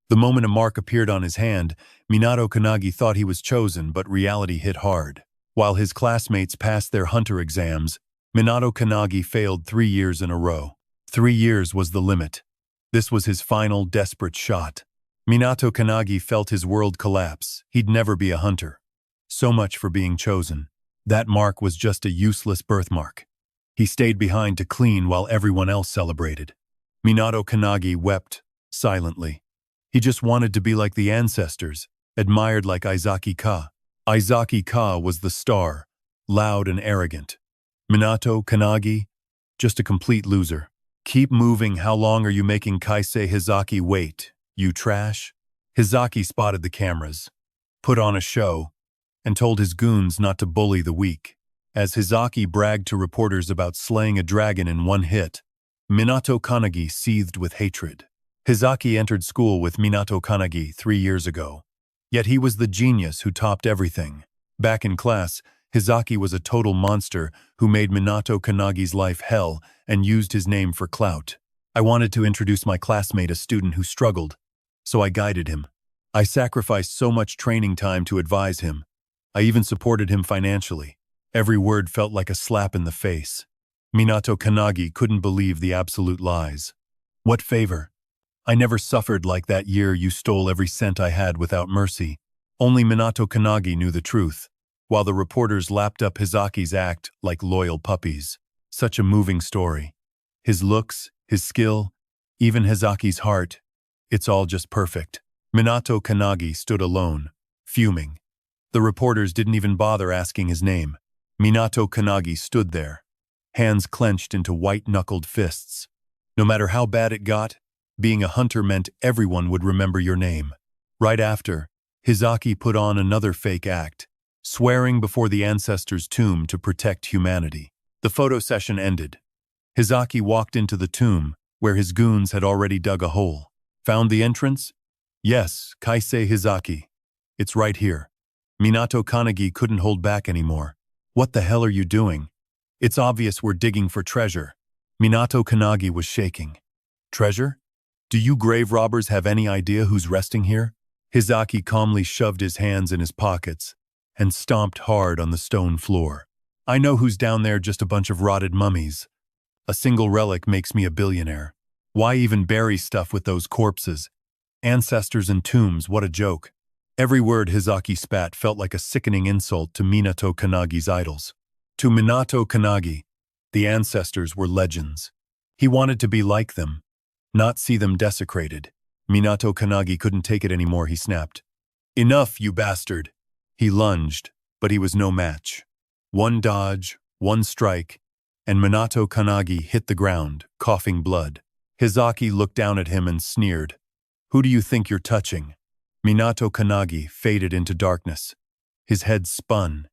The moment a mark appeared on his hand, Minato Kannagi thought he was chosen, but reality hit hard. While his classmates passed their hunter exams, Minato Kannagi failed 3 years in a row. 3 years was the limit. This was his final, desperate shot. Minato Kannagi felt his world collapse. He'd never be a hunter. So much for being chosen. That mark was just a useless birthmark. He stayed behind to clean while everyone else celebrated. Minato Kannagi wept silently. He just wanted to be like the ancestors, admired like Hizaki. Hizaki was the star, loud and arrogant. Minato Kannagi, just a complete loser. Keep moving. How long are you making Kaisei Hizaki wait, you trash? Hizaki spotted the cameras, put on a show, and told his goons not to bully the weak. As Hizaki bragged to reporters about slaying a dragon in 1 hit, Minato Kannagi seethed with hatred. Hizaki entered school with Minato Kannagi 3 years ago. Yet he was the genius who topped everything. Back in class, Hizaki was a total monster who made Minato Kannagi's life hell and used his name for clout. I wanted to introduce my classmate, a student who struggled, so I guided him. I sacrificed so much training time to advise him. I even supported him financially. Every word felt like a slap in the face. Minato Kannagi couldn't believe the absolute lies. What favor? I never suffered like that year you stole every cent I had without mercy. Only Minato Kannagi knew the truth, while the reporters lapped up Hizaki's act like loyal puppies. Such a moving story. His looks, his skill, even Hizaki's heart, it's all just perfect. Minato Kannagi stood alone, fuming. The reporters didn't even bother asking his name. Minato Kannagi stood there, hands clenched into white-knuckled fists. No matter how bad it got, being a hunter meant everyone would remember your name. Right after, Hizaki put on another fake act, swearing before the ancestor's tomb to protect humanity. The photo session ended. Hizaki walked into the tomb, where his goons had already dug a hole. Found the entrance? Yes, Kaisei Hizaki. It's right here. Minato Kannagi couldn't hold back anymore. What the hell are you doing? It's obvious we're digging for treasure. Minato Kannagi was shaking. Treasure? Do you grave robbers have any idea who's resting here? Hizaki calmly shoved his hands in his pockets and stomped hard on the stone floor. I know who's down there, just a bunch of rotted mummies. A single relic makes me a billionaire. Why even bury stuff with those corpses? Ancestors and tombs, what a joke. Every word Hizaki spat felt like a sickening insult to Minato Kannagi's idols. To Minato Kannagi, the ancestors were legends. He wanted to be like them, not see them desecrated. Minato Kannagi couldn't take it anymore, he snapped. Enough, you bastard! He lunged, but he was no match. One dodge, one strike, and Minato Kannagi hit the ground, coughing blood. Hizaki looked down at him and sneered. Who do you think you're touching? Minato Kannagi faded into darkness. His head spun.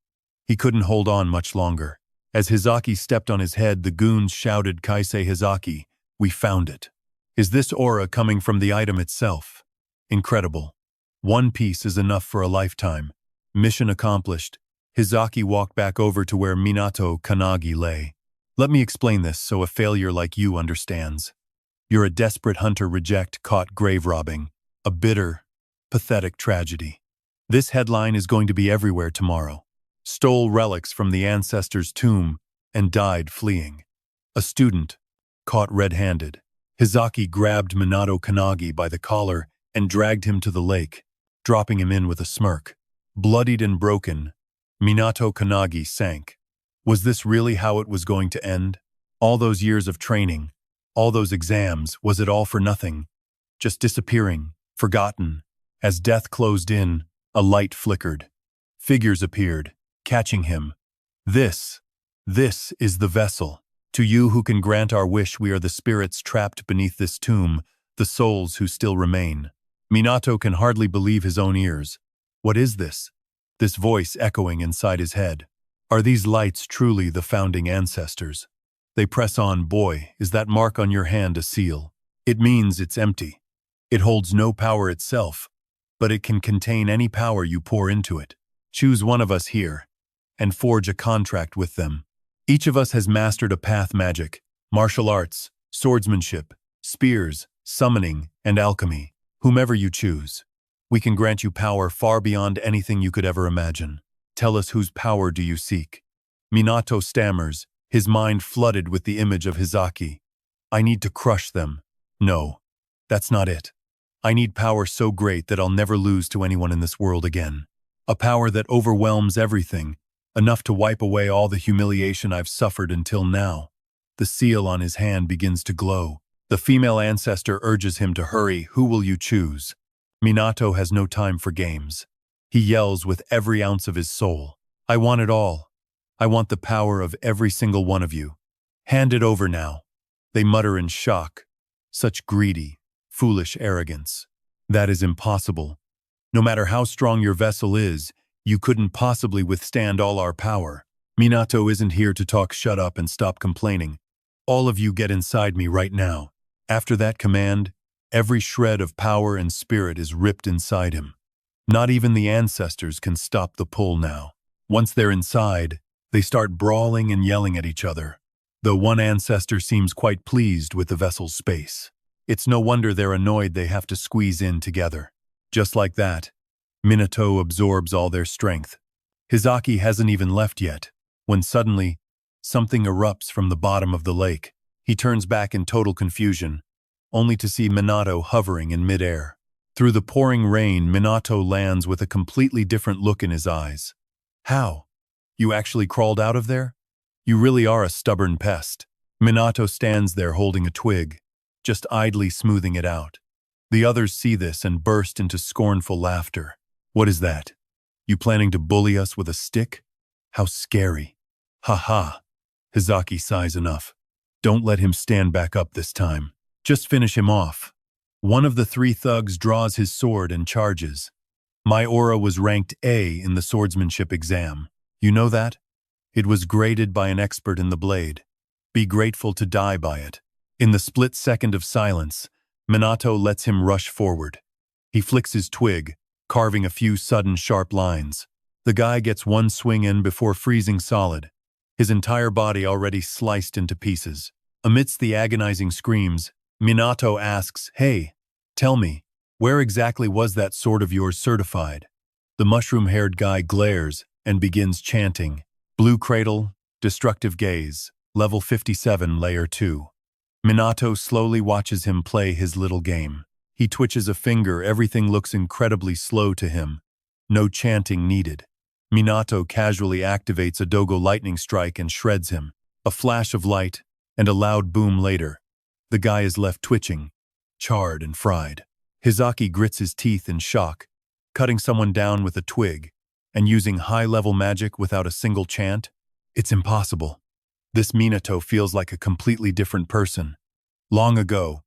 He couldn't hold on much longer. As Hizaki stepped on his head, the goons shouted, Kaisei Hizaki, we found it. Is this aura coming from the item itself? Incredible. One piece is enough for a lifetime. Mission accomplished. Hizaki walked back over to where Minato Kannagi lay. Let me explain this so a failure like you understands. You're a desperate hunter reject caught grave robbing. A bitter, pathetic tragedy. This headline is going to be everywhere tomorrow. Stole relics from the ancestor's tomb and died fleeing. A student caught red-handed. Hizaki grabbed Minato Kannagi by the collar and dragged him to the lake, dropping him in with a smirk. Bloodied and broken, Minato Kannagi sank. Was this really how it was going to end? All those years of training, all those exams, was it all for nothing? Just disappearing, forgotten. As death closed in, a light flickered. Figures appeared, catching him. This is the vessel. To you who can grant our wish, we are the spirits trapped beneath this tomb, the souls who still remain. Minato can hardly believe his own ears. What is this? This voice echoing inside his head. Are these lights truly the founding ancestors? They press on. Boy, is that mark on your hand a seal. It means it's empty. It holds no power itself, but it can contain any power you pour into it. Choose one of us here, and forge a contract with them. Each of us has mastered a path: magic, martial arts, swordsmanship, spears, summoning, and alchemy. Whomever you choose. We can grant you power far beyond anything you could ever imagine. Tell us whose power do you seek? Minato stammers, his mind flooded with the image of Hizaki. I need to crush them. No, that's not it. I need power so great that I'll never lose to anyone in this world again. A power that overwhelms everything, enough to wipe away all the humiliation I've suffered until now. The seal on his hand begins to glow. The female ancestor urges him to hurry. Who will you choose? Minato has no time for games. He yells with every ounce of his soul. I want it all. I want the power of every single one of you. Hand it over now. They mutter in shock. Such greedy, foolish arrogance. That is impossible. No matter how strong your vessel is, you couldn't possibly withstand all our power. Minato isn't here to talk shut up and stop complaining. All of you get inside me right now. After that command, every shred of power and spirit is ripped inside him. Not even the ancestors can stop the pull now. Once they're inside, they start brawling and yelling at each other, though one ancestor seems quite pleased with the vessel's space. It's no wonder they're annoyed they have to squeeze in together. Just like that, Minato absorbs all their strength. Hizaki hasn't even left yet, when suddenly, something erupts from the bottom of the lake. He turns back in total confusion, only to see Minato hovering in midair. Through the pouring rain, Minato lands with a completely different look in his eyes. How? You actually crawled out of there? You really are a stubborn pest. Minato stands there holding a twig, just idly smoothing it out. The others see this and burst into scornful laughter. What is that? You planning to bully us with a stick? How scary. Ha ha. Hizaki sighs enough. Don't let him stand back up this time. Just finish him off. One of the three thugs draws his sword and charges. My aura was ranked A in the swordsmanship exam. You know that? It was graded by an expert in the blade. Be grateful to die by it. In the split second of silence, Minato lets him rush forward. He flicks his twig, carving a few sudden sharp lines. The guy gets one swing in before freezing solid, his entire body already sliced into pieces. Amidst the agonizing screams, Minato asks, Hey, tell me, where exactly was that sword of yours certified? The mushroom-haired guy glares and begins chanting, Blue Cradle, Destructive Gaze, Level 57, Layer 2. Minato slowly watches him play his little game. He twitches a finger, everything looks incredibly slow to him. No chanting needed. Minato casually activates a Dogo lightning strike and shreds him. A flash of light, and a loud boom later. The guy is left twitching, charred and fried. Hizaki grits his teeth in shock, cutting someone down with a twig, and using high-level magic without a single chant? It's impossible. This Minato feels like a completely different person. Long ago,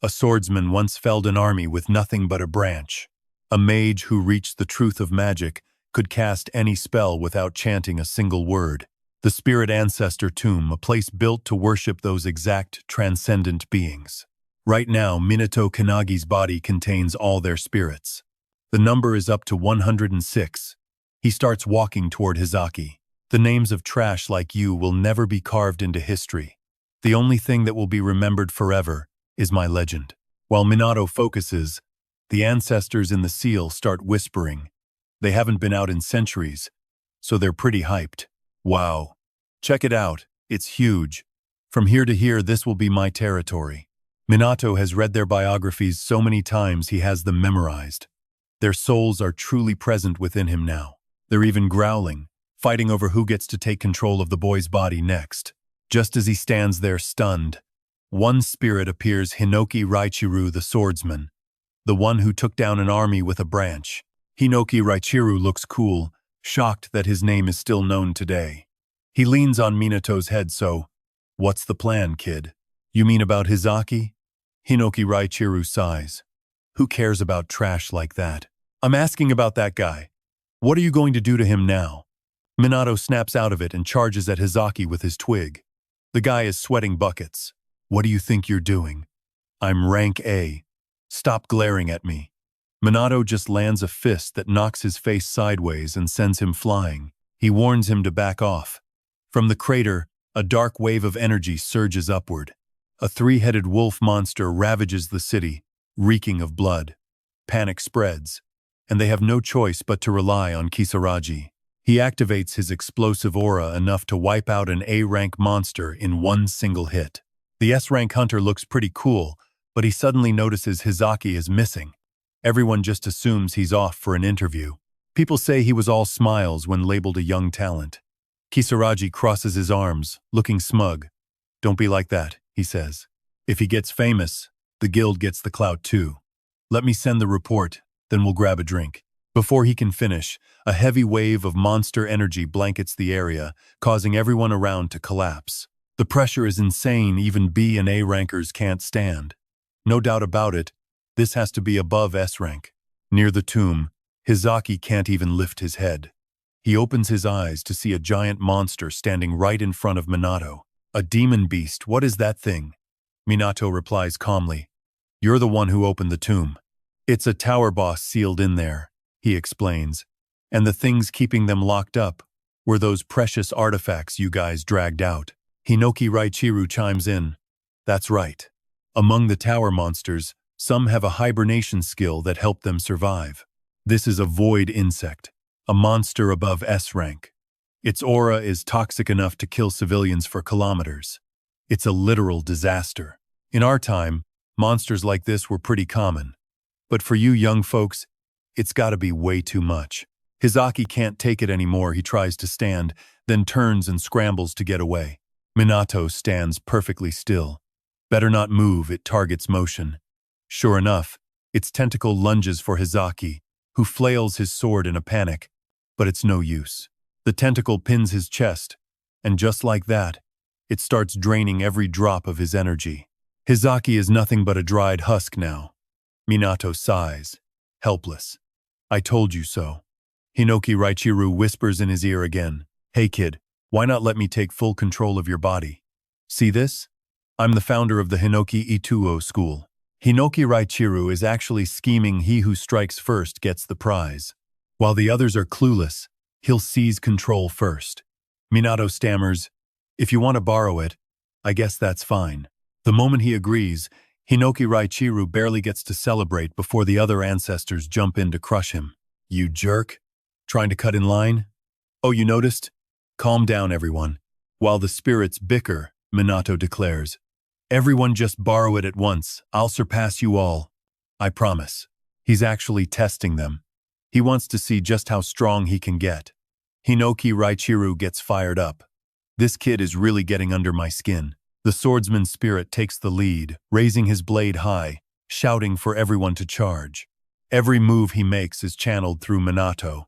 a swordsman once felled an army with nothing but a branch. A mage who reached the truth of magic could cast any spell without chanting a single word. The Spirit Ancestor Tomb, a place built to worship those exact transcendent beings. Right now, Minato Kannagi's body contains all their spirits. The number is up to 106. He starts walking toward Hizaki. The names of trash like you will never be carved into history. The only thing that will be remembered forever is my legend. While Minato focuses, the ancestors in the seal start whispering. They haven't been out in centuries, so they're pretty hyped. Wow. Check it out. It's huge. From here to here, this will be my territory. Minato has read their biographies so many times he has them memorized. Their souls are truly present within him now. They're even growling, fighting over who gets to take control of the boy's body next. Just as he stands there stunned, one spirit appears, Hinoki Raichiru the swordsman, the one who took down an army with a branch. Hinoki Raichiru looks cool, shocked that his name is still known today. He leans on Minato's head. So, what's the plan, kid? You mean about Hizaki? Hinoki Raichiru sighs. Who cares about trash like that? I'm asking about that guy. What are you going to do to him now? Minato snaps out of it and charges at Hizaki with his twig. The guy is sweating buckets. What do you think you're doing? I'm rank A. Stop glaring at me. Minato just lands a fist that knocks his face sideways and sends him flying. He warns him to back off. From the crater, a dark wave of energy surges upward. A three-headed wolf monster ravages the city, reeking of blood. panic spreads, and they have no choice but to rely on Kisaragi. He activates his explosive aura enough to wipe out an A-rank monster in one single hit. The S-rank hunter looks pretty cool, but he suddenly notices Hizaki is missing. Everyone just assumes he's off for an interview. People say he was all smiles when labeled a young talent. Kisaragi crosses his arms, looking smug. "Don't be like that," he says. "If he gets famous, the guild gets the clout too. Let me send the report, then we'll grab a drink." Before he can finish, a heavy wave of monster energy blankets the area, causing everyone around to collapse. The pressure is insane even B and A rankers can't stand. No doubt about it, this has to be above S rank. Near the tomb, Hizaki can't even lift his head. He opens his eyes to see a giant monster standing right in front of Minato. "A demon beast, what is that thing?" Minato replies calmly, "You're the one who opened the tomb. It's a tower boss sealed in there," he explains. "And the things keeping them locked up were those precious artifacts you guys dragged out." Hinoki Raichiru chimes in. "That's right. Among the tower monsters, some have a hibernation skill that helped them survive. This is a void insect, a monster above S rank. Its aura is toxic enough to kill civilians for kilometers. It's a literal disaster. In our time, monsters like this were pretty common. But for you young folks, it's gotta be way too much." Hizaki can't take it anymore. He tries to stand, then turns and scrambles to get away. Minato stands perfectly still. Better not move, it targets motion. Sure enough, its tentacle lunges for Hizaki, who flails his sword in a panic, but it's no use. The tentacle pins his chest, and just like that, it starts draining every drop of his energy. Hizaki is nothing but a dried husk now. Minato sighs, helpless. "I told you so." Hinoki Raichiru whispers in his ear again. "Hey kid, why not let me take full control of your body? See this? I'm the founder of the Hinoki Ituo school." Hinoki Raichiru is actually scheming he who strikes first gets the prize. While the others are clueless, he'll seize control first. Minato stammers, "If you want to borrow it, I guess that's fine." The moment he agrees, Hinoki Raichiru barely gets to celebrate before the other ancestors jump in to crush him. "You jerk? Trying to cut in line? Oh, you noticed? Calm down, everyone." While the spirits bicker, Minato declares, "Everyone just borrow it at once. I'll surpass you all. I promise." He's actually testing them. He wants to see just how strong he can get. Hinoki Raichiru gets fired up. "This kid is really getting under my skin." The swordsman spirit takes the lead, raising his blade high, shouting for everyone to charge. Every move he makes is channeled through Minato.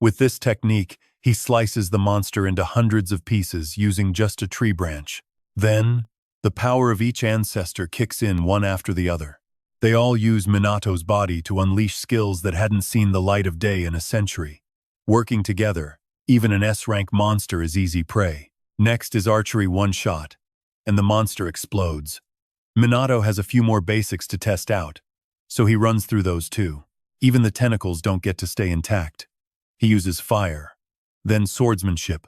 With this technique, he slices the monster into hundreds of pieces using just a tree branch. Then, the power of each ancestor kicks in one after the other. They all use Minato's body to unleash skills that hadn't seen the light of day in a century. Working together, even an S-rank monster is easy prey. Next is archery one-shot, and the monster explodes. Minato has a few more basics to test out, so he runs through those too. Even the tentacles don't get to stay intact. He uses fire, then swordsmanship,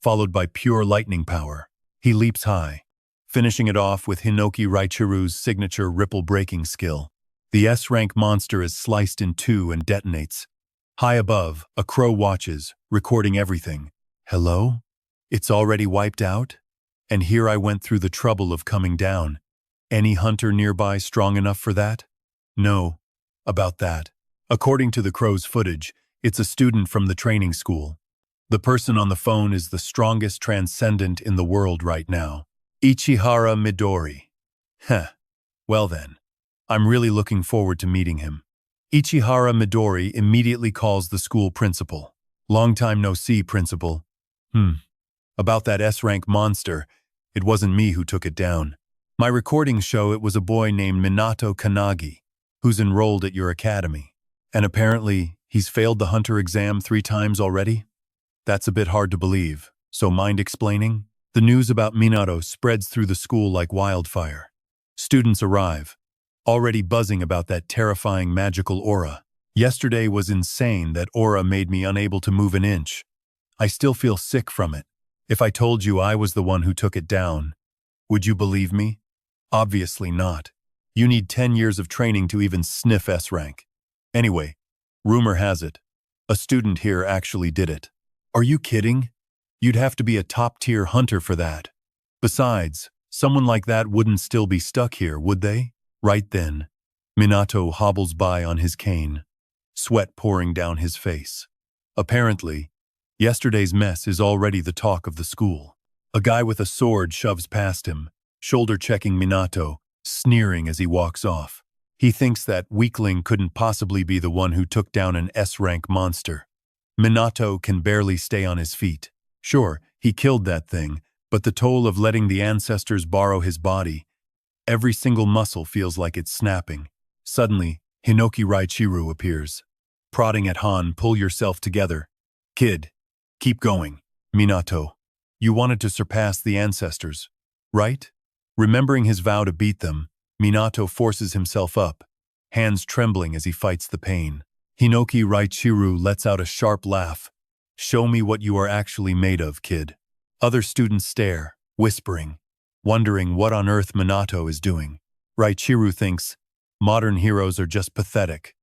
followed by pure lightning power. He leaps high, finishing it off with Hinoki Raichiru's signature ripple-breaking skill. The S-rank monster is sliced in two and detonates. High above, a crow watches, recording everything. "Hello? It's already wiped out? And here I went through the trouble of coming down. Any hunter nearby strong enough for that?" "No, about that." According to the crow's footage, it's a student from the training school. The person on the phone is the strongest transcendent in the world right now. Ichihara Midori. Heh. Well then, I'm really looking forward to meeting him. Ichihara Midori immediately calls the school principal. "Long time no see, principal. About that S-rank monster, it wasn't me who took it down. My recordings show it was a boy named Minato Kannagi, who's enrolled at your academy. And apparently, he's failed the hunter exam 3 times already? That's a bit hard to believe, so mind explaining?" The news about Minato spreads through the school like wildfire. Students arrive, already buzzing about that terrifying magical aura. "Yesterday was insane. That aura made me unable to move an inch. I still feel sick from it. If I told you I was the one who took it down, would you believe me? Obviously not. You need 10 years of training to even sniff S rank. Anyway, rumor has it, a student here actually did it. Are you kidding? You'd have to be a top-tier hunter for that. Besides, someone like that wouldn't still be stuck here, would they? Right then, Minato hobbles by on his cane, sweat pouring down his face. Apparently, yesterday's mess is already the talk of the school. A guy with a sword shoves past him, shoulder-checking Minato, sneering as he walks off. He thinks that weakling couldn't possibly be the one who took down an S-rank monster. Minato can barely stay on his feet. Sure, he killed that thing, but the toll of letting the ancestors borrow his body, every single muscle feels like it's snapping. Suddenly, Hinoki Raichiru appears, prodding at Han, "Pull yourself together. Kid, keep going." Minato, you wanted to surpass the ancestors, right? Remembering his vow to beat them, Minato forces himself up, hands trembling as he fights the pain. Hinoki Raichiru lets out a sharp laugh. "Show me what you are actually made of, kid." Other students stare, whispering, wondering what on earth Minato is doing. Raichiru thinks, modern heroes are just pathetic,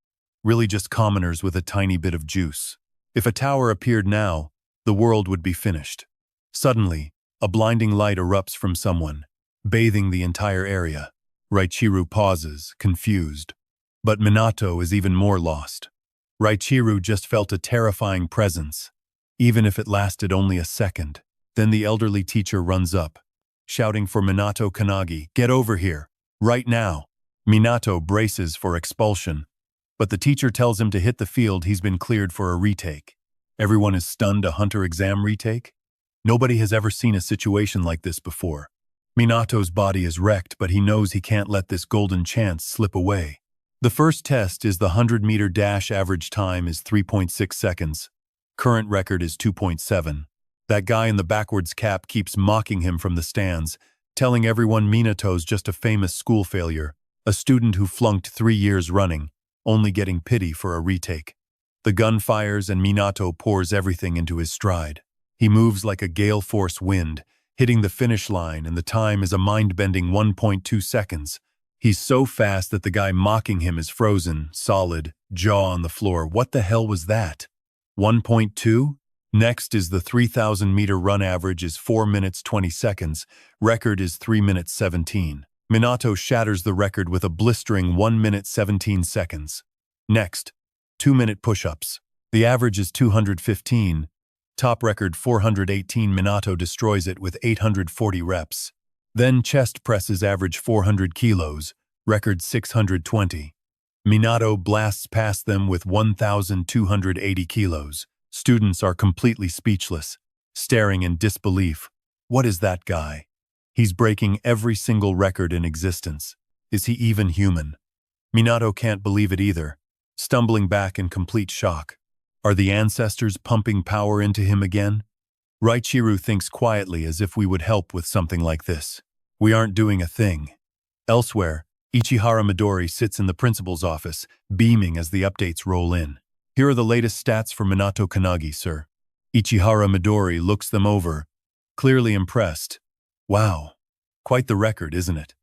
really just commoners with a tiny bit of juice. If a tower appeared now, the world would be finished. Suddenly, a blinding light erupts from someone, bathing the entire area. Raichiru pauses, confused. But Minato is even more lost. Raichiru just felt a terrifying presence, even if it lasted only a second. Then the elderly teacher runs up, shouting for Minato Kannagi, "Get over here, right now." Minato braces for expulsion, but the teacher tells him to hit the field. He's been cleared for a retake. Everyone is stunned. A hunter exam retake? Nobody has ever seen a situation like this before. Minato's body is wrecked, but he knows he can't let this golden chance slip away. The first test is the 100-meter dash. Average time is 3.6 seconds. Current record is 2.7. That guy in the backwards cap keeps mocking him from the stands, telling everyone Minato's just a famous school failure, a student who flunked 3 years running, only getting pity for a retake. The gun fires and Minato pours everything into his stride. He moves like a gale-force wind, hitting the finish line, and the time is a mind-bending 1.2 seconds. He's so fast that the guy mocking him is frozen, solid, jaw on the floor. What the hell was that? 1.2? Next is the 3,000-meter run. Average is 4 minutes 20 seconds. Record is 3 minutes 17. Minato shatters the record with a blistering 1 minute 17 seconds. Next, 2-minute push-ups. The average is 215. Top record 418. Minato destroys it with 840 reps. Then chest presses. Average 400 kilos. Record 620. Minato blasts past them with 1,280 kilos. Students are completely speechless, staring in disbelief. What is that guy? He's breaking every single record in existence. Is he even human? Minato can't believe it either, stumbling back in complete shock. Are the ancestors pumping power into him again? Raichiru thinks quietly, as if we would help with something like this. We aren't doing a thing. Elsewhere, Ichihara Midori sits in the principal's office, beaming as the updates roll in. "Here are the latest stats for Minato Kannagi, sir." Ichihara Midori looks them over, clearly impressed. Wow, quite the record, isn't it?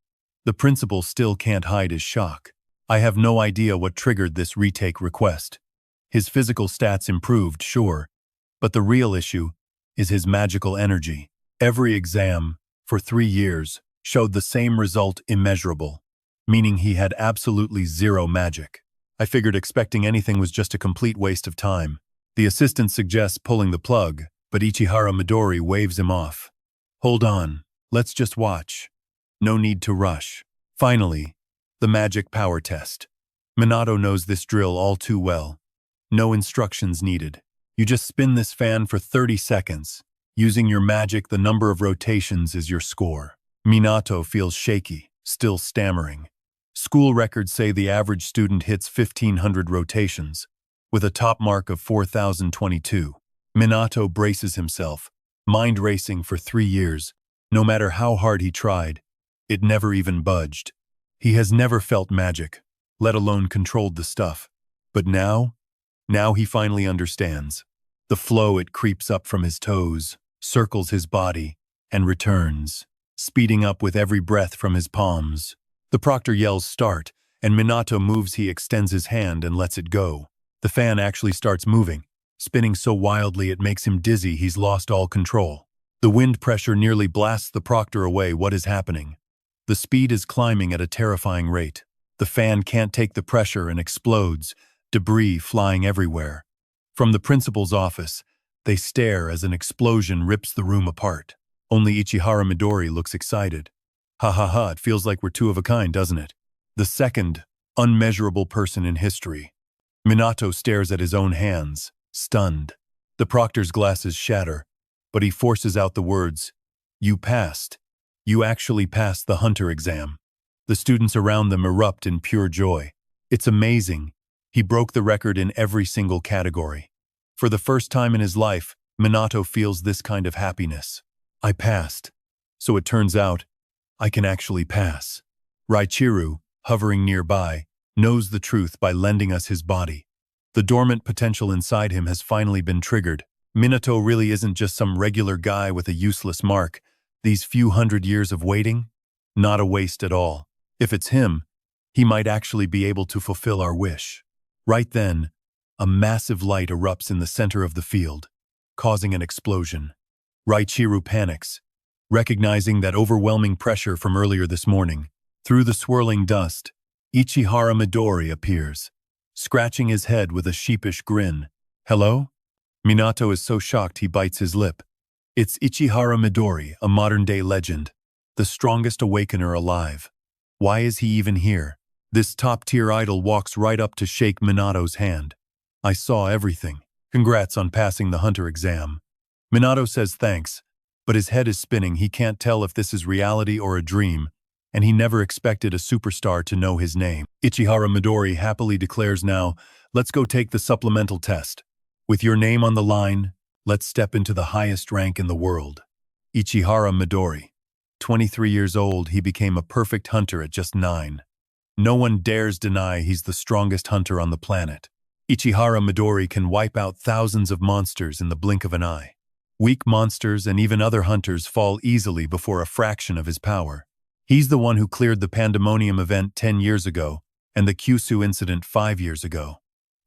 The principal still can't hide his shock. I have no idea what triggered this retake request. His physical stats improved, sure, but the real issue is his magical energy. Every exam, for 3 years, showed the same result: immeasurable, meaning he had absolutely zero magic. I figured expecting anything was just a complete waste of time. The assistant suggests pulling the plug, but Ichihara Midori waves him off. "Hold on, let's just watch. No need to rush." Finally, the magic power test. Minato knows this drill all too well. No instructions needed. You just spin this fan for 30 seconds. Using your magic, the number of rotations is your score. Minato feels shaky, still stammering. School records say the average student hits 1,500 rotations, with a top mark of 4,022. Minato braces himself, mind racing. For 3 years. No matter how hard he tried, it never even budged. He has never felt magic, let alone controlled the stuff. But now he finally understands. The flow, it creeps up from his toes, circles his body, and returns, speeding up with every breath from his palms. The proctor yells "Start," and Minato moves. He extends his hand and lets it go. The fan actually starts moving, spinning so wildly it makes him dizzy. He's lost all control. The wind pressure nearly blasts the proctor away. What is happening? The speed is climbing at a terrifying rate. The fan can't take the pressure and explodes, debris flying everywhere. From the principal's office, they stare as an explosion rips the room apart. Only Ichihara Midori looks excited. Ha ha ha, it feels like we're two of a kind, doesn't it? The second, unmeasurable person in history. Minato stares at his own hands, stunned. The proctor's glasses shatter, but he forces out the words, "You passed. You actually passed the hunter exam." The students around them erupt in pure joy. It's amazing. He broke the record in every single category. For the first time in his life, Minato feels this kind of happiness. I passed. So it turns out, I can actually pass. Raichiru, hovering nearby, knows the truth by lending us his body. The dormant potential inside him has finally been triggered. Minato really isn't just some regular guy with a useless mark. These few hundred years of waiting? Not a waste at all. If it's him, he might actually be able to fulfill our wish. Right then, a massive light erupts in the center of the field, causing an explosion. Raichiru panics, recognizing that overwhelming pressure from earlier this morning. Through the swirling dust, Ichihara Midori appears, scratching his head with a sheepish grin. Hello? Minato is so shocked he bites his lip. It's Ichihara Midori, a modern-day legend, the strongest awakener alive. Why is he even here? This top-tier idol walks right up to shake Minato's hand. I saw everything. Congrats on passing the hunter exam. Minato says thanks, but his head is spinning. He can't tell if this is reality or a dream, and he never expected a superstar to know his name. Ichihara Midori happily declares now, let's go take the supplemental test. With your name on the line, let's step into the highest rank in the world. Ichihara Midori. 23 years old, he became a perfect hunter at just 9. No one dares deny he's the strongest hunter on the planet. Ichihara Midori can wipe out thousands of monsters in the blink of an eye. Weak monsters and even other hunters fall easily before a fraction of his power. He's the one who cleared the Pandemonium event 10 years ago and the Kyushu incident 5 years ago.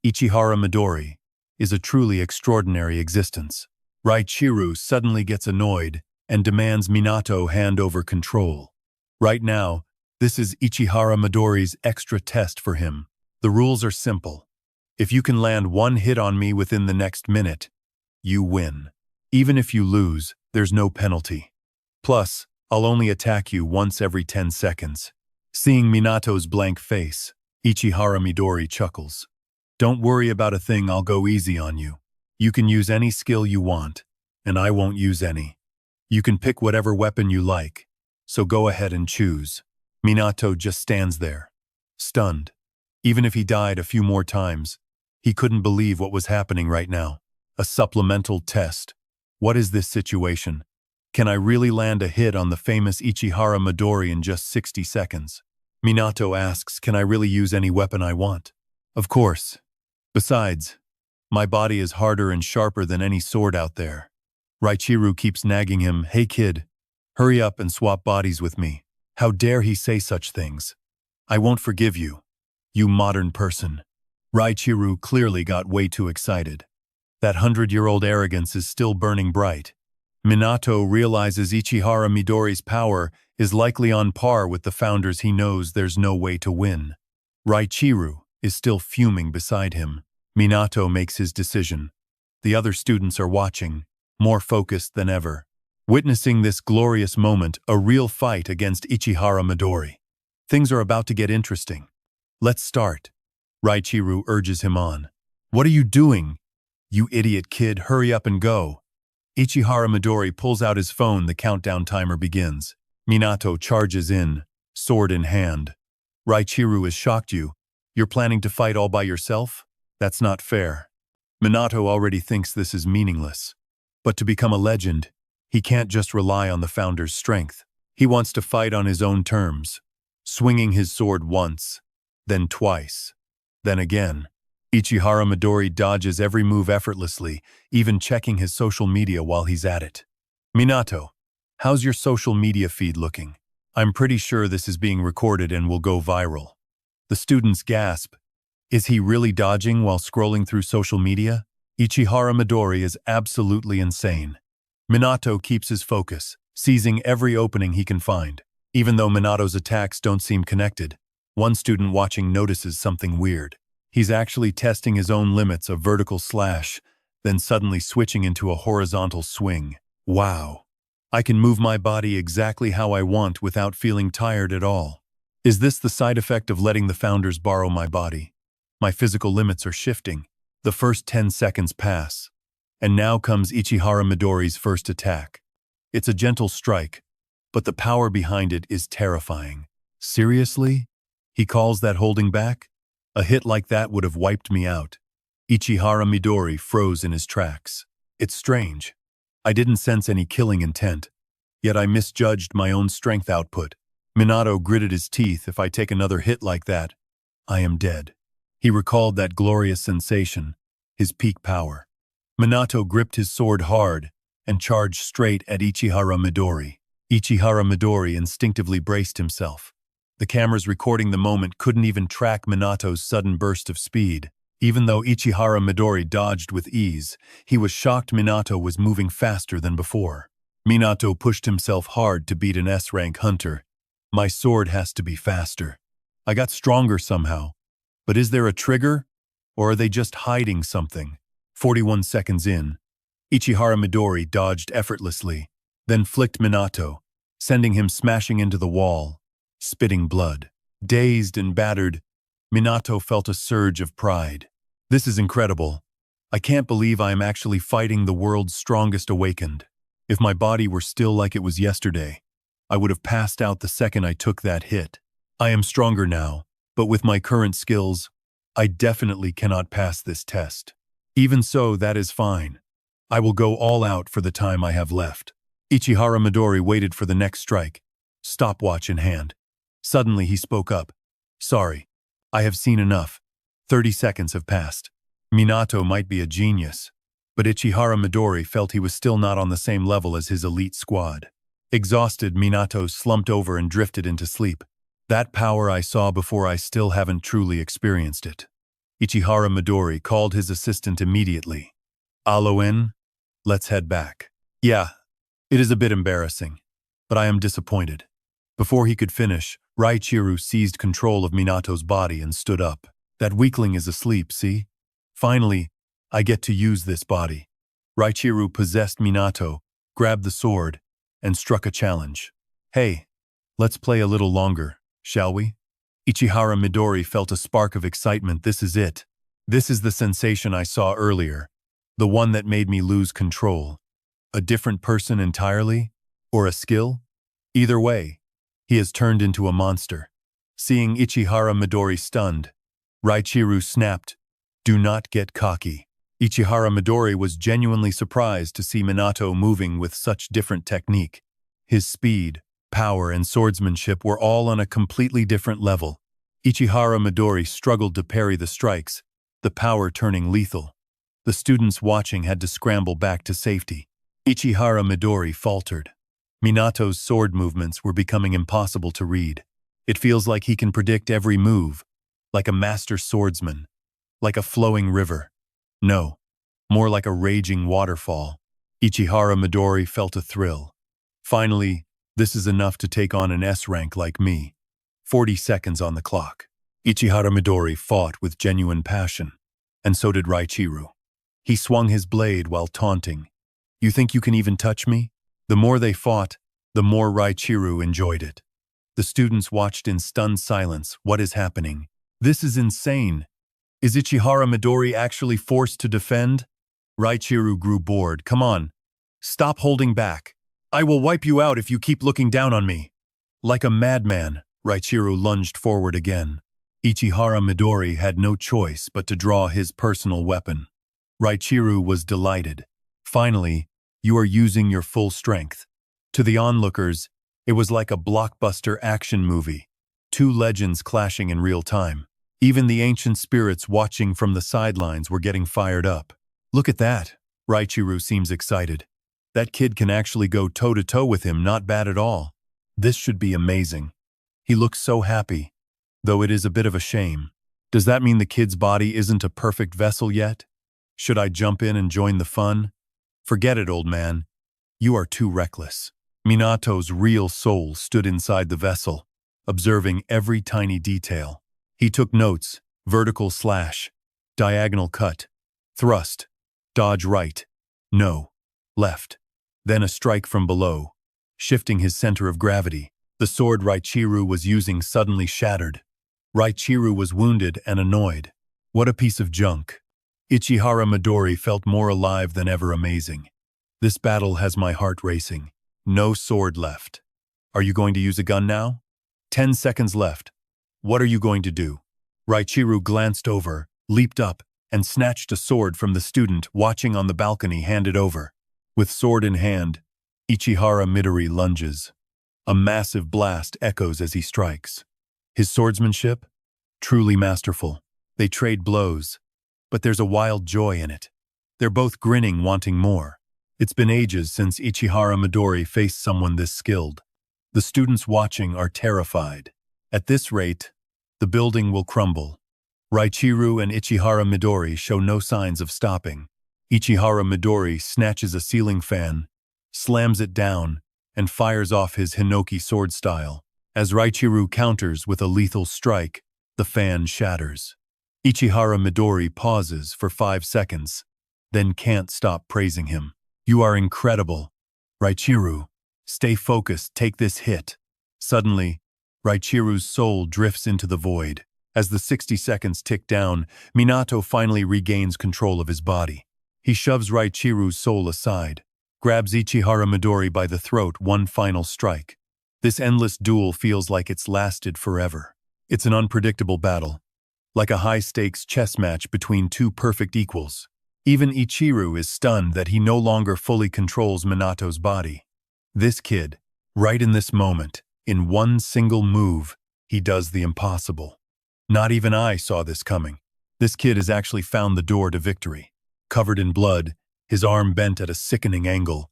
Ichihara Midori is a truly extraordinary existence. Raichiru suddenly gets annoyed and demands Minato hand over control. Right now, this is Ichihara Midori's extra test for him. The rules are simple. If you can land one hit on me within the next minute, you win. Even if you lose, there's no penalty. Plus, I'll only attack you once every 10 seconds. Seeing Minato's blank face, Ichihara Midori chuckles. Don't worry about a thing, I'll go easy on you. You can use any skill you want, and I won't use any. You can pick whatever weapon you like, so go ahead and choose. Minato just stands there, stunned. Even if he died a few more times, he couldn't believe what was happening right now. A supplemental test. What is this situation? Can I really land a hit on the famous Ichihara Midori in just 60 seconds? Minato asks, can I really use any weapon I want? Of course. Besides, my body is harder and sharper than any sword out there. Raichiru keeps nagging him, hey kid, hurry up and swap bodies with me. How dare he say such things? I won't forgive you, you modern person. Raichiru clearly got way too excited. That 100-year-old arrogance is still burning bright. Minato realizes Ichihara Midori's power is likely on par with the founders. He knows there's no way to win. Raichiru is still fuming beside him. Minato makes his decision. The other students are watching, more focused than ever. Witnessing this glorious moment, a real fight against Ichihara Midori. Things are about to get interesting. Let's start. Raichiru urges him on. What are you doing? You idiot kid, hurry up and go. Ichihara Midori pulls out his phone. The countdown timer begins. Minato charges in, sword in hand. Raichiru is shocked. You're planning to fight all by yourself? That's not fair. Minato already thinks this is meaningless. But to become a legend, he can't just rely on the founder's strength. He wants to fight on his own terms, swinging his sword once, then twice, then again. Ichihara Midori dodges every move effortlessly, even checking his social media while he's at it. Minato, how's your social media feed looking? I'm pretty sure this is being recorded and will go viral. The students gasp. Is he really dodging while scrolling through social media? Ichihara Midori is absolutely insane. Minato keeps his focus, seizing every opening he can find. Even though Minato's attacks don't seem connected, one student watching notices something weird. He's actually testing his own limits of vertical slash, then suddenly switching into a horizontal swing. Wow. I can move my body exactly how I want without feeling tired at all. Is this the side effect of letting the founders borrow my body? My physical limits are shifting. The first 10 seconds pass. And now comes Ichihara Midori's first attack. It's a gentle strike, but the power behind it is terrifying. Seriously? He calls that holding back? A hit like that would have wiped me out. Ichihara Midori froze in his tracks. It's strange. I didn't sense any killing intent, yet I misjudged my own strength output. Minato gritted his teeth. If I take another hit like that, I am dead. He recalled that glorious sensation, his peak power. Minato gripped his sword hard and charged straight at Ichihara Midori. Ichihara Midori instinctively braced himself. The cameras recording the moment couldn't even track Minato's sudden burst of speed. Even though Ichihara Midori dodged with ease, he was shocked Minato was moving faster than before. Minato pushed himself hard to beat an S-rank hunter. My sword has to be faster. I got stronger somehow. But is there a trigger? Or are they just hiding something? 41 seconds in, Ichihara Midori dodged effortlessly, then flicked Minato, sending him smashing into the wall, spitting blood. Dazed and battered, Minato felt a surge of pride. This is incredible. I can't believe I am actually fighting the world's strongest awakened. If my body were still like it was yesterday, I would have passed out the second I took that hit. I am stronger now, but with my current skills, I definitely cannot pass this test. Even so, that is fine. I will go all out for the time I have left. Ichihara Midori waited for the next strike, stopwatch in hand. Suddenly he spoke up. Sorry, I have seen enough. 30 seconds have passed. Minato might be a genius, but Ichihara Midori felt he was still not on the same level as his elite squad. Exhausted, Minato slumped over and drifted into sleep. That power I saw before, I still haven't truly experienced it. Ichihara Midori called his assistant immediately. Aloin, let's head back. Yeah, it is a bit embarrassing, but I am disappointed. Before he could finish, Raichiru seized control of Minato's body and stood up. That weakling is asleep, see? Finally, I get to use this body. Raichiru possessed Minato, grabbed the sword, and struck a challenge. Hey, let's play a little longer, shall we? Ichihara Midori felt a spark of excitement. This is it. This is the sensation I saw earlier. The one that made me lose control. A different person entirely? Or a skill? Either way, he has turned into a monster. Seeing Ichihara Midori stunned, Raichiru snapped, "Do not get cocky." Ichihara Midori was genuinely surprised to see Minato moving with such different technique. His speed, power, and swordsmanship were all on a completely different level. Ichihara Midori struggled to parry the strikes, the power turning lethal. The students watching had to scramble back to safety. Ichihara Midori faltered. Minato's sword movements were becoming impossible to read. It feels like he can predict every move, like a master swordsman, like a flowing river. No, more like a raging waterfall. Ichihara Midori felt a thrill. Finally, this is enough to take on an S-rank like me. 40 seconds on the clock. Ichihara Midori fought with genuine passion, and so did Raichiru. He swung his blade while taunting. You think you can even touch me? The more they fought, the more Raichiru enjoyed it. The students watched in stunned silence. What is happening? This is insane. Is Ichihara Midori actually forced to defend? Raichiru grew bored. Come on, stop holding back. I will wipe you out if you keep looking down on me. Like a madman, Raichiru lunged forward again. Ichihara Midori had no choice but to draw his personal weapon. Raichiru was delighted. Finally, you are using your full strength. To the onlookers, it was like a blockbuster action movie. Two legends clashing in real time. Even the ancient spirits watching from the sidelines were getting fired up. Look at that. Raichiru seems excited. That kid can actually go toe-to-toe with him, not bad at all. This should be amazing. He looks so happy. though it is a bit of a shame. Does that mean the kid's body isn't a perfect vessel yet? Should I jump in and join the fun? Forget it, old man. You are too reckless. Minato's real soul stood inside the vessel, observing every tiny detail. He took notes: vertical slash, diagonal cut, thrust, dodge right, no, left. Then a strike from below, shifting his center of gravity. The sword Raichiru was using suddenly shattered. Raichiru was wounded and annoyed. What a piece of junk. Ichihara Midori felt more alive than ever. Amazing. This battle has my heart racing. No sword left. Are you going to use a gun now? 10 seconds left. What are you going to do? Raichiru glanced over, leaped up, and snatched a sword from the student watching on the balcony. Handed over. With sword in hand, Ichihara Midori lunges. A massive blast echoes as he strikes. His swordsmanship? Truly masterful. They trade blows, but there's a wild joy in it. They're both grinning, wanting more. It's been ages since Ichihara Midori faced someone this skilled. The students watching are terrified. At this rate, the building will crumble. Raichiru and Ichihara Midori show no signs of stopping. Ichihara Midori snatches a ceiling fan, slams it down, and fires off his Hinoki sword style. As Raichiru counters with a lethal strike, the fan shatters. Ichihara Midori pauses for 5 seconds, then can't stop praising him. You are incredible. Raichiru, stay focused, take this hit. Suddenly, Raichiru's soul drifts into the void. As the 60 seconds tick down, Minato finally regains control of his body. He shoves Raichiru's soul aside, grabs Ichihara Midori by the throat. One final strike. This endless duel feels like it's lasted forever. It's an unpredictable battle, like a high-stakes chess match between two perfect equals. Even Ichiru is stunned that he no longer fully controls Minato's body. This kid, right in this moment, in one single move, he does the impossible. Not even I saw this coming. This kid has actually found the door to victory. Covered in blood, his arm bent at a sickening angle,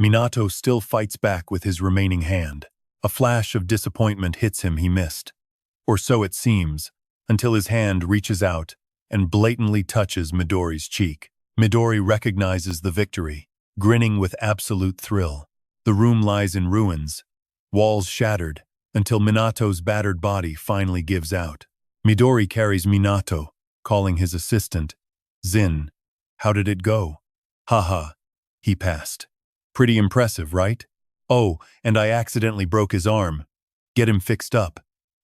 Minato still fights back with his remaining hand. A flash of disappointment hits him. He missed. Or so it seems, until his hand reaches out and blatantly touches Midori's cheek. Midori recognizes the victory, grinning with absolute thrill. The room lies in ruins, walls shattered, until Minato's battered body finally gives out. Midori carries Minato, calling his assistant, Zin. How did it go? Haha, he passed. Pretty impressive, right? Oh, and I accidentally broke his arm. Get him fixed up.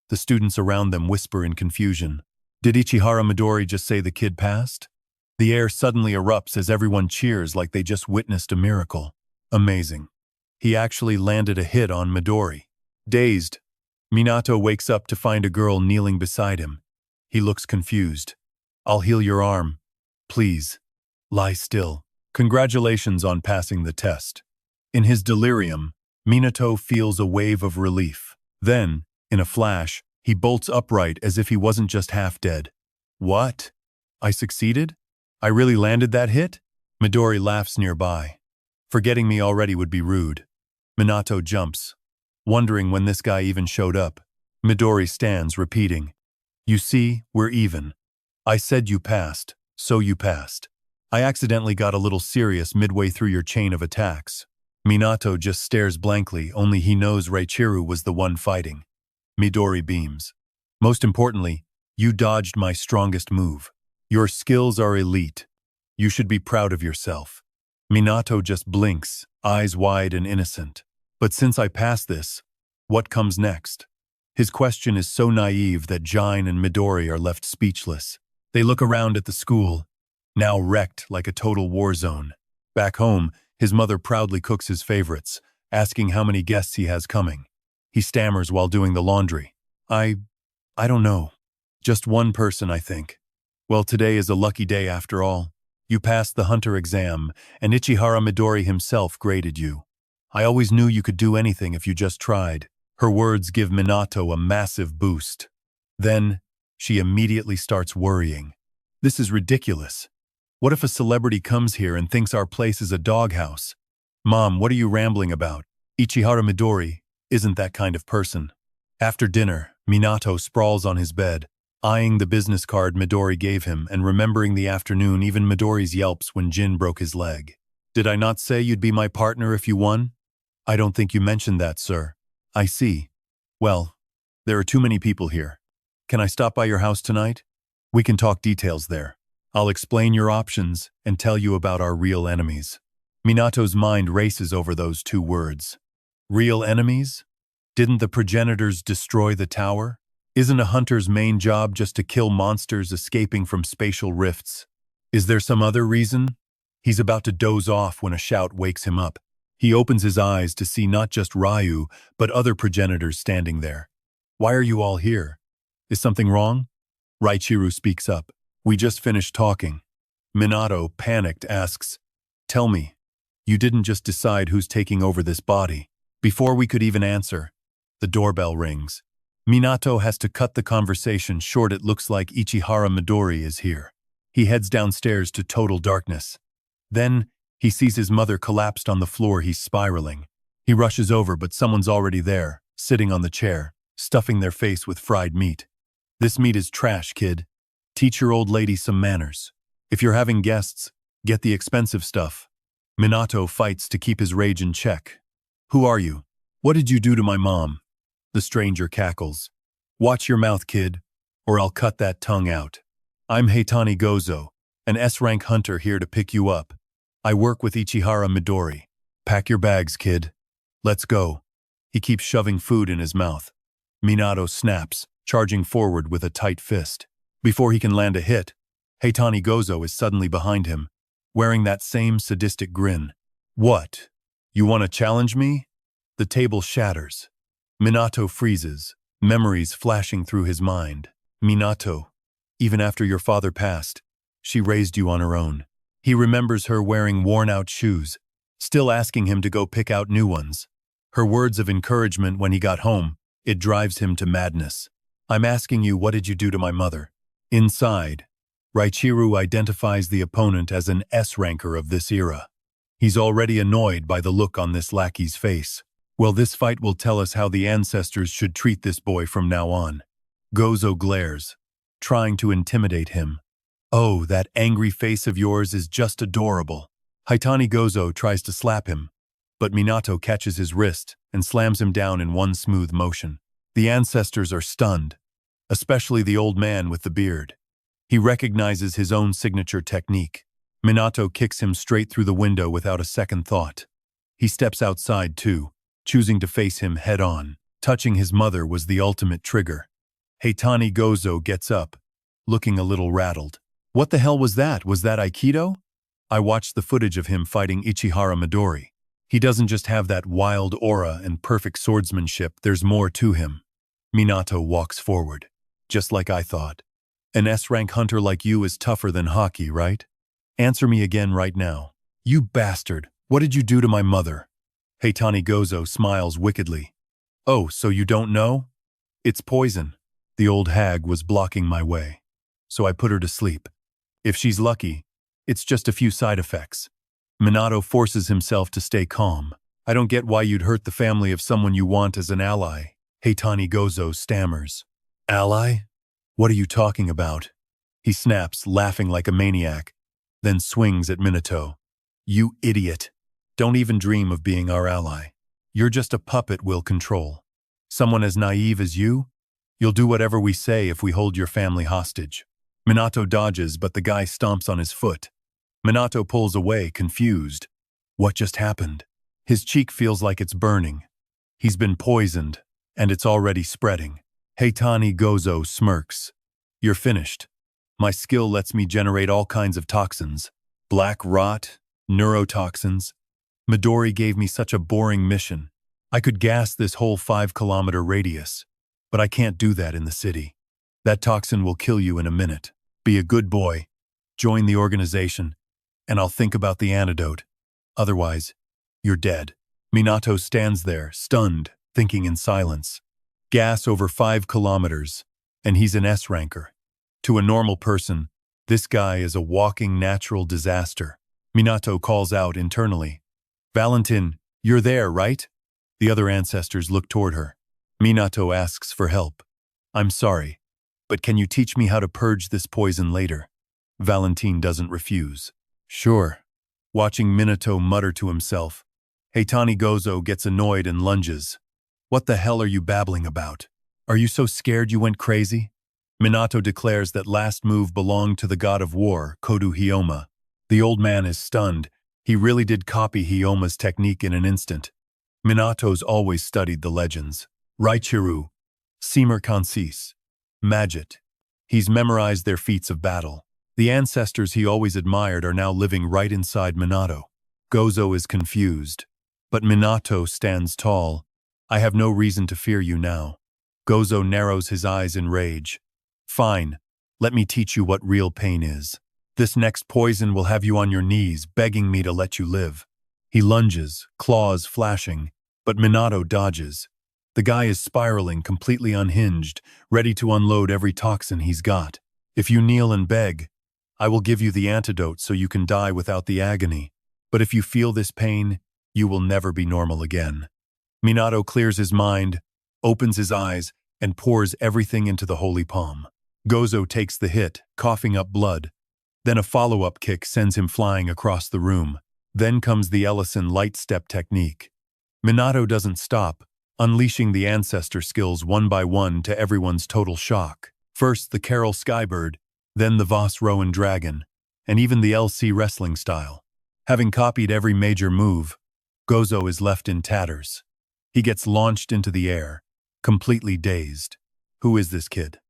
The students around them whisper in confusion. Did Ichihara Midori just say the kid passed? The air suddenly erupts as everyone cheers like they just witnessed a miracle. Amazing. He actually landed a hit on Midori. Dazed, Minato wakes up to find a girl kneeling beside him. He looks confused. I'll heal your arm. Please. Lie still. Congratulations on passing the test. In his delirium, Minato feels a wave of relief. Then, in a flash, he bolts upright as if he wasn't just half dead. What? I succeeded? I really landed that hit? Midori laughs nearby. Forgetting me already would be rude. Minato jumps, wondering when this guy even showed up. Midori stands, repeating, You see, we're even. I said you passed, so you passed. I accidentally got a little serious midway through your chain of attacks. Minato just stares blankly, only he knows Raichiru was the one fighting. Midori beams. Most importantly, you dodged my strongest move. Your skills are elite. You should be proud of yourself. Minato just blinks, eyes wide and innocent. But since I passed this, what comes next? His question is so naive that Jin and Midori are left speechless. They look around at the school, now wrecked like a total war zone. Back home, his mother proudly cooks his favorites, asking how many guests he has coming. He stammers while doing the laundry. I don't know. Just one person, I think. Well, today is a lucky day after all. You passed the hunter exam, and Ichihara Midori himself graded you. I always knew you could do anything if you just tried. Her words give Minato a massive boost. Then, she immediately starts worrying. This is ridiculous. What if a celebrity comes here and thinks our place is a doghouse? Mom, what are you rambling about? Ichihara Midori isn't that kind of person. After dinner, Minato sprawls on his bed, eyeing the business card Midori gave him and remembering the afternoon, even Midori's yelps when Jin broke his leg. Did I not say you'd be my partner if you won? I don't think you mentioned that, sir. I see. Well, there are too many people here. Can I stop by your house tonight? We can talk details there. I'll explain your options and tell you about our real enemies. Minato's mind races over those two words. Real enemies? Didn't the progenitors destroy the tower? Isn't a hunter's main job just to kill monsters escaping from spatial rifts? Is there some other reason? He's about to doze off when a shout wakes him up. He opens his eyes to see not just Ryu, but other progenitors standing there. Why are you all here? Is something wrong? Raichiru speaks up. We just finished talking. Minato, panicked, asks, Tell me, you didn't just decide who's taking over this body. Before we could even answer, the doorbell rings. Minato has to cut the conversation short. It looks like Ichihara Midori is here. He heads downstairs to total darkness. Then, he sees his mother collapsed on the floor. He's spiraling. He rushes over, but someone's already there, sitting on the chair, stuffing their face with fried meat. This meat is trash, kid. Teach your old lady some manners. If you're having guests, get the expensive stuff. Minato fights to keep his rage in check. Who are you? What did you do to my mom? The stranger cackles. Watch your mouth, kid, or I'll cut that tongue out. I'm Heitani Gozo, an S-rank hunter here to pick you up. I work with Ichihara Midori. Pack your bags, kid. Let's go. He keeps shoving food in his mouth. Minato snaps, charging forward with a tight fist. Before he can land a hit, Heitani Gozo is suddenly behind him, wearing that same sadistic grin. What? You want to challenge me? The table shatters. Minato freezes, memories flashing through his mind. Minato, even after your father passed, she raised you on her own. He remembers her wearing worn-out shoes, still asking him to go pick out new ones. Her words of encouragement when he got home, it drives him to madness. I'm asking you, what did you do to my mother? Inside, Raichiru identifies the opponent as an S-ranker of this era. He's already annoyed by the look on this lackey's face. Well, this fight will tell us how the ancestors should treat this boy from now on. Gozo glares, trying to intimidate him. Oh, that angry face of yours is just adorable. Heitani Gozo tries to slap him, but Minato catches his wrist and slams him down in one smooth motion. The ancestors are stunned, especially the old man with the beard. He recognizes his own signature technique. Minato kicks him straight through the window without a second thought. He steps outside too, choosing to face him head-on. Touching his mother was the ultimate trigger. Heitani Gozo gets up, looking a little rattled. What the hell was that? Was that Aikido? I watched the footage of him fighting Ichihara Midori. He doesn't just have that wild aura and perfect swordsmanship, there's more to him. Minato walks forward. Just like I thought. An S-rank hunter like you is tougher than hockey, right? Answer me again right now. You bastard, what did you do to my mother? Heitani Gozo smiles wickedly. Oh, so you don't know? It's poison. The old hag was blocking my way, so I put her to sleep. If she's lucky, it's just a few side effects. Minato forces himself to stay calm. I don't get why you'd hurt the family of someone you want as an ally. Heitani Gozo stammers. Ally? What are you talking about? He snaps, laughing like a maniac, then swings at Minato. You idiot. Don't even dream of being our ally. You're just a puppet we'll control. Someone as naive as you? You'll do whatever we say if we hold your family hostage. Minato dodges, but the guy stomps on his foot. Minato pulls away, confused. What just happened? His cheek feels like it's burning. He's been poisoned, and it's already spreading. Heitani Gozo smirks. You're finished. My skill lets me generate all kinds of toxins. Black rot, neurotoxins. Midori gave me such a boring mission. I could gas this whole 5-kilometer radius, but I can't do that in the city. That toxin will kill you in a minute. Be a good boy, join the organization, and I'll think about the antidote. Otherwise, you're dead. Minato stands there, stunned, thinking in silence. Gas over 5 kilometers, and he's an S-ranker. To a normal person, this guy is a walking natural disaster. Minato calls out internally. Valentin, you're there, right? The other ancestors look toward her. Minato asks for help. I'm sorry, but can you teach me how to purge this poison later? Valentine doesn't refuse. Sure. Watching Minato mutter to himself, Heitani Gozo gets annoyed and lunges. What the hell are you babbling about? Are you so scared you went crazy? Minato declares that last move belonged to the god of war, Kodu Hyoma. The old man is stunned. He really did copy Hyoma's technique in an instant. Minato's always studied the legends. Raichiru, Simur Kansis, Magit. He's memorized their feats of battle. The ancestors he always admired are now living right inside Minato. Gozo is confused, but Minato stands tall. I have no reason to fear you now. Gozo narrows his eyes in rage. Fine, let me teach you what real pain is. This next poison will have you on your knees, begging me to let you live. He lunges, claws flashing, but Minato dodges. The guy is spiraling, completely unhinged, ready to unload every toxin he's got. If you kneel and beg, I will give you the antidote so you can die without the agony. But if you feel this pain, you will never be normal again. Minato clears his mind, opens his eyes, and pours everything into the holy palm. Gozo takes the hit, coughing up blood. Then a follow-up kick sends him flying across the room. Then comes the Ellison light step technique. Minato doesn't stop, unleashing the ancestor skills one by one to everyone's total shock. First the Carol Skybird, then the Voss Rowan Dragon, and even the LC wrestling style. Having copied every major move, Gozo is left in tatters. He gets launched into the air, completely dazed. Who is this kid?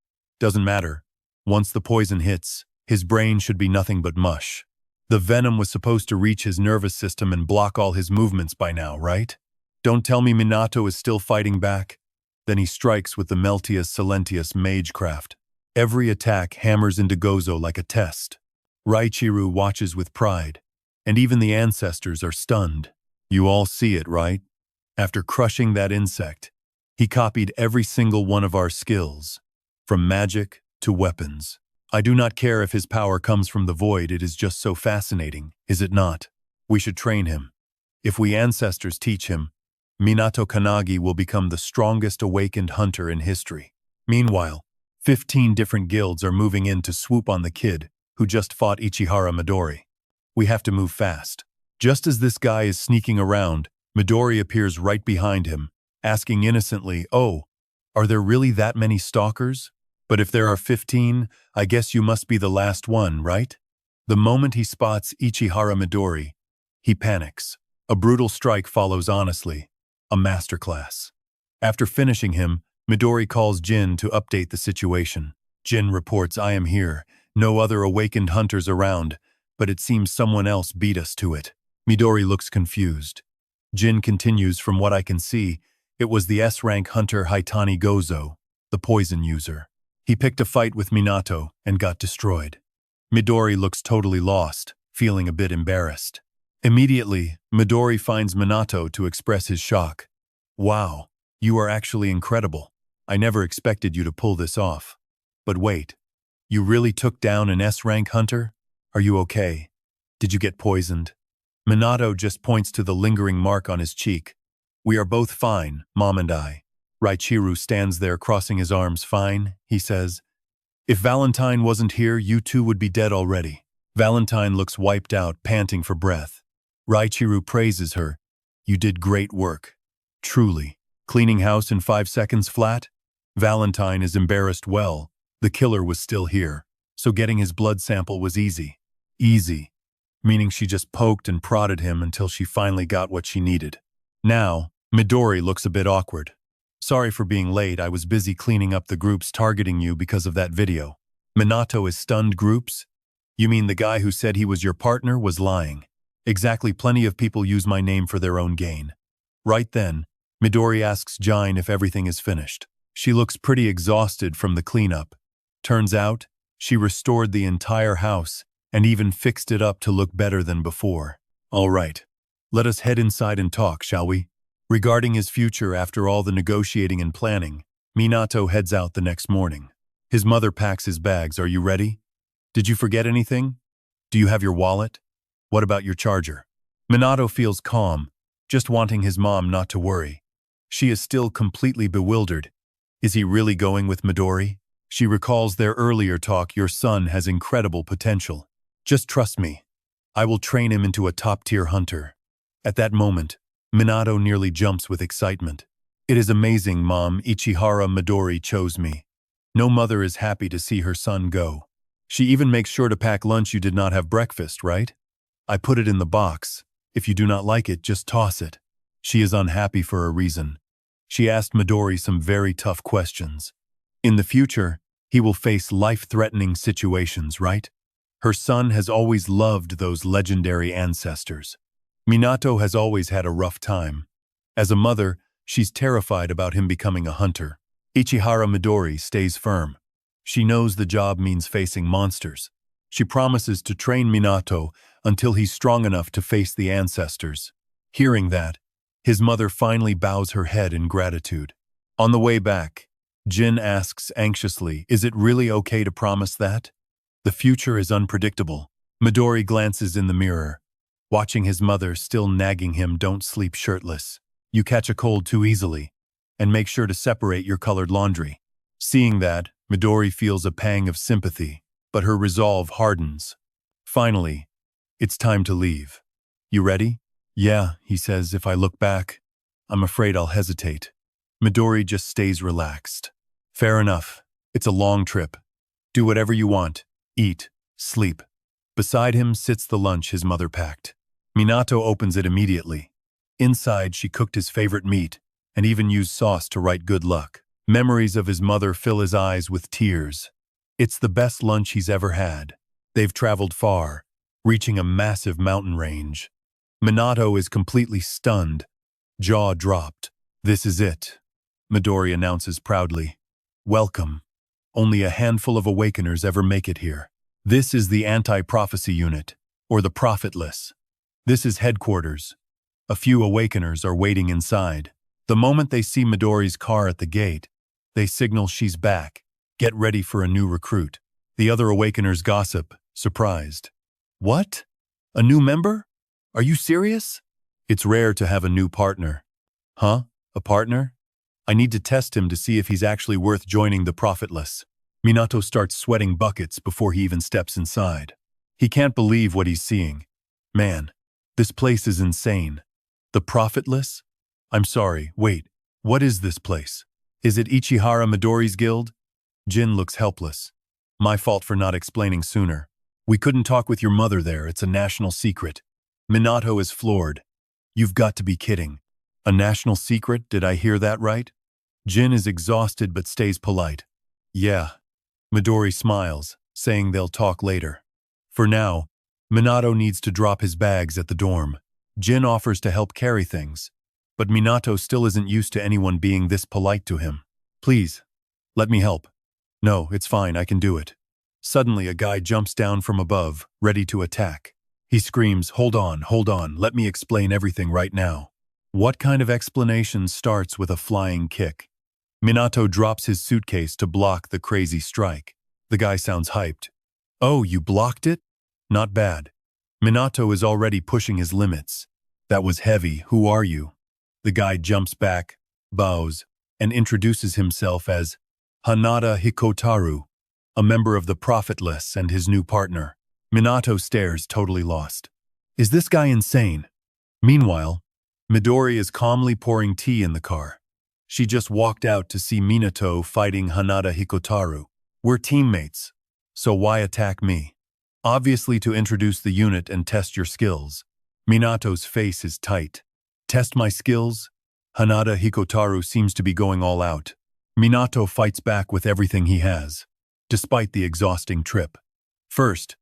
Doesn't matter. Once the poison hits, his brain should be nothing but mush. The venom was supposed to reach his nervous system and block all his movements by now, right? Don't tell me Minato is still fighting back. Then he strikes with the Meltius Silentius Magecraft. Every attack hammers into Gozo like a test. Raichiru watches with pride, and even the ancestors are stunned. You all see it, right? After crushing that insect, he copied every single one of our skills, from magic to weapons. I do not care if his power comes from the void, it is just so fascinating, is it not? We should train him. If we ancestors teach him, Minato Kannagi will become the strongest awakened hunter in history. Meanwhile, 15 different guilds are moving in to swoop on the kid who just fought Ichihara Midori. We have to move fast. Just as this guy is sneaking around, Midori appears right behind him, asking innocently, "Oh, are there really that many stalkers? But if there are 15, I guess you must be the last one, right?" The moment he spots Ichihara Midori, he panics. A brutal strike follows honestly, a masterclass. After finishing him, Midori calls Jin to update the situation. Jin reports, "I am here. No other awakened hunters around, but it seems someone else beat us to it." Midori looks confused. Jin continues, "From what I can see, it was the S-rank hunter Heitani Gozo, the poison user. He picked a fight with Minato and got destroyed." Midori looks totally lost, feeling a bit embarrassed. Immediately, Midori finds Minato to express his shock. "Wow, you are actually incredible. I never expected you to pull this off. But wait, you really took down an S-rank hunter? Are you okay? Did you get poisoned?" Minato just points to the lingering mark on his cheek. "We are both fine, Mom and I." Raichiru stands there crossing his arms. "Fine," he says. "If Valentine wasn't here, you two would be dead already." Valentine looks wiped out, panting for breath. Raichiru praises her. "You did great work. Truly. Cleaning house in 5 seconds flat?" Valentine is embarrassed. Well, the killer was still here, so getting his blood sample was easy. Easy, meaning she just poked and prodded him until she finally got what she needed. Now, Midori looks a bit awkward. "Sorry for being late, I was busy cleaning up the groups targeting you because of that video." Minato is stunned. "Groups? You mean the guy who said he was your partner was lying?" "Exactly, plenty of people use my name for their own gain." Right then, Midori asks Jin if everything is finished. She looks pretty exhausted from the cleanup. Turns out, she restored the entire house and even fixed it up to look better than before. "All right, let us head inside and talk, shall we?" Regarding his future after all the negotiating and planning, Minato heads out the next morning. His mother packs his bags. "Are you ready? Did you forget anything? Do you have your wallet? What about your charger?" Minato feels calm, just wanting his mom not to worry. She is still completely bewildered. Is he really going with Midori? She recalls their earlier talk. Your son has incredible potential. Just trust me. I will train him into a top-tier hunter. At that moment, Minato nearly jumps with excitement. It is amazing, Mom. Ichihara Midori chose me. No mother is happy to see her son go. She even makes sure to pack lunch. You did not have breakfast, right? I put it in the box. If you do not like it, just toss it. She is unhappy for a reason. She asked Midori some very tough questions. In the future, he will face life-threatening situations, right? Her son has always loved those legendary ancestors. Minato has always had a rough time. As a mother, she's terrified about him becoming a hunter. Ichihara Midori stays firm. She knows the job means facing monsters. She promises to train Minato until he's strong enough to face the ancestors. Hearing that, his mother finally bows her head in gratitude. On the way back, Jin asks anxiously, is it really okay to promise that? The future is unpredictable. Midori glances in the mirror, watching his mother still nagging him, don't sleep shirtless. You catch a cold too easily. And make sure to separate your colored laundry. Seeing that, Midori feels a pang of sympathy, but her resolve hardens. Finally, it's time to leave. You ready? Yeah, he says, if I look back, I'm afraid I'll hesitate. Midori just stays relaxed. Fair enough. It's a long trip. Do whatever you want. Eat. Sleep. Beside him sits the lunch his mother packed. Minato opens it immediately. Inside, she cooked his favorite meat and even used sauce to write good luck. Memories of his mother fill his eyes with tears. It's the best lunch he's ever had. They've traveled far, reaching a massive mountain range. Minato is completely stunned, jaw dropped. This is it, Midori announces proudly. Welcome. Only a handful of awakeners ever make it here. This is the anti-prophecy unit, or the profitless. This is headquarters. A few awakeners are waiting inside. The moment they see Midori's car at the gate, they signal she's back. Get ready for a new recruit. The other awakeners gossip, surprised. What? A new member? Are you serious? It's rare to have a new partner. Huh? A partner? I need to test him to see if he's actually worth joining the profitless. Minato starts sweating buckets before he even steps inside. He can't believe what he's seeing. Man, this place is insane. The profitless? I'm sorry, wait, what is this place? Is it Ichihara Midori's guild? Jin looks helpless. My fault for not explaining sooner. We couldn't talk with your mother there, it's a national secret. Minato is floored. You've got to be kidding. A national secret, did I hear that right? Jin is exhausted but stays polite. Yeah. Midori smiles, saying they'll talk later. For now, Minato needs to drop his bags at the dorm. Jin offers to help carry things, but Minato still isn't used to anyone being this polite to him. Please, let me help. No, it's fine, I can do it. Suddenly, a guy jumps down from above, ready to attack. He screams, hold on, let me explain everything right now. What kind of explanation starts with a flying kick? Minato drops his suitcase to block the crazy strike. The guy sounds hyped. Oh, you blocked it? Not bad. Minato is already pushing his limits. That was heavy, who are you? The guy jumps back, bows, and introduces himself as Hanada Hikotaru, a member of the Profitless and his new partner. Minato stares, totally lost. Is this guy insane? Meanwhile, Midori is calmly pouring tea in the car. She just walked out to see Minato fighting Hanada Hikotaru. We're teammates, so why attack me? Obviously to introduce the unit and test your skills. Minato's face is tight. Test my skills? Hanada Hikotaru seems to be going all out. Minato fights back with everything he has, despite the exhausting trip. First,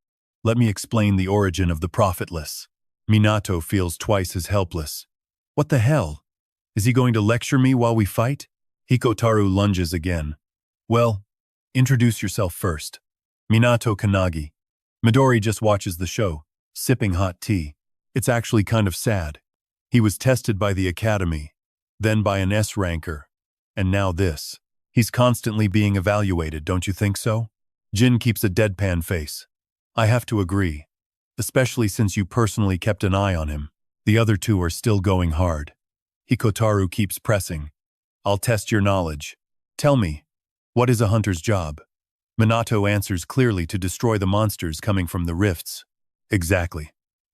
let me explain the origin of the profitless. Minato feels twice as helpless. What the hell? Is he going to lecture me while we fight? Hikotaru lunges again. Well, introduce yourself first. Minato Kannagi. Midori just watches the show, sipping hot tea. It's actually kind of sad. He was tested by the academy, then by an S-ranker, and now this. He's constantly being evaluated, don't you think so? Jin keeps a deadpan face. I have to agree, especially since you personally kept an eye on him. The other two are still going hard. Hikotaru keeps pressing. I'll test your knowledge. Tell me, what is a hunter's job? Minato answers clearly to destroy the monsters coming from the rifts. Exactly.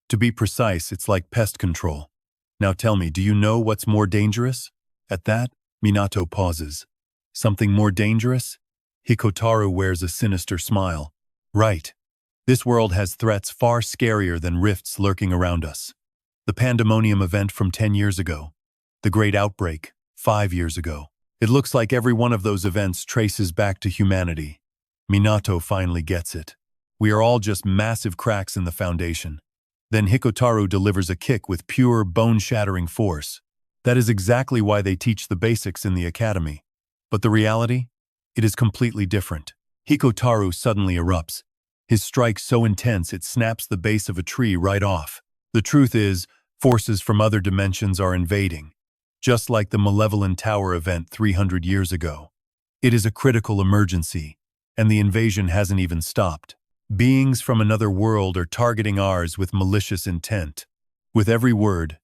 To be precise, it's like pest control. Now tell me, do you know what's more dangerous? At that, Minato pauses. Something more dangerous? Hikotaru wears a sinister smile. Right. This world has threats far scarier than rifts lurking around us. The pandemonium event from 10 years ago. The Great Outbreak, 5 years ago. It looks like every one of those events traces back to humanity. Minato finally gets it. We are all just massive cracks in the foundation. Then Hikotaru delivers a kick with pure, bone-shattering force. That is exactly why they teach the basics in the academy. But the reality? It is completely different. Hikotaru suddenly erupts. His strike so intense it snaps the base of a tree right off. The truth is, forces from other dimensions are invading, just like the Malevolent Tower event 300 years ago. It is a critical emergency, and the invasion hasn't even stopped. Beings from another world are targeting ours with malicious intent. With every word,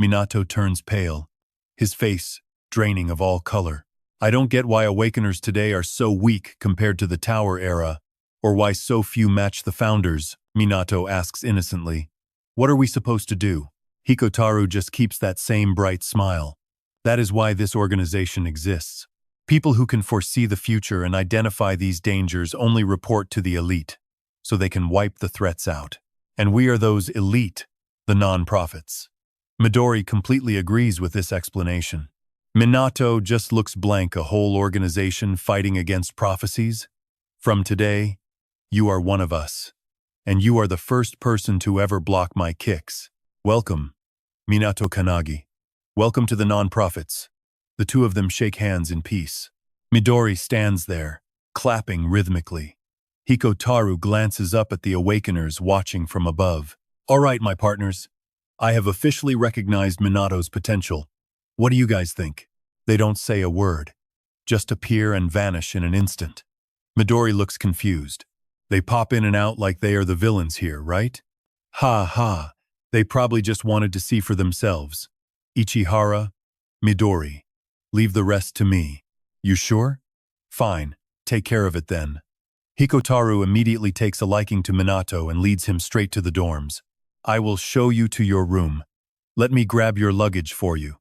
Minato turns pale, his face draining of all color. I don't get why Awakeners today are so weak compared to the Tower era, or why so few match the Founders, Minato asks innocently. What are we supposed to do? Hikotaru just keeps that same bright smile. That is why this organization exists. People who can foresee the future and identify these dangers only report to the elite, so they can wipe the threats out. And we are those elite, the non-prophets. Midori completely agrees with this explanation. Minato just looks blank, a whole organization fighting against prophecies. From today, you are one of us, and you are the first person to ever block my kicks. Welcome, Minato Kannagi. Welcome to the non-prophets. The two of them shake hands in peace. Midori stands there, clapping rhythmically. Hikotaru glances up at the Awakeners watching from above. All right, my partners. I have officially recognized Minato's potential. What do you guys think? They don't say a word, just appear and vanish in an instant. Midori looks confused. They pop in and out like they are the villains here, right? Ha ha, they probably just wanted to see for themselves. Ichihara, Midori, leave the rest to me. You sure? Fine, take care of it then. Hikotaru immediately takes a liking to Minato and leads him straight to the dorms. I will show you to your room. Let me grab your luggage for you.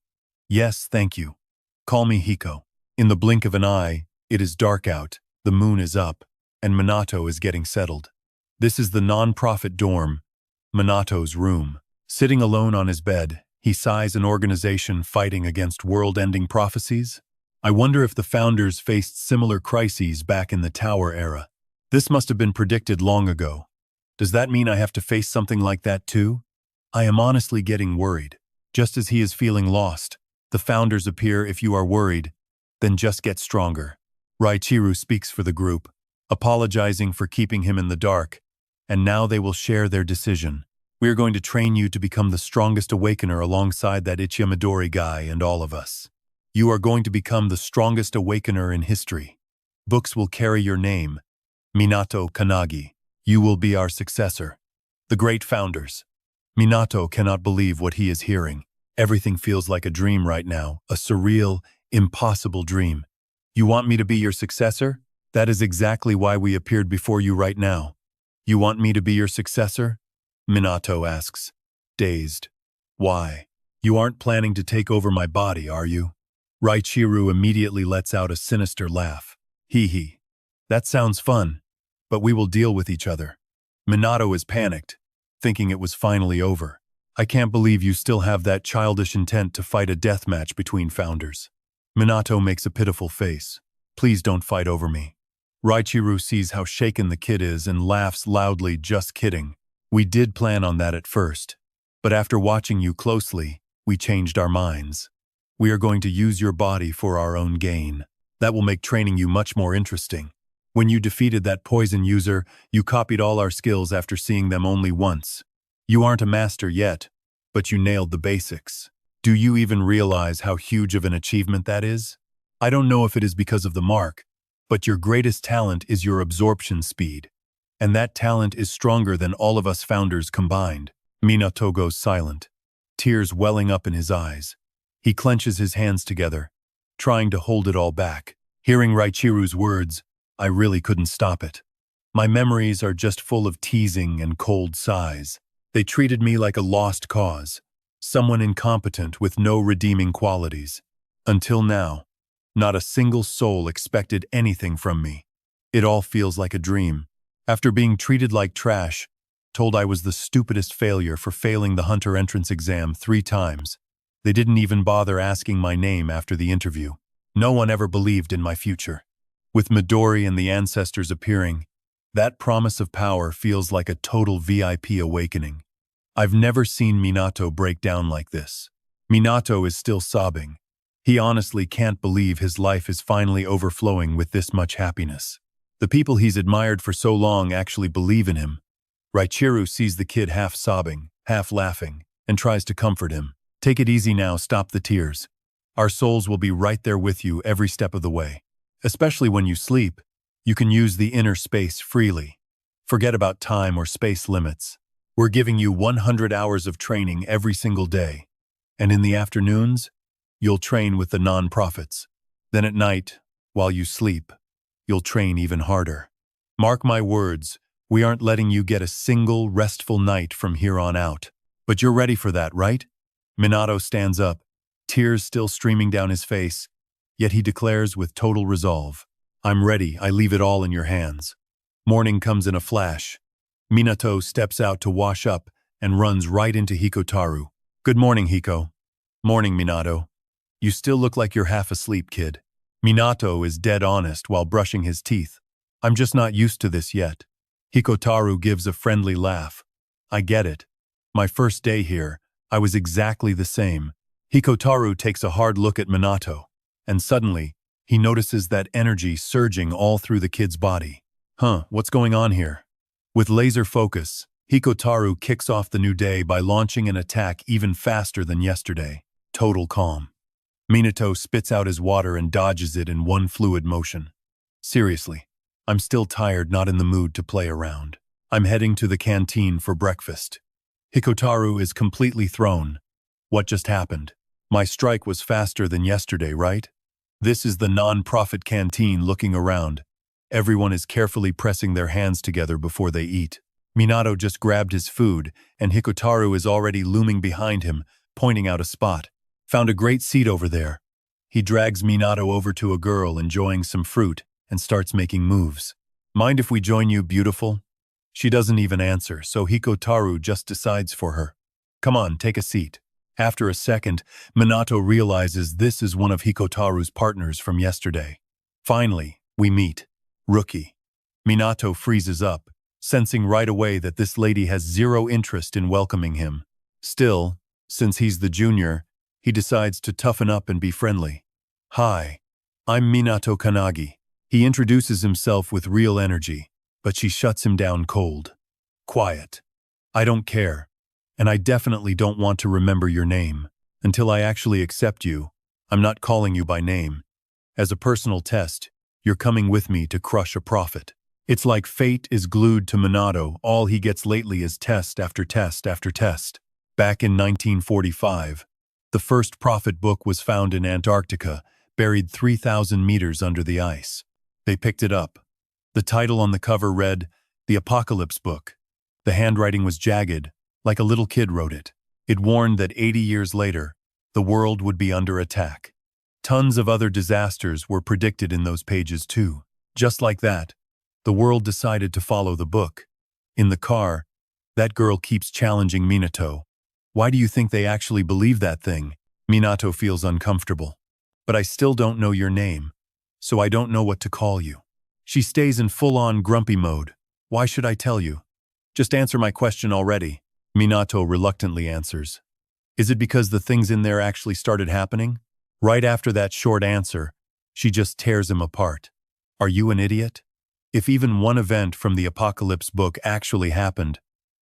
Yes, thank you. Call me Hiko. In the blink of an eye, it is dark out, the moon is up, and Minato is getting settled. This is the non-profit dorm, Minato's room. Sitting alone on his bed, he sighs, an organization fighting against world-ending prophecies. I wonder if the founders faced similar crises back in the Tower era. This must have been predicted long ago. Does that mean I have to face something like that too? I am honestly getting worried. Just as he is feeling lost, the founders appear. If you are worried, then just get stronger. Raichiru speaks for the group, apologizing for keeping him in the dark, and now they will share their decision. We are going to train you to become the strongest awakener alongside that Ichiya Midori guy and all of us. You are going to become the strongest awakener in history. Books will carry your name, Minato Kannagi. You will be our successor. The great founders. Minato cannot believe what he is hearing. Everything feels like a dream right now, a surreal, impossible dream. You want me to be your successor? That is exactly why we appeared before you right now. You want me to be your successor? Minato asks, dazed. Why? You aren't planning to take over my body, are you? Raichiru immediately lets out a sinister laugh. Hee hee. That sounds fun, but we will deal with each other. Minato is panicked, thinking it was finally over. I can't believe you still have that childish intent to fight a death match between founders. Minato makes a pitiful face. Please don't fight over me. Raichiru sees how shaken the kid is and laughs loudly. Just kidding. We did plan on that at first, but after watching you closely, we changed our minds. We are going to use your body for our own gain. That will make training you much more interesting. When you defeated that poison user, you copied all our skills after seeing them only once. You aren't a master yet, but you nailed the basics. Do you even realize how huge of an achievement that is? I don't know if it is because of the mark, but your greatest talent is your absorption speed. And that talent is stronger than all of us founders combined. Minato goes silent, tears welling up in his eyes. He clenches his hands together, trying to hold it all back. Hearing Raichiru's words, I really couldn't stop it. My memories are just full of teasing and cold sighs. They treated me like a lost cause, someone incompetent with no redeeming qualities. Until now, not a single soul expected anything from me. It all feels like a dream. After being treated like trash, told I was the stupidest failure for failing the Hunter entrance exam 3 times, they didn't even bother asking my name after the interview. No one ever believed in my future. With Midori and the Ancestors appearing, that promise of power feels like a total VIP awakening. I've never seen Minato break down like this. Minato is still sobbing. He honestly can't believe his life is finally overflowing with this much happiness. The people he's admired for so long actually believe in him. Raichiru sees the kid half sobbing, half laughing, and tries to comfort him. Take it easy now, stop the tears. Our souls will be right there with you every step of the way. Especially when you sleep, you can use the inner space freely. Forget about time or space limits. We're giving you 100 hours of training every single day. And in the afternoons, you'll train with the non-profits. Then at night, while you sleep, you'll train even harder. Mark my words, we aren't letting you get a single restful night from here on out. But you're ready for that, right? Minato stands up, tears still streaming down his face, yet he declares with total resolve, I'm ready, I leave it all in your hands. Morning comes in a flash. Minato steps out to wash up and runs right into Hikotaru. Good morning, Hiko. Morning, Minato. You still look like you're half asleep, kid. Minato is dead honest while brushing his teeth. I'm just not used to this yet. Hikotaru gives a friendly laugh. I get it. My first day here, I was exactly the same. Hikotaru takes a hard look at Minato, and suddenly, he notices that energy surging all through the kid's body. What's going on here? With laser focus, Hikotaru kicks off the new day by launching an attack even faster than yesterday. Total calm. Minato spits out his water and dodges it in one fluid motion. Seriously, I'm still tired, not in the mood to play around. I'm heading to the canteen for breakfast. Hikotaru is completely thrown. What just happened? My strike was faster than yesterday, right? This is the non-profit canteen looking around. Everyone is carefully pressing their hands together before they eat. Minato just grabbed his food, and Hikotaru is already looming behind him, pointing out a spot. Found a great seat over there. He drags Minato over to a girl enjoying some fruit and starts making moves. Mind if we join you, beautiful? She doesn't even answer, so Hikotaru just decides for her. Come on, take a seat. After a second, Minato realizes this is one of Hikotaru's partners from yesterday. Finally, we meet. Rookie. Minato freezes up, sensing right away that this lady has zero interest in welcoming him. Still, since he's the junior, he decides to toughen up and be friendly. Hi, I'm Minato Kannagi. He introduces himself with real energy, but she shuts him down cold. Quiet. I don't care. And I definitely don't want to remember your name. Until I actually accept you, I'm not calling you by name. As a personal test, you're coming with me to crush a prophet. It's like fate is glued to Minato. All he gets lately is test after test after test. Back in 1945, the first prophet book was found in Antarctica, buried 3,000 meters under the ice. They picked it up. The title on the cover read, The Apocalypse Book. The handwriting was jagged, like a little kid wrote it. It warned that 80 years later, the world would be under attack. Tons of other disasters were predicted in those pages too. Just like that, the world decided to follow the book. In the car, that girl keeps challenging Minato. Why do you think they actually believe that thing? Minato feels uncomfortable. But I still don't know your name, so I don't know what to call you. She stays in full-on grumpy mode. Why should I tell you? Just answer my question already. Minato reluctantly answers. Is it because the things in there actually started happening? Right after that short answer, she just tears him apart. Are you an idiot? If even one event from the Apocalypse book actually happened,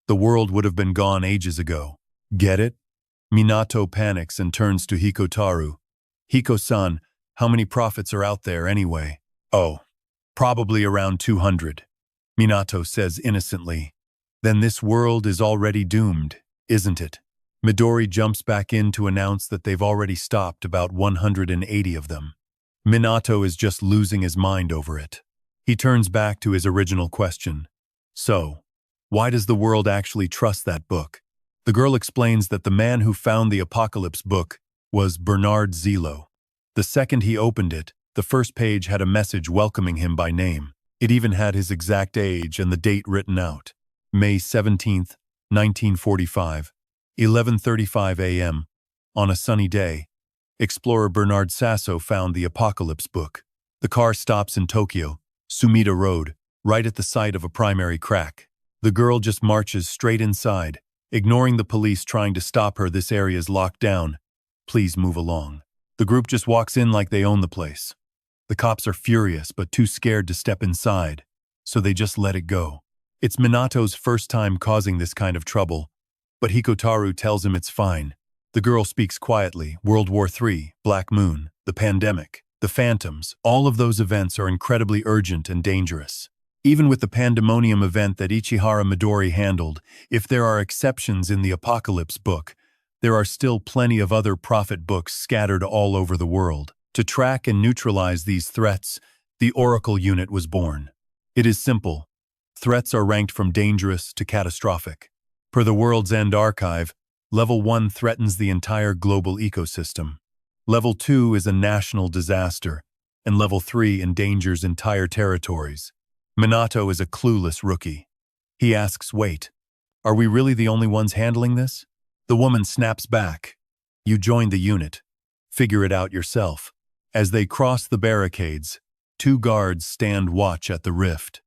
the world would have been gone ages ago. Get it? Minato panics and turns to Hikotaru. Hiko-san, how many prophets are out there anyway? Oh, probably around 200. Minato says innocently. Then this world is already doomed, isn't it? Midori jumps back in to announce that they've already stopped about 180 of them. Minato is just losing his mind over it. He turns back to his original question. So, why does the world actually trust that book? The girl explains that the man who found the Apocalypse book was Bernard Zelo. The second he opened it, the first page had a message welcoming him by name. It even had his exact age and the date written out. May 17th, 1945, 11:35 a.m. On a sunny day, explorer Bernard Sasso found the Apocalypse book. The car stops in Tokyo, Sumida Road, right at the site of a primary crack. The girl just marches straight inside, ignoring the police trying to stop her. This area is locked down. Please move along. The group just walks in like they own the place. The cops are furious but too scared to step inside, so they just let it go. It's Minato's first time causing this kind of trouble, but Hikotaru tells him it's fine. The girl speaks quietly. World War III, Black Moon, the pandemic, the phantoms, all of those events are incredibly urgent and dangerous. Even with the pandemonium event that Ichihara Midori handled, if there are exceptions in the Apocalypse book, there are still plenty of other prophet books scattered all over the world. To track and neutralize these threats, the Oracle unit was born. It is simple. Threats are ranked from dangerous to catastrophic. Per the World's End Archive, Level 1 threatens the entire global ecosystem. Level 2 is a national disaster, and Level 3 endangers entire territories. Minato is a clueless rookie. He asks, wait, are we really the only ones handling this? The woman snaps back. You joined the unit. Figure it out yourself. As they cross the barricades, two guards stand watch at the rift.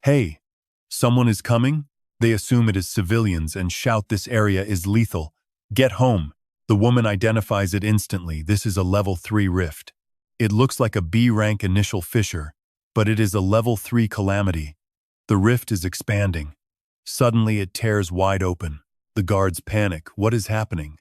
Hey, someone is coming? They assume it is civilians and shout this area is lethal. Get home. The woman identifies it instantly. This is a Level 3 rift. It looks like a B-rank initial fissure, but it is a Level 3 calamity. The rift is expanding. Suddenly it tears wide open. The guards panic. What is happening?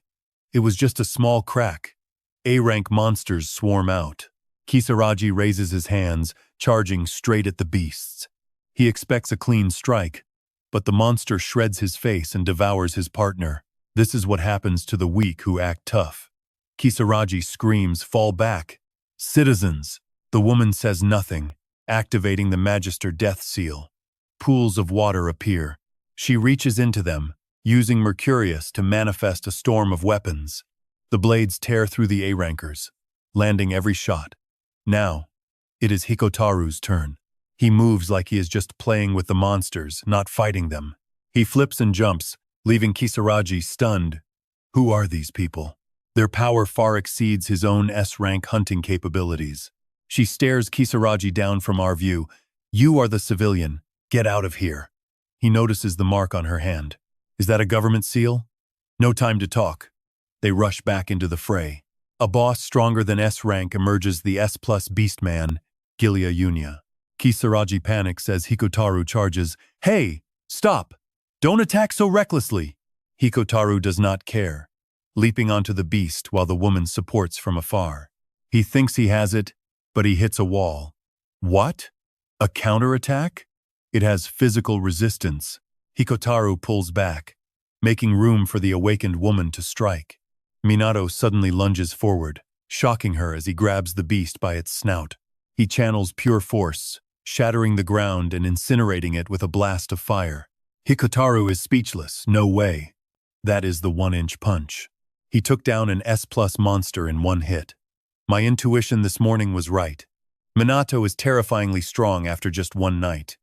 It was just a small crack. A-rank monsters swarm out. Kisaragi raises his hands, charging straight at the beasts. He expects a clean strike, but the monster shreds his face and devours his partner. This is what happens to the weak who act tough. Kisaragi screams, fall back. Citizens! The woman says nothing, activating the Magister death seal. Pools of water appear. She reaches into them, using Mercurius to manifest a storm of weapons. The blades tear through the A-rankers, landing every shot. Now, it is Hikotaru's turn. He moves like he is just playing with the monsters, not fighting them. He flips and jumps, leaving Kisaragi stunned. Who are these people? Their power far exceeds his own S-rank hunting capabilities. She stares Kisaragi down from our view. You are the civilian. Get out of here. He notices the mark on her hand. Is that a government seal? No time to talk. They rush back into the fray. A boss stronger than S-rank emerges, the S-plus Beastman, Gilia Unia. Kisaragi panics as Hikotaru charges. Hey, stop! Don't attack so recklessly! Hikotaru does not care, leaping onto the beast while the woman supports from afar. He thinks he has it, but he hits a wall. What? A counterattack? It has physical resistance. Hikotaru pulls back, making room for the awakened woman to strike. Minato suddenly lunges forward, shocking her as he grabs the beast by its snout. He channels pure force, shattering the ground and incinerating it with a blast of fire. Hikotaru is speechless. No way. That is the 1-inch punch. He took down an S-plus monster in one hit. My intuition this morning was right. Minato is terrifyingly strong after just one night.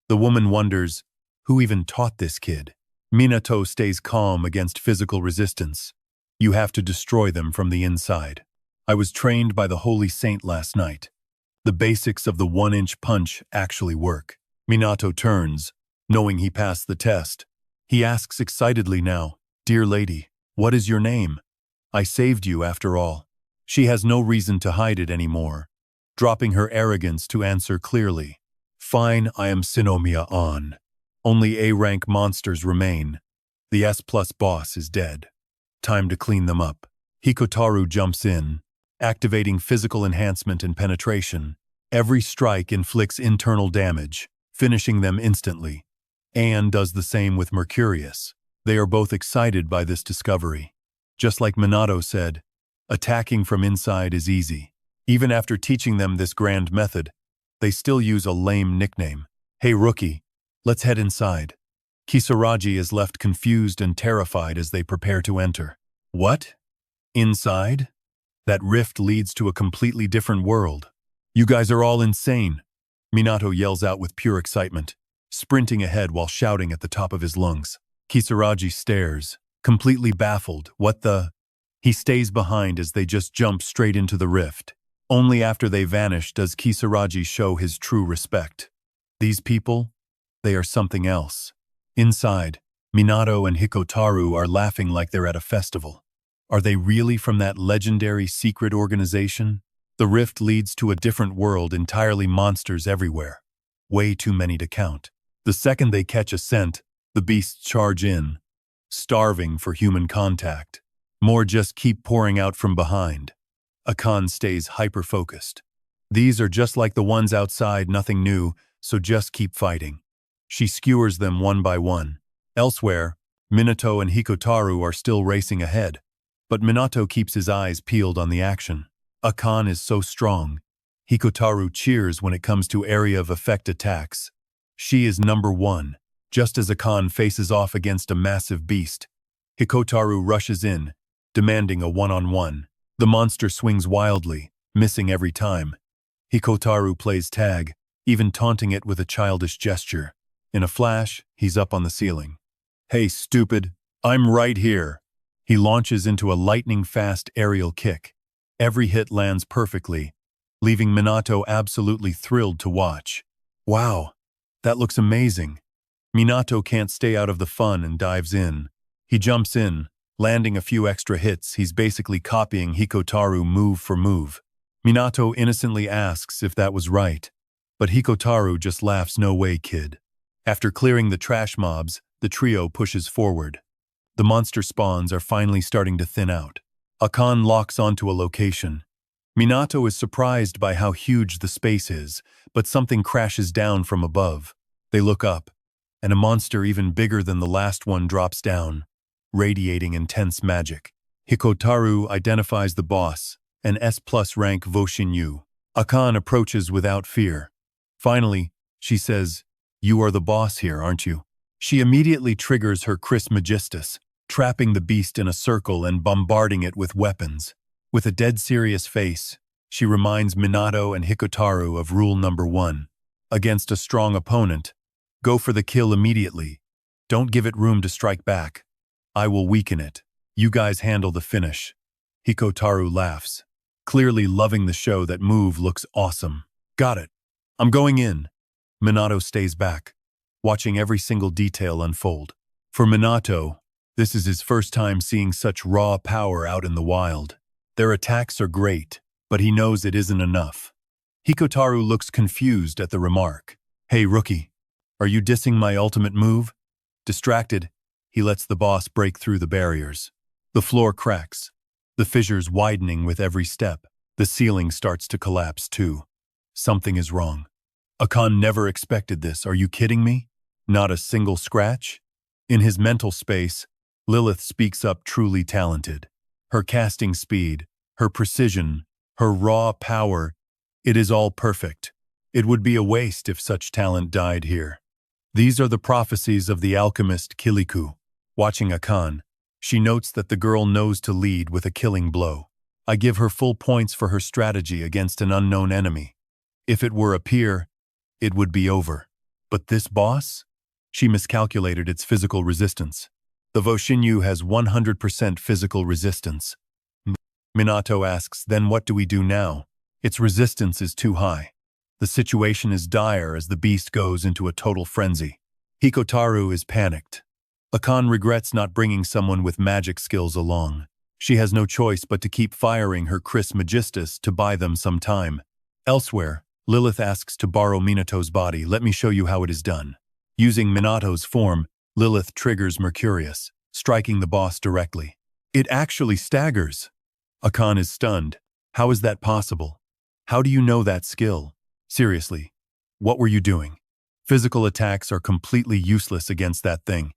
The woman wonders, who even taught this kid? Minato stays calm against physical resistance. You have to destroy them from the inside. I was trained by the Holy Saint last night. The basics of the 1-inch punch actually work. Minato turns, knowing he passed the test. He asks excitedly now, Dear lady, what is your name? I saved you after all. She has no reason to hide it anymore, dropping her arrogance to answer clearly. Fine, I am Shinomiya An. Only A-rank monsters remain. The S-plus boss is dead. Time to clean them up. Hikotaru jumps in, activating physical enhancement and penetration. Every strike inflicts internal damage, finishing them instantly. Anne does the same with Mercurius. They are both excited by this discovery. Just like Minato said, attacking from inside is easy. Even after teaching them this grand method, they still use a lame nickname. Hey rookie, let's head inside. Kisaragi is left confused and terrified as they prepare to enter. What? Inside? That rift leads to a completely different world. You guys are all insane. Minato yells out with pure excitement, sprinting ahead while shouting at the top of his lungs. Kisaragi stares, completely baffled. What the? He stays behind as they just jump straight into the rift. Only after they vanish does Kisaragi show his true respect. These people, they are something else. Inside, Minato and Hikotaru are laughing like they're at a festival. Are they really from that legendary secret organization? The rift leads to a different world, entirely monsters everywhere. Way too many to count. The second they catch a scent, the beasts charge in, starving for human contact. More just keep pouring out from behind. Akan stays hyper-focused. These are just like the ones outside, nothing new, so just keep fighting. She skewers them one by one. Elsewhere, Minato and Hikotaru are still racing ahead, but Minato keeps his eyes peeled on the action. Akan is so strong. Hikotaru cheers when it comes to area of effect attacks. She is number one. Just as Akan faces off against a massive beast, Hikotaru rushes in, demanding a one-on-one. The monster swings wildly, missing every time. Hikotaru plays tag, even taunting it with a childish gesture. In a flash, he's up on the ceiling. Hey, stupid, I'm right here. He launches into a lightning-fast aerial kick. Every hit lands perfectly, leaving Minato absolutely thrilled to watch. Wow, that looks amazing. Minato can't stay out of the fun and dives in. He jumps in, landing a few extra hits. He's basically copying Hikotaru move for move. Minato innocently asks if that was right, but Hikotaru just laughs, no way, kid. After clearing the trash mobs, the trio pushes forward. The monster spawns are finally starting to thin out. Akan locks onto a location. Minato is surprised by how huge the space is, but something crashes down from above. They look up, and a monster even bigger than the last one drops down, radiating intense magic. Hikotaru identifies the boss, an S+ rank Voshinyu. Akan approaches without fear. Finally, she says, "You are the boss here, aren't you?" She immediately triggers her Chris Magistus, trapping the beast in a circle and bombarding it with weapons. With a dead serious face, she reminds Minato and Hikotaru of rule number 1. Against a strong opponent, go for the kill immediately. Don't give it room to strike back. I will weaken it. You guys handle the finish. Hikotaru laughs, clearly loving the show. That move looks awesome. Got it. I'm going in. Minato stays back, watching every single detail unfold. For Minato, this is his first time seeing such raw power out in the wild. Their attacks are great, but he knows it isn't enough. Hikotaru looks confused at the remark. Hey rookie, are you dissing my ultimate move? Distracted, he lets the boss break through the barriers. The floor cracks, the fissures widening with every step. The ceiling starts to collapse too. Something is wrong. Akan never expected this. Are you kidding me? Not a single scratch? In his mental space, Lilith speaks up, truly talented. Her casting speed, her precision, her raw power, it is all perfect. It would be a waste if such talent died here. These are the prophecies of the alchemist Kiliku. Watching Akan, she notes that the girl knows to lead with a killing blow. I give her full points for her strategy against an unknown enemy. If it were a peer, it would be over. But this boss? She miscalculated its physical resistance. The Voshinyu has 100% physical resistance. Minato asks, then what do we do now? Its resistance is too high. The situation is dire as the beast goes into a total frenzy. Hikotaru is panicked. Akan regrets not bringing someone with magic skills along. She has no choice but to keep firing her Chris Magistus to buy them some time. Elsewhere, Lilith asks to borrow Minato's body. Let me show you how it is done. Using Minato's form, Lilith triggers Mercurius, striking the boss directly. It actually staggers. Akan is stunned. How is that possible? How do you know that skill? Seriously, what were you doing? Physical attacks are completely useless against that thing.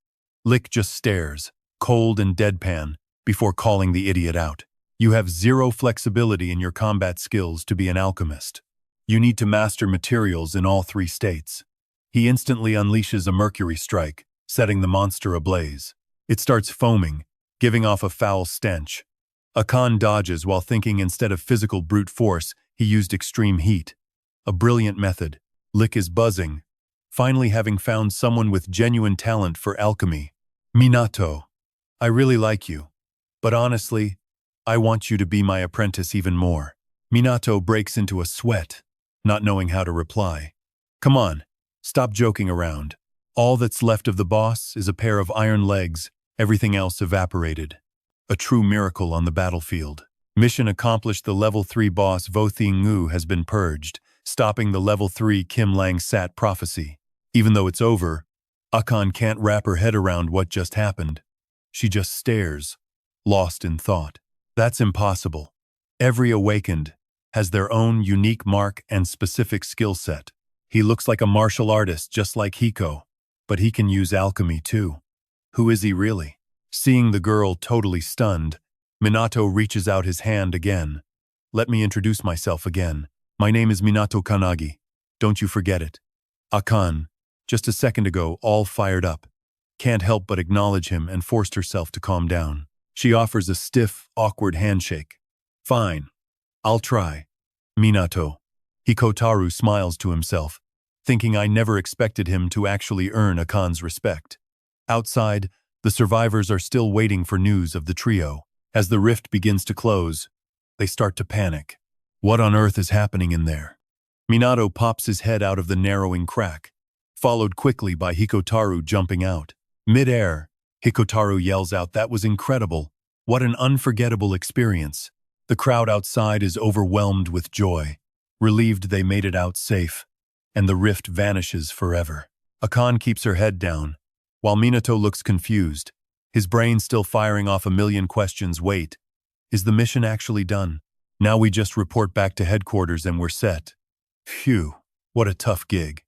Lick just stares, cold and deadpan, before calling the idiot out. You have zero flexibility in your combat skills to be an alchemist. You need to master materials in all three states. He instantly unleashes a mercury strike, setting the monster ablaze. It starts foaming, giving off a foul stench. Akan dodges while thinking instead of physical brute force, he used extreme heat. A brilliant method. Lick is buzzing, finally having found someone with genuine talent for alchemy. Minato, I really like you, but honestly, I want you to be my apprentice even more. Minato breaks into a sweat, not knowing how to reply. Come on, stop joking around. All that's left of the boss is a pair of iron legs, everything else evaporated. A true miracle on the battlefield. Mission accomplished. The level 3 boss Vo Thing Ngu has been purged, stopping the level 3 Kim Lang Sat prophecy. Even though it's over, Akan can't wrap her head around what just happened. She just stares, lost in thought. That's impossible. Every awakened has their own unique mark and specific skill set. He looks like a martial artist just like Hiko, but he can use alchemy too. Who is he really? Seeing the girl totally stunned, Minato reaches out his hand again. Let me introduce myself again. My name is Minato Kannagi. Don't you forget it. Akan, just a second ago, all fired up. Can't help but acknowledge him and forced herself to calm down. She offers a stiff, awkward handshake. Fine. I'll try. Minato. Hikotaru smiles to himself, thinking I never expected him to actually earn Akan's respect. Outside, the survivors are still waiting for news of the trio. As the rift begins to close, they start to panic. What on earth is happening in there? Minato pops his head out of the narrowing crack, followed quickly by Hikotaru jumping out. Mid-air, Hikotaru yells out, "That was incredible. What an unforgettable experience." The crowd outside is overwhelmed with joy, relieved they made it out safe, and the rift vanishes forever. Akan keeps her head down, while Minato looks confused, his brain still firing off a million questions. Wait, is the mission actually done? Now we just report back to headquarters and we're set. Phew, what a tough gig.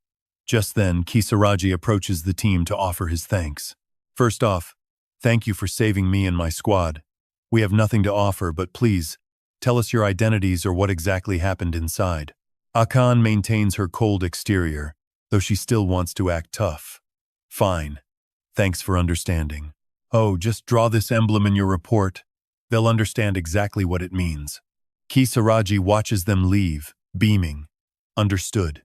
Just then, Kisaragi approaches the team to offer his thanks. First off, thank you for saving me and my squad. We have nothing to offer, but please, tell us your identities or what exactly happened inside. Akan maintains her cold exterior, though she still wants to act tough. Fine. Thanks for understanding. Oh, just draw this emblem in your report. They'll understand exactly what it means. Kisaragi watches them leave, beaming. Understood.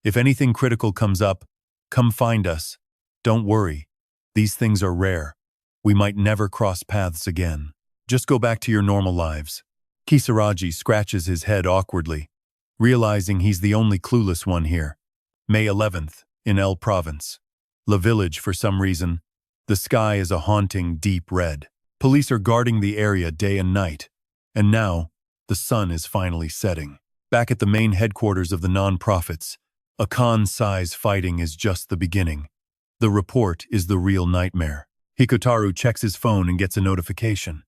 If anything critical comes up, come find us. Don't worry. These things are rare. We might never cross paths again. Just go back to your normal lives. Kisaragi scratches his head awkwardly, realizing he's the only clueless one here. May 11th, in L Province. La Village, for some reason. The sky is a haunting, deep red. Police are guarding the area day and night. And now, the sun is finally setting. Back at the main headquarters of the non-profits, Akan-size fighting is just the beginning. The report is the real nightmare. Hikotaru checks his phone and gets a notification.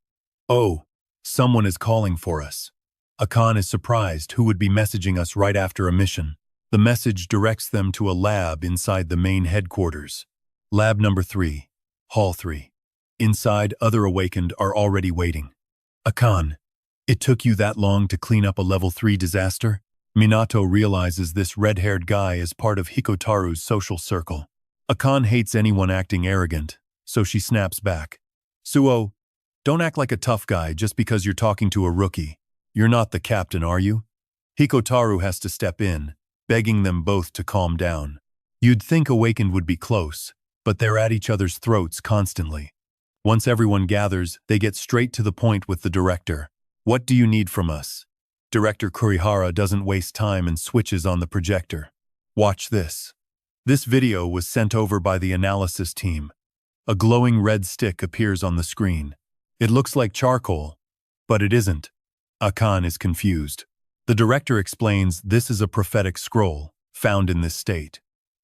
Oh, someone is calling for us. Akan is surprised who would be messaging us right after a mission. The message directs them to a lab inside the main headquarters. Lab number 3, Hall 3. Inside, other awakened are already waiting. Akan, it took you that long to clean up a level 3 disaster? Minato realizes this red-haired guy is part of Hikotaru's social circle. Akan hates anyone acting arrogant, so she snaps back. Suo, don't act like a tough guy just because you're talking to a rookie. You're not the captain, are you? Hikotaru has to step in, begging them both to calm down. You'd think Awakened would be close, but they're at each other's throats constantly. Once everyone gathers, they get straight to the point with the director. What do you need from us? Director Kurihara doesn't waste time and switches on the projector. Watch this. This video was sent over by the analysis team. A glowing red stick appears on the screen. It looks like charcoal, but it isn't. Akan is confused. The director explains this is a prophetic scroll found in this state.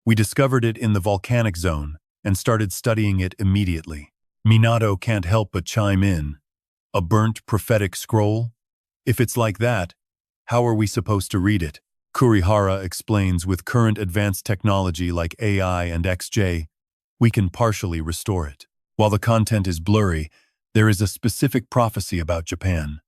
We discovered it in the volcanic zone and started studying it immediately. Minato can't help but chime in. A burnt prophetic scroll? If it's like that, how are we supposed to read it? Kurihara explains with current advanced technology like AI and XJ, we can partially restore it. While the content is blurry, there is a specific prophecy about Japan.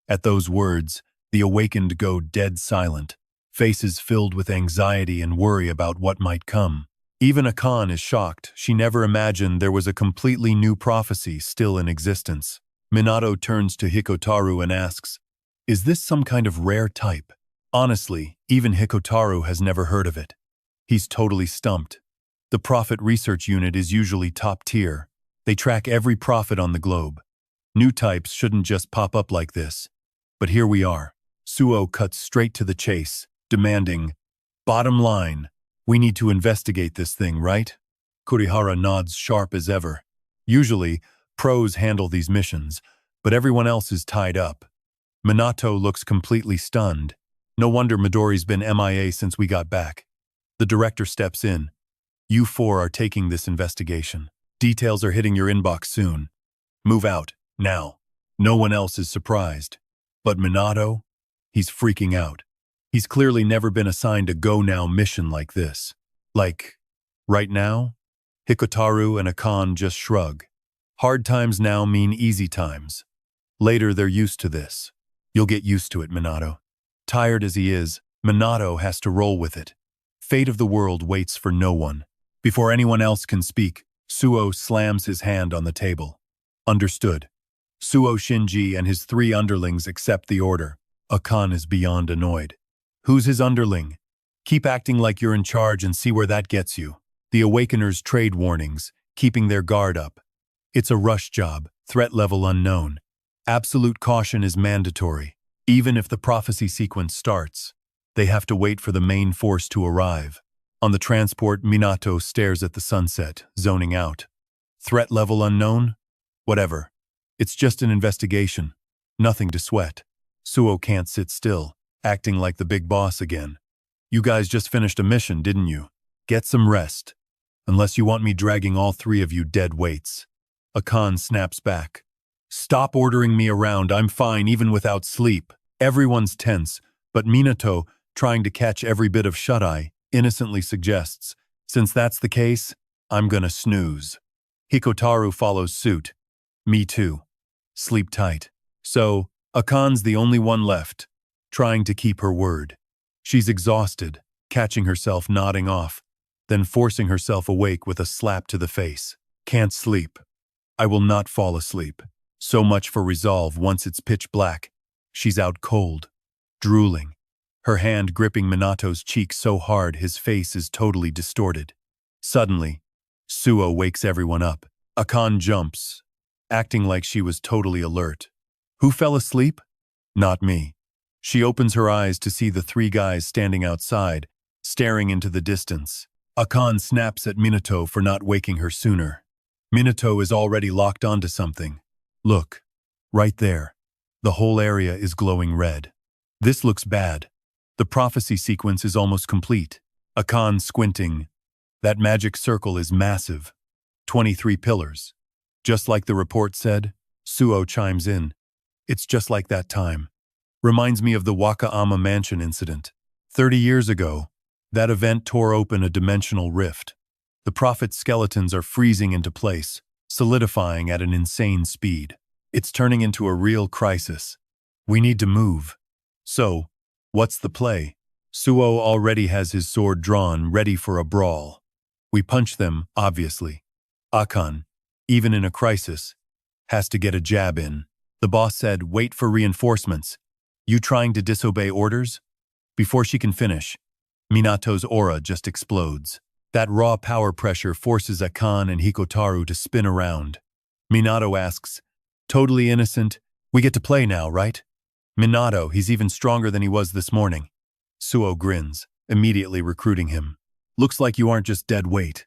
At those words, the awakened go dead silent, faces filled with anxiety and worry about what might come. Even Akan is shocked. She never imagined there was a completely new prophecy still in existence. Minato turns to Hikotaru and asks, "Is this some kind of rare type?" Honestly, even Hikotaru has never heard of it. He's totally stumped. The Prophet Research Unit is usually top tier. They track every prophet on the globe. New types shouldn't just pop up like this. But here we are. Suo cuts straight to the chase, demanding, "Bottom line, we need to investigate this thing, right?" Kurihara nods sharp as ever. Usually, pros handle these missions, but everyone else is tied up. Minato looks completely stunned. No wonder Midori's been MIA since we got back. The director steps in. "You four are taking this investigation. Details are hitting your inbox soon. Move out, now." No one else is surprised. But Minato? He's freaking out. He's clearly never been assigned a go-now mission like this. Like, right now? Hikotaru and Akan just shrug. Hard times now mean easy times. Later, they're used to this. You'll get used to it, Minato. Tired as he is, Minato has to roll with it. Fate of the world waits for no one. Before anyone else can speak, Suo slams his hand on the table. Understood. Suo Shinji and his 3 underlings accept the order. Akan is beyond annoyed. Who's his underling? Keep acting like you're in charge and see where that gets you. The Awakeners trade warnings, keeping their guard up. It's a rush job, threat level unknown. Absolute caution is mandatory. Even if the prophecy sequence starts, they have to wait for the main force to arrive. On the transport, Minato stares at the sunset, zoning out. Threat level unknown? Whatever. It's just an investigation. Nothing to sweat. Suo can't sit still, acting like the big boss again. "You guys just finished a mission, didn't you? Get some rest. Unless you want me dragging all 3 of you dead weights." Akan snaps back. "Stop ordering me around, I'm fine even without sleep." Everyone's tense, but Minato, trying to catch every bit of shut-eye, innocently suggests, "Since that's the case, I'm gonna snooze." Hikotaru follows suit. "Me too. Sleep tight." So, Akan's the only one left, trying to keep her word. She's exhausted, catching herself nodding off, then forcing herself awake with a slap to the face. "Can't sleep. I will not fall asleep." So much for resolve. Once it's pitch black, she's out cold, drooling, her hand gripping Minato's cheek so hard his face is totally distorted. Suddenly, Suo wakes everyone up. Akan jumps, acting like she was totally alert. Who fell asleep? Not me. She opens her eyes to see the 3 guys standing outside, staring into the distance. Akan snaps at Minato for not waking her sooner. Minato is already locked onto something. Look, right there. The whole area is glowing red. This looks bad. The prophecy sequence is almost complete. Akan squinting. That magic circle is massive. 23 pillars. Just like the report said, Suo chimes in. It's just like that time. Reminds me of the Wakayama Mansion incident. 30 years ago, that event tore open a dimensional rift. The prophet's skeletons are freezing into place, solidifying at an insane speed. It's turning into a real crisis. We need to move. So, what's the play? Suo already has his sword drawn, ready for a brawl. We punch them, obviously. Akan, even in a crisis, has to get a jab in. The boss said, "Wait for reinforcements." You trying to disobey orders? Before she can finish, Minato's aura just explodes. That raw power pressure forces Akan and Hikotaru to spin around. Minato asks, "Totally innocent, we get to play now, right?" "Minato, he's even stronger than he was this morning." Suo grins, immediately recruiting him. "Looks like you aren't just dead weight."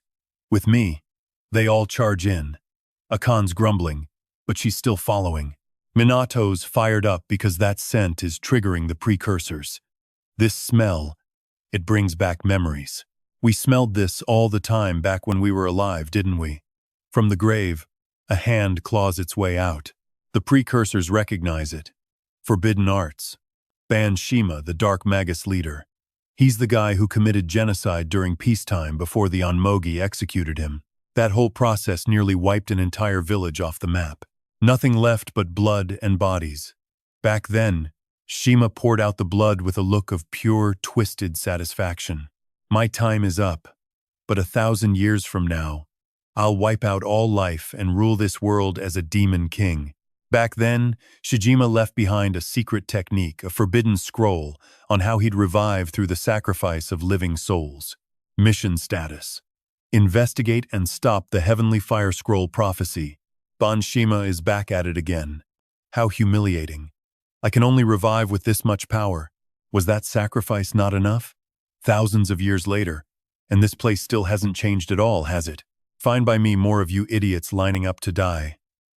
With me, they all charge in. Akan's grumbling, but she's still following. Minato's fired up because that scent is triggering the precursors. This smell, it brings back memories. We smelled this all the time back when we were alive, didn't we? From the grave, a hand claws its way out. The precursors recognize it. Forbidden arts. Ban Shima, the Dark Magus leader. He's the guy who committed genocide during peacetime before the Onmogi executed him. That whole process nearly wiped an entire village off the map. Nothing left but blood and bodies. Back then, Shima poured out the blood with a look of pure, twisted satisfaction. My time is up, but 1,000 years from now, I'll wipe out all life and rule this world as a demon king. Back then, Shijima left behind a secret technique, a forbidden scroll, on how he'd revive through the sacrifice of living souls. Mission status: investigate and stop the Heavenly Fire Scroll prophecy. Shima is back at it again. How humiliating. I can only revive with this much power. Was that sacrifice not enough? Thousands of years later, and this place still hasn't changed at all, has it? Fine by me, more of you idiots lining up to die.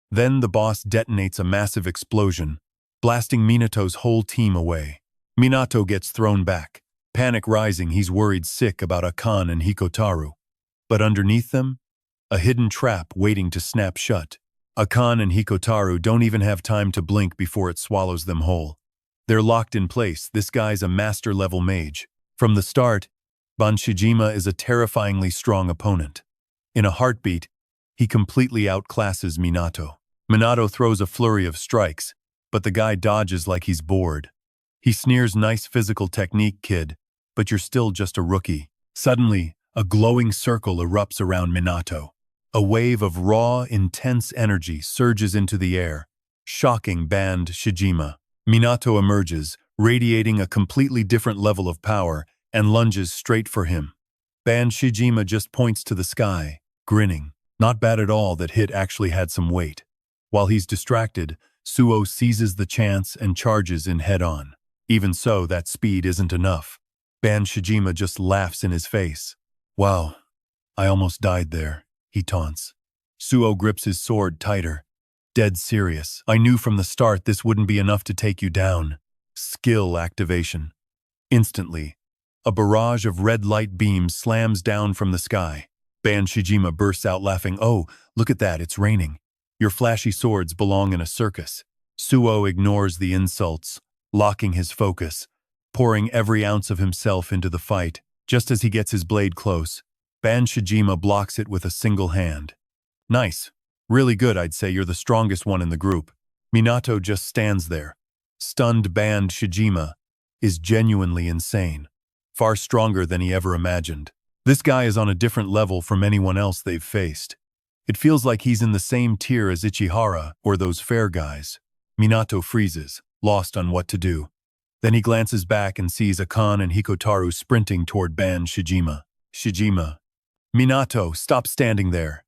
Then the boss detonates a massive explosion, blasting Minato's whole team away. Minato gets thrown back. Panic rising, he's worried sick about Akan and Hikotaru. But underneath them, a hidden trap waiting to snap shut. Akan and Hikotaru don't even have time to blink before it swallows them whole. They're locked in place. This guy's a master-level mage. From the start, Shijima is a terrifyingly strong opponent. In a heartbeat, he completely outclasses Minato. Minato throws a flurry of strikes, but the guy dodges like he's bored. He sneers, "Nice physical technique, kid, but you're still just a rookie." Suddenly, a glowing circle erupts around Minato. A wave of raw, intense energy surges into the air, shocking Shijima. Minato emerges, radiating a completely different level of power, and lunges straight for him. Shijima just points to the sky, grinning. Not bad at all, that hit actually had some weight. While he's distracted, Suo seizes the chance and charges in head-on. Even so, that speed isn't enough. Shijima just laughs in his face. "Wow, I almost died there," he taunts. Suo grips his sword tighter. "Dead serious. I knew from the start this wouldn't be enough to take you down." Skill activation. Instantly, a barrage of red light beams slams down from the sky. Shijima bursts out laughing. "Oh, look at that, it's raining. Your flashy swords belong in a circus." Suo ignores the insults, locking his focus, pouring every ounce of himself into the fight. Just as he gets his blade close, Shijima blocks it with a single hand. "Nice. Really good, I'd say you're the strongest one in the group." Minato just stands there. Stunned. Shijima is genuinely insane. Far stronger than he ever imagined. This guy is on a different level from anyone else they've faced. It feels like he's in the same tier as Ichihara or those fair guys. Minato freezes, lost on what to do. Then he glances back and sees Akan and Hikotaru sprinting toward Shijima. "Shijima. Minato, stop standing there."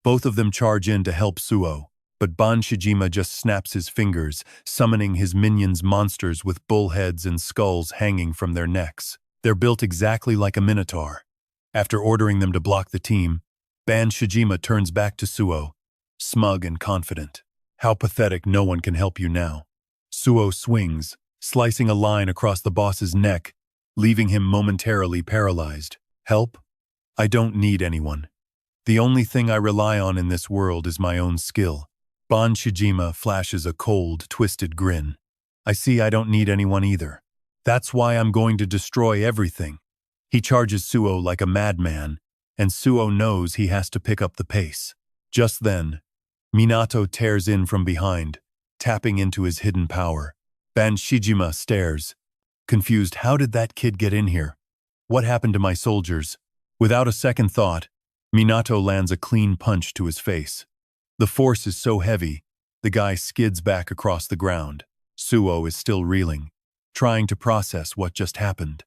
Both of them charge in to help Suo, but Shijima just snaps his fingers, summoning his minions, monsters with bull heads and skulls hanging from their necks. They're built exactly like a minotaur. After ordering them to block the team, Shijima turns back to Suo, smug and confident. "How pathetic, no one can help you now." Suo swings, slicing a line across the boss's neck, leaving him momentarily paralyzed. "Help? I don't need anyone. The only thing I rely on in this world is my own skill." Shijima flashes a cold, twisted grin. "I see I don't need anyone either. That's why I'm going to destroy everything." He charges Suo like a madman, and Suo knows he has to pick up the pace. Just then, Minato tears in from behind, tapping into his hidden power. Shijima stares, confused. How did that kid get in here? What happened to my soldiers? Without a second thought, Minato lands a clean punch to his face. The force is so heavy, the guy skids back across the ground. Suo is still reeling, trying to process what just happened.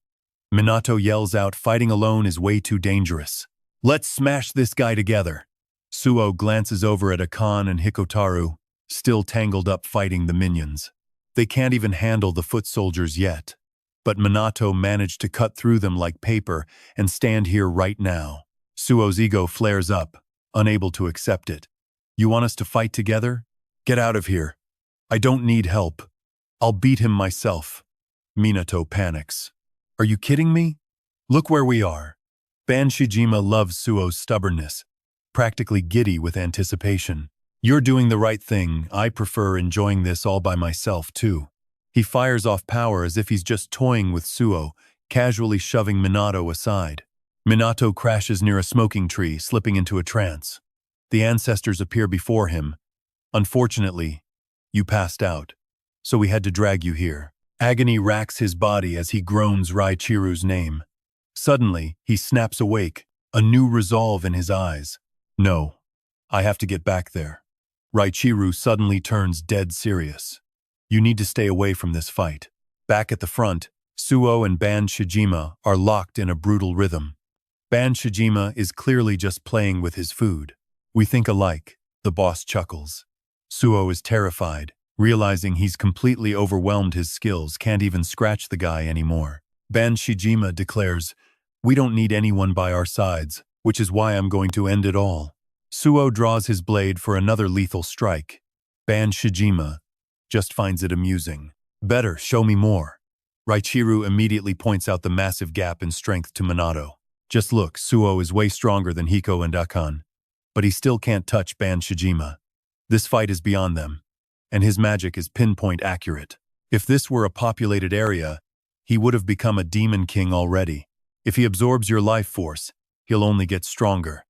Minato yells out, "Fighting alone is way too dangerous. Let's smash this guy together." Suo glances over at Akan and Hikotaru, still tangled up fighting the minions. They can't even handle the foot soldiers yet. But Minato managed to cut through them like paper and stand here right now. Suo's ego flares up, unable to accept it. "You want us to fight together? Get out of here. I don't need help. I'll beat him myself." Minato panics. "Are you kidding me? Look where we are." Shijima loves Suo's stubbornness, practically giddy with anticipation. "You're doing the right thing. I prefer enjoying this all by myself, too." He fires off power as if he's just toying with Suo, casually shoving Minato aside. Minato crashes near a smoking tree, slipping into a trance. The ancestors appear before him. "Unfortunately, you passed out." so we had to drag you here. Agony racks his body as he groans Raichiru's name. Suddenly, he snaps awake, a new resolve in his eyes. No, I have to get back there. Raichiru suddenly turns dead serious. You need to stay away from this fight. Back at the front, Suo and Ban Shijima are locked in a brutal rhythm. Ban Shijima is clearly just playing with his food. We think alike, the boss chuckles. Suo is terrified, realizing he's completely overwhelmed his skills, can't even scratch the guy anymore. Ban Shijima declares, we don't need anyone by our sides, which is why I'm going to end it all. Suo draws his blade for another lethal strike. Ban Shijima just finds it amusing. Better, show me more. Raichiru immediately points out the massive gap in strength to Minato. Just look, Suo is way stronger than Hiko and Akan. But he still can't touch Ban Shijima. This fight is beyond them, and his magic is pinpoint accurate. If this were a populated area, he would have become a demon king already. If he absorbs your life force, he'll only get stronger.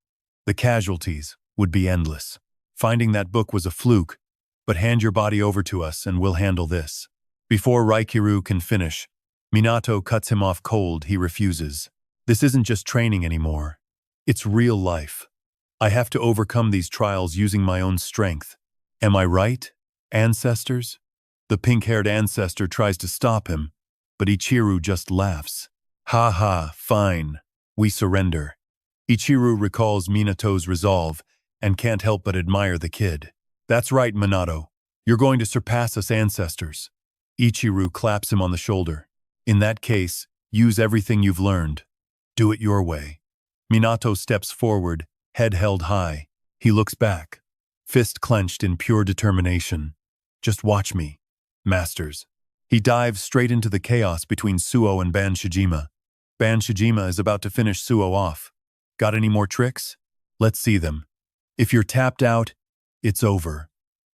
The casualties would be endless. Finding that book was a fluke, but hand your body over to us and we'll handle this. Before Raikiru can finish, Minato cuts him off cold. He refuses. This isn't just training anymore. It's real life. I have to overcome these trials using my own strength. Am I right, ancestors? The pink-haired ancestor tries to stop him, but Ichiru just laughs. Ha ha, fine. We surrender. Ichiru recalls Minato's resolve and can't help but admire the kid. That's right, Minato. You're going to surpass us ancestors. Ichiru claps him on the shoulder. In that case, use everything you've learned. Do it your way. Minato steps forward, head held high. He looks back, fist clenched in pure determination. Just watch me, masters. He dives straight into the chaos between Suo and Ban Shijima. Ban Shijima is about to finish Suo off. Got any more tricks? Let's see them. If you're tapped out, it's over.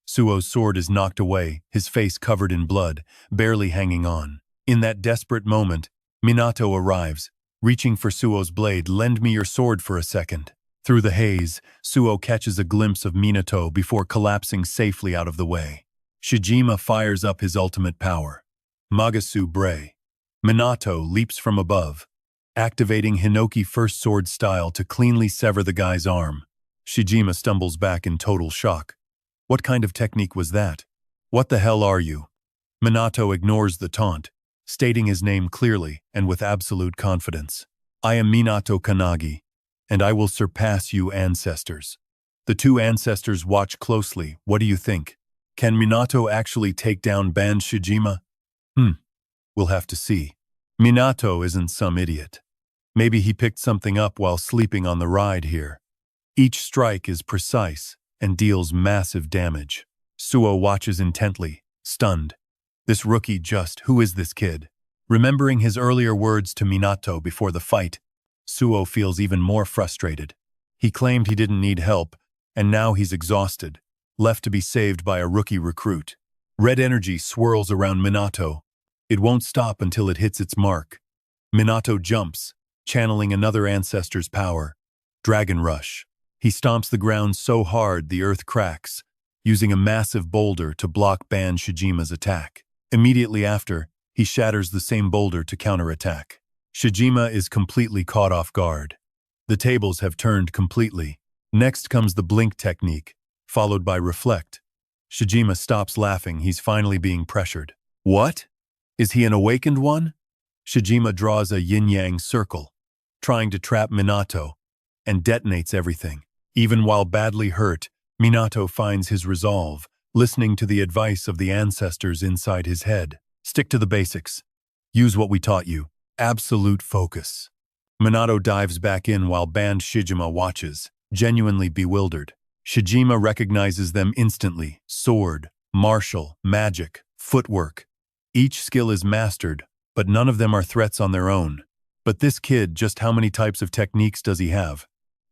Suo's sword is knocked away, his face covered in blood, barely hanging on. In that desperate moment, Minato arrives, reaching for Suo's blade. Lend me your sword for a second. Through the haze, Suo catches a glimpse of Minato before collapsing safely out of the way. Shijima fires up his ultimate power. Magasu Bray. Minato leaps from above, activating Hinoki first sword style to cleanly sever the guy's arm. Shijima stumbles back in total shock. What kind of technique was that? What the hell are you? Minato ignores the taunt, stating his name clearly and with absolute confidence. I am Minato Kannagi, and I will surpass you ancestors. The two ancestors watch closely. What do you think? Can Minato actually take down Ban Shijima? We'll have to see. Minato isn't some idiot. Maybe he picked something up while sleeping on the ride here. Each strike is precise and deals massive damage. Suo watches intently, stunned. This rookie who is this kid? Remembering his earlier words to Minato before the fight, Suo feels even more frustrated. He claimed he didn't need help, and now he's exhausted, left to be saved by a rookie recruit. Red energy swirls around Minato. It won't stop until it hits its mark. Minato jumps, channeling another ancestor's power. Dragon Rush. He stomps the ground so hard the earth cracks, using a massive boulder to block Ban Shijima's attack. Immediately after, he shatters the same boulder to counterattack. Shijima is completely caught off guard. The tables have turned completely. Next comes the blink technique, followed by reflect. Shijima stops laughing. He's finally being pressured. What? Is he an awakened one? Shijima draws a yin-yang circle, trying to trap Minato, and detonates everything. Even while badly hurt, Minato finds his resolve, listening to the advice of the ancestors inside his head. Stick to the basics. Use what we taught you. Absolute focus. Minato dives back in while Ban Shijima watches, genuinely bewildered. Shijima recognizes them instantly. Sword, martial, magic, footwork. Each skill is mastered, but none of them are threats on their own. But this kid, just how many types of techniques does he have?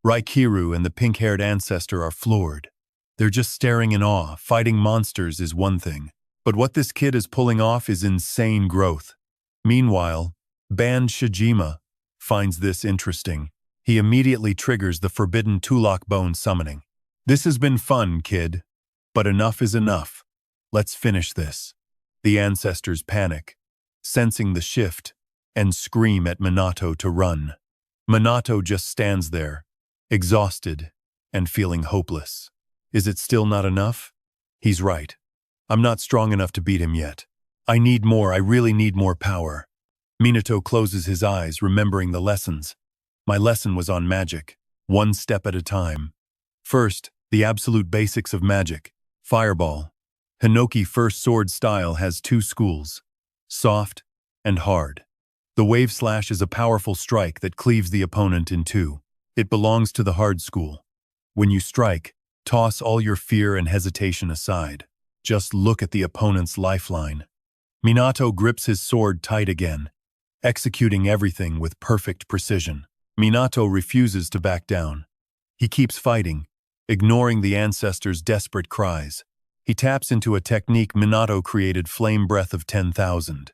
Raikiru and the pink-haired ancestor are floored. They're just staring in awe. Fighting monsters is one thing, but what this kid is pulling off is insane growth. Meanwhile, Ban Shijima finds this interesting. He immediately triggers the forbidden Tulak Bone summoning. This has been fun, kid, but enough is enough. Let's finish this. The ancestors panic, sensing the shift, and scream at Minato to run. Minato just stands there, exhausted and feeling hopeless. Is it still not enough? He's right. I'm not strong enough to beat him yet. I need more, I really need more power. Minato closes his eyes, remembering the lessons. My lesson was on magic, one step at a time. First, the absolute basics of magic. Fireball. Hinoki first sword style has two schools, soft and hard. The wave slash is a powerful strike that cleaves the opponent in two. It belongs to the hard school. When you strike, toss all your fear and hesitation aside. Just look at the opponent's lifeline. Minato grips his sword tight again, executing everything with perfect precision. Minato refuses to back down. He keeps fighting, ignoring the ancestors' desperate cries. He taps into a technique Minato created, Flame Breath of 10,000.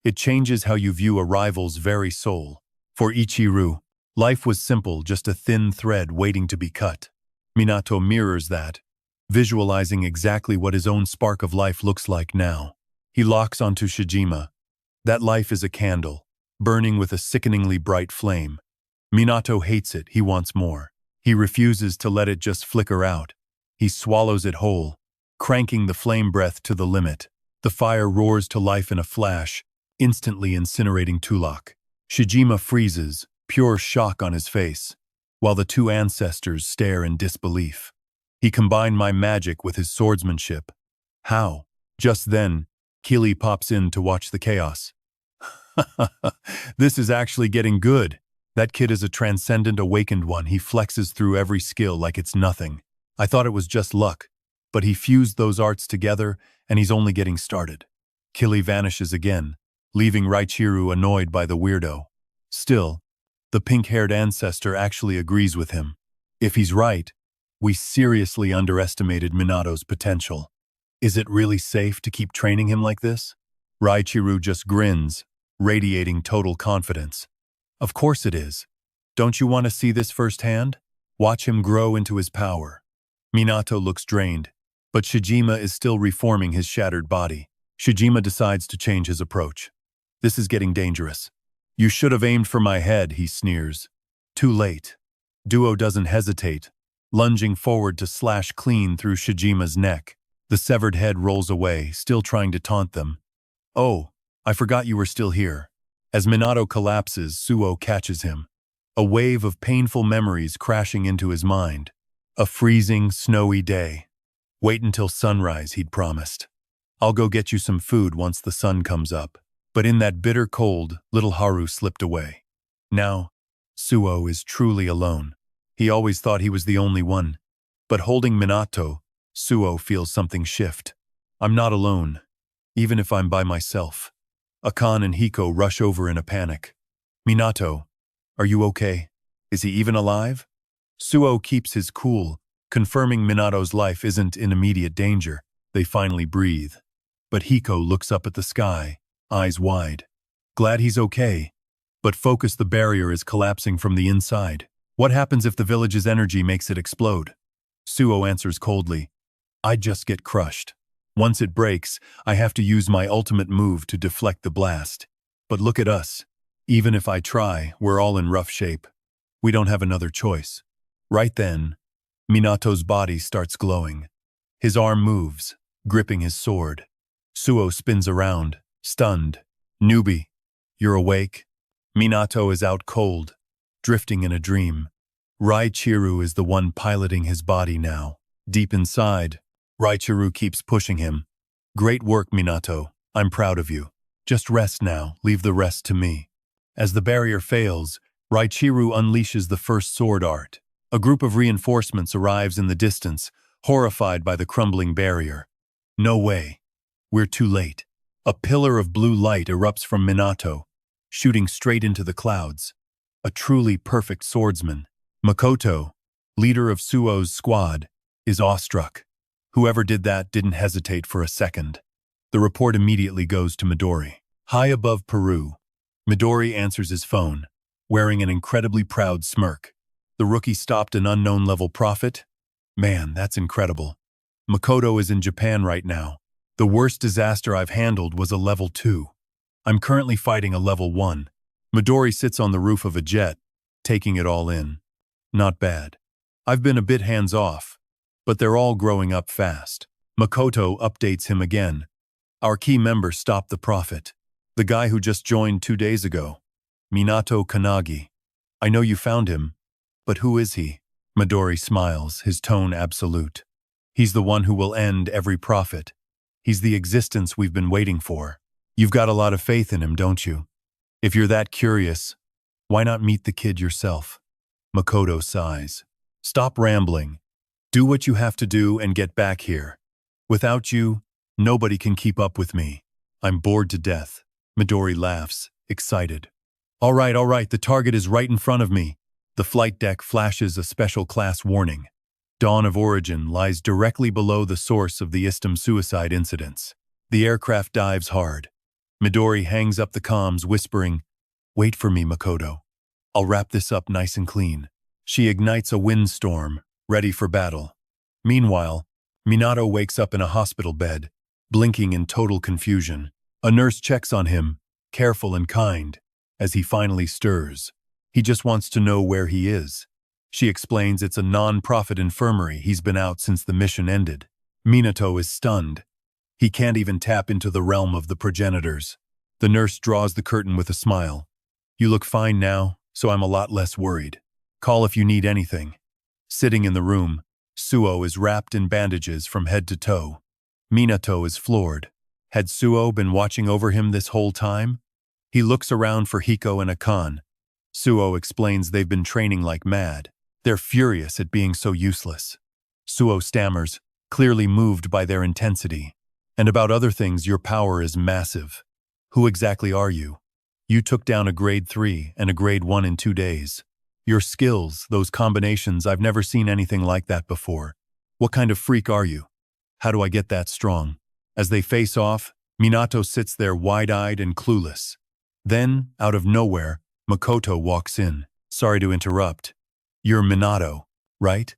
It changes how you view a rival's very soul. For Ichiru, life was simple, just a thin thread waiting to be cut. Minato mirrors that, visualizing exactly what his own spark of life looks like now. He locks onto Shijima. That life is a candle, burning with a sickeningly bright flame. Minato hates it, he wants more. He refuses to let it just flicker out. He swallows it whole, cranking the flame breath to the limit. The fire roars to life in a flash, instantly incinerating Tulak. Shijima freezes, pure shock on his face, while the two ancestors stare in disbelief. He combined my magic with his swordsmanship. How? Just then, Kili pops in to watch the chaos. This is actually getting good. That kid is a transcendent awakened one. He flexes through every skill like it's nothing. I thought it was just luck, but he fused those arts together and he's only getting started. Kili vanishes again, leaving Raichiru annoyed by the weirdo. Still, the pink-haired ancestor actually agrees with him. If he's right, we seriously underestimated Minato's potential. Is it really safe to keep training him like this? Raichiru just grins, radiating total confidence. Of course it is. Don't you want to see this firsthand? Watch him grow into his power. Minato looks drained, but Shijima is still reforming his shattered body. Shijima decides to change his approach. This is getting dangerous. You should have aimed for my head, he sneers. Too late. Duo doesn't hesitate, lunging forward to slash clean through Shijima's neck. The severed head rolls away, still trying to taunt them. Oh, I forgot you were still here. As Minato collapses, Suo catches him. A wave of painful memories crashing into his mind. A freezing, snowy day. Wait until sunrise, he'd promised. I'll go get you some food once the sun comes up. But in that bitter cold, little Haru slipped away. Now, Suo is truly alone. He always thought he was the only one. But holding Minato, Suo feels something shift. I'm not alone, even if I'm by myself. Akan and Hiko rush over in a panic. Minato, are you okay? Is he even alive? Suo keeps his cool, confirming Minato's life isn't in immediate danger. They finally breathe. But Hiko looks up at the sky, eyes wide. Glad he's okay. But focus, the barrier is collapsing from the inside. What happens if the village's energy makes it explode? Suo answers coldly. I'd just get crushed. Once it breaks, I have to use my ultimate move to deflect the blast. But look at us. Even if I try, we're all in rough shape. We don't have another choice. Right then, Minato's body starts glowing. His arm moves, gripping his sword. Suo spins around, stunned. Newbie, you're awake? Minato is out cold, drifting in a dream. Raichiru is the one piloting his body now. Deep inside, Raichiru keeps pushing him. Great work, Minato. I'm proud of you. Just rest now, leave the rest to me. As the barrier fails, Raichiru unleashes the first sword art. A group of reinforcements arrives in the distance, horrified by the crumbling barrier. No way. We're too late. A pillar of blue light erupts from Minato, shooting straight into the clouds. A truly perfect swordsman. Makoto, leader of Suo's squad, is awestruck. Whoever did that didn't hesitate for a second. The report immediately goes to Midori. High above Peru, Midori answers his phone, wearing an incredibly proud smirk. The rookie stopped an unknown level prophet? Man, that's incredible. Makoto is in Japan right now, The worst disaster I've handled was a level 2. I'm currently fighting a level 1. Midori sits on the roof of a jet, taking it all in. Not bad. I've been a bit hands-off, but they're all growing up fast. Makoto updates him again. Our key member stopped the prophet. The guy who just joined 2 days ago. Minato Kannagi. I know you found him, but who is he? Midori smiles, his tone absolute. He's the one who will end every prophet. He's the existence we've been waiting for. You've got a lot of faith in him, don't you? If you're that curious, why not meet the kid yourself? Makoto sighs. Stop rambling. Do what you have to do and get back here. Without you, nobody can keep up with me. I'm bored to death. Midori laughs, excited. All right, the target is right in front of me. The flight deck flashes a special class warning. Dawn of Origin lies directly below the source of the Istam suicide incidents. The aircraft dives hard. Midori hangs up the comms, whispering, "Wait for me, Makoto. I'll wrap this up nice and clean." She ignites a windstorm, ready for battle. Meanwhile, Minato wakes up in a hospital bed, blinking in total confusion. A nurse checks on him, careful and kind, as he finally stirs. He just wants to know where he is. She explains it's a non-profit infirmary. He's been out since the mission ended. Minato is stunned. He can't even tap into the realm of the progenitors. The nurse draws the curtain with a smile. You look fine now, so I'm a lot less worried. Call if you need anything. Sitting in the room, Suo is wrapped in bandages from head to toe. Minato is floored. Had Suo been watching over him this whole time? He looks around for Hiko and Akan. Suo explains they've been training like mad. They're furious at being so useless. Suo stammers, clearly moved by their intensity. And about other things, your power is massive. Who exactly are you? You took down a grade 3 and a grade 1 in 2 days. Your skills, those combinations, I've never seen anything like that before. What kind of freak are you? How do I get that strong? As they face off, Minato sits there wide-eyed and clueless. Then, out of nowhere, Makoto walks in. Sorry to interrupt. You're Minato, right?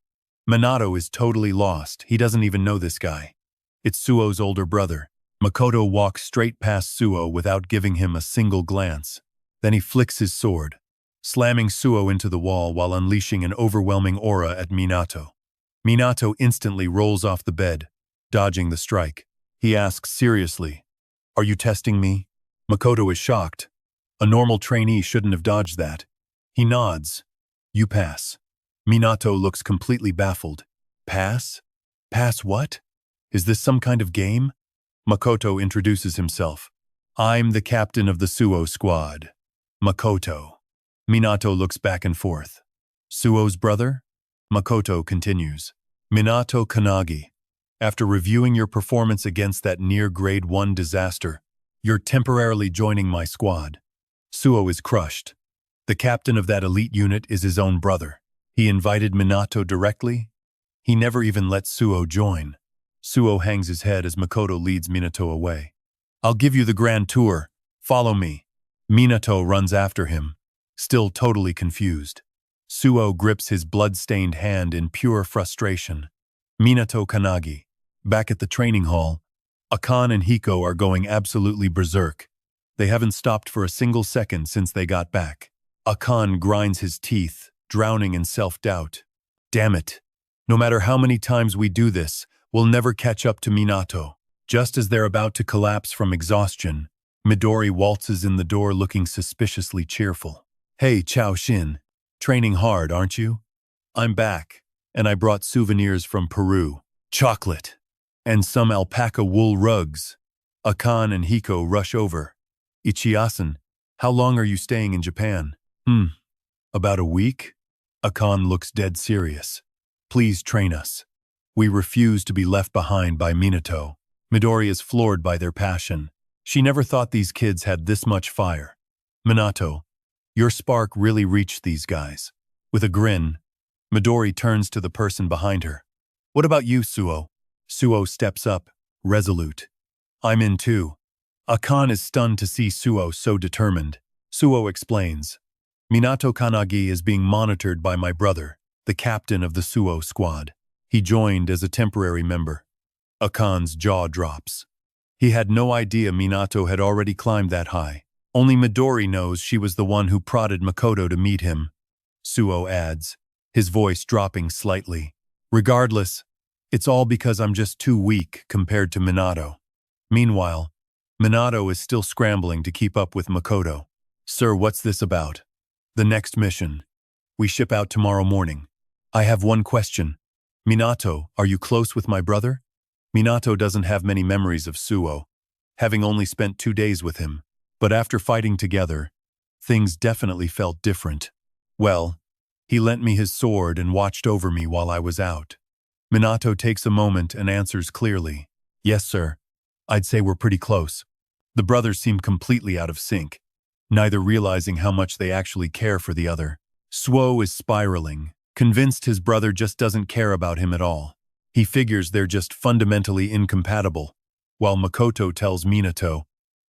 Minato is totally lost. He doesn't even know this guy. It's Suo's older brother. Makoto walks straight past Suo without giving him a single glance. Then he flicks his sword, slamming Suo into the wall while unleashing an overwhelming aura at Minato. Minato instantly rolls off the bed, dodging the strike. He asks seriously, "Are you testing me?" Makoto is shocked. A normal trainee shouldn't have dodged that. He nods. You pass. Minato looks completely baffled. Pass? Pass what? Is this some kind of game? Makoto introduces himself. I'm the captain of the Suo squad. Makoto. Minato looks back and forth. Suo's brother? Makoto continues. Minato Kannagi. After reviewing your performance against that near grade 1 disaster, you're temporarily joining my squad. Suo is crushed. The captain of that elite unit is his own brother. He invited Minato directly. He never even let Suo join. Suo hangs his head as Makoto leads Minato away. I'll give you the grand tour. Follow me. Minato runs after him, still totally confused. Suo grips his blood-stained hand in pure frustration. Minato Kannagi. Back at the training hall, Akan and Hiko are going absolutely berserk. They haven't stopped for a single second since they got back. Akan grinds his teeth, drowning in self-doubt. Damn it. No matter how many times we do this, we'll never catch up to Minato. Just as they're about to collapse from exhaustion, Midori waltzes in the door looking suspiciously cheerful. Hey, Chao Shin. Training hard, aren't you? I'm back, and I brought souvenirs from Peru. Chocolate. And some alpaca wool rugs. Akan and Hiko rush over. Ichiasen, how long are you staying in Japan? About a week? Akan looks dead serious. Please train us. We refuse to be left behind by Minato. Midori is floored by their passion. She never thought these kids had this much fire. Minato, your spark really reached these guys. With a grin, Midori turns to the person behind her. What about you, Suo? Suo steps up, resolute. I'm in too. Akan is stunned to see Suo so determined. Suo explains. Minato Kannagi is being monitored by my brother, the captain of the Suo squad. He joined as a temporary member. Akan's jaw drops. He had no idea Minato had already climbed that high. Only Midori knows she was the one who prodded Makoto to meet him, Suo adds, his voice dropping slightly. Regardless, it's all because I'm just too weak compared to Minato. Meanwhile, Minato is still scrambling to keep up with Makoto. Sir, what's this about? The next mission. We ship out tomorrow morning. I have one question. Minato, are you close with my brother? Minato doesn't have many memories of Suo, having only spent 2 days with him. But after fighting together, things definitely felt different. Well, he lent me his sword and watched over me while I was out. Minato takes a moment and answers clearly. Yes, sir. I'd say we're pretty close. The brothers seem completely out of sync, neither realizing how much they actually care for the other. Suo is spiraling, convinced his brother just doesn't care about him at all. He figures they're just fundamentally incompatible, while Makoto tells Minato,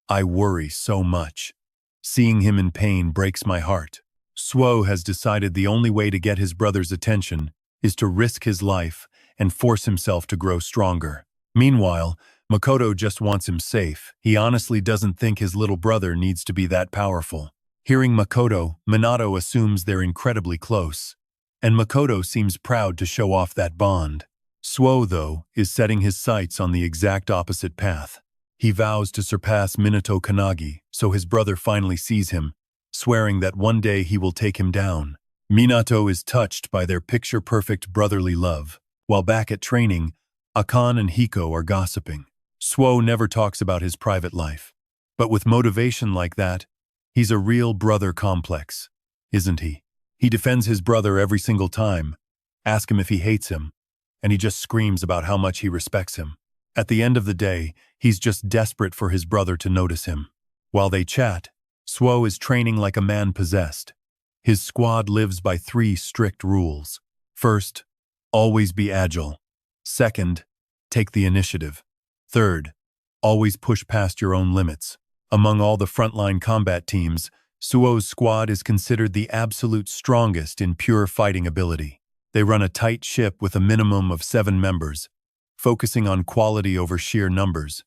I worry so much. Seeing him in pain breaks my heart. Suo has decided the only way to get his brother's attention is to risk his life and force himself to grow stronger. Meanwhile, Makoto just wants him safe. He honestly doesn't think his little brother needs to be that powerful. Hearing Makoto, Minato assumes they're incredibly close, and Makoto seems proud to show off that bond. Suo, though, is setting his sights on the exact opposite path. He vows to surpass Minato Kannagi, so his brother finally sees him, swearing that one day he will take him down. Minato is touched by their picture-perfect brotherly love. While back at training, Akane and Hiko are gossiping. Suo never talks about his private life. But with motivation like that, he's a real brother complex, isn't he? He defends his brother every single time. Ask him if he hates him, and he just screams about how much he respects him. At the end of the day, he's just desperate for his brother to notice him. While they chat, Suo is training like a man possessed. His squad lives by 3 strict rules. First, always be agile. Second, take the initiative. Third, always push past your own limits. Among all the frontline combat teams, Suo's squad is considered the absolute strongest in pure fighting ability. They run a tight ship with a minimum of 7 members, focusing on quality over sheer numbers.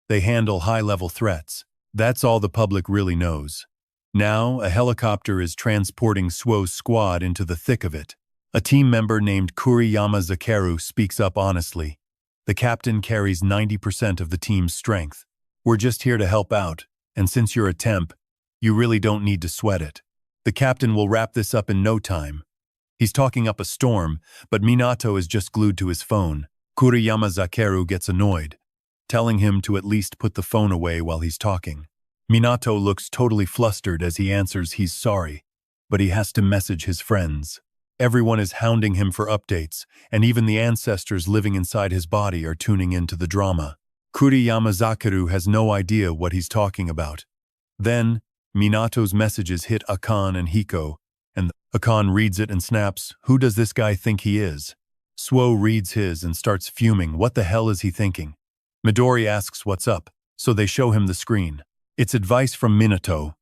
They handle high-level threats. That's all the public really knows. Now, a helicopter is transporting Suo's squad into the thick of it. A team member named Kuriyama Zakeru speaks up honestly. The captain carries 90% of the team's strength. We're just here to help out, and since you're a temp, you really don't need to sweat it. The captain will wrap this up in no time. He's talking up a storm, but Minato is just glued to his phone. Kuriyama Zakeru gets annoyed, telling him to at least put the phone away while he's talking. Minato looks totally flustered as he answers he's sorry, but he has to message his friends. Everyone is hounding him for updates, and even the ancestors living inside his body are tuning into the drama. Kuriyama Zakeru has no idea what he's talking about. Then, Minato's messages hit Akane and Hiko, and Akane reads it and snaps, "Who does this guy think he is?" Suo reads his and starts fuming. What the hell is he thinking? Midori asks what's up, so they show him the screen. It's advice from Minato,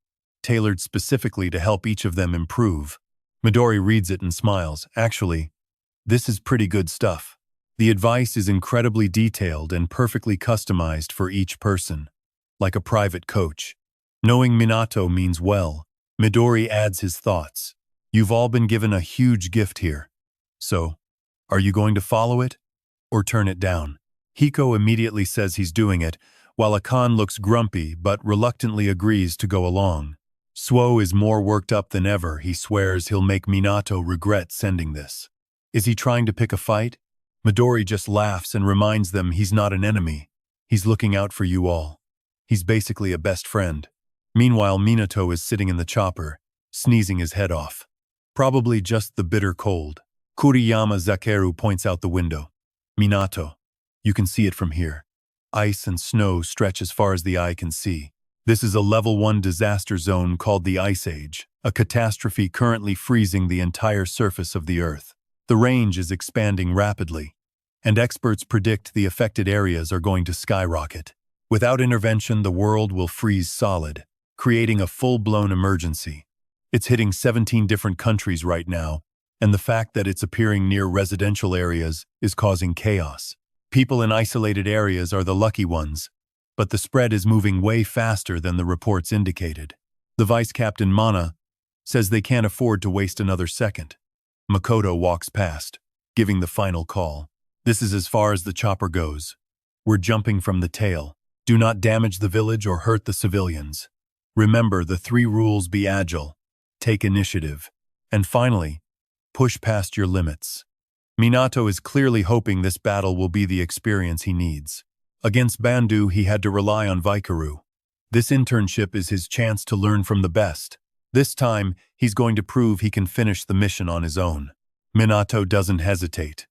tailored specifically to help each of them improve. Midori reads it and smiles. Actually, this is pretty good stuff. The advice is incredibly detailed and perfectly customized for each person, like a private coach. Knowing Minato means well, Midori adds his thoughts. You've all been given a huge gift here. So, are you going to follow it or turn it down? Hiko immediately says he's doing it, while Akane looks grumpy but reluctantly agrees to go along. Suo is more worked up than ever. He swears he'll make Minato regret sending this. Is he trying to pick a fight? Midori just laughs and reminds them he's not an enemy. He's looking out for you all. He's basically a best friend. Meanwhile, Minato is sitting in the chopper, sneezing his head off. Probably just the bitter cold. Kuriyama Zakeru points out the window. Minato, you can see it from here. Ice and snow stretch as far as the eye can see. This is a level 1 disaster zone called the Ice Age, a catastrophe currently freezing the entire surface of the Earth. The range is expanding rapidly, and experts predict the affected areas are going to skyrocket. Without intervention, the world will freeze solid, creating a full-blown emergency. It's hitting 17 different countries right now, and the fact that it's appearing near residential areas is causing chaos. People in isolated areas are the lucky ones, but the spread is moving way faster than the reports indicated. The vice captain, Mana, says they can't afford to waste another second. Makoto walks past, giving the final call. This is as far as the chopper goes. We're jumping from the tail. Do not damage the village or hurt the civilians. Remember the 3 rules: be agile, take initiative, and finally, push past your limits. Minato is clearly hoping this battle will be the experience he needs. Against Bandu, he had to rely on Vaikaru. This internship is his chance to learn from the best. This time, he's going to prove he can finish the mission on his own. Minato doesn't hesitate.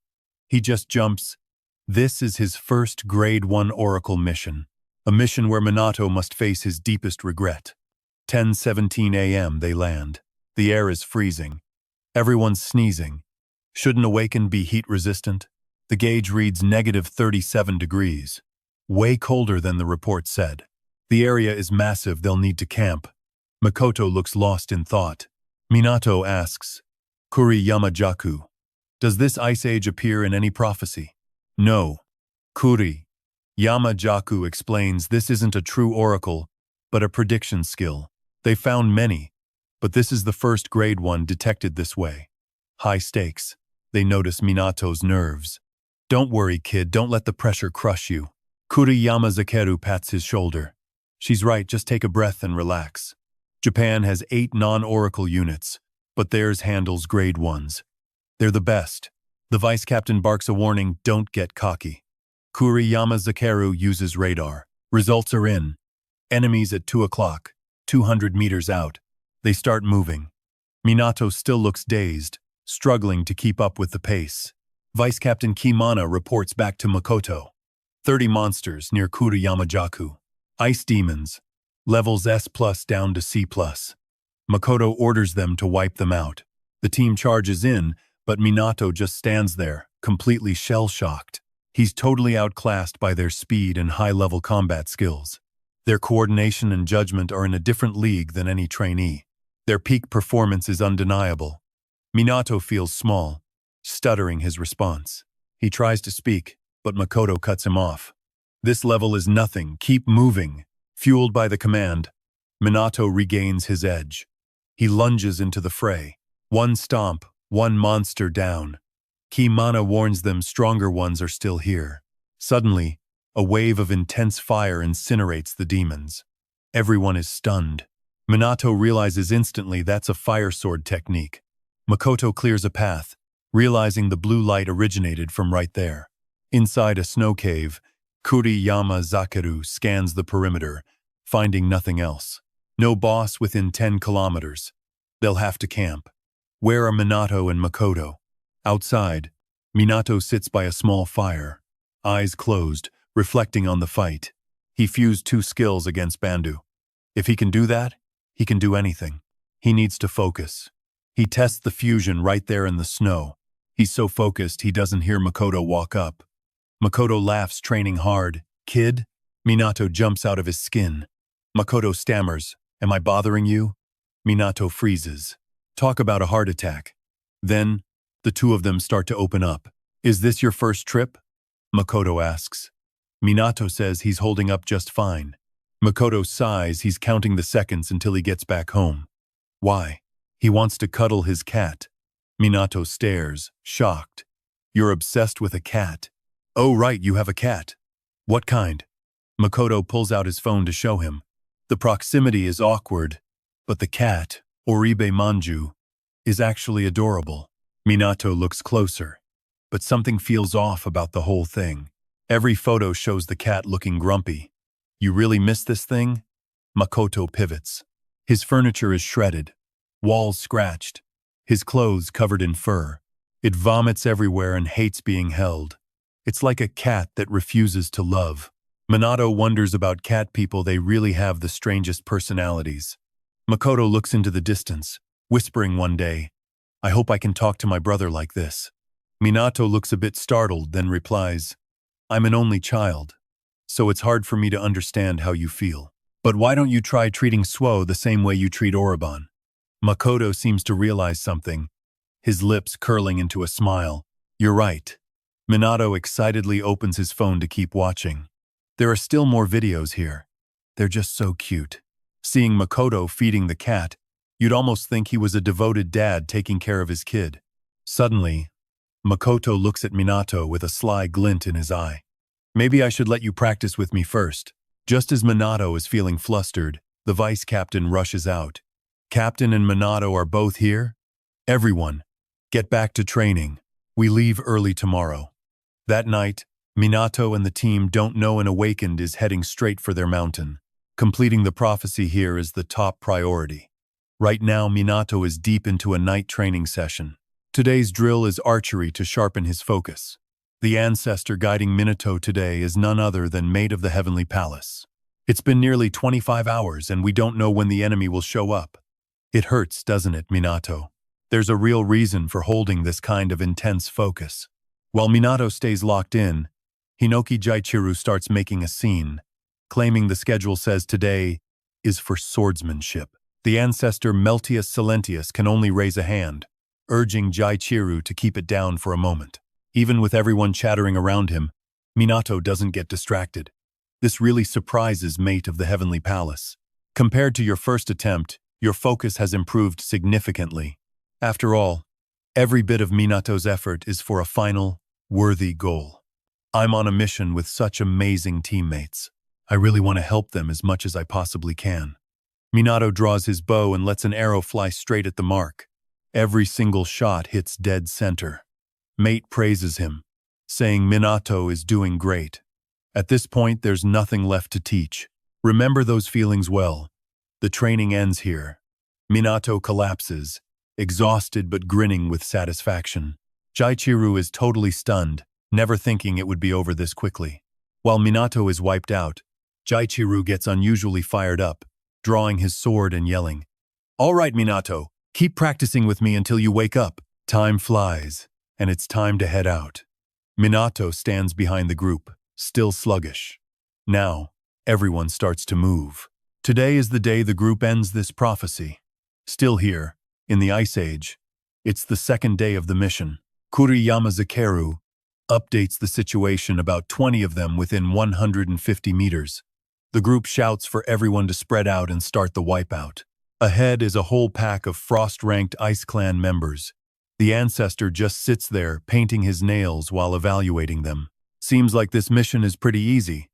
He just jumps. This is his first Grade 1 Oracle mission, a mission where Minato must face his deepest regret. 10:17 a.m. they land. The air is freezing. Everyone's sneezing. Shouldn't Awaken be heat-resistant? The gauge reads -37 degrees. Way colder than the report said. The area is massive, they'll need to camp. Makoto looks lost in thought. Minato asks, Kuri Yamajaku, does this ice age appear in any prophecy? No. Kuri Yamajaku explains this isn't a true oracle, but a prediction skill. They found many, but this is the first Grade 1 detected this way. High stakes. They notice Minato's nerves. Don't worry, kid, don't let the pressure crush you. Kuri Yamazakeru pats his shoulder. She's right, just take a breath and relax. Japan has 8 non-oracle units, but theirs handles Grade 1s. They're the best. The vice captain barks a warning, don't get cocky. Kuri Yamazakeru uses radar. Results are in. Enemies at 2 o'clock, 200 meters out. They start moving. Minato still looks dazed, struggling to keep up with the pace. Vice Captain Kimana reports back to Makoto. 30 monsters near Kuri Yamajaku. Ice demons. Levels S+ down to C+. Makoto orders them to wipe them out. The team charges in, but Minato just stands there, completely shell-shocked. He's totally outclassed by their speed and high-level combat skills. Their coordination and judgment are in a different league than any trainee. Their peak performance is undeniable. Minato feels small, stuttering his response. He tries to speak, but Makoto cuts him off. This level is nothing, keep moving. Fueled by the command, Minato regains his edge. He lunges into the fray. One stomp, one monster down. Kimana warns them stronger ones are still here. Suddenly, a wave of intense fire incinerates the demons. Everyone is stunned. Minato realizes instantly that's a fire sword technique. Makoto clears a path, realizing the blue light originated from right there. Inside a snow cave, Kuri Yamazakeru scans the perimeter, finding nothing else. No boss within 10 kilometers. They'll have to camp. Where are Minato and Makoto? Outside, Minato sits by a small fire, eyes closed, reflecting on the fight. He fused 2 skills against Bandu. If he can do that, he can do anything. He needs to focus. He tests the fusion right there in the snow. He's so focused he doesn't hear Makoto walk up. Makoto laughs, training hard. Kid? Minato jumps out of his skin. Makoto stammers, am I bothering you? Minato freezes. Talk about a heart attack. Then, the two of them start to open up. Is this your first trip? Makoto asks. Minato says he's holding up just fine. Makoto sighs, he's counting the seconds until he gets back home. Why? He wants to cuddle his cat. Minato stares, shocked. You're obsessed with a cat. Oh right, you have a cat. What kind? Makoto pulls out his phone to show him. The proximity is awkward, but the cat, Oribe Manju, is actually adorable. Minato looks closer, but something feels off about the whole thing. Every photo shows the cat looking grumpy. You really miss this thing? Makoto pivots. His furniture is shredded, walls scratched, his clothes covered in fur. It vomits everywhere and hates being held. It's like a cat that refuses to love. Minato wonders about cat people, they really have the strangest personalities. Makoto looks into the distance, whispering one day, I hope I can talk to my brother like this. Minato looks a bit startled, then replies, I'm an only child, so it's hard for me to understand how you feel. But why don't you try treating Suo the same way you treat Oroban? Makoto seems to realize something, his lips curling into a smile. You're right. Minato excitedly opens his phone to keep watching. There are still more videos here. They're just so cute. Seeing Makoto feeding the cat, you'd almost think he was a devoted dad taking care of his kid. Suddenly, Makoto looks at Minato with a sly glint in his eye. Maybe I should let you practice with me first. Just as Minato is feeling flustered, the vice captain rushes out. Captain and Minato are both here? Everyone, get back to training. We leave early tomorrow. That night, Minato and the team don't know an awakened is heading straight for their mountain. Completing the prophecy here is the top priority. Right now, Minato is deep into a night training session. Today's drill is archery to sharpen his focus. The ancestor guiding Minato today is none other than Mate of the Heavenly Palace. It's been nearly 25 hours and we don't know when the enemy will show up. It hurts, doesn't it, Minato? There's a real reason for holding this kind of intense focus. While Minato stays locked in, Hinoki Jaichiru starts making a scene, claiming the schedule says today is for swordsmanship. The ancestor Meltius Silentius can only raise a hand, urging Jaichiru to keep it down for a moment. Even with everyone chattering around him, Minato doesn't get distracted. This really surprises Mate of the Heavenly Palace. Compared to your first attempt, your focus has improved significantly. After all, every bit of Minato's effort is for a final, worthy goal. I'm on a mission with such amazing teammates. I really want to help them as much as I possibly can. Minato draws his bow and lets an arrow fly straight at the mark. Every single shot hits dead center. Mate praises him, saying Minato is doing great. At this point, there's nothing left to teach. Remember those feelings well. The training ends here. Minato collapses, exhausted but grinning with satisfaction. Jaichiru is totally stunned, never thinking it would be over this quickly. While Minato is wiped out, Jaichiru gets unusually fired up, drawing his sword and yelling, "All right, Minato, keep practicing with me until you wake up." Time flies, and it's time to head out. Minato stands behind the group, still sluggish. Now, everyone starts to move. Today is the day the group ends this prophecy. Still here, in the Ice Age, it's the second day of the mission. Kuriyama Zakeru updates the situation, about 20 of them within 150 meters. The group shouts for everyone to spread out and start the wipeout. Ahead is a whole pack of frost-ranked Ice Clan members. The ancestor just sits there, painting his nails while evaluating them. Seems like this mission is pretty easy.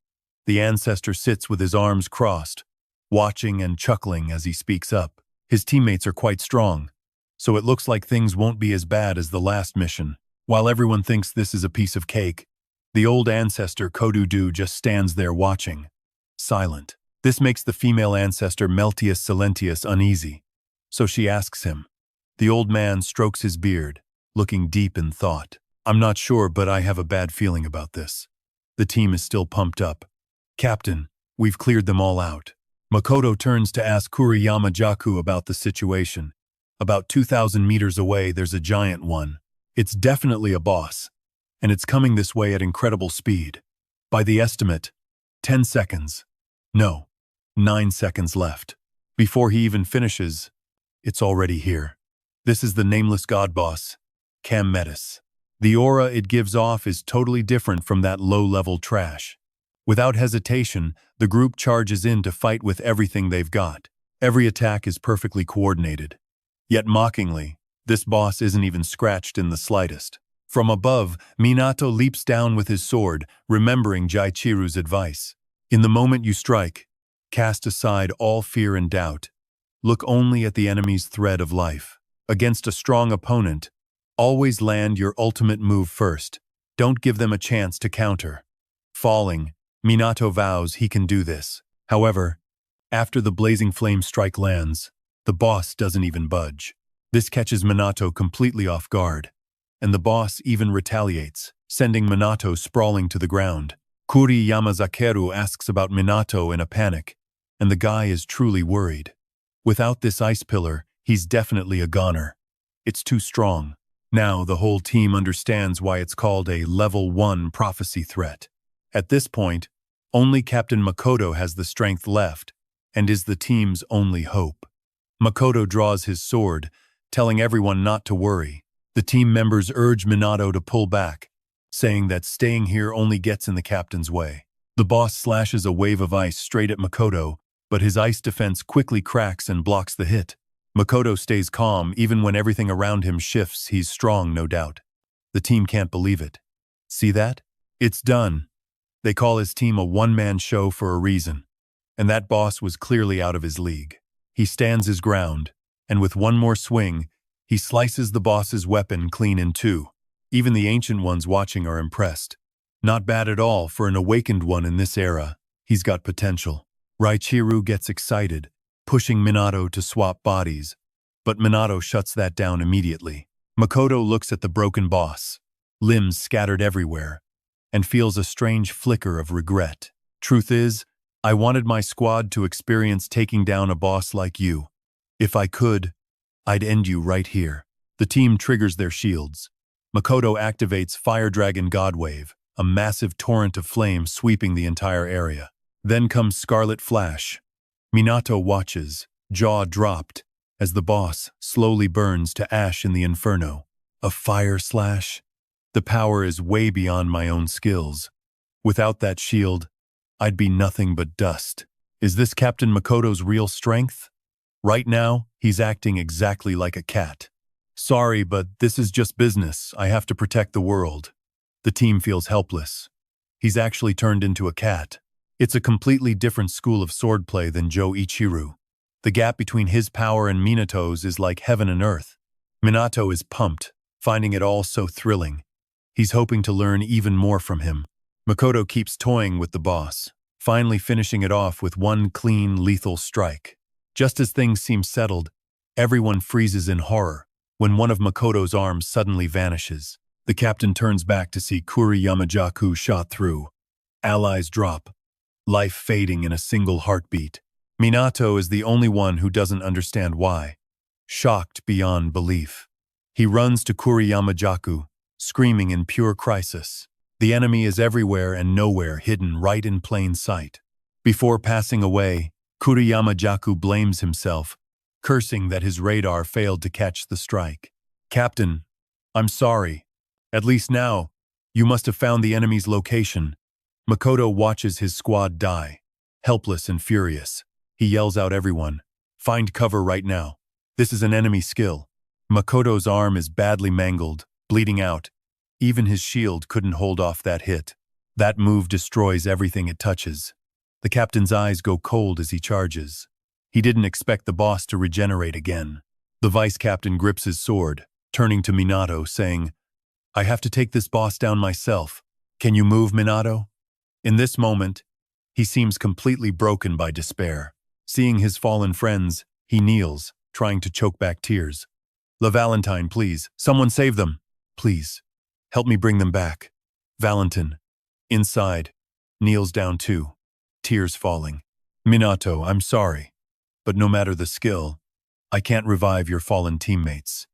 The ancestor sits with his arms crossed, watching and chuckling as he speaks up. His teammates are quite strong, so it looks like things won't be as bad as the last mission. While everyone thinks this is a piece of cake, the old ancestor Kodudu just stands there watching, silent. This makes the female ancestor Meltius Silentius uneasy, so she asks him. The old man strokes his beard, looking deep in thought. "I'm not sure, but I have a bad feeling about this." The team is still pumped up. "Captain, we've cleared them all out." Makoto turns to ask Kuriyama Jaku about the situation. About 2,000 meters away, there's a giant one. It's definitely a boss, and it's coming this way at incredible speed. By the estimate, 10 seconds. No, 9 seconds left. Before he even finishes, it's already here. This is the nameless god boss, Cam Metis. The aura it gives off is totally different from that low-level trash. Without hesitation, the group charges in to fight with everything they've got. Every attack is perfectly coordinated. Yet mockingly, this boss isn't even scratched in the slightest. From above, Minato leaps down with his sword, remembering Jaichiru's advice. In the moment you strike, cast aside all fear and doubt. Look only at the enemy's thread of life. Against a strong opponent, always land your ultimate move first. Don't give them a chance to counter. Falling, Minato vows he can do this. However, after the blazing flame strike lands, the boss doesn't even budge. This catches Minato completely off guard, and the boss even retaliates, sending Minato sprawling to the ground. Kuriyama Zakeru asks about Minato in a panic, and the guy is truly worried. Without this ice pillar, he's definitely a goner. It's too strong. Now the whole team understands why it's called a Level 1 prophecy threat. At this point, only Captain Makoto has the strength left, and is the team's only hope. Makoto draws his sword, telling everyone not to worry. The team members urge Minato to pull back, saying that staying here only gets in the captain's way. The boss slashes a wave of ice straight at Makoto, but his ice defense quickly cracks and blocks the hit. Makoto stays calm even when everything around him shifts. He's strong, no doubt. The team can't believe it. See that? It's done. They call his team a one-man show for a reason. And that boss was clearly out of his league. He stands his ground, and with one more swing, he slices the boss's weapon clean in two. Even the ancient ones watching are impressed. Not bad at all for an awakened one in this era. He's got potential. Raichiru gets excited, pushing Minato to swap bodies, but Minato shuts that down immediately. Makoto looks at the broken boss, limbs scattered everywhere, and feels a strange flicker of regret. Truth is, I wanted my squad to experience taking down a boss like you. If I could, I'd end you right here. The team triggers their shields. Makoto activates Fire Dragon God Wave, a massive torrent of flame sweeping the entire area. Then comes Scarlet Flash. Minato watches, jaw dropped, as the boss slowly burns to ash in the inferno. A fire slash? The power is way beyond my own skills. Without that shield, I'd be nothing but dust. Is this Captain Makoto's real strength? Right now, he's acting exactly like a cat. Sorry, but this is just business. I have to protect the world. The team feels helpless. He's actually turned into a cat. It's a completely different school of swordplay than Joichiru. The gap between his power and Minato's is like heaven and earth. Minato is pumped, finding it all so thrilling. He's hoping to learn even more from him. Makoto keeps toying with the boss, finally finishing it off with one clean, lethal strike. Just as things seem settled, everyone freezes in horror when one of Makoto's arms suddenly vanishes. The captain turns back to see Kuri Yamajaku shot through. Allies drop, life fading in a single heartbeat. Minato is the only one who doesn't understand why. Shocked beyond belief, he runs to Kuri Yamajaku, screaming in pure crisis. The enemy is everywhere and nowhere, hidden right in plain sight. Before passing away, Kuri Yamajaku blames himself, cursing that his radar failed to catch the strike. Captain, I'm sorry. At least now, you must have found the enemy's location. Makoto watches his squad die. Helpless and furious, he yells out everyone, find cover right now. This is an enemy skill. Makoto's arm is badly mangled, bleeding out. Even his shield couldn't hold off that hit. That move destroys everything it touches. The captain's eyes go cold as he charges. He didn't expect the boss to regenerate again. The vice captain grips his sword, turning to Minato, saying, I have to take this boss down myself. Can you move, Minato? In this moment, he seems completely broken by despair. Seeing his fallen friends, he kneels, trying to choke back tears. La Valentine, please, someone save them. Please, help me bring them back. Valentin, inside, kneels down too, tears falling. Minato, I'm sorry, but no matter the skill, I can't revive your fallen teammates.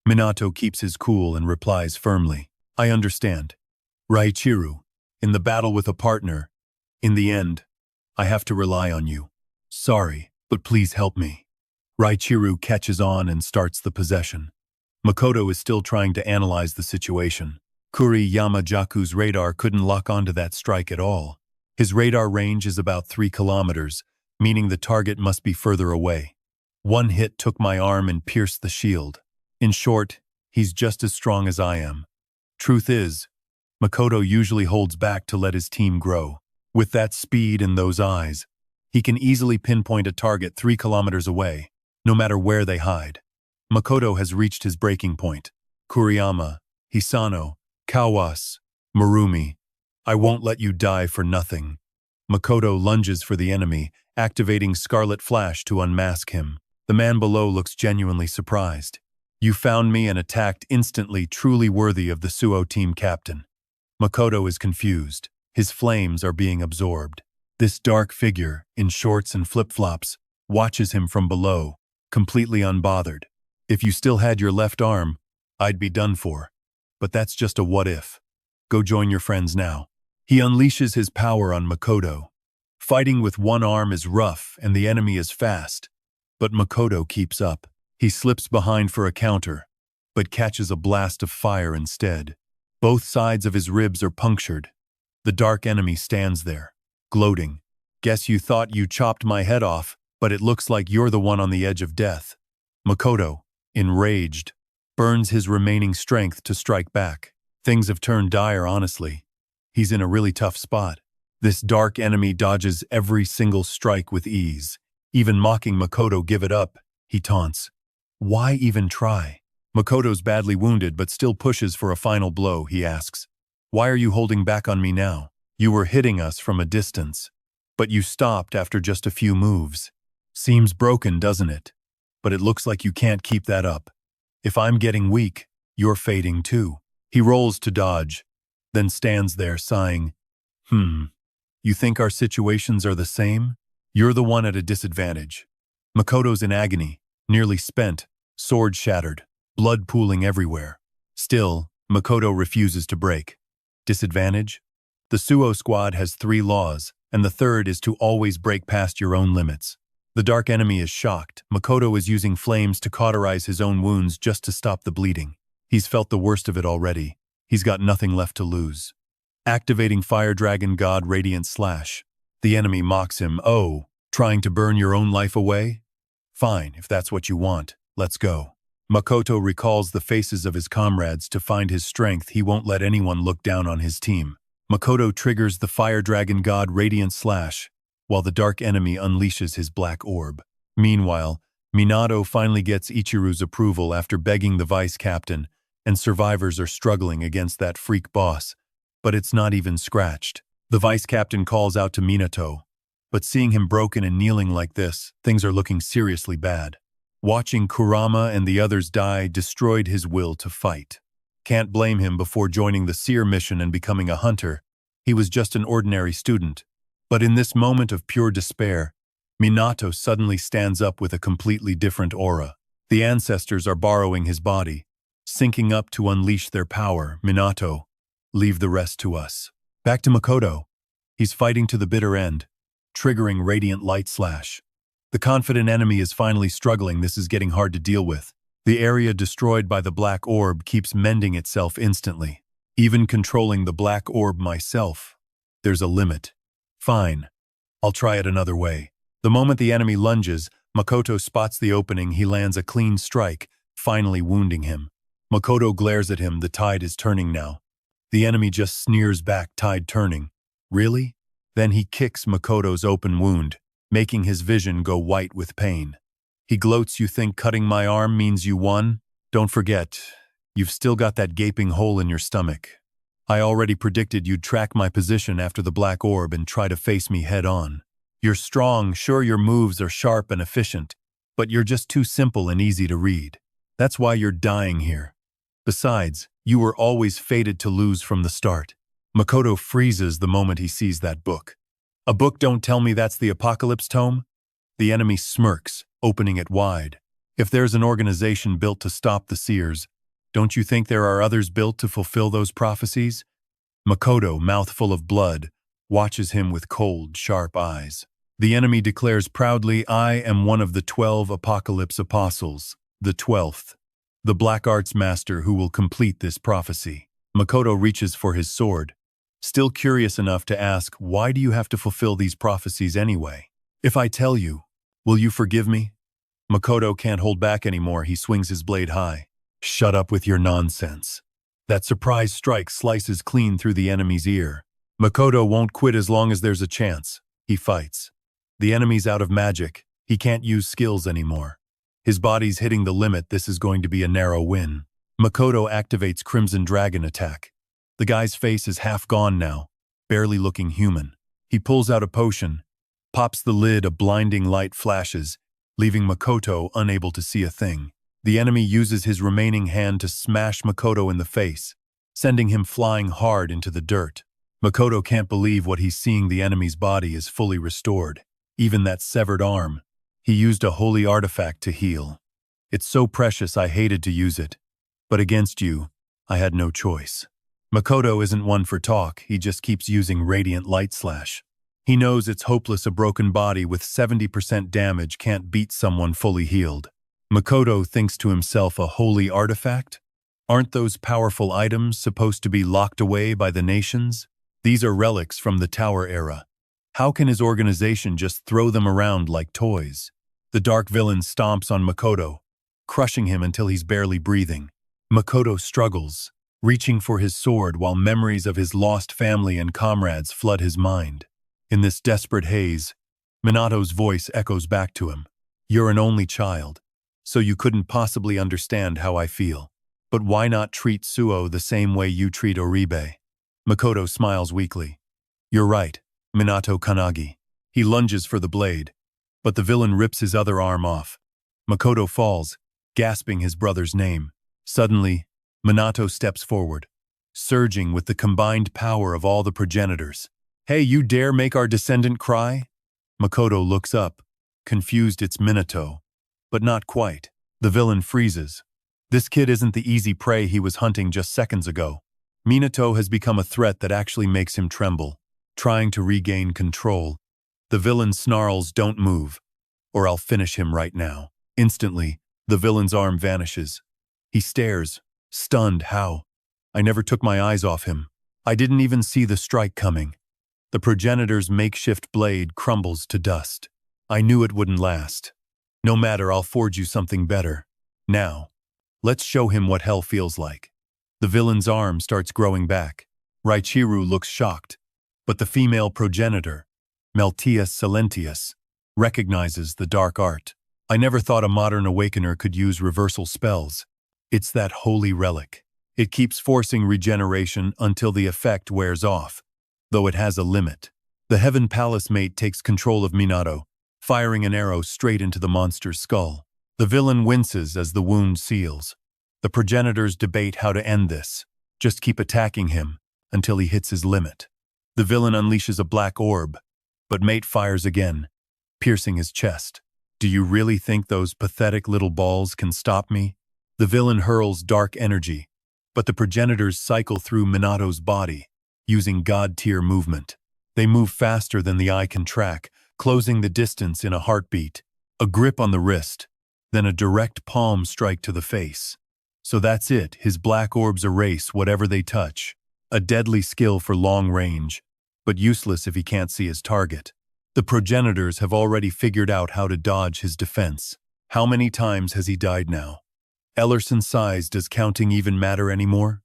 Minato keeps his cool and replies firmly, I understand. Raichiru, in the battle with a partner, in the end, I have to rely on you. Sorry, but please help me. Raichiru catches on and starts the possession. Makoto is still trying to analyze the situation. Kuri Yamajaku's radar couldn't lock onto that strike at all. His radar range is about 3 kilometers, meaning the target must be further away. One hit took my arm and pierced the shield. In short, he's just as strong as I am. Truth is, Makoto usually holds back to let his team grow. With that speed and those eyes, he can easily pinpoint a target 3 kilometers away, no matter where they hide. Makoto has reached his breaking point. Kuriyama, Hisano, Kawas, Marumi, I won't let you die for nothing. Makoto lunges for the enemy, activating Scarlet Flash to unmask him. The man below looks genuinely surprised. You found me and attacked instantly, truly worthy of the Suo team captain. Makoto is confused. His flames are being absorbed. This dark figure, in shorts and flip-flops, watches him from below, completely unbothered. If you still had your left arm, I'd be done for. But that's just a what-if. Go join your friends now. He unleashes his power on Makoto. Fighting with one arm is rough and the enemy is fast, but Makoto keeps up. He slips behind for a counter, but catches a blast of fire instead. Both sides of his ribs are punctured. The dark enemy stands there, gloating. Guess you thought you chopped my head off, but it looks like you're the one on the edge of death. Makoto, enraged, burns his remaining strength to strike back. Things have turned dire, honestly. He's in a really tough spot. This dark enemy dodges every single strike with ease. Even mocking Makoto give it up, he taunts. Why even try? Makoto's badly wounded but still pushes for a final blow, he asks. Why are you holding back on me now? You were hitting us from a distance. But you stopped after just a few moves. Seems broken, doesn't it? But it looks like you can't keep that up. If I'm getting weak, you're fading too. He rolls to dodge, then stands there sighing. You think our situations are the same? You're the one at a disadvantage. Makoto's in agony, nearly spent, sword shattered, blood pooling everywhere. Still, Makoto refuses to break. Disadvantage? The Suo squad has 3 laws, and the third is to always break past your own limits. The dark enemy is shocked. Makoto is using flames to cauterize his own wounds just to stop the bleeding. He's felt the worst of it already. He's got nothing left to lose. Activating Fire Dragon God Radiant Slash. The enemy mocks him. Oh, trying to burn your own life away? Fine, if that's what you want. Let's go. Makoto recalls the faces of his comrades to find his strength. He won't let anyone look down on his team. Makoto triggers the Fire Dragon God Radiant Slash, while the dark enemy unleashes his black orb. Meanwhile, Minato finally gets Ichiru's approval after begging the vice captain, and survivors are struggling against that freak boss. But it's not even scratched. The vice captain calls out to Minato, but seeing him broken and kneeling like this, things are looking seriously bad. Watching Kurama and the others die destroyed his will to fight. Can't blame him. Before joining the seer mission and becoming a hunter, he was just an ordinary student. But in this moment of pure despair, Minato suddenly stands up with a completely different aura. The ancestors are borrowing his body, syncing up to unleash their power. Minato, leave the rest to us. Back to Makoto. He's fighting to the bitter end, triggering Radiant Light Slash. The confident enemy is finally struggling. This is getting hard to deal with. The area destroyed by the black orb keeps mending itself instantly. Even controlling the black orb myself, there's a limit. Fine. I'll try it another way. The moment the enemy lunges, Makoto spots the opening. He lands a clean strike, finally wounding him. Makoto glares at him. The tide is turning now. The enemy just sneers back, tide turning. Really? Then he kicks Makoto's open wound, making his vision go white with pain. He gloats. You think cutting my arm means you won? Don't forget, you've still got that gaping hole in your stomach. I already predicted you'd track my position after the black orb and try to face me head on. You're strong, sure your moves are sharp and efficient, but you're just too simple and easy to read. That's why you're dying here. Besides, you were always fated to lose from the start. Makoto freezes the moment he sees that book. A book? Don't tell me that's the Apocalypse Tome? The enemy smirks, opening it wide. If there's an organization built to stop the seers, don't you think there are others built to fulfill those prophecies? Makoto, mouth full of blood, watches him with cold, sharp eyes. The enemy declares proudly, I am one of the 12 Apocalypse Apostles, the 12th. The Black Arts Master who will complete this prophecy. Makoto reaches for his sword, still curious enough to ask, why do you have to fulfill these prophecies anyway? If I tell you, will you forgive me? Makoto can't hold back anymore. He swings his blade high. Shut up with your nonsense. That surprise strike slices clean through the enemy's ear. Makoto won't quit as long as there's a chance. He fights. The enemy's out of magic. He can't use skills anymore. His body's hitting the limit. This is going to be a narrow win. Makoto activates Crimson Dragon attack. The guy's face is half gone now, barely looking human. He pulls out a potion, pops the lid. A blinding light flashes, leaving Makoto unable to see a thing. The enemy uses his remaining hand to smash Makoto in the face, sending him flying hard into the dirt. Makoto can't believe what he's seeing. The enemy's body is fully restored. Even that severed arm. He used a holy artifact to heal. It's so precious I hated to use it. But against you, I had no choice. Makoto isn't one for talk. He just keeps using Radiant Light Slash. He knows it's hopeless. A broken body with 70% damage can't beat someone fully healed. Makoto thinks to himself, a holy artifact? Aren't those powerful items supposed to be locked away by the nations? These are relics from the Tower era. How can his organization just throw them around like toys? The dark villain stomps on Makoto, crushing him until he's barely breathing. Makoto struggles, reaching for his sword while memories of his lost family and comrades flood his mind. In this desperate haze, Minato's voice echoes back to him. You're an only child, so you couldn't possibly understand how I feel. But why not treat Suo the same way you treat Oribe? Makoto smiles weakly. You're right, Minato Kannagi. He lunges for the blade, but the villain rips his other arm off. Makoto falls, gasping his brother's name. Suddenly, Minato steps forward, surging with the combined power of all the progenitors. Hey, you dare make our descendant cry? Makoto looks up, confused it's Minato, but not quite. The villain freezes. This kid isn't the easy prey he was hunting just seconds ago. Minato has become a threat that actually makes him tremble. Trying to regain control, the villain snarls, "Don't move, or I'll finish him right now." Instantly, the villain's arm vanishes. He stares, stunned. How? I never took my eyes off him. I didn't even see the strike coming. The progenitor's makeshift blade crumbles to dust. I knew it wouldn't last. No matter, I'll forge you something better. Now, let's show him what hell feels like. The villain's arm starts growing back. Raichiru looks shocked, but the female progenitor, Meltius Silentius, recognizes the dark art. I never thought a modern awakener could use reversal spells. It's that holy relic. It keeps forcing regeneration until the effect wears off, though it has a limit. The Heaven Palace mate takes control of Minato, firing an arrow straight into the monster's skull. The villain winces as the wound seals. The progenitors debate how to end this. Just keep attacking him until he hits his limit. The villain unleashes a black orb, but mate fires again, piercing his chest. Do you really think those pathetic little balls can stop me? The villain hurls dark energy, but the progenitors cycle through Minato's body, using god-tier movement. They move faster than the eye can track, closing the distance in a heartbeat. A grip on the wrist, then a direct palm strike to the face. So that's it, his black orbs erase whatever they touch. A deadly skill for long range, but useless if he can't see his target. The progenitors have already figured out how to dodge his defense. How many times has he died now? Ellerson sighs. Does counting even matter anymore?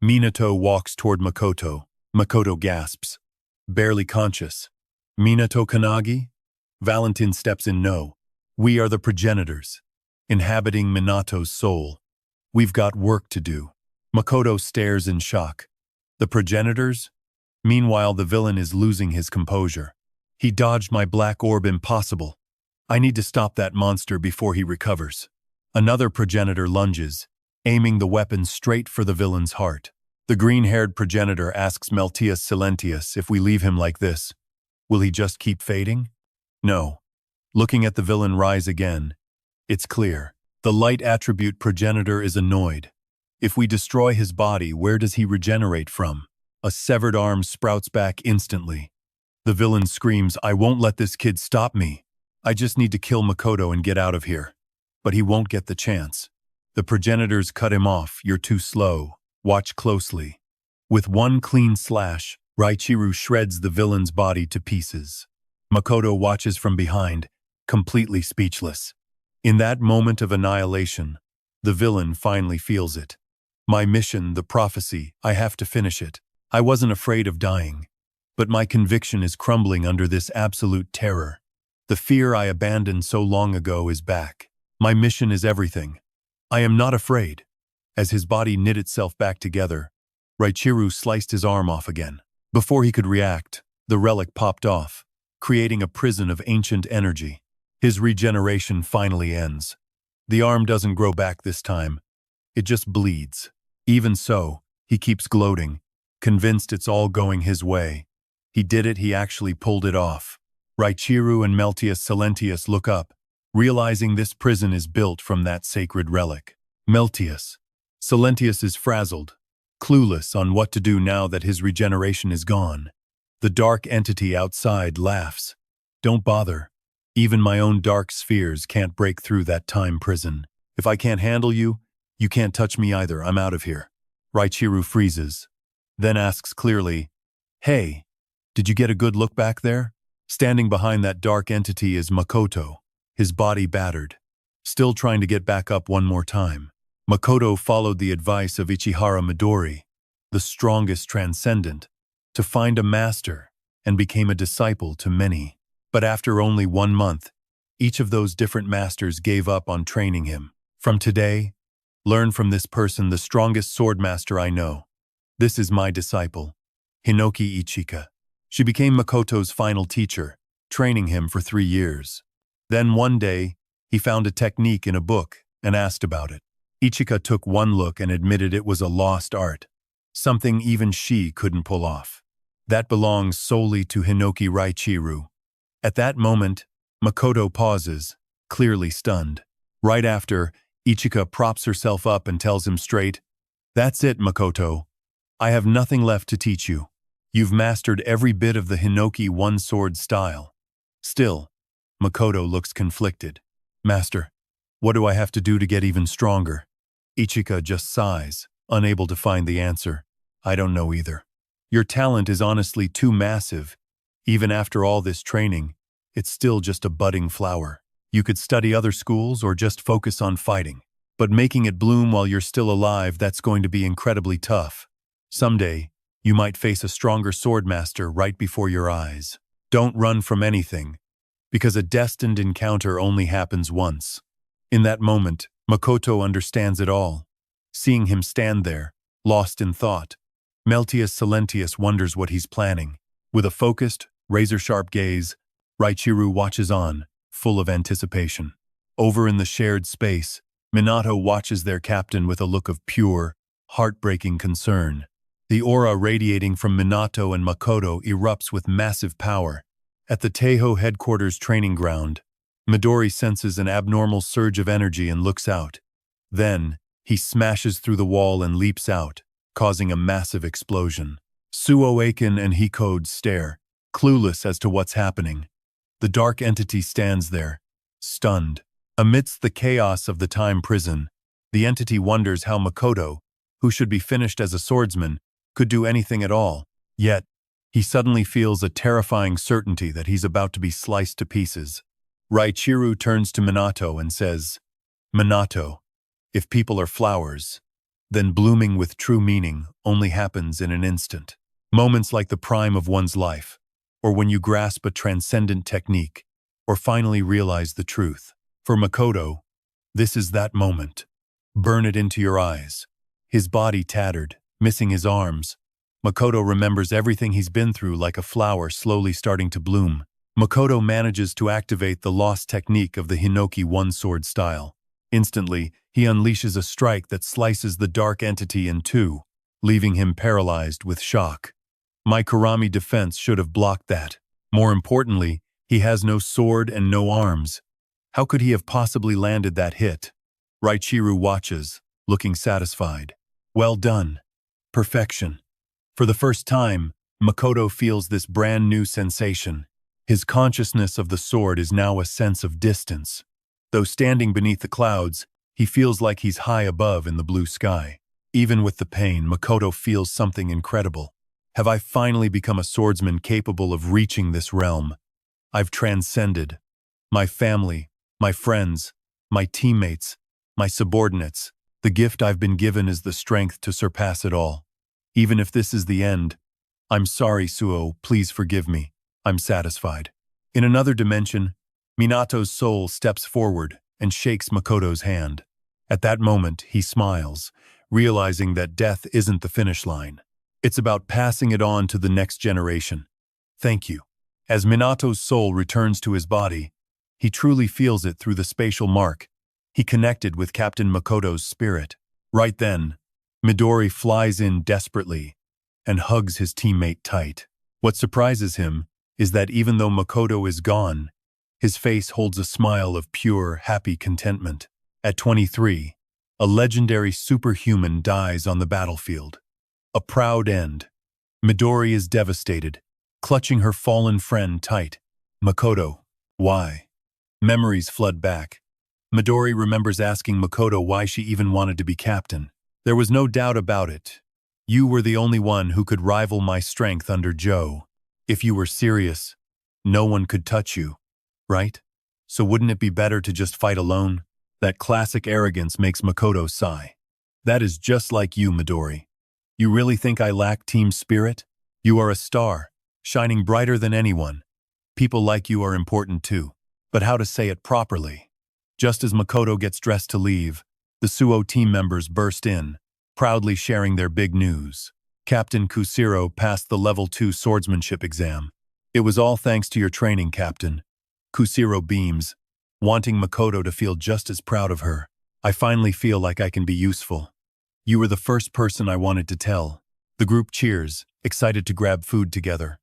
Minato walks toward Makoto. Makoto gasps, barely conscious. Minato Kannagi? Valentin steps in. No. We are the progenitors, inhabiting Minato's soul. We've got work to do. Makoto stares in shock. The progenitors? Meanwhile, the villain is losing his composure. He dodged my black orb. Impossible. I need to stop that monster before he recovers. Another progenitor lunges, aiming the weapon straight for the villain's heart. The green-haired progenitor asks Meltius Silentius, if we leave him like this, will he just keep fading? No. Looking at the villain rise again, it's clear. The light attribute progenitor is annoyed. If we destroy his body, where does he regenerate from? A severed arm sprouts back instantly. The villain screams, I won't let this kid stop me. I just need to kill Makoto and get out of here. But he won't get the chance. The progenitors cut him off. You're too slow. Watch closely. With one clean slash, Raichiru shreds the villain's body to pieces. Makoto watches from behind, completely speechless. In that moment of annihilation, the villain finally feels it. My mission, the prophecy, I have to finish it. I wasn't afraid of dying, but my conviction is crumbling under this absolute terror. The fear I abandoned so long ago is back. My mission is everything. I am not afraid. As his body knit itself back together, Raichiru sliced his arm off again. Before he could react, the relic popped off, creating a prison of ancient energy. His regeneration finally ends. The arm doesn't grow back this time. It just bleeds. Even so, he keeps gloating, convinced it's all going his way. He did it. He actually pulled it off. Raichiru and Meltius Silentius look up, realizing this prison is built from that sacred relic. Meltius. Silentius is frazzled, clueless on what to do now that his regeneration is gone. The dark entity outside laughs. Don't bother. Even my own dark spheres can't break through that time prison. If I can't handle you, you can't touch me either. I'm out of here. Raichiru freezes, then asks clearly, Hey, did you get a good look back there? Standing behind that dark entity is Makoto, his body battered, still trying to get back up one more time. Makoto followed the advice of Ichihara Midori, the strongest transcendent, to find a master, and became a disciple to many. But after only 1 month, each of those different masters gave up on training him. From today, learn from this person, the strongest swordmaster I know. This is my disciple, Hinoki Ichika. She became Makoto's final teacher, training him for 3 years. Then one day, he found a technique in a book and asked about it. Ichika took one look and admitted it was a lost art, something even she couldn't pull off. That belongs solely to Hinoki Raichiru. At that moment, Makoto pauses, clearly stunned. Right after, Ichika props herself up and tells him straight, "That's it, Makoto. I have nothing left to teach you. You've mastered every bit of the Hinoki one-sword style." Still, Makoto looks conflicted. "Master, what do I have to do to get even stronger?" Ichika just sighs, unable to find the answer. "I don't know either. Your talent is honestly too massive. Even after all this training, it's still just a budding flower. You could study other schools or just focus on fighting. But making it bloom while you're still alive, that's going to be incredibly tough. Someday, you might face a stronger swordmaster right before your eyes. Don't run from anything, because a destined encounter only happens once." In that moment, Makoto understands it all. Seeing him stand there, lost in thought, Meltius Silentius wonders what he's planning. With a focused, razor-sharp gaze, Raichiru watches on, full of anticipation. Over in the shared space, Minato watches their captain with a look of pure, heartbreaking concern. The aura radiating from Minato and Makoto erupts with massive power. At the Teiho headquarters training ground, Midori senses an abnormal surge of energy and looks out. Then, he smashes through the wall and leaps out, causing a massive explosion. Awakens and Hikode stare, clueless as to what's happening. The dark entity stands there, stunned. Amidst the chaos of the time prison, the entity wonders how Makoto, who should be finished as a swordsman, could do anything at all. Yet, he suddenly feels a terrifying certainty that he's about to be sliced to pieces. Raichiru turns to Minato and says, "Minato, if people are flowers, then blooming with true meaning only happens in an instant. Moments like the prime of one's life, or when you grasp a transcendent technique, or finally realize the truth. For Makoto, this is that moment. Burn it into your eyes." His body tattered, missing his arms, Makoto remembers everything he's been through like a flower slowly starting to bloom. Makoto manages to activate the lost technique of the Hinoki one-sword style. Instantly, he unleashes a strike that slices the dark entity in two, leaving him paralyzed with shock. My Kurami defense should have blocked that. More importantly, he has no sword and no arms. How could he have possibly landed that hit? Raichiru watches, looking satisfied. Well done. Perfection. For the first time, Makoto feels this brand new sensation. His consciousness of the sword is now a sense of distance. Though standing beneath the clouds, he feels like he's high above in the blue sky. Even with the pain, Makoto feels something incredible. Have I finally become a swordsman capable of reaching this realm? I've transcended. My family, my friends, my teammates, my subordinates. The gift I've been given is the strength to surpass it all. Even if this is the end, I'm sorry, Suo, please forgive me. I'm satisfied. In another dimension, Minato's soul steps forward and shakes Makoto's hand. At that moment, he smiles, realizing that death isn't the finish line. It's about passing it on to the next generation. Thank you. As Minato's soul returns to his body, he truly feels it through the spatial mark. He connected with Captain Makoto's spirit. Right then, Midori flies in desperately and hugs his teammate tight. What surprises him is that even though Makoto is gone, his face holds a smile of pure, happy contentment. At 23, a legendary superhuman dies on the battlefield. A proud end. Midori is devastated, clutching her fallen friend tight. Makoto, why? Memories flood back. Midori remembers asking Makoto why she even wanted to be captain. There was no doubt about it. You were the only one who could rival my strength under Joe. If you were serious, No one could touch you, right? So wouldn't it be better to just fight alone? That classic arrogance makes Makoto sigh. That is just like you, Midori. You really think I lack team spirit? You are a star, shining brighter than anyone. People like you are important too. But how to say it properly? Just as Makoto gets dressed to leave, the Suo team members burst in, proudly sharing their big news. Captain Kusiro passed the Level 2 swordsmanship exam. It was all thanks to your training, Captain. Kusiro beams, wanting Makoto to feel just as proud of her. I finally feel like I can be useful. You were the first person I wanted to tell. The group cheers, excited to grab food together.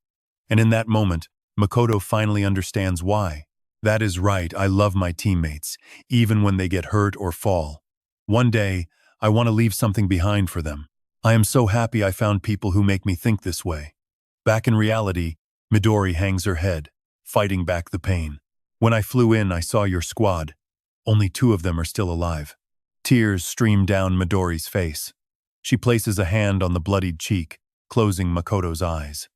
And in that moment, Makoto finally understands why. That is right, I love my teammates, even when they get hurt or fall. One day, I want to leave something behind for them. I am so happy I found people who make me think this way. Back in reality, Midori hangs her head, fighting back the pain. When I flew in, I saw your squad. Only 2 of them are still alive. Tears stream down Midori's face. She places a hand on the bloodied cheek, closing Makoto's eyes.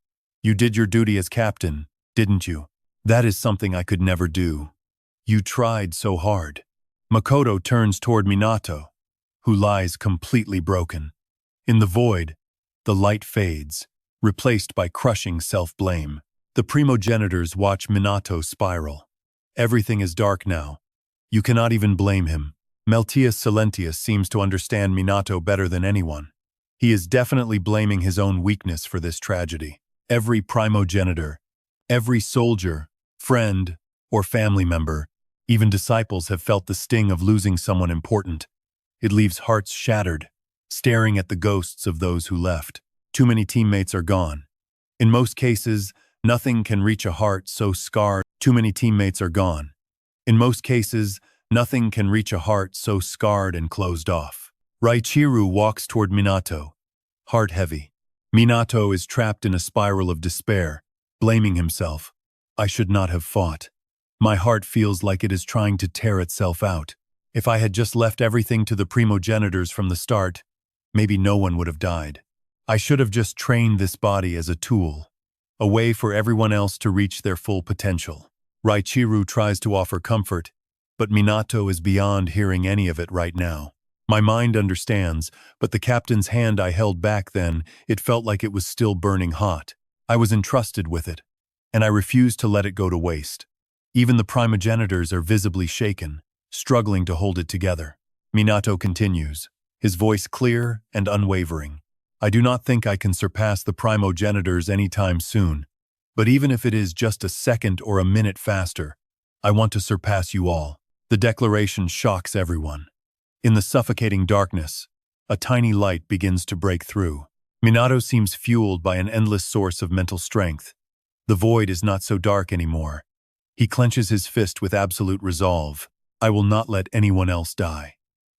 You did your duty as captain, didn't you? That is something I could never do. You tried so hard. Makoto turns toward Minato, who lies completely broken. In the void, the light fades, replaced by crushing self-blame. The primogenitors watch Minato spiral. Everything is dark now. You cannot even blame him. Meltius Silentius seems to understand Minato better than anyone. He is definitely blaming his own weakness for this tragedy. Every primogenitor, every soldier, friend, or family member, even disciples have felt the sting of losing someone important. It leaves hearts shattered, staring at the ghosts of those who left. Too many teammates are gone. In most cases, nothing can reach a heart so scarred. Too many teammates are gone. In most cases, nothing can reach a heart so scarred and closed off. Raichiru walks toward Minato, heart heavy. Minato is trapped in a spiral of despair, blaming himself. I should not have fought. My heart feels like it is trying to tear itself out. If I had just left everything to the primogenitors from the start, maybe no one would have died. I should have just trained this body as a tool, a way for everyone else to reach their full potential. Raichiru tries to offer comfort, but Minato is beyond hearing any of it right now. My mind understands, but the captain's hand I held back then, it felt like it was still burning hot. I was entrusted with it, and I refused to let it go to waste. Even the primogenitors are visibly shaken, struggling to hold it together. Minato continues, his voice clear and unwavering. I do not think I can surpass the primogenitors anytime soon, but even if it is just a second or a minute faster, I want to surpass you all. The declaration shocks everyone. In the suffocating darkness, a tiny light begins to break through. Minato seems fueled by an endless source of mental strength. The void is not so dark anymore. He clenches his fist with absolute resolve. I will not let anyone else die.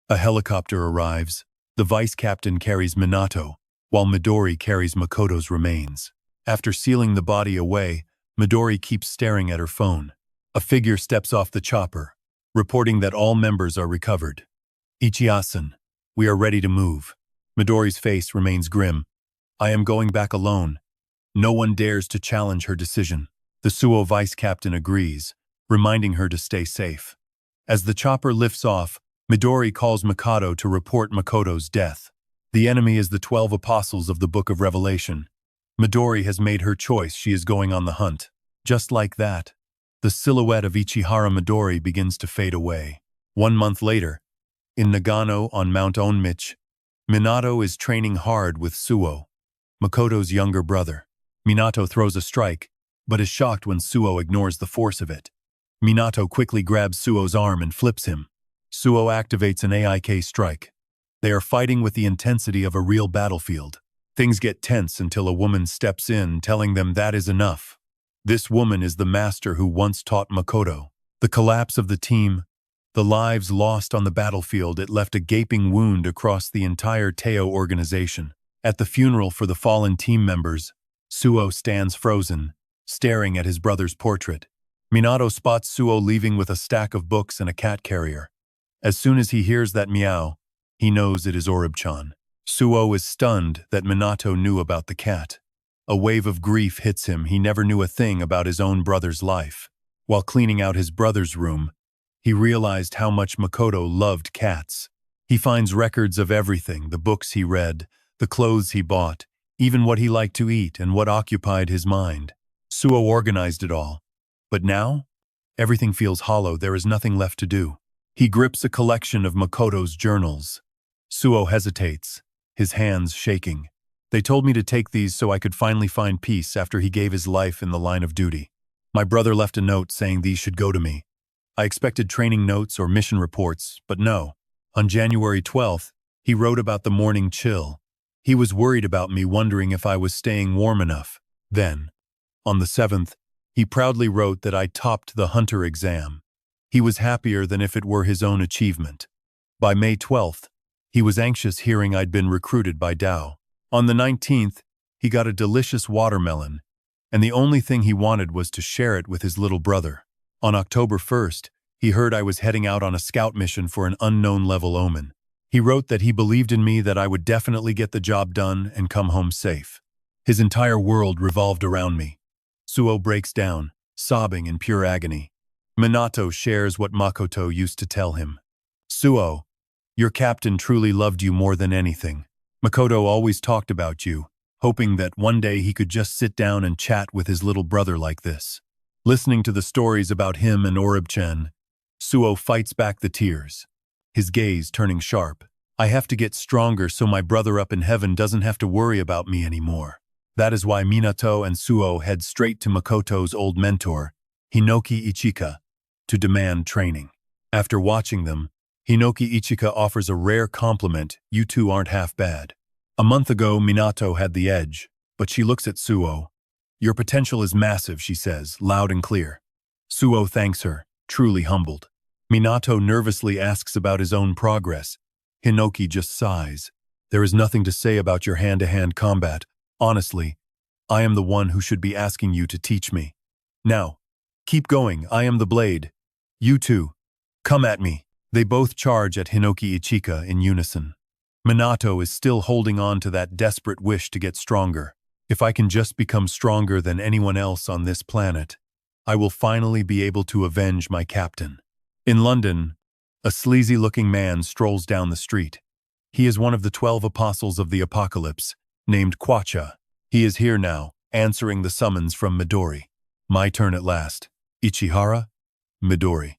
A helicopter arrives. The vice captain carries Minato, while Midori carries Makoto's remains. After sealing the body away, Midori keeps staring at her phone. A figure steps off the chopper, reporting that all members are recovered. Ichiasen, we are ready to move. Midori's face remains grim. I am going back alone. No one dares to challenge her decision. The Suo vice captain agrees, reminding her to stay safe. As the chopper lifts off, Midori calls Mikado to report Makoto's death. The enemy is the 12 apostles of the Book of Revelation. Midori has made her choice. She is going on the hunt. Just like that, the silhouette of Ichihara Midori begins to fade away. 1 month later, in Nagano on Mount Onmich, Minato is training hard with Suo, Makoto's younger brother. Minato throws a strike, but is shocked when Suo ignores the force of it. Minato quickly grabs Suo's arm and flips him. Suo activates an AIK strike. They are fighting with the intensity of a real battlefield. Things get tense until a woman steps in, telling them that is enough. This woman is the master who once taught Makoto. The collapse of the team, the lives lost on the battlefield, it left a gaping wound across the entire Teo organization. At the funeral for the fallen team members, Suo stands frozen, staring at his brother's portrait. Minato spots Suo leaving with a stack of books and a cat carrier. As soon as he hears that meow, he knows it is Orib-chan. Suo is stunned that Minato knew about the cat. A wave of grief hits him. He never knew a thing about his own brother's life. While cleaning out his brother's room, he realized how much Makoto loved cats. He finds records of everything, the books he read, the clothes he bought, even what he liked to eat and what occupied his mind. Suo organized it all. But now, everything feels hollow. There is nothing left to do. He grips a collection of Makoto's journals. Suo hesitates, his hands shaking. They told me to take these so I could finally find peace after he gave his life in the line of duty. My brother left a note saying these should go to me. I expected training notes or mission reports, but no. On January 12th, he wrote about the morning chill. He was worried about me, wondering if I was staying warm enough. Then, on the 7th, he proudly wrote that I topped the hunter exam. He was happier than if it were his own achievement. By May 12th, he was anxious hearing I'd been recruited by Dao. On the 19th, he got a delicious watermelon, and the only thing he wanted was to share it with his little brother. On October 1st, he heard I was heading out on a scout mission for an unknown level omen. He wrote that he believed in me, that I would definitely get the job done and come home safe. His entire world revolved around me. Suo breaks down, sobbing in pure agony. Minato shares what Makoto used to tell him. Suo, your captain truly loved you more than anything. Makoto always talked about you, hoping that one day he could just sit down and chat with his little brother like this. Listening to the stories about him and Orib-chen, Suo fights back the tears, his gaze turning sharp. I have to get stronger so my brother up in heaven doesn't have to worry about me anymore. That is why Minato and Suo head straight to Makoto's old mentor, Hinoki Ichika, to demand training. After watching them, Hinoki Ichika offers a rare compliment: you two aren't half bad. A month ago, Minato had the edge, but she looks at Suo. Your potential is massive, she says, loud and clear. Suo thanks her, truly humbled. Minato nervously asks about his own progress. Hinoki just sighs. There is nothing to say about your hand-to-hand combat. Honestly, I am the one who should be asking you to teach me. Now, keep going, I am the blade. You two, come at me. They both charge at Hinoki Ichika in unison. Minato is still holding on to that desperate wish to get stronger. If I can just become stronger than anyone else on this planet, I will finally be able to avenge my captain. In London, a sleazy-looking man strolls down the street. He is one of the 12 apostles of the apocalypse, named Quacha. He is here now, answering the summons from Midori. My turn at last. Ichihara? Midori.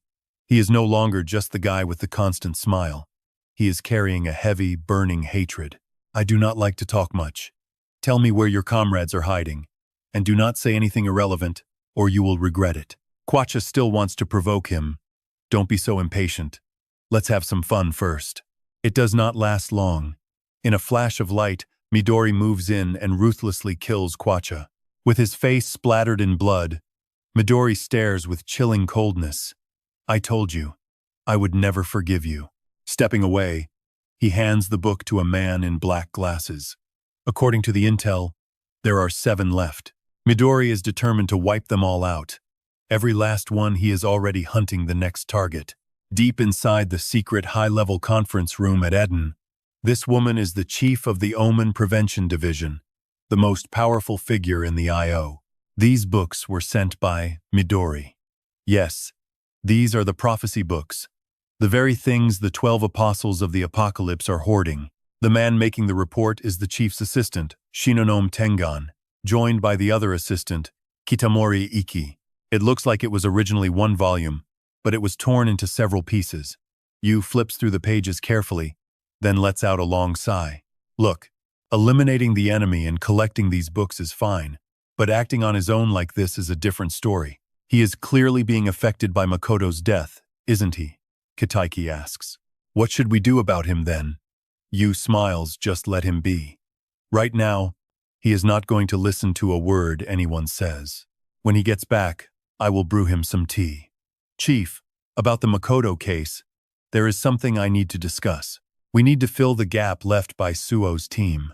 He is no longer just the guy with the constant smile. He is carrying a heavy, burning hatred. I do not like to talk much. Tell me where your comrades are hiding, and do not say anything irrelevant, or you will regret it. Quacha still wants to provoke him. Don't be so impatient. Let's have some fun first. It does not last long. In a flash of light, Midori moves in and ruthlessly kills Quacha. With his face splattered in blood, Midori stares with chilling coldness. I told you, I would never forgive you. Stepping away, he hands the book to a man in black glasses. According to the intel, there are 7 left. Midori is determined to wipe them all out. Every last one. He is already hunting the next target. Deep inside the secret high-level conference room at Eden, this woman is the chief of the Omen Prevention Division, the most powerful figure in the IO. These books were sent by Midori. Yes, these are the prophecy books, the very things the 12 apostles of the apocalypse are hoarding. The man making the report is the chief's assistant, Shinonome Tengan, joined by the other assistant, Kitamori Iki. It looks like it was originally 1 volume, but it was torn into several pieces. Yu flips through the pages carefully, then lets out a long sigh. Look, eliminating the enemy and collecting these books is fine, but acting on his own like this is a different story. He is clearly being affected by Makoto's death, isn't he? Kataiki asks. What should we do about him then? Yu smiles. Just let him be. Right now, he is not going to listen to a word anyone says. When he gets back, I will brew him some tea. Chief, about the Makoto case, there is something I need to discuss. We need to fill the gap left by Suo's team.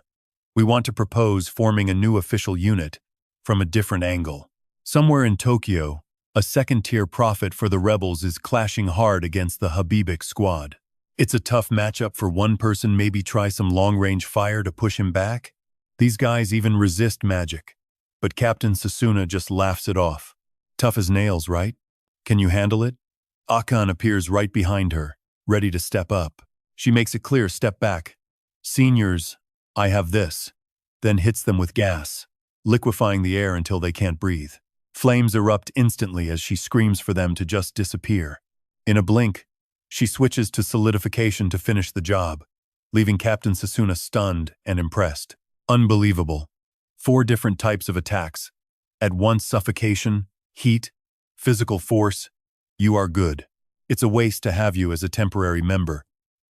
We want to propose forming a new official unit from a different angle. Somewhere in Tokyo, a second-tier prophet for the rebels is clashing hard against the Habibic squad. It's a tough matchup for one person. Maybe try some long-range fire to push him back? These guys even resist magic. but Captain Sasuna just laughs it off. Tough as nails, right? Can you handle it? Akan appears right behind her, ready to step up. She makes it clear, step back. Seniors, I have this. Then hits them with gas, liquefying the air until they can't breathe. Flames erupt instantly as she screams for them to just disappear. In a blink, she switches to solidification to finish the job, leaving Captain Sasuna stunned and impressed. Unbelievable. 4 different types of attacks. At once suffocation, heat, physical force. You are good. It's a waste to have you as a temporary member.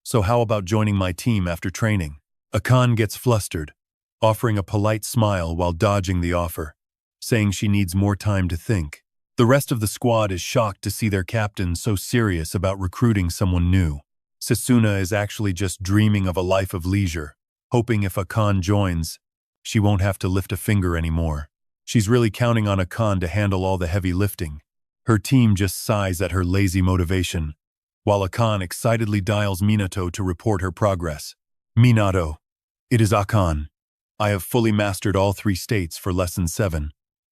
So how about joining my team after training? Akan gets flustered, offering a polite smile while dodging the offer, saying she needs more time to think. The rest of the squad is shocked to see their captain so serious about recruiting someone new. Sasuna is actually just dreaming of a life of leisure, hoping if Akan joins, she won't have to lift a finger anymore. She's really counting on Akan to handle all the heavy lifting. Her team just sighs at her lazy motivation, while Akan excitedly dials Minato to report her progress. Minato, it is Akan. I have fully mastered all 3 states for Lesson 7.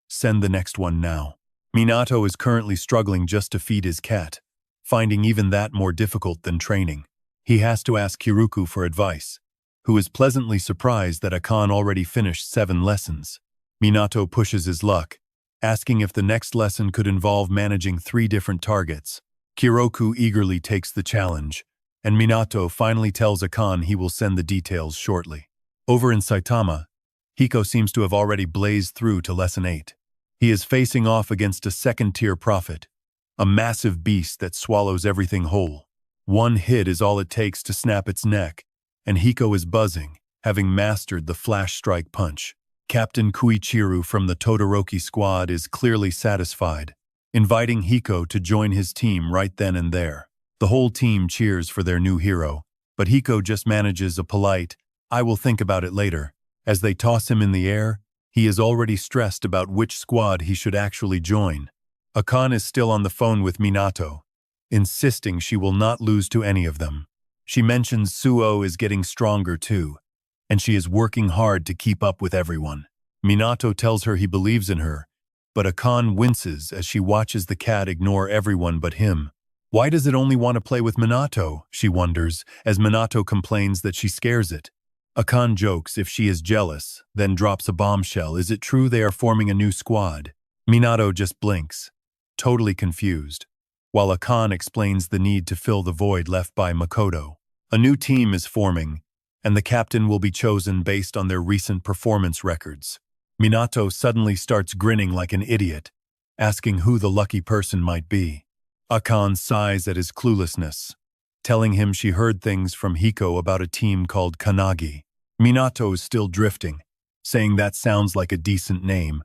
Send the next one now. Minato is currently struggling just to feed his cat, finding even that more difficult than training. He has to ask Kiruku for advice, who is pleasantly surprised that Akan already finished 7 lessons. Minato pushes his luck, asking if the next lesson could involve managing 3 different targets. Kiroku eagerly takes the challenge, and Minato finally tells Akan he will send the details shortly. Over in Saitama, Hiko seems to have already blazed through to Lesson 8. He is facing off against a second-tier prophet, a massive beast that swallows everything whole. 1 hit is all it takes to snap its neck, and Hiko is buzzing, having mastered the flash strike punch. Captain Koichiru from the Todoroki squad is clearly satisfied, inviting Hiko to join his team right then and there. The whole team cheers for their new hero, but Hiko just manages a polite, "I will think about it later." As they toss him in the air, he is already stressed about which squad he should actually join. Akan is still on the phone with Minato, insisting she will not lose to any of them. She mentions Suo is getting stronger too, and she is working hard to keep up with everyone. Minato tells her he believes in her, but Akan winces as she watches the cat ignore everyone but him. Why does it only want to play with Minato, she wonders, as Minato complains that she scares it. Akan jokes if she is jealous, then drops a bombshell. Is it true they are forming a new squad? Minato just blinks, totally confused, while Akan explains the need to fill the void left by Makoto. A new team is forming, and the captain will be chosen based on their recent performance records. Minato suddenly starts grinning like an idiot, asking who the lucky person might be. Akan sighs at his cluelessness, telling him she heard things from Hiko about a team called Kannagi. Minato is still drifting, saying that sounds like a decent name,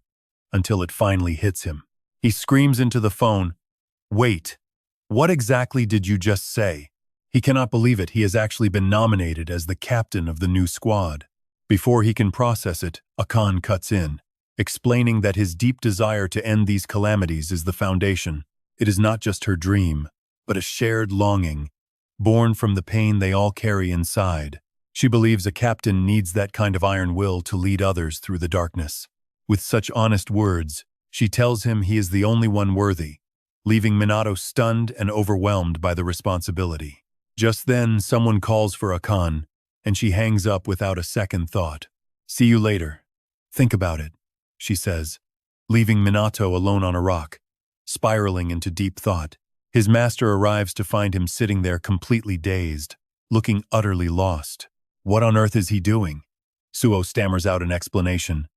until it finally hits him. He screams into the phone, "Wait, what exactly did you just say?" He cannot believe it. He has actually been nominated as the captain of the new squad. Before he can process it, Akan cuts in, explaining that his deep desire to end these calamities is the foundation. It is not just her dream, but a shared longing, born from the pain they all carry inside. She believes a captain needs that kind of iron will to lead others through the darkness. With such honest words, she tells him he is the only one worthy, leaving Minato stunned and overwhelmed by the responsibility. Just then, someone calls for Akan, and she hangs up without a second thought. "See you later. Think about it," she says, leaving Minato alone on a rock, spiraling into deep thought. His master arrives to find him sitting there completely dazed, looking utterly lost. What on earth is he doing? Suo stammers out an explanation,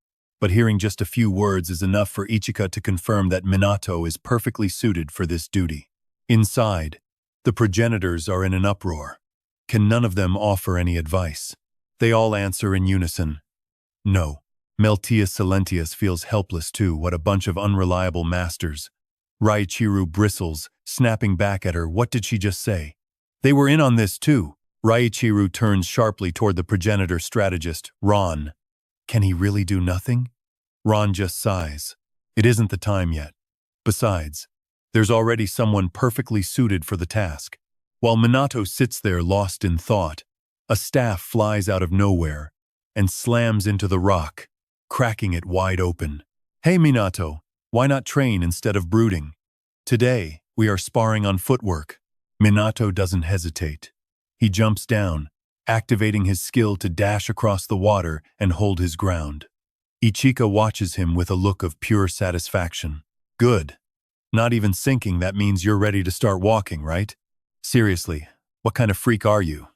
but hearing just a few words is enough for Ichika to confirm that Minato is perfectly suited for this duty. Inside, the progenitors are in an uproar. Can none of them offer any advice? They all answer in unison, "No." Meltius Silentius feels helpless too. What a bunch of unreliable masters. Raichiru bristles, snapping back at her. What did she just say? They were in on this too. Raichiru turns sharply toward the progenitor strategist, Ron. Can he really do nothing? Ron just sighs. It isn't the time yet. Besides, there's already someone perfectly suited for the task. While Minato sits there lost in thought, a staff flies out of nowhere and slams into the rock, cracking it wide open. Hey Minato, why not train instead of brooding? Today, we are sparring on footwork. Minato doesn't hesitate. He jumps down, activating his skill to dash across the water and hold his ground. Ichika watches him with a look of pure satisfaction. Good. Not even sinking, that means you're ready to start walking, right? Seriously, what kind of freak are you?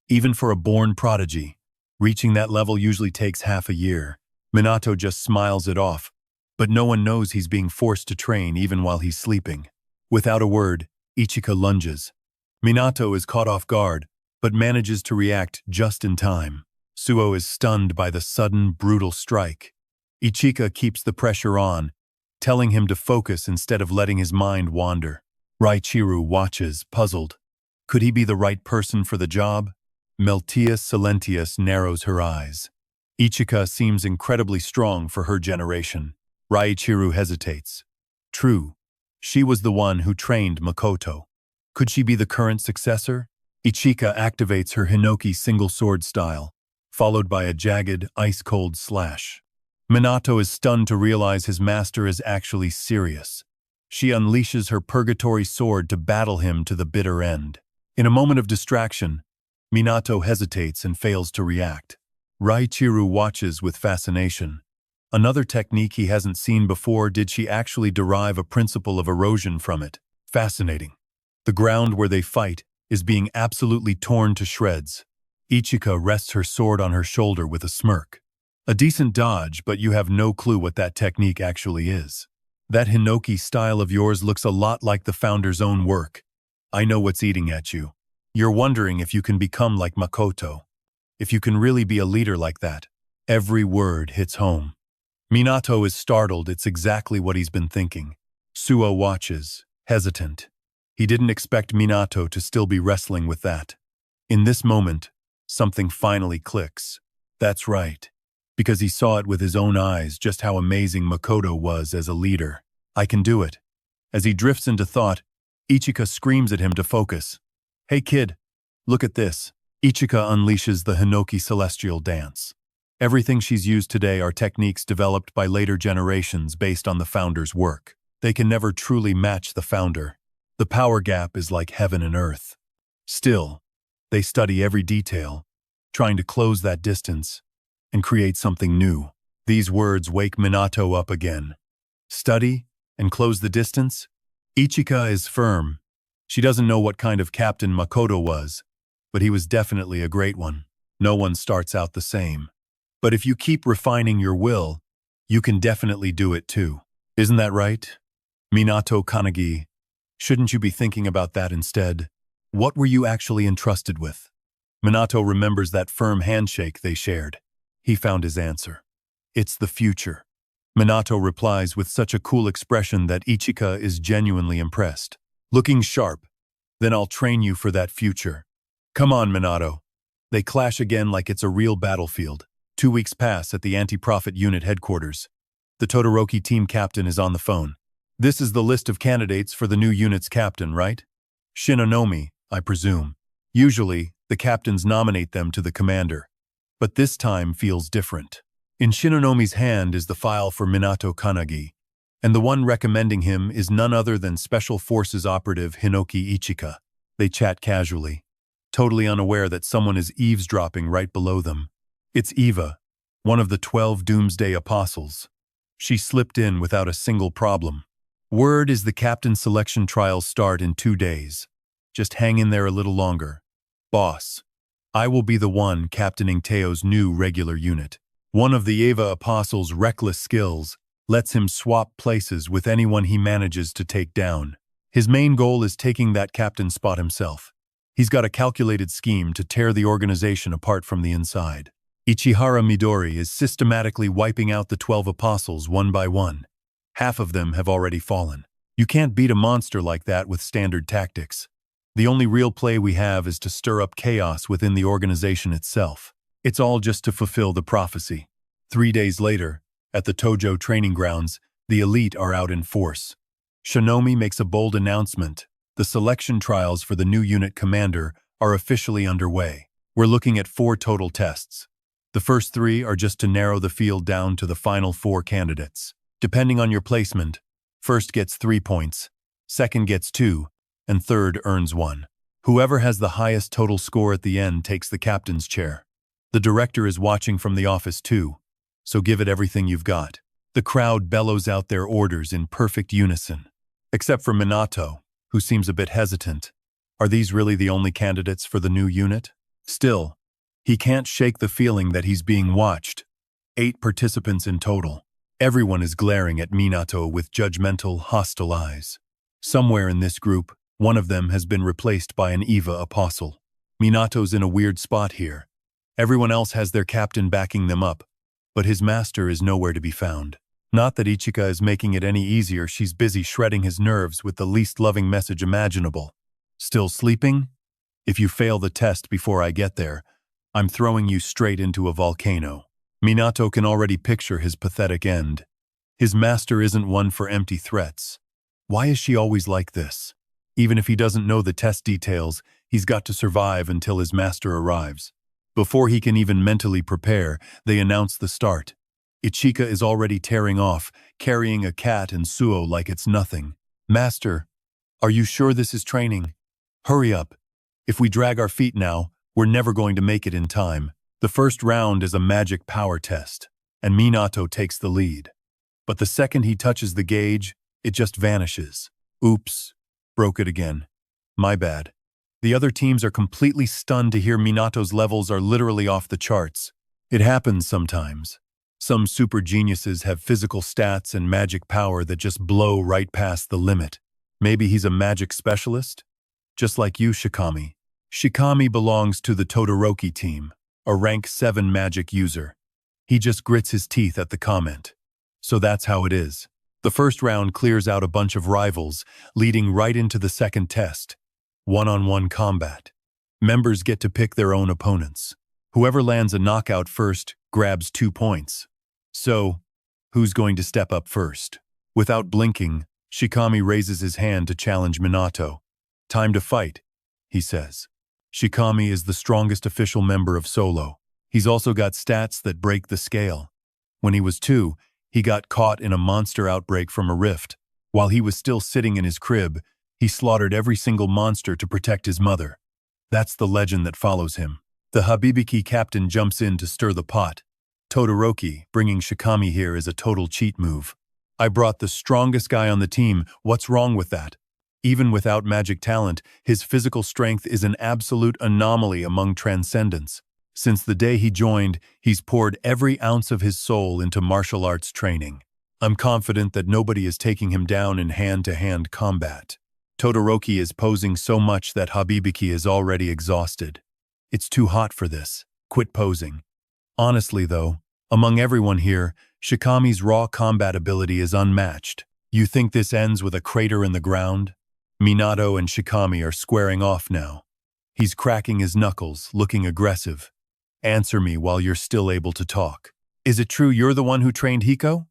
Even for a born prodigy, reaching that level usually takes half a year. Minato just smiles it off, but no one knows he's being forced to train even while he's sleeping. Without a word, Ichika lunges. Minato is caught off guard, but manages to react just in time. Suo is stunned by the sudden, brutal strike. Ichika keeps the pressure on, telling him to focus instead of letting his mind wander. Raichiru watches, puzzled. Could he be the right person for the job? Meltius Silentius narrows her eyes. Ichika seems incredibly strong for her generation. Raichiru hesitates. True, she was the one who trained Makoto. Could she be the current successor? Ichika activates her Hinoki single sword style, followed by a jagged, ice-cold slash. Minato is stunned to realize his master is actually serious. She unleashes her purgatory sword to battle him to the bitter end. In a moment of distraction, Minato hesitates and fails to react. Raichiru watches with fascination. Another technique he hasn't seen before. Did she actually derive a principle of erosion from it? Fascinating. The ground where they fight is being absolutely torn to shreds. Ichika rests her sword on her shoulder with a smirk. A decent dodge, but you have no clue what that technique actually is. That Hinoki style of yours looks a lot like the founder's own work. I know what's eating at you. You're wondering if you can become like Makoto. If you can really be a leader like that. Every word hits home. Minato is startled. It's exactly what he's been thinking. Suo watches, hesitant. He didn't expect Minato to still be wrestling with that. In this moment, something finally clicks. That's right. Because he saw it with his own eyes just how amazing Makoto was as a leader. I can do it. As he drifts into thought, Ichika screams at him to focus. Hey kid, look at this. Ichika unleashes the Hinoki celestial dance. Everything she's used today are techniques developed by later generations based on the founder's work. They can never truly match the founder. The power gap is like heaven and earth. Still, they study every detail, trying to close that distance and create something new. These words wake Minato up again. Study and close the distance? Ichika is firm. She doesn't know what kind of captain Makoto was, but he was definitely a great one. No one starts out the same. But if you keep refining your will, you can definitely do it too. Isn't that right? Minato Kannagi, shouldn't you be thinking about that instead? What were you actually entrusted with? Minato remembers that firm handshake they shared. He found his answer. It's the future. Minato replies with such a cool expression that Ichika is genuinely impressed. Looking sharp. Then I'll train you for that future. Come on, Minato. They clash again like it's a real battlefield. 2 weeks pass at the anti-profit unit headquarters. The Todoroki team captain is on the phone. This is the list of candidates for the new unit's captain, right? Shinnonomi, I presume. Usually, the captains nominate them to the commander. But this time feels different. In Shinnonomi's hand is the file for Minato Kannagi, and the one recommending him is none other than Special Forces operative Hinoki Ichika. They chat casually, totally unaware that someone is eavesdropping right below them. It's Eva, one of the 12 Doomsday Apostles. She slipped in without a single problem. Word is the captain selection trials start in 2 days. Just hang in there a little longer. Boss, I will be the one captaining Teo's new regular unit. One of the Eva Apostle's reckless skills lets him swap places with anyone he manages to take down. His main goal is taking that captain spot himself. He's got a calculated scheme to tear the organization apart from the inside. Ichihara Midori is systematically wiping out the 12 apostles one by one. Half of them have already fallen. You can't beat a monster like that with standard tactics. The only real play we have is to stir up chaos within the organization itself. It's all just to fulfill the prophecy. 3 days later, at the Tojo training grounds, the elite are out in force. Shinomi makes a bold announcement. The selection trials for the new unit commander are officially underway. We're looking at 4 total tests. The first 3 are just to narrow the field down to the final 4 candidates. Depending on your placement, first gets 3 points, second gets 2, and third earns 1. Whoever has the highest total score at the end takes the captain's chair. The director is watching from the office too, so give it everything you've got. The crowd bellows out their orders in perfect unison. Except for Minato, who seems a bit hesitant. Are these really the only candidates for the new unit? Still, he can't shake the feeling that he's being watched. 8 participants in total. Everyone is glaring at Minato with judgmental, hostile eyes. Somewhere in this group, one of them has been replaced by an Eva apostle. Minato's in a weird spot here. Everyone else has their captain backing them up, but his master is nowhere to be found. Not that Ichika is making it any easier, she's busy shredding his nerves with the least loving message imaginable. Still sleeping? If you fail the test before I get there, I'm throwing you straight into a volcano. Minato can already picture his pathetic end. His master isn't one for empty threats. Why is she always like this? Even if he doesn't know the test details, he's got to survive until his master arrives. Before he can even mentally prepare, they announce the start. Ichika is already tearing off, carrying a cat and Suo like it's nothing. Master, are you sure this is training? Hurry up. If we drag our feet now, we're never going to make it in time. The first round is a magic power test, and Minato takes the lead. But the second he touches the gauge, it just vanishes. Oops, broke it again. My bad. The other teams are completely stunned to hear Minato's levels are literally off the charts. It happens sometimes. Some super geniuses have physical stats and magic power that just blow right past the limit. Maybe he's a magic specialist? Just like you, Shikami. Shikami belongs to the Todoroki team, a rank 7 magic user. He just grits his teeth at the comment. So that's how it is. The first round clears out a bunch of rivals, leading right into the second test. One-on-one combat. Members get to pick their own opponents. Whoever lands a knockout first grabs 2 points. So, who's going to step up first? Without blinking, Shikami raises his hand to challenge Minato. Time to fight, he says. Shikami is the strongest official member of Solo. He's also got stats that break the scale. When he was 2, he got caught in a monster outbreak from a rift. While he was still sitting in his crib, he slaughtered every single monster to protect his mother. That's the legend that follows him. The Habibiki captain jumps in to stir the pot. Todoroki, bringing Shikami here is a total cheat move. I brought the strongest guy on the team, what's wrong with that? Even without magic talent, his physical strength is an absolute anomaly among transcendents. Since the day he joined, he's poured every ounce of his soul into martial arts training. I'm confident that nobody is taking him down in hand-to-hand combat. Todoroki is posing so much that Habibiki is already exhausted. It's too hot for this. Quit posing. Honestly though, among everyone here, Shikami's raw combat ability is unmatched. You think this ends with a crater in the ground? Minato and Shikami are squaring off now. He's cracking his knuckles, looking aggressive. Answer me while you're still able to talk. Is it true you're the one who trained Hiko?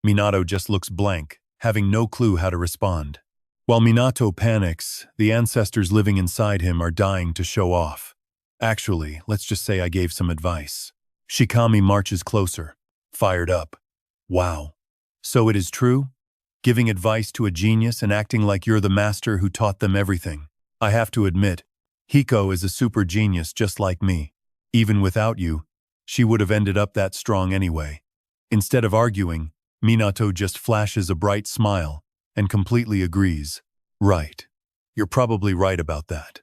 Minato just looks blank, having no clue how to respond. While Minato panics, the ancestors living inside him are dying to show off. Actually, let's just say I gave some advice. Shikami marches closer, fired up. Wow. So it is true? Giving advice to a genius and acting like you're the master who taught them everything. I have to admit, Hiko is a super genius just like me. Even without you, she would have ended up that strong anyway. Instead of arguing, Minato just flashes a bright smile and completely agrees. Right. You're probably right about that.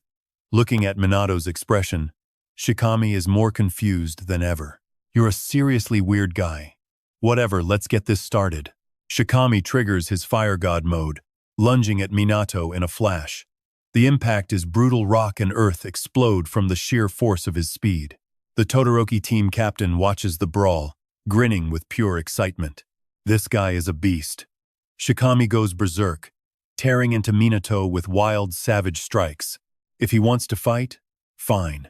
Looking at Minato's expression, Shikami is more confused than ever. You're a seriously weird guy. Whatever, let's get this started. Shikami triggers his fire god mode, lunging at Minato in a flash. The impact is brutal. Rock and earth explode from the sheer force of his speed. The Todoroki team captain watches the brawl, grinning with pure excitement. This guy is a beast. Shikami goes berserk, tearing into Minato with wild, savage strikes. If he wants to fight, fine.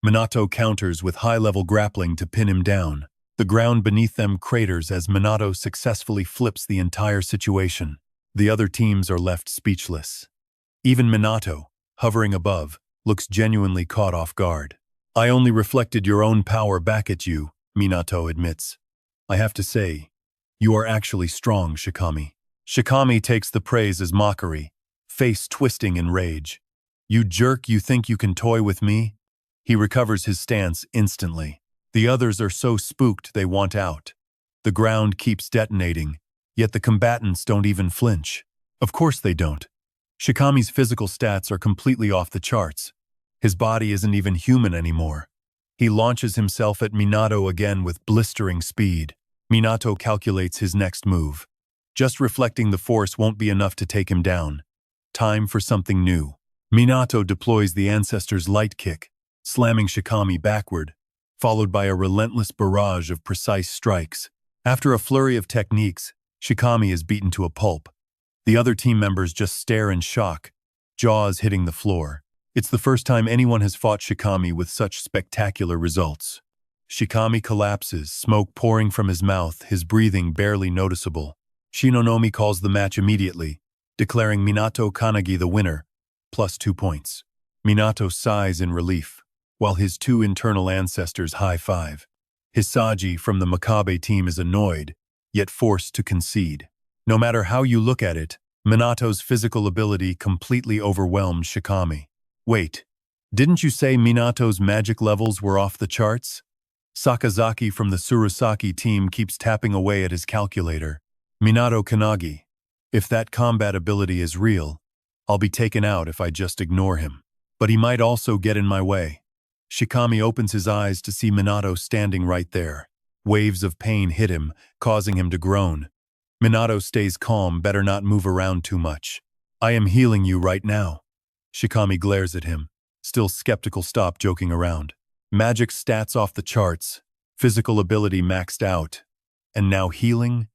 Minato counters with high-level grappling to pin him down. The ground beneath them craters as Minato successfully flips the entire situation. The other teams are left speechless. Even Minato, hovering above, looks genuinely caught off guard. I only reflected your own power back at you, Minato admits. I have to say, You are actually strong, Shikami. Shikami takes the praise as mockery, face twisting in rage. You jerk, you think you can toy with me? He recovers his stance instantly. The others are so spooked they want out. The ground keeps detonating, yet the combatants don't even flinch. Of course they don't. Shikami's physical stats are completely off the charts. His body isn't even human anymore. He launches himself at Minato again with blistering speed. Minato calculates his next move. Just reflecting the force won't be enough to take him down. Time for something new. Minato deploys the Ancestor's light kick, slamming Shikami backward, followed by a relentless barrage of precise strikes. After a flurry of techniques, Shikami is beaten to a pulp. The other team members just stare in shock, jaws hitting the floor. It's the first time anyone has fought Shikami with such spectacular results. Shikami collapses, smoke pouring from his mouth, his breathing barely noticeable. Shinonome calls the match immediately, declaring Minato Kannagi the winner, plus 2 points. Minato sighs in relief, while his two internal ancestors high-five. Hizaki from the Makabe team is annoyed, yet forced to concede. No matter how you look at it, Minato's physical ability completely overwhelmed Shikami. Wait, didn't you say Minato's magic levels were off the charts? Sakazaki from the Tsurusaki team keeps tapping away at his calculator. Minato Kannagi, if that combat ability is real, I'll be taken out if I just ignore him. But he might also get in my way. Shikami opens his eyes to see Minato standing right there. Waves of pain hit him, causing him to groan. Minato stays calm, better not move around too much. I am healing you right now. Shikami glares at him, still skeptical. Stop joking around. Magic stats off the charts, physical ability maxed out. And now healing?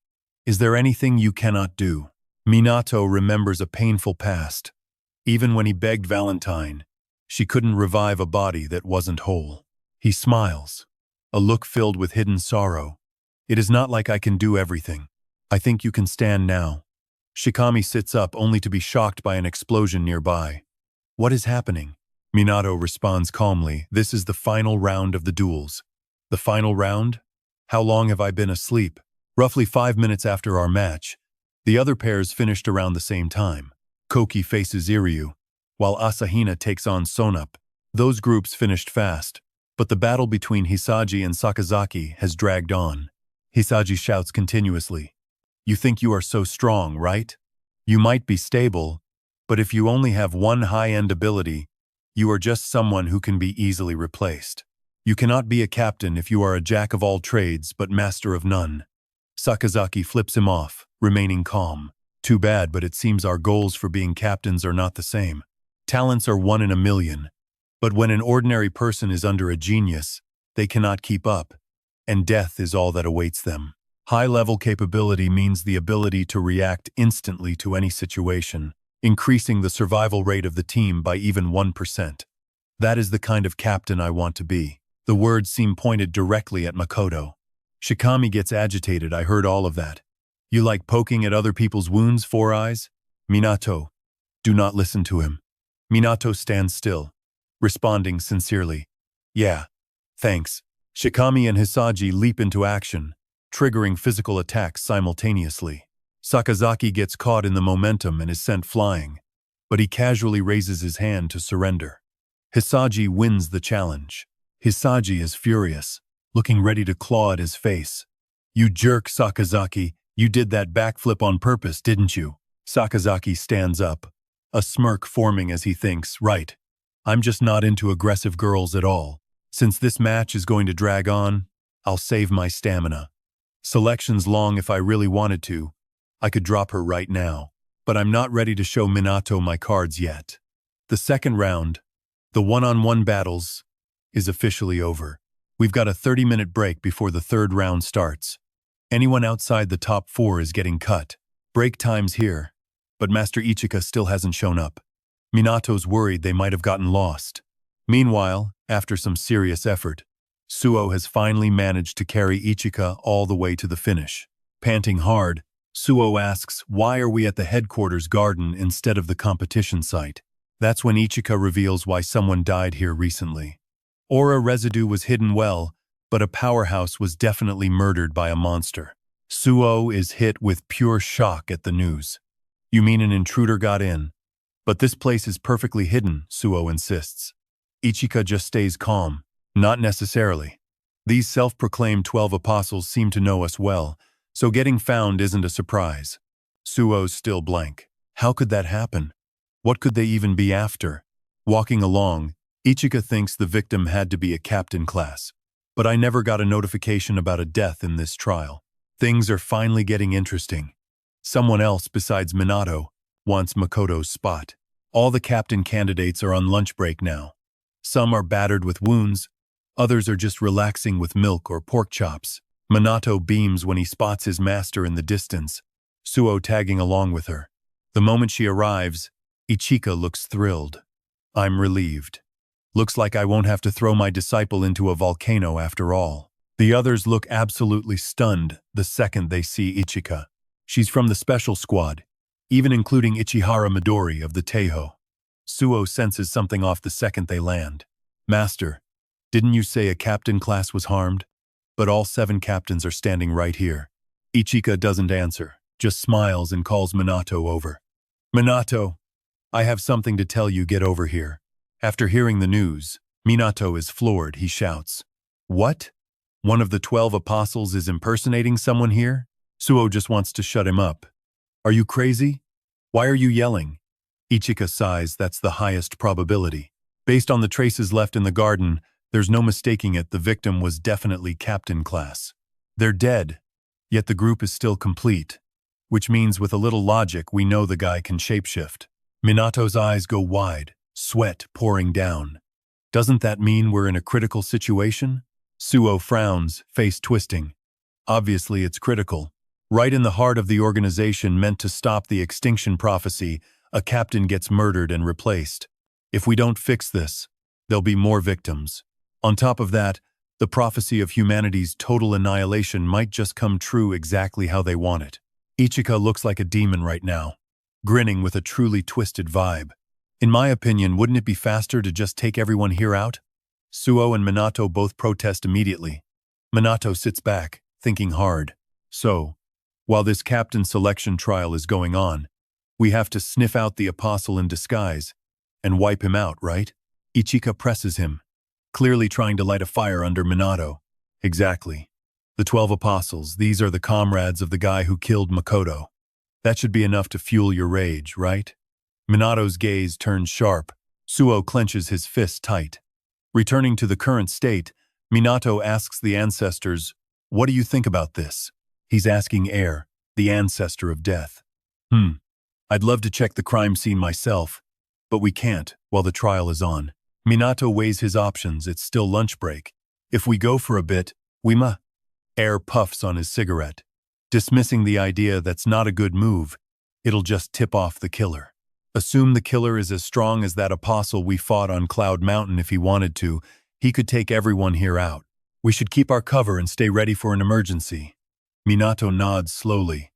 Is there anything you cannot do? Minato remembers a painful past. Even when he begged Valentine, she couldn't revive a body that wasn't whole. He smiles, a look filled with hidden sorrow. It is not like I can do everything. I think you can stand now. Shikami sits up only to be shocked by an explosion nearby. What is happening? Minato responds calmly. This is the final round of the duels. The final round? How long have I been asleep? Roughly 5 minutes after our match. The other pairs finished around the same time. Koki faces Iryu, while Asahina takes on Sonup. Those groups finished fast, but the battle between Hizaki and Sakazaki has dragged on. Hizaki shouts continuously. You think you are so strong, right? You might be stable, but if you only have one high-end ability, you are just someone who can be easily replaced. You cannot be a captain if you are a jack of all trades but master of none. Sakazaki flips him off, remaining calm. Too bad, but it seems our goals for being captains are not the same. Talents are 1 in a million, but when an ordinary person is under a genius, they cannot keep up, and death is all that awaits them. High-level capability means the ability to react instantly to any situation, increasing the survival rate of the team by even 1%. That is the kind of captain I want to be. The words seem pointed directly at Makoto. Shikami gets agitated. I heard all of that. You like poking at other people's wounds, Four Eyes? Minato, do not listen to him. Minato stands still, responding sincerely. Yeah, thanks. Shikami and Hizaki leap into action, triggering physical attacks simultaneously. Sakazaki gets caught in the momentum and is sent flying, but he casually raises his hand to surrender. Hizaki wins the challenge. Hizaki is furious, looking ready to claw at his face. You jerk, Sakazaki, you did that backflip on purpose, didn't you? Sakazaki stands up, a smirk forming as he thinks, right, I'm just not into aggressive girls at all. Since this match is going to drag on, I'll save my stamina. Selection's long. If I really wanted to, I could drop her right now, but I'm not ready to show Minato my cards yet. The second round, the one-on-one battles, is officially over. We've got a 30-minute break before the third round starts. Anyone outside the top 4 is getting cut. Break time's here, but Master Ichika still hasn't shown up. Minato's worried they might have gotten lost. Meanwhile, after some serious effort, Suo has finally managed to carry Ichika all the way to the finish. Panting hard, Suo asks, why are we at the headquarters garden instead of the competition site? That's when Ichika reveals why someone died here recently. Aura residue was hidden well, but a powerhouse was definitely murdered by a monster. Suo is hit with pure shock at the news. You mean an intruder got in? But this place is perfectly hidden, Suo insists. Ichika just stays calm. Not necessarily. These self-proclaimed 12 apostles seem to know us well, so getting found isn't a surprise. Suo's still blank. How could that happen? What could they even be after? Walking along, Ichika thinks the victim had to be a captain class. But I never got a notification about a death in this trial. Things are finally getting interesting. Someone else besides Minato wants Makoto's spot. All the captain candidates are on lunch break now. Some are battered with wounds, others are just relaxing with milk or pork chops. Minato beams when he spots his master in the distance, Suo tagging along with her. The moment she arrives, Ichika looks thrilled. I'm relieved. Looks like I won't have to throw my disciple into a volcano after all. The others look absolutely stunned the second they see Ichika. She's from the special squad, even including Ichihara Midori of the Teiho. Suo senses something off the second they land. Master, didn't you say a captain class was harmed? But all 7 captains are standing right here. Ichika doesn't answer, just smiles and calls Minato over. Minato, I have something to tell you, get over here. After hearing the news, Minato is floored, he shouts. What? One of the 12 apostles is impersonating someone here? Suo just wants to shut him up. Are you crazy? Why are you yelling? Ichika sighs, that's the highest probability. Based on the traces left in the garden, there's no mistaking it, the victim was definitely captain class. They're dead, yet the group is still complete. Which means with a little logic, we know the guy can shapeshift. Minato's eyes go wide, sweat pouring down. Doesn't that mean we're in a critical situation? Suo frowns, face twisting. Obviously it's critical. Right in the heart of the organization meant to stop the extinction prophecy, a captain gets murdered and replaced. If we don't fix this, there'll be more victims. On top of that, the prophecy of humanity's total annihilation might just come true exactly how they want it. Ichika looks like a demon right now, grinning with a truly twisted vibe. In my opinion, wouldn't it be faster to just take everyone here out? Suo and Minato both protest immediately. Minato sits back, thinking hard. So, while this captain selection trial is going on, we have to sniff out the apostle in disguise and wipe him out, right? Ichika presses him, clearly trying to light a fire under Minato. Exactly. The 12 apostles, these are the comrades of the guy who killed Makoto. That should be enough to fuel your rage, right? Minato's gaze turns sharp. Suo clenches his fist tight. Returning to the current state, Minato asks the ancestors, what do you think about this? He's asking Air, the ancestor of death. I'd love to check the crime scene myself, but we can't while the trial is on. Minato weighs his options, it's still lunch break. If we go for a bit, Air puffs on his cigarette, dismissing the idea that's not a good move, it'll just tip off the killer. Assume the killer is as strong as that apostle we fought on Cloud Mountain. If he wanted to, he could take everyone here out. We should keep our cover and stay ready for an emergency. Minato nods slowly.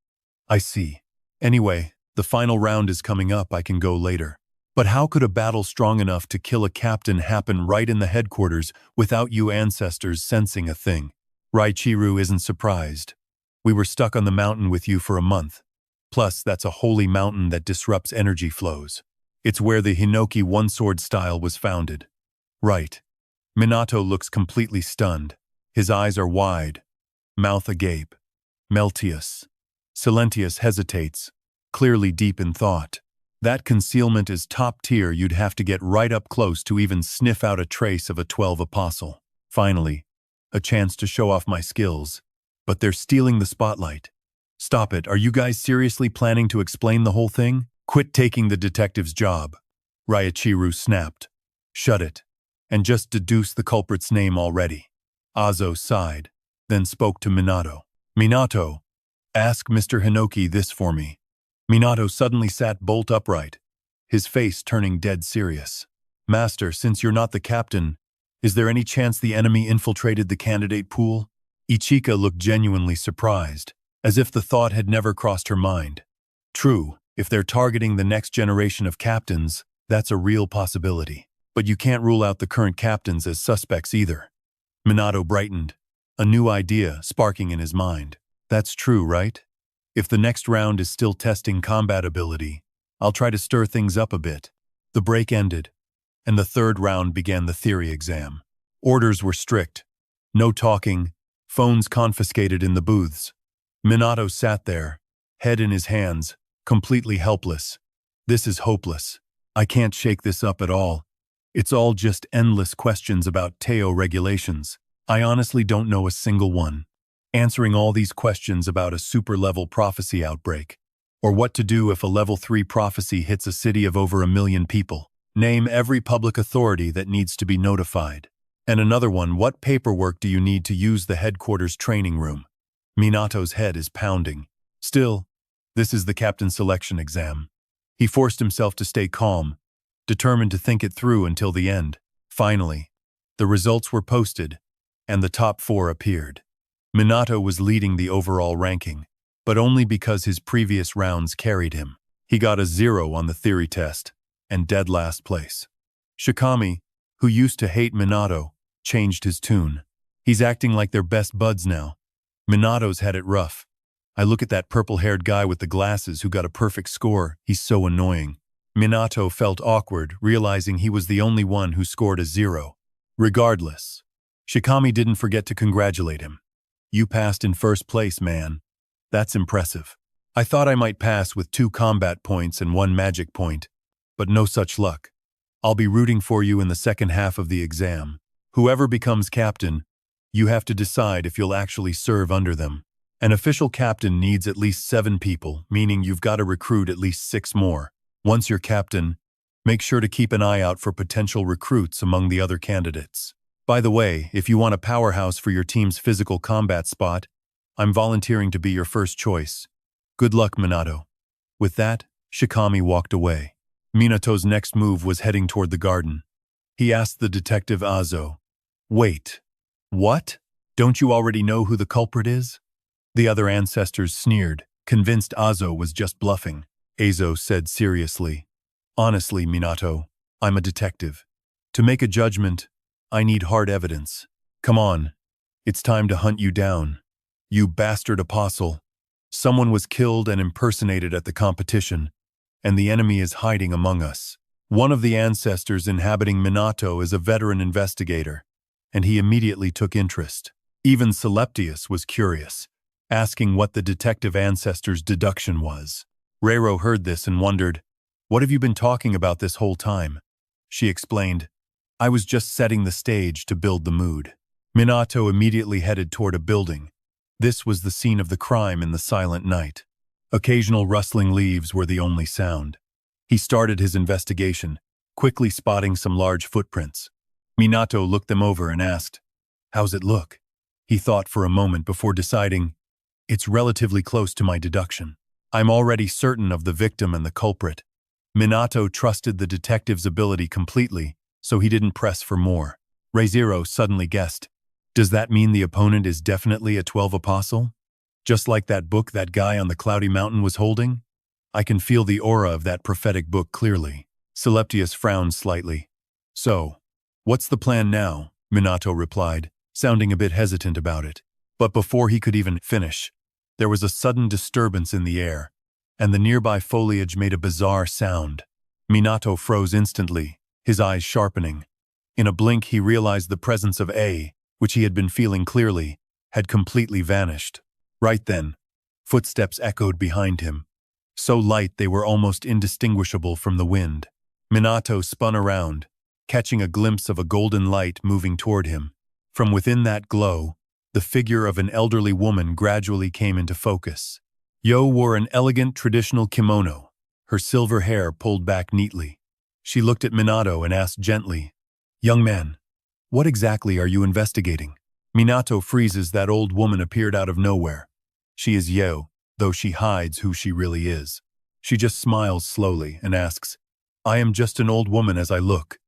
I see. Anyway, the final round is coming up, I can go later. But how could a battle strong enough to kill a captain happen right in the headquarters without you ancestors sensing a thing? Raichiru isn't surprised. We were stuck on the mountain with you for a month. Plus, that's a holy mountain that disrupts energy flows. It's where the Hinoki one-sword style was founded. Right. Minato looks completely stunned. His eyes are wide, mouth agape. Meltius. Silentius hesitates, clearly deep in thought. That concealment is top tier, you'd have to get right up close to even sniff out a trace of a 12 apostle. Finally, a chance to show off my skills. But they're stealing the spotlight. Stop it, are you guys seriously planning to explain the whole thing? Quit taking the detective's job. Raichiru snapped. Shut it. And just deduce the culprit's name already. Azo sighed, then spoke to Minato. Minato, ask Mr. Hinoki this for me. Minato suddenly sat bolt upright, his face turning dead serious. Master, since you're not the captain, is there any chance the enemy infiltrated the candidate pool? Ichika looked genuinely surprised, as if the thought had never crossed her mind. True, if they're targeting the next generation of captains, that's a real possibility. But you can't rule out the current captains as suspects either. Minato brightened, a new idea sparking in his mind. That's true, right? If the next round is still testing combat ability, I'll try to stir things up a bit. The break ended, and the third round began the theory exam. Orders were strict. No talking, phones confiscated in the booths. Minato sat there, head in his hands, completely helpless. This is hopeless. I can't shake this up at all. It's all just endless questions about Teo regulations. I honestly don't know a single one. Answering all these questions about a super-level prophecy outbreak. Or what to do if a level 3 prophecy hits a city of over 1 million people. Name every public authority that needs to be notified. And another one, what paperwork do you need to use the headquarters training room? Minato's head is pounding. Still, this is the captain selection exam. He forced himself to stay calm, determined to think it through until the end. Finally, the results were posted, and the top 4 appeared. Minato was leading the overall ranking, but only because his previous rounds carried him. He got a 0 on the theory test, and dead last place. Shikami, who used to hate Minato, changed his tune. He's acting like they're best buds now. Minato's had it rough. I look at that purple-haired guy with the glasses who got a perfect score. He's so annoying. Minato felt awkward, realizing he was the only one who scored a 0. Regardless, Shikami didn't forget to congratulate him. You passed in first place, man. That's impressive. I thought I might pass with 2 combat points and 1 magic point, but no such luck. I'll be rooting for you in the second half of the exam. Whoever becomes captain, you have to decide if you'll actually serve under them. An official captain needs at least 7 people, meaning you've got to recruit at least 6 more. Once you're captain, make sure to keep an eye out for potential recruits among the other candidates. By the way, if you want a powerhouse for your team's physical combat spot, I'm volunteering to be your first choice. Good luck, Minato. With that, Shikami walked away. Minato's next move was heading toward the garden. He asked the detective Azo, "Wait, what? Don't you already know who the culprit is?" The other ancestors sneered, convinced Azo was just bluffing. Azo said seriously, "Honestly, Minato, I'm a detective. To make a judgment, I need hard evidence. Come on, it's time to hunt you down. You bastard apostle. Someone was killed and impersonated at the competition, and the enemy is hiding among us." One of the ancestors inhabiting Minato is a veteran investigator, and he immediately took interest. Even Celeptius was curious, asking what the detective ancestor's deduction was. Reiro heard this and wondered, "What have you been talking about this whole time?" She explained, "I was just setting the stage to build the mood." Minato immediately headed toward a building. This was the scene of the crime in the silent night. Occasional rustling leaves were the only sound. He started his investigation, quickly spotting some large footprints. Minato looked them over and asked, "How's it look?" He thought for a moment before deciding, "It's relatively close to my deduction. I'm already certain of the victim and the culprit." Minato trusted the detective's ability completely, so he didn't press for more. Reizero suddenly guessed, "Does that mean the opponent is definitely a 12 apostle? Just like that book that guy on the cloudy mountain was holding? I can feel the aura of that prophetic book clearly." Celeptius frowned slightly. "So, what's the plan now?" Minato replied, sounding a bit hesitant about it. But before he could even finish, there was a sudden disturbance in the air, and the nearby foliage made a bizarre sound. Minato froze instantly, his eyes sharpening. In a blink he realized the presence of A, which he had been feeling clearly, had completely vanished. Right then, footsteps echoed behind him, so light they were almost indistinguishable from the wind. Minato spun around, catching a glimpse of a golden light moving toward him. From within that glow, the figure of an elderly woman gradually came into focus. Yo wore an elegant traditional kimono, her silver hair pulled back neatly. She looked at Minato and asked gently, "Young man, what exactly are you investigating?" Minato freezes. That old woman appeared out of nowhere. She is Yo, though she hides who she really is. She just smiles slowly and asks, "I am just an old woman as I look,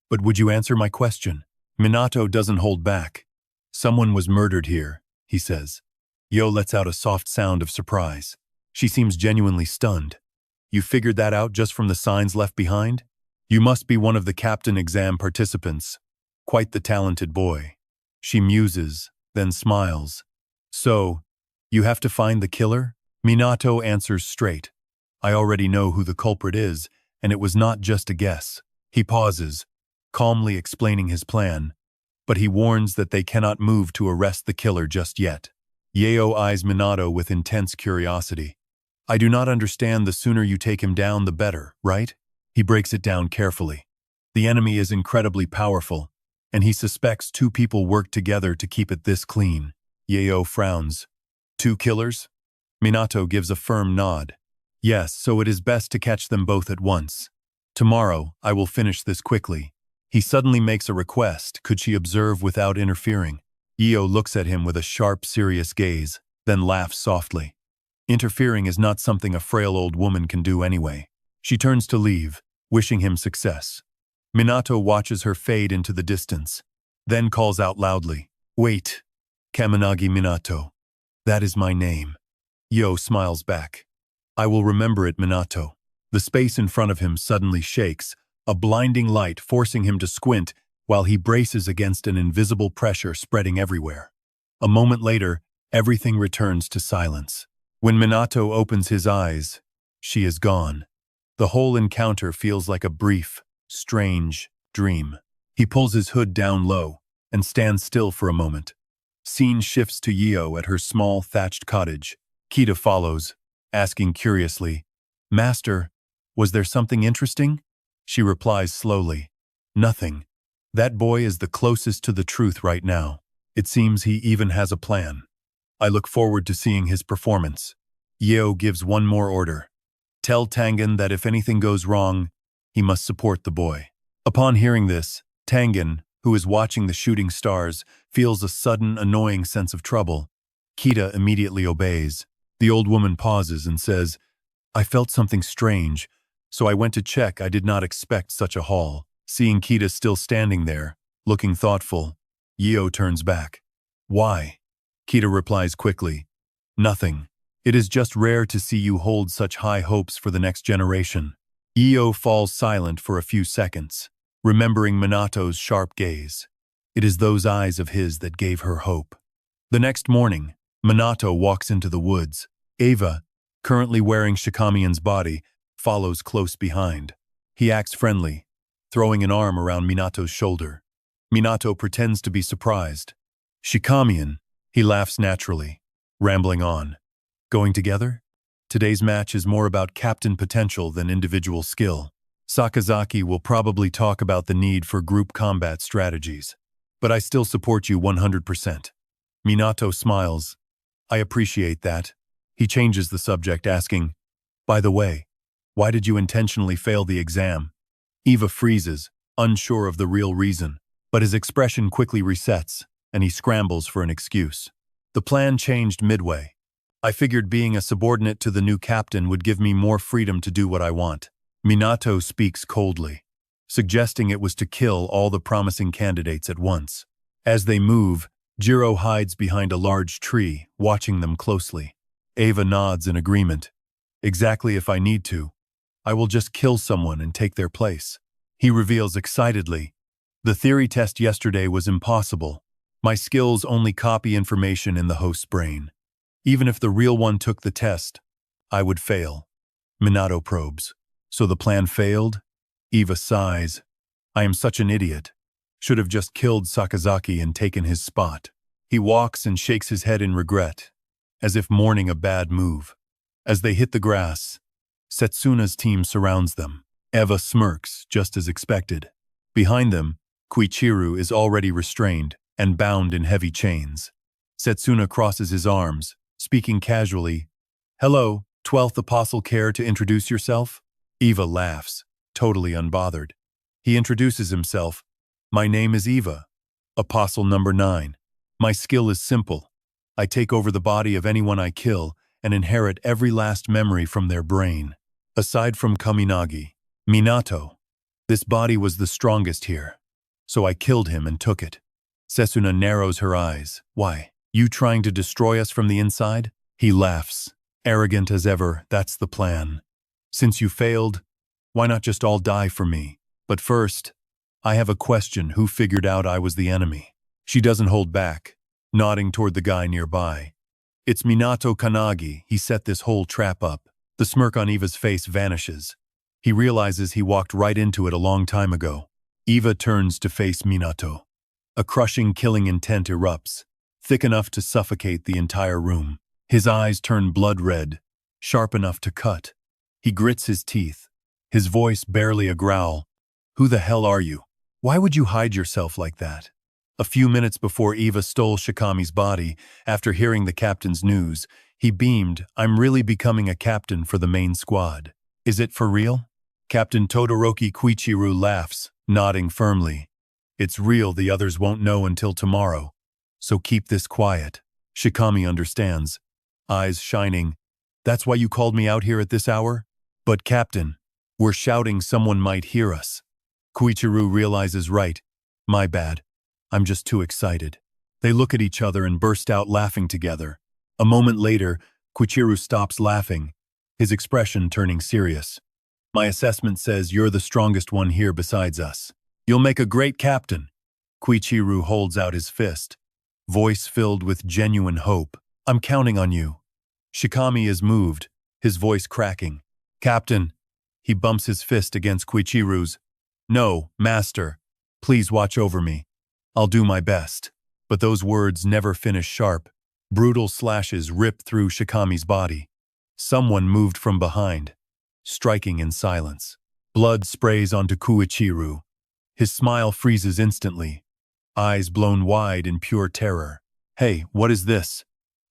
but would you answer my question?" Minato doesn't hold back. "Someone was murdered here," he says. Yo lets out a soft sound of surprise. She seems genuinely stunned. "You figured that out just from the signs left behind? You must be one of the captain exam participants. Quite the talented boy." She muses, then smiles. "So, You have to find the killer? Minato answers straight. I already know who the culprit is, and it was not just a guess. He pauses, calmly explaining his plan, but he warns that they cannot move to arrest the killer just yet. Yeo eyes Minato with intense curiosity. I do not understand. The sooner you take him down, the better, right? He breaks it down carefully. The enemy is incredibly powerful, and he suspects two people worked together to keep it this clean. Yeo frowns. Two killers? Minato gives a firm nod. Yes, so it is best to catch them both at once. Tomorrow, I will finish this quickly. He suddenly makes a request. Could she observe without interfering? Yeo looks at him with a sharp, serious gaze, then laughs softly. Interfering is not something a frail old woman can do anyway. She turns to leave, wishing him success. Minato watches her fade into the distance, then calls out loudly, Wait, Kannagi Minato. That is my name. Yo smiles back. I will remember it, Minato. The space in front of him suddenly shakes, a blinding light forcing him to squint while he braces against an invisible pressure spreading everywhere. A moment later, everything returns to silence. When Minato opens his eyes, she is gone. The whole encounter feels like a brief, strange dream. He pulls his hood down low and stands still for a moment. Scene shifts to Yeo at her small thatched cottage. Kita follows, asking curiously, Master, was there something interesting? She replies slowly, Nothing. That boy is the closest to the truth right now. It seems he even has a plan. I look forward to seeing his performance. Yeo gives one more order. Tell Tangen that if anything goes wrong, he must support the boy. Upon hearing this, Tangen, who is watching the shooting stars, feels a sudden, annoying sense of trouble. Kita immediately obeys. The old woman pauses and says, I felt something strange, so I went to check. I did not expect such a haul. Seeing Kita still standing there, looking thoughtful, Yeo turns back. Why? Kita replies quickly, Nothing. It is just rare to see you hold such high hopes for the next generation. Yeo falls silent for a few seconds, remembering Minato's sharp gaze. It is those eyes of his that gave her hope. The next morning, Minato walks into the woods. Eva, currently wearing Shikamian's body, follows close behind. He acts friendly, throwing an arm around Minato's shoulder. Minato pretends to be surprised. Shikamian, he laughs naturally, rambling on. Going together? Today's match is more about captain potential than individual skill. Sakazaki will probably talk about the need for group combat strategies. But I still support you 100%. Minato smiles. I appreciate that. He changes the subject, asking, By the way, why did you intentionally fail the exam? Eva freezes, unsure of the real reason, but his expression quickly resets, and he scrambles for an excuse. The plan changed midway. I figured being a subordinate to the new captain would give me more freedom to do what I want. Minato speaks coldly, suggesting it was to kill all the promising candidates at once. As they move, Jiro hides behind a large tree, watching them closely. Eva nods in agreement. Exactly, if I need to. I will just kill someone and take their place. He reveals excitedly. The theory test yesterday was impossible. My skills only copy information in the host's brain. Even if the real one took the test, I would fail. Minato probes. So the plan failed? Eva sighs. I am such an idiot. Should have just killed Sakazaki and taken his spot. He walks and shakes his head in regret, as if mourning a bad move. As they hit the grass, Setsuna's team surrounds them. Eva smirks, just as expected. Behind them, Koichiru is already restrained and bound in heavy chains. Setsuna crosses his arms, speaking casually. Hello, 12th Apostle, care to introduce yourself? Eva laughs, totally unbothered. He introduces himself. My name is Eva, Apostle number 9. My skill is simple. I take over the body of anyone I kill and inherit every last memory from their brain. Aside from Kannagi, Minato, this body was the strongest here, so I killed him and took it. Setsuna narrows her eyes. Why? You trying to destroy us from the inside? He laughs. Arrogant as ever, that's the plan. Since you failed, why not just all die for me? But first, I have a question. Who figured out I was the enemy? She doesn't hold back, nodding toward the guy nearby. It's Minato Kannagi. He set this whole trap up. The smirk on Eva's face vanishes. He realizes he walked right into it a long time ago. Eva turns to face Minato. A crushing, killing intent erupts, thick enough to suffocate the entire room. His eyes turn blood red, sharp enough to cut. He grits his teeth, his voice barely a growl. "Who the hell are you? Why would you hide yourself like that?" A few minutes before Eva stole Shikami's body, after hearing the captain's news, he beamed, "I'm really becoming a captain for the main squad. Is it for real?" Captain Todoroki Koichiru laughs, nodding firmly. "It's real. The others won't know until tomorrow. So keep this quiet." Shikami understands, eyes shining. "That's why you called me out here at this hour?" "But Captain, we're shouting, someone might hear us." Koichiru realizes, right. "My bad. I'm just too excited." They look at each other and burst out laughing together. A moment later, Koichiru stops laughing, his expression turning serious. "My assessment says you're the strongest one here besides us. You'll make a great captain." Koichiru holds out his fist, voice filled with genuine hope. "I'm counting on you." Shikami is moved, his voice cracking. "Captain." He bumps his fist against Koichiru's. "No, master. Please watch over me. I'll do my best." But those words never finish sharp. Brutal slashes rip through Shikami's body. Someone moved from behind, striking in silence. Blood sprays onto Koichiru. His smile freezes instantly, eyes blown wide in pure terror. "Hey, what is this?"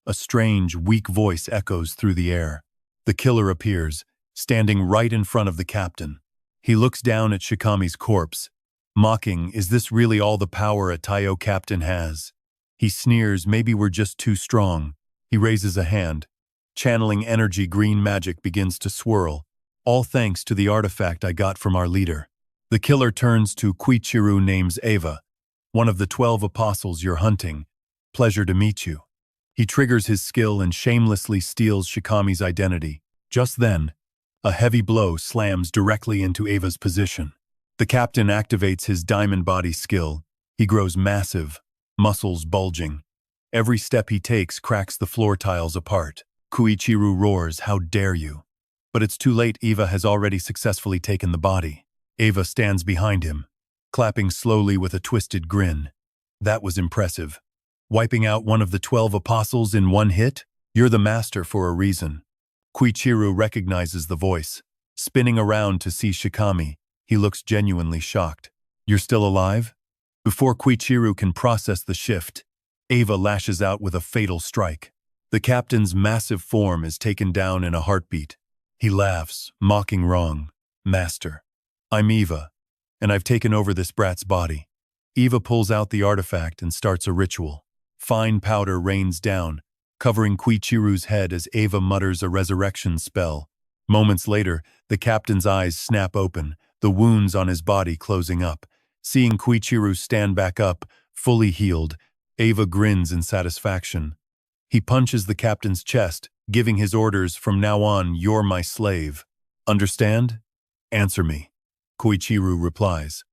A strange, weak voice echoes through the air. The killer appears, standing right in front of the captain. He looks down at Shikami's corpse, mocking, "Is this really all the power a Taiyo captain has?" He sneers, "Maybe we're just too strong." He raises a hand. Channeling energy, green magic begins to swirl. "All thanks to the artifact I got from our leader." The killer turns to Koichiru, names Eva, "One of the 12 apostles you're hunting. Pleasure to meet you." He triggers his skill and shamelessly steals Shikami's identity. Just then, a heavy blow slams directly into Eva's position. The captain activates his diamond body skill. He grows massive, muscles bulging. Every step he takes cracks the floor tiles apart. Koichiru roars, "How dare you!" But it's too late. Eva has already successfully taken the body. Eva stands behind him, clapping slowly with a twisted grin. "That was impressive. Wiping out one of the 12 apostles in one hit? You're the master for a reason." Koichiru recognizes the voice. Spinning around to see Shikami, he looks genuinely shocked. "You're still alive?" Before Koichiru can process the shift, Eva lashes out with a fatal strike. The captain's massive form is taken down in a heartbeat. He laughs, mocking wrong. "Master, I'm Eva, and I've taken over this brat's body." Eva pulls out the artifact and starts a ritual. Fine powder rains down, covering Koichiru's head as Eva mutters a resurrection spell. Moments later, the captain's eyes snap open, the wounds on his body closing up. Seeing Koichiru stand back up, fully healed, Eva grins in satisfaction. He punches the captain's chest, giving his orders, "From now on, you're my slave. Understand? Answer me." Koichiru replies,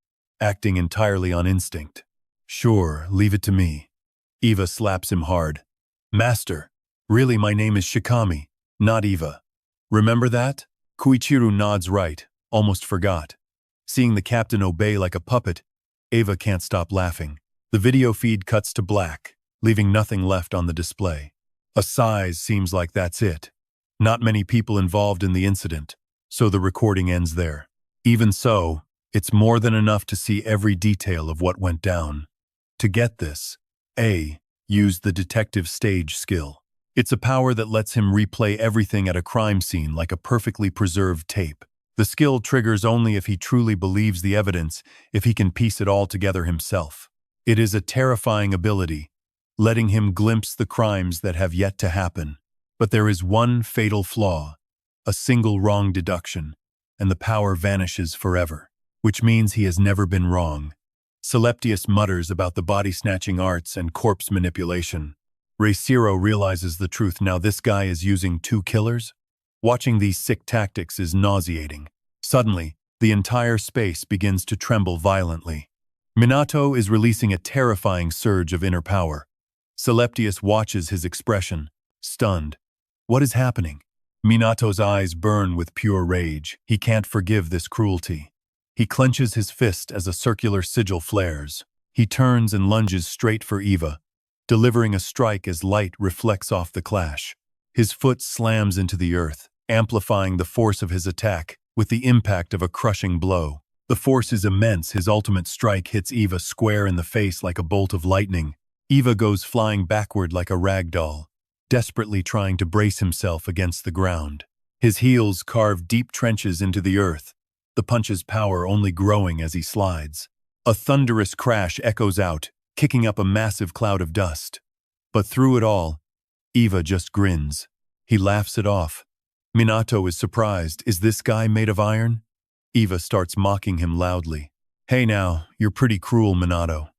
acting entirely on instinct. "Sure, leave it to me." Eva slaps him hard. "Master, really my name is Shikami, not Eva. Remember that?" Koichiru nods right, almost forgot. Seeing the captain obey like a puppet, Eva can't stop laughing. The video feed cuts to black, leaving nothing left on the display. A size seems like that's it. Not many people involved in the incident, so the recording ends there. Even so, it's more than enough to see every detail of what went down. To get this, A used the detective stage skill. It's a power that lets him replay everything at a crime scene like a perfectly preserved tape. The skill triggers only if he truly believes the evidence, if he can piece it all together himself. It is a terrifying ability, letting him glimpse the crimes that have yet to happen. But there is one fatal flaw, a single wrong deduction, and the power vanishes forever, which means he has never been wrong. Celeptius mutters about the body-snatching arts and corpse manipulation. Reisiro realizes the truth. Now this guy is using 2 killers? Watching these sick tactics is nauseating. Suddenly, the entire space begins to tremble violently. Minato is releasing a terrifying surge of inner power. Celeptius watches his expression, stunned. What is happening? Minato's eyes burn with pure rage. He can't forgive this cruelty. He clenches his fist as a circular sigil flares. He turns and lunges straight for Eva, delivering a strike as light reflects off the clash. His foot slams into the earth, amplifying the force of his attack with the impact of a crushing blow. The force is immense. His ultimate strike hits Eva square in the face like a bolt of lightning. Eva goes flying backward like a rag doll, desperately trying to brace himself against the ground. His heels carve deep trenches into the earth, the punch's power only growing as he slides. A thunderous crash echoes out, kicking up a massive cloud of dust. But through it all, Eva just grins. He laughs it off. Minato is surprised. Is this guy made of iron? Eva starts mocking him loudly. Hey now, you're pretty cruel, Minato.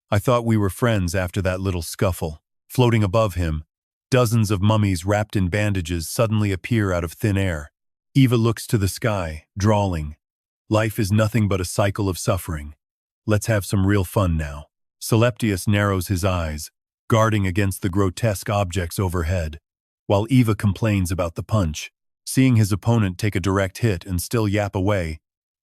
I thought we were friends after that little scuffle. Floating above him, dozens of mummies wrapped in bandages suddenly appear out of thin air. Eva looks to the sky, drawling. Life is nothing but a cycle of suffering. Let's have some real fun now. Celestius narrows his eyes, guarding against the grotesque objects overhead, while Eva complains about the punch. Seeing his opponent take a direct hit and still yap away,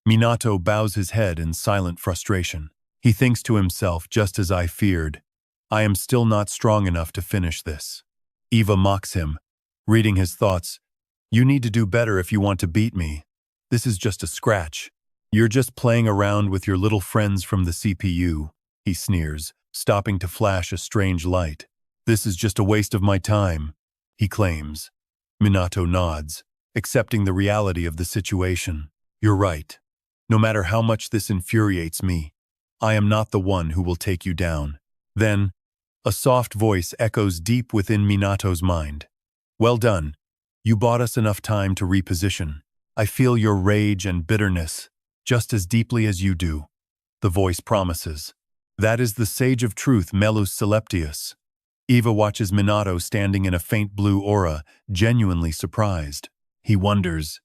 Minato bows his head in silent frustration. He thinks to himself, just as I feared, I am still not strong enough to finish this. Eva mocks him, reading his thoughts. You need to do better if you want to beat me. This is just a scratch. You're just playing around with your little friends from the CPU, he sneers, stopping to flash a strange light. This is just a waste of my time, he claims. Minato nods, accepting the reality of the situation. You're right. No matter how much this infuriates me, I am not the one who will take you down. Then, a soft voice echoes deep within Minato's mind. Well done. You bought us enough time to reposition. I feel your rage and bitterness just as deeply as you do, the voice promises. That is the sage of truth, Melus Celestius. Eva watches Minato standing in a faint blue aura, genuinely surprised. He wonders,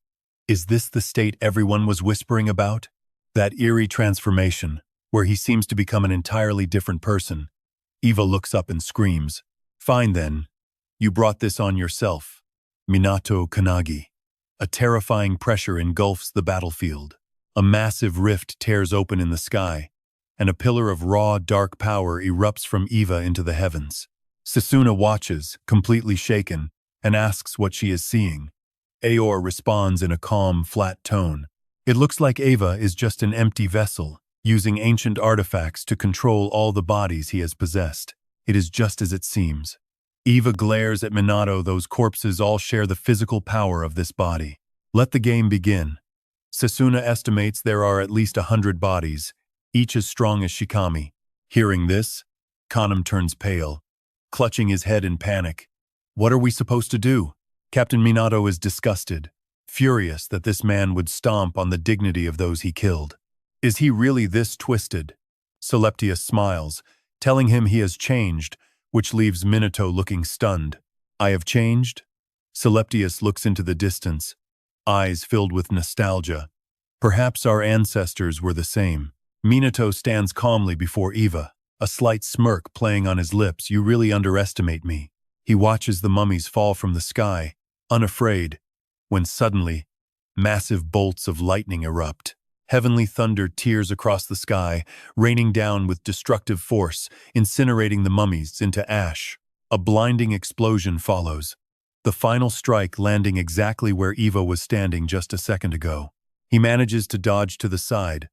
is this the state everyone was whispering about? That eerie transformation, where he seems to become an entirely different person. Eva looks up and screams, Fine then, you brought this on yourself. Minato Kannagi. A terrifying pressure engulfs the battlefield. A massive rift tears open in the sky, and a pillar of raw, dark power erupts from Eva into the heavens. Sasuna watches, completely shaken, and asks what she is seeing. Aor responds in a calm, flat tone. It looks like Eva is just an empty vessel, using ancient artifacts to control all the bodies he has possessed. It is just as it seems. Eva glares at Minato. Those corpses all share the physical power of this body. Let the game begin. Sasuna estimates there are at least 100 bodies, each as strong as Shikami. Hearing this, Kanam turns pale, clutching his head in panic. What are we supposed to do? Captain Minato is disgusted, furious that this man would stomp on the dignity of those he killed. Is he really this twisted? Celestius smiles, telling him he has changed, which leaves Minato looking stunned. I have changed? Celestius looks into the distance, eyes filled with nostalgia. Perhaps our ancestors were the same. Minato stands calmly before Eva, a slight smirk playing on his lips. You really underestimate me. He watches the mummies fall from the sky, unafraid, when suddenly, massive bolts of lightning erupt. Heavenly thunder tears across the sky, raining down with destructive force, incinerating the mummies into ash. A blinding explosion follows, the final strike landing exactly where Eva was standing just a second ago. He manages to dodge to the side,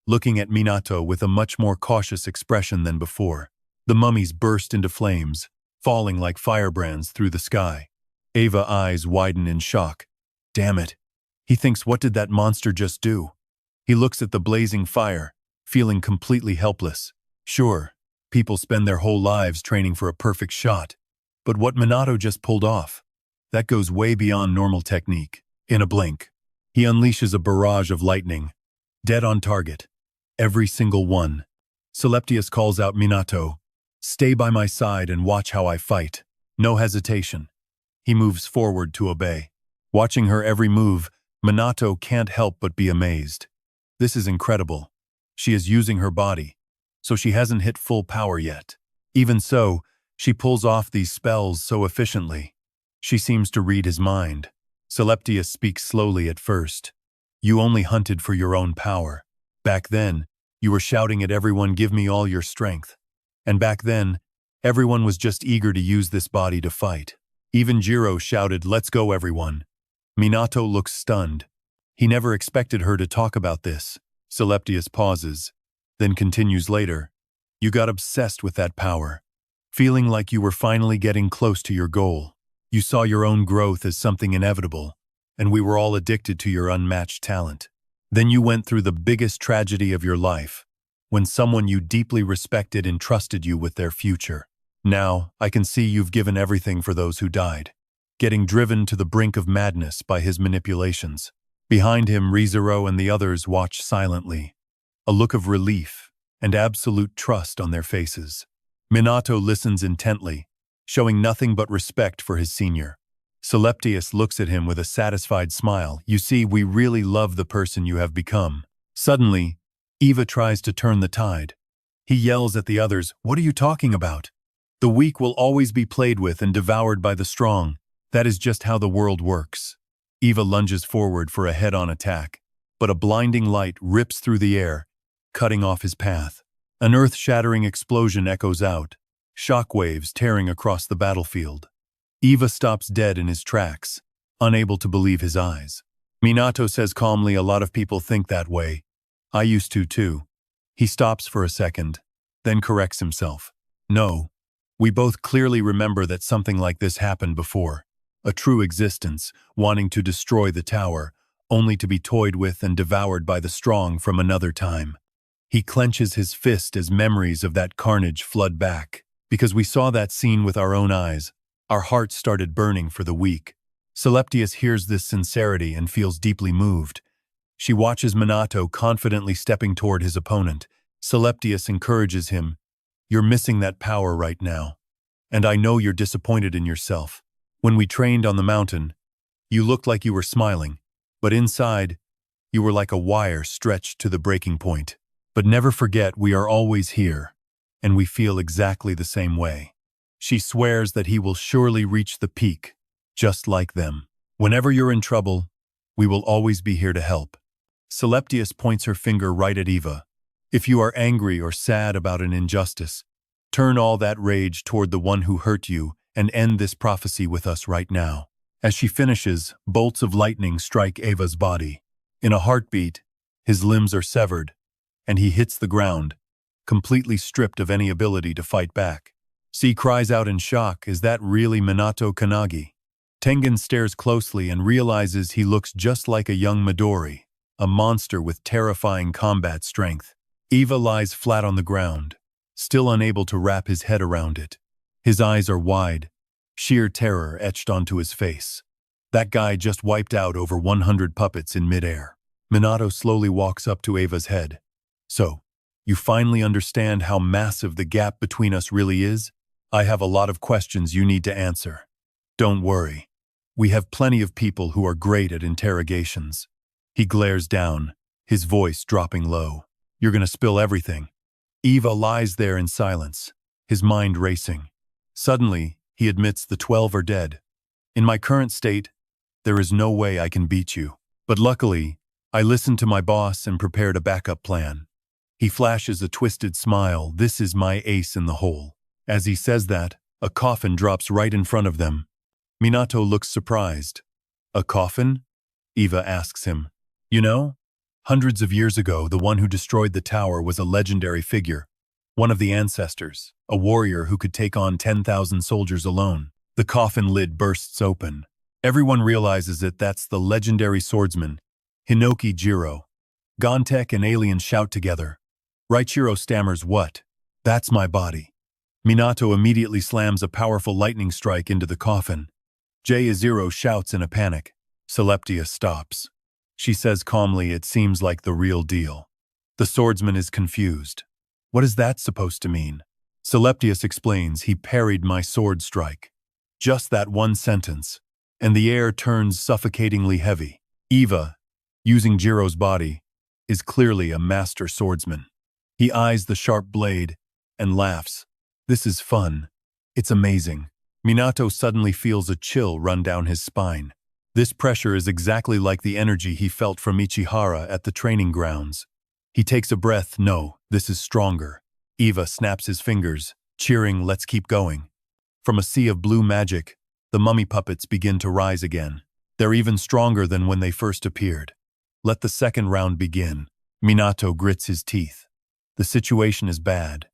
looking at Minato with a much more cautious expression than before. The mummies burst into flames, falling like firebrands through the sky. Eva's eyes widen in shock. Damn it. He thinks, what did that monster just do? He looks at the blazing fire, feeling completely helpless. Sure, people spend their whole lives training for a perfect shot. But what Minato just pulled off, that goes way beyond normal technique. In a blink, he unleashes a barrage of lightning, dead on target. Every single one. Celestius calls out Minato, stay by my side and watch how I fight. No hesitation. He moves forward to obey. Watching her every move, Minato can't help but be amazed. This is incredible. She is using her body, so she hasn't hit full power yet. Even so, she pulls off these spells so efficiently. She seems to read his mind. Celeptius speaks slowly at first. You only hunted for your own power. Back then, you were shouting at everyone, give me all your strength. And back then, everyone was just eager to use this body to fight. Even Jiro shouted, let's go everyone. Minato looks stunned. He never expected her to talk about this. Celeptius pauses, then continues later. You got obsessed with that power, feeling like you were finally getting close to your goal. You saw your own growth as something inevitable, and we were all addicted to your unmatched talent. Then you went through the biggest tragedy of your life, when someone you deeply respected entrusted you with their future. Now, I can see you've given everything for those who died, getting driven to the brink of madness by his manipulations. Behind him, Rizuru and the others watch silently, a look of relief and absolute trust on their faces. Minato listens intently, showing nothing but respect for his senior. Celeptius looks at him with a satisfied smile. You see, we really love the person you have become. Suddenly, Eva tries to turn the tide. He yells at the others, what are you talking about? The weak will always be played with and devoured by the strong. That is just how the world works. Eva lunges forward for a head-on attack, but a blinding light rips through the air, cutting off his path. An earth-shattering explosion echoes out, shockwaves tearing across the battlefield. Eva stops dead in his tracks, unable to believe his eyes. Minato says calmly, a lot of people think that way. I used to too. He stops for a second, then corrects himself. No, we both clearly remember that something like this happened before. A true existence, wanting to destroy the tower, only to be toyed with and devoured by the strong from another time. He clenches his fist as memories of that carnage flood back. Because we saw that scene with our own eyes, our hearts started burning for the weak. Celeptius hears this sincerity and feels deeply moved. She watches Minato confidently stepping toward his opponent. Celeptius encourages him. You're missing that power right now. And I know you're disappointed in yourself. When we trained on the mountain, you looked like you were smiling, but inside, you were like a wire stretched to the breaking point. But never forget, we are always here, and we feel exactly the same way. She swears that he will surely reach the peak, just like them. Whenever you're in trouble, we will always be here to help. Celeptius points her finger right at Eva. If you are angry or sad about an injustice, turn all that rage toward the one who hurt you and end this prophecy with us right now. As she finishes, bolts of lightning strike Eva's body. In a heartbeat, his limbs are severed, and he hits the ground, completely stripped of any ability to fight back. C cries out in shock, is that really Minato Kannagi? Tengen stares closely and realizes he looks just like a young Midori, a monster with terrifying combat strength. Eva lies flat on the ground, still unable to wrap his head around it. His eyes are wide, sheer terror etched onto his face. That guy just wiped out over 100 puppets in midair. Minato slowly walks up to Eva's head. So, you finally understand how massive the gap between us really is? I have a lot of questions you need to answer. Don't worry. We have plenty of people who are great at interrogations. He glares down, his voice dropping low. You're gonna spill everything. Eva lies there in silence, his mind racing. Suddenly, he admits the 12 are dead. In my current state, there is no way I can beat you. But luckily, I listened to my boss and prepared a backup plan. He flashes a twisted smile. This is my ace in the hole. As he says that, a coffin drops right in front of them. Minato looks surprised. A coffin? Eva asks him. You know, hundreds of years ago, the one who destroyed the tower was a legendary figure, one of the ancestors, a warrior who could take on 10,000 soldiers alone. The coffin lid bursts open. Everyone realizes that that's the legendary swordsman, Hinoki Jiro. Gontek and Alien shout together. Raichiro stammers, what? That's my body. Minato immediately slams a powerful lightning strike into the coffin. J-Zero shouts in a panic. Celeptius stops. She says calmly, it seems like the real deal. The swordsman is confused. What is that supposed to mean? Celeptius explains, he parried my sword strike. Just that one sentence, and the air turns suffocatingly heavy. Eva, using Jiro's body, is clearly a master swordsman. He eyes the sharp blade and laughs. This is fun. It's amazing. Minato suddenly feels a chill run down his spine. This pressure is exactly like the energy he felt from Ichihara at the training grounds. He takes a breath. No, this is stronger. Eva snaps his fingers, cheering, let's keep going. From a sea of blue magic, the mummy puppets begin to rise again. They're even stronger than when they first appeared. Let the second round begin. Minato grits his teeth. The situation is bad.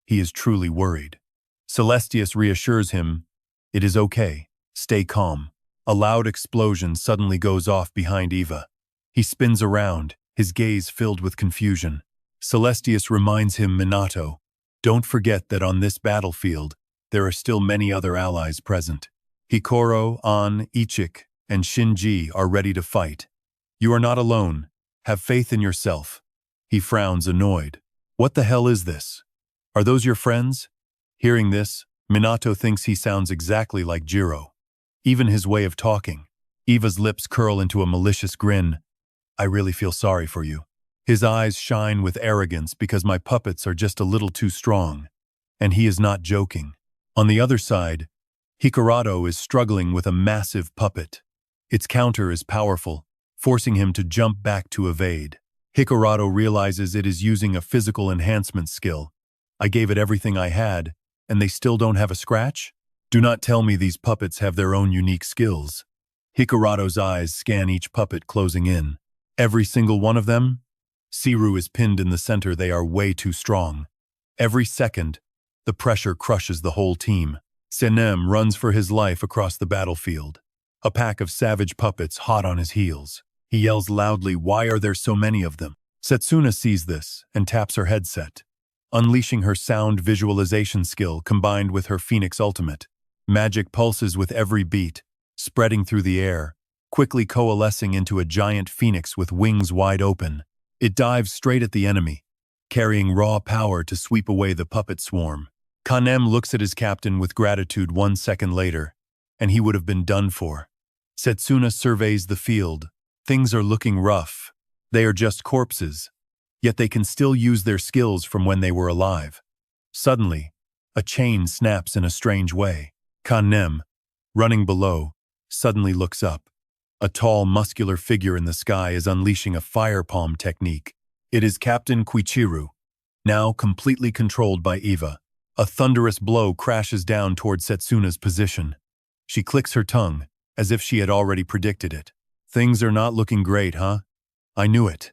He is truly worried. Celestius reassures him, it is okay. Stay calm. A loud explosion suddenly goes off behind Eva. He spins around, his gaze filled with confusion. Celestius reminds him, Minato, don't forget that on this battlefield, there are still many other allies present. Hikoro, An, Ichik, and Shinji are ready to fight. You are not alone. Have faith in yourself. He frowns, annoyed. What the hell is this? Are those your friends? Hearing this, Minato thinks he sounds exactly like Jiro. Even his way of talking. Eva's lips curl into a malicious grin. I really feel sorry for you. His eyes shine with arrogance because my puppets are just a little too strong. And he is not joking. On the other side, Hikurato is struggling with a massive puppet. Its counter is powerful, forcing him to jump back to evade. Hikurato realizes it is using a physical enhancement skill. I gave it everything I had, and they still don't have a scratch? Do not tell me these puppets have their own unique skills. Hikurato's eyes scan each puppet closing in. Every single one of them? Siru is pinned in the center. They are way too strong. Every second, the pressure crushes the whole team. Senem runs for his life across the battlefield. A pack of savage puppets hot on his heels. He yells loudly, why are there so many of them? Setsuna sees this and taps her headset. Unleashing her sound visualization skill combined with her Phoenix ultimate. Magic pulses with every beat, spreading through the air, quickly coalescing into a giant phoenix with wings wide open. It dives straight at the enemy, carrying raw power to sweep away the puppet swarm. Kanem looks at his captain with gratitude 1 second later, and he would have been done for. Setsuna surveys the field. Things are looking rough. They are just corpses. Yet they can still use their skills from when they were alive. Suddenly, a chain snaps in a strange way. Kanem, running below, suddenly looks up. A tall, muscular figure in the sky is unleashing a fire palm technique. It is Captain Quichiru, now completely controlled by Eva. A thunderous blow crashes down toward Setsuna's position. She clicks her tongue, as if she had already predicted it. Things are not looking great, huh? I knew it.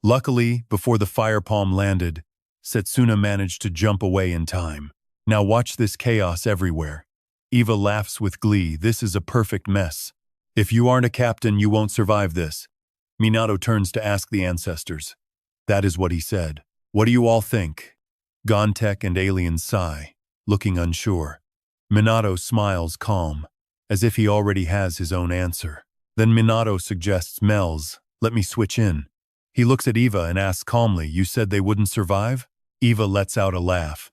Luckily, before the fire palm landed, Setsuna managed to jump away in time. Now watch this chaos everywhere. Eva laughs with glee. This is a perfect mess. If you aren't a captain, you won't survive this. Minato turns to ask the ancestors. That is what he said. What do you all think? Gontek and Alien sigh, looking unsure. Minato smiles calm, as if he already has his own answer. Then Minato suggests Mel's, let me switch in. He looks at Eva and asks calmly, you said they wouldn't survive? Eva lets out a laugh,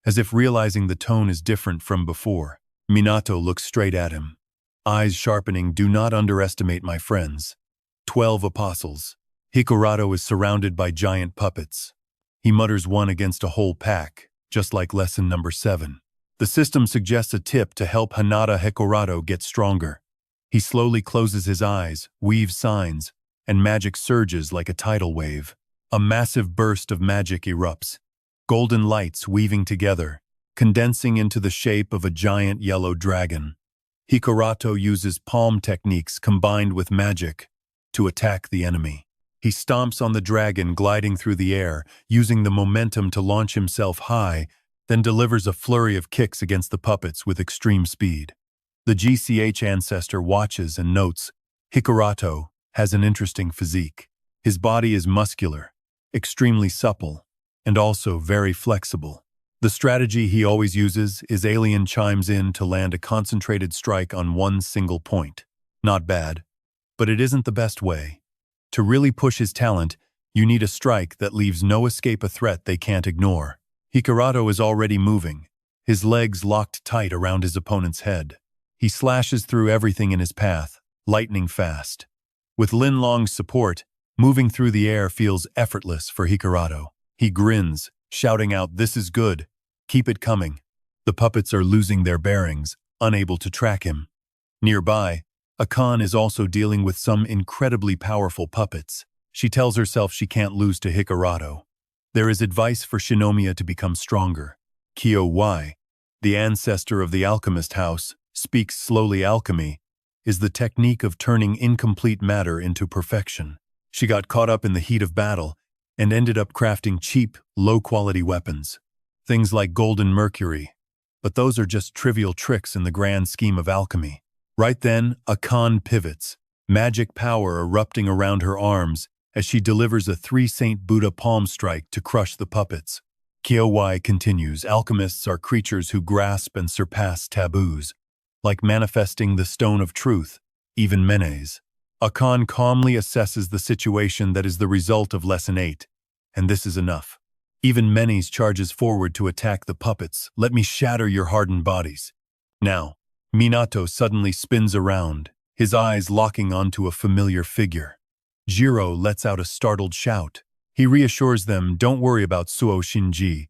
as if realizing the tone is different from before. Minato looks straight at him, eyes sharpening, do not underestimate my friends. 12 apostles. Hikurato is surrounded by giant puppets. He mutters one against a whole pack, just like lesson number 7. The system suggests a tip to help Hanada Hikurato get stronger. He slowly closes his eyes, weaves signs, and magic surges like a tidal wave. A massive burst of magic erupts, golden lights weaving together, condensing into the shape of a giant yellow dragon. Hikurato uses palm techniques combined with magic to attack the enemy. He stomps on the dragon gliding through the air, using the momentum to launch himself high, then delivers a flurry of kicks against the puppets with extreme speed. The GCH ancestor watches and notes, Hikurato has an interesting physique. His body is muscular, extremely supple, and also very flexible. The strategy he always uses is Alien chimes in to land a concentrated strike on one single point. Not bad, but it isn't the best way. To really push his talent, you need a strike that leaves no escape, a threat they can't ignore. Hikurato is already moving, his legs locked tight around his opponent's head. He slashes through everything in his path, lightning fast. With Linlong's support, moving through the air feels effortless for Hikurato. He grins, shouting out, this is good. Keep it coming. The puppets are losing their bearings, unable to track him. Nearby, Akan is also dealing with some incredibly powerful puppets. She tells herself she can't lose to Hikarato. There is advice for Shinomiya to become stronger. Kyo Y, the ancestor of the alchemist house, speaks slowly. Alchemy is the technique of turning incomplete matter into perfection. She got caught up in the heat of battle and ended up crafting cheap, low-quality weapons. Things like golden mercury. But those are just trivial tricks in the grand scheme of alchemy. Right then, Akan pivots, magic power erupting around her arms as she delivers a 3-Saint Buddha palm strike to crush the puppets. Kyo-Y continues, alchemists are creatures who grasp and surpass taboos, like manifesting the stone of truth, even menes. Akan calmly assesses the situation that is the result of Lesson 8, and this is enough. Even menes charges forward to attack the puppets. Let me shatter your hardened bodies. Now, Minato suddenly spins around, his eyes locking onto a familiar figure. Jiro lets out a startled shout. He reassures them, don't worry about Suo Shinji.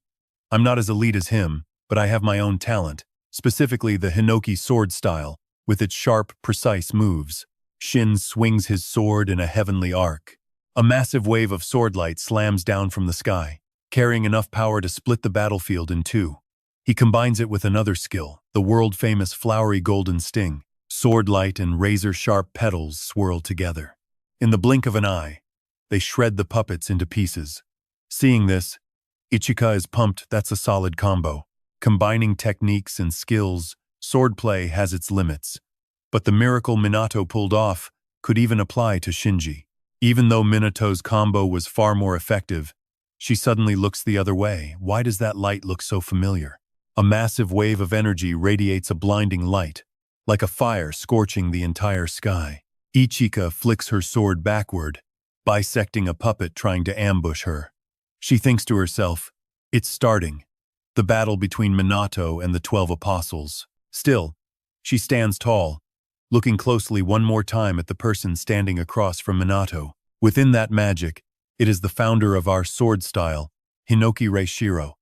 I'm not as elite as him, but I have my own talent, specifically the Hinoki sword style, with its sharp, precise moves. Shin swings his sword in a heavenly arc. A massive wave of swordlight slams down from the sky, carrying enough power to split the battlefield in two. He combines it with another skill, the world-famous flowery golden sting. Swordlight and razor-sharp petals swirl together. In the blink of an eye, they shred the puppets into pieces. Seeing this, Ichika is pumped. That's a solid combo. Combining techniques and skills, swordplay has its limits. But the miracle Minato pulled off could even apply to Shinji. Even though Minato's combo was far more effective, she suddenly looks the other way. Why does that light look so familiar? A massive wave of energy radiates a blinding light, like a fire scorching the entire sky. Ichika flicks her sword backward, bisecting a puppet trying to ambush her. She thinks to herself, it's starting. The battle between Minato and the 12 apostles. Still, she stands tall, looking closely one more time at the person standing across from Minato. Within that magic, it is the founder of our sword style, Hinoki Reishiro.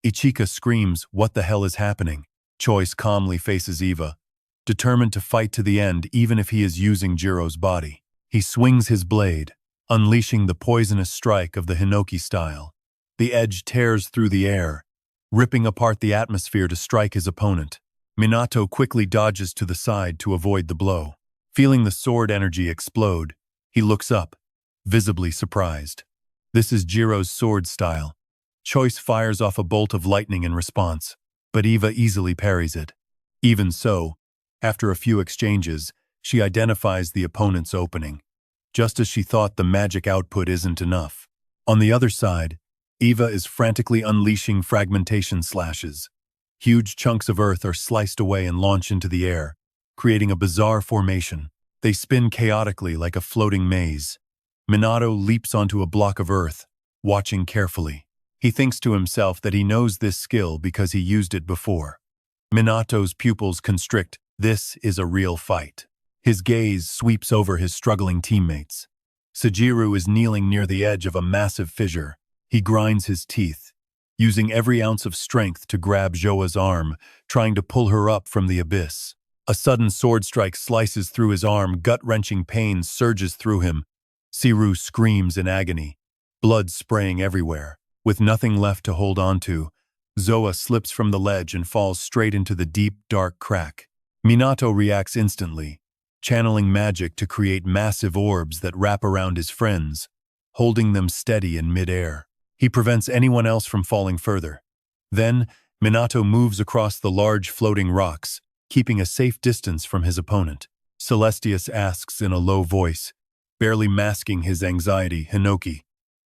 Ichika screams, what the hell is happening? Choice calmly faces Eva, determined to fight to the end even if he is using Jiro's body. He swings his blade, unleashing the poisonous strike of the Hinoki style. The edge tears through the air, ripping apart the atmosphere to strike his opponent. Minato quickly dodges to the side to avoid the blow. Feeling the sword energy explode, he looks up, visibly surprised. This is Jiro's sword style. Choice fires off a bolt of lightning in response, but Eva easily parries it. Even so, after a few exchanges, she identifies the opponent's opening. Just as she thought, the magic output isn't enough. On the other side, Eva is frantically unleashing fragmentation slashes. Huge chunks of earth are sliced away and launch into the air, creating a bizarre formation. They spin chaotically like a floating maze. Minato leaps onto a block of earth, watching carefully. He thinks to himself that he knows this skill because he used it before. Minato's pupils constrict. This is a real fight. His gaze sweeps over his struggling teammates. Sujiro is kneeling near the edge of a massive fissure. He grinds his teeth, using every ounce of strength to grab Joa's arm, trying to pull her up from the abyss. A sudden sword strike slices through his arm, gut-wrenching pain surges through him. Siru screams in agony, blood spraying everywhere. With nothing left to hold on to, Zoa slips from the ledge and falls straight into the deep, dark crack. Minato reacts instantly, channeling magic to create massive orbs that wrap around his friends, holding them steady in mid-air. He prevents anyone else from falling further. Then, Minato moves across the large floating rocks, keeping a safe distance from his opponent. Celestius asks in a low voice, barely masking his anxiety, Hinoki,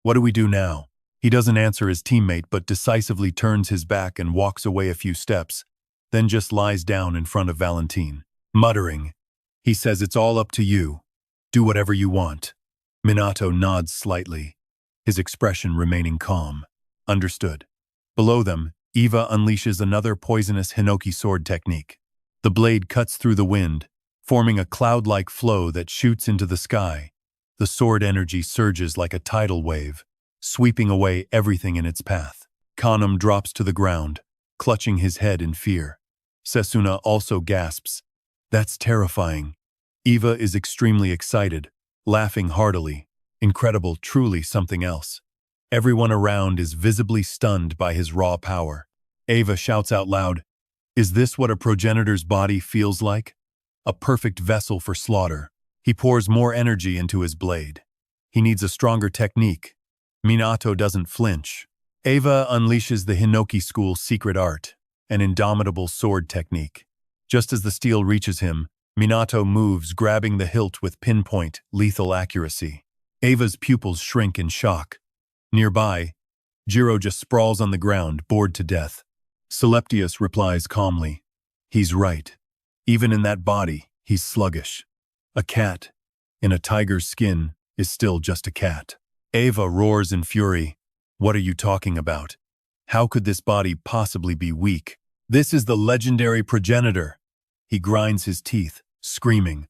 what do we do now? He doesn't answer his teammate but decisively turns his back and walks away a few steps, then just lies down in front of Valentine. Muttering, he says, it's all up to you. Do whatever you want. Minato nods slightly, his expression remaining calm. Understood. Below them, Eva unleashes another poisonous Hinoki sword technique. The blade cuts through the wind, forming a cloud-like flow that shoots into the sky. The sword energy surges like a tidal wave, sweeping away everything in its path. Kanam drops to the ground, clutching his head in fear. Sesuna also gasps. That's terrifying. Eva is extremely excited, laughing heartily. Incredible, truly something else. Everyone around is visibly stunned by his raw power. Eva shouts out loud, "Is this what a progenitor's body feels like? A perfect vessel for slaughter." He pours more energy into his blade. He needs a stronger technique. Minato doesn't flinch. Eva unleashes the Hinoki school's secret art, an indomitable sword technique. Just as the steel reaches him, Minato moves, grabbing the hilt with pinpoint, lethal accuracy. Eva's pupils shrink in shock. Nearby, Jiro just sprawls on the ground, bored to death. Seleptius replies calmly, "He's right. Even in that body, he's sluggish. A cat, in a tiger's skin, is still just a cat." Eva roars in fury. "What are you talking about? How could this body possibly be weak? This is the legendary progenitor." He grinds his teeth, screaming,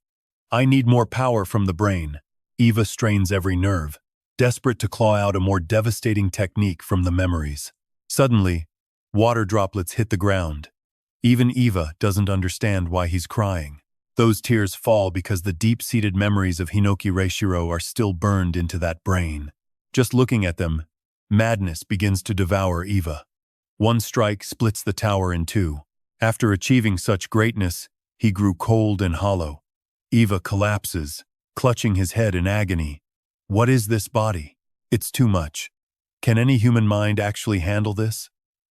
"I need more power from the brain." Eva strains every nerve, desperate to claw out a more devastating technique from the memories. Suddenly, water droplets hit the ground. Even Eva doesn't understand why he's crying. Those tears fall because the deep-seated memories of Hinoki Reishiro are still burned into that brain. Just looking at them, madness begins to devour Eva. One strike splits the tower in two. After achieving such greatness, he grew cold and hollow. Eva collapses, clutching his head in agony. What is this body? It's too much. Can any human mind actually handle this?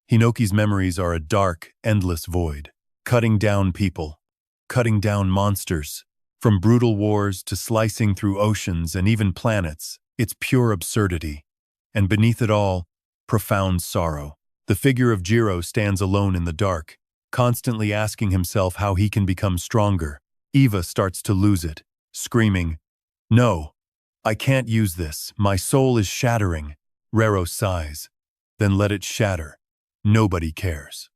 Hinoki's memories are a dark, endless void, cutting down people, cutting down monsters. From brutal wars to slicing through oceans and even planets, it's pure absurdity. And beneath it all, profound sorrow. The figure of Jiro stands alone in the dark, constantly asking himself how he can become stronger. Eva starts to lose it, screaming, "No, I can't use this. My soul is shattering." Rero sighs. "Then let it shatter. Nobody cares."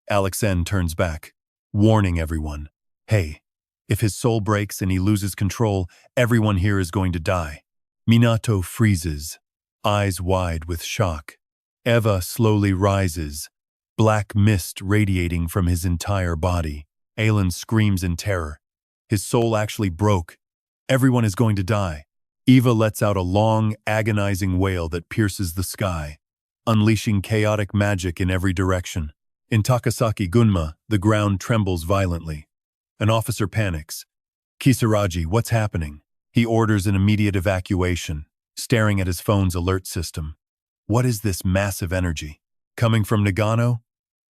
Alexen turns back, warning everyone, "Hey, if his soul breaks and he loses control, everyone here is going to die." Minato freezes, eyes wide with shock. Eva slowly rises, black mist radiating from his entire body. Aelin screams in terror. His soul actually broke. Everyone is going to die. Eva lets out a long, agonizing wail that pierces the sky, unleashing chaotic magic in every direction. In Takasaki Gunma, the ground trembles violently. An officer panics. "Kisaragi, what's happening?" He orders an immediate evacuation, staring at his phone's alert system. What is this massive energy? Coming from Nagano?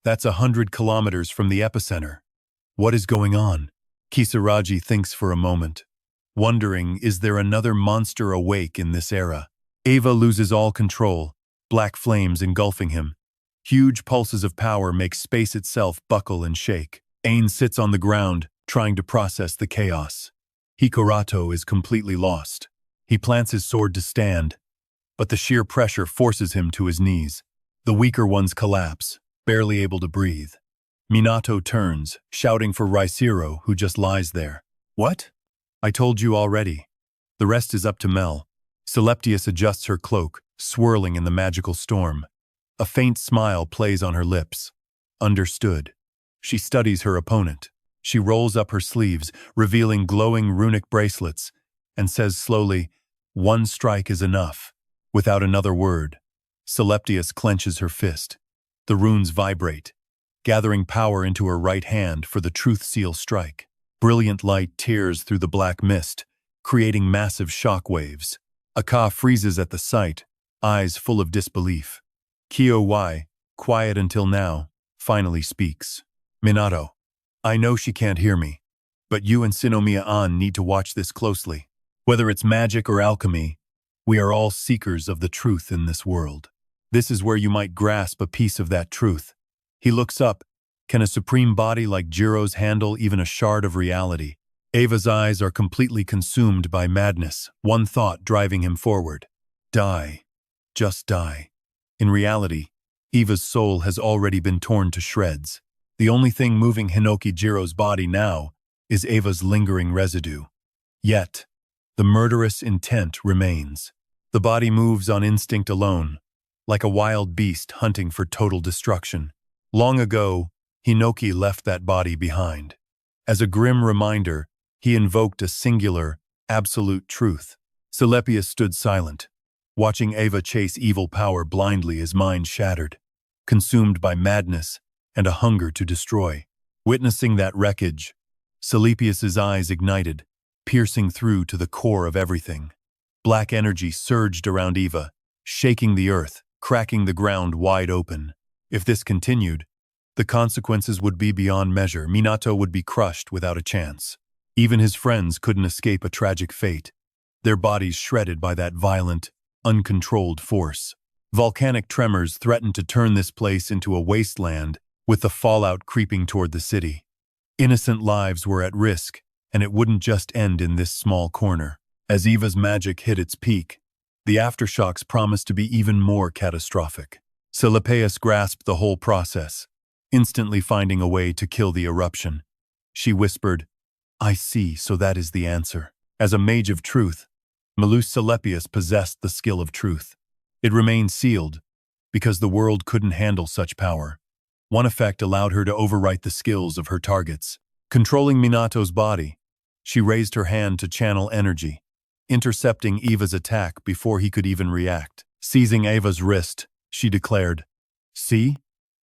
That's 100 kilometers from the epicenter. What is going on? Kisaragi thinks for a moment, wondering, is there another monster awake in this era? Eva loses all control, black flames engulfing him. Huge pulses of power make space itself buckle and shake. Ain sits on the ground, trying to process the chaos. Hikorato is completely lost. He plants his sword to stand, but the sheer pressure forces him to his knees. The weaker ones collapse, barely able to breathe. Minato turns, shouting for Raishiro, who just lies there. "What? I told you already." The rest is up to Mel. Seleptius adjusts her cloak, swirling in the magical storm. A faint smile plays on her lips. Understood. She studies her opponent. She rolls up her sleeves, revealing glowing runic bracelets, and says slowly, "One strike is enough." Without another word, Seleptius clenches her fist. The runes vibrate, gathering power into her right hand for the truth seal strike. Brilliant light tears through the black mist, creating massive shock waves. Aka freezes at the sight, eyes full of disbelief. Kyo-wai, quiet until now, finally speaks. "Minato, I know she can't hear me, but you and Shinomiya-an need to watch this closely. Whether it's magic or alchemy, we are all seekers of the truth in this world. This is where you might grasp a piece of that truth." He looks up. Can a supreme body like Jiro's handle even a shard of reality? Eva's eyes are completely consumed by madness, one thought driving him forward. Die. Just die. In reality, Eva's soul has already been torn to shreds. The only thing moving Hinoki Jiro's body now is Eva's lingering residue. Yet, the murderous intent remains. The body moves on instinct alone, like a wild beast hunting for total destruction. Long ago, Hinoki left that body behind. As a grim reminder, he invoked a singular, absolute truth. Asclepius stood silent, watching Eva chase evil power blindly, his mind shattered, consumed by madness and a hunger to destroy. Witnessing that wreckage, Asclepius's eyes ignited, piercing through to the core of everything. Black energy surged around Eva, shaking the earth, cracking the ground wide open. If this continued, the consequences would be beyond measure. Minato would be crushed without a chance. Even his friends couldn't escape a tragic fate, their bodies shredded by that violent, uncontrolled force. Volcanic tremors threatened to turn this place into a wasteland, with the fallout creeping toward the city. Innocent lives were at risk, and it wouldn't just end in this small corner. As Eva's magic hit its peak, the aftershocks promised to be even more catastrophic. Asclepius grasped the whole process, instantly finding a way to kill the eruption. She whispered, "I see, so that is the answer." As a mage of truth, Asclepius possessed the skill of truth. It remained sealed, because the world couldn't handle such power. One effect allowed her to overwrite the skills of her targets. Controlling Minato's body, she raised her hand to channel energy, intercepting Eva's attack before he could even react. Seizing Eva's wrist, she declared, "See?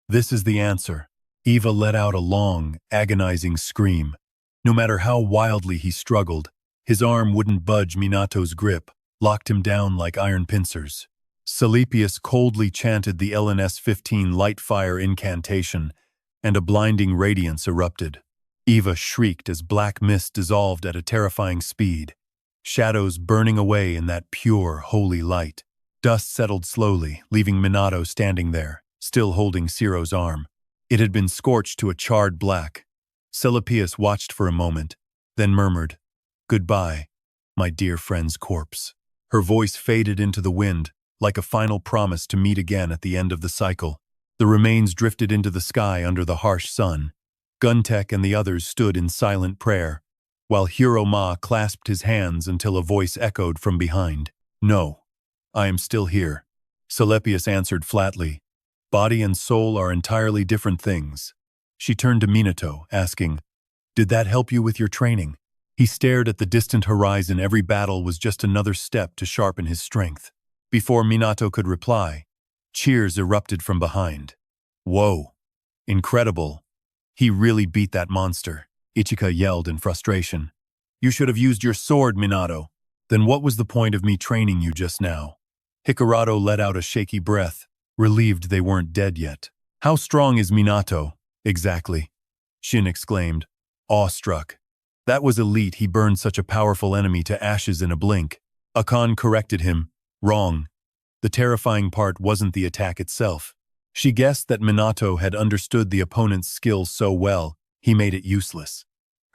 This is the answer." Eva let out a long, agonizing scream. No matter how wildly he struggled, his arm wouldn't budge. Minato's grip locked him down like iron pincers. Asclepius coldly chanted the LNS-15 light fire incantation, and a blinding radiance erupted. Eva shrieked as black mist dissolved at a terrifying speed, shadows burning away in that pure, holy light. Dust settled slowly, leaving Minato standing there, still holding Ciro's arm. It had been scorched to a charred black. Asclepius watched for a moment, then murmured, "Goodbye, my dear friend's corpse." Her voice faded into the wind, like a final promise to meet again at the end of the cycle. The remains drifted into the sky under the harsh sun. Guntek and the others stood in silent prayer, while Hiroma clasped his hands until a voice echoed from behind. "No, I am still here," Asclepius answered flatly. "Body and soul are entirely different things." She turned to Minato, asking, "Did that help you with your training?" He stared at the distant horizon. Every battle was just another step to sharpen his strength. Before Minato could reply, cheers erupted from behind. "Whoa! Incredible! He really beat that monster," Ichika yelled in frustration. "You should have used your sword, Minato." "Then what was the point of me training you just now?" Hikurato let out a shaky breath, relieved they weren't dead yet. "How strong is Minato, exactly?" Shin exclaimed, awestruck. "That was elite. He burned such a powerful enemy to ashes in a blink." Akan corrected him. "Wrong. The terrifying part wasn't the attack itself." She guessed that Minato had understood the opponent's skill so well, he made it useless.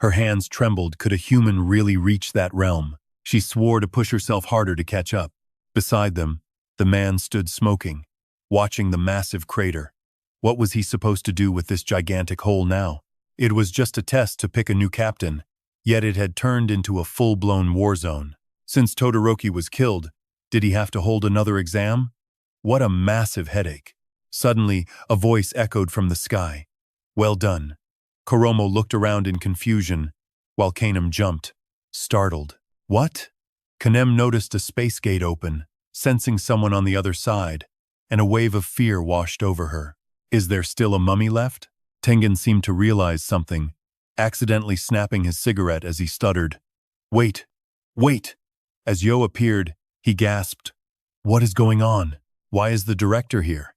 Her hands trembled. Could a human really reach that realm? She swore to push herself harder to catch up. Beside them, the man stood smoking, watching the massive crater. What was he supposed to do with this gigantic hole now? It was just a test to pick a new captain, yet it had turned into a full-blown war zone. Since Todoroki was killed, did he have to hold another exam? What a massive headache. Suddenly, a voice echoed from the sky. "Well done." Koromo looked around in confusion, while Kanem jumped, startled. "What?" Kanem noticed a space gate open, sensing someone on the other side, and a wave of fear washed over her. "Is there still a mummy left?" Tengen seemed to realize something, accidentally snapping his cigarette as he stuttered. "Wait! Wait!" As Yo appeared, he gasped, "What is going on? Why is the director here?"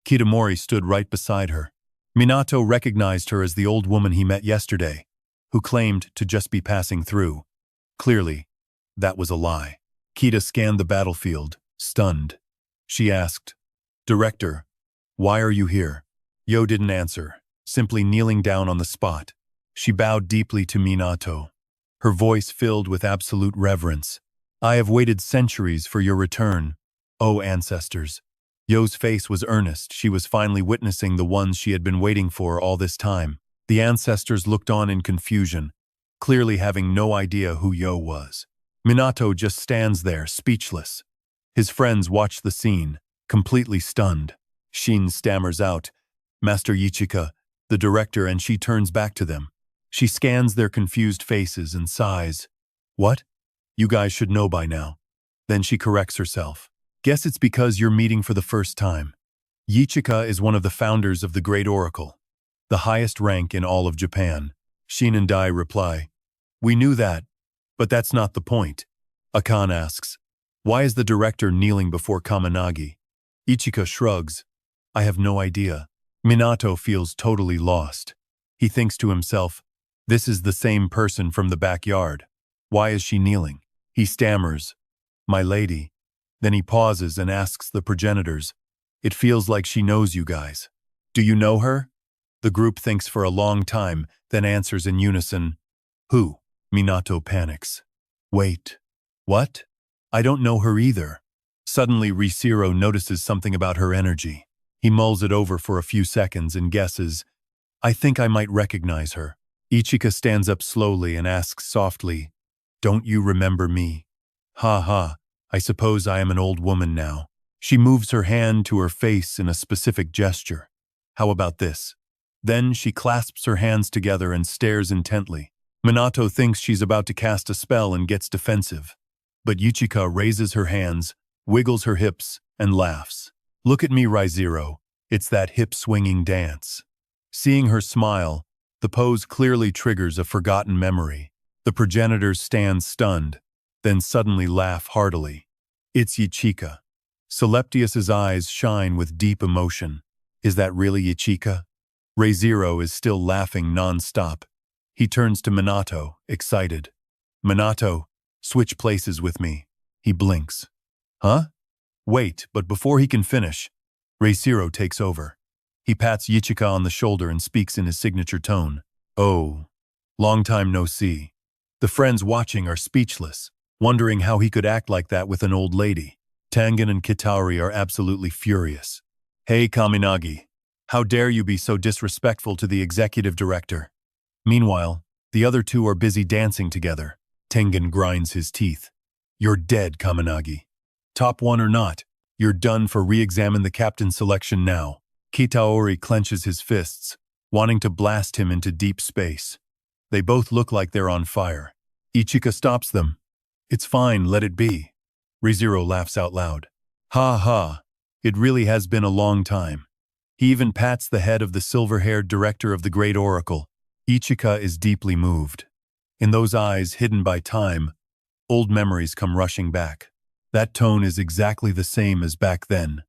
Kitamori stood right beside her. Minato recognized her as the old woman he met yesterday, who claimed to just be passing through. Clearly, that was a lie. Kita scanned the battlefield, stunned. She asked, "Director, why are you here?" Yo didn't answer, simply kneeling down on the spot. She bowed deeply to Minato, her voice filled with absolute reverence. "I have waited centuries for your return, O ancestors." Yo's face was earnest. She was finally witnessing the ones she had been waiting for all this time. The ancestors looked on in confusion, clearly having no idea who Yo was. Minato just stands there, speechless. His friends watch the scene, completely stunned. Shin stammers out, "Master Ichika, the director, and she turns back to them. She scans their confused faces and sighs. What? You guys should know by now. Then she corrects herself. Guess it's because you're meeting for the first time. Ichika is one of the founders of the Great Oracle, the highest rank in all of Japan. Shin and Dai reply. We knew that, but that's not the point. Akan asks. Why is the director kneeling before Kannagi? Ichika shrugs. I have no idea. Minato feels totally lost. He thinks to himself, this is the same person from the backyard. Why is she kneeling? He stammers, my lady. Then he pauses and asks the progenitors, it feels like she knows you guys. Do you know her? The group thinks for a long time, then answers in unison, who? Minato panics. Wait. What? I don't know her either. Suddenly Risiro notices something about her energy. He mulls it over for a few seconds and guesses, I think I might recognize her. Ichika stands up slowly and asks softly, don't you remember me? Ha ha, I suppose I am an old woman now. She moves her hand to her face in a specific gesture. How about this? Then she clasps her hands together and stares intently. Minato thinks she's about to cast a spell and gets defensive. But Ichika raises her hands, wiggles her hips, and laughs. Look at me, Risiro. It's that hip-swinging dance. Seeing her smile, the pose clearly triggers a forgotten memory. The progenitors stand stunned, then suddenly laugh heartily. It's Ichika. Celeptius's eyes shine with deep emotion. Is that really Ichika? Risiro is still laughing non-stop. He turns to Minato, excited. Minato, switch places with me. He blinks. Huh? Wait, but before he can finish, Risiro takes over. He pats Ichika on the shoulder and speaks in his signature tone. Oh, long time no see. The friends watching are speechless, wondering how he could act like that with an old lady. Tengen and Kitauri are absolutely furious. Hey Kannagi, how dare you be so disrespectful to the executive director? Meanwhile, the other two are busy dancing together. Tengen grinds his teeth. You're dead, Kannagi. Top one or not, you're done for re-examine the captain selection now. Kitaori clenches his fists, wanting to blast him into deep space. They both look like they're on fire. Ichika stops them. It's fine, let it be. Risiro laughs out loud. Ha ha, it really has been a long time. He even pats the head of the silver-haired director of the Great Oracle. Ichika is deeply moved. In those eyes hidden by time, old memories come rushing back. That tone is exactly the same as back then,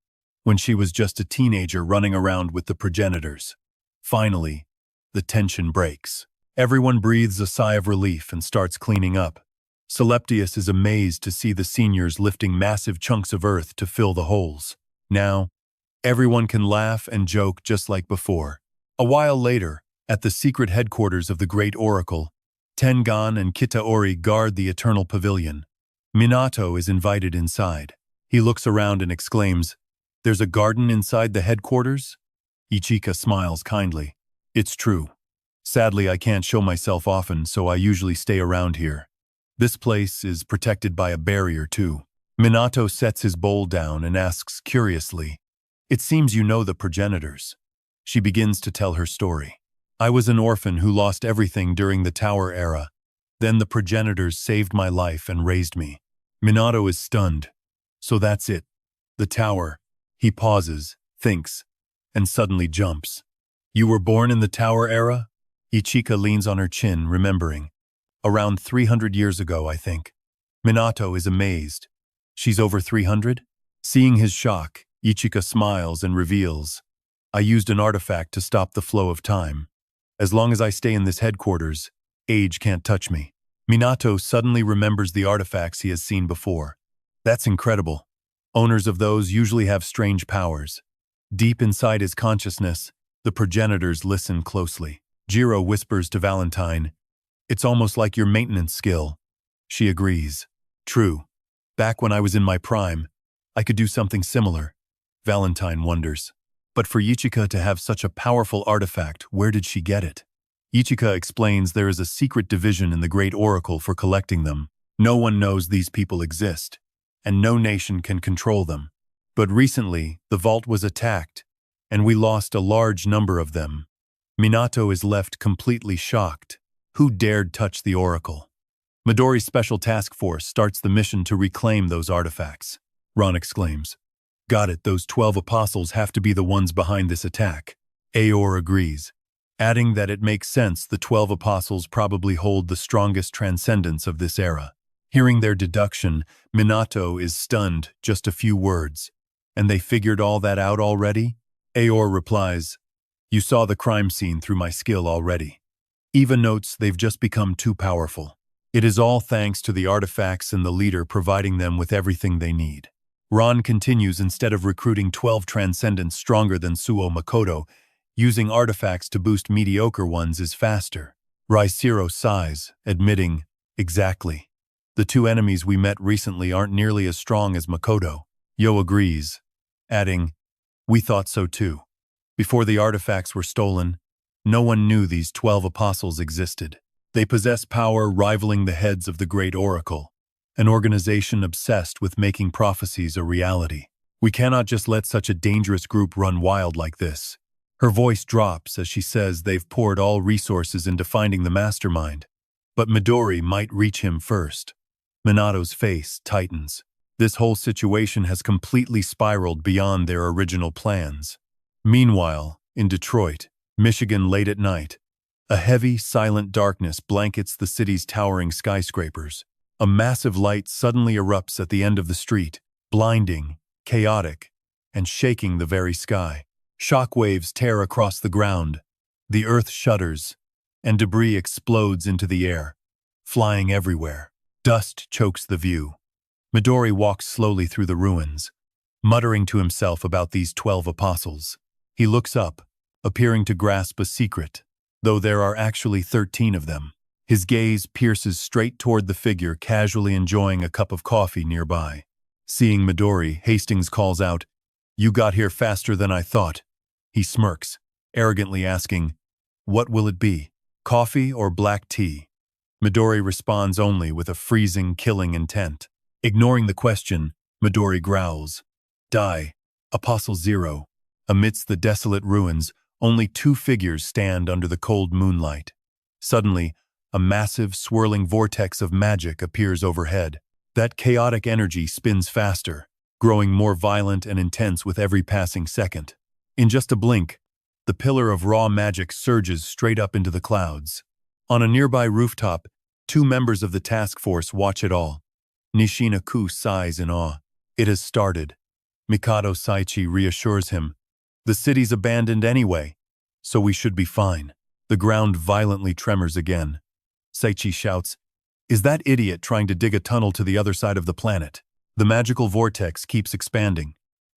when she was just a teenager running around with the progenitors. Finally, the tension breaks. Everyone breathes a sigh of relief and starts cleaning up. Celeptius is amazed to see the seniors lifting massive chunks of earth to fill the holes. Now, everyone can laugh and joke just like before. A while later, at the secret headquarters of the Great Oracle, Tengen and Kitaori guard the Eternal Pavilion. Minato is invited inside. He looks around and exclaims, There's a garden inside the headquarters? Ichika smiles kindly. It's true. Sadly, I can't show myself often, so I usually stay around here. This place is protected by a barrier, too. Minato sets his bowl down and asks curiously, It seems you know the progenitors. She begins to tell her story. I was an orphan who lost everything during the Tower era. Then the progenitors saved my life and raised me. Minato is stunned. So that's it. The Tower. He pauses, thinks, and suddenly jumps. You were born in the Tower era? Ichika leans on her chin, remembering. Around 300 years ago, I think. Minato is amazed. She's over 300? Seeing his shock, Ichika smiles and reveals, I used an artifact to stop the flow of time. As long as I stay in this headquarters, age can't touch me. Minato suddenly remembers the artifacts he has seen before. That's incredible. Owners of those usually have strange powers. Deep inside his consciousness, the progenitors listen closely. Jiro whispers to Valentine, It's almost like your maintenance skill. She agrees. True. Back when I was in my prime, I could do something similar. Valentine wonders. But for Ichika to have such a powerful artifact, where did she get it? Ichika explains there is a secret division in the Great Oracle for collecting them. No one knows these people exist, and no nation can control them. But recently, the vault was attacked, and we lost a large number of them. Minato is left completely shocked. Who dared touch the oracle? Midori's special task force starts the mission to reclaim those artifacts. Ron exclaims. Got it, those 12 apostles have to be the ones behind this attack. Aor agrees, adding that it makes sense the 12 apostles probably hold the strongest transcendence of this era. Hearing their deduction, Minato is stunned, just a few words. And they figured all that out already? Aor replies, You saw the crime scene through my skill already. Eva notes they've just become too powerful. It is all thanks to the artifacts and the leader providing them with everything they need. Ron continues, instead of recruiting 12 transcendents stronger than Suo Makoto, using artifacts to boost mediocre ones is faster. Raishiro sighs, admitting, Exactly. The two enemies we met recently aren't nearly as strong as Makoto. Yo agrees, adding, We thought so too. Before the artifacts were stolen, no one knew these 12 apostles existed. They possess power rivaling the heads of the Great Oracle, an organization obsessed with making prophecies a reality. We cannot just let such a dangerous group run wild like this. Her voice drops as she says they've poured all resources into finding the mastermind. But Midori might reach him first. Minato's face tightens. This whole situation has completely spiraled beyond their original plans. Meanwhile, in Detroit, Michigan, late at night, a heavy, silent darkness blankets the city's towering skyscrapers. A massive light suddenly erupts at the end of the street, blinding, chaotic, and shaking the very sky. Shockwaves tear across the ground. The earth shudders, and debris explodes into the air, flying everywhere. Dust chokes the view. Midori walks slowly through the ruins, muttering to himself about these 12 apostles. He looks up, appearing to grasp a secret, though there are actually 13 of them. His gaze pierces straight toward the figure casually enjoying a cup of coffee nearby. Seeing Midori, Hastings calls out, You got here faster than I thought. He smirks, arrogantly asking, What will it be, coffee or black tea? Midori responds only with a freezing, killing intent. Ignoring the question, Midori growls, Die, Apostle Zero. Amidst the desolate ruins, only two figures stand under the cold moonlight. Suddenly, a massive, swirling vortex of magic appears overhead. That chaotic energy spins faster, growing more violent and intense with every passing second. In just a blink, the pillar of raw magic surges straight up into the clouds. On a nearby rooftop, two members of the task force watch it all. Nishina-ku sighs in awe. It has started. Mikado Saichi reassures him. The city's abandoned anyway, so we should be fine. The ground violently tremors again. Saichi shouts, Is that idiot trying to dig a tunnel to the other side of the planet? The magical vortex keeps expanding,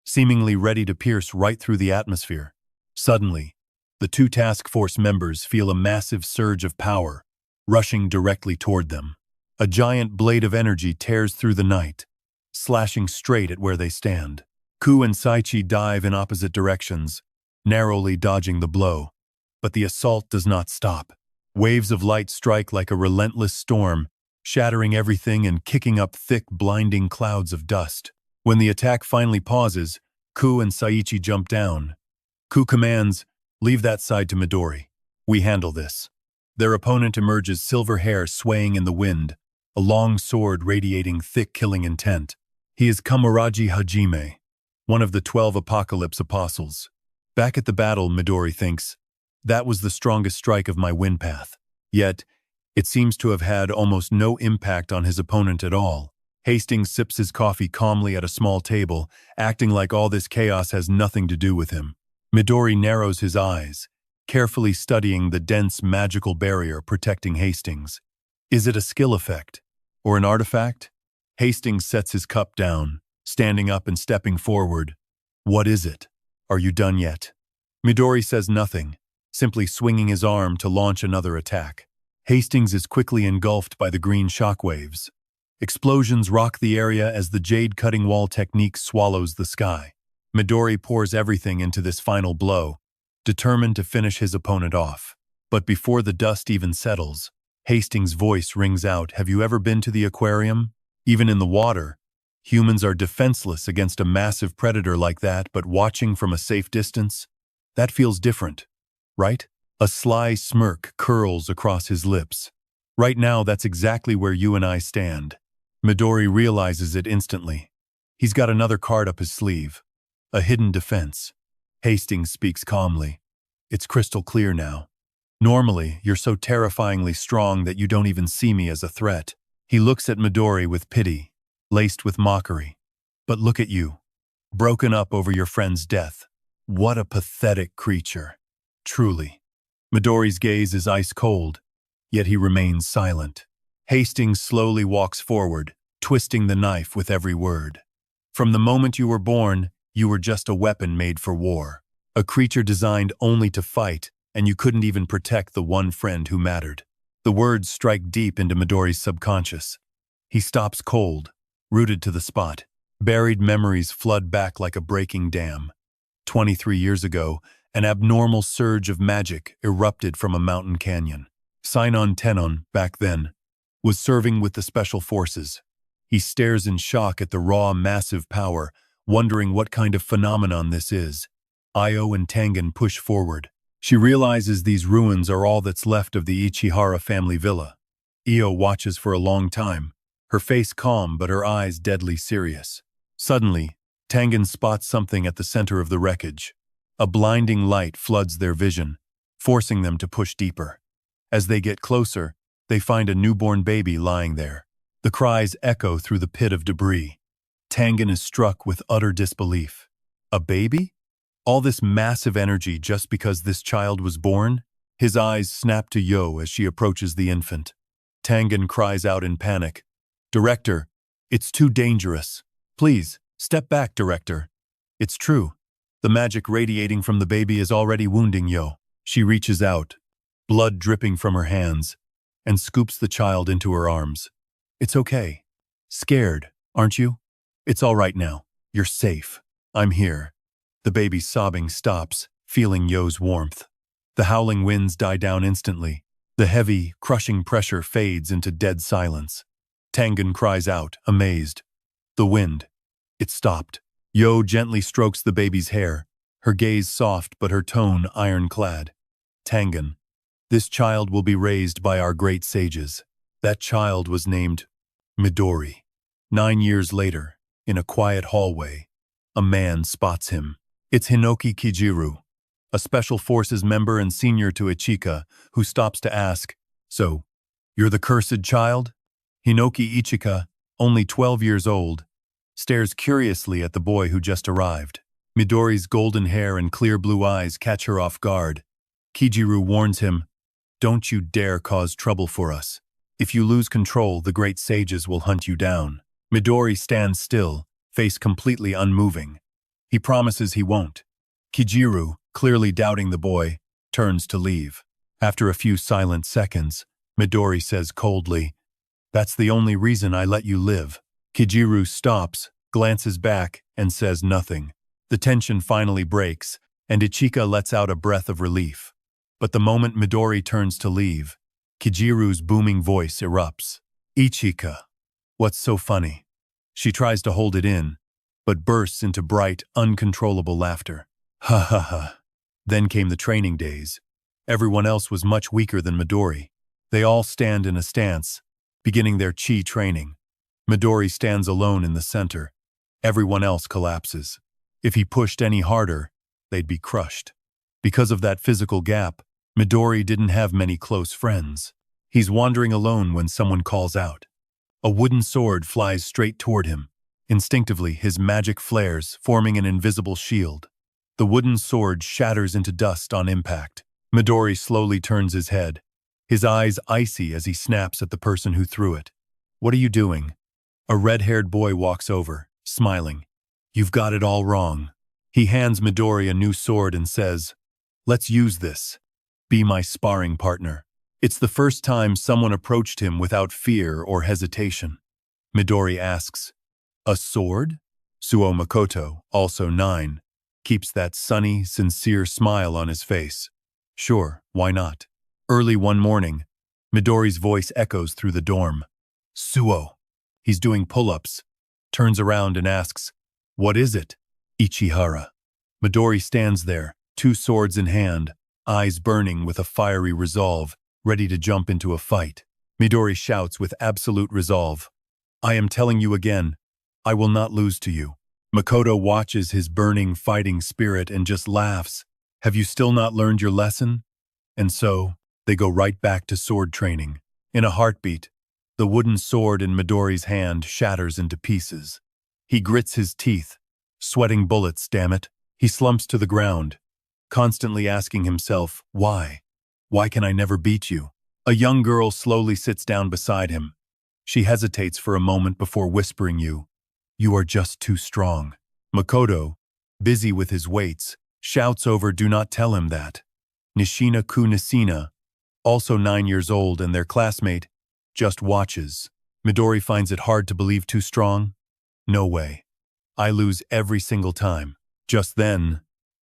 seemingly ready to pierce right through the atmosphere. Suddenly, the two task force members feel a massive surge of power, rushing directly toward them. A giant blade of energy tears through the night, slashing straight at where they stand. Ku and Saichi dive in opposite directions, narrowly dodging the blow. But the assault does not stop. Waves of light strike like a relentless storm, shattering everything and kicking up thick, blinding clouds of dust. When the attack finally pauses, Ku and Saichi jump down. Ku commands, Leave that side to Midori. We handle this. Their opponent emerges, silver hair swaying in the wind, a long sword radiating thick killing intent. He is Kamaraji Hajime, one of the 12 Apocalypse Apostles. Back at the battle, Midori thinks, That was the strongest strike of my win path. Yet, it seems to have had almost no impact on his opponent at all. Hastings sips his coffee calmly at a small table, acting like all this chaos has nothing to do with him. Midori narrows his eyes, carefully studying the dense magical barrier protecting Hastings. Is it a skill effect? Or an artifact? Hastings sets his cup down, standing up and stepping forward. What is it? Are you done yet? Midori says nothing, simply swinging his arm to launch another attack. Hastings is quickly engulfed by the green shockwaves. Explosions rock the area as the jade cutting wall technique swallows the sky. Midori pours everything into this final blow, determined to finish his opponent off. But before the dust even settles, Hastings' voice rings out, Have you ever been to the aquarium? Even in the water, humans are defenseless against a massive predator like that, but watching from a safe distance, that feels different, right? A sly smirk curls across his lips. Right now, that's exactly where you and I stand. Midori realizes it instantly. He's got another card up his sleeve. A hidden defense. Hastings speaks calmly. It's crystal clear now. Normally, you're so terrifyingly strong that you don't even see me as a threat. He looks at Midori with pity, laced with mockery. But look at you. Broken up over your friend's death. What a pathetic creature. Truly. Midori's gaze is ice cold, yet he remains silent. Hastings slowly walks forward, twisting the knife with every word. From the moment you were born, you were just a weapon made for war. A creature designed only to fight, and you couldn't even protect the one friend who mattered. The words strike deep into Midori's subconscious. He stops cold, rooted to the spot. Buried memories flood back like a breaking dam. 23 years ago, an abnormal surge of magic erupted from a mountain canyon. Sainon Tenon, back then, was serving with the Special Forces. He stares in shock at the raw, massive power, wondering what kind of phenomenon this is. Io and Tengen push forward. She realizes these ruins are all that's left of the Ichihara family villa. Io watches for a long time, her face calm but her eyes deadly serious. Suddenly, Tengen spots something at the center of the wreckage. A blinding light floods their vision, forcing them to push deeper. As they get closer, they find a newborn baby lying there. The cries echo through the pit of debris. Tengen is struck with utter disbelief. A baby? All this massive energy just because this child was born? His eyes snap to Yo as she approaches the infant. Tengen cries out in panic. "Director, it's too dangerous. Please, step back, Director." It's true. The magic radiating from the baby is already wounding Yo. She reaches out, blood dripping from her hands, and scoops the child into her arms. "It's okay. Scared, aren't you? It's all right now. You're safe. I'm here." The baby's sobbing stops, feeling Yo's warmth. The howling winds die down instantly. The heavy, crushing pressure fades into dead silence. Tengen cries out, amazed. The wind. It stopped. Yo gently strokes the baby's hair, her gaze soft but her tone ironclad. "Tengen, this child will be raised by our great sages." That child was named Midori. 9 years later, in a quiet hallway, a man spots him. It's Hinoki Kijiru, a Special Forces member and senior to Ichika, who stops to ask, "So, you're the cursed child?" Hinoki Ichika, only 12 years old, stares curiously at the boy who just arrived. Midori's golden hair and clear blue eyes catch her off guard. Kijiru warns him, "Don't you dare cause trouble for us. If you lose control, the great sages will hunt you down." Midori stands still, face completely unmoving. He promises he won't. Kijiru, clearly doubting the boy, turns to leave. After a few silent seconds, Midori says coldly, "That's the only reason I let you live." Kijiru stops, glances back, and says nothing. The tension finally breaks, and Ichika lets out a breath of relief. But the moment Midori turns to leave, Kijiru's booming voice erupts. "Ichika, what's so funny?" She tries to hold it in, but bursts into bright, uncontrollable laughter. Ha ha ha. Then came the training days. Everyone else was much weaker than Midori. They all stand in a stance, beginning their chi training. Midori stands alone in the center. Everyone else collapses. If he pushed any harder, they'd be crushed. Because of that physical gap, Midori didn't have many close friends. He's wandering alone when someone calls out. A wooden sword flies straight toward him. Instinctively, his magic flares, forming an invisible shield. The wooden sword shatters into dust on impact. Midori slowly turns his head, his eyes icy as he snaps at the person who threw it. "What are you doing?" A red-haired boy walks over, smiling. "You've got it all wrong." He hands Midori a new sword and says, "Let's use this. Be my sparring partner." It's the first time someone approached him without fear or hesitation. Midori asks, "A sword?" Suo Makoto, also 9, keeps that sunny, sincere smile on his face. "Sure, why not?" Early one morning, Midori's voice echoes through the dorm. "Suo." He's doing pull-ups, turns around and asks, "What is it?" "Ichihara." Midori stands there, 2 swords in hand, eyes burning with a fiery resolve, ready to jump into a fight. Midori shouts with absolute resolve, "I am telling you again, I will not lose to you." Makoto watches his burning fighting spirit and just laughs. "Have you still not learned your lesson?" And so, they go right back to sword training. In a heartbeat, the wooden sword in Midori's hand shatters into pieces. He grits his teeth, sweating bullets, damn it. He slumps to the ground, constantly asking himself, why? Why can I never beat you? A young girl slowly sits down beside him. She hesitates for a moment before whispering, "You are just too strong." Makoto, busy with his weights, shouts over, "Do not tell him that." Nishina Kunisina, also 9 years old and their classmate, just watches. Midori finds it hard to believe too strong. No way. I lose every single time. Just then,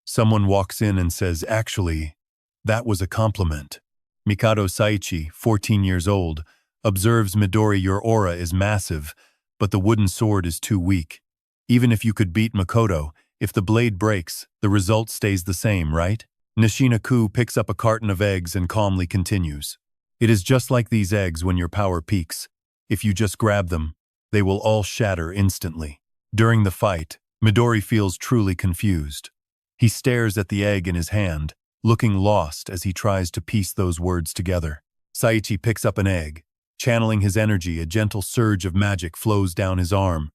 someone walks in and says, "Actually, that was a compliment." Mikado Saichi, 14 years old, observes, "Midori, your aura is massive, but the wooden sword is too weak. Even if you could beat Makoto, if the blade breaks, the result stays the same, right?" Nishina-ku picks up a carton of eggs and calmly continues. "It is just like these eggs when your power peaks. If you just grab them, they will all shatter instantly." During the fight, Midori feels truly confused. He stares at the egg in his hand, looking lost as he tries to piece those words together. Saichi picks up an egg. Channeling his energy, a gentle surge of magic flows down his arm,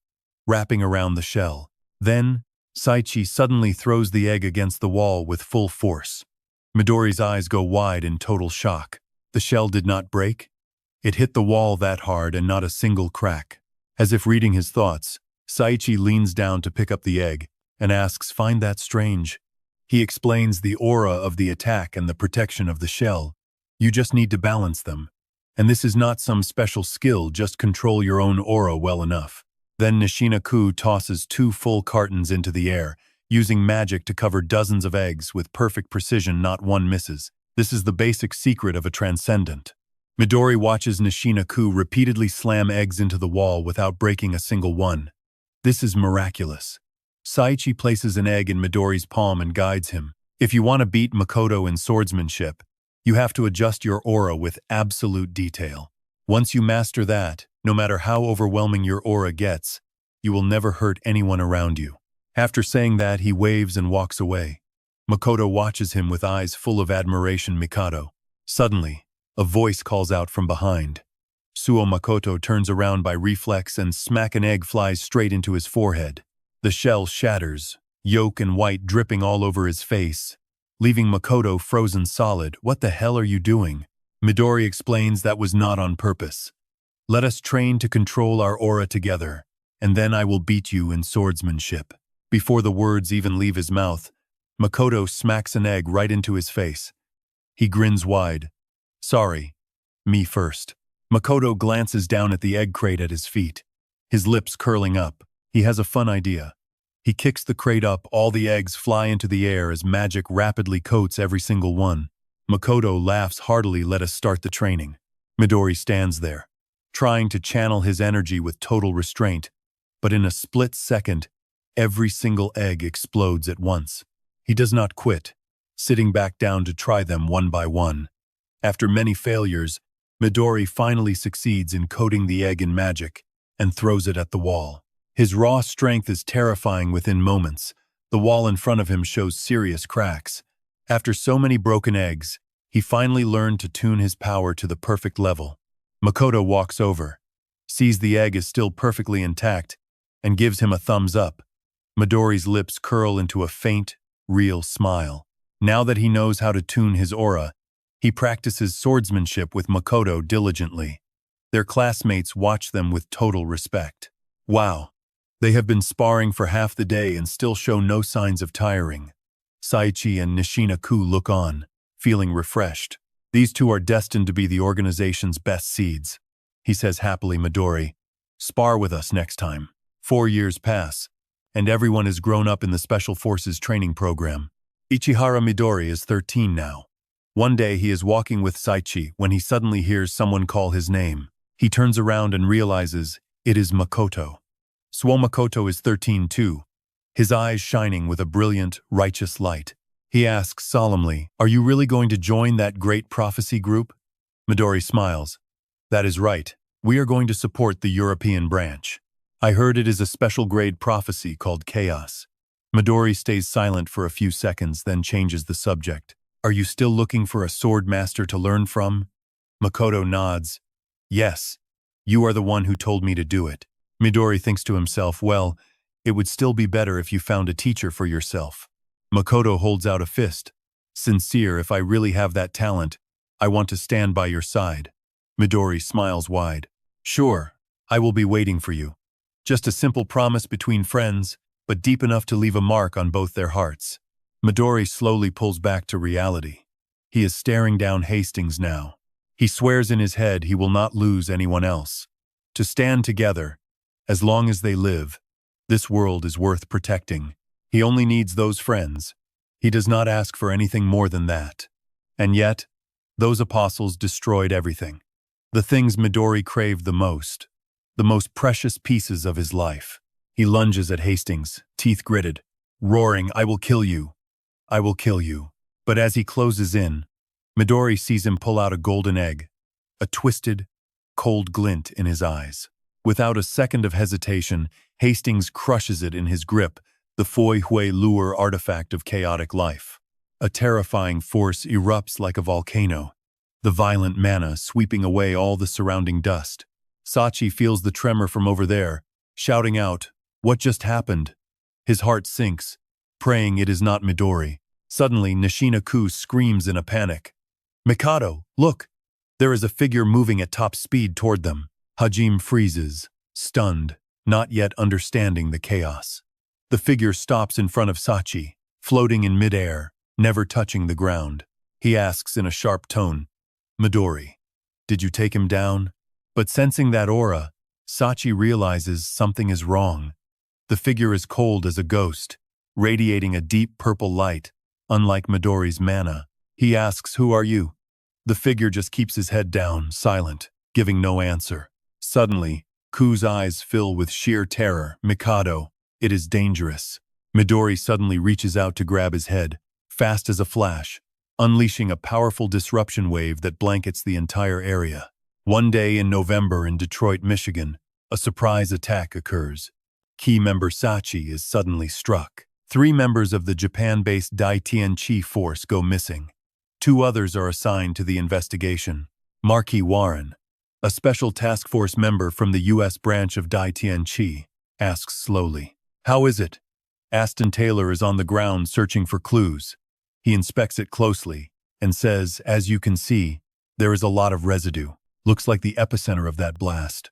wrapping around the shell. Then, Saichi suddenly throws the egg against the wall with full force. Midori's eyes go wide in total shock. The shell did not break. It hit the wall that hard and not a single crack. As if reading his thoughts, Saichi leans down to pick up the egg and asks, "Find that strange?" He explains the aura of the attack and the protection of the shell. You just need to balance them. And this is not some special skill, just control your own aura well enough. Then Nishina-ku tosses 2 full cartons into the air, using magic to cover dozens of eggs with perfect precision, not one misses. This is the basic secret of a transcendent. Midori watches Nishina-ku repeatedly slam eggs into the wall without breaking a single one. This is miraculous. Saichi places an egg in Midori's palm and guides him. If you want to beat Makoto in swordsmanship, you have to adjust your aura with absolute detail. Once you master that, no matter how overwhelming your aura gets, you will never hurt anyone around you. After saying that, he waves and walks away. Makoto watches him with eyes full of admiration. Mikado. Suddenly, a voice calls out from behind. Suo Makoto turns around by reflex and smack, an egg flies straight into his forehead. The shell shatters, yolk and white dripping all over his face, leaving Makoto frozen solid. "What the hell are you doing?" Midori explains, "That was not on purpose. Let us train to control our aura together, and then I will beat you in swordsmanship." Before the words even leave his mouth, Makoto smacks an egg right into his face. He grins wide. "Sorry, me first." Makoto glances down at the egg crate at his feet, his lips curling up. He has a fun idea. He kicks the crate up, all the eggs fly into the air as magic rapidly coats every single one. Makoto laughs heartily. "Let us start the training." Midori stands there, trying to channel his energy with total restraint, but in a split second, every single egg explodes at once. He does not quit, sitting back down to try them one by one. After many failures, Midori finally succeeds in coating the egg in magic and throws it at the wall. His raw strength is terrifying. Within moments, the wall in front of him shows serious cracks. After so many broken eggs, he finally learned to tune his power to the perfect level. Makoto walks over, sees the egg is still perfectly intact, and gives him a thumbs up. Midori's lips curl into a faint, real smile. Now that he knows how to tune his aura, he practices swordsmanship with Makoto diligently. Their classmates watch them with total respect. Wow, they have been sparring for half the day and still show no signs of tiring. Saichi and Nishina-ku look on, feeling refreshed. "These two are destined to be the organization's best seeds," he says happily. "Midori, spar with us next time." 4 years pass, and everyone is grown up in the Special Forces training program. Ichihara Midori is 13 now. One day he is walking with Saichi when he suddenly hears someone call his name. He turns around and realizes it is Makoto. Suo Makoto is 13 too, his eyes shining with a brilliant, righteous light. He asks solemnly, "Are you really going to join that great prophecy group?" Midori smiles. "That is right. We are going to support the European branch. I heard it is a special grade prophecy called Chaos." Midori stays silent for a few seconds, then changes the subject. "Are you still looking for a sword master to learn from?" Makoto nods. "Yes. You are the one who told me to do it." Midori thinks to himself, "Well, it would still be better if you found a teacher for yourself." Makoto holds out a fist. "Sincere, if I really have that talent, I want to stand by your side." Midori smiles wide. "Sure, I will be waiting for you. Just a simple promise between friends, but deep enough to leave a mark on both their hearts." Midori slowly pulls back to reality. He is staring down Hastings now. He swears in his head he will not lose anyone else. To stand together, as long as they live, this world is worth protecting. He only needs those friends. He does not ask for anything more than that. And yet, those apostles destroyed everything. The things Midori craved the most precious pieces of his life. He lunges at Hastings, teeth gritted, roaring, "I will kill you. I will kill you." But as he closes in, Midori sees him pull out a golden egg, a twisted, cold glint in his eyes. Without a second of hesitation, Hastings crushes it in his grip, the Foi Hui lure artifact of chaotic life. A terrifying force erupts like a volcano, the violent mana sweeping away all the surrounding dust. Sachi feels the tremor from over there, shouting out, "What just happened?" His heart sinks, praying it is not Midori. Suddenly, Nishina-ku screams in a panic. "Mikado, look! There is a figure moving at top speed toward them." Hajime freezes, stunned, not yet understanding the chaos. The figure stops in front of Sachi, floating in midair, never touching the ground. He asks in a sharp tone, "Midori, did you take him down?" But sensing that aura, Sachi realizes something is wrong. The figure is cold as a ghost, radiating a deep purple light, unlike Midori's mana. He asks, "Who are you?" The figure just keeps his head down, silent, giving no answer. Suddenly, Ku's eyes fill with sheer terror. "Mikado, it is dangerous." Midori suddenly reaches out to grab his head, fast as a flash, unleashing a powerful disruption wave that blankets the entire area. One day in November in Detroit, Michigan, a surprise attack occurs. Key member Sachi is suddenly struck. 3 members of the Japan-based Dai-Tian-Chi force go missing. 2 others are assigned to the investigation. Marquis Warren, a special task force member from the U.S. branch of Dai-Tian-Chi, asks slowly, "How is it?" Aston Taylor is on the ground searching for clues. He inspects it closely and says, "As you can see, there is a lot of residue. Looks like the epicenter of that blast."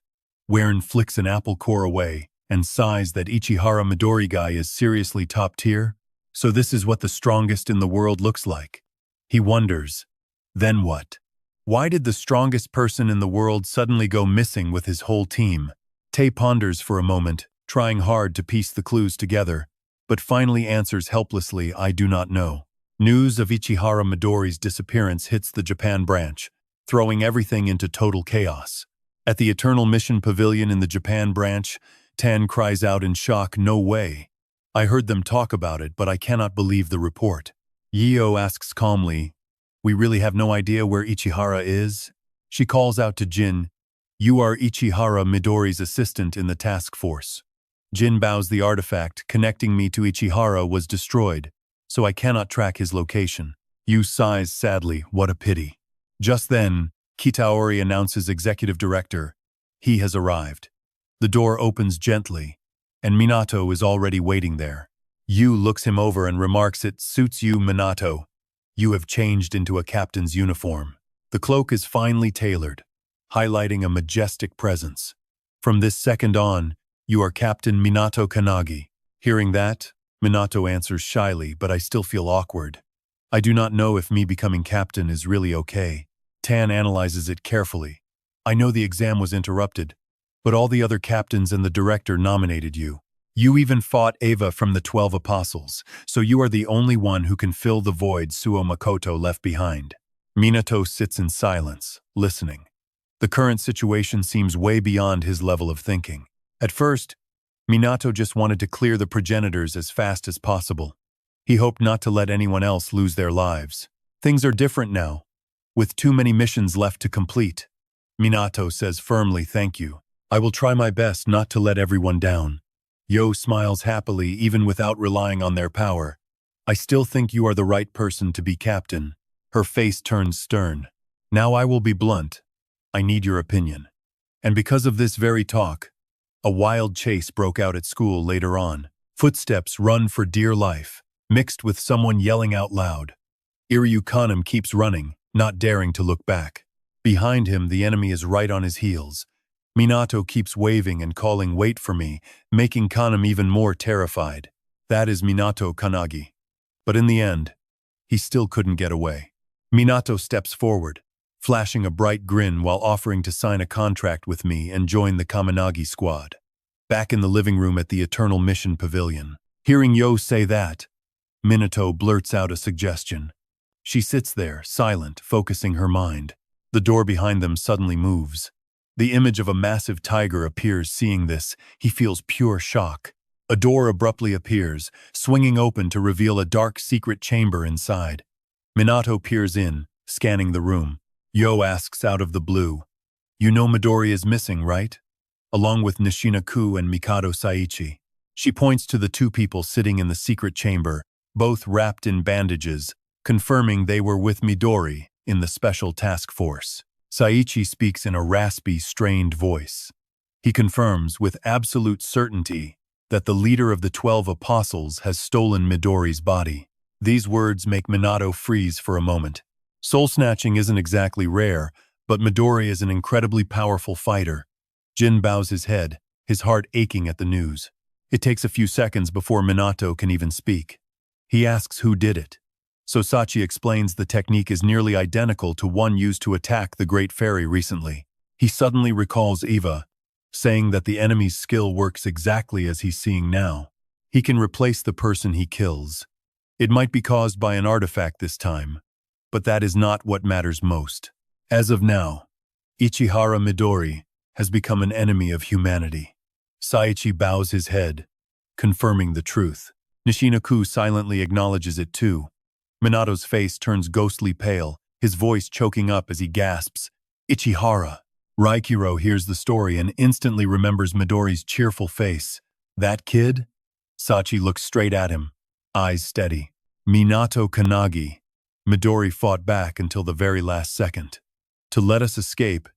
Warren flicks an apple core away and sighs that Ichihara Midori guy is seriously top tier. So this is what the strongest in the world looks like. He wonders, then what? Why did the strongest person in the world suddenly go missing with his whole team? Tay ponders for a moment, trying hard to piece the clues together, but finally answers helplessly, "I do not know." News of Ichihara Midori's disappearance hits the Japan branch, throwing everything into total chaos. At the Eternal Mission Pavilion in the Japan branch, Tan cries out in shock, "No way. I heard them talk about it, but I cannot believe the report." Yio asks calmly, "We really have no idea where Ichihara is?" She calls out to Jin, "You are Ichihara Midori's assistant in the task force." Jin bows. "The artifact connecting me to Ichihara was destroyed, so I cannot track his location." Yu sighs sadly, "What a pity." Just then, Kitaori announces executive director. He has arrived. The door opens gently, and Minato is already waiting there. Yu looks him over and remarks, "It suits you, Minato. You have changed into a captain's uniform." The cloak is finely tailored, highlighting a majestic presence. "From this second on, you are Captain Minato Kannagi." Hearing that, Minato answers shyly, "But I still feel awkward. I do not know if me becoming captain is really okay." Tan analyzes it carefully. "I know the exam was interrupted, but all the other captains and the director nominated you. You even fought Eva from the 12 Apostles, so you are the only one who can fill the void Suo Makoto left behind." Minato sits in silence, listening. The current situation seems way beyond his level of thinking. At first, Minato just wanted to clear the progenitors as fast as possible. He hoped not to let anyone else lose their lives. Things are different now, with too many missions left to complete. Minato says firmly, "Thank you. I will try my best not to let everyone down." Yo smiles happily even without relying on their power. "I still think you are the right person to be captain." Her face turns stern. "Now I will be blunt. I need your opinion." And because of this very talk, a wild chase broke out at school later on. Footsteps run for dear life, mixed with someone yelling out loud. Iryu Kanem keeps running, not daring to look back. Behind him, the enemy is right on his heels. Minato keeps waving and calling, "Wait for me," making Kanem even more terrified. That is Minato Kannagi. But in the end, he still couldn't get away. Minato steps forward, flashing a bright grin while offering to sign a contract with me and join the Kaminagi squad. Back in the living room at the Eternal Mission Pavilion, hearing Yo say that, Minato blurts out a suggestion. She sits there, silent, focusing her mind. The door behind them suddenly moves. The image of a massive tiger appears. Seeing this, he feels pure shock. A door abruptly appears, swinging open to reveal a dark secret chamber inside. Minato peers in, scanning the room. Yo asks out of the blue, "You know Midori is missing, right?" Along with Nishina-ku and Mikado Saichi. She points to the two people sitting in the secret chamber, both wrapped in bandages, confirming they were with Midori in the special task force. Saichi speaks in a raspy, strained voice. He confirms with absolute certainty that the leader of the 12 apostles has stolen Midori's body. These words make Minato freeze for a moment. Soul-snatching isn't exactly rare, but Midori is an incredibly powerful fighter. Jin bows his head, his heart aching at the news. It takes a few seconds before Minato can even speak. He asks who did it. Sosachi explains the technique is nearly identical to one used to attack the Great Fairy recently. He suddenly recalls Eva, saying that the enemy's skill works exactly as he's seeing now. He can replace the person he kills. It might be caused by an artifact this time, but that is not what matters most. As of now, Ichihara Midori has become an enemy of humanity. Saichi bows his head, confirming the truth. Nishina-ku silently acknowledges it too. Minato's face turns ghostly pale, his voice choking up as he gasps, "Ichihara." Raikiro hears the story and instantly remembers Midori's cheerful face. "That kid?" Sachi looks straight at him, eyes steady. "Minato Kannagi." Midori fought back until the very last second. To let us escape,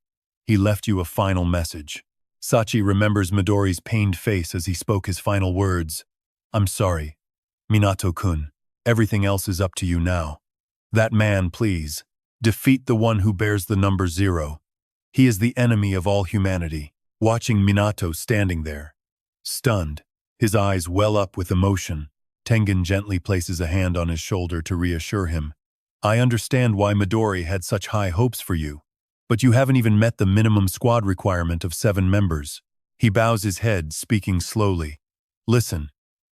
he left you a final message. Sachi remembers Midori's pained face as he spoke his final words. "I'm sorry, Minato-kun. Everything else is up to you now. That man, please. Defeat the one who bears the number 0. He is the enemy of all humanity." Watching Minato standing there, stunned, his eyes well up with emotion, Tengen gently places a hand on his shoulder to reassure him. "I understand why Midori had such high hopes for you, but you haven't even met the minimum squad requirement of 7 members. He bows his head, speaking slowly. "Listen,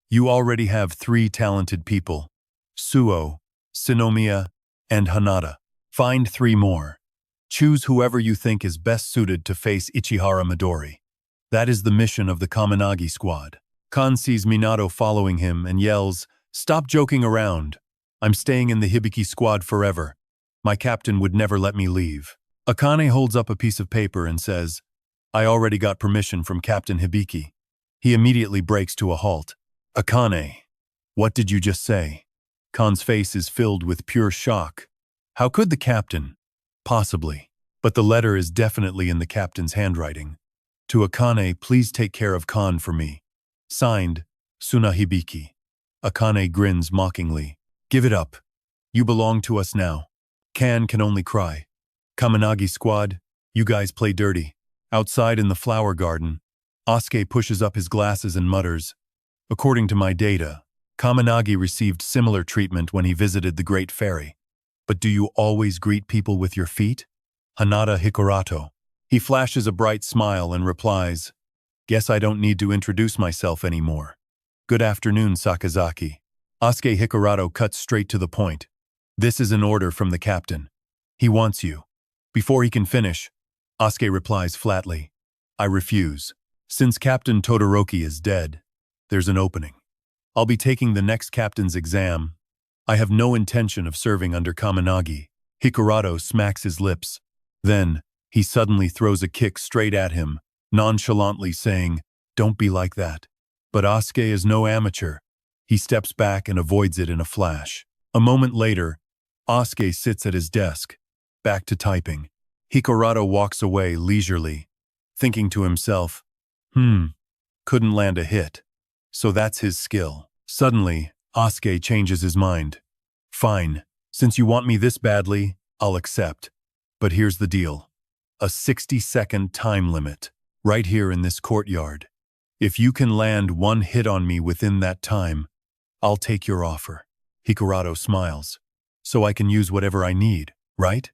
you already have 3 talented people. Suo, Shinomiya, and Hanada. Find 3 more. Choose whoever you think is best suited to face Ichihara Midori. That is the mission of the Kaminagi squad." Kan sees Minato following him and yells, "Stop joking around. I'm staying in the Hibiki squad forever. My captain would never let me leave." Akane holds up a piece of paper and says, "I already got permission from Captain Hibiki." He immediately breaks to a halt. "Akane, what did you just say?" Kan's face is filled with pure shock. How could the captain? Possibly. But the letter is definitely in the captain's handwriting. "To Akane, please take care of Kan for me. Signed, Suna Hibiki." Akane grins mockingly. "Give it up. You belong to us now." Kan can only cry. "Kaminagi squad, you guys play dirty." Outside in the flower garden, Asuke pushes up his glasses and mutters, "According to my data, Kaminagi received similar treatment when he visited the Great Fairy. But do you always greet people with your feet?" Hanada Hikurato. He flashes a bright smile and replies, "Guess I don't need to introduce myself anymore. Good afternoon, Sakazaki." Asuke Hikurato cuts straight to the point. "This is an order from the captain. He wants you." Before he can finish, Asuke replies flatly, "I refuse. Since Captain Todoroki is dead, there's an opening. I'll be taking the next captain's exam. I have no intention of serving under Kannagi. Hikurato smacks his lips. Then, he suddenly throws a kick straight at him, nonchalantly saying, "Don't be like that." But Asuke is no amateur. He steps back and avoids it in a flash. A moment later, Asuke sits at his desk, back to typing. Hikurato walks away leisurely, thinking to himself, couldn't land a hit. So that's his skill. Suddenly, Asuke changes his mind. Fine, since you want me this badly, I'll accept. But here's the deal. A 60-second time limit, right here in this courtyard. If you can land one hit on me within that time, I'll take your offer. Hikurato smiles. So I can use whatever I need, right?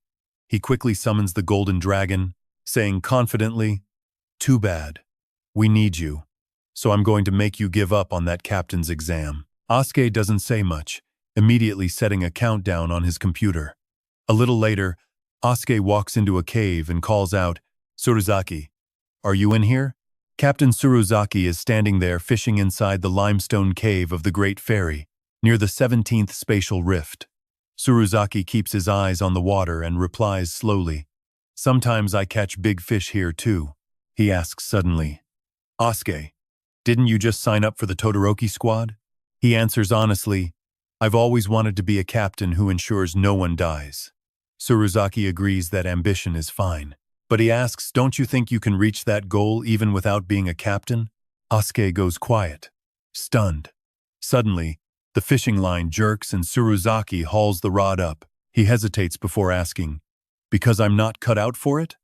He quickly summons the golden dragon, saying confidently, "Too bad. We need you. So I'm going to make you give up on that captain's exam." Asuke doesn't say much, immediately setting a countdown on his computer. A little later, Asuke walks into a cave and calls out, "Tsuruzaki, are you in here?" Captain Tsuruzaki is standing there fishing inside the limestone cave of the Great Fairy, near the 17th spatial rift. Tsuruzaki keeps his eyes on the water and replies slowly, "Sometimes I catch big fish here too." He asks suddenly, "Asuke, didn't you just sign up for the Todoroki squad?" He answers honestly, "I've always wanted to be a captain who ensures no one dies." Tsuruzaki agrees that ambition is fine. But he asks, "Don't you think you can reach that goal even without being a captain?" Asuke goes quiet, stunned. Suddenly, the fishing line jerks and Tsuruzaki hauls the rod up. He hesitates before asking, "Because I'm not cut out for it?"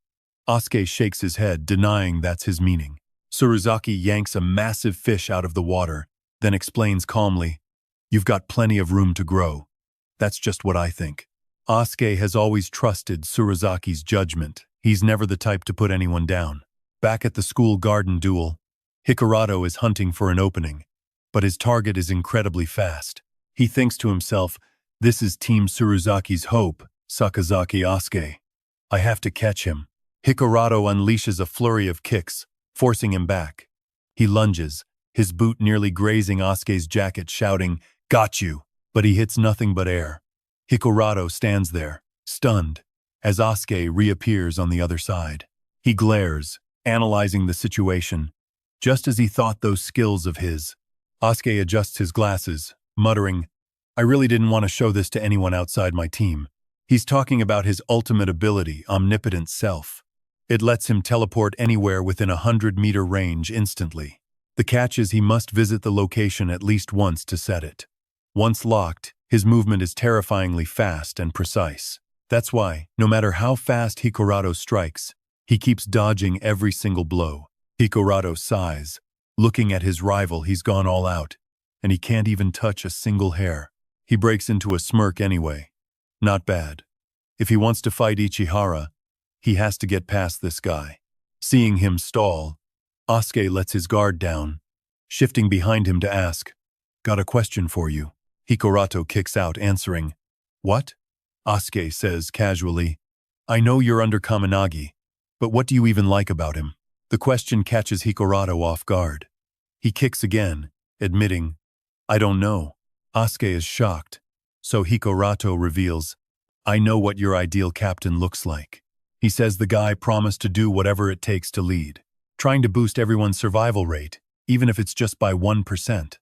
Asuke shakes his head, denying that's his meaning. Tsuruzaki yanks a massive fish out of the water, then explains calmly, "You've got plenty of room to grow. That's just what I think." Asuke has always trusted Tsuruzaki's judgment. He's never the type to put anyone down. Back at the school garden duel, Hikurato is hunting for an opening, but his target is incredibly fast. He thinks to himself, "This is Team Tsuruzaki's hope, Sakazaki Asuke. I have to catch him." Hikurato unleashes a flurry of kicks, forcing him back. He lunges, his boot nearly grazing Asuke's jacket, shouting, "Got you!" But he hits nothing but air. Hikurato stands there, stunned, as Asuke reappears on the other side. He glares, analyzing the situation. Just as he thought those skills of his, Asuke adjusts his glasses, muttering, "I really didn't want to show this to anyone outside my team." He's talking about his ultimate ability, omnipotent self. It lets him teleport anywhere within 100-meter range instantly. The catch is he must visit the location at least once to set it. Once locked, his movement is terrifyingly fast and precise. That's why, no matter how fast Hikurato strikes, he keeps dodging every single blow. Hikurato sighs. Looking at his rival, he's gone all out, and he can't even touch a single hair. He breaks into a smirk anyway. Not bad. If he wants to fight Ichihara, he has to get past this guy. Seeing him stall, Asuke lets his guard down, shifting behind him to ask, "Got a question for you." Hikurato kicks out, answering, "What?" Asuke says casually, "I know you're under Kannagi, but what do you even like about him?" The question catches Hikurato off guard. He kicks again, admitting, "I don't know." Asuke is shocked, so Hikurato reveals, "I know what your ideal captain looks like." He says the guy promised to do whatever it takes to lead, trying to boost everyone's survival rate, even if it's just by 1%.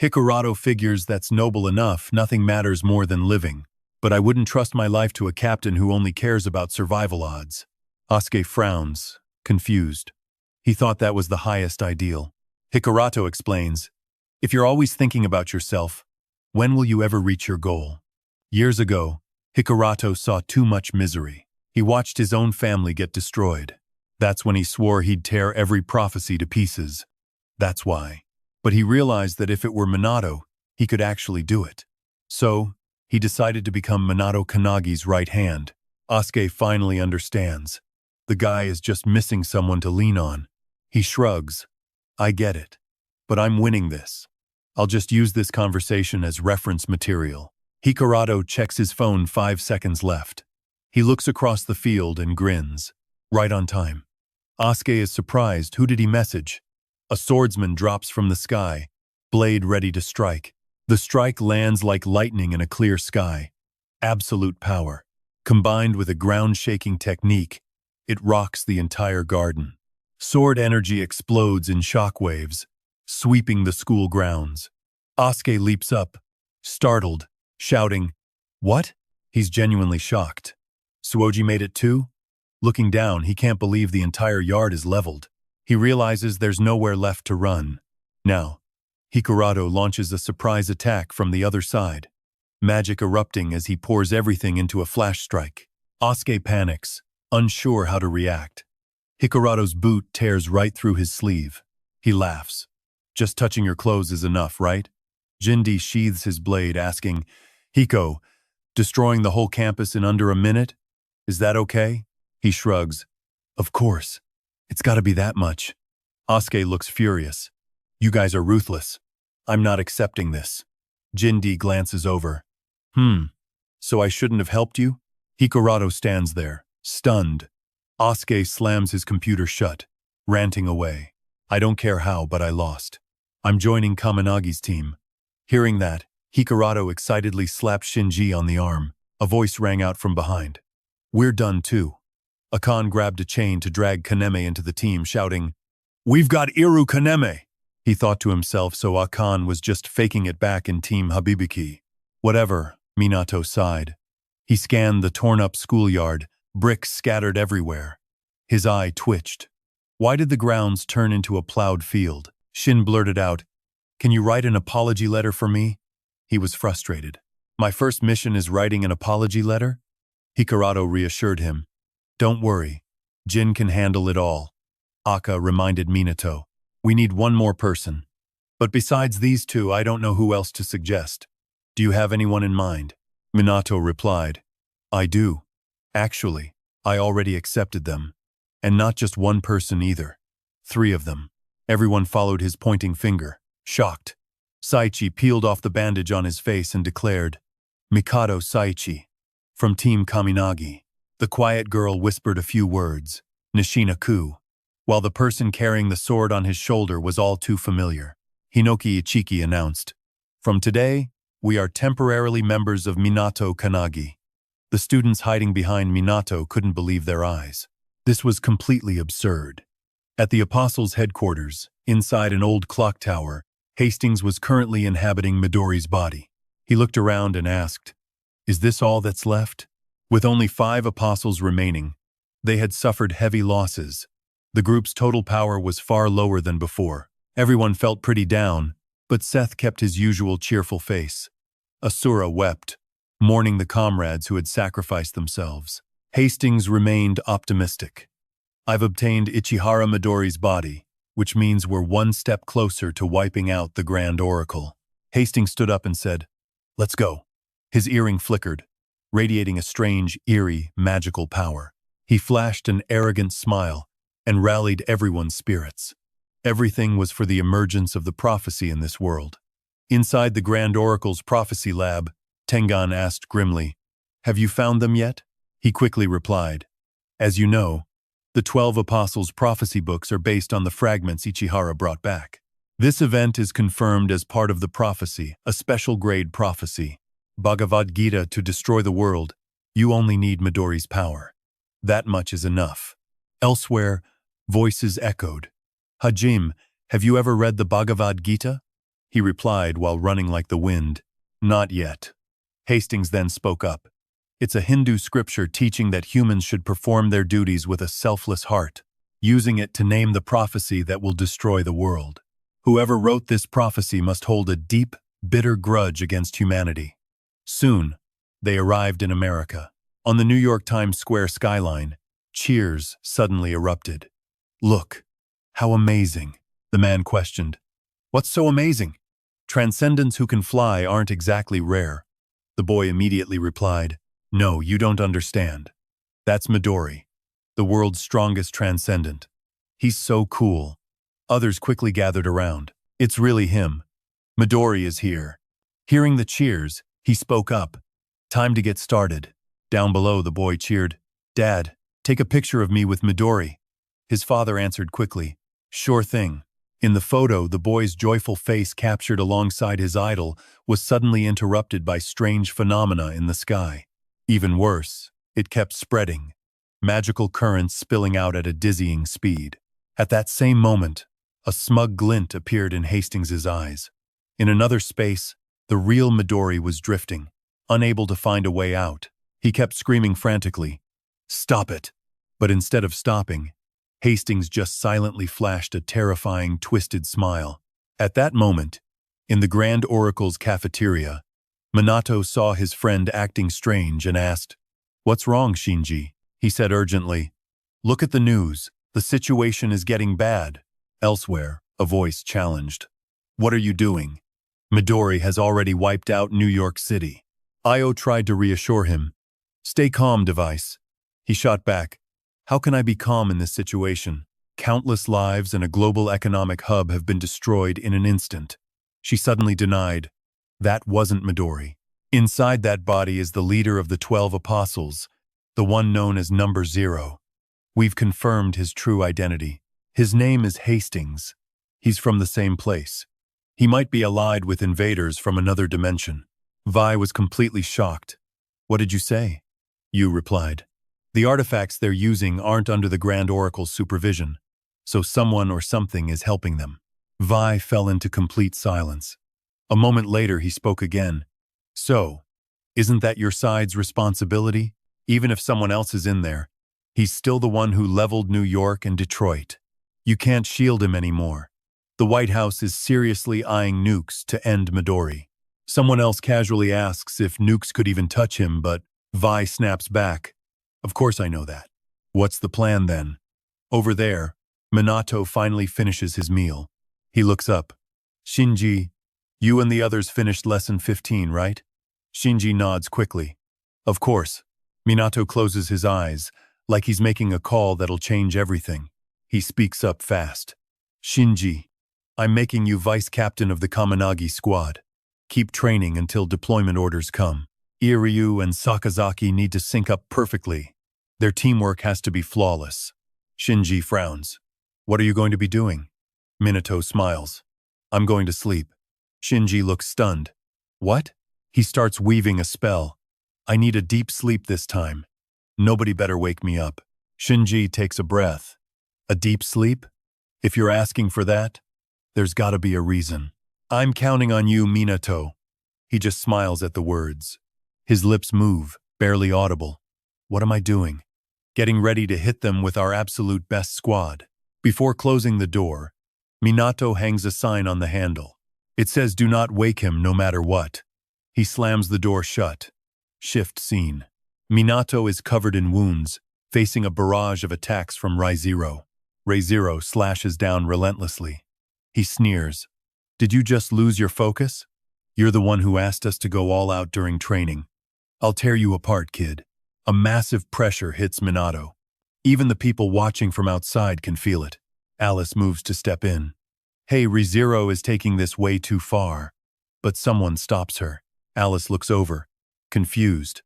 Hikurato figures that's noble enough, nothing matters more than living. But I wouldn't trust my life to a captain who only cares about survival odds. Asuke frowns, confused. He thought that was the highest ideal. Hikurato explains, "If you're always thinking about yourself, when will you ever reach your goal?" Years ago, Hikurato saw too much misery. He watched his own family get destroyed. That's when he swore he'd tear every prophecy to pieces. That's why. But he realized that if it were Minato, he could actually do it. So, he decided to become Minato Kannagi's right hand. Asuke finally understands. The guy is just missing someone to lean on. He shrugs. "I get it. But I'm winning this. I'll just use this conversation as reference material." Hikurato checks his phone 5 seconds left. He looks across the field and grins. Right on time. Asuke is surprised. Who did he message? A swordsman drops from the sky, blade ready to strike. The strike lands like lightning in a clear sky. Absolute power. Combined with a ground-shaking technique, it rocks the entire garden. Sword energy explodes in shockwaves, sweeping the school grounds. Asuke leaps up, startled, shouting, "What?" He's genuinely shocked. Suoji made it too? Looking down, he can't believe the entire yard is leveled. He realizes there's nowhere left to run. Now, Hikarado launches a surprise attack from the other side, magic erupting as he pours everything into a flash strike. Asuke panics, unsure how to react. Hikarado's boot tears right through his sleeve. He laughs. "Just touching your clothes is enough, right?" Jindi sheathes his blade, asking, "Hiko, destroying the whole campus in under a minute? Is that okay?" He shrugs. "Of course. It's gotta be that much." Asuke looks furious. "You guys are ruthless. I'm not accepting this." Jindi glances over. So I shouldn't have helped you?" Hikarado stands there, stunned. Asuke slams his computer shut, ranting away. "I don't care how, but I lost. I'm joining Kaminagi's team." Hearing that, Hikarado excitedly slapped Shinji on the arm. A voice rang out from behind. "We're done too." Akan grabbed a chain to drag Kaneme into the team, shouting, "We've got Iru Kaneme!" He thought to himself, so Akan was just faking it back in Team Habibiki. Whatever, Minato sighed. He scanned the torn-up schoolyard, bricks scattered everywhere. His eye twitched. Why did the grounds turn into a plowed field? Shin blurted out, "Can you write an apology letter for me?" He was frustrated. "My first mission is writing an apology letter?" Hikarado reassured him. "Don't worry. Jin can handle it all." Akka reminded Minato, "We need one more person. But besides these two, I don't know who else to suggest. Do you have anyone in mind?" Minato replied, "I do. Actually, I already accepted them. And not just one person either. 3 of them." Everyone followed his pointing finger, shocked. Saichi peeled off the bandage on his face and declared, "Mikado Saichi, from Team Kaminagi." The quiet girl whispered a few words, "Nishina-ku," while the person carrying the sword on his shoulder was all too familiar. Hinoki Ichiki announced, "From today, we are temporarily members of Minato Kannagi." The students hiding behind Minato couldn't believe their eyes. This was completely absurd. At the Apostles' headquarters, inside an old clock tower, Hastings was currently inhabiting Midori's body. He looked around and asked, "Is this all that's left?" With only 5 Apostles remaining, they had suffered heavy losses. The group's total power was far lower than before. Everyone felt pretty down, but Seth kept his usual cheerful face. Asura wept, mourning the comrades who had sacrificed themselves. Hastings remained optimistic. "I've obtained Ichihara Midori's body, which means we're one step closer to wiping out the Grand Oracle." Hastings stood up and said, "Let's go." His earring flickered, radiating a strange, eerie, magical power. He flashed an arrogant smile and rallied everyone's spirits. Everything was for the emergence of the prophecy in this world. Inside the Grand Oracle's prophecy lab, Tengan asked grimly, "Have you found them yet?" He quickly replied, "As you know, the 12 Apostles' prophecy books are based on the fragments Ichihara brought back. This event is confirmed as part of the prophecy, a special grade prophecy. Bhagavad Gita to destroy the world, you only need Midori's power. That much is enough." Elsewhere, voices echoed. "Hajime, have you ever read the Bhagavad Gita?" He replied while running like the wind, "Not yet." Hastings then spoke up. "It's a Hindu scripture teaching that humans should perform their duties with a selfless heart, using it to name the prophecy that will destroy the world. Whoever wrote this prophecy must hold a deep, bitter grudge against humanity." Soon, they arrived in America. On the New York Times Square skyline, cheers suddenly erupted. "Look, how amazing," the man questioned. "What's so amazing?" "Transcendents who can fly aren't exactly rare." The boy immediately replied, "No, you don't understand. That's Midori, the world's strongest transcendent. He's so cool." Others quickly gathered around. "It's really him. Midori is here." Hearing the cheers, he spoke up. "Time to get started." Down below, the boy cheered, "Dad, take a picture of me with Midori." His father answered quickly, "Sure thing. In the photo, the boy's joyful face captured alongside his idol was suddenly interrupted by strange phenomena in the sky. Even worse, it kept spreading, magical currents spilling out at a dizzying speed. At that same moment, a smug glint appeared in Hastings's eyes. In another space, the real Midori was drifting, unable to find a way out. He kept screaming frantically, "Stop it!" But instead of stopping, Hastings just silently flashed a terrifying, twisted smile. At that moment, in the Grand Oracle's cafeteria, Minato saw his friend acting strange and asked, "What's wrong, Shinji?" He said urgently, "Look at the news. The situation is getting bad." Elsewhere, a voice challenged, "What are you doing? Midori has already wiped out New York City." Io tried to reassure him. "Stay calm, device." He shot back, "How can I be calm in this situation? Countless lives and a global economic hub have been destroyed in an instant." She suddenly denied, "That wasn't Midori. Inside that body is the leader of the 12 apostles, the one known as Number Zero. We've confirmed his true identity. His name is Hastings. He's from the same place. He might be allied with invaders from another dimension." Vi was completely shocked. "What did you say?" Yu replied, "The artifacts they're using aren't under the Grand Oracle's supervision, so someone or something is helping them." Vi fell into complete silence. A moment later he spoke again. "So, isn't that your side's responsibility? Even if someone else is in there, he's still the one who leveled New York and Detroit. You can't shield him anymore. The White House is seriously eyeing nukes to end Midori." Someone else casually asks if nukes could even touch him, but Vi snaps back, "Of course I know that." "What's the plan then?" Over there, Minato finally finishes his meal. He looks up. "Shinji, you and the others finished lesson 15, right?" Shinji nods quickly. "Of course." Minato closes his eyes, like he's making a call that'll change everything. He speaks up fast. "Shinji, I'm making you vice captain of the Kannagi squad. Keep training until deployment orders come. Iryu and Sakazaki need to sync up perfectly. Their teamwork has to be flawless." Shinji frowns. "What are you going to be doing?" Minato smiles. "I'm going to sleep." Shinji looks stunned. "What?" He starts weaving a spell. "I need a deep sleep this time. Nobody better wake me up." Shinji takes a breath. "A deep sleep? If you're asking for that, there's gotta be a reason." "I'm counting on you, Minato." He just smiles at the words. His lips move, barely audible. "What am I doing?" "Getting ready to hit them with our absolute best squad." Before closing the door, Minato hangs a sign on the handle. It says, "Do not wake him no matter what." He slams the door shut. Shift scene. Minato is covered in wounds, facing a barrage of attacks from Re:Zero. Re:Zero slashes down relentlessly. He sneers. "Did you just lose your focus? You're the one who asked us to go all out during training. I'll tear you apart, kid." A massive pressure hits Minato. Even the people watching from outside can feel it. Alice moves to step in. "Hey, Re:Zero is taking this way too far." But someone stops her. Alice looks over, confused.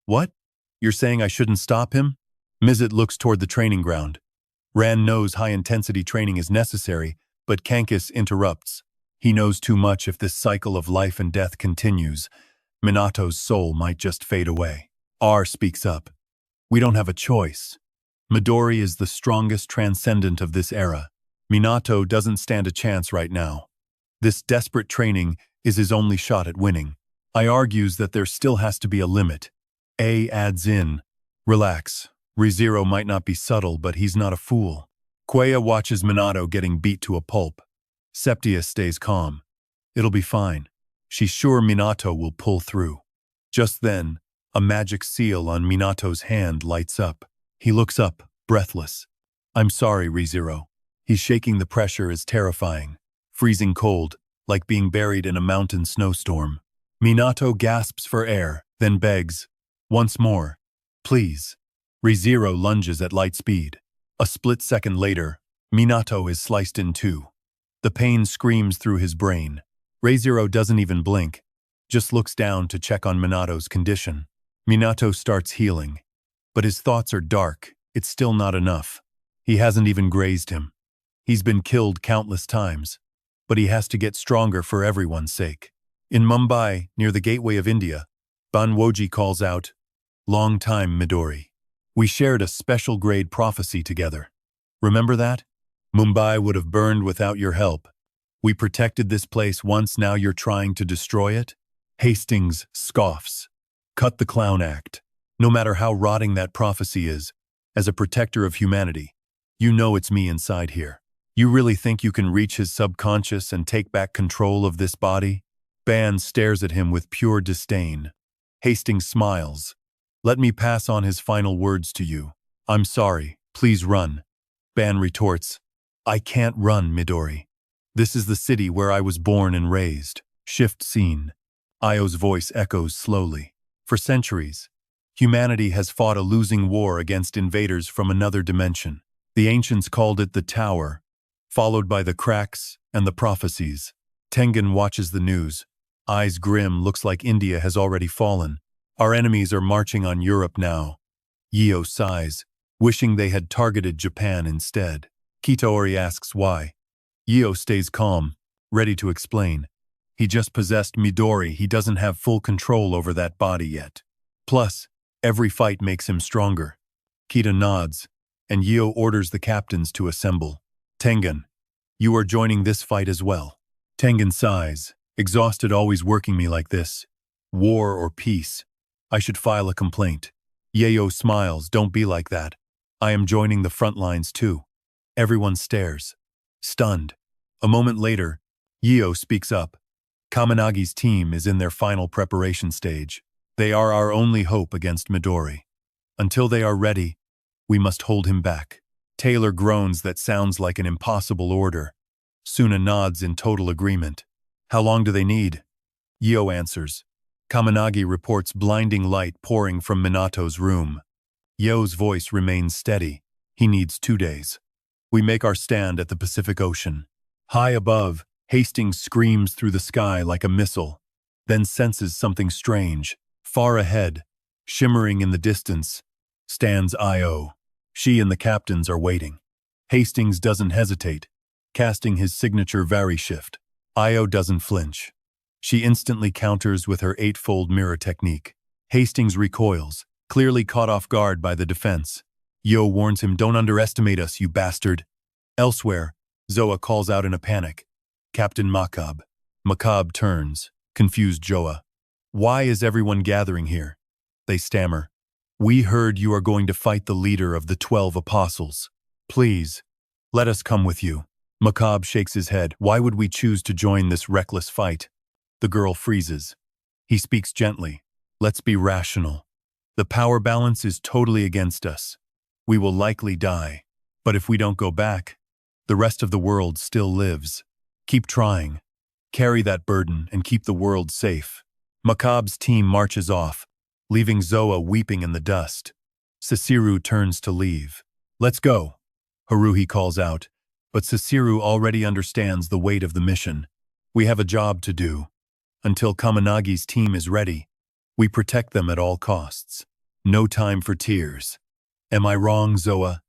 "What? You're saying I shouldn't stop him?" Mizet looks toward the training ground. Ran knows high-intensity training is necessary, but Kankis interrupts. He knows too much. If this cycle of life and death continues, Minato's soul might just fade away. R speaks up. "We don't have a choice. Midori is the strongest transcendent of this era. Minato doesn't stand a chance right now. This desperate training is his only shot at winning." I argues that there still has to be a limit. A adds in, "Relax. Re:Zero might not be subtle, but he's not a fool." Quaya watches Minato getting beat to a pulp. Septia stays calm. "It'll be fine." She's sure Minato will pull through. Just then, a magic seal on Minato's hand lights up. He looks up, breathless. "I'm sorry, Re:Zero." He's shaking. The pressure is terrifying. Freezing cold, like being buried in a mountain snowstorm. Minato gasps for air, then begs, "Once more, please." Re:Zero lunges at light speed. A split second later, Minato is sliced in two. The pain screams through his brain. Re:Zero doesn't even blink, just looks down to check on Minato's condition. Minato starts healing, but his thoughts are dark. It's still not enough. He hasn't even grazed him. He's been killed countless times, but he has to get stronger for everyone's sake. In Mumbai, near the gateway of India, Banwoji calls out, "Long time, Midori. We shared a special grade prophecy together. Remember that? Mumbai would have burned without your help. We protected this place once, now you're trying to destroy it?" Hastings scoffs. Cut the clown act. No matter how rotting that prophecy is, as a protector of humanity, you know it's me inside here. You really think you can reach his subconscious and take back control of this body? Ban stares at him with pure disdain. Hastings smiles. "Let me pass on his final words to you. I'm sorry, please run." Ban retorts, "I can't run, Midori. This is the city where I was born and raised." Shift scene. Io's voice echoes slowly. For centuries, humanity has fought a losing war against invaders from another dimension. The ancients called it the Tower, followed by the cracks and the prophecies. Tengen watches the news. Eyes grim, looks like India has already fallen. Our enemies are marching on Europe now. Yeo sighs, wishing they had targeted Japan instead. Kitori asks why. Yeo stays calm, ready to explain. He just possessed Midori, he doesn't have full control over that body yet. Plus, every fight makes him stronger. Kita nods, and Yeo orders the captains to assemble. Tengen, you are joining this fight as well. Tengen sighs, exhausted always working me like this. War or peace? I should file a complaint. Yeo smiles, don't be like that. I am joining the front lines too. Everyone stares, stunned. A moment later, Yeo speaks up. Kamanagi's team is in their final preparation stage. They are our only hope against Midori. Until they are ready, we must hold him back. Taylor groans, that sounds like an impossible order. Suna nods in total agreement. How long do they need? Yeo answers. Kamanagi reports blinding light pouring from Minato's room. Yeo's voice remains steady. He needs 2 days. We make our stand at the Pacific Ocean. High above, Hastings screams through the sky like a missile, then senses something strange. Far ahead, shimmering in the distance, stands Io. She and the captains are waiting. Hastings doesn't hesitate, casting his signature Vari shift. Io doesn't flinch. She instantly counters with her eightfold mirror technique. Hastings recoils, clearly caught off guard by the defense. Yeo warns him, "Don't underestimate us, you bastard." Elsewhere, Zoa calls out in a panic. "Captain Makab." Makab turns, confused Joa. "Why is everyone gathering here?" They stammer. "We heard you are going to fight the leader of the 12 apostles. Please, let us come with you." Makab shakes his head. "Why would we choose to join this reckless fight?" The girl freezes. He speaks gently. "Let's be rational. The power balance is totally against us. We will likely die. But if we don't go back, the rest of the world still lives. Keep trying. Carry that burden and keep the world safe." Makab's team marches off, leaving Zoa weeping in the dust. Sasiru turns to leave. "Let's go," Haruhi calls out, but Sasiru already understands the weight of the mission. "We have a job to do. Until Kamanagi's team is ready, we protect them at all costs. No time for tears." "Am I wrong, Zoa?"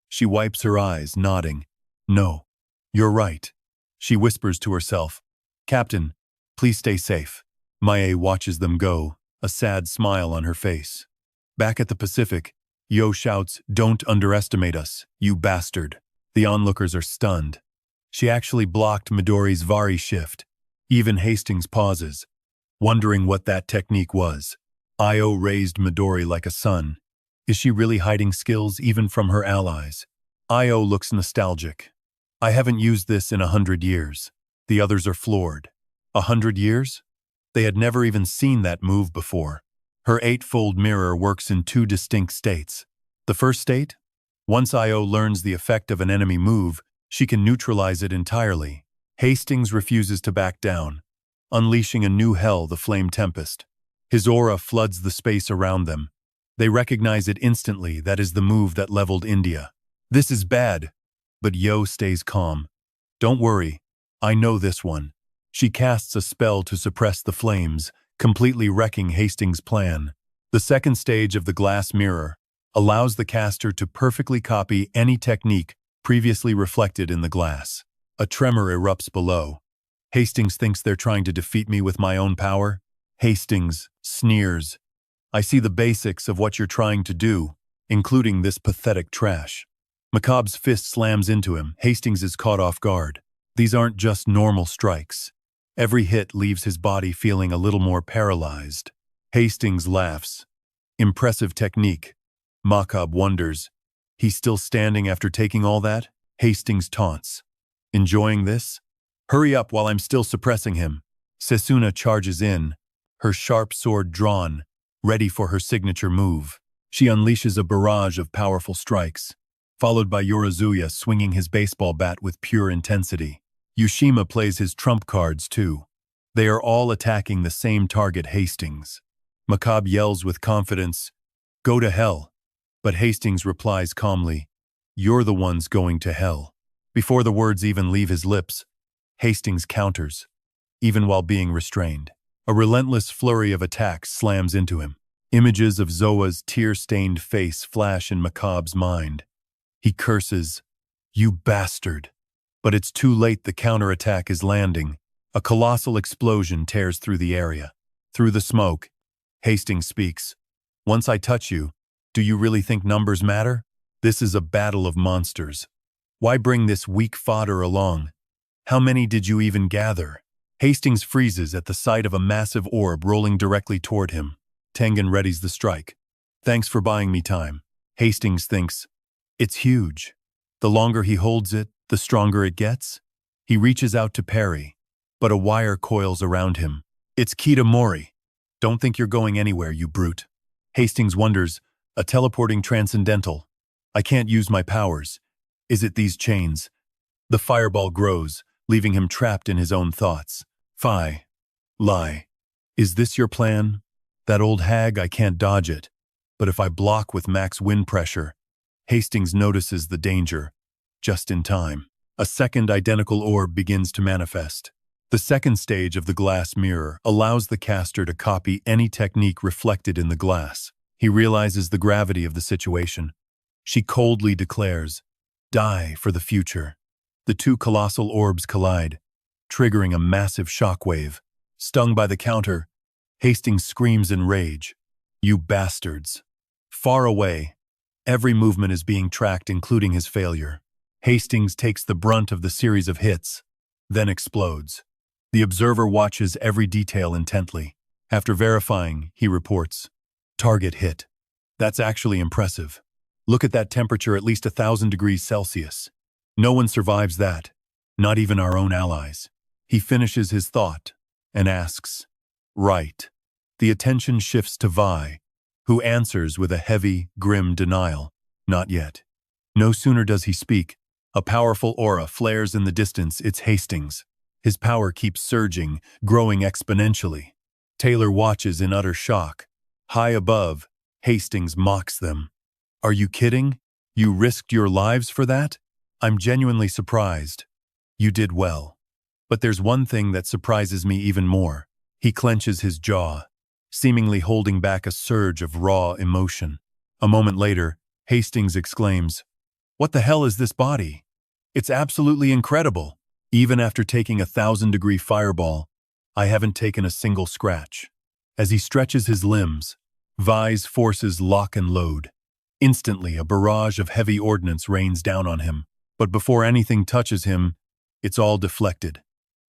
She wipes her eyes, nodding. "No, you're right." She whispers to herself, "Captain, please stay safe." Mae watches them go, a sad smile on her face. Back at the Pacific, Yo shouts, "Don't underestimate us, you bastard." The onlookers are stunned. She actually blocked Midori's Vari shift. Even Hastings pauses, wondering what that technique was. Io raised Midori like a son. Is she really hiding skills even from her allies? Io looks nostalgic. "I haven't used this in 100 years. The others are floored. 100 years? They had never even seen that move before. Her eightfold mirror works in 2 distinct states. The first state? Once Io learns the effect of an enemy move, she can neutralize it entirely. Hastings refuses to back down, unleashing a new hell, the Flame Tempest. His aura floods the space around them. They recognize it instantly. That is the move that leveled India. This is bad, but Yo stays calm. "Don't worry, I know this one." She casts a spell to suppress the flames, completely wrecking Hastings' plan. The second stage of the glass mirror allows the caster to perfectly copy any technique previously reflected in the glass. A tremor erupts below. Hastings thinks they're trying to defeat me with my own power. Hastings sneers. I see the basics of what you're trying to do, including this pathetic trash. Macabre's fist slams into him. Hastings is caught off guard. These aren't just normal strikes. Every hit leaves his body feeling a little more paralyzed. Hastings laughs. Impressive technique. Macabre wonders. He's still standing after taking all that? Hastings taunts. Enjoying this? Hurry up while I'm still suppressing him. Sesuna charges in, her sharp sword drawn, ready for her signature move. She unleashes a barrage of powerful strikes, followed by Yorizuya swinging his baseball bat with pure intensity. Yushima plays his trump cards too. They are all attacking the same target, Hastings. Macabre yells with confidence, "Go to hell." But Hastings replies calmly, "You're the ones going to hell." Before the words even leave his lips, Hastings counters, even while being restrained. A relentless flurry of attacks slams into him. Images of Zoa's tear-stained face flash in Macabre's mind. He curses, "You bastard." But it's too late. The counterattack is landing. A colossal explosion tears through the area. Through the smoke, Hastings speaks. "Once I touch you, do you really think numbers matter? This is a battle of monsters. Why bring this weak fodder along? How many did you even gather?" Hastings freezes at the sight of a massive orb rolling directly toward him. Tengen readies the strike. "Thanks for buying me time." Hastings thinks, "It's huge. The longer he holds it, the stronger it gets." He reaches out to parry, but a wire coils around him. "It's Kitamori. Don't think you're going anywhere, you brute." Hastings wonders, "A teleporting transcendental. I can't use my powers. Is it these chains?" The fireball grows, leaving him trapped in his own thoughts. "Fie. Lie. Is this your plan? That old hag, I can't dodge it. But if I block with max wind pressure..." Hastings notices the danger. Just in time. A second identical orb begins to manifest. The second stage of the glass mirror allows the caster to copy any technique reflected in the glass. He realizes the gravity of the situation. She coldly declares, "Die for the future." The two colossal orbs collide, triggering a massive shockwave. Stung by the counter, Hastings screams in rage, "You bastards." Far away, every movement is being tracked, including his failure. Hastings takes the brunt of the series of hits, then explodes. The observer watches every detail intently. After verifying, he reports, "Target hit. That's actually impressive. Look at that temperature, at least 1,000 degrees Celsius. No one survives that, not even our own allies." He finishes his thought and asks, "Right." The attention shifts to Vi, who answers with a heavy, grim denial, "Not yet." No sooner does he speak, a powerful aura flares in the distance. It's Hastings. His power keeps surging, growing exponentially. Taylor watches in utter shock. High above, Hastings mocks them. "Are you kidding? You risked your lives for that? I'm genuinely surprised. You did well. But there's one thing that surprises me even more." He clenches his jaw, seemingly holding back a surge of raw emotion. A moment later, Hastings exclaims, "What the hell is this body? It's absolutely incredible. Even after taking a 1,000-degree fireball, I haven't taken a single scratch." As he stretches his limbs, Vi's forces lock and load. Instantly, a barrage of heavy ordnance rains down on him. But before anything touches him, it's all deflected.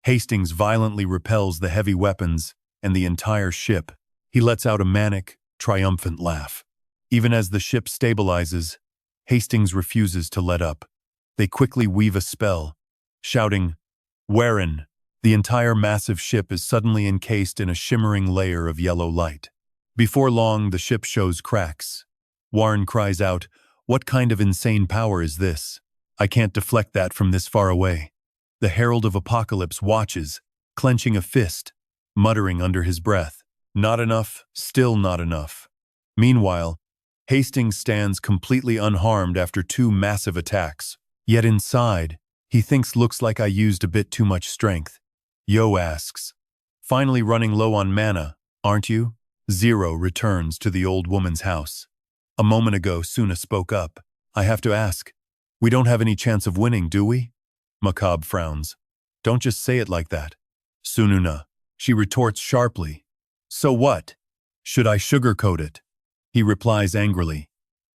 Hastings violently repels the heavy weapons and the entire ship. He lets out a manic, triumphant laugh. Even as the ship stabilizes, Hastings refuses to let up. They quickly weave a spell, shouting, "Warren!" The entire massive ship is suddenly encased in a shimmering layer of yellow light. Before long, the ship shows cracks. Warren cries out, "What kind of insane power is this? I can't deflect that from this far away." The Herald of Apocalypse watches, clenching a fist, muttering under his breath, "Not enough, still not enough." Meanwhile, Hastings stands completely unharmed after two massive attacks. Yet inside, he thinks, "Looks like I used a bit too much strength." Yo asks, "Finally running low on mana, aren't you?" Zero returns to the old woman's house. "A moment ago, Suna spoke up. I have to ask, We don't have any chance of winning, do we? Macabre frowns. Don't just say it like that. Sununa. She retorts sharply. So what? Should I sugarcoat it? He replies angrily.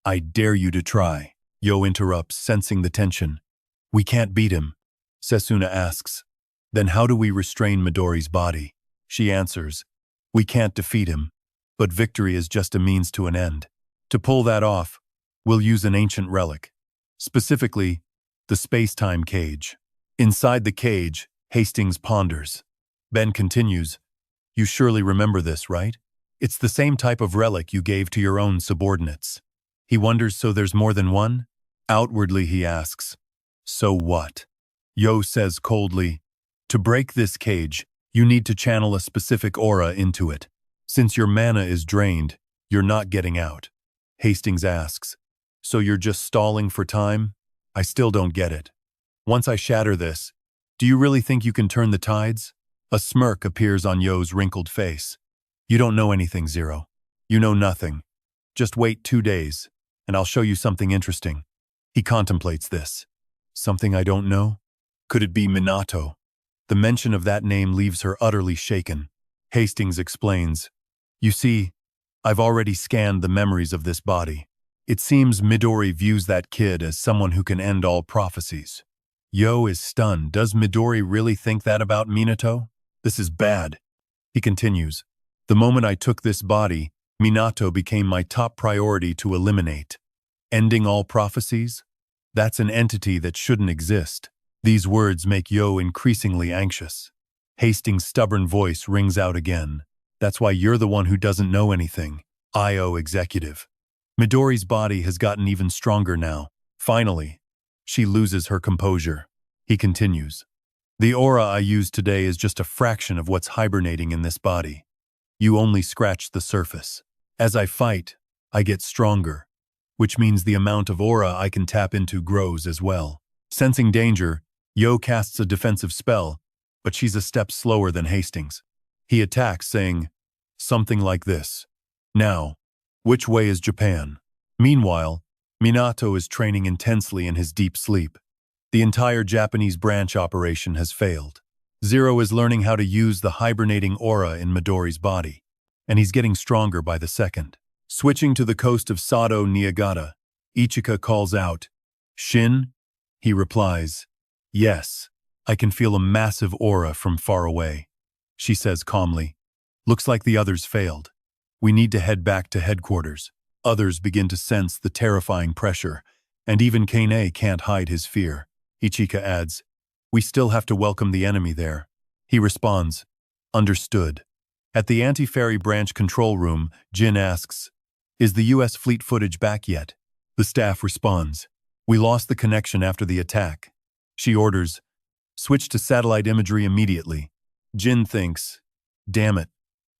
I dare you to try. Yo interrupts, sensing the tension. We can't beat him. Sesuna asks. Then how do we restrain Midori's body? She answers. We can't defeat him. But victory is just a means to an end. To pull that off, we'll use an ancient relic. Specifically, the space-time cage. Inside the cage, Hastings ponders. Ben continues. You surely remember this, right? It's the same type of relic you gave to your own subordinates. He wonders, so there's more than one? Outwardly, he asks. So what? Yo says coldly. To break this cage, you need to channel a specific aura into it. Since your mana is drained, you're not getting out. Hastings asks. So you're just stalling for time? I still don't get it. Once I shatter this, do you really think you can turn the tides? A smirk appears on Yo's wrinkled face. You don't know anything, Zero. You know nothing. Just wait 2 days, and I'll show you something interesting. He contemplates this. Something I don't know? Could it be Minato? The mention of that name leaves her utterly shaken. Hastings explains. You see, I've already scanned the memories of this body. It seems Midori views that kid as someone who can end all prophecies. Yo is stunned. Does Midori really think that about Minato? This is bad. He continues. The moment I took this body, Minato became my top priority to eliminate. Ending all prophecies? That's an entity that shouldn't exist. These words make Yo increasingly anxious. Hastings' stubborn voice rings out again. That's why you're the one who doesn't know anything. IO executive. Midori's body has gotten even stronger now. Finally, she loses her composure. He continues. The aura I used today is just a fraction of what's hibernating in this body. You only scratched the surface. As I fight, I get stronger, which means the amount of aura I can tap into grows as well. Sensing danger, Yo casts a defensive spell, but she's a step slower than Hastings. He attacks, saying, something like this. Now, which way is Japan? Meanwhile, Minato is training intensely in his deep sleep. The entire Japanese branch operation has failed. Zero is learning how to use the hibernating aura in Midori's body, and he's getting stronger by the second. Switching to the coast of Sado Niigata, Ichika calls out, Shin? He replies, yes, I can feel a massive aura from far away. She says calmly, looks like the others failed. We need to head back to headquarters. Others begin to sense the terrifying pressure, and even Kane can't hide his fear. Ichika adds, we still have to welcome the enemy there. He responds, understood. At the anti-ferry branch control room, Jin asks, is the U.S. fleet footage back yet? The staff responds, we lost the connection after the attack. She orders, switch to satellite imagery immediately. Jin thinks, damn it,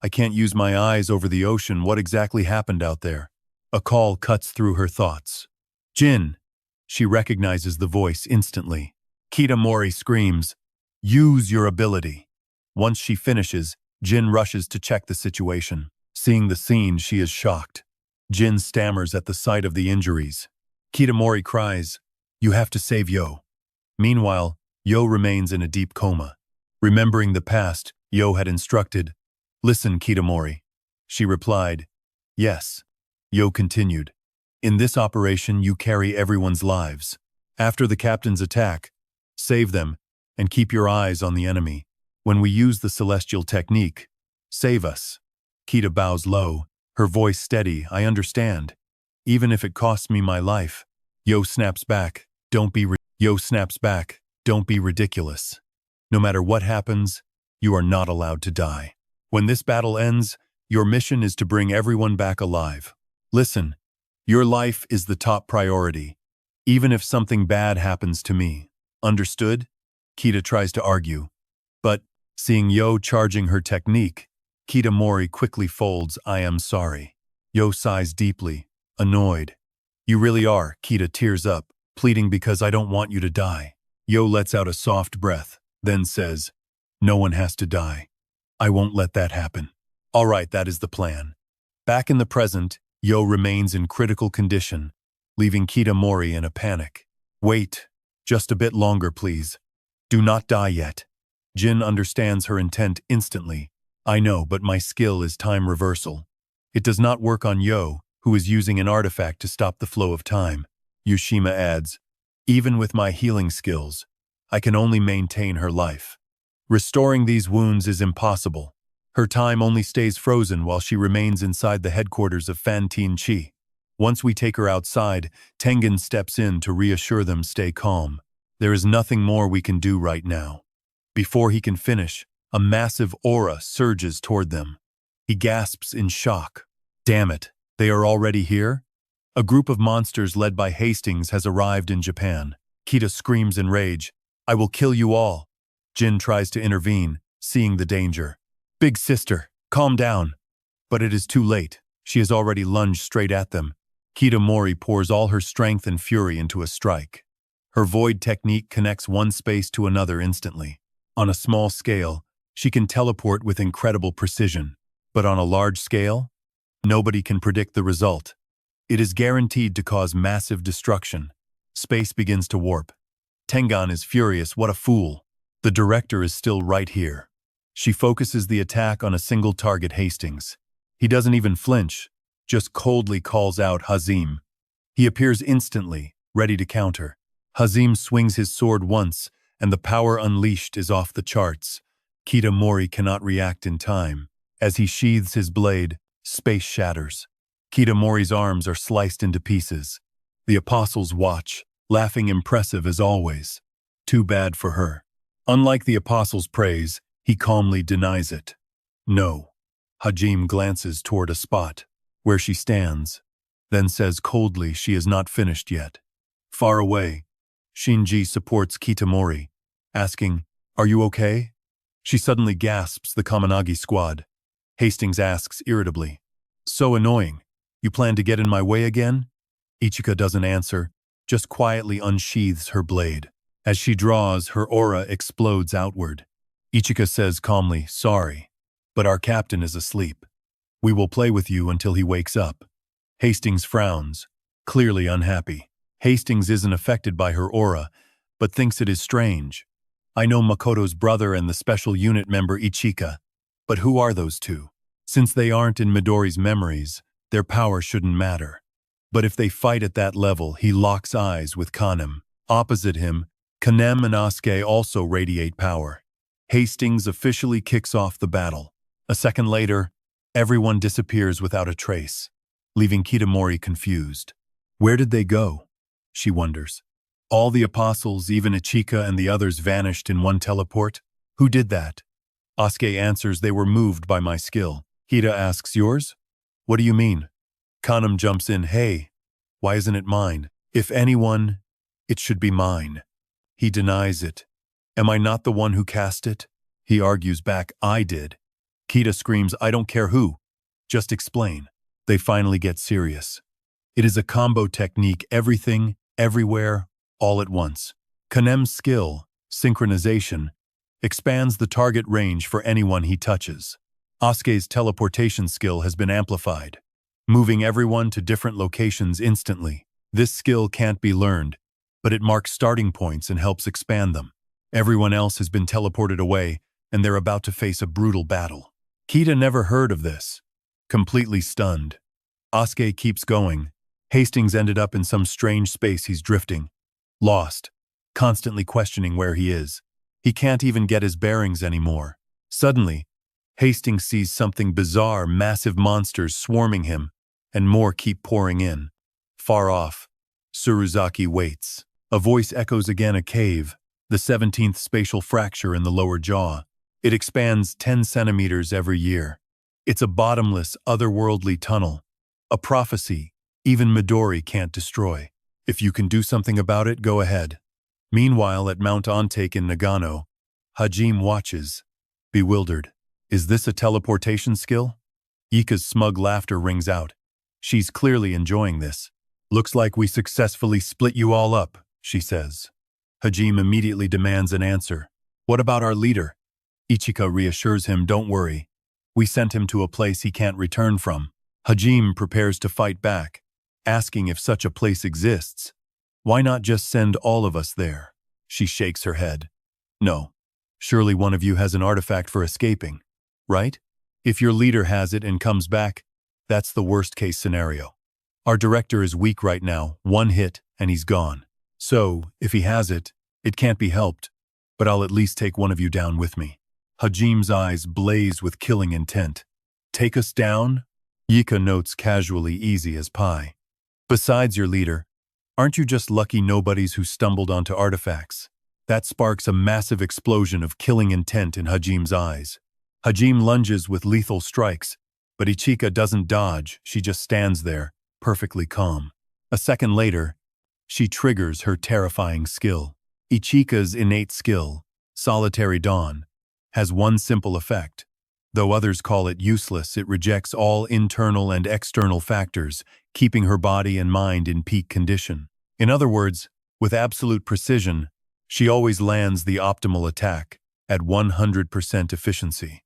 I can't use my eyes over the ocean. What exactly happened out there? A call cuts through her thoughts. Jin! She recognizes the voice instantly. Kitamori screams, use your ability. Once she finishes, Jin rushes to check the situation. Seeing the scene, she is shocked. Jin stammers at the sight of the injuries. Kitamori cries, you have to save Yo. Meanwhile, Yo remains in a deep coma. Remembering the past, Yo had instructed, listen, Kitamori. She replied, yes. Yo continued, in this operation you carry everyone's lives. After the captain's attack, save them and keep your eyes on the enemy. When we use the celestial technique, save us. Kita bows low, her voice steady, I understand. Even if it costs me my life. Yo snaps back, don't be ridiculous. No matter what happens, you are not allowed to die. When this battle ends, your mission is to bring everyone back alive. Listen, your life is the top priority, even if something bad happens to me. Understood? Kita tries to argue. But, seeing Yo charging her technique, Kitamori quickly folds, I am sorry. Yo sighs deeply, annoyed. You really are, Kita tears up, pleading because I don't want you to die. Yo lets out a soft breath, then says, no one has to die. I won't let that happen. All right, that is the plan. Back in the present, Yo remains in critical condition, leaving Kitamori in a panic. Wait, just a bit longer, please. Do not die yet. Jin understands her intent instantly. I know, but my skill is time reversal. It does not work on Yo, who is using an artifact to stop the flow of time. Yushima adds, even with my healing skills, I can only maintain her life. Restoring these wounds is impossible. Her time only stays frozen while she remains inside the headquarters of Fantin Chi. Once we take her outside, Tengen steps in to reassure them stay calm. There is nothing more we can do right now. Before he can finish, a massive aura surges toward them. He gasps in shock. Damn it, they are already here? A group of monsters led by Hastings has arrived in Japan. Kita screams in rage, I will kill you all. Jin tries to intervene, seeing the danger. Big sister, calm down. But it is too late. She has already lunged straight at them. Kitamori pours all her strength and fury into a strike. Her void technique connects one space to another instantly. On a small scale, she can teleport with incredible precision. But on a large scale, nobody can predict the result. It is guaranteed to cause massive destruction. Space begins to warp. Tengen is furious, what a fool. The director is still right here. She focuses the attack on a single target, Hastings. He doesn't even flinch, just coldly calls out Hazim. He appears instantly, ready to counter. Hazim swings his sword once, and the power unleashed is off the charts. Kitamori cannot react in time. As he sheathes his blade, space shatters. Kitamori's arms are sliced into pieces. The apostles watch, laughing impressive as always. Too bad for her. Unlike the apostles' praise, he calmly denies it. No. Hajime glances toward a spot, where she stands, then says coldly she is not finished yet. Far away, Shinji supports Kitamori, asking, Are you okay? She suddenly gasps the Kaminagi squad. Hastings asks irritably, So annoying. You plan to get in my way again? Ichika doesn't answer, just quietly unsheathes her blade. As she draws, her aura explodes outward. Ichika says calmly, Sorry, but our captain is asleep. We will play with you until he wakes up. Hastings frowns, clearly unhappy. Hastings isn't affected by her aura, but thinks it is strange. I know Makoto's brother and the special unit member Ichika, but who are those two? Since they aren't in Midori's memories, their power shouldn't matter. But if they fight at that level, he locks eyes with Kanem. Opposite him, Kanem and Asuke also radiate power. Hastings officially kicks off the battle. A second later, everyone disappears without a trace, leaving Kitamori confused. Where did they go? She wonders. All the apostles, even Ichika and the others, vanished in one teleport? Who did that? Asuke answers they were moved by my skill. Hida asks, Yours? What do you mean? Kanem jumps in, Hey, why isn't it mine? If anyone, it should be mine. He denies it. Am I not the one who cast it? He argues back, I did. Kita screams, I don't care who. Just explain. They finally get serious. It is a combo technique, everything, everywhere, all at once. Kanem's skill, synchronization, expands the target range for anyone he touches. Asuke's teleportation skill has been amplified, moving everyone to different locations instantly. This skill can't be learned, but it marks starting points and helps expand them. Everyone else has been teleported away, and they're about to face a brutal battle. Kita never heard of this. Completely stunned. Asuke keeps going. Hastings ended up in some strange space he's drifting. Lost. Constantly questioning where he is. He can't even get his bearings anymore. Suddenly, Hastings sees something bizarre, massive monsters swarming him, and more keep pouring in. Far off, Tsuruzaki waits. A voice echoes again, a cave, the 17th spatial fracture in the lower jaw. It expands 10 centimeters every year. It's a bottomless, otherworldly tunnel. A prophecy even Midori can't destroy. If you can do something about it, go ahead. Meanwhile, at Mount Ontake in Nagano, Hajime watches, bewildered. Is this a teleportation skill? Ika's smug laughter rings out. She's clearly enjoying this. Looks like we successfully split you all up, she says. Hajime immediately demands an answer. What about our leader? Ichika reassures him, don't worry. We sent him to a place he can't return from. Hajime prepares to fight back, asking if such a place exists. Why not just send all of us there? She shakes her head. No. Surely one of you has an artifact for escaping, right? If your leader has it and comes back, that's the worst-case scenario. Our director is weak right now, one hit, and he's gone. So, if he has it, it can't be helped, but I'll at least take one of you down with me. Hajim's eyes blaze with killing intent. Take us down? Yika notes casually, easy as pie. Besides your leader, aren't you just lucky nobodies who stumbled onto artifacts? That sparks a massive explosion of killing intent in Hajim's eyes. Hajim lunges with lethal strikes, but Ichika doesn't dodge, she just stands there, perfectly calm. A second later, she triggers her terrifying skill. Ichika's innate skill, Solitary Dawn, has one simple effect. Though others call it useless, it rejects all internal and external factors, keeping her body and mind in peak condition. In other words, with absolute precision, she always lands the optimal attack at 100% efficiency.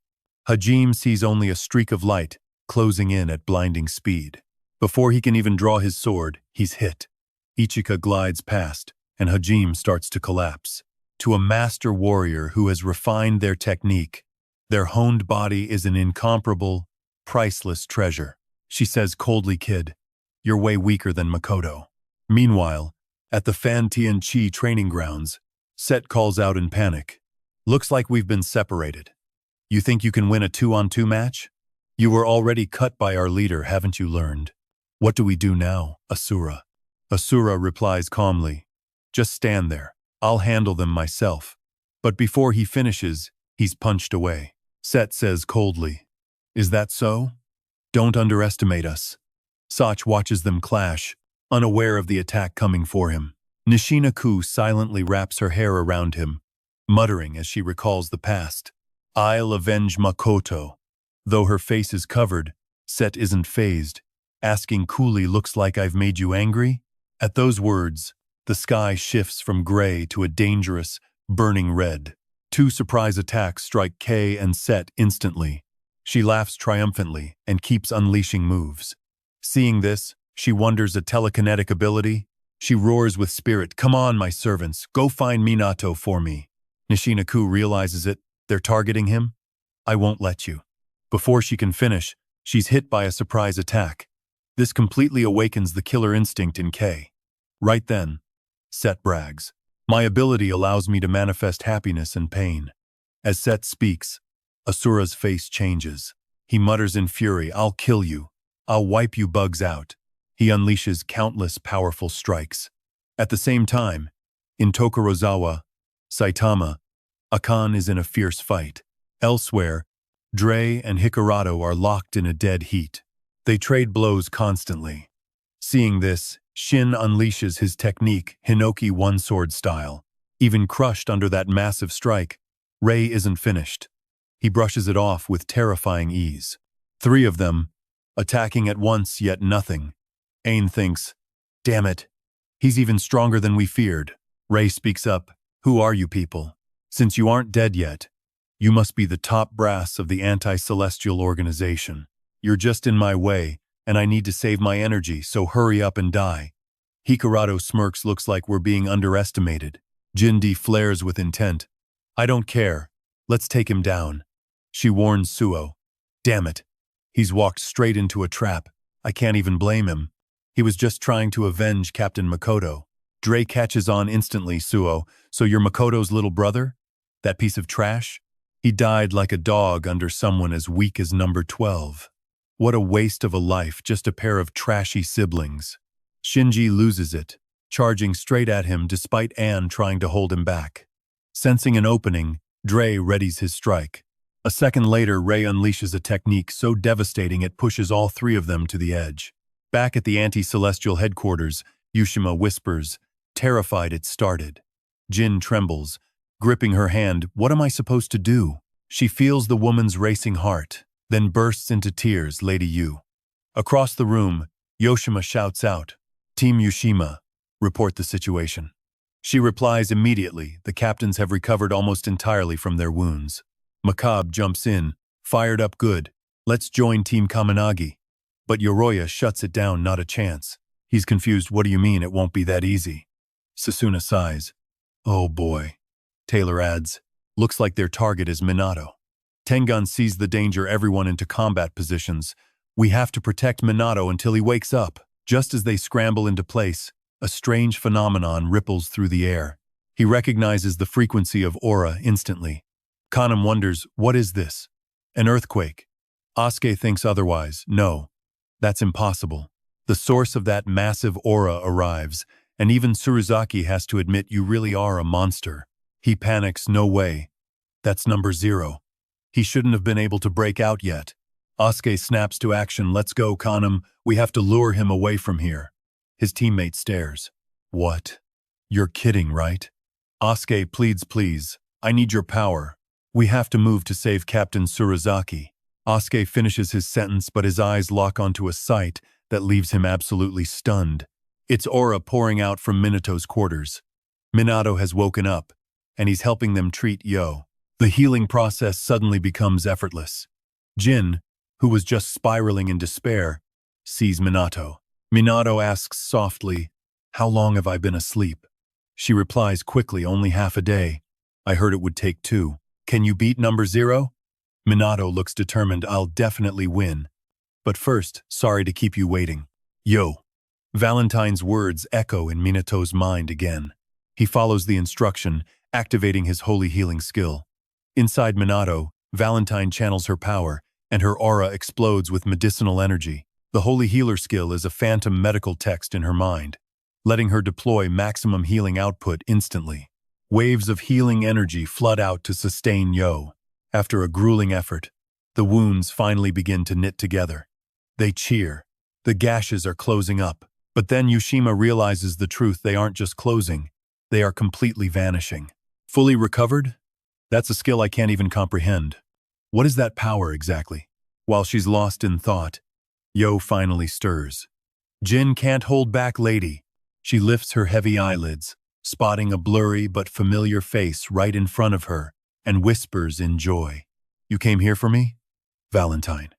Hajim sees only a streak of light closing in at blinding speed. Before he can even draw his sword, he's hit. Ichika glides past, and Hajim starts to collapse. To a master warrior who has refined their technique, their honed body is an incomparable, priceless treasure. She says coldly, "Kid, you're way weaker than Makoto." Meanwhile, at the Fan Tian Chi training grounds, Set calls out in panic. "Looks like we've been separated. You think you can win a 2-on-2 match? You were already cut by our leader, haven't you learned? What do we do now, Asura?" Asura replies calmly, "Just stand there. I'll handle them myself." But before he finishes, he's punched away. Set says coldly, "Is that so? Don't underestimate us." Sach watches them clash, unaware of the attack coming for him. Nishina-ku silently wraps her hair around him, muttering as she recalls the past. "I'll avenge Makoto." Though her face is covered, Set isn't fazed, asking coolly, "Looks like I've made you angry?" At those words, the sky shifts from gray to a dangerous, burning red. Two surprise attacks strike Kei and Set instantly. She laughs triumphantly and keeps unleashing moves. Seeing this, she wonders at telekinetic ability. She roars with spirit, "Come on, my servants, go find Minato for me." Nishina-ku realizes it. They're targeting him. "I won't let you." Before she can finish, she's hit by a surprise attack. This completely awakens the killer instinct in Kei. Right then, Set brags, "My ability allows me to manifest happiness and pain." As Set speaks, Asura's face changes. He mutters in fury, "I'll kill you. I'll wipe you bugs out." He unleashes countless powerful strikes. At the same time, in Tokorozawa, Saitama, Akan is in a fierce fight. Elsewhere, Dre and Hikarato are locked in a dead heat. They trade blows constantly. Seeing this, Shin unleashes his technique, Hinoki one-sword style. Even crushed under that massive strike, Rei isn't finished. He brushes it off with terrifying ease. Three of them, attacking at once, yet nothing. Ain thinks, "Damn it, he's even stronger than we feared." Rei speaks up, "Who are you people? Since you aren't dead yet, you must be the top brass of the anti-celestial organization. You're just in my way, and I need to save my energy, so hurry up and die." Hikarato smirks, "Looks like we're being underestimated." Jindi flares with intent. "I don't care. Let's take him down." She warns Suo. "Damn it. He's walked straight into a trap. I can't even blame him. He was just trying to avenge Captain Makoto." Dre catches on instantly, "Suo, so you're Makoto's little brother? That piece of trash? He died like a dog under someone as weak as number 12. What a waste of a life, just a pair of trashy siblings." Shinji loses it, charging straight at him despite Anne trying to hold him back. Sensing an opening, Dre readies his strike. A second later, Rei unleashes a technique so devastating it pushes all three of them to the edge. Back at the anti-celestial headquarters, Yushima whispers, terrified it started. Jin trembles, gripping her hand. "What am I supposed to do?" She feels the woman's racing heart, then bursts into tears, "Lady Yu." Across the room, Yoshima shouts out, "Team Yushima, report the situation." She replies immediately. The captains have recovered almost entirely from their wounds. Makabe jumps in, fired up good. "Let's join Team Kannagi." But Yoroya shuts it down, "Not a chance." He's confused. "What do you mean it won't be that easy?" Sasuna sighs. Oh boy. Taylor adds, looks like their target is Minato. Tengun sees the danger, everyone into combat positions. We have to protect Minato until he wakes up. Just as they scramble into place, a strange phenomenon ripples through the air. He recognizes the frequency of aura instantly. Kanem wonders, what is this? An earthquake. Asuke thinks otherwise. No, that's impossible. The source of that massive aura arrives, and even Tsuruzaki has to admit, you really are a monster. He panics, no way. That's number 0. He shouldn't have been able to break out yet. Asuke snaps to action. Let's go, Kanem. We have to lure him away from here. His teammate stares. What? You're kidding, right? Asuke pleads, please. I need your power. We have to move to save Captain Tsuruzaki. Asuke finishes his sentence, but his eyes lock onto a sight that leaves him absolutely stunned. It's aura pouring out from Minato's quarters. Minato has woken up, and he's helping them treat Yo. The healing process suddenly becomes effortless. Jin, who was just spiraling in despair, sees Minato. Minato asks softly, how long have I been asleep? She replies quickly, only half a day. I heard it would take 2. Can you beat number 0? Minato looks determined. I'll definitely win. But first, sorry to keep you waiting. Yo. Valentine's words echo in Minato's mind again. He follows the instruction, activating his holy healing skill. Inside Minato, Valentine channels her power, and her aura explodes with medicinal energy. The holy healer skill is a phantom medical text in her mind, letting her deploy maximum healing output instantly. Waves of healing energy flood out to sustain Yo. After a grueling effort, the wounds finally begin to knit together. They cheer. The gashes are closing up. But then Yushima realizes the truth. They aren't just closing. They are completely vanishing. Fully recovered? That's a skill I can't even comprehend. What is that power exactly? While she's lost in thought, Yo finally stirs. Jin can't hold back, lady. She lifts her heavy eyelids, spotting a blurry but familiar face right in front of her, and whispers in joy. You came here for me? Valentine.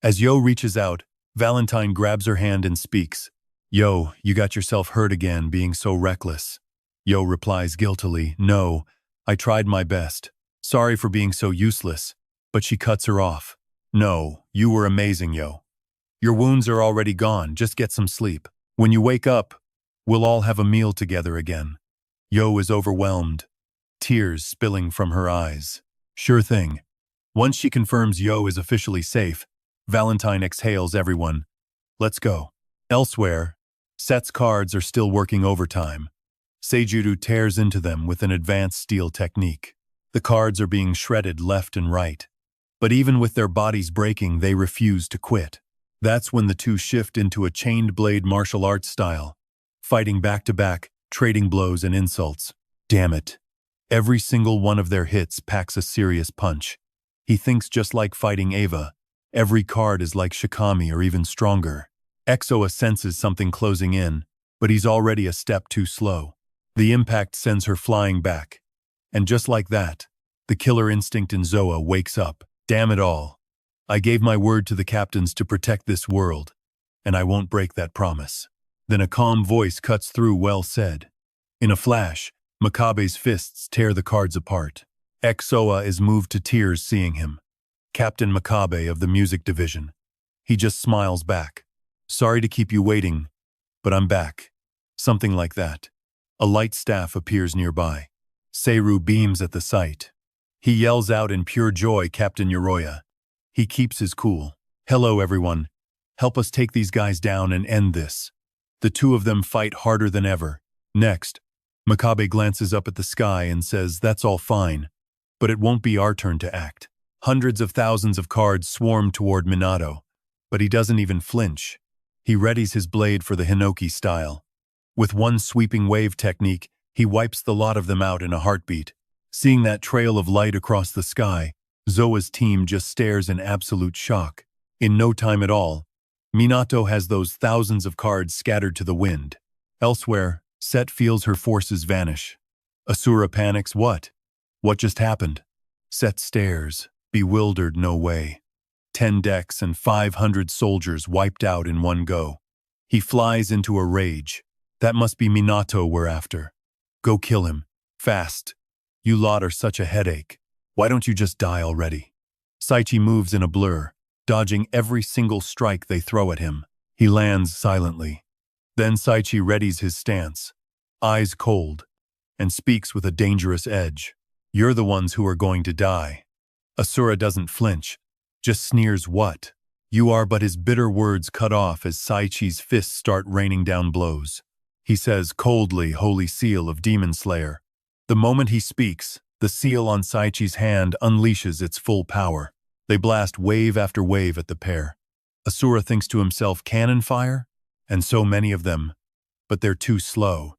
As Yo reaches out, Valentine grabs her hand and speaks. Yo, you got yourself hurt again, being so reckless. Yo replies guiltily, no, I tried my best. Sorry for being so useless. But she cuts her off. No, you were amazing, Yo. Your wounds are already gone, just get some sleep. When you wake up, we'll all have a meal together again. Yo is overwhelmed, tears spilling from her eyes. Sure thing. Once she confirms Yo is officially safe, Valentine exhales. Everyone, let's go. Elsewhere, Set's cards are still working overtime. Seijutsu tears into them with an advanced steel technique. The cards are being shredded left and right. But even with their bodies breaking, they refuse to quit. That's when the two shift into a chained blade martial arts style, fighting back-to-back, trading blows and insults. Damn it. Every single one of their hits packs a serious punch. He thinks just like fighting Eva. Every card is like Shikami or even stronger. Exoa senses something closing in, but he's already a step too slow. The impact sends her flying back. And just like that, the killer instinct in Zoa wakes up. Damn it all. I gave my word to the captains to protect this world, and I won't break that promise. Then a calm voice cuts through. Well said. In a flash, Makabe's fists tear the cards apart. Exoa is moved to tears seeing him. Captain Makabe of the music division. He just smiles back. Sorry to keep you waiting, but I'm back. Something like that. A light staff appears nearby. Seiru beams at the sight. He yells out in pure joy, Captain Yoroya. He keeps his cool. Hello, everyone. Help us take these guys down and end this. The two of them fight harder than ever. Next, Makabe glances up at the sky and says, that's all fine, but it won't be our turn to act. Hundreds of thousands of cards swarm toward Minato, but he doesn't even flinch. He readies his blade for the Hinoki style. With one sweeping wave technique, he wipes the lot of them out in a heartbeat. Seeing that trail of light across the sky, Zoa's team just stares in absolute shock. In no time at all, Minato has those thousands of cards scattered to the wind. Elsewhere, Set feels her forces vanish. Asura panics. What? What just happened? Set stares, bewildered. No way. 10 decks and 500 soldiers wiped out in one go. He flies into a rage. That must be Minato we're after. Go kill him. Fast. You lot are such a headache. Why don't you just die already? Saichi moves in a blur, dodging every single strike they throw at him. He lands silently. Then Saichi readies his stance, eyes cold, and speaks with a dangerous edge. You're the ones who are going to die. Asura doesn't flinch, just sneers what? You are, but his bitter words cut off as Saichi's fists start raining down blows. He says coldly, Holy Seal of Demon Slayer. The moment he speaks, the seal on Saichi's hand unleashes its full power. They blast wave after wave at the pair. Asura thinks to himself, cannon fire? And so many of them. But they're too slow.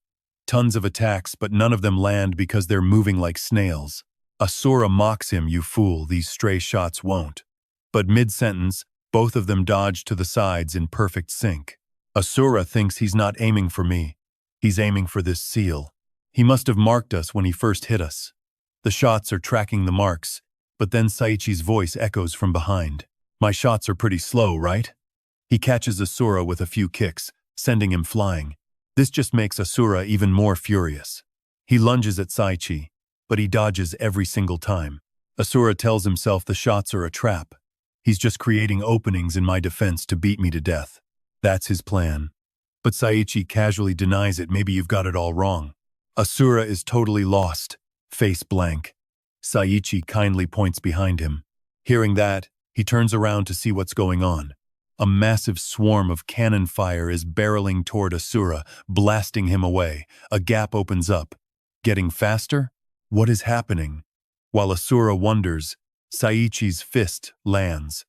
Tons of attacks, but none of them land because they're moving like snails. Asura mocks him, you fool, these stray shots won't. But mid-sentence, both of them dodge to the sides in perfect sync. Asura thinks he's not aiming for me. He's aiming for this seal. He must have marked us when he first hit us. The shots are tracking the marks, but then Saichi's voice echoes from behind. My shots are pretty slow, right? He catches Asura with a few kicks, sending him flying. This just makes Asura even more furious. He lunges at Saichi, but he dodges every single time. Asura tells himself the shots are a trap. He's just creating openings in my defense to beat me to death. That's his plan. But Saichi casually denies it. Maybe you've got it all wrong. Asura is totally lost, face blank. Saichi kindly points behind him. Hearing that, he turns around to see what's going on. A massive swarm of cannon fire is barreling toward Asura, blasting him away. A gap opens up. Getting faster? What is happening? While Asura wonders, Saichi's fist lands,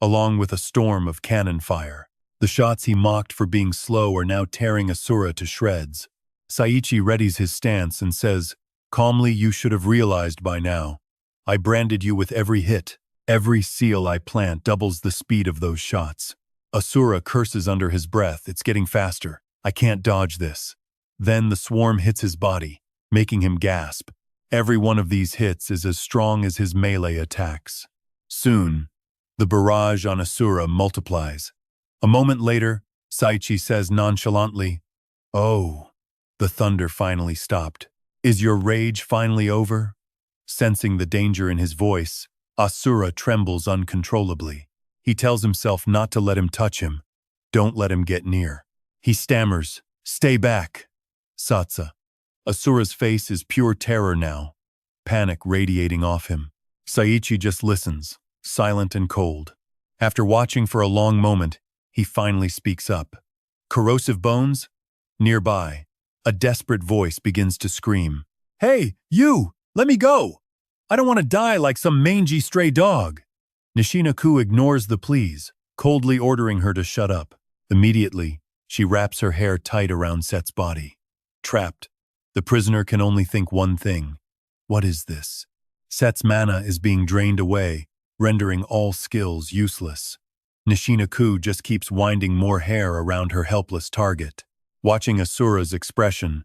along with a storm of cannon fire. The shots he mocked for being slow are now tearing Asura to shreds. Saichi readies his stance and says, calmly, you should have realized by now. I branded you with every hit. Every seal I plant doubles the speed of those shots. Asura curses under his breath. It's getting faster. I can't dodge this. Then the swarm hits his body, making him gasp. Every one of these hits is as strong as his melee attacks. Soon, the barrage on Asura multiplies. A moment later, Saichi says nonchalantly, oh, the thunder finally stopped. Is your rage finally over? Sensing the danger in his voice, Asura trembles uncontrollably. He tells himself not to let him touch him. Don't let him get near. He stammers, stay back. Satsa. Asura's face is pure terror now, panic radiating off him. Saichi just listens, silent and cold. After watching for a long moment, he finally speaks up. Corrosive bones? Nearby, a desperate voice begins to scream. Hey, you! Let me go! I don't want to die like some mangy stray dog. Nishina-ku ignores the pleas, coldly ordering her to shut up. Immediately, she wraps her hair tight around Set's body. Trapped, the prisoner can only think one thing. What is this? Set's mana is being drained away, rendering all skills useless. Nishina-ku just keeps winding more hair around her helpless target. Watching Asura's expression,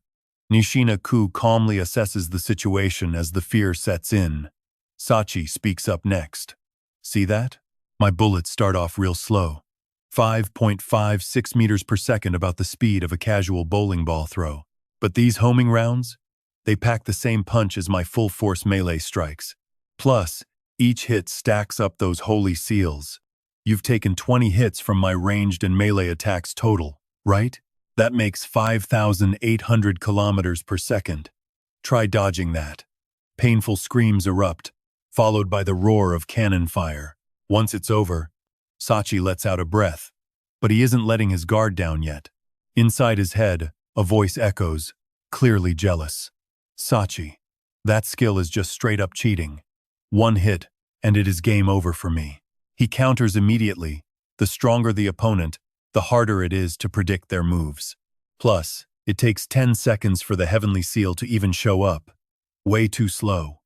Nishina-ku calmly assesses the situation as the fear sets in. Sachi speaks up next. See that? My bullets start off real slow. 5.56 meters per second, about the speed of a casual bowling ball throw. But these homing rounds? They pack the same punch as my full-force melee strikes. Plus, each hit stacks up those holy seals. You've taken 20 hits from my ranged and melee attacks total, right? That makes 5,800 kilometers per second. Try dodging that. Painful screams erupt, followed by the roar of cannon fire. Once it's over, Sachi lets out a breath, but he isn't letting his guard down yet. Inside his head, a voice echoes, clearly jealous. Sachi, that skill is just straight-up cheating. One hit, and it is game over for me. He counters immediately. The stronger the opponent, the harder it is to predict their moves. Plus, it takes 10 seconds for the heavenly seal to even show up. Way too slow.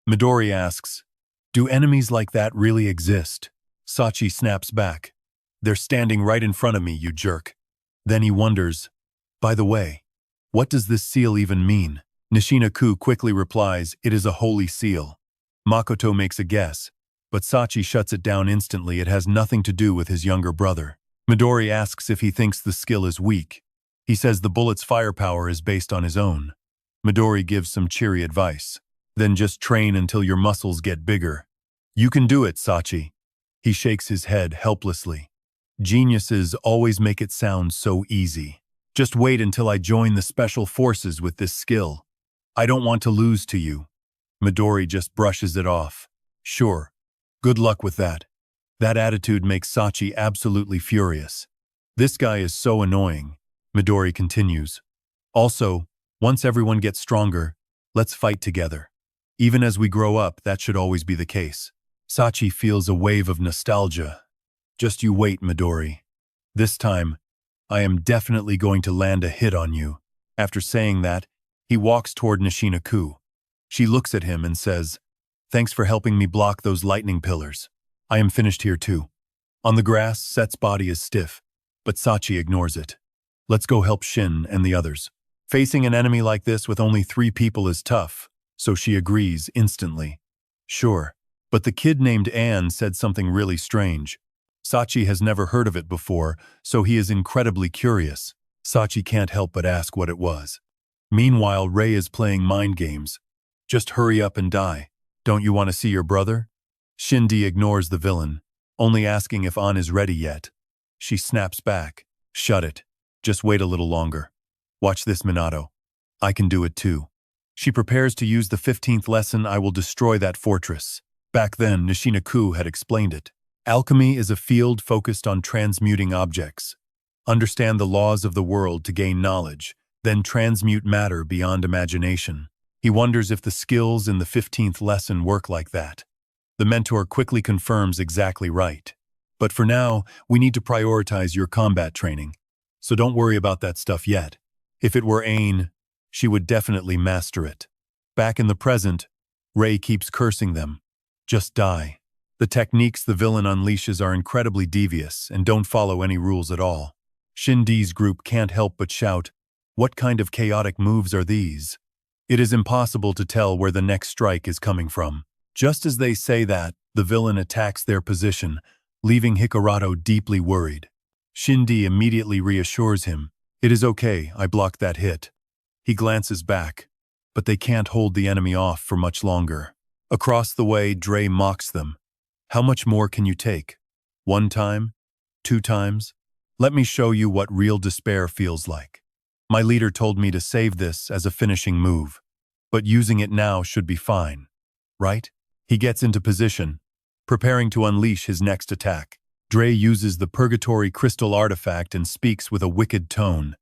Midori asks, do enemies like that really exist? Sachi snaps back. They're standing right in front of me, you jerk. Then he wonders, by the way, what does this seal even mean? Nishina-ku quickly replies, it is a holy seal. Makoto makes a guess, but Sachi shuts it down instantly. It has nothing to do with his younger brother. Midori asks if he thinks the skill is weak. He says the bullet's firepower is based on his own. Midori gives some cheery advice. Then just train until your muscles get bigger. You can do it, Sachi. He shakes his head helplessly. Geniuses always make it sound so easy. Just wait until I join the special forces with this skill. I don't want to lose to you. Midori just brushes it off. Sure. Good luck with that. That attitude makes Sachi absolutely furious. This guy is so annoying, Midori continues. Also, once everyone gets stronger, let's fight together. Even as we grow up, that should always be the case. Sachi feels a wave of nostalgia. Just you wait, Midori. This time, I am definitely going to land a hit on you. After saying that, he walks toward Nishina-ku. She looks at him and says, Thanks for helping me block those lightning pillars. I am finished here too. On the grass, Set's body is stiff, but Sachi ignores it. Let's go help Shin and the others. Facing an enemy like this with only 3 people is tough, so she agrees instantly. Sure, but the kid named Anne said something really strange. Sachi has never heard of it before, so he is incredibly curious. Sachi can't help but ask what it was. Meanwhile, Rei is playing mind games. Just hurry up and die. Don't you want to see your brother? Shinji ignores the villain, only asking if An is ready yet. She snaps back. Shut it. Just wait a little longer. Watch this, Minato. I can do it too. She prepares to use the 15th lesson. I will destroy that fortress. Back then, Nishina-ku had explained it. Alchemy is a field focused on transmuting objects. Understand the laws of the world to gain knowledge, then transmute matter beyond imagination. He wonders if the skills in the 15th lesson work like that. The mentor quickly confirms exactly right. But for now, we need to prioritize your combat training. So don't worry about that stuff yet. If it were Ain, she would definitely master it. Back in the present, Rei keeps cursing them. Just die. The techniques the villain unleashes are incredibly devious and don't follow any rules at all. Shindi's group can't help but shout, What kind of chaotic moves are these? It is impossible to tell where the next strike is coming from. Just as they say that, the villain attacks their position, leaving Hikurato deeply worried. Shindi immediately reassures him, It is okay, I blocked that hit. He glances back, but they can't hold the enemy off for much longer. Across the way, Dre mocks them. How much more can you take? 1 time? 2 times? Let me show you what real despair feels like. My leader told me to save this as a finishing move, but using it now should be fine, right? He gets into position, preparing to unleash his next attack. Dre uses the Purgatory Crystal artifact and speaks with a wicked tone.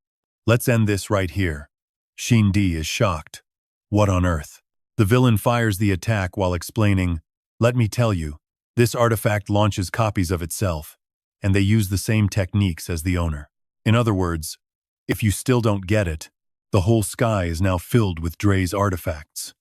Let's end this right here. Shindi is shocked. What on earth? The villain fires the attack while explaining, Let me tell you, this artifact launches copies of itself, and they use the same techniques as the owner. In other words, if you still don't get it, the whole sky is now filled with Dre's artifacts.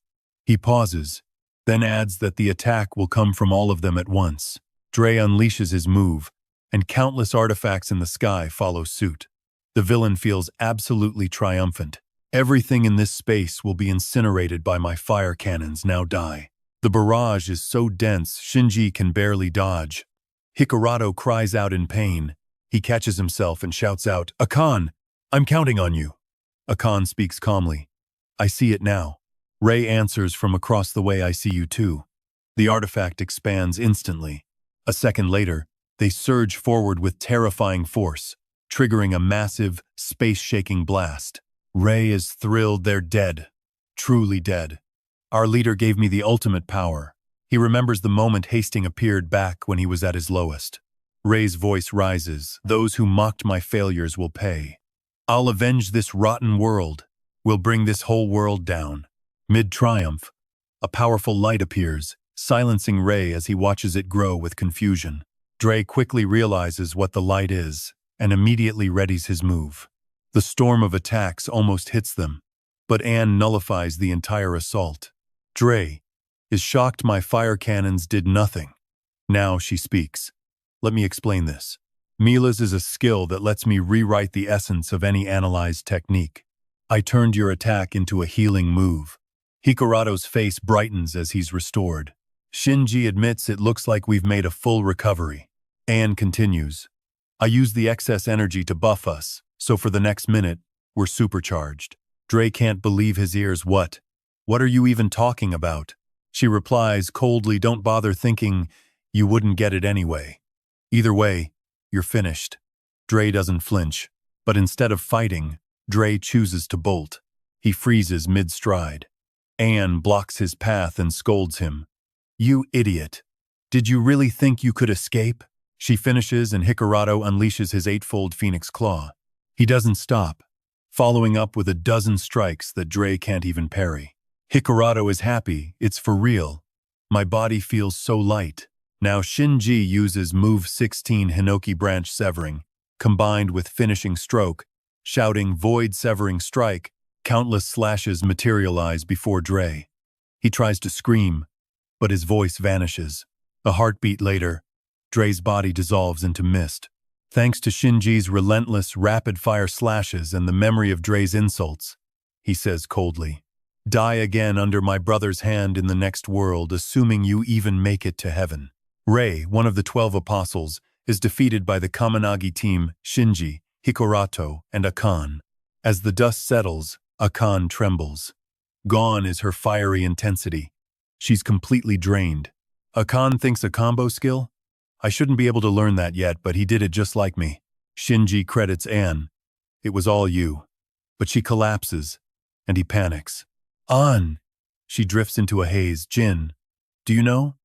He pauses, then adds that the attack will come from all of them at once. Dre unleashes his move, and countless artifacts in the sky follow suit. The villain feels absolutely triumphant. Everything in this space will be incinerated by my fire cannons, now die. The barrage is so dense, Shinji can barely dodge. Hikurato cries out in pain. He catches himself and shouts out, Akan, I'm counting on you. Akan speaks calmly. I see it now. Rei answers from across the way, I see you too. The artifact expands instantly. A second later, they surge forward with terrifying force, triggering a massive, space-shaking blast. Rei is thrilled. They're dead. Truly dead. Our leader gave me the ultimate power. He remembers the moment Hastings appeared back when he was at his lowest. Rei's voice rises. Those who mocked my failures will pay. I'll avenge this rotten world. We'll bring this whole world down. Mid-triumph, a powerful light appears, silencing Rei as he watches it grow with confusion. Dre quickly realizes what the light is and immediately readies his move. The storm of attacks almost hits them, but Anne nullifies the entire assault. Dre is shocked my fire cannons did nothing. Now she speaks. Let me explain this. Mila's is a skill that lets me rewrite the essence of any analyzed technique. I turned your attack into a healing move. Hikurato's face brightens as he's restored. Shinji admits it looks like we've made a full recovery. Anne continues. I used the excess energy to buff us, so for the next minute, we're supercharged. Dre can't believe his ears. What? What are you even talking about? She replies coldly, don't bother thinking, you wouldn't get it anyway. Either way, you're finished. Dre doesn't flinch, but instead of fighting, Dre chooses to bolt. He freezes mid-stride. Anne blocks his path and scolds him. You idiot. Did you really think you could escape? She finishes and Hikaruto unleashes his eightfold phoenix claw. He doesn't stop, following up with a dozen strikes that Dre can't even parry. Hikaruto is happy, it's for real. My body feels so light. Now Shinji uses move 16 Hinoki branch severing, combined with finishing stroke, shouting void severing strike. Countless slashes materialize before Dre. He tries to scream, but his voice vanishes. A heartbeat later, Dre's body dissolves into mist. Thanks to Shinji's relentless, rapid-fire slashes and the memory of Dre's insults, he says coldly, die again under my brother's hand in the next world, assuming you even make it to heaven. Rei, one of the 12 apostles, is defeated by the Kaminagi team Shinji, Hikaruto, and Akan. As the dust settles, Akan trembles. Gone is her fiery intensity. She's completely drained. Akan thinks a combo skill? I shouldn't be able to learn that yet, but he did it just like me. Shinji credits Anne. It was all you. But she collapses, and he panics. An! She drifts into a haze. Jin, do you know?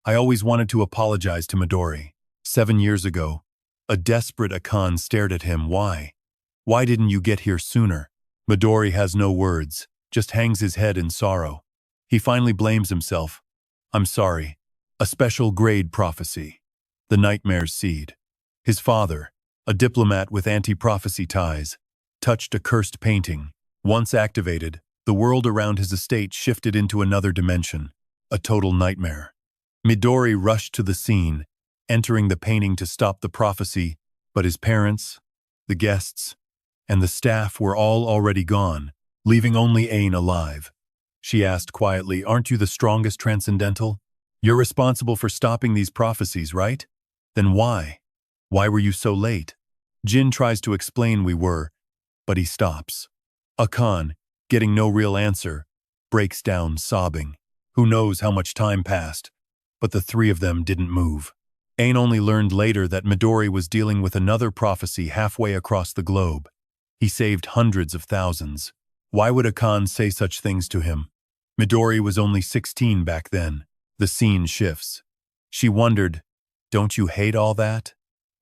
I always wanted to apologize to Midori. 7 years ago, a desperate Akan stared at him. Why? Why didn't you get here sooner? Midori has no words, just hangs his head in sorrow. He finally blames himself. I'm sorry. A special grade prophecy. The nightmare's seed. His father, a diplomat with anti-prophecy ties, touched a cursed painting. Once activated, the world around his estate shifted into another dimension, a total nightmare. Midori rushed to the scene, entering the painting to stop the prophecy, but his parents, the guests, and the staff were all already gone, leaving only Ain alive. She asked quietly, aren't you the strongest transcendental? You're responsible for stopping these prophecies, right? Then why? Why were you so late? Jin tries to explain we were, but he stops. Akan, getting no real answer, breaks down sobbing. Who knows how much time passed, but the three of them didn't move. Ain only learned later that Midori was dealing with another prophecy halfway across the globe. He saved hundreds of thousands. Why would Akan say such things to him? Midori was only 16 back then. The scene shifts. She wondered, don't you hate all that?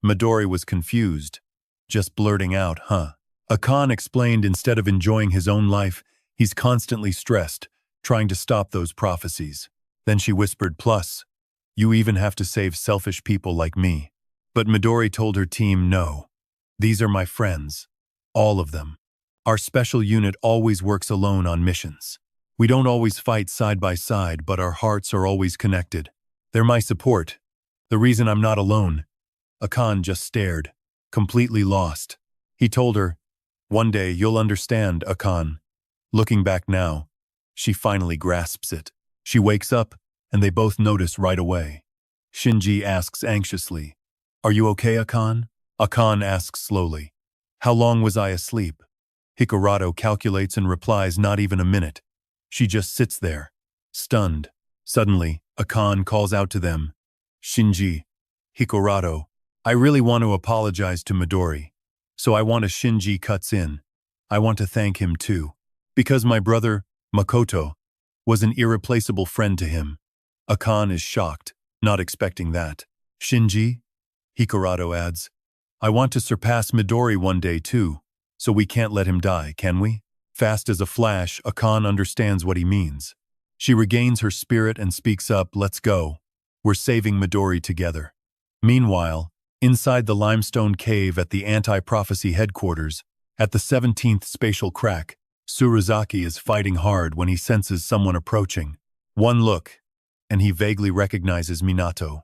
Midori was confused, just blurting out, huh? Akan explained instead of enjoying his own life, he's constantly stressed, trying to stop those prophecies. Then she whispered, plus, you even have to save selfish people like me. But Midori told her team, no. These are my friends. All of them. Our special unit always works alone on missions. We don't always fight side by side, but our hearts are always connected. They're my support. The reason I'm not alone. Akan just stared, completely lost. He told her, one day you'll understand, Akan. Looking back now, she finally grasps it. She wakes up, and they both notice right away. Shinji asks anxiously, are you okay, Akan? Akan asks slowly, how long was I asleep? Hikaruto calculates and replies, not even a minute. She just sits there, stunned. Suddenly, Akan calls out to them, Shinji, Hikaruto, I really want to apologize to Midori. So I want Shinji cuts in. I want to thank him too. Because my brother, Makoto, was an irreplaceable friend to him. Akan is shocked, not expecting that. Shinji? Hikaruto adds, I want to surpass Midori one day too, so we can't let him die, can we? Fast as a flash, Akan understands what he means. She regains her spirit and speaks up, let's go. We're saving Midori together. Meanwhile, inside the limestone cave at the anti-prophecy headquarters, at the 17th spatial crack, Tsuruzaki is fighting hard when he senses someone approaching. One look, and he vaguely recognizes Minato.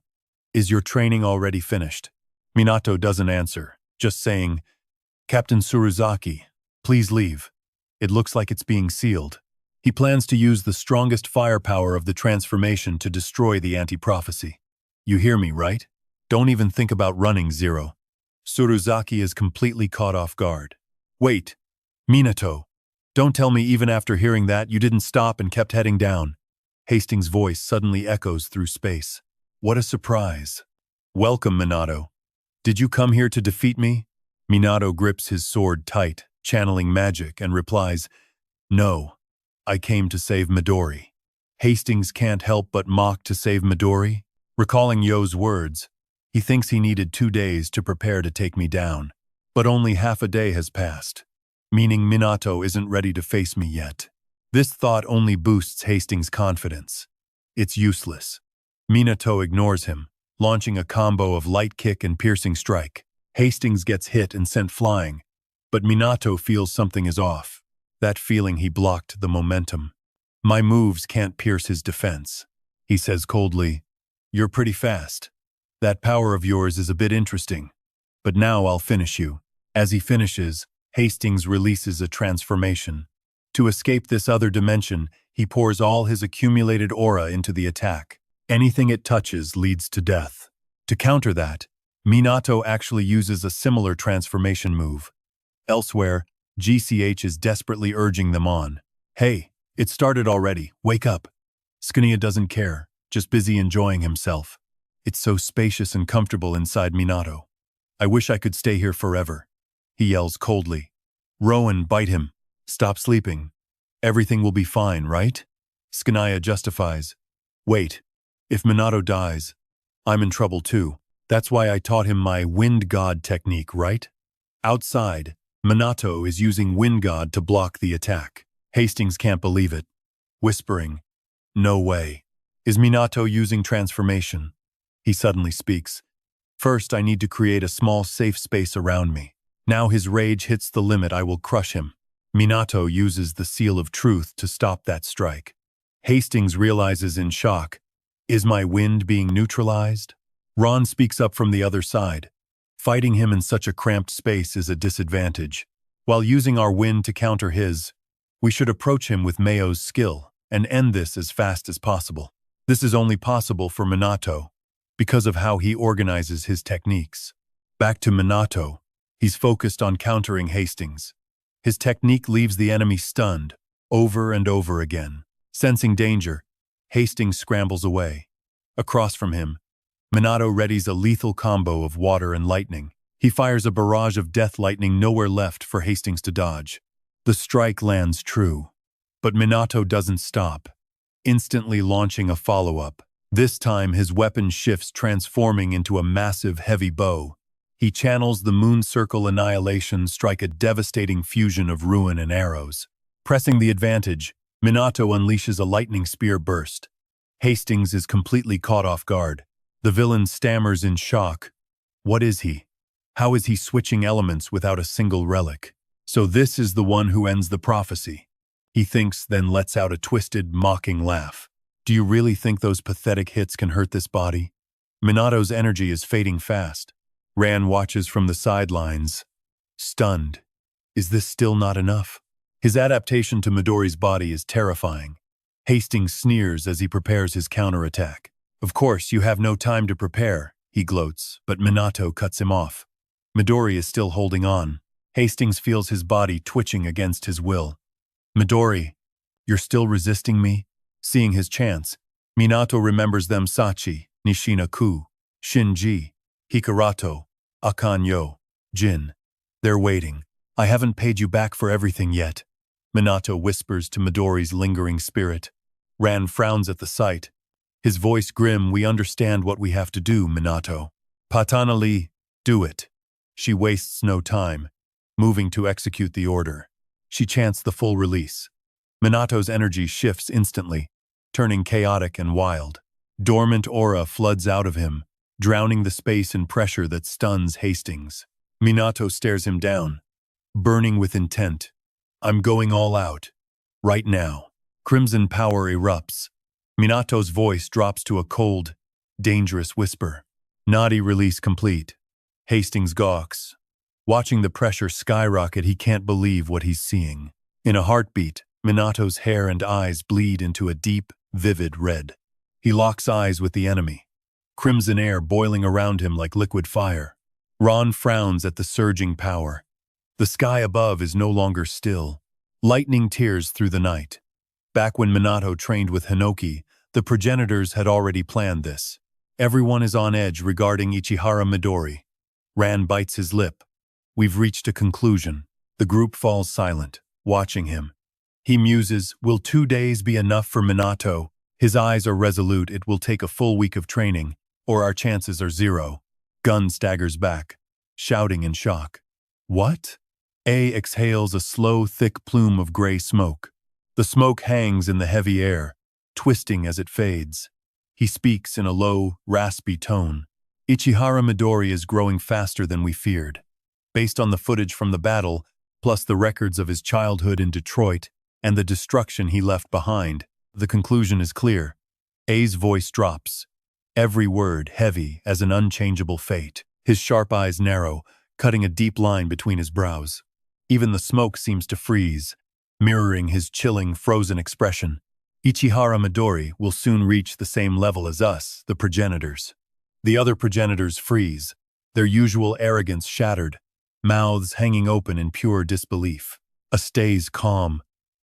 Is your training already finished? Minato doesn't answer, just saying, Captain Tsuruzaki, please leave. It looks like it's being sealed. He plans to use the strongest firepower of the transformation to destroy the anti-prophecy. You hear me, right? Don't even think about running, Zero. Tsuruzaki is completely caught off guard. Wait, Minato, Don't tell me even after hearing that you didn't stop and kept heading down. Hastings' voice suddenly echoes through space. What a surprise. Welcome, Minato. Did you come here to defeat me? Minato grips his sword tight, channeling magic, and replies, No, I came to save Midori. Hastings can't help but mock to save Midori. Recalling Yo's words, he thinks he needed 2 days to prepare to take me down. But only half a day has passed, meaning Minato isn't ready to face me yet. This thought only boosts Hastings' confidence. It's useless. Minato ignores him, launching a combo of light kick and piercing strike. Hastings gets hit and sent flying, but Minato feels something is off. That feeling he blocked the momentum. My moves can't pierce his defense. He says coldly, You're pretty fast. That power of yours is a bit interesting. But now I'll finish you. As he finishes, Hastings releases a transformation. To escape this other dimension, he pours all his accumulated aura into the attack. Anything it touches leads to death. To counter that, Minato actually uses a similar transformation move. Elsewhere, GCH is desperately urging them on. Hey, it started already, wake up. Skania doesn't care, just busy enjoying himself. It's so spacious and comfortable inside Minato. I wish I could stay here forever. He yells coldly. Rowan, bite him. Stop sleeping. Everything will be fine, right? Skania justifies. Wait, if Minato dies, I'm in trouble too. That's why I taught him my Wind God technique, right? Outside, Minato is using Wind God to block the attack. Hastings can't believe it, whispering, No way. Is Minato using transformation? He suddenly speaks. First, I need to create a small safe space around me. Now his rage hits the limit, I will crush him. Minato uses the seal of truth to stop that strike. Hastings realizes in shock, Is my wind being neutralized? Ron speaks up from the other side. Fighting him in such a cramped space is a disadvantage. While using our wind to counter his, we should approach him with Mayo's skill and end this as fast as possible. This is only possible for Minato because of how he organizes his techniques. Back to Minato, he's focused on countering Hastings. His technique leaves the enemy stunned over and over again. Sensing danger, Hastings scrambles away. Across from him, Minato readies a lethal combo of water and lightning. He fires a barrage of death lightning, nowhere left for Hastings to dodge. The strike lands true, but Minato doesn't stop, instantly launching a follow-up. This time his weapon shifts, transforming into a massive heavy bow. He channels the Moon Circle Annihilation, strike a devastating fusion of ruin and arrows. Pressing the advantage, Minato unleashes a lightning spear burst. Hastings is completely caught off guard. The villain stammers in shock. What is he? How is he switching elements without a single relic? So this is the one who ends the prophecy. He thinks, then lets out a twisted, mocking laugh. Do you really think those pathetic hits can hurt this body? Minato's energy is fading fast. Ran watches from the sidelines, stunned. Is this still not enough? His adaptation to Midori's body is terrifying. Hastings sneers as he prepares his counterattack. Of course, you have no time to prepare, he gloats, but Minato cuts him off. Midori is still holding on. Hastings feels his body twitching against his will. Midori, you're still resisting me? Seeing his chance, Minato remembers them Sachi, Nishina-ku, Shinji, Hikarato, Akanyo, Jin. They're waiting. I haven't paid you back for everything yet. Minato whispers to Midori's lingering spirit. Ran frowns at the sight. His voice grim, we understand what we have to do, Minato. Patanali, do it. She wastes no time, moving to execute the order. She chants the full release. Minato's energy shifts instantly, turning chaotic and wild. Dormant aura floods out of him, drowning the space in pressure that stuns Hastings. Minato stares him down, burning with intent. I'm going all out. Right now. Crimson power erupts. Minato's voice drops to a cold, dangerous whisper. Nadi release complete. Hastings gawks. Watching the pressure skyrocket, he can't believe what he's seeing. In a heartbeat, Minato's hair and eyes bleed into a deep, vivid red. He locks eyes with the enemy. Crimson air boiling around him like liquid fire. Ron frowns at the surging power. The sky above is no longer still. Lightning tears through the night. Back when Minato trained with Hinoki, the progenitors had already planned this. Everyone is on edge regarding Ichihara Midori. Ran bites his lip. We've reached a conclusion. The group falls silent, watching him. He muses, will 2 days be enough for Minato? His eyes are resolute, it will take a full week of training, or our chances are zero. Gun staggers back, shouting in shock. What? A exhales a slow, thick plume of gray smoke. The smoke hangs in the heavy air, twisting as it fades. He speaks in a low, raspy tone. Ichihara Midori is growing faster than we feared. Based on the footage from the battle, plus the records of his childhood in Detroit and the destruction he left behind, the conclusion is clear. A's voice drops, every word heavy as an unchangeable fate. His sharp eyes narrow, cutting a deep line between his brows. Even the smoke seems to freeze, mirroring his chilling, frozen expression. Ichihara Midori will soon reach the same level as us, the progenitors. The other progenitors freeze, their usual arrogance shattered, mouths hanging open in pure disbelief. A stays calm,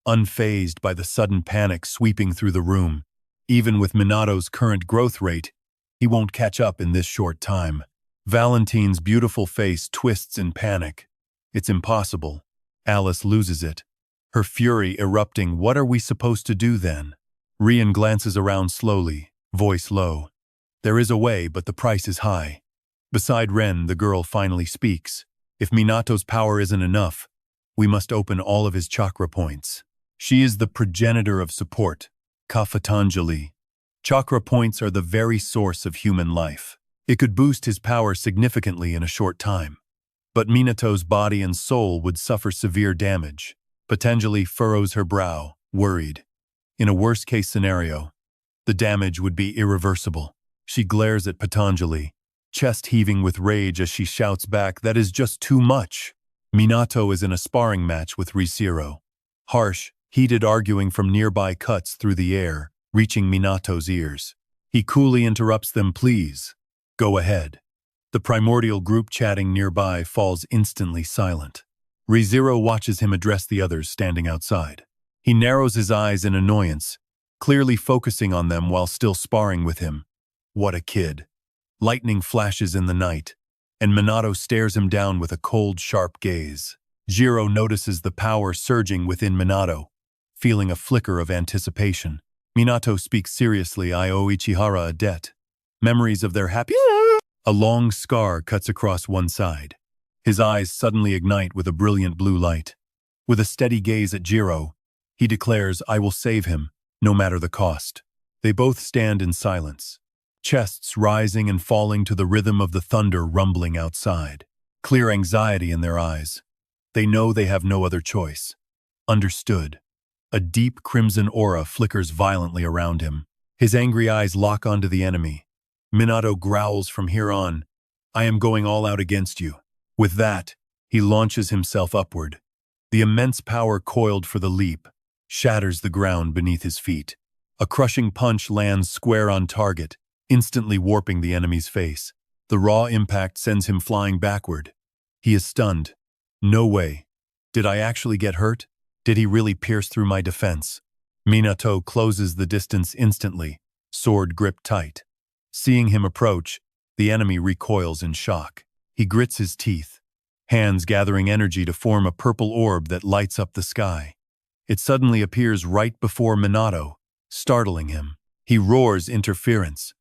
unfazed by the sudden panic sweeping through the room. Even with Minato's current growth rate, he won't catch up in this short time. Valentine's beautiful face twists in panic. It's impossible. Alice loses it, her fury erupting. What are we supposed to do then? Rian glances around slowly, voice low. There is a way, but the price is high. Beside Ren, the girl finally speaks. If Minato's power isn't enough, we must open all of his chakra points. She is the progenitor of support, Kafatanjali. Chakra points are the very source of human life. It could boost his power significantly in a short time. But Minato's body and soul would suffer severe damage. Patanjali furrows her brow, worried. In a worst-case scenario, the damage would be irreversible. She glares at Patanjali, chest heaving with rage as she shouts back, that is just too much. Minato is in a sparring match with Risiro. Harsh, heated arguing from nearby cuts through the air, reaching Minato's ears. He coolly interrupts them, please, go ahead. The primordial group chatting nearby falls instantly silent. Risiro watches him address the others standing outside. He narrows his eyes in annoyance, clearly focusing on them while still sparring with him. What a kid. Lightning flashes in the night, and Minato stares him down with a cold, sharp gaze. Jiro notices the power surging within Minato, feeling a flicker of anticipation. Minato speaks seriously, I owe Ichihara a debt. Memories of their happy... A long scar cuts across one side. His eyes suddenly ignite with a brilliant blue light. With a steady gaze at Jiro, he declares, I will save him, no matter the cost. They both stand in silence, chests rising and falling to the rhythm of the thunder rumbling outside. Clear anxiety in their eyes. They know they have no other choice. Understood. A deep crimson aura flickers violently around him. His angry eyes lock onto the enemy. Minato growls, from here on, I am going all out against you. With that, he launches himself upward. The immense power coiled for the leap shatters the ground beneath his feet. A crushing punch lands square on target, instantly warping the enemy's face. The raw impact sends him flying backward. He is stunned. No way. Did I actually get hurt? Did he really pierce through my defense? Minato closes the distance instantly, sword gripped tight. Seeing him approach, the enemy recoils in shock. He grits his teeth, hands gathering energy to form a purple orb that lights up the sky. It suddenly appears right before Minato, startling him. He roars interference.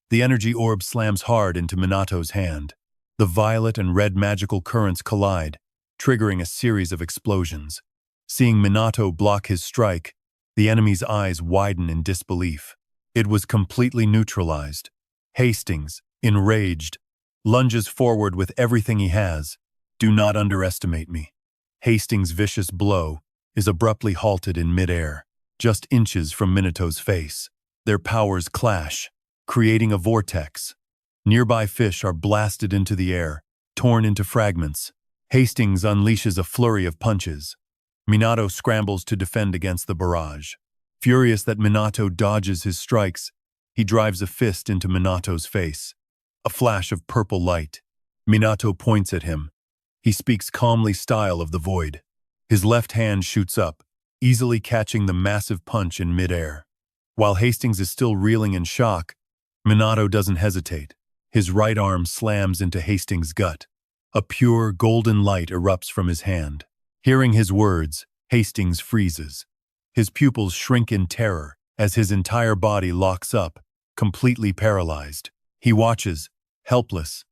The energy orb slams hard into Minato's hand. The violet and red magical currents collide, triggering a series of explosions. Seeing Minato block his strike, the enemy's eyes widen in disbelief. It was completely neutralized. Hastings, enraged, lunges forward with everything he has. Do not underestimate me. Hastings' vicious blow is abruptly halted in midair, just inches from Minato's face. Their powers clash, creating a vortex. Nearby fish are blasted into the air, torn into fragments. Hastings unleashes a flurry of punches. Minato scrambles to defend against the barrage. Furious that Minato dodges his strikes, he drives a fist into Minato's face. A flash of purple light. Minato points at him. He speaks calmly, style of the void. His left hand shoots up, easily catching the massive punch in midair. While Hastings is still reeling in shock, Minato doesn't hesitate. His right arm slams into Hastings' gut. A pure, golden light erupts from his hand. Hearing his words, Hastings freezes. His pupils shrink in terror as his entire body locks up, completely paralyzed. He watches, helpless,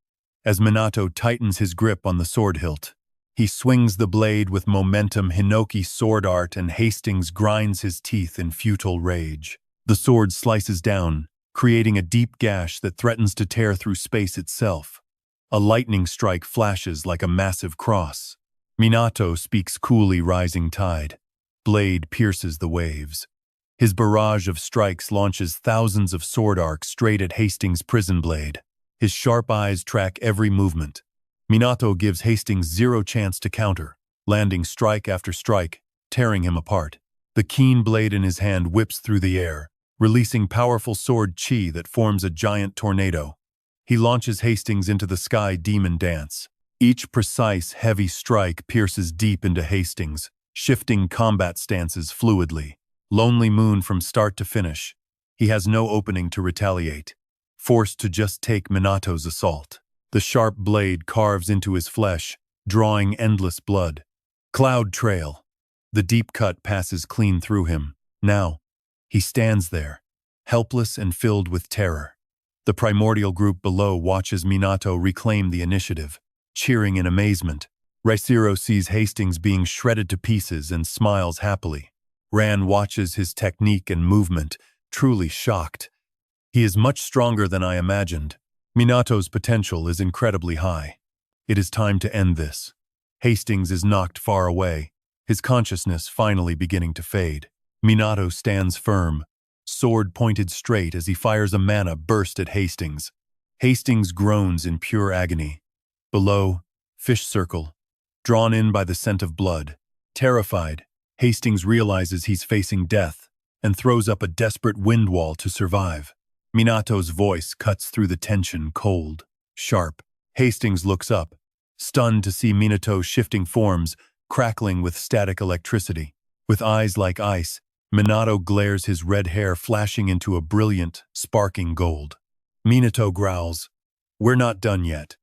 as Minato tightens his grip on the sword hilt. He swings the blade with momentum Hinoki sword art and Hastings grinds his teeth in futile rage. The sword slices down, creating a deep gash that threatens to tear through space itself. A lightning strike flashes like a massive cross. Minato speaks coolly, rising tide. Blade pierces the waves. His barrage of strikes launches thousands of sword arcs straight at Hastings' prison blade. His sharp eyes track every movement. Minato gives Hastings zero chance to counter, landing strike after strike, tearing him apart. The keen blade in his hand whips through the air, releasing powerful sword chi that forms a giant tornado. He launches Hastings into the sky demon dance. Each precise, heavy strike pierces deep into Hastings, shifting combat stances fluidly. Lonely Moon from start to finish. He has no opening to retaliate, forced to just take Minato's assault. The sharp blade carves into his flesh, drawing endless blood. Cloud trail. The deep cut passes clean through him. Now, he stands there, helpless and filled with terror. The primordial group below watches Minato reclaim the initiative, cheering in amazement. Raisiro sees Hastings being shredded to pieces and smiles happily. Ran watches his technique and movement, truly shocked. He is much stronger than I imagined. Minato's potential is incredibly high. It is time to end this. Hastings is knocked far away, his consciousness finally beginning to fade. Minato stands firm, sword pointed straight as he fires a mana burst at Hastings. Hastings groans in pure agony. Below, fish circle, drawn in by the scent of blood. Terrified, Hastings realizes he's facing death and throws up a desperate wind wall to survive. Minato's voice cuts through the tension, cold, sharp. Hastings looks up, stunned to see Minato's shifting forms, crackling with static electricity. With eyes like ice, Minato glares, his red hair flashing into a brilliant, sparking gold. Minato growls, "We're not done yet."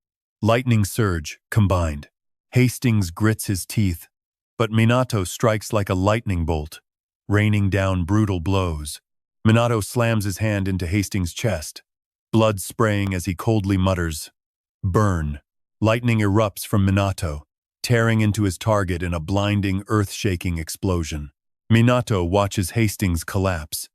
Lightning surge, combined. Hastings grits his teeth, but Minato strikes like a lightning bolt, raining down brutal blows. Minato slams his hand into Hastings' chest, blood spraying as he coldly mutters, "Burn." Lightning erupts from Minato, tearing into his target in a blinding, earth-shaking explosion. Minato watches Hastings collapse,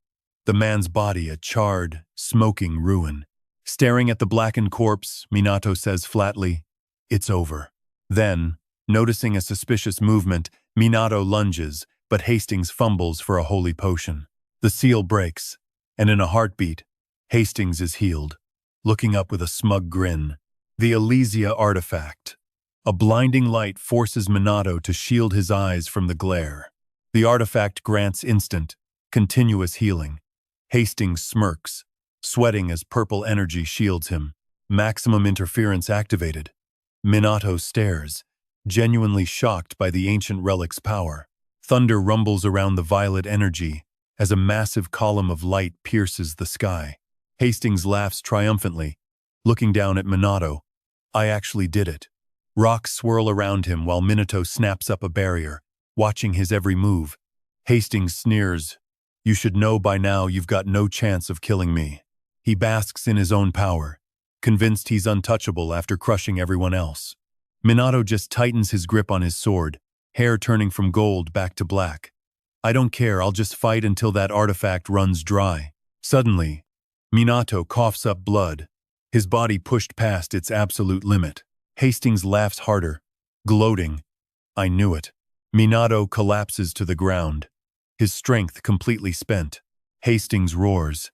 the man's body a charred, smoking ruin. Staring at the blackened corpse, Minato says flatly, "It's over." Then, noticing a suspicious movement, Minato lunges, but Hastings fumbles for a holy potion. The seal breaks, and in a heartbeat, Hastings is healed, looking up with a smug grin. The Elysia artifact. A blinding light forces Minato to shield his eyes from the glare. The artifact grants instant, continuous healing. Hastings smirks, sweating as purple energy shields him. Maximum interference activated. Minato stares, genuinely shocked by the ancient relic's power. Thunder rumbles around the violet energy as a massive column of light pierces the sky. Hastings laughs triumphantly, looking down at Minato. "I actually did it." Rocks swirl around him while Minato snaps up a barrier, watching his every move. Hastings sneers, "You should know by now you've got no chance of killing me." He basks in his own power, convinced he's untouchable after crushing everyone else. Minato just tightens his grip on his sword, hair turning from gold back to black. "I don't care, I'll just fight until that artifact runs dry." Suddenly, Minato coughs up blood, his body pushed past its absolute limit. Hastings laughs harder, gloating, "I knew it." Minato collapses to the ground, his strength completely spent. Hastings roars,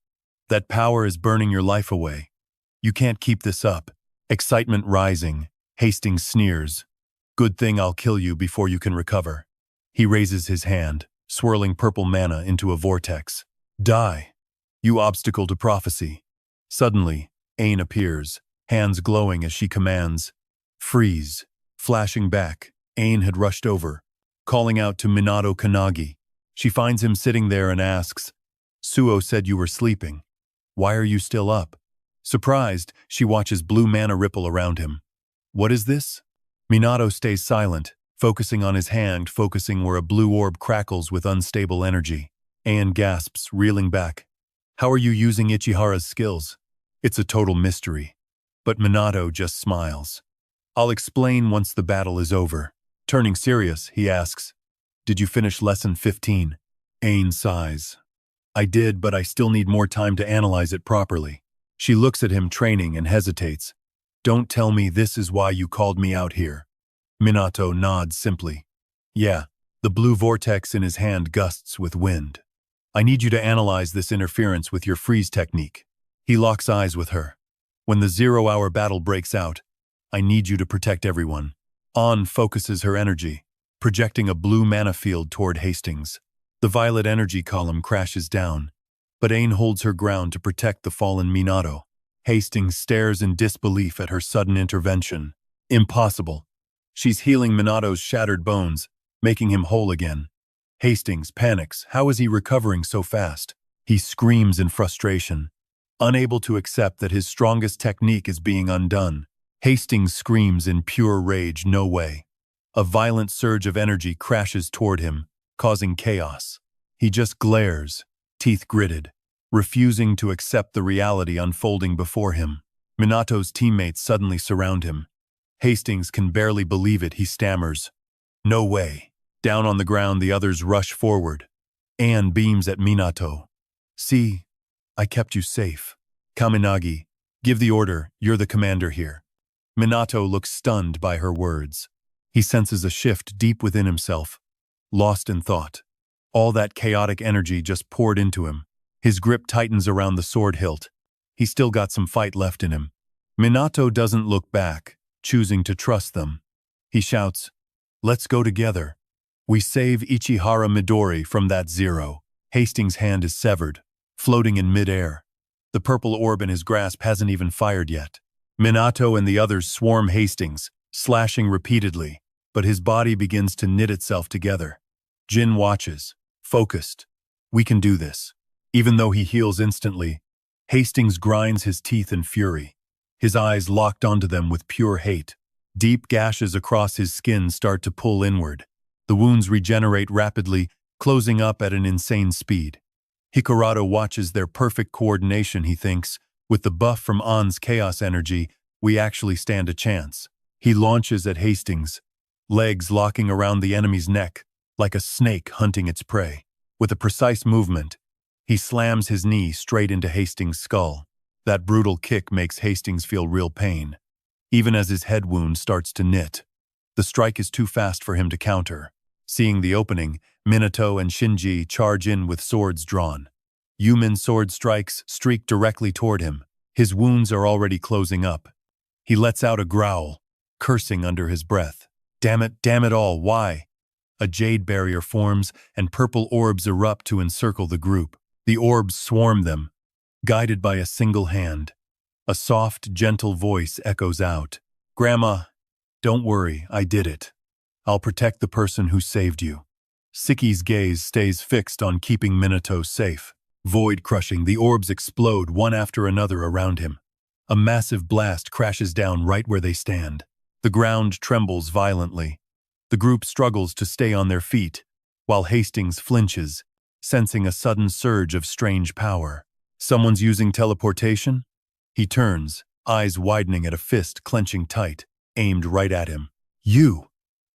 "That power is burning your life away. You can't keep this up." Excitement rising, Hastings sneers, "Good thing I'll kill you before you can recover." He raises his hand, swirling purple mana into a vortex. "Die, you obstacle to prophecy." Suddenly, Ain appears, hands glowing as she commands, "Freeze." Flashing back, Ain had rushed over, calling out to Minato Kannagi, She finds him sitting there and asks, "Suo said you were sleeping. Why are you still up?" Surprised, she watches blue mana ripple around him. What is this? Minato stays silent, focusing on his hand, focusing where a blue orb crackles with unstable energy. Anne gasps, reeling back. How are you using Ichihara's skills? It's a total mystery. But Minato just smiles. I'll explain once the battle is over. Turning serious, he asks, "Did you finish lesson 15? Ain sighs. I did, but I still need more time to analyze it properly. She looks at him training and hesitates. Don't tell me this is why you called me out here. Minato nods simply. Yeah, the blue vortex in his hand gusts with wind. I need you to analyze this interference with your freeze technique. He locks eyes with her. When the 0-hour battle breaks out, I need you to protect everyone. An focuses her energy, projecting a blue mana field toward Hastings. The violet energy column crashes down, but Ain holds her ground to protect the fallen Minato. Hastings stares in disbelief at her sudden intervention. Impossible. She's healing Minato's shattered bones, making him whole again. Hastings panics. How is he recovering so fast? He screams in frustration, unable to accept that his strongest technique is being undone. Hastings screams in pure rage, no way. A violent surge of energy crashes toward him, causing chaos. He just glares, teeth gritted, refusing to accept the reality unfolding before him. Minato's teammates suddenly surround him. Hastings can barely believe it. He stammers, "No way." Down on the ground, the others rush forward. Anne beams at Minato. "See, I kept you safe. Kannagi, give the order. You're the commander here." Minato looks stunned by her words. He senses a shift deep within himself, lost in thought. All that chaotic energy just poured into him. His grip tightens around the sword hilt. He's still got some fight left in him. Minato doesn't look back, choosing to trust them. He shouts, "Let's go together. We save Ichihara Midori from that zero." Hastings' hand is severed, floating in midair. The purple orb in his grasp hasn't even fired yet. Minato and the others swarm Hastings, slashing repeatedly, but his body begins to knit itself together. Jin watches, focused. We can do this. Even though he heals instantly, Hastings grinds his teeth in fury, his eyes locked onto them with pure hate. Deep gashes across his skin start to pull inward. The wounds regenerate rapidly, closing up at an insane speed. Hikarado watches their perfect coordination, he thinks. With the buff from An's chaos energy, we actually stand a chance. He launches at Hastings, legs locking around the enemy's neck, like a snake hunting its prey. With a precise movement, he slams his knee straight into Hastings' skull. That brutal kick makes Hastings feel real pain, even as his head wound starts to knit. The strike is too fast for him to counter. Seeing the opening, Minato and Shinji charge in with swords drawn. Yumen's sword strikes streak directly toward him. His wounds are already closing up. He lets out a growl, cursing under his breath. Damn it all, why? A jade barrier forms and purple orbs erupt to encircle the group. The orbs swarm them, guided by a single hand. A soft, gentle voice echoes out. "Grandma, don't worry, I did it. I'll protect the person who saved you." Siki's gaze stays fixed on keeping Minato safe. Void-crushing, the orbs explode one after another around him. A massive blast crashes down right where they stand. The ground trembles violently. The group struggles to stay on their feet, while Hastings flinches, sensing a sudden surge of strange power. Someone's using teleportation? He turns, eyes widening at a fist clenching tight, aimed right at him. "You!"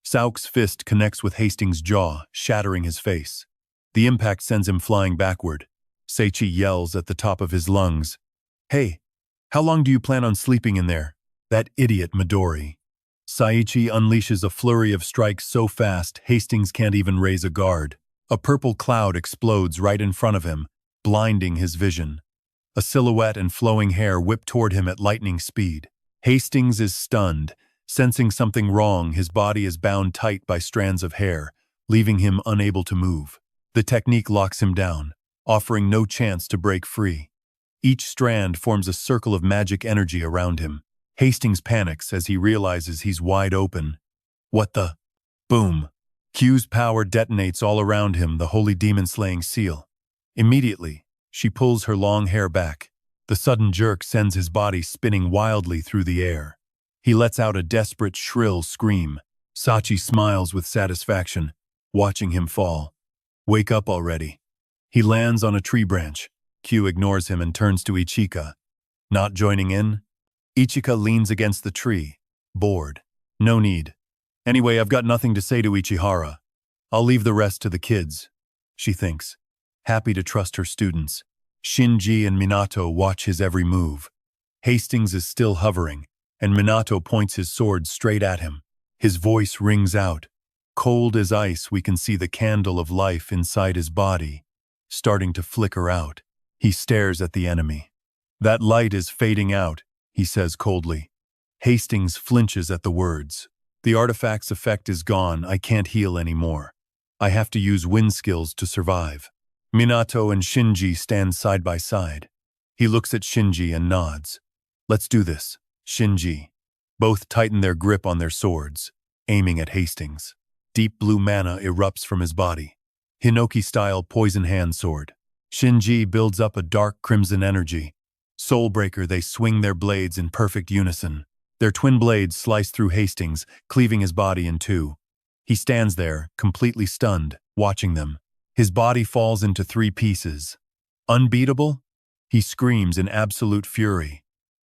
Sauk's fist connects with Hastings' jaw, shattering his face. The impact sends him flying backward. Seichi yells at the top of his lungs, "Hey, how long do you plan on sleeping in there? That idiot Midori." Saichi unleashes a flurry of strikes so fast Hastings can't even raise a guard. A purple cloud explodes right in front of him, blinding his vision. A silhouette and flowing hair whip toward him at lightning speed. Hastings is stunned, sensing something wrong. His body is bound tight by strands of hair, leaving him unable to move. The technique locks him down, offering no chance to break free. Each strand forms a circle of magic energy around him. Hastings panics as he realizes he's wide open. What the? Boom! Q's power detonates all around him, the holy demon-slaying seal. Immediately, she pulls her long hair back. The sudden jerk sends his body spinning wildly through the air. He lets out a desperate, shrill scream. Sachi smiles with satisfaction, watching him fall. Wake up already. He lands on a tree branch. Q ignores him and turns to Ichika. Not joining in? Ichika leans against the tree, bored. No need. Anyway, I've got nothing to say to Ichihara. I'll leave the rest to the kids, she thinks, happy to trust her students. Shinji and Minato watch his every move. Hastings is still hovering, and Minato points his sword straight at him. His voice rings out. Cold as ice, we can see the candle of life inside his body, starting to flicker out. He stares at the enemy. That light is fading out, he says coldly. Hastings flinches at the words. The artifact's effect is gone. I can't heal anymore. I have to use wind skills to survive. Minato and Shinji stand side by side. He looks at Shinji and nods. Let's do this, Shinji. Both tighten their grip on their swords, aiming at Hastings. Deep blue mana erupts from his body. Hinoki-style poison hand sword. Shinji builds up a dark crimson energy. Soulbreaker, they swing their blades in perfect unison. Their twin blades slice through Hastings, cleaving his body in two. He stands there, completely stunned, watching them. His body falls into 3 pieces. Unbeatable? He screams in absolute fury.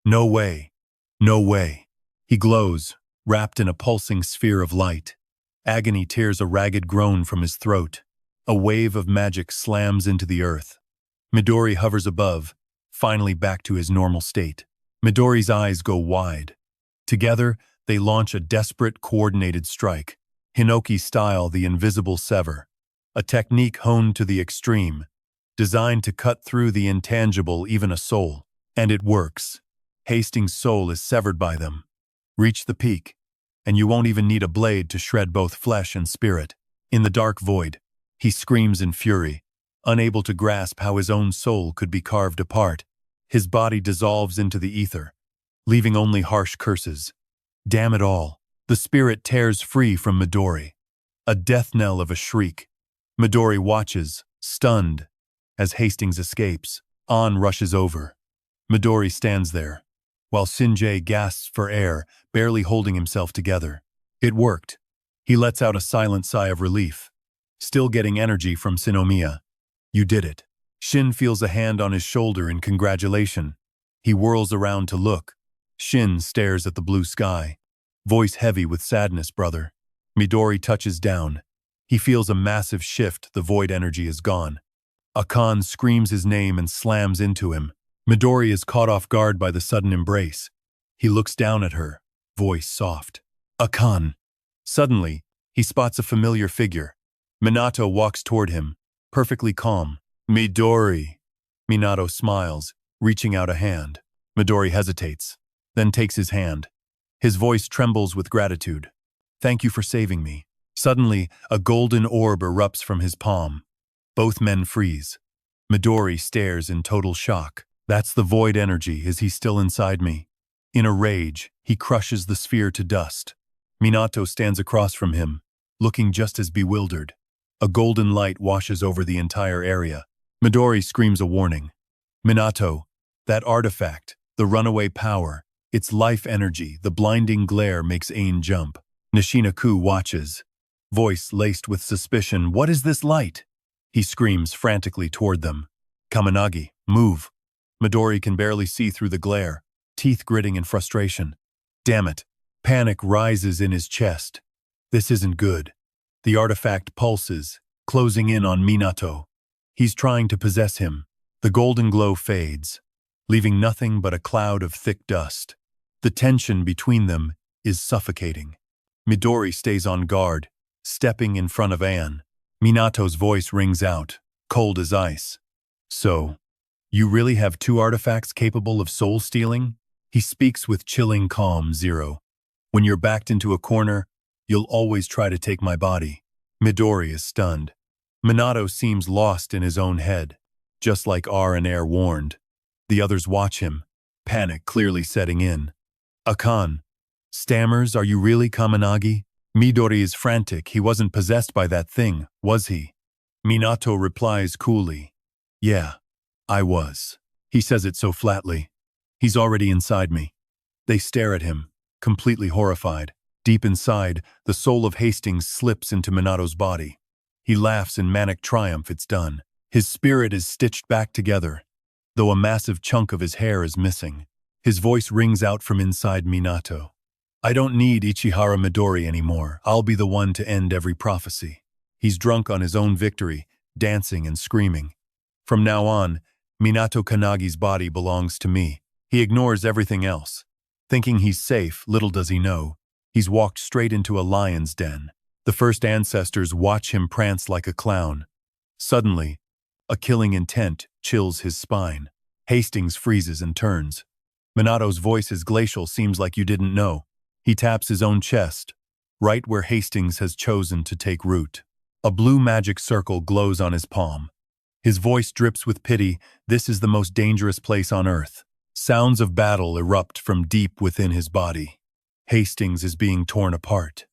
No way. No way. He glows, wrapped in a pulsing sphere of light. Agony tears a ragged groan from his throat. A wave of magic slams into the earth. Midori hovers above, finally back to his normal state. Midori's eyes go wide. Together, they launch a desperate, coordinated strike. Hinoki-style, the invisible sever. A technique honed to the extreme, designed to cut through the intangible, even a soul. And it works. Hastings' soul is severed by them. Reach the peak, and you won't even need a blade to shred both flesh and spirit. In the dark void, he screams in fury, unable to grasp how his own soul could be carved apart. His body dissolves into the ether, leaving only harsh curses. Damn it all. The spirit tears free from Midori. A death knell of a shriek. Midori watches, stunned, as Hastings escapes. An rushes over. Midori stands there, while Shinji gasps for air, barely holding himself together. It worked. He lets out a silent sigh of relief, still getting energy from Shinomiya. You did it. Shin feels a hand on his shoulder in congratulation. He whirls around to look. Shin stares at the blue sky, voice heavy with sadness, brother. Midori touches down. He feels a massive shift, the void energy is gone. Akan screams his name and slams into him. Midori is caught off guard by the sudden embrace. He looks down at her, voice soft. Akan. Suddenly, he spots a familiar figure. Minato walks toward him, perfectly calm. Midori. Minato smiles, reaching out a hand. Midori hesitates, then takes his hand. His voice trembles with gratitude. Thank you for saving me. Suddenly, a golden orb erupts from his palm. Both men freeze. Midori stares in total shock. That's the void energy. Is he still inside me? In a rage, he crushes the sphere to dust. Minato stands across from him, looking just as bewildered. A golden light washes over the entire area. Midori screams a warning. Minato, that artifact, the runaway power, its life energy, the blinding glare makes Ain jump. Nishinaku watches, voice laced with suspicion. What is this light? He screams frantically toward them. Kannagi, move. Midori can barely see through the glare, teeth gritting in frustration. Damn it. Panic rises in his chest. This isn't good. The artifact pulses, closing in on Minato. He's trying to possess him. The golden glow fades, leaving nothing but a cloud of thick dust. The tension between them is suffocating. Midori stays on guard, stepping in front of Anne. Minato's voice rings out, cold as ice. So, you really have 2 artifacts capable of soul stealing? He speaks with chilling calm. Zero. When you're backed into a corner, you'll always try to take my body. Midori is stunned. Minato seems lost in his own head, just like R and Air warned. The others watch him, panic clearly setting in. Akan stammers, are you really Kannagi? Midori is frantic. He wasn't possessed by that thing, was he? Minato replies coolly. Yeah, I was. He says it so flatly. He's already inside me. They stare at him, completely horrified. Deep inside, the soul of Hastings slips into Minato's body. He laughs in manic triumph. It's done. His spirit is stitched back together, though a massive chunk of his hair is missing. His voice rings out from inside Minato. I don't need Ichihara Midori anymore. I'll be the one to end every prophecy. He's drunk on his own victory, dancing and screaming. From now on, Minato Kannagi's body belongs to me. He ignores everything else. Thinking he's safe, little does he know, he's walked straight into a lion's den. The first ancestors watch him prance like a clown. Suddenly, a killing intent chills his spine. Hastings freezes and turns. Minato's voice is glacial. Seems like you didn't know. He taps his own chest, right where Hastings has chosen to take root. A blue magic circle glows on his palm. His voice drips with pity. This is the most dangerous place on earth. Sounds of battle erupt from deep within his body. Hastings is being torn apart.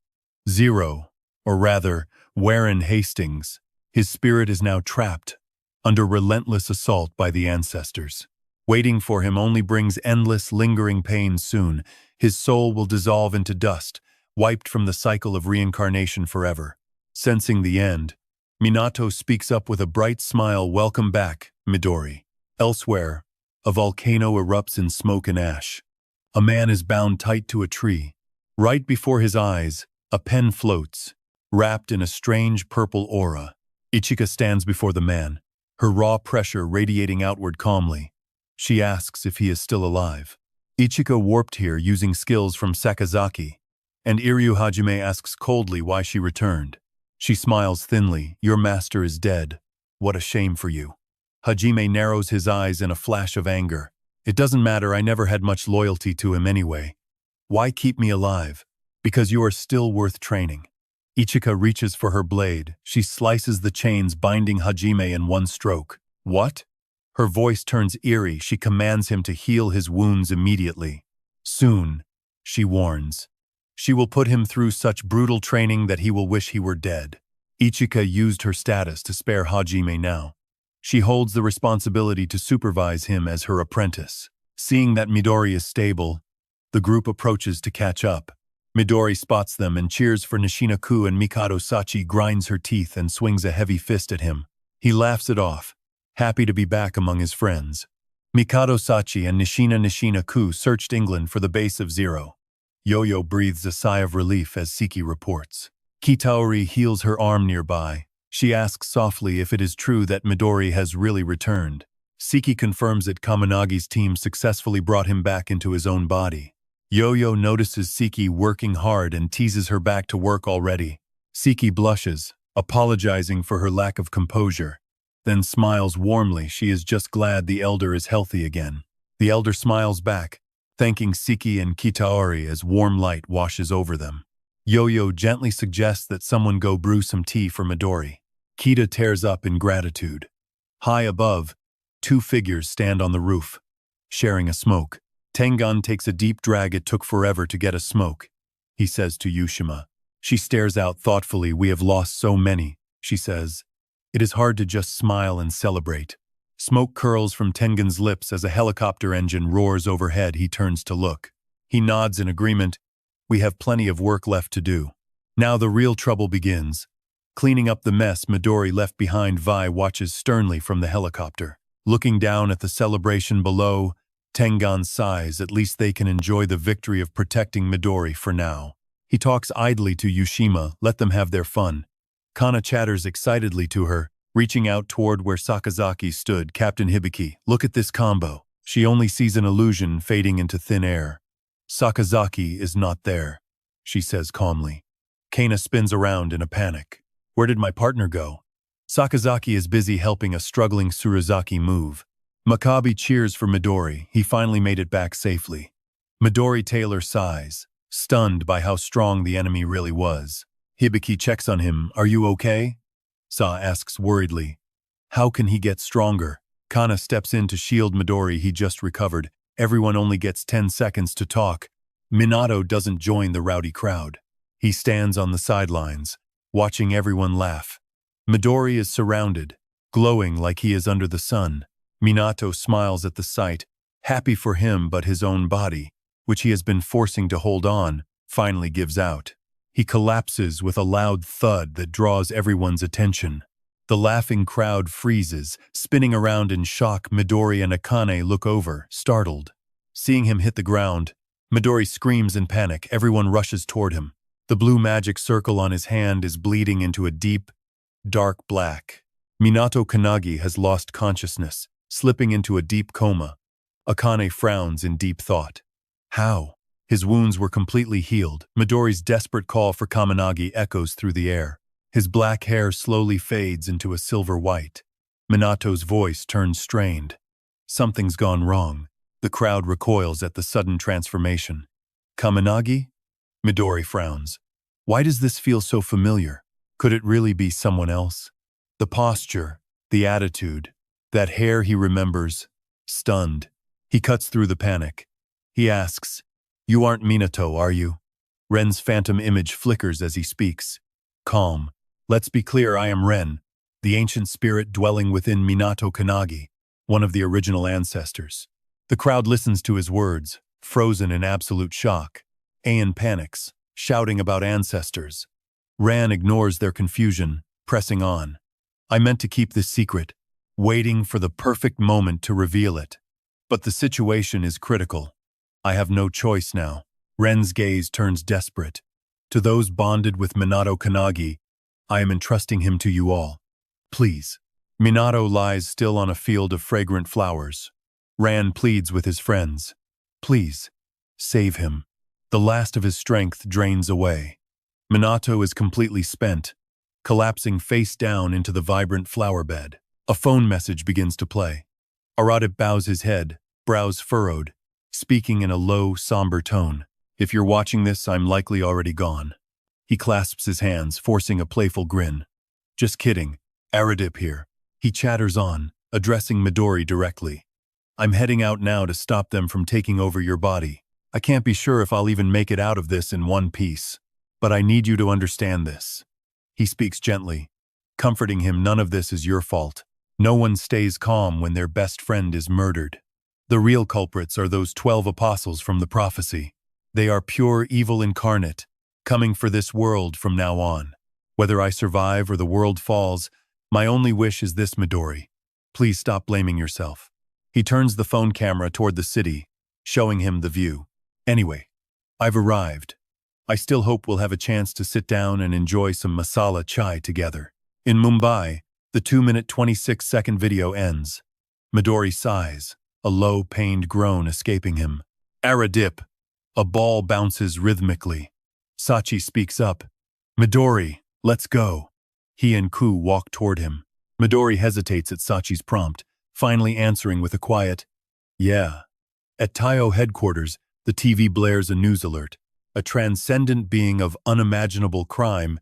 Zero, or rather, Warren Hastings, his spirit is now trapped, under relentless assault by the ancestors. Waiting for him only brings endless, lingering pain soon. His soul will dissolve into dust, wiped from the cycle of reincarnation forever. Sensing the end, Minato speaks up with a bright smile. Welcome back, Midori. Elsewhere, a volcano erupts in smoke and ash. A man is bound tight to a tree. Right before his eyes, a pen floats, wrapped in a strange purple aura. Ichika stands before the man, her raw pressure radiating outward calmly. She asks if he is still alive. Ichika warped here using skills from Sakazaki, and Iryu Hajime asks coldly why she returned. She smiles thinly. Your master is dead. What a shame for you. Hajime narrows his eyes in a flash of anger. It doesn't matter, I never had much loyalty to him anyway. Why keep me alive? Because you are still worth training. Ichika reaches for her blade. She slices the chains binding Hajime in one stroke. What? Her voice turns eerie. She commands him to heal his wounds immediately. Soon, she warns. She will put him through such brutal training that he will wish he were dead. Ichika used her status to spare Hajime now. She holds the responsibility to supervise him as her apprentice. Seeing that Midori is stable, the group approaches to catch up. Midori spots them and cheers for Nishina-ku, and Mikado Sachi grinds her teeth and swings a heavy fist at him. He laughs it off, happy to be back among his friends. Mikado Sachi and Nishina-ku searched England for the base of Zero. Yo-Yo breathes a sigh of relief as Siki reports. Kitaori heals her arm nearby. She asks softly if it is true that Midori has really returned. Siki confirms that Kaminagi's team successfully brought him back into his own body. Yo-Yo notices Siki working hard and teases her back to work already. Siki blushes, apologizing for her lack of composure, then smiles warmly. She is just glad the elder is healthy again. The elder smiles back, thanking Siki and Kitaori as warm light washes over them. Yo-Yo gently suggests that someone go brew some tea for Midori. Kita tears up in gratitude. High above, two figures stand on the roof, sharing a smoke. Tengan takes a deep drag. It took forever to get a smoke, he says to Yushima. She stares out thoughtfully. We have lost so many, she says. It is hard to just smile and celebrate. Smoke curls from Tengan's lips as a helicopter engine roars overhead. He turns to look. He nods in agreement. We have plenty of work left to do. Now the real trouble begins. Cleaning up the mess Midori left behind, Vi watches sternly from the helicopter. Looking down at the celebration below, Tengan sighs. At least they can enjoy the victory of protecting Midori for now. He talks idly to Yushima. Let them have their fun. Kana chatters excitedly to her, reaching out toward where Sakazaki stood. Captain Hibiki, look at this combo. She only sees an illusion fading into thin air. Sakazaki is not there, she says calmly. Kana spins around in a panic. Where did my partner go? Sakazaki is busy helping a struggling Tsuruzaki move. Makabe cheers for Midori. He finally made it back safely. Midori Taylor sighs, stunned by how strong the enemy really was. Hibiki checks on him. Are you okay? Sa asks worriedly. How can he get stronger? Kana steps in to shield Midori. He just recovered. Everyone only gets 10 seconds to talk. Minato doesn't join the rowdy crowd. He stands on the sidelines, watching everyone laugh. Midori is surrounded, glowing like he is under the sun. Minato smiles at the sight, happy for him, but his own body, which he has been forcing to hold on, finally gives out. He collapses with a loud thud that draws everyone's attention. The laughing crowd freezes, spinning around in shock. Midori and Akane look over, startled. Seeing him hit the ground, Midori screams in panic. Everyone rushes toward him. The blue magic circle on his hand is bleeding into a deep, dark black. Minato Kannagi has lost consciousness, slipping into a deep coma. Akane frowns in deep thought. How? His wounds were completely healed. Midori's desperate call for Kaminagi echoes through the air. His black hair slowly fades into a silver white. Minato's voice turns strained. Something's gone wrong. The crowd recoils at the sudden transformation. Kaminagi? Midori frowns. Why does this feel so familiar? Could it really be someone else? The posture, the attitude, that hair he remembers. Stunned, he cuts through the panic. He asks, "You aren't Minato, are you?" Ren's phantom image flickers as he speaks. Calm. Let's be clear, I am Ren, the ancient spirit dwelling within Minato Kannagi, one of the original ancestors. The crowd listens to his words, frozen in absolute shock. Ayan panics, shouting about ancestors. Ran ignores their confusion, pressing on. I meant to keep this secret, waiting for the perfect moment to reveal it. But the situation is critical. I have no choice now. Ren's gaze turns desperate. To those bonded with Minato Kannagi, I am entrusting him to you all. Please. Minato lies still on a field of fragrant flowers. Ran pleads with his friends. Please, save him. The last of his strength drains away. Minato is completely spent, collapsing face down into the vibrant flower bed. A phone message begins to play. Aradip bows his head, brows furrowed, speaking in a low, somber tone. If you're watching this, I'm likely already gone. He clasps his hands, forcing a playful grin. Just kidding. Aradip here. He chatters on, addressing Midori directly. I'm heading out now to stop them from taking over your body. I can't be sure if I'll even make it out of this in one piece. But I need you to understand this. He speaks gently, comforting him. None of this is your fault. No one stays calm when their best friend is murdered. The real culprits are those 12 apostles from the prophecy. They are pure evil incarnate, coming for this world from now on. Whether I survive or the world falls, my only wish is this, Midori. Please stop blaming yourself. He turns the phone camera toward the city, showing him the view. Anyway, I've arrived. I still hope we'll have a chance to sit down and enjoy some masala chai together. In Mumbai, the 2-minute 26-second video ends. Midori sighs, a low, pained groan escaping him. Aradip. A ball bounces rhythmically. Sachi speaks up. Midori, let's go. He and Ku walk toward him. Midori hesitates at Sachi's prompt, finally answering with a quiet, yeah. At Taiyo headquarters, the TV blares a news alert. A transcendent being of unimaginable crime,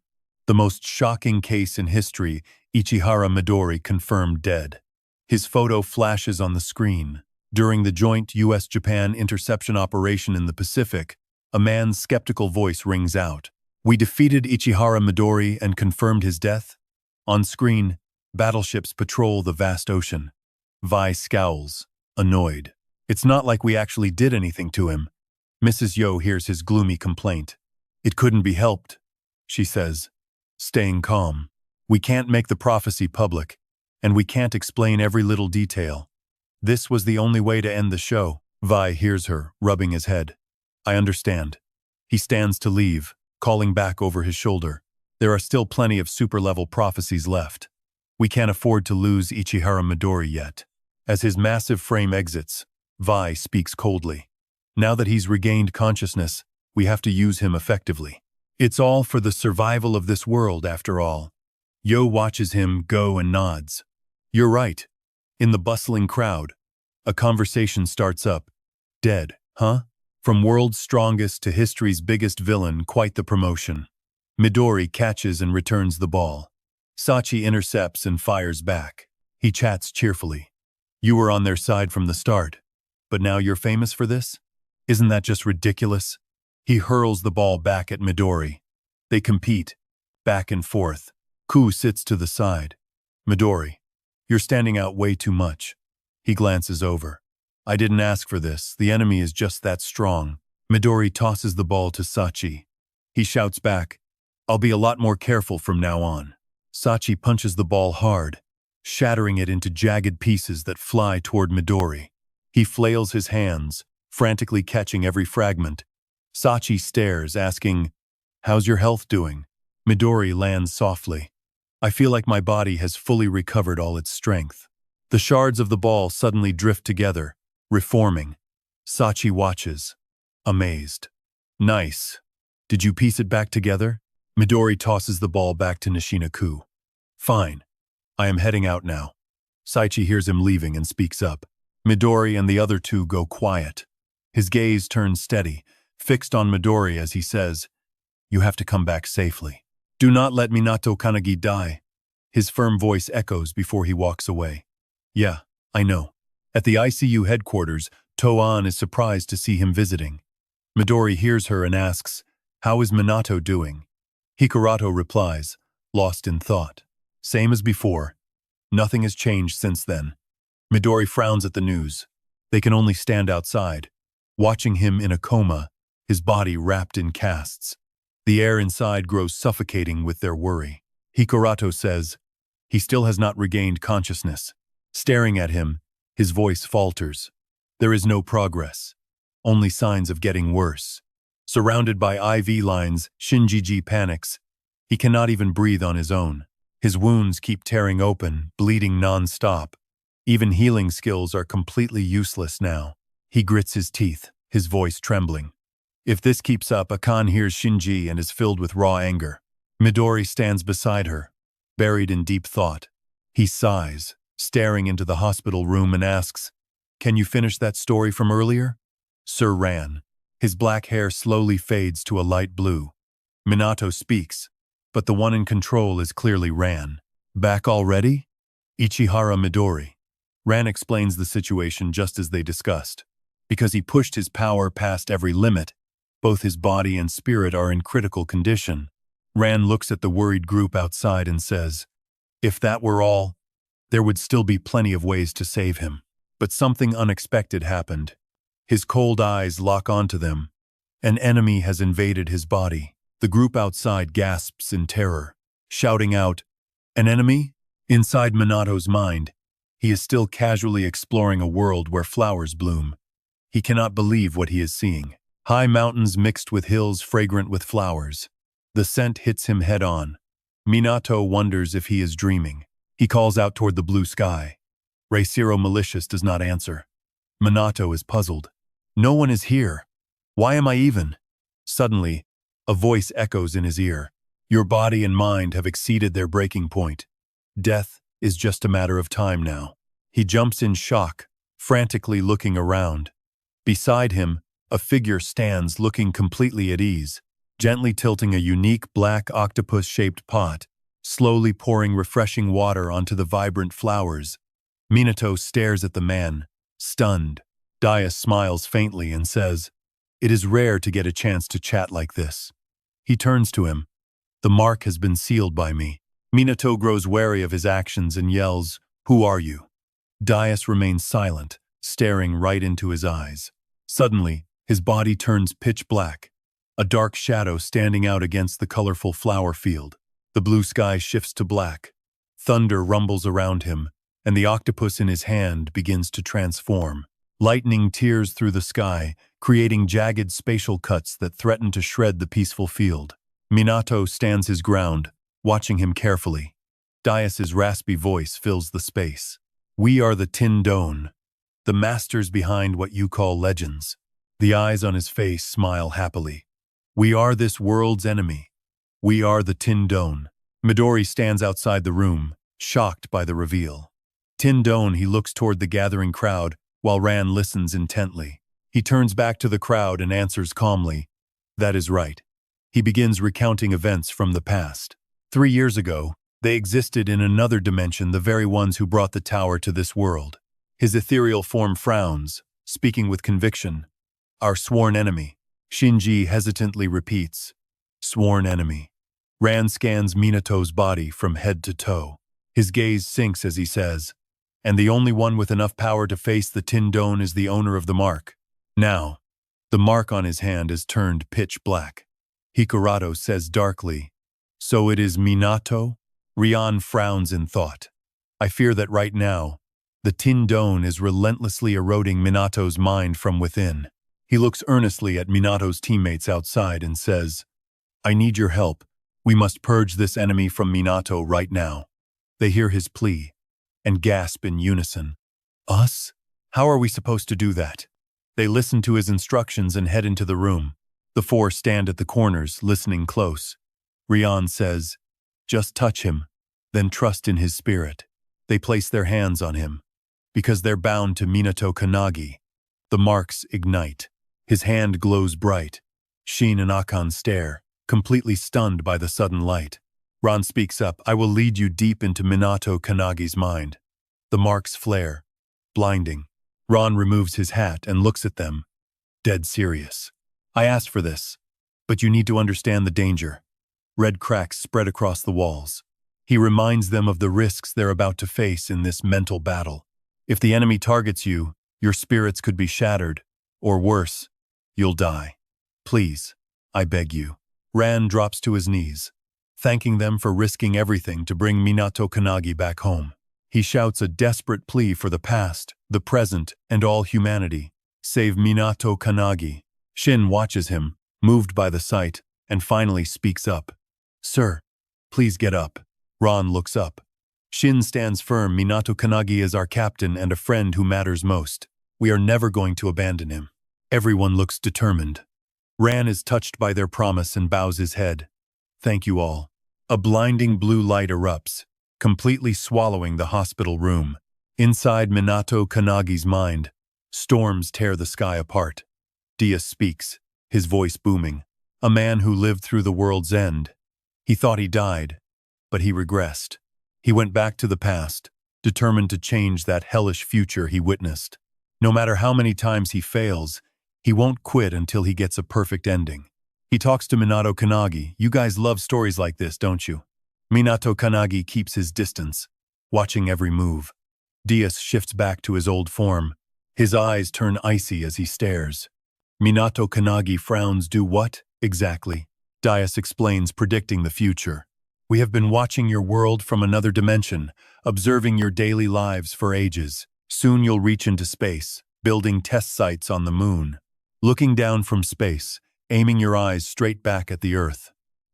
the most shocking case in history, Ichihara Midori confirmed dead. His photo flashes on the screen. During the joint U.S.-Japan interception operation in the Pacific, a man's skeptical voice rings out. We defeated Ichihara Midori and confirmed his death. On screen, battleships patrol the vast ocean. Vi scowls, annoyed. It's not like we actually did anything to him. Mrs. Yo hears his gloomy complaint. It couldn't be helped, she says, staying calm. We can't make the prophecy public, and we can't explain every little detail. This was the only way to end the show. Vi hears her, rubbing his head. I understand. He stands to leave, calling back over his shoulder. There are still plenty of super-level prophecies left. We can't afford to lose Ichihara Midori yet. As his massive frame exits, Vi speaks coldly. Now that he's regained consciousness, we have to use him effectively. It's all for the survival of this world, after all. Yo watches him go and nods. You're right. In the bustling crowd, a conversation starts up. Dead, huh? From world's strongest to history's biggest villain, quite the promotion. Midori catches and returns the ball. Sachi intercepts and fires back. He chats cheerfully. You were on their side from the start, but now you're famous for this? Isn't that just ridiculous? He hurls the ball back at Midori. They compete, back and forth. Ku sits to the side. Midori, you're standing out way too much. He glances over. I didn't ask for this. The enemy is just that strong. Midori tosses the ball to Sachi. He shouts back, I'll be a lot more careful from now on. Sachi punches the ball hard, shattering it into jagged pieces that fly toward Midori. He flails his hands, frantically catching every fragment. Sachi stares, asking, How's your health doing? Midori lands softly. I feel like my body has fully recovered all its strength. The shards of the ball suddenly drift together, reforming. Sachi watches, amazed. Nice. Did you piece it back together? Midori tosses the ball back to Nishina-ku. Fine. I am heading out now. Saichi hears him leaving and speaks up. Midori and the other two go quiet. His gaze turns steady, fixed on Midori as he says, You have to come back safely. Do not let Minato Kannagi die. His firm voice echoes before he walks away. Yeah, I know. At the ICU headquarters, Toan is surprised to see him visiting. Midori hears her and asks, How is Minato doing? Hikurato replies, lost in thought. Same as before. Nothing has changed since then. Midori frowns at the news. They can only stand outside, watching him in a coma, his body wrapped in casts. The air inside grows suffocating with their worry. Hikurato says, He still has not regained consciousness. Staring at him, his voice falters. There is no progress. Only signs of getting worse. Surrounded by IV lines, Shinjiji panics. He cannot even breathe on his own. His wounds keep tearing open, bleeding non-stop. Even healing skills are completely useless now. He grits his teeth, his voice trembling. If this keeps up, Akan hears Shinji and is filled with raw anger. Midori stands beside her, buried in deep thought. He sighs, staring into the hospital room and asks, Can you finish that story from earlier? Sir Ran. His black hair slowly fades to a light blue. Minato speaks, but the one in control is clearly Ran. Back already? Ichihara Midori. Ran explains the situation just as they discussed. Because he pushed his power past every limit, both his body and spirit are in critical condition. Ran looks at the worried group outside and says, If that were all, there would still be plenty of ways to save him. But something unexpected happened. His cold eyes lock onto them. An enemy has invaded his body. The group outside gasps in terror, shouting out, An enemy? Inside Minato's mind, he is still casually exploring a world where flowers bloom. He cannot believe what he is seeing. High mountains mixed with hills fragrant with flowers. The scent hits him head-on. Minato wonders if he is dreaming. He calls out toward the blue sky. Reisiro Malicious does not answer. Minato is puzzled. No one is here. Why am I even? Suddenly, a voice echoes in his ear. Your body and mind have exceeded their breaking point. Death is just a matter of time now. He jumps in shock, frantically looking around. Beside him, a figure stands looking completely at ease, gently tilting a unique black octopus-shaped pot, slowly pouring refreshing water onto the vibrant flowers. Minato stares at the man, stunned. Daius smiles faintly and says, It is rare to get a chance to chat like this. He turns to him. The mark has been sealed by me. Minato grows wary of his actions and yells, Who are you? Daius remains silent, staring right into his eyes. Suddenly, his body turns pitch black, a dark shadow standing out against the colorful flower field. The blue sky shifts to black. Thunder rumbles around him, and the octopus in his hand begins to transform. Lightning tears through the sky, creating jagged spatial cuts that threaten to shred the peaceful field. Minato stands his ground, watching him carefully. Daius's raspy voice fills the space. We are the Tindone, the masters behind what you call legends. The eyes on his face smile happily. We are this world's enemy. We are the Tindone. Midori stands outside the room, shocked by the reveal. Tindone, he looks toward the gathering crowd, while Ran listens intently. He turns back to the crowd and answers calmly, That is right. He begins recounting events from the past. 3 years ago, they existed in another dimension, the very ones who brought the tower to this world. His ethereal form frowns, speaking with conviction. Our sworn enemy. Shinji hesitantly repeats, Sworn enemy. Ran scans Minato's body from head to toe. His gaze sinks as he says, "And the only one with enough power to face the Tin Don is the owner of the mark." Now, the mark on his hand is turned pitch black. Hikurato says darkly, "So it is Minato?" Rian frowns in thought. "I fear that right now, the Tin Don is relentlessly eroding Minato's mind from within." He looks earnestly at Minato's teammates outside and says, "I need your help. We must purge this enemy from Minato right now." They hear his plea and gasp in unison. "Us? How are we supposed to do that?" They listen to his instructions and head into the room. The four stand at the corners, listening close. Rian says, "Just touch him, then trust in his spirit." They place their hands on him. Because they're bound to Minato Kannagi, the marks ignite. His hand glows bright. Shin and Akan stare, completely stunned by the sudden light. Ran speaks up, "I will lead you deep into Minato Kannagi's mind." The marks flare, blinding. Ran removes his hat and looks at them, dead serious. "I asked for this, but you need to understand the danger." Red cracks spread across the walls. He reminds them of the risks they're about to face in this mental battle. If the enemy targets you, your spirits could be shattered, or worse, you'll die. "Please, I beg you." Ran drops to his knees, thanking them for risking everything to bring Minato Kannagi back home. He shouts a desperate plea for the past, the present, and all humanity. "Save Minato Kannagi." Shin watches him, moved by the sight, and finally speaks up. "Sir, please get up." Ran looks up. Shin stands firm. "Minato Kannagi is our captain and a friend who matters most. We are never going to abandon him." Everyone looks determined. Ran is touched by their promise and bows his head. "Thank you all." A blinding blue light erupts, completely swallowing the hospital room. Inside Minato Kannagi's mind, storms tear the sky apart. Diaz speaks, his voice booming. A man who lived through the world's end. He thought he died, but he regressed. He went back to the past, determined to change that hellish future he witnessed. No matter how many times he fails, he won't quit until he gets a perfect ending. He talks to Minato Kannagi. "You guys love stories like this, don't you?" Minato Kannagi keeps his distance, watching every move. Diaz shifts back to his old form. His eyes turn icy as he stares. Minato Kannagi frowns. "Do what, exactly?" Diaz explains, predicting the future. "We have been watching your world from another dimension, observing your daily lives for ages. Soon you'll reach into space, building test sites on the moon. Looking down from space, aiming your eyes straight back at the Earth.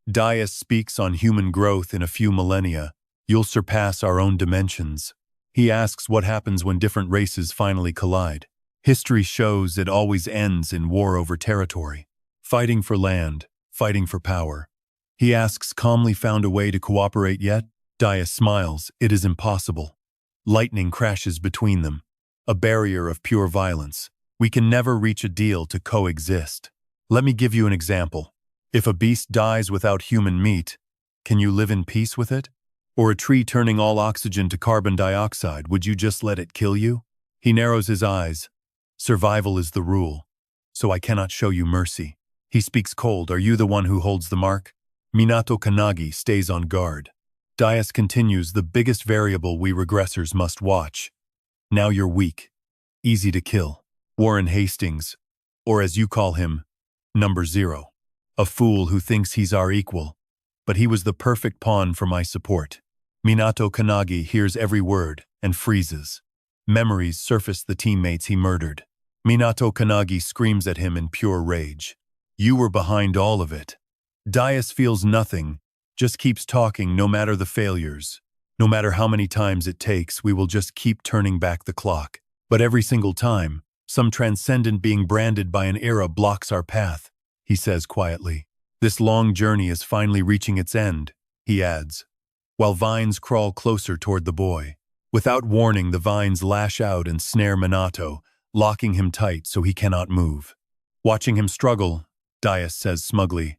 Diaz speaks on human growth in a few millennia. You'll surpass our own dimensions." He asks what happens when different races finally collide. History shows it always ends in war over territory. Fighting for land, fighting for power. He asks, "Calmly found a way to cooperate yet?" Diaz smiles. "It is impossible." Lightning crashes between them, a barrier of pure violence. "We can never reach a deal to coexist. Let me give you an example. If a beast dies without human meat, can you live in peace with it? Or a tree turning all oxygen to carbon dioxide, would you just let it kill you?" He narrows his eyes. "Survival is the rule, so I cannot show you mercy." He speaks cold. "Are you the one who holds the mark?" Minato Kannagi stays on guard. Diaz continues, "The biggest variable we regressors must watch. Now you're weak, easy to kill. Warren Hastings, or as you call him, Number 0. A fool who thinks he's our equal, but he was the perfect pawn for my support." Minato Kannagi hears every word and freezes. Memories surface the teammates he murdered. Minato Kannagi screams at him in pure rage. "You were behind all of it." Diaz feels nothing, just keeps talking no matter the failures. "No matter how many times it takes, we will just keep turning back the clock. But every single time, some transcendent being branded by an era blocks our path," he says quietly. "This long journey is finally reaching its end," he adds, while vines crawl closer toward the boy. Without warning, the vines lash out and snare Minato, locking him tight so he cannot move. Watching him struggle, Diaz says smugly,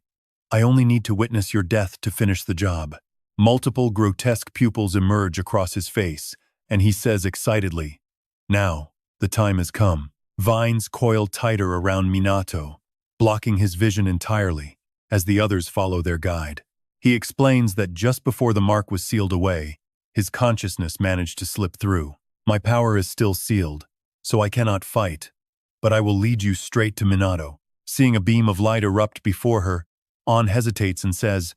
"I only need to witness your death to finish the job." Multiple grotesque pupils emerge across his face, and he says excitedly, "Now, the time has come." Vines coil tighter around Minato, blocking his vision entirely, as the others follow their guide. He explains that just before the mark was sealed away, his consciousness managed to slip through. My power is still sealed, so I cannot fight, but I will lead you straight to Minato. Seeing a beam of light erupt before her, An hesitates and says,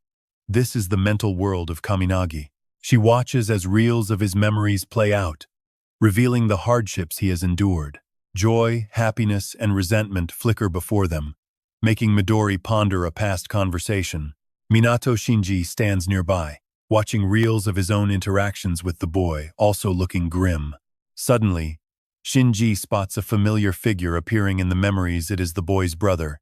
"This is the mental world of Kaminagi." She watches as reels of his memories play out, revealing the hardships he has endured. Joy, happiness, and resentment flicker before them, making Midori ponder a past conversation. Minato Shinji stands nearby, watching reels of his own interactions with the boy, also looking grim. Suddenly, Shinji spots a familiar figure appearing in the memories. It is the boy's brother,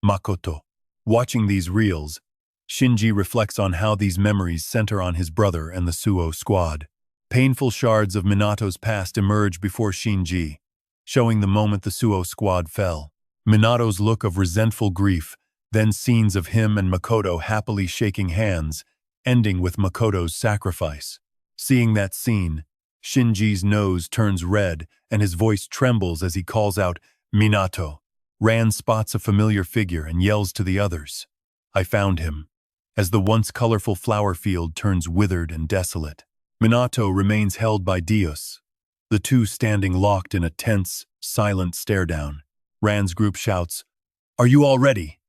Makoto. Watching these reels, Shinji reflects on how these memories center on his brother and the Suo squad. Painful shards of Minato's past emerge before Shinji, showing the moment the Suo squad fell. Minato's look of resentful grief, then scenes of him and Makoto happily shaking hands, ending with Makoto's sacrifice. Seeing that scene, Shinji's nose turns red and his voice trembles as he calls out, "Minato." Ran spots a familiar figure and yells to the others, "I found him," as the once colorful flower field turns withered and desolate. Minato remains held by Dios, the two standing locked in a tense, silent stare-down. Ran's group shouts, "Are you all ready?"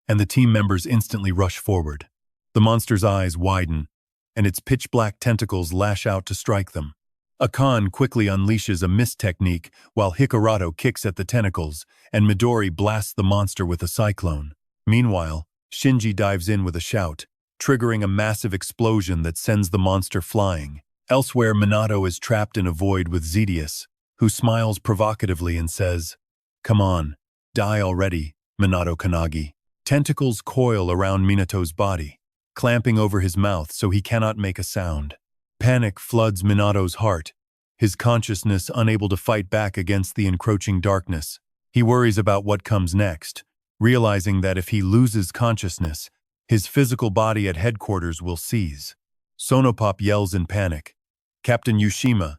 And the team members instantly rush forward. The monster's eyes widen, and its pitch-black tentacles lash out to strike them. Akan quickly unleashes a mist technique while Hikurato kicks at the tentacles, and Midori blasts the monster with a cyclone. Meanwhile, Shinji dives in with a shout, triggering a massive explosion that sends the monster flying. Elsewhere, Minato is trapped in a void with Zedius, who smiles provocatively and says, "Come on, die already, Minato Kannagi." Tentacles coil around Minato's body, clamping over his mouth so he cannot make a sound. Panic floods Minato's heart, his consciousness unable to fight back against the encroaching darkness. He worries about what comes next, realizing that if he loses consciousness, his physical body at headquarters will seize. Sonopop yells in panic, "Captain Yushima,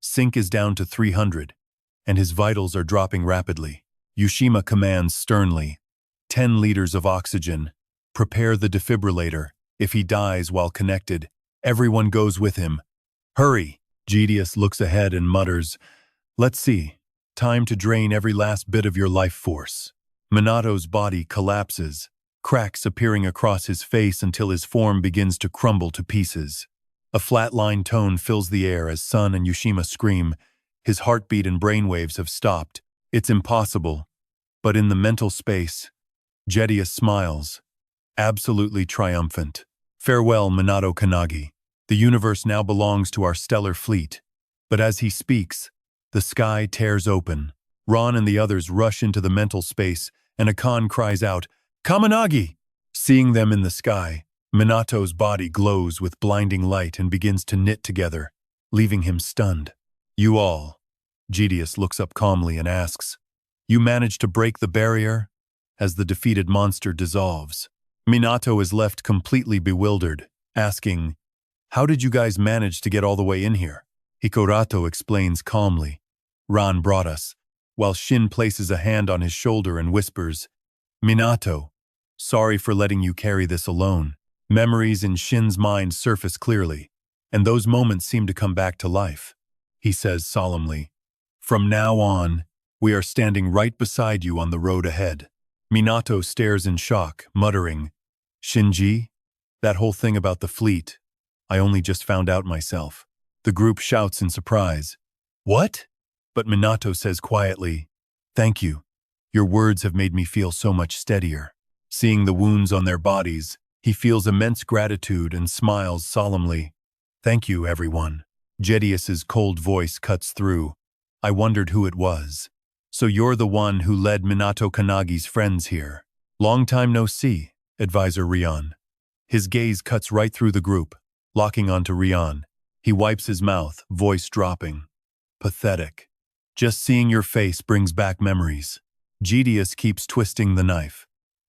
sync is down to 300, and his vitals are dropping rapidly." Yushima commands sternly, 10 liters of oxygen. Prepare the defibrillator. If he dies while connected, everyone goes with him. Hurry! Gidius looks ahead and mutters, "Let's see. Time to drain every last bit of your life force." Minato's body collapses, cracks appearing across his face until his form begins to crumble to pieces. A flatline tone fills the air as Sun and Yushima scream. His heartbeat and brainwaves have stopped. It's impossible. But in the mental space, Gidius smiles, absolutely triumphant. "Farewell, Minato Kannagi. The universe now belongs to our stellar fleet." But as he speaks, the sky tears open. Ron and the others rush into the mental space, and Akan cries out, "Kaminagi!" Seeing them in the sky, Minato's body glows with blinding light and begins to knit together, leaving him stunned. "You all," Gidius looks up calmly and asks, "You managed to break the barrier?" As the defeated monster dissolves, Minato is left completely bewildered, asking, "How did you guys manage to get all the way in here?" Hikurato explains calmly, "Ran brought us," while Shin places a hand on his shoulder and whispers, "Minato, sorry for letting you carry this alone." Memories in Shin's mind surface clearly, and those moments seem to come back to life. He says solemnly, "From now on, we are standing right beside you on the road ahead." Minato stares in shock, muttering, "Shinji? That whole thing about the fleet, I only just found out myself." The group shouts in surprise, "What?" But Minato says quietly, "Thank you. Your words have made me feel so much steadier." Seeing the wounds on their bodies, he feels immense gratitude and smiles solemnly. "Thank you, everyone." Gidius's cold voice cuts through. "I wondered who it was. So you're the one who led Minato Kannagi's friends here. Long time no see, Advisor Rion." His gaze cuts right through the group, locking onto Rion. He wipes his mouth, voice dropping. "Pathetic. Just seeing your face brings back memories." Gidius keeps twisting the knife.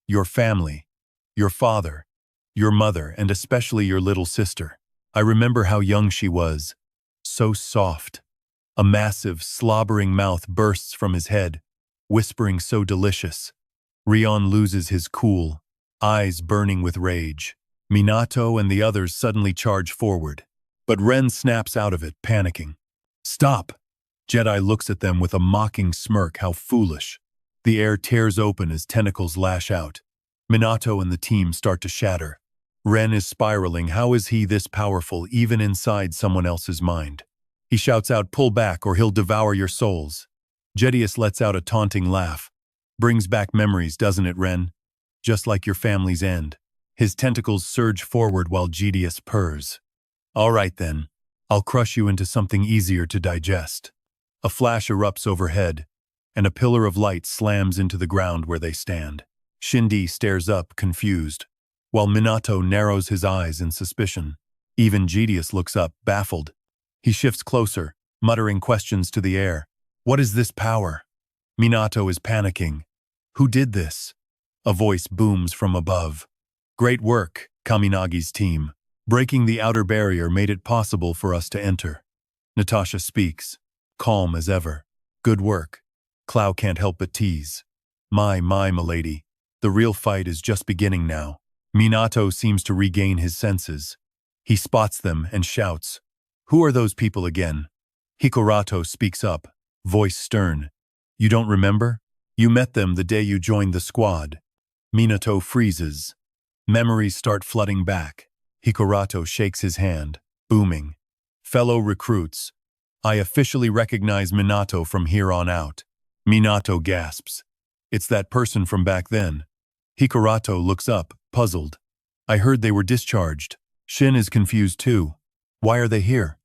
"Your family, your father, your mother, and especially your little sister. I remember how young she was. So soft. A massive, slobbering mouth bursts from his head, whispering so delicious. Rion loses his cool, eyes burning with rage. Minato and the others suddenly charge forward. But Ren snaps out of it, panicking. Stop! Jedi looks at them with a mocking smirk. How foolish. The air tears open as tentacles lash out. Minato and the team start to shatter. Ren is spiraling. How is he this powerful, even inside someone else's mind? He shouts out, pull back or he'll devour your souls. Jedius lets out a taunting laugh. Brings back memories, doesn't it, Ren? Just like your family's end. His tentacles surge forward while Jedius purrs. All right then, I'll crush you into something easier to digest. A flash erupts overhead, and a pillar of light slams into the ground where they stand. Shindy stares up, confused, while Minato narrows his eyes in suspicion. Even Jedius looks up, baffled. He shifts closer, muttering questions to the air. What is this power? Minato is panicking. Who did this? A voice booms from above. Great work, Kaminagi's team. Breaking the outer barrier made it possible for us to enter. Natasha speaks, calm as ever. Good work. Clow can't help but tease. My, milady. The real fight is just beginning now. Minato seems to regain his senses. He spots them and shouts. Who are those people again? Hikurato speaks up, voice stern. You don't remember? You met them the day you joined the squad. Minato freezes. Memories start flooding back. Hikurato shakes his hand, booming. Fellow recruits, I officially recognize Minato from here on out. Minato gasps. It's that person from back then. Hikurato looks up, puzzled. I heard they were discharged. Shin is confused too. Why are they here?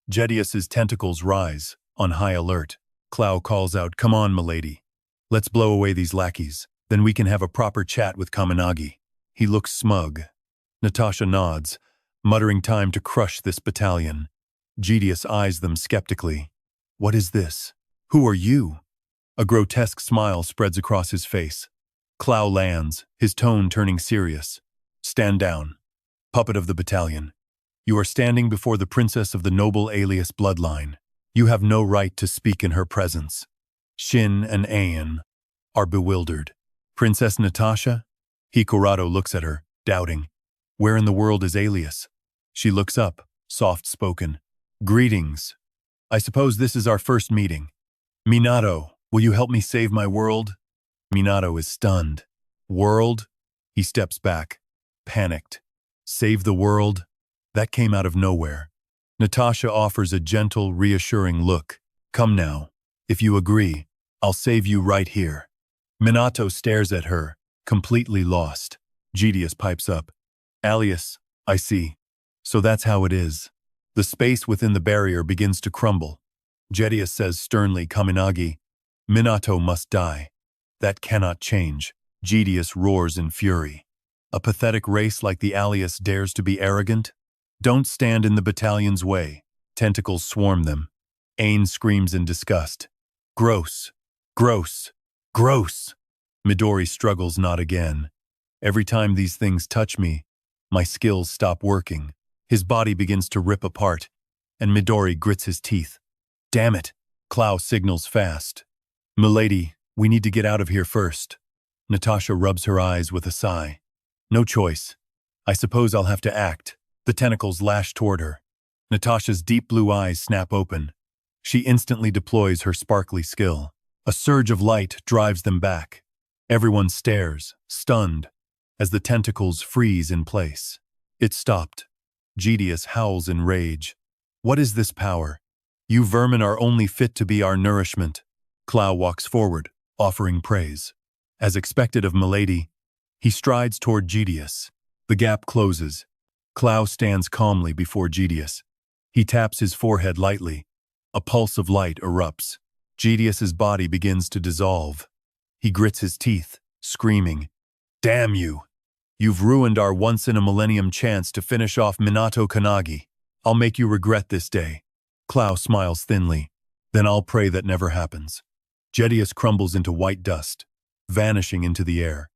Jedius's tentacles rise, on high alert. Clow calls out, come on, milady. Let's blow away these lackeys. Then we can have a proper chat with Kannagi. He looks smug. Natasha nods, muttering time to crush this battalion. Jedius eyes them skeptically. What is this? Who are you? A grotesque smile spreads across his face. Clow lands, his tone turning serious. Stand down. Puppet of the battalion. You are standing before the princess of the noble alias bloodline. You have no right to speak in her presence. Shin and Ayan are bewildered. Princess Natasha? Hikurato looks at her, doubting. Where in the world is Alias? She looks up, soft-spoken. Greetings. I suppose this is our first meeting. Minato, will you help me save my world? Minato is stunned. World? He steps back, panicked. Save the world? That came out of nowhere. Natasha offers a gentle, reassuring look. Come now. If you agree, I'll save you right here. Minato stares at her, completely lost. Jedius pipes up. Alias, I see. So that's how it is. The space within the barrier begins to crumble. Jedius says sternly, Kannagi, Minato must die. That cannot change. Jedius roars in fury. A pathetic race like the Alias dares to be arrogant? Don't stand in the battalion's way. Tentacles swarm them. Ain screams in disgust. Gross. Gross. Gross. Midori struggles not again. Every time these things touch me, my skills stop working. His body begins to rip apart, and Midori grits his teeth. Damn it! Clow signals fast. Milady, we need to get out of here first. Natasha rubs her eyes with a sigh. No choice. I suppose I'll have to act. The tentacles lash toward her. Natasha's deep blue eyes snap open. She instantly deploys her sparkly skill. A surge of light drives them back. Everyone stares, stunned, as the tentacles freeze in place. It stopped. Jedius howls in rage. What is this power? You vermin are only fit to be our nourishment. Clow walks forward, offering praise. As expected of Milady, he strides toward Jedius. The gap closes. Clow stands calmly before Jedius. He taps his forehead lightly. A pulse of light erupts. Jedius's body begins to dissolve. He grits his teeth, screaming, Damn you! You've ruined our once-in-a-millennium chance to finish off Minato Kannagi. I'll make you regret this day. Clow smiles thinly. Then I'll pray that never happens. Jedius crumbles into white dust, vanishing into the air.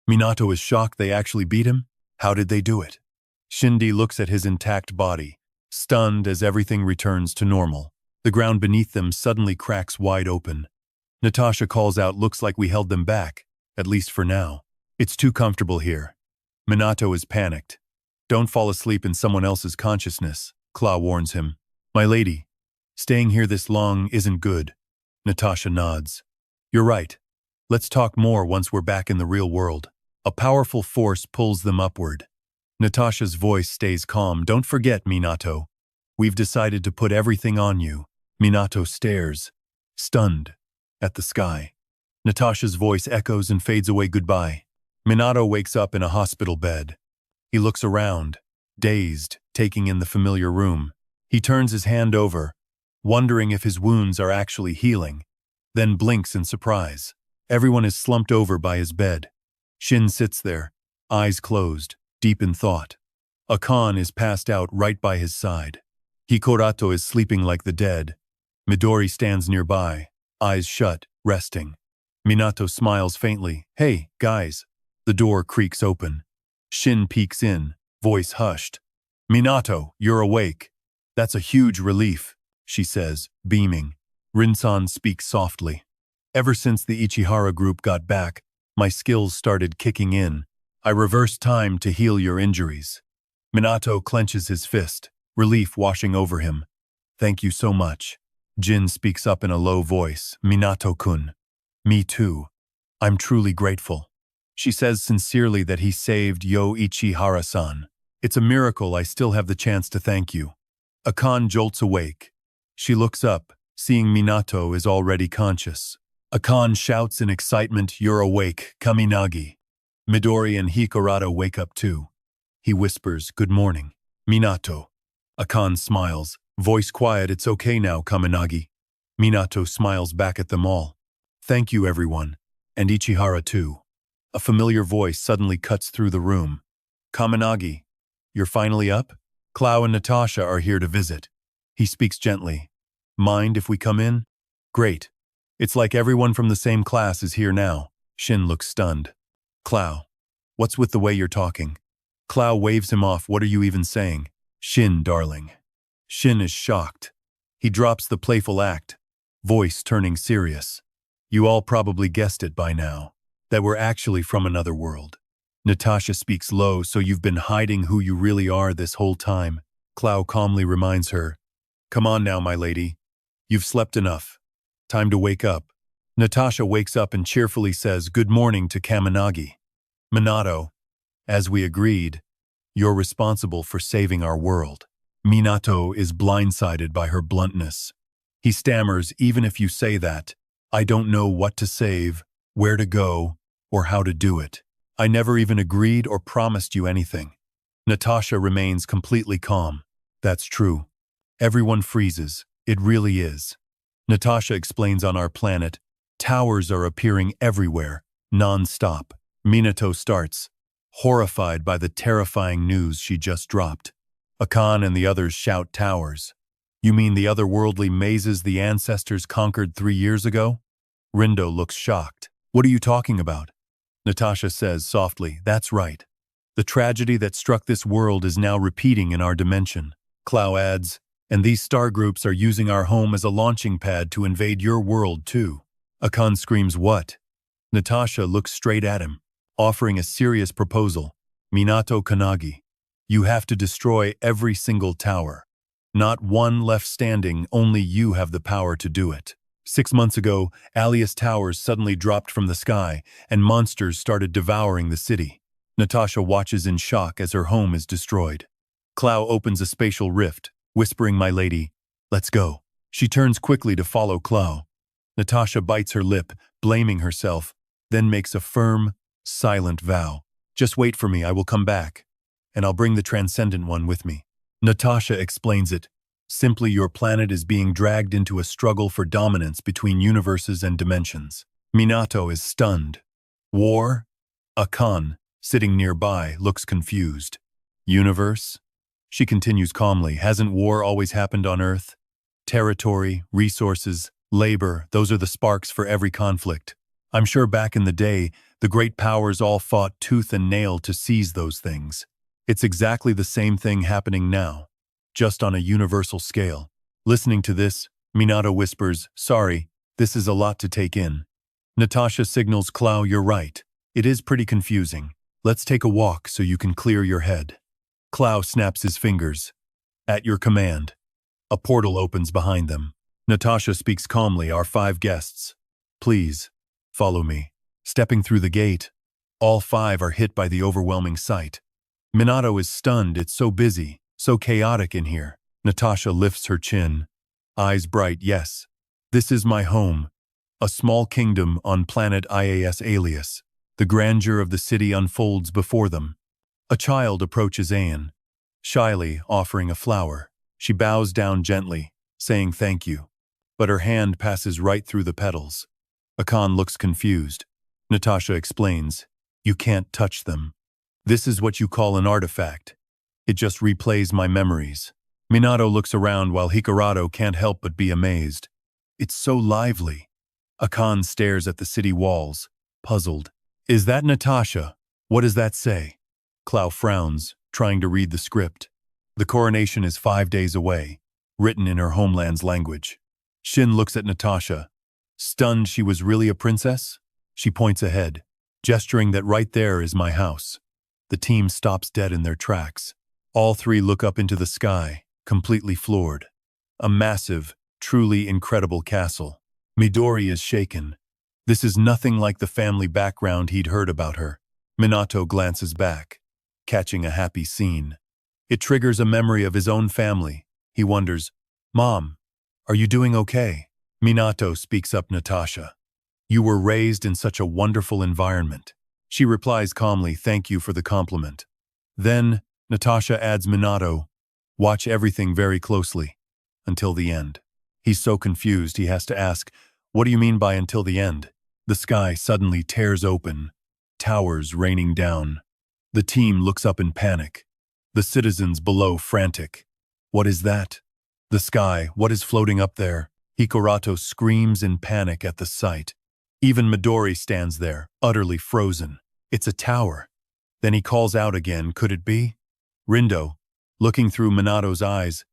Minato is shocked they actually beat him. How did they do it? Shindy looks at his intact body, stunned as everything returns to normal. The ground beneath them suddenly cracks wide open. Natasha calls out, looks like we held them back, at least for now. It's too comfortable here. Minato is panicked. Don't fall asleep in someone else's consciousness, Claw warns him. My lady, staying here this long isn't good. Natasha nods. You're right. Let's talk more once we're back in the real world. A powerful force pulls them upward. Natasha's voice stays calm. Don't forget, Minato. We've decided to put everything on you. Minato stares, stunned, at the sky. Natasha's voice echoes and fades away. Goodbye. Minato wakes up in a hospital bed. He looks around, dazed, taking in the familiar room. He turns his hand over, wondering if his wounds are actually healing, then blinks in surprise. Everyone is slumped over by his bed. Shin sits there, eyes closed, deep in thought. Akan is passed out right by his side. Hikorato is sleeping like the dead. Midori stands nearby, eyes shut, resting. Minato smiles faintly. Hey, guys. The door creaks open. Shin peeks in, voice hushed. Minato, you're awake. That's a huge relief, she says, beaming. Rinsan speaks softly. Ever since the Ichihara group got back, my skills started kicking in. I reversed time to heal your injuries. Minato clenches his fist, relief washing over him. Thank you so much. Jin speaks up in a low voice. Minato-kun. Me too. I'm truly grateful. She says sincerely that he saved Yo Ichihara-san. It's a miracle I still have the chance to thank you. Akan jolts awake. She looks up, seeing Minato is already conscious. Akan shouts in excitement, You're awake, Kaminagi. Midori and Hikarata wake up too. He whispers, Good morning, Minato. Akan smiles, voice quiet, It's okay now, Kaminagi. Minato smiles back at them all. Thank you, everyone. And Ichihara too. A familiar voice suddenly cuts through the room. Kaminagi, you're finally up? Clow and Natasha are here to visit. He speaks gently. Mind if we come in? Great. It's like everyone from the same class is here now. Shin looks stunned. Clow, what's with the way you're talking? Clow waves him off. What are you even saying? Shin, darling. Shin is shocked. He drops the playful act, voice turning serious. You all probably guessed it by now, that we're actually from another world. Natasha speaks low, so you've been hiding who you really are this whole time. Clow calmly reminds her. Come on now, my lady. You've slept enough. Time to wake up. Natasha wakes up and cheerfully says good morning to Kaminagi. Minato, as we agreed, you're responsible for saving our world. Minato is blindsided by her bluntness. He stammers, even if you say that, I don't know what to save, where to go, or how to do it. I never even agreed or promised you anything. Natasha remains completely calm. That's true. Everyone freezes. It really is. Natasha explains on our planet, towers are appearing everywhere, non-stop. Minato starts, horrified by the terrifying news she just dropped. Akan and the others shout towers. You mean the otherworldly mazes the ancestors conquered 3 years ago? Rindo looks shocked. What are you talking about? Natasha says softly, That's right. The tragedy that struck this world is now repeating in our dimension. Clow adds, and these star groups are using our home as a launching pad to invade your world too. Akan screams, What? Natasha looks straight at him, offering a serious proposal. Minato Kannagi, you have to destroy every single tower. Not one left standing, only you have the power to do it. 6 months ago, Alias towers suddenly dropped from the sky, and monsters started devouring the city. Natasha watches in shock as her home is destroyed. Clow opens a spatial rift, whispering, My lady, let's go. She turns quickly to follow Clow. Natasha bites her lip, blaming herself, then makes a firm, silent vow. Just wait for me, I will come back, and I'll bring the Transcendent One with me. Natasha explains it. Simply, your planet is being dragged into a struggle for dominance between universes and dimensions. Minato is stunned. War? Akan, sitting nearby, looks confused. Universe? She continues calmly, Hasn't war always happened on Earth? Territory, resources, labor, those are the sparks for every conflict. I'm sure back in the day, the great powers all fought tooth and nail to seize those things. It's exactly the same thing happening now, just on a universal scale. Listening to this, Minato whispers, Sorry, this is a lot to take in. Natasha signals Clow, You're right. It is pretty confusing. Let's take a walk so you can clear your head. Clow snaps his fingers. At your command. A portal opens behind them. Natasha speaks calmly, our 5 guests. Please, follow me. Stepping through the gate, all 5 are hit by the overwhelming sight. Minato is stunned, it's so busy, so chaotic in here. Natasha lifts her chin. Eyes bright, yes. This is my home. A small kingdom on planet IAS Alias. The grandeur of the city unfolds before them. A child approaches Ayan, shyly offering a flower. She bows down gently, saying thank you. But her hand passes right through the petals. Akan looks confused. Natasha explains, you can't touch them. This is what you call an artifact. It just replays my memories. Minato looks around while Hikaruto can't help but be amazed. It's so lively. Akan stares at the city walls, puzzled. Is that Natasha? What does that say? Clow frowns, trying to read the script. The coronation is 5 days away, written in her homeland's language. Shin looks at Natasha. Stunned she was really a princess? She points ahead, gesturing that right there is my house. The team stops dead in their tracks. All 3 look up into the sky, completely floored. A massive, truly incredible castle. Midori is shaken. This is nothing like the family background he'd heard about her. Minato glances back, catching a happy scene. It triggers a memory of his own family. He wonders, Mom, are you doing okay? Minato speaks up Natasha. You were raised in such a wonderful environment. She replies calmly, thank you for the compliment. Then, Natasha adds Minato, watch everything very closely. Until the end. He's so confused he has to ask, what do you mean by until the end? The sky suddenly tears open, towers raining down. The team looks up in panic. The citizens below frantic. What is that? The sky, what is floating up there? Hikaruto screams in panic at the sight. Even Midori stands there, utterly frozen. It's a tower. Then he calls out again, could it be? Rindo, looking through Minato's eyes,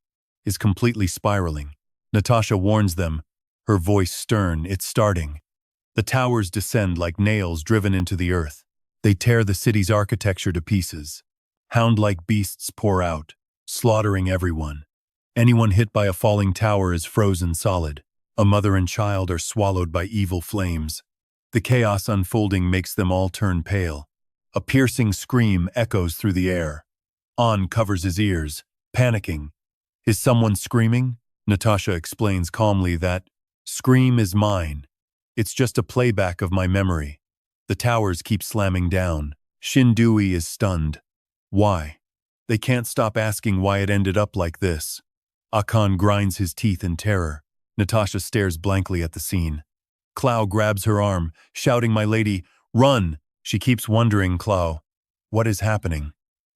is completely spiraling. Natasha warns them, her voice stern, it's starting. The towers descend like nails driven into the earth. They tear the city's architecture to pieces. Hound-like beasts pour out, slaughtering everyone. Anyone hit by a falling tower is frozen solid. A mother and child are swallowed by evil flames. The chaos unfolding makes them all turn pale. A piercing scream echoes through the air. An covers his ears, panicking. Is someone screaming? Natasha explains calmly that, scream is mine. It's just a playback of my memory. The towers keep slamming down. Shindui is stunned. Why? They can't stop asking why it ended up like this. Akan grinds his teeth in terror. Natasha stares blankly at the scene. Clow grabs her arm, shouting, my lady, run! She keeps wondering, Clow, what is happening?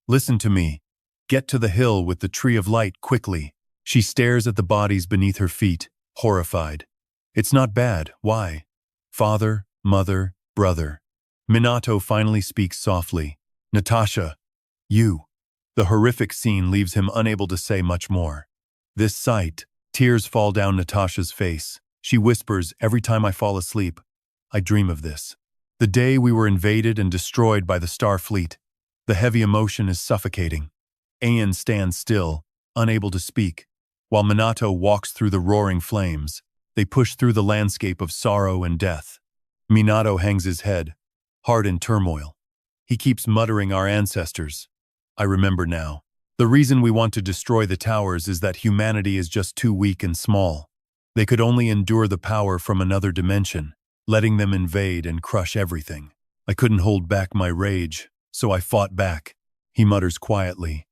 Listen to me. Get to the hill with the tree of light quickly. She stares at the bodies beneath her feet, horrified. It's not bad. Why? Father, mother, brother. Minato finally speaks softly. Natasha, you. The horrific scene leaves him unable to say much more. This sight, tears fall down Natasha's face. She whispers, every time I fall asleep, I dream of this. The day we were invaded and destroyed by the Star Fleet. The heavy emotion is suffocating. Ayan stands still, unable to speak, while Minato walks through the roaring flames. They push through the landscape of sorrow and death. Minato hangs his head, heart in turmoil. He keeps muttering, our ancestors. I remember now. The reason we want to destroy the towers is that humanity is just too weak and small. They could only endure the power from another dimension, letting them invade and crush everything. I couldn't hold back my rage, so I fought back. He mutters quietly.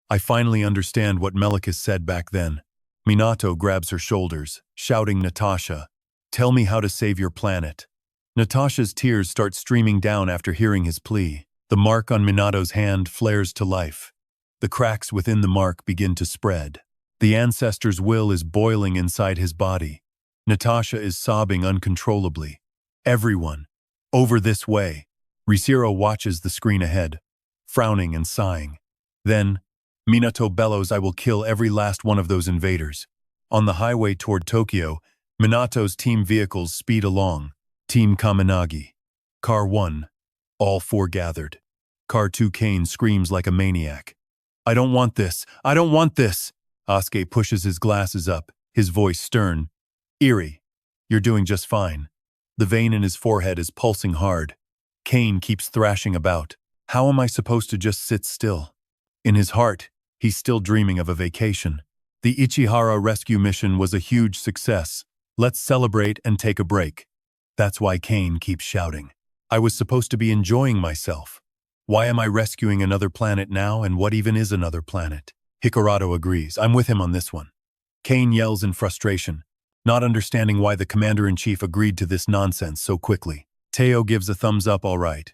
I finally understand what Melicus said back then. Minato grabs her shoulders, shouting, Natasha, tell me how to save your planet. Natasha's tears start streaming down after hearing his plea. The mark on Minato's hand flares to life. The cracks within the mark begin to spread. The ancestor's will is boiling inside his body. Natasha is sobbing uncontrollably. Everyone, over this way. Risiro watches the screen ahead, frowning and sighing. Then, Minato bellows, I will kill every last one of those invaders. On the highway toward Tokyo, Minato's team vehicles speed along. Team Kannagi. Car 1. All 4 gathered. Car 2 Kane screams like a maniac. I don't want this. I don't want this. Asuke pushes his glasses up, his voice stern. Eerie. You're doing just fine. The vein in his forehead is pulsing hard. Kane keeps thrashing about. How am I supposed to just sit still? In his heart, he's still dreaming of a vacation. The Ichihara rescue mission was a huge success. Let's celebrate and take a break. That's why Kane keeps shouting. I was supposed to be enjoying myself. Why am I rescuing another planet now, and what even is another planet? Hikurato agrees. I'm with him on this one. Kane yells in frustration, not understanding why the commander-in-chief agreed to this nonsense so quickly. Teo gives a thumbs up. All right.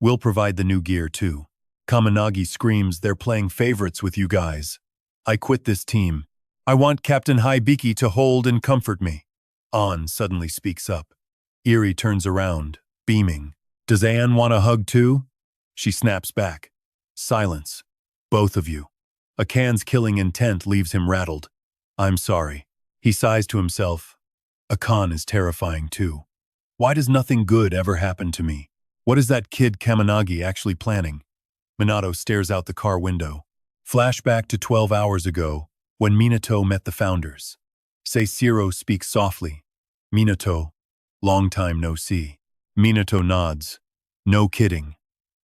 We'll provide the new gear too. Kaminagi screams, they're playing favorites with you guys. I quit this team. I want Captain Hibiki to hold and comfort me. An suddenly speaks up. Eri turns around, beaming. Does Anne want a hug too? She snaps back. Silence. Both of you. Akan's killing intent leaves him rattled. I'm sorry. He sighs to himself. Akan is terrifying too. Why does nothing good ever happen to me? What is that kid Kaminagi actually planning? Minato stares out the car window. Flashback to 12 hours ago, when Minato met the founders. Seishiro speaks softly. Minato, long time no see. Minato nods. No kidding.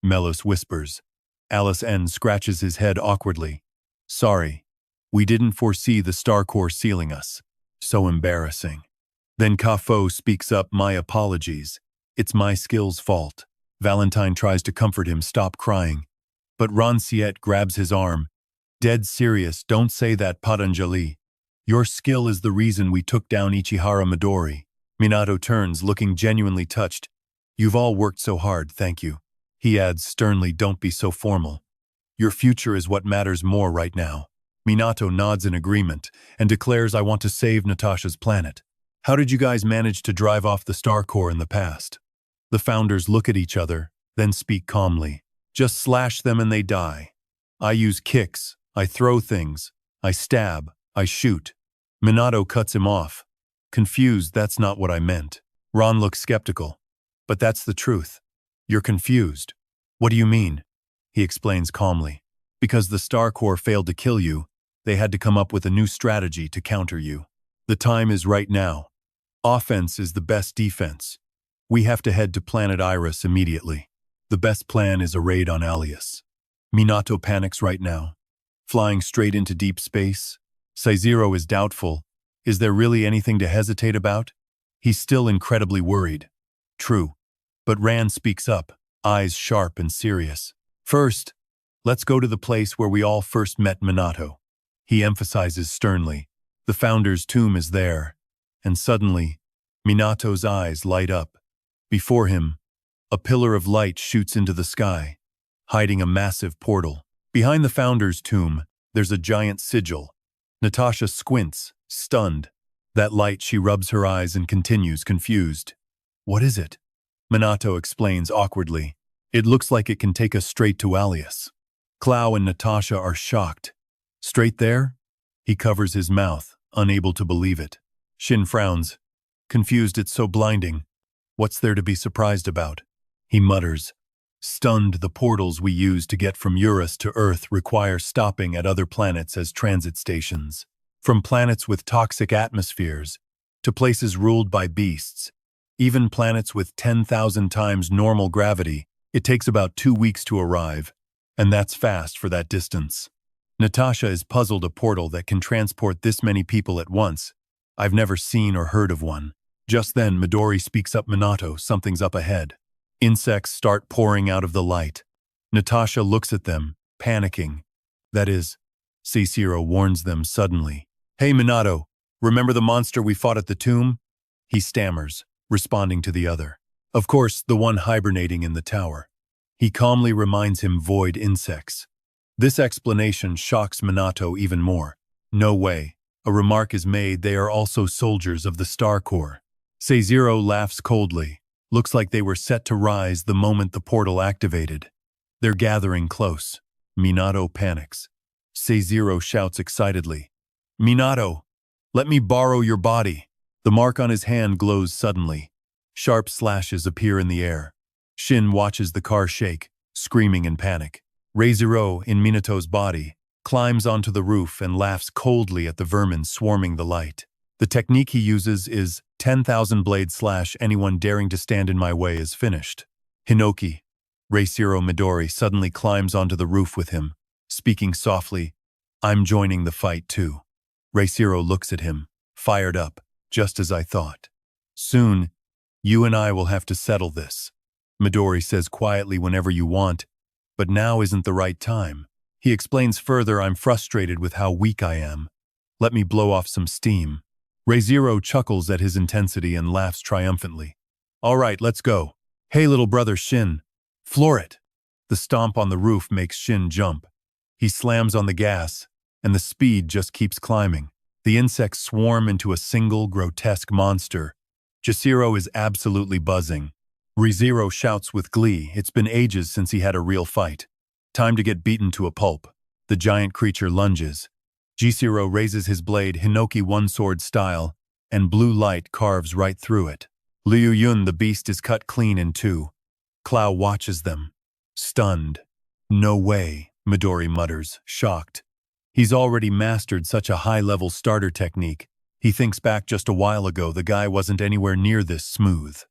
Melos whispers. Alice N scratches his head awkwardly. Sorry. We didn't foresee the Star Corps sealing us. So embarrassing. Then Kafo speaks up. My apologies. It's my skill's fault. Valentine tries to comfort him. Stop crying. But Ranciette grabs his arm. Dead serious. Don't say that, Patanjali. Your skill is the reason we took down Ichihara Midori. Minato turns, looking genuinely touched. You've all worked so hard, thank you. He adds sternly, don't be so formal. Your future is what matters more right now. Minato nods in agreement and declares, I want to save Natasha's planet. How did you guys manage to drive off the Star Corps in the past? The founders look at each other, then speak calmly. Just slash them and they die. I use kicks, I throw things, I stab, I shoot. Minato cuts him off. Confused, that's not what I meant. Ron looks skeptical. But that's the truth. You're confused. What do you mean? He explains calmly. Because the Star Corps failed to kill you, they had to come up with a new strategy to counter you. The time is right now. Offense is the best defense. We have to head to Planet Iris immediately. The best plan is a raid on Alias. Minato panics right now. Flying straight into deep space? Seishiro is doubtful. Is there really anything to hesitate about? He's still incredibly worried. True. But Rand speaks up, eyes sharp and serious. First, let's go to the place where we all first met Minato. He emphasizes sternly. The founder's tomb is there. And suddenly, Minato's eyes light up. Before him, a pillar of light shoots into the sky, hiding a massive portal. Behind the founder's tomb, there's a giant sigil. Natasha squints, stunned. That light, she rubs her eyes and continues, confused. What is it? Minato explains awkwardly. It looks like it can take us straight to Alias. Clow and Natasha are shocked. Straight there? He covers his mouth, unable to believe it. Shin frowns. Confused, it's so blinding. What's there to be surprised about? He mutters. Stunned, the portals we use to get from Eurus to Earth require stopping at other planets as transit stations. From planets with toxic atmospheres to places ruled by beasts. Even planets with 10,000 times normal gravity, it takes about 2 weeks to arrive, and that's fast for that distance. Natasha is puzzled. A portal that can transport this many people at once. I've never seen or heard of one. Just then, Midori speaks up. Minato, something's up ahead. Insects start pouring out of the light. Natasha looks at them, panicking. That is, Seishiro warns them suddenly. Hey Minato, remember the monster we fought at the tomb? He stammers, responding to the other. Of course, the one hibernating in the tower. He calmly reminds him void insects. This explanation shocks Minato even more. No way. A remark is made, they are also soldiers of the Star Corps. Seishiro laughs coldly. Looks like they were set to rise the moment the portal activated. They're gathering close. Minato panics. Seishiro shouts excitedly. Minato, let me borrow your body. The mark on his hand glows suddenly. Sharp slashes appear in the air. Shin watches the car shake, screaming in panic. Reizero, in Minato's body, climbs onto the roof and laughs coldly at the vermin swarming the light. The technique he uses is 10,000 blade slash. Anyone daring to stand in my way is finished. Hinoki, Reisiro Midori, suddenly climbs onto the roof with him, speaking softly, I'm joining the fight too. Reisiro looks at him, fired up, just as I thought. Soon, you and I will have to settle this. Midori says quietly, whenever you want, but now isn't the right time. He explains further, I'm frustrated with how weak I am. Let me blow off some steam. Reisiro chuckles at his intensity and laughs triumphantly. All right, let's go. Hey, little brother Shin. Floor it. The stomp on the roof makes Shin jump. He slams on the gas, and the speed just keeps climbing. The insects swarm into a single grotesque monster. Jisiro is absolutely buzzing. Reisiro shouts with glee. It's been ages since he had a real fight. Time to get beaten to a pulp. The giant creature lunges. Jisiro raises his blade Hinoki one-sword style, and blue light carves right through it. Liu Yun, the beast, is cut clean in two. Clow watches them, stunned. No way, Midori mutters, shocked. He's already mastered such a high-level starter technique. He thinks back just a while ago, the guy wasn't anywhere near this smooth.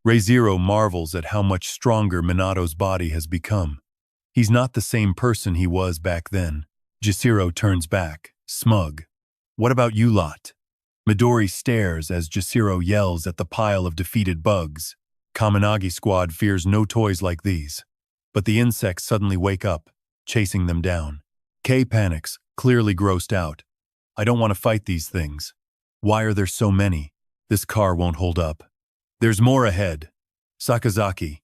Reisiro marvels at how much stronger Minato's body has become. He's not the same person he was back then. Jisiro turns back, smug. What about you lot? Midori stares as Jisiro yells at the pile of defeated bugs. Kaminagi squad fears no toys like these. But the insects suddenly wake up, chasing them down. Kei panics, clearly grossed out. I don't want to fight these things. Why are there so many? This car won't hold up. There's more ahead. Sakazaki,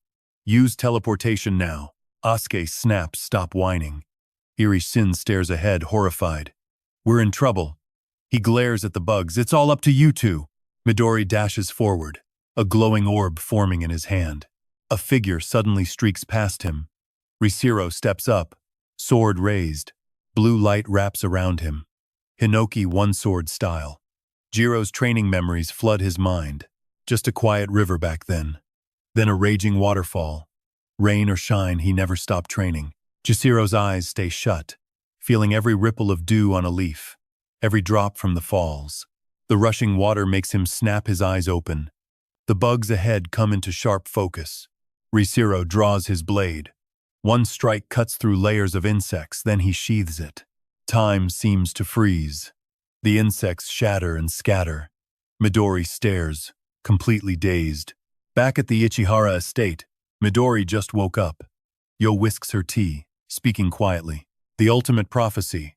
use teleportation now. Asuke snaps, stop whining. Iri-Shin stares ahead, horrified. We're in trouble. He glares at the bugs. It's all up to you two. Midori dashes forward, a glowing orb forming in his hand. A figure suddenly streaks past him. Reisiro steps up, sword raised. Blue light wraps around him. Hinoki one-sword style. Jiro's training memories flood his mind. Just a quiet river back then. Then a raging waterfall. Rain or shine, he never stopped training. Jisiro's eyes stay shut, feeling every ripple of dew on a leaf, every drop from the falls. The rushing water makes him snap his eyes open. The bugs ahead come into sharp focus. Reisiro draws his blade. One strike cuts through layers of insects, then he sheathes it. Time seems to freeze. The insects shatter and scatter. Midori stares, completely dazed. Back at the Ichihara estate, Midori just woke up. Yo whisks her tea, speaking quietly. The ultimate prophecy,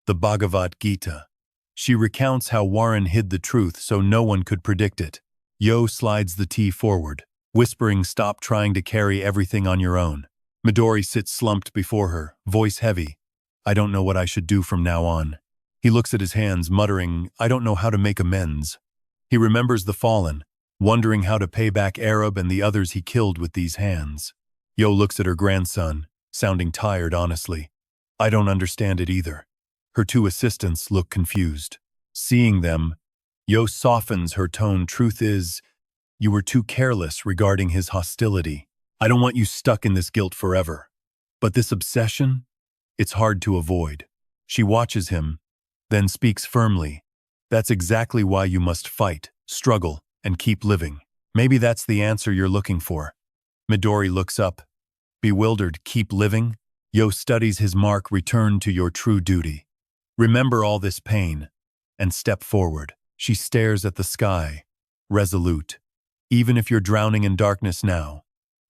the Bhagavad Gita. She recounts how Warren hid the truth so no one could predict it. Yo slides the tea forward, whispering, stop trying to carry everything on your own. Midori sits slumped before her, voice heavy. I don't know what I should do from now on. He looks at his hands, muttering, I don't know how to make amends. He remembers the fallen, wondering how to pay back Arab and the others he killed with these hands. Yo looks at her grandson, sounding tired honestly. I don't understand it either. Her two assistants look confused. Seeing them, Yo softens her tone. Truth is, you were too careless regarding his hostility. I don't want you stuck in this guilt forever. But this obsession? It's hard to avoid. She watches him, then speaks firmly. That's exactly why you must fight, struggle, and keep living. Maybe that's the answer you're looking for. Midori looks up. Bewildered, keep living? Yo studies his mark, return to your true duty. Remember all this pain, and step forward. She stares at the sky, resolute. Even if you're drowning in darkness now,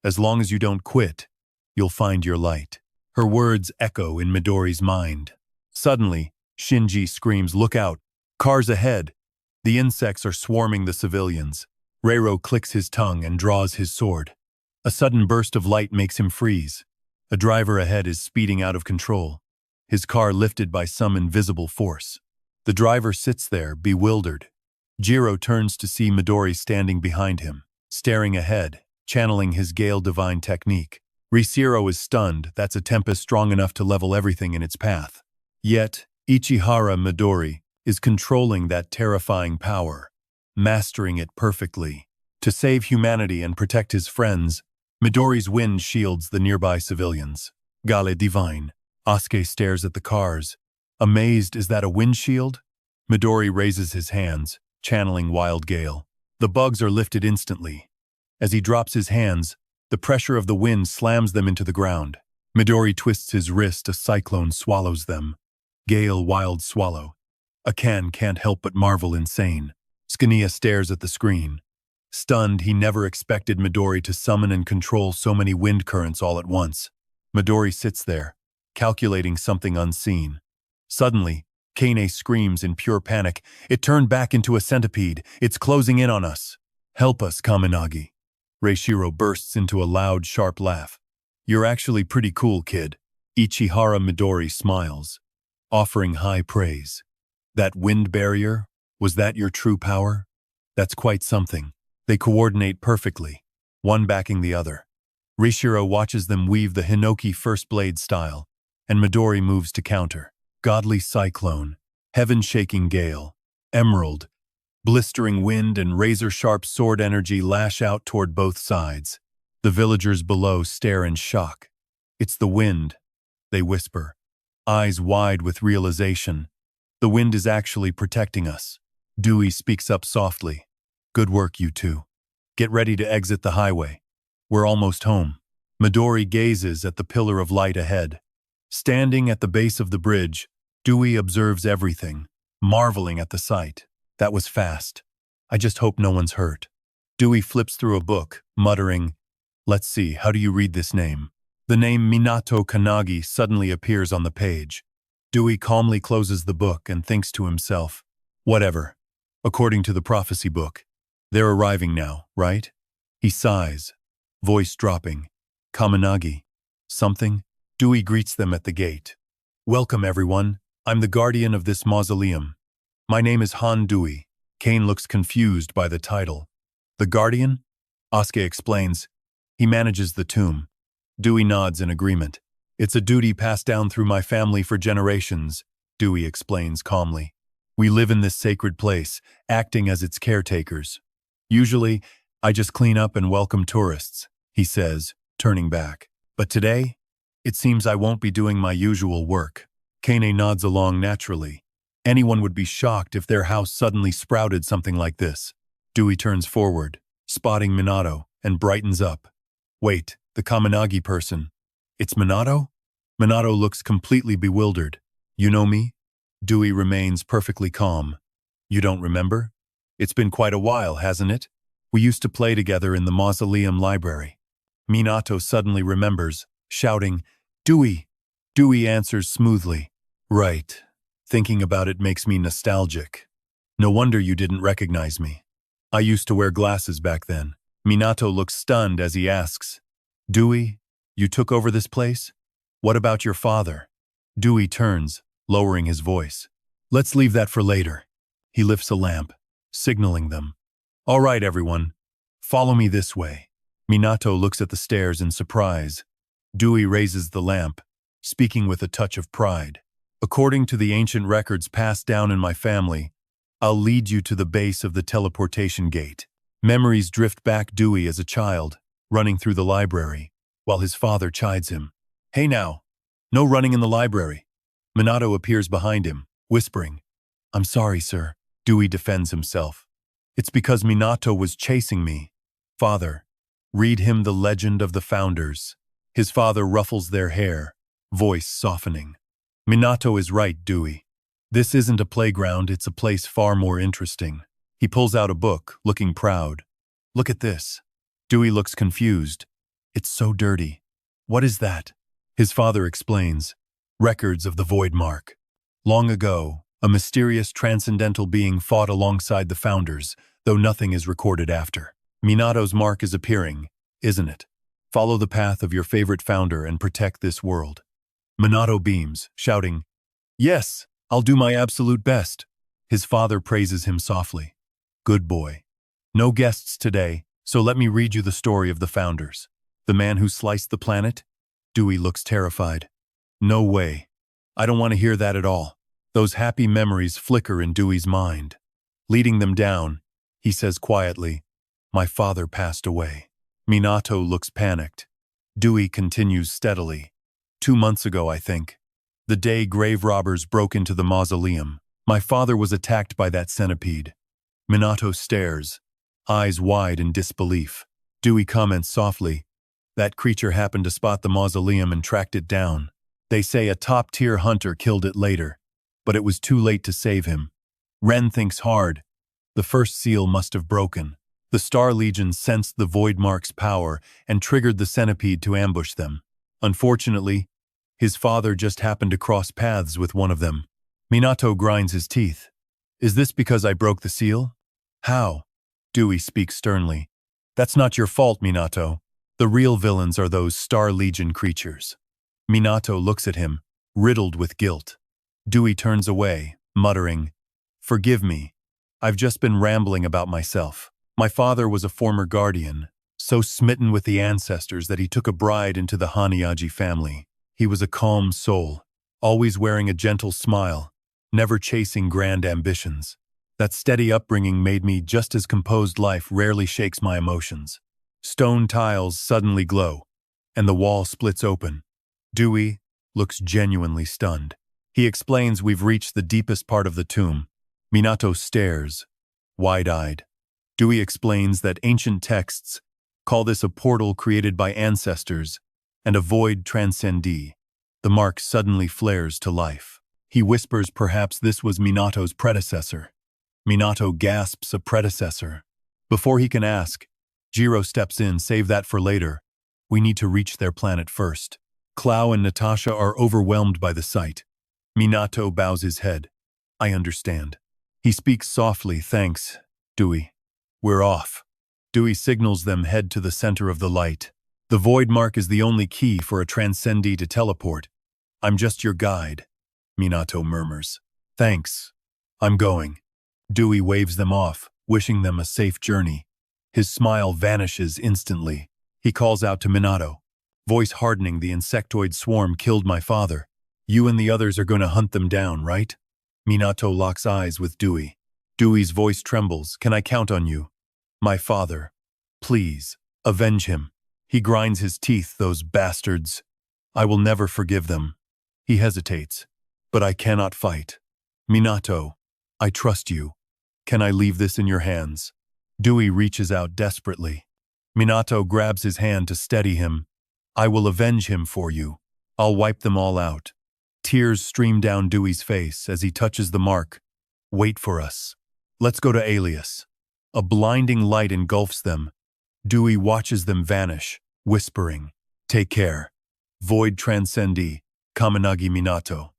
as long as you don't quit, you'll find your light. Her words echo in Midori's mind. Suddenly, Shinji screams, look out! Cars ahead! The insects are swarming the civilians. Reiro clicks his tongue and draws his sword. A sudden burst of light makes him freeze. A driver ahead is speeding out of control, his car lifted by some invisible force. The driver sits there, bewildered. Jiro turns to see Midori standing behind him, staring ahead, channeling his Gale Divine technique. Reisiro is stunned. That's a tempest strong enough to level everything in its path. Yet, Ichihara Midori is controlling that terrifying power, mastering it perfectly. To save humanity and protect his friends, Midori's wind shields the nearby civilians. Gale Divine. Asuke stares at the cars, Amazed, is that a windshield? Midori raises his hands, channeling wild gale. The bugs are lifted instantly. As he drops his hands, the pressure of the wind slams them into the ground. Midori twists his wrist, a cyclone swallows them. Gale, wild swallow. Akan can't help but marvel insane. Skania stares at the screen. Stunned, he never expected Midori to summon and control so many wind currents all at once. Midori sits there, calculating something unseen. Suddenly, Kane screams in pure panic. It turned back into a centipede. It's closing in on us. Help us, Kannagi. Reishiro bursts into a loud, sharp laugh. You're actually pretty cool, kid. Ichihara Midori smiles, offering high praise. That wind barrier? Was that your true power? That's quite something. They coordinate perfectly, one backing the other. Reishiro watches them weave the Hinoki first blade style, and Midori moves to counter. Godly cyclone, heaven-shaking gale, emerald, blistering wind and razor-sharp sword energy lash out toward both sides. The villagers below stare in shock. It's the wind, they whisper, eyes wide with realization. The wind is actually protecting us. Dewey speaks up softly. Good work, you two. Get ready to exit the highway. We're almost home. Midori gazes at the pillar of light ahead. Standing at the base of the bridge, Dewey observes everything, marveling at the sight. That was fast. I just hope no one's hurt. Dewey flips through a book, muttering, Let's see, how do you read this name? The name Minato Kannagi suddenly appears on the page. Dewey calmly closes the book and thinks to himself, Whatever. According to the prophecy book, they're arriving now, right? He sighs, voice dropping. Kannagi. Something? Dewey greets them at the gate. Welcome, everyone. I'm the guardian of this mausoleum. My name is Han Dewey. Kane looks confused by the title. The guardian? Asuke explains. He manages the tomb. Dewey nods in agreement. It's a duty passed down through my family for generations, Dewey explains calmly. We live in this sacred place, acting as its caretakers. Usually, I just clean up and welcome tourists, he says, turning back. But today, it seems I won't be doing my usual work. Kane nods along naturally. Anyone would be shocked if their house suddenly sprouted something like this. Dewey turns forward, spotting Minato, and brightens up. Wait, the Kannagi person. It's Minato? Minato looks completely bewildered. You know me? Dewey remains perfectly calm. You don't remember? It's been quite a while, hasn't it? We used to play together in the mausoleum library. Minato suddenly remembers, shouting, Dewey! Dewey answers smoothly. Right. Thinking about it makes me nostalgic. No wonder you didn't recognize me. I used to wear glasses back then. Minato looks stunned as he asks, Dewey, you took over this place? What about your father? Dewey turns, lowering his voice. Let's leave that for later. He lifts a lamp, signaling them. All right, everyone. Follow me this way. Minato looks at the stairs in surprise. Dewey raises the lamp, speaking with a touch of pride. According to the ancient records passed down in my family, I'll lead you to the base of the teleportation gate. Memories drift back Dewey as a child, running through the library, while his father chides him. Hey now, no running in the library. Minato appears behind him, whispering. I'm sorry, sir. Dewey defends himself. It's because Minato was chasing me. Father, read him the legend of the founders. His father ruffles their hair, voice softening. Minato is right, Dewey. This isn't a playground, it's a place far more interesting. He pulls out a book, looking proud. Look at this. Dewey looks confused. It's so dirty. What is that? His father explains. Records of the Void Mark. Long ago, a mysterious transcendental being fought alongside the founders, though nothing is recorded after. Minato's mark is appearing, isn't it? Follow the path of your favorite founder and protect this world. Minato beams, shouting, Yes, I'll do my absolute best. His father praises him softly. Good boy. No guests today, so let me read you the story of the founders. The man who sliced the planet? Dewey looks terrified. No way. I don't want to hear that at all. Those happy memories flicker in Dewey's mind. Leading them down, he says quietly, My father passed away. Minato looks panicked. Dewey continues steadily. 2 months ago, I think. The day grave robbers broke into the mausoleum. My father was attacked by that centipede. Minato stares, eyes wide in disbelief. Dewey comments softly, "That creature happened to spot the mausoleum and tracked it down. They say a top-tier hunter killed it later, but it was too late to save him." Ren thinks hard. The first seal must have broken. The Star Legion sensed the Void Mark's power and triggered the centipede to ambush them. Unfortunately, his father just happened to cross paths with one of them. Minato grinds his teeth. "Is this because I broke the seal?" "How?" Dewey speaks sternly. "That's not your fault, Minato. The real villains are those Star Legion creatures." Minato looks at him, riddled with guilt. Dewey turns away, muttering, "Forgive me. I've just been rambling about myself. My father was a former guardian, so smitten with the ancestors that he took a bride into the Haniaji family. He was a calm soul, always wearing a gentle smile, never chasing grand ambitions. That steady upbringing made me just as composed. Life rarely shakes my emotions." Stone tiles suddenly glow, and the wall splits open. Dewey looks genuinely stunned. He explains we've reached the deepest part of the tomb. Minato stares, wide-eyed. Dewey explains that ancient texts call this a portal created by ancestors and a void transcendee. The mark suddenly flares to life. He whispers perhaps this was Minato's predecessor. Minato gasps, "A predecessor." Before he can ask, Jiro steps in, "Save that for later. We need to reach their planet first." Clow and Natasha are overwhelmed by the sight. Minato bows his head. "I understand." He speaks softly, "Thanks, Dewey. We're off." Dewey signals them head to the center of the light. "The void mark is the only key for a transcendee to teleport. I'm just your guide," Minato murmurs. "Thanks. I'm going." Dewey waves them off, wishing them a safe journey. His smile vanishes instantly. He calls out to Minato, voice hardening, "The insectoid swarm killed my father. You and the others are going to hunt them down, right?" Minato locks eyes with Dewey. Dewey's voice trembles. "Can I count on you? My father. Please, avenge him." He grinds his teeth, "Those bastards. I will never forgive them." He hesitates. "But I cannot fight. Minato, I trust you. Can I leave this in your hands?" Dewey reaches out desperately. Minato grabs his hand to steady him. "I will avenge him for you. I'll wipe them all out." Tears stream down Dewey's face as he touches the mark. "Wait for us. Let's go to Alias." A blinding light engulfs them. Dewey watches them vanish, whispering, "Take care. Void Transcendee, Kannagi Minato."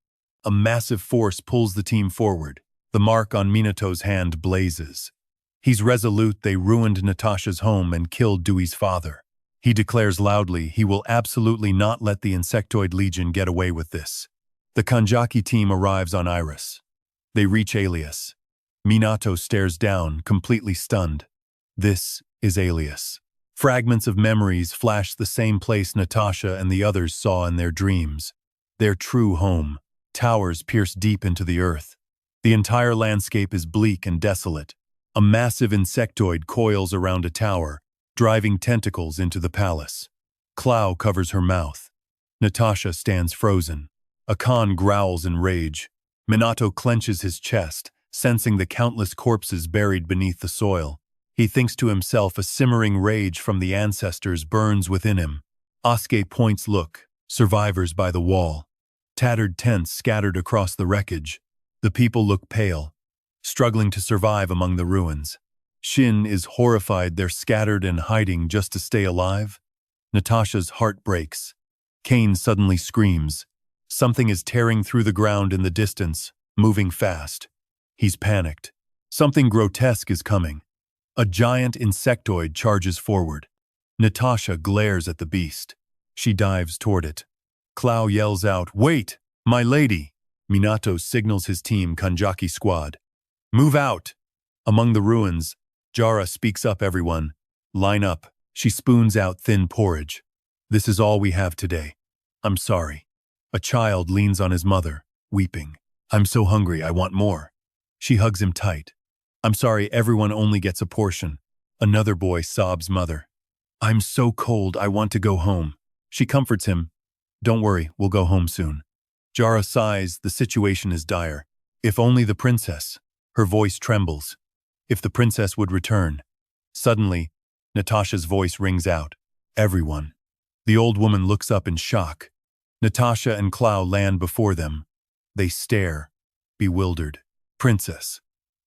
A massive force pulls the team forward. The mark on Minato's hand blazes. He's resolute. They ruined Natasha's home and killed Dewey's father. He declares loudly he will absolutely not let the Insectoid Legion get away with this. The Kanjaki team arrives on Iris. They reach Alias. Minato stares down, completely stunned. This is Alias. Fragments of memories flash the same place Natasha and the others saw in their dreams. Their true home. Towers pierce deep into the earth. The entire landscape is bleak and desolate. A massive insectoid coils around a tower, driving tentacles into the palace. Clow covers her mouth. Natasha stands frozen. Akan growls in rage. Minato clenches his chest, sensing the countless corpses buried beneath the soil. He thinks to himself, a simmering rage from the ancestors burns within him. Asuke points, "Look, survivors by the wall." Tattered tents scattered across the wreckage. The people look pale, struggling to survive among the ruins. Shin is horrified they're scattered and hiding just to stay alive. Natasha's heart breaks. Kane suddenly screams. Something is tearing through the ground in the distance, moving fast. He's panicked. Something grotesque is coming. A giant insectoid charges forward. Natasha glares at the beast. She dives toward it. Clow yells out, "Wait, my lady!" Minato signals his team, Kanjaki squad. "Move out!" Among the ruins, Jara speaks up, "Everyone, line up." She spoons out thin porridge. "This is all we have today. I'm sorry." A child leans on his mother, weeping. "I'm so hungry, I want more." She hugs him tight. "I'm sorry, everyone only gets a portion." Another boy sobs, "Mother, I'm so cold, I want to go home." She comforts him. "Don't worry, we'll go home soon." Jara sighs, the situation is dire. If only the princess. Her voice trembles. If the princess would return. Suddenly, Natasha's voice rings out. Everyone. The old woman looks up in shock. Natasha and Clow land before them. They stare, bewildered. Princess.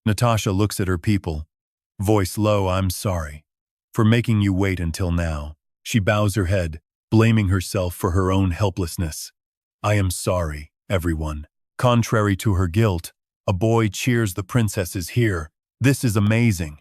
Natasha looks at her people. Voice low, I'm sorry. For making you wait until now. She bows her head, blaming herself for her own helplessness. I am sorry, everyone. Contrary to her guilt, a boy cheers the princess is here. This is amazing.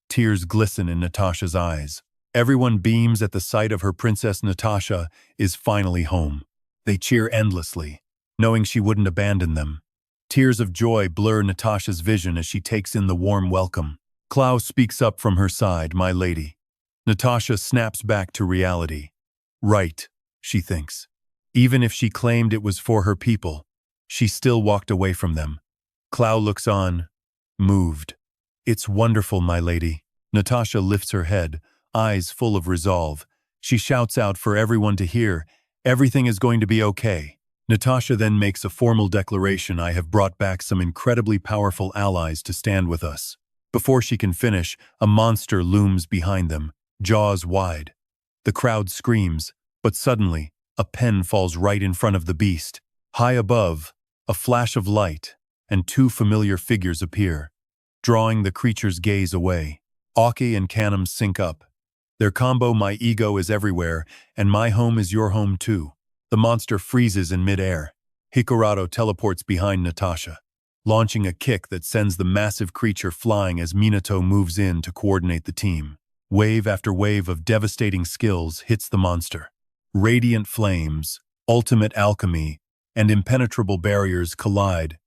Tears glisten in Natasha's eyes. Everyone beams at the sight of her princess. Natasha is finally home. They cheer endlessly, knowing she wouldn't abandon them. Tears of joy blur Natasha's vision as she takes in the warm welcome. Klaus speaks up from her side, my lady. Natasha snaps back to reality. Right, she thinks. Even if she claimed it was for her people, she still walked away from them. Clow looks on, moved. It's wonderful, my lady. Natasha lifts her head, eyes full of resolve. She shouts out for everyone to hear, everything is going to be okay. Natasha then makes a formal declaration. I have brought back some incredibly powerful allies to stand with us. Before she can finish, a monster looms behind them, jaws wide. The crowd screams, but suddenly, a pen falls right in front of the beast. High above, a flash of light, and two familiar figures appear, drawing the creature's gaze away. Aki and Kanem sync up. Their combo, my ego is everywhere, and my home is your home too. The monster freezes in midair. Hikurato teleports behind Natasha, launching a kick that sends the massive creature flying as Minato moves in to coordinate the team. Wave after wave of devastating skills hits the monster. Radiant flames, ultimate alchemy, and impenetrable barriers collide.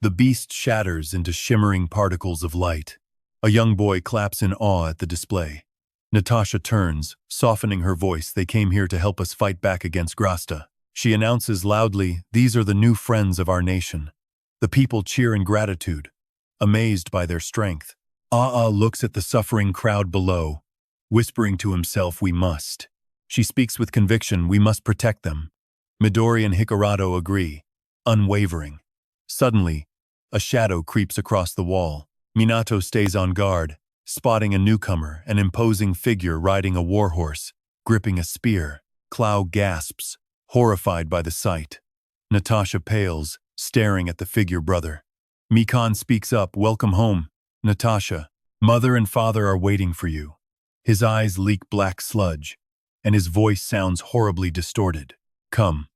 The beast shatters into shimmering particles of light. A young boy claps in awe at the display. Natasha turns, softening her voice. They came here to help us fight back against Grasta. She announces loudly, these are the new friends of our nation. The people cheer in gratitude, amazed by their strength. Aa looks at the suffering crowd below, whispering to himself, we must. She speaks with conviction, we must protect them. Midori and Hikurato agree, unwavering. Suddenly, a shadow creeps across the wall. Minato stays on guard, spotting a newcomer, an imposing figure riding a warhorse, gripping a spear. Clow gasps, horrified by the sight. Natasha pales, staring at the figure brother. Mikan speaks up, welcome home. Natasha, mother and father are waiting for you. His eyes leak black sludge, and his voice sounds horribly distorted. Come,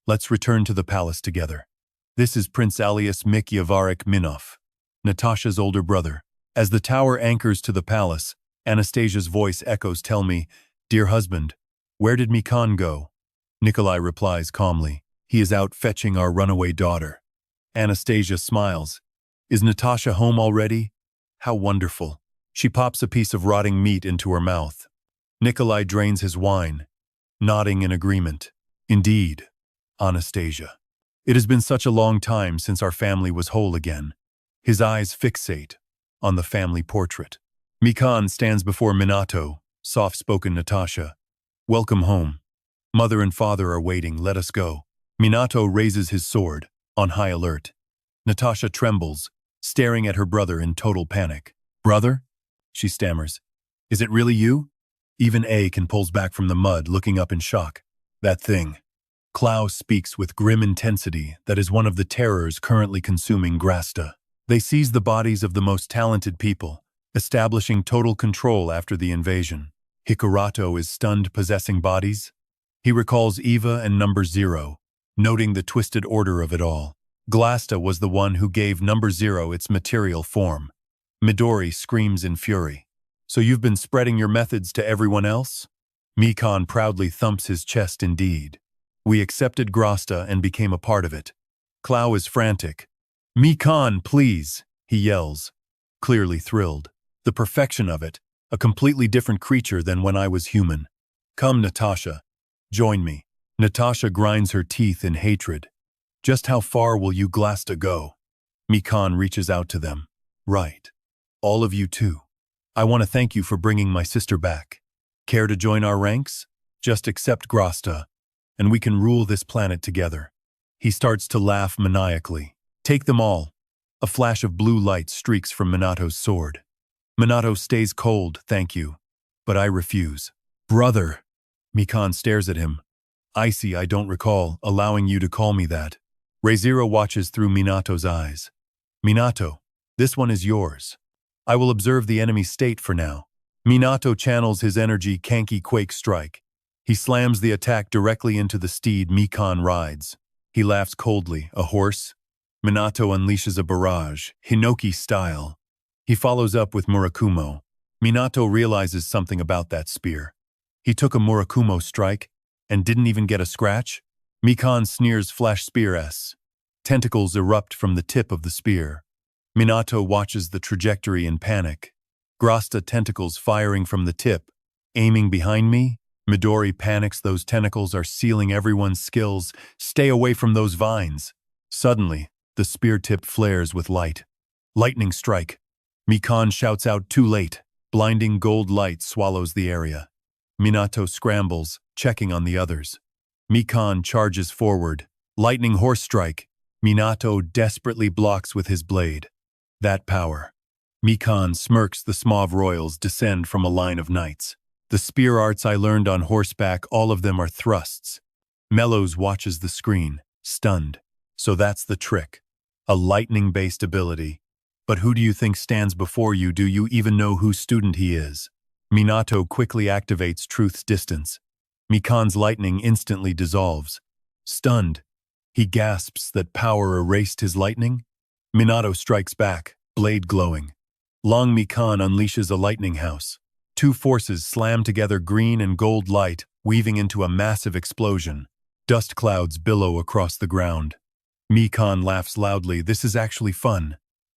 let's return to the palace together. This is Prince Alias Mikyavarek Minov, Natasha's older brother. As the tower anchors to the palace, Anastasia's voice echoes, tell me, dear husband, where did Mikan go? Nikolai replies calmly, he is out fetching our runaway daughter. Anastasia smiles. Is Natasha home already? How wonderful. She pops a piece of rotting meat into her mouth. Nikolai drains his wine, nodding in agreement. Indeed, Anastasia. It has been such a long time since our family was whole again. His eyes fixate on the family portrait. Mikan stands before Minato, soft-spoken Natasha. Welcome home. Mother and father are waiting, let us go. Minato raises his sword, on high alert. Natasha trembles, staring at her brother in total panic. Brother? She stammers. Is it really you? Even Aiken pulls back from the mud, looking up in shock. That thing. Klaus speaks with grim intensity that is one of the terrors currently consuming Grasta. They seize the bodies of the most talented people, establishing total control after the invasion. Hikurato is stunned, possessing bodies. He recalls Eva and Number Zero, noting the twisted order of it all. Glasta was the one who gave Number Zero its material form. Midori screams in fury. So you've been spreading your methods to everyone else? Mikan proudly thumps his chest. Indeed. We accepted Grasta and became a part of it. Clow is frantic. Mikan, please, he yells, clearly thrilled. The perfection of it, a completely different creature than when I was human. Come, Natasha. Join me. Natasha grinds her teeth in hatred. Just how far will you Glasta go? Mikan reaches out to them. Right. All of you too. I want to thank you for bringing my sister back. Care to join our ranks? Just accept Grasta, and we can rule this planet together. He starts to laugh maniacally. Take them all. A flash of blue light streaks from Minato's sword. Minato stays cold, thank you. But I refuse. Brother! Mikan stares at him. Icy, I don't recall allowing you to call me that. Re:Zero watches through Minato's eyes. Minato, this one is yours. I will observe the enemy state for now. Minato channels his energy Kanki Quake Strike. He slams the attack directly into the steed Mikan rides. He laughs coldly. A horse? Minato unleashes a barrage, Hinoki style. He follows up with Murakumo. Minato realizes something about that spear. He took a Murakumo strike and didn't even get a scratch? Mikan sneers Flash Spear S. Tentacles erupt from the tip of the spear. Minato watches the trajectory in panic. Grasta tentacles firing from the tip. Aiming behind me? Midori panics, those tentacles are sealing everyone's skills. Stay away from those vines. Suddenly, the spear tip flares with light. Lightning strike. Mikan shouts out too late. Blinding gold light swallows the area. Minato scrambles, checking on the others. Mikan charges forward. Lightning horse strike. Minato desperately blocks with his blade. That power. Mikan smirks. The Smauve royals descend from a line of knights. The spear arts I learned on horseback, all of them are thrusts. Mellows watches the screen, stunned. So that's the trick. A lightning-based ability. But who do you think stands before you? Do you even know whose student he is? Minato quickly activates Truth's distance. Mikan's lightning instantly dissolves. Stunned, he gasps that power erased his lightning. Minato strikes back, blade glowing. Long Mikan unleashes a lightning house. Two forces slam together, green and gold light, weaving into a massive explosion. Dust clouds billow across the ground. Mikan laughs loudly. This is actually fun.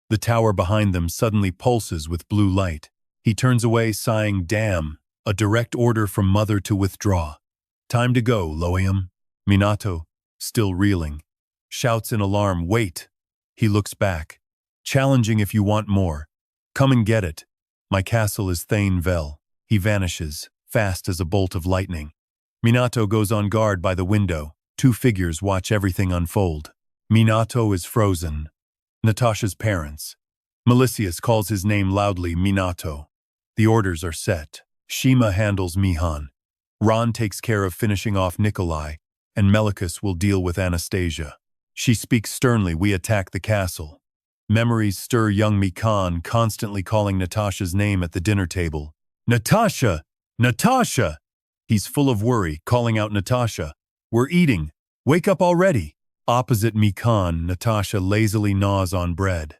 The tower behind them suddenly pulses with blue light. He turns away, sighing, damn, a direct order from Mother to withdraw. Time to go, Loium. Minato, still reeling, shouts in alarm, wait. He looks back. Challenging if you want more. Come and get it. My castle is Thane Vel. He vanishes, fast as a bolt of lightning. Minato goes on guard by the window. Two figures watch everything unfold. Minato is frozen. Natasha's parents. Melicius calls his name loudly, Minato. The orders are set. Shima handles Mihan. Ron takes care of finishing off Nikolai, and Melicus will deal with Anastasia. She speaks sternly, we attack the castle. Memories stir young Mikan, constantly calling Natasha's name at the dinner table. Natasha! Natasha! He's full of worry, calling out Natasha. We're eating. Wake up already. Opposite Mikan, Natasha lazily gnaws on bread.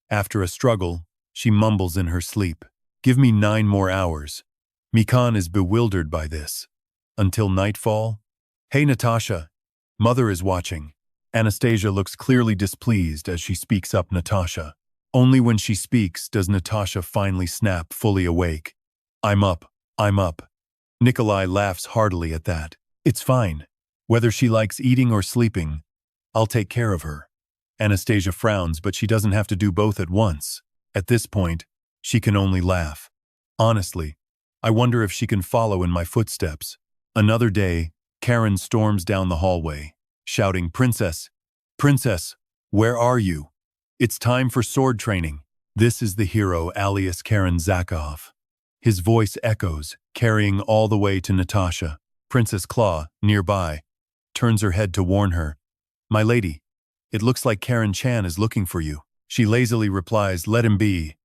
After a struggle, she mumbles in her sleep. Give me 9 more hours. Mikan is bewildered by this. Until nightfall? Hey Natasha. Mother is watching. Anastasia looks clearly displeased as she speaks up Natasha. Only when she speaks does Natasha finally snap, fully awake. I'm up. I'm up. Nikolai laughs heartily at that. It's fine. Whether she likes eating or sleeping, I'll take care of her. Anastasia frowns, but she doesn't have to do both at once. At this point, she can only laugh. Honestly, I wonder if she can follow in my footsteps. Another day, Karen storms down the hallway, shouting, Princess, Princess, where are you? It's time for sword training. This is the hero alias Karen Zakov. His voice echoes, carrying all the way to Natasha. Princess Claw, nearby, turns her head to warn her. My lady, it looks like Karen Chan is looking for you. She lazily replies, let him be.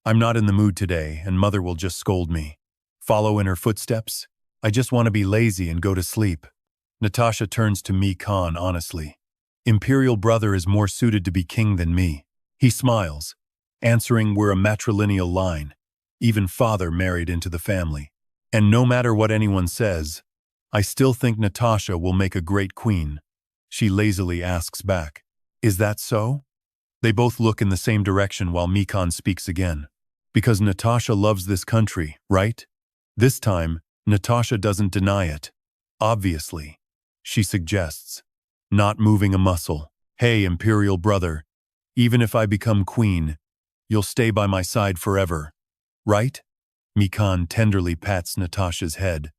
I'm not in the mood today, and Mother will just scold me. Follow in her footsteps? I just want to be lazy and go to sleep. Natasha turns to Mikan honestly. Imperial brother is more suited to be king than me. He smiles, answering we're a matrilineal line. Even father married into the family. And no matter what anyone says, I still think Natasha will make a great queen. She lazily asks back, is that so? They both look in the same direction while Mikan speaks again. Because Natasha loves this country, right? This time, Natasha doesn't deny it. Obviously. She suggests, not moving a muscle. Hey, Imperial brother, even if I become queen, you'll stay by my side forever, right? Mikan tenderly pats Natasha's head,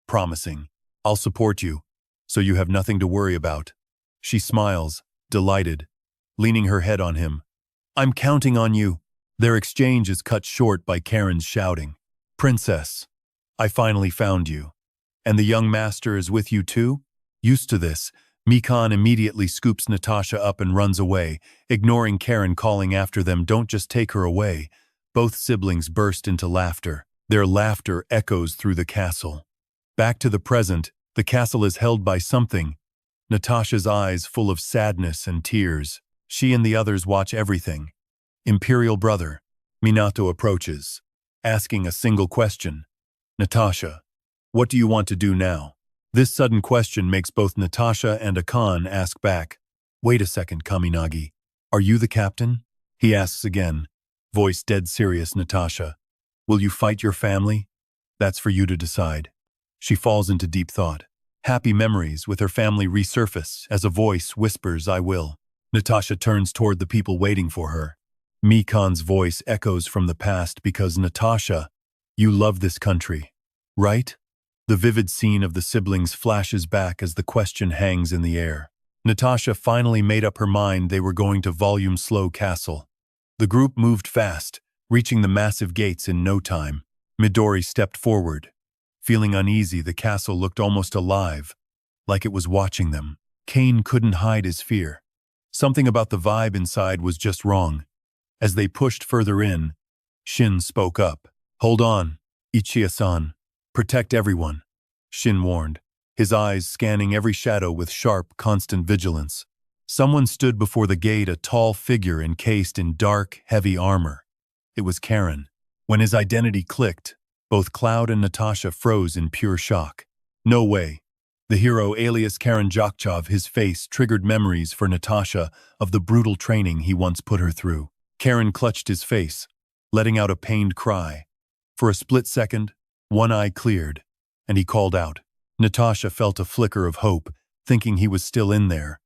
promising, I'll support you, so you have nothing to worry about. She smiles, delighted, leaning her head on him. I'm counting on you. Their exchange is cut short by Karen's shouting. Princess, I finally found you. And the young master is with you too? Used to this, Mikan immediately scoops Natasha up and runs away, ignoring Karen calling after them, don't just take her away. Both siblings burst into laughter. Their laughter echoes through the castle. Back to the present, the castle is held by something. Natasha's eyes full of sadness and tears. She and the others watch everything. Imperial brother, Minato approaches, asking a single question. Natasha, what do you want to do now? This sudden question makes both Natasha and Akan ask back. Wait a second, Kaminagi. Are you the captain? He asks again, voice dead serious. Natasha, will you fight your family? That's for you to decide. She falls into deep thought. Happy memories with her family resurface as a voice whispers, I will. Natasha turns toward the people waiting for her. Mikan's voice echoes from the past because Natasha, you love this country, right? The vivid scene of the siblings flashes back as the question hangs in the air. Natasha finally made up her mind they were going to Volume Slow Castle. The group moved fast, reaching the massive gates in no time. Midori stepped forward. Feeling uneasy, the castle looked almost alive, like it was watching them. Kane couldn't hide his fear. Something about the vibe inside was just wrong. As they pushed further in, Shin spoke up. Hold on, Ichiya-san. Protect everyone, Shin warned, his eyes scanning every shadow with sharp, constant vigilance. Someone stood before the gate, a tall figure encased in dark, heavy armor. It was Karen. When his identity clicked, both Cloud and Natasha froze in pure shock. No way. The hero alias Karen Jakchov, his face triggered memories for Natasha of the brutal training he once put her through. Karen clutched his face, letting out a pained cry. For a split second, one eye cleared, and he called out. Natasha felt a flicker of hope, thinking he was still in there.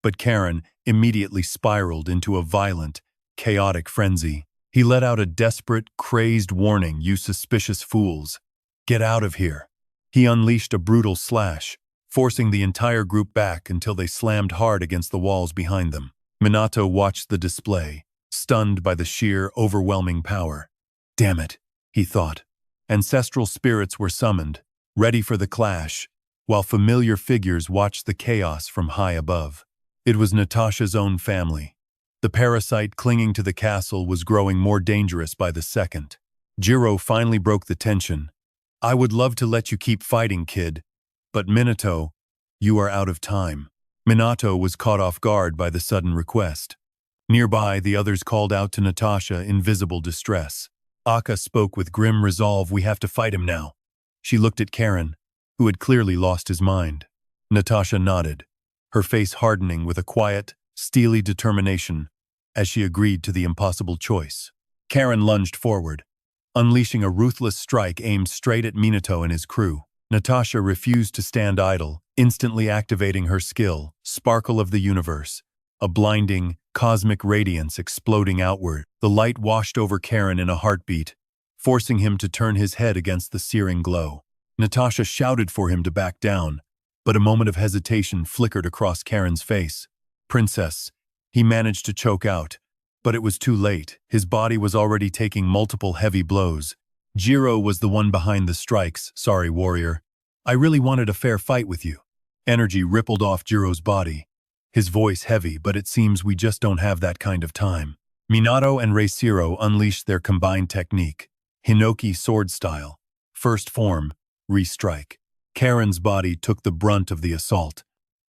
But Karen immediately spiraled into a violent, chaotic frenzy. He let out a desperate, crazed warning, you suspicious fools. Get out of here. He unleashed a brutal slash, forcing the entire group back until they slammed hard against the walls behind them. Minato watched the display, stunned by the sheer, overwhelming power. Damn it, he thought. Ancestral spirits were summoned, ready for the clash, while familiar figures watched the chaos from high above. It was Natasha's own family. The parasite clinging to the castle was growing more dangerous by the second. Jiro finally broke the tension. I would love to let you keep fighting, kid, but Minato, you are out of time. Minato was caught off guard by the sudden request. Nearby, the others called out to Natasha in visible distress. Akka spoke with grim resolve, we have to fight him now. She looked at Karen, who had clearly lost his mind. Natasha nodded, her face hardening with a quiet, steely determination as she agreed to the impossible choice. Karen lunged forward, unleashing a ruthless strike aimed straight at Minato and his crew. Natasha refused to stand idle, instantly activating her skill, Sparkle of the Universe, a blinding, cosmic radiance exploding outward. The light washed over Karen in a heartbeat, forcing him to turn his head against the searing glow. Natasha shouted for him to back down, but a moment of hesitation flickered across Karen's face. Princess, he managed to choke out, but it was too late. His body was already taking multiple heavy blows. Jiro was the one behind the strikes. Sorry, warrior. I really wanted a fair fight with you. Energy rippled off Jiro's body, his voice heavy, but it seems we just don't have that kind of time. Minato and Reisiro unleashed their combined technique, Hinoki sword style. First form, restrike. Karen's body took the brunt of the assault,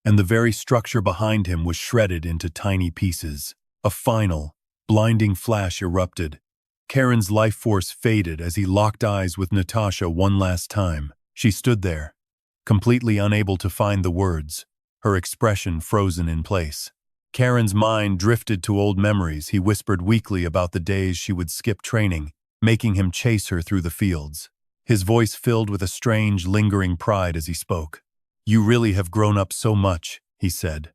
and the very structure behind him was shredded into tiny pieces. A final, blinding flash erupted. Karen's life force faded as he locked eyes with Natasha one last time. She stood there, completely unable to find the words, her expression frozen in place. Karen's mind drifted to old memories. He whispered weakly about the days she would skip training, making him chase her through the fields. His voice filled with a strange, lingering pride as he spoke. You really have grown up so much, he said.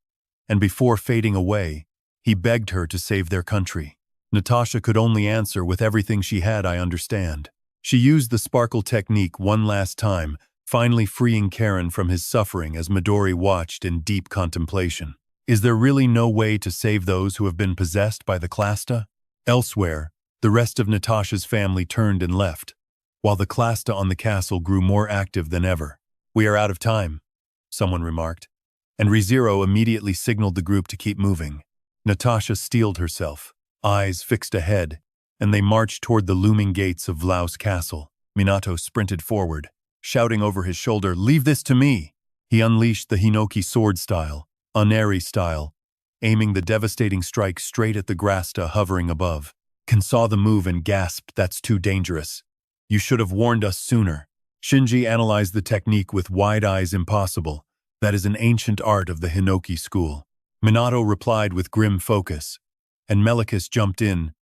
And before fading away, he begged her to save their country. Natasha could only answer with everything she had, I understand. She used the sparkle technique one last time, finally freeing Karen from his suffering as Midori watched in deep contemplation. Is there really no way to save those who have been possessed by the Clasta? Elsewhere, the rest of Natasha's family turned and left, while the Clasta on the castle grew more active than ever. "We are out of time," someone remarked, and ReZero immediately signaled the group to keep moving. Natasha steeled herself, eyes fixed ahead, and they marched toward the looming gates of Vlaus Castle. Minato sprinted forward, shouting over his shoulder, "Leave this to me!" He unleashed the Hinoki sword style, Oneri style, aiming the devastating strike straight at the Grasta hovering above. Ken saw the move and gasped, "That's too dangerous. You should have warned us sooner." Shinji analyzed the technique with wide eyes. "Impossible. That is an ancient art of the Hinoki school." Minato replied with grim focus, and Melicus jumped in.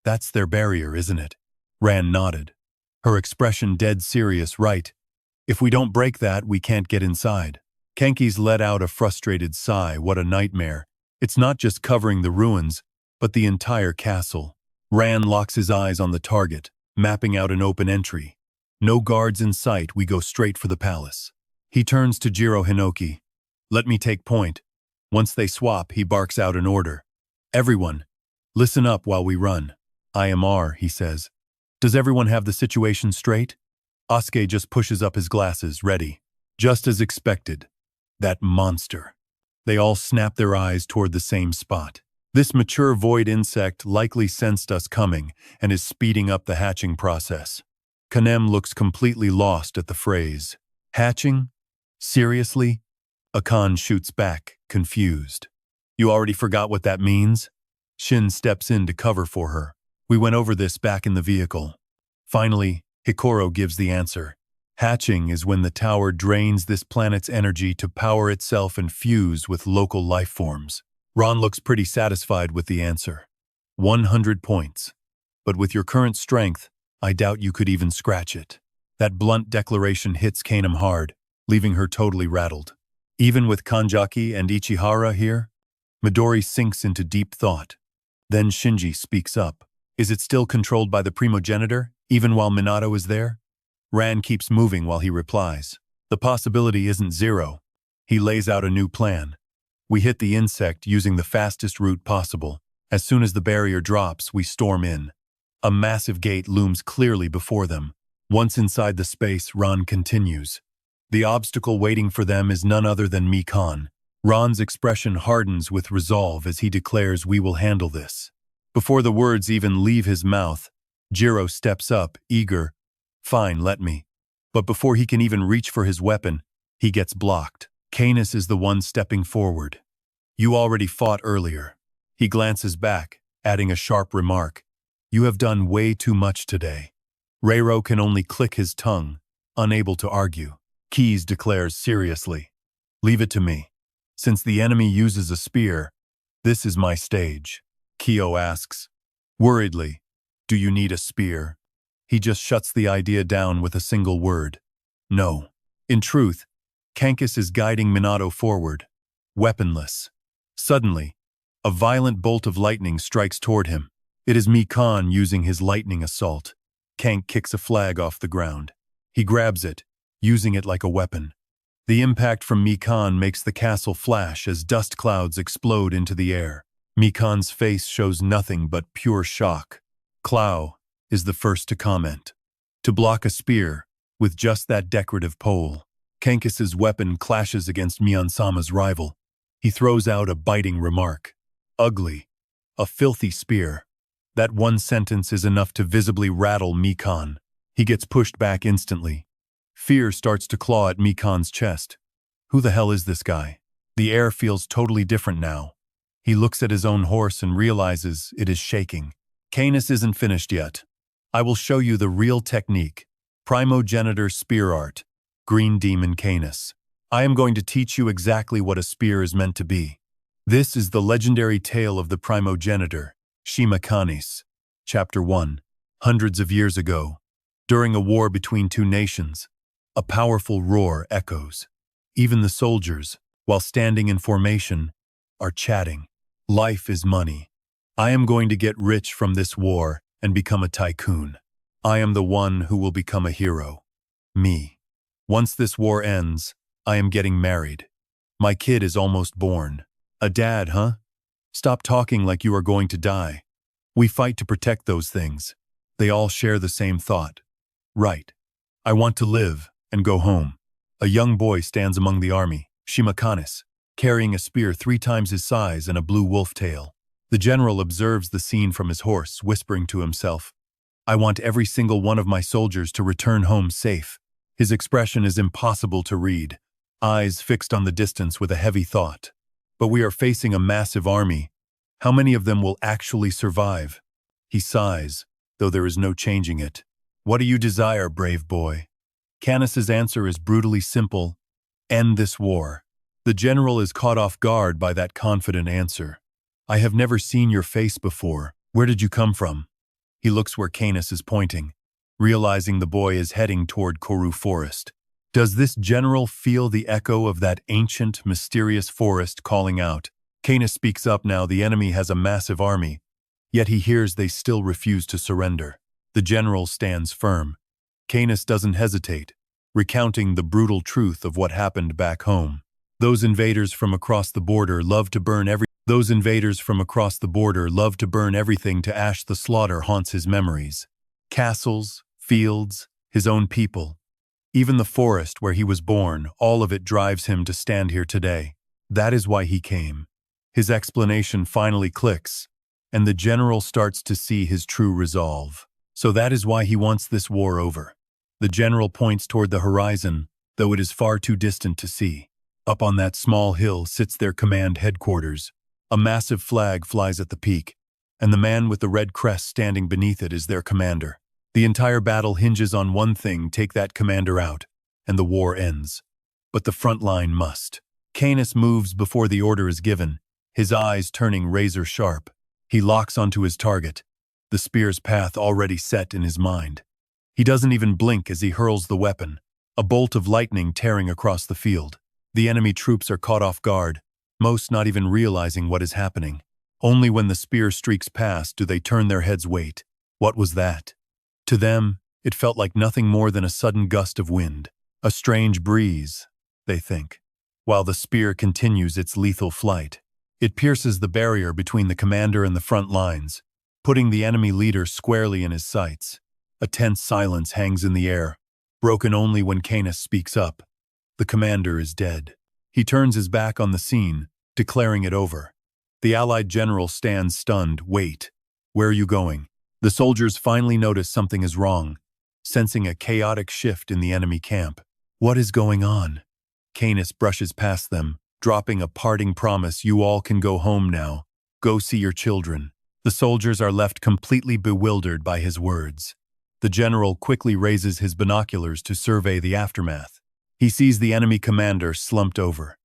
"That's their barrier, isn't it?" Ran nodded, her expression dead serious. "Right. If we don't break that, we can't get inside." Kankis let out a frustrated sigh. "What a nightmare. It's not just covering the ruins, but the entire castle." Ran locks his eyes on the target, mapping out an open entry. "No guards in sight, we go straight for the palace." He turns to Jiro Hinoki. "Let me take point." Once they swap, he barks out an order. "Everyone, listen up while we run." "IMR," he says. "Does everyone have the situation straight?" Asuke just pushes up his glasses, ready. "Just as expected. That monster." They all snap their eyes toward the same spot. This mature void insect likely sensed us coming and is speeding up the hatching process. Kanem looks completely lost at the phrase. "Hatching? Seriously?" Akan shoots back, confused. "You already forgot what that means?" Shin steps in to cover for her. "We went over this back in the vehicle." Finally, Hikoro gives the answer. Hatching is when the tower drains this planet's energy to power itself and fuse with local life forms. Ron looks pretty satisfied with the answer. 100 points. "But with your current strength, I doubt you could even scratch it." That blunt declaration hits Kanem hard, leaving her totally rattled. Even with Kanjaki and Ichihara here? Midori sinks into deep thought. Then Shinji speaks up. "Is it still controlled by the primogenitor, even while Minato is there?" Ran keeps moving while he replies. "The possibility isn't zero." He lays out a new plan. "We hit the insect using the fastest route possible. As soon as the barrier drops, we storm in." A massive gate looms clearly before them. Once inside the space, Ran continues. "The obstacle waiting for them is none other than Mikan." Ran's expression hardens with resolve as he declares, "We will handle this." Before the words even leave his mouth, Jiro steps up, eager. "Fine, let me." But before he can even reach for his weapon, he gets blocked. Canis is the one stepping forward. "You already fought earlier." He glances back, adding a sharp remark. "You have done way too much today." Reiro can only click his tongue, unable to argue. Keys declares seriously, "Leave it to me. Since the enemy uses a spear, this is my stage." Kyo asks, worriedly, "Do you need a spear?" He just shuts the idea down with a single word. "No." In truth, Kankis is guiding Minato forward, weaponless. Suddenly, a violent bolt of lightning strikes toward him. It is Mikan using his lightning assault. Kank kicks a flag off the ground. He grabs it, using it like a weapon. The impact from Mikan makes the castle flash as dust clouds explode into the air. Mikan's face shows nothing but pure shock. Clow is the first to comment. To block a spear, with just that decorative pole, Kankis's weapon clashes against Miyansama's rival. He throws out a biting remark. "Ugly. A filthy spear." That one sentence is enough to visibly rattle Mikan. He gets pushed back instantly. Fear starts to claw at Mikan's chest. Who the hell is this guy? The air feels totally different now. He looks at his own horse and realizes it is shaking. Canis isn't finished yet. "I will show you the real technique. Primogenitor spear art. Green Demon Canis. I am going to teach you exactly what a spear is meant to be." This is the legendary tale of the primogenitor, Shima Canis. Chapter 1. Hundreds of years ago, during a war between two nations, a powerful roar echoes. Even the soldiers, while standing in formation, are chatting. Life is money. I am going to get rich from this war and become a tycoon. I am the one who will become a hero. Me. Once this war ends, I am getting married. My kid is almost born. A dad, huh? Stop talking like you are going to die. We fight to protect those things. They all share the same thought. Right. I want to live and go home. A young boy stands among the army, Shimakanis, carrying a spear 3 times his size and a blue wolf tail. The general observes the scene from his horse, whispering to himself, I want every single one of my soldiers to return home safe. His expression is impossible to read, eyes fixed on the distance with a heavy thought. But we are facing a massive army. How many of them will actually survive? He sighs, though there is no changing it. What do you desire, brave boy? Canis's answer is brutally simple. End this war. The general is caught off guard by that confident answer. I have never seen your face before. Where did you come from? He looks where Canis is pointing, realizing the boy is heading toward Koru Forest. Does this general feel the echo of that ancient, mysterious forest calling out? Canis speaks up now. The enemy has a massive army, yet he hears they still refuse to surrender. The general stands firm. Canis doesn't hesitate, recounting the brutal truth of what happened back home. Those invaders from across the border love to burn everything to ash. The slaughter haunts his memories. Castles, fields, his own people. Even the forest where he was born, all of it drives him to stand here today. That is why he came. His explanation finally clicks, and the general starts to see his true resolve. So that is why he wants this war over. The general points toward the horizon, though it is far too distant to see. Up on that small hill sits their command headquarters. A massive flag flies at the peak, and the man with the red crest standing beneath it is their commander. The entire battle hinges on one thing: take that commander out, and the war ends. But the front line must. Canis moves before the order is given, his eyes turning razor sharp. He locks onto his target, the spear's path already set in his mind. He doesn't even blink as he hurls the weapon, a bolt of lightning tearing across the field. The enemy troops are caught off guard, most not even realizing what is happening. Only when the spear streaks past do they turn their heads. Wait, what was that? To them, it felt like nothing more than a sudden gust of wind, a strange breeze, they think. While the spear continues its lethal flight, it pierces the barrier between the commander and the front lines, putting the enemy leader squarely in his sights. A tense silence hangs in the air, broken only when Canis speaks up. The commander is dead. He turns his back on the scene, declaring it over. The Allied general stands stunned. Wait, where are you going? The soldiers finally notice something is wrong, sensing a chaotic shift in the enemy camp. What is going on? Canis brushes past them, dropping a parting promise. You all can go home now. Go see your children. The soldiers are left completely bewildered by his words. The general quickly raises his binoculars to survey the aftermath. He sees the enemy commander slumped over.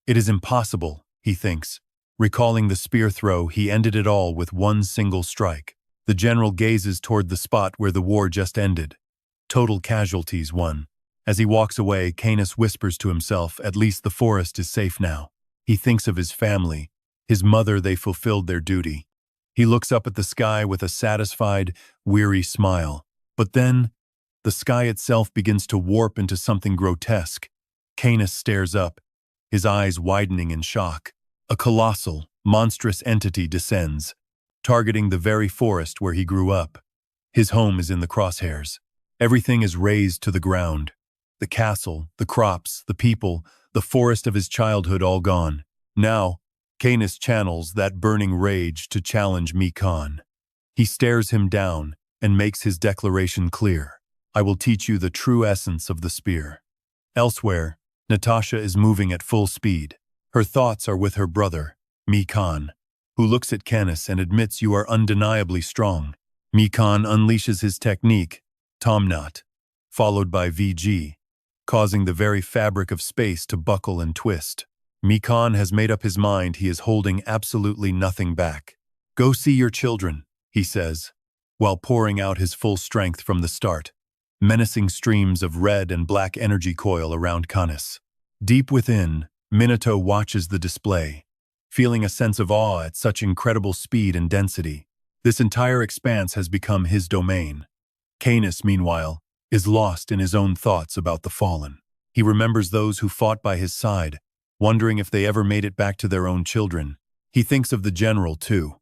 It is impossible, he thinks. Recalling the spear throw, he ended it all with one single strike. The general gazes toward the spot where the war just ended. Total casualties, 1. As he walks away, Canis whispers to himself, at least the forest is safe now. He thinks of his family, his mother. They fulfilled their duty. He looks up at the sky with a satisfied, weary smile. But then, the sky itself begins to warp into something grotesque. Canis stares up, his eyes widening in shock. A colossal, monstrous entity descends, targeting the very forest where he grew up. His home is in the crosshairs. Everything is razed to the ground. The castle, the crops, the people, the forest of his childhood all gone. Now, Canis channels that burning rage to challenge Mikan. He stares him down and makes his declaration clear. I will teach you the true essence of the spear. Elsewhere, Natasha is moving at full speed. Her thoughts are with her brother, Mikan, who looks at Canis and admits, you are undeniably strong. Mikan unleashes his technique, Tomnat, followed by VG, causing the very fabric of space to buckle and twist. Mikan has made up his mind. He is holding absolutely nothing back. Go see your children, he says, while pouring out his full strength from the start. Menacing streams of red and black energy coil around Canis. Deep within, Minato watches the display, feeling a sense of awe at such incredible speed and density. This entire expanse has become his domain. Canis, meanwhile, is lost in his own thoughts about the fallen. He remembers those who fought by his side, wondering if they ever made it back to their own children. He thinks of the general, too.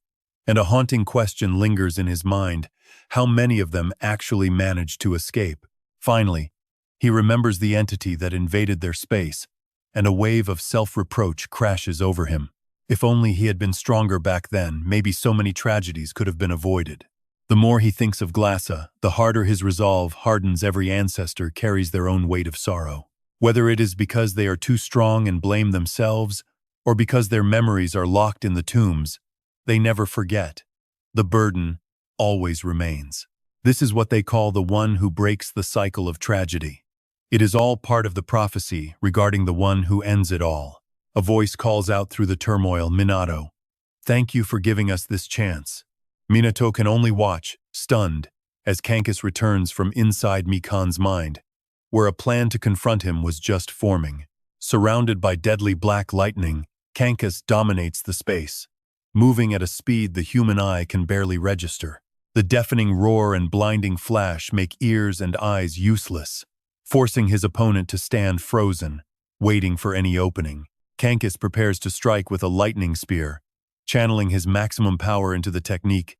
And a haunting question lingers in his mind: how many of them actually managed to escape? Finally, he remembers the entity that invaded their space, and a wave of self-reproach crashes over him. If only he had been stronger back then, maybe so many tragedies could have been avoided. The more he thinks of Glassa, the harder his resolve hardens. Every ancestor carries their own weight of sorrow. Whether it is because they are too strong and blame themselves, or because their memories are locked in the tombs, they never forget. The burden always remains. This is what they call the one who breaks the cycle of tragedy. It is all part of the prophecy regarding the one who ends it all. A voice calls out through the turmoil, "Minato, thank you for giving us this chance." Minato can only watch, stunned, as Kankis returns from inside Mikan's mind, where a plan to confront him was just forming. Surrounded by deadly black lightning, Kankis dominates the space, moving at a speed the human eye can barely register. The deafening roar and blinding flash make ears and eyes useless, forcing his opponent to stand frozen, waiting for any opening. Kankis prepares to strike with a lightning spear, channeling his maximum power into the technique.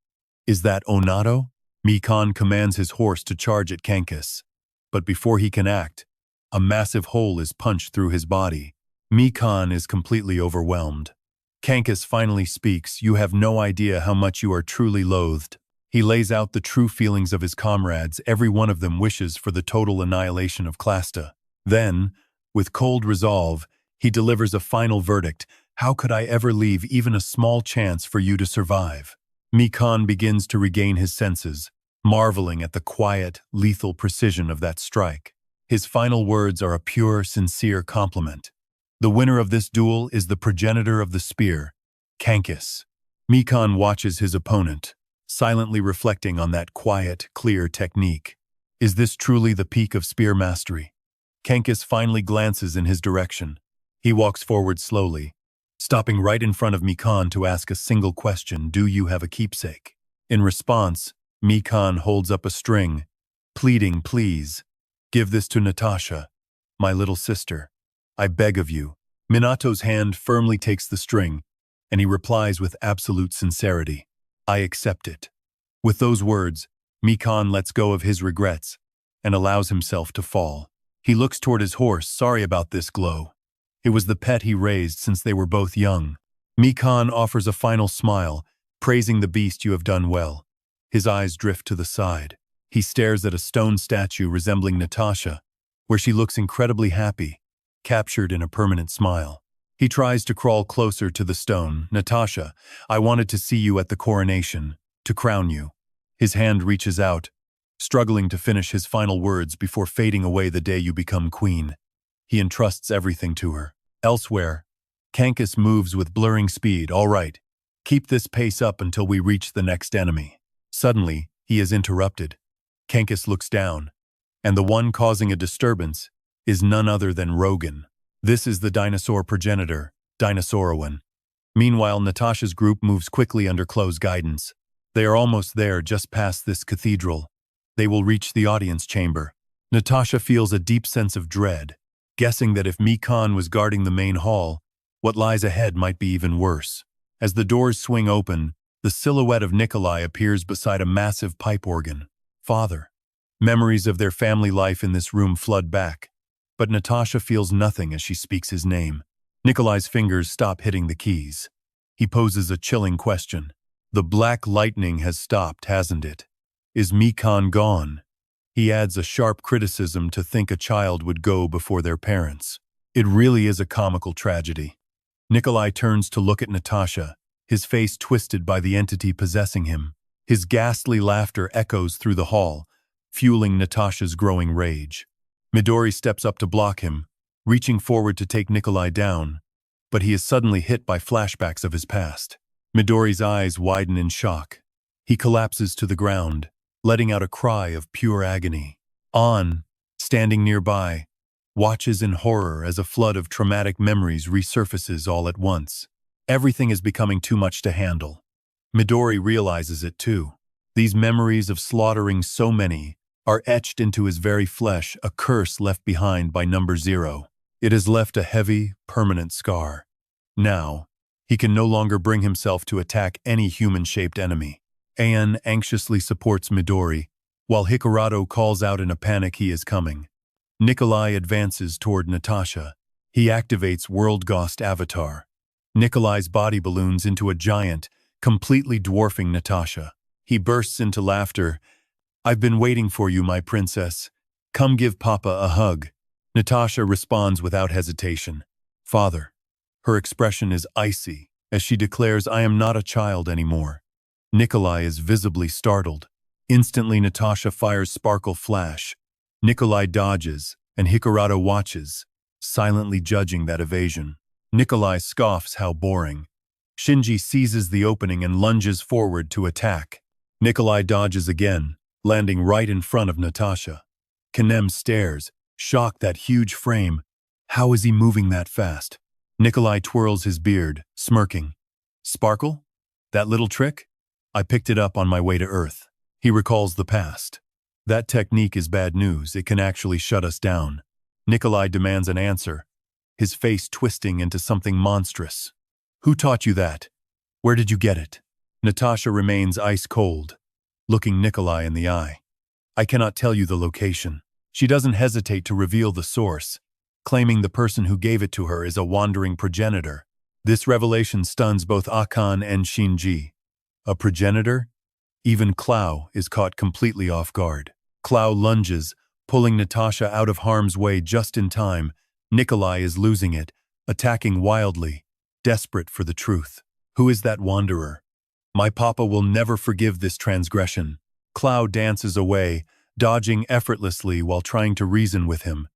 Is that Onato? Mikan commands his horse to charge at Kankis. But before he can act, a massive hole is punched through his body. Mikan is completely overwhelmed. Kankis finally speaks. "You have no idea how much you are truly loathed." He lays out the true feelings of his comrades. Every one of them wishes for the total annihilation of Clasta. Then, with cold resolve, he delivers a final verdict: "How could I ever leave even a small chance for you to survive?" Mikan begins to regain his senses, marveling at the quiet, lethal precision of that strike. His final words are a pure, sincere compliment. The winner of this duel is the progenitor of the spear, Kankis. Mikan watches his opponent, silently reflecting on that quiet, clear technique. Is this truly the peak of spear mastery? Kankis finally glances in his direction. He walks forward slowly, stopping right in front of Mikan to ask a single question: "Do you have a keepsake?" In response, Mikan holds up a string, pleading, "Please, give this to Natasha, my little sister. I beg of you." Minato's hand firmly takes the string, and he replies with absolute sincerity, "I accept it." With those words, Mikan lets go of his regrets and allows himself to fall. He looks toward his horse, sorry about this glow. It was the pet he raised since they were both young. Mikan offers a final smile, praising the beast. "You have done well." His eyes drift to the side. He stares at a stone statue resembling Natasha, where she looks incredibly happy, captured in a permanent smile. He tries to crawl closer to the stone. "Natasha, I wanted to see you at the coronation, to crown you." His hand reaches out, struggling to finish his final words before fading away. "The day you become queen." He entrusts everything to her. Elsewhere, Kankis moves with blurring speed. "All right, keep this pace up until we reach the next enemy." Suddenly, he is interrupted. Kankis looks down, and the one causing a disturbance is none other than Rogan. This is the dinosaur progenitor, Dinosaurowan. Meanwhile, Natasha's group moves quickly under close guidance. They are almost there, just past this cathedral. They will reach the audience chamber. Natasha feels a deep sense of dread, guessing that if Mikan was guarding the main hall, what lies ahead might be even worse. As the doors swing open, the silhouette of Nikolai appears beside a massive pipe organ. Father. Memories of their family life in this room flood back, but Natasha feels nothing as she speaks his name. Nikolai's fingers stop hitting the keys. He poses a chilling question. "The black lightning has stopped, hasn't it? Is Mikan gone?" He adds a sharp criticism to think a child would go before their parents. It really is a comical tragedy. Nikolai turns to look at Natasha, his face twisted by the entity possessing him. His ghastly laughter echoes through the hall, fueling Natasha's growing rage. Midori steps up to block him, reaching forward to take Nikolai down, but he is suddenly hit by flashbacks of his past. Midori's eyes widen in shock. He collapses to the ground, letting out a cry of pure agony. An, standing nearby, watches in horror as a flood of traumatic memories resurfaces all at once. Everything is becoming too much to handle. Midori realizes it too. These memories of slaughtering so many are etched into his very flesh, a curse left behind by Number Zero. It has left a heavy, permanent scar. Now, he can no longer bring himself to attack any human-shaped enemy. Ayan anxiously supports Midori, while Hikurato calls out in a panic he is coming. Nikolai advances toward Natasha. He activates World Ghost Avatar. Nikolai's body balloons into a giant, completely dwarfing Natasha. He bursts into laughter. "I've been waiting for you, my princess. Come give Papa a hug." Natasha responds without hesitation. "Father." Her expression is icy, as she declares, "I am not a child anymore." Nikolai is visibly startled. Instantly, Natasha fires Sparkle Flash. Nikolai dodges, and Hikurato watches, silently judging that evasion. Nikolai scoffs how boring. Shinji seizes the opening and lunges forward to attack. Nikolai dodges again, landing right in front of Natasha. Kanem stares, shocked at huge frame. How is he moving that fast? Nikolai twirls his beard, smirking. "Sparkle? That little trick? I picked it up on my way to Earth." He recalls the past. "That technique is bad news. It can actually shut us down." Nikolai demands an answer, his face twisting into something monstrous. "Who taught you that? Where did you get it?" Natasha remains ice-cold, looking Nikolai in the eye. "I cannot tell you the location." She doesn't hesitate to reveal the source, claiming the person who gave it to her is a wandering progenitor. This revelation stuns both Akan and Shinji. A progenitor? Even Clow is caught completely off guard. Clow lunges, pulling Natasha out of harm's way just in time. Nikolai is losing it, attacking wildly, desperate for the truth. Who is that wanderer? My papa will never forgive this transgression. Clow dances away, dodging effortlessly while trying to reason with him.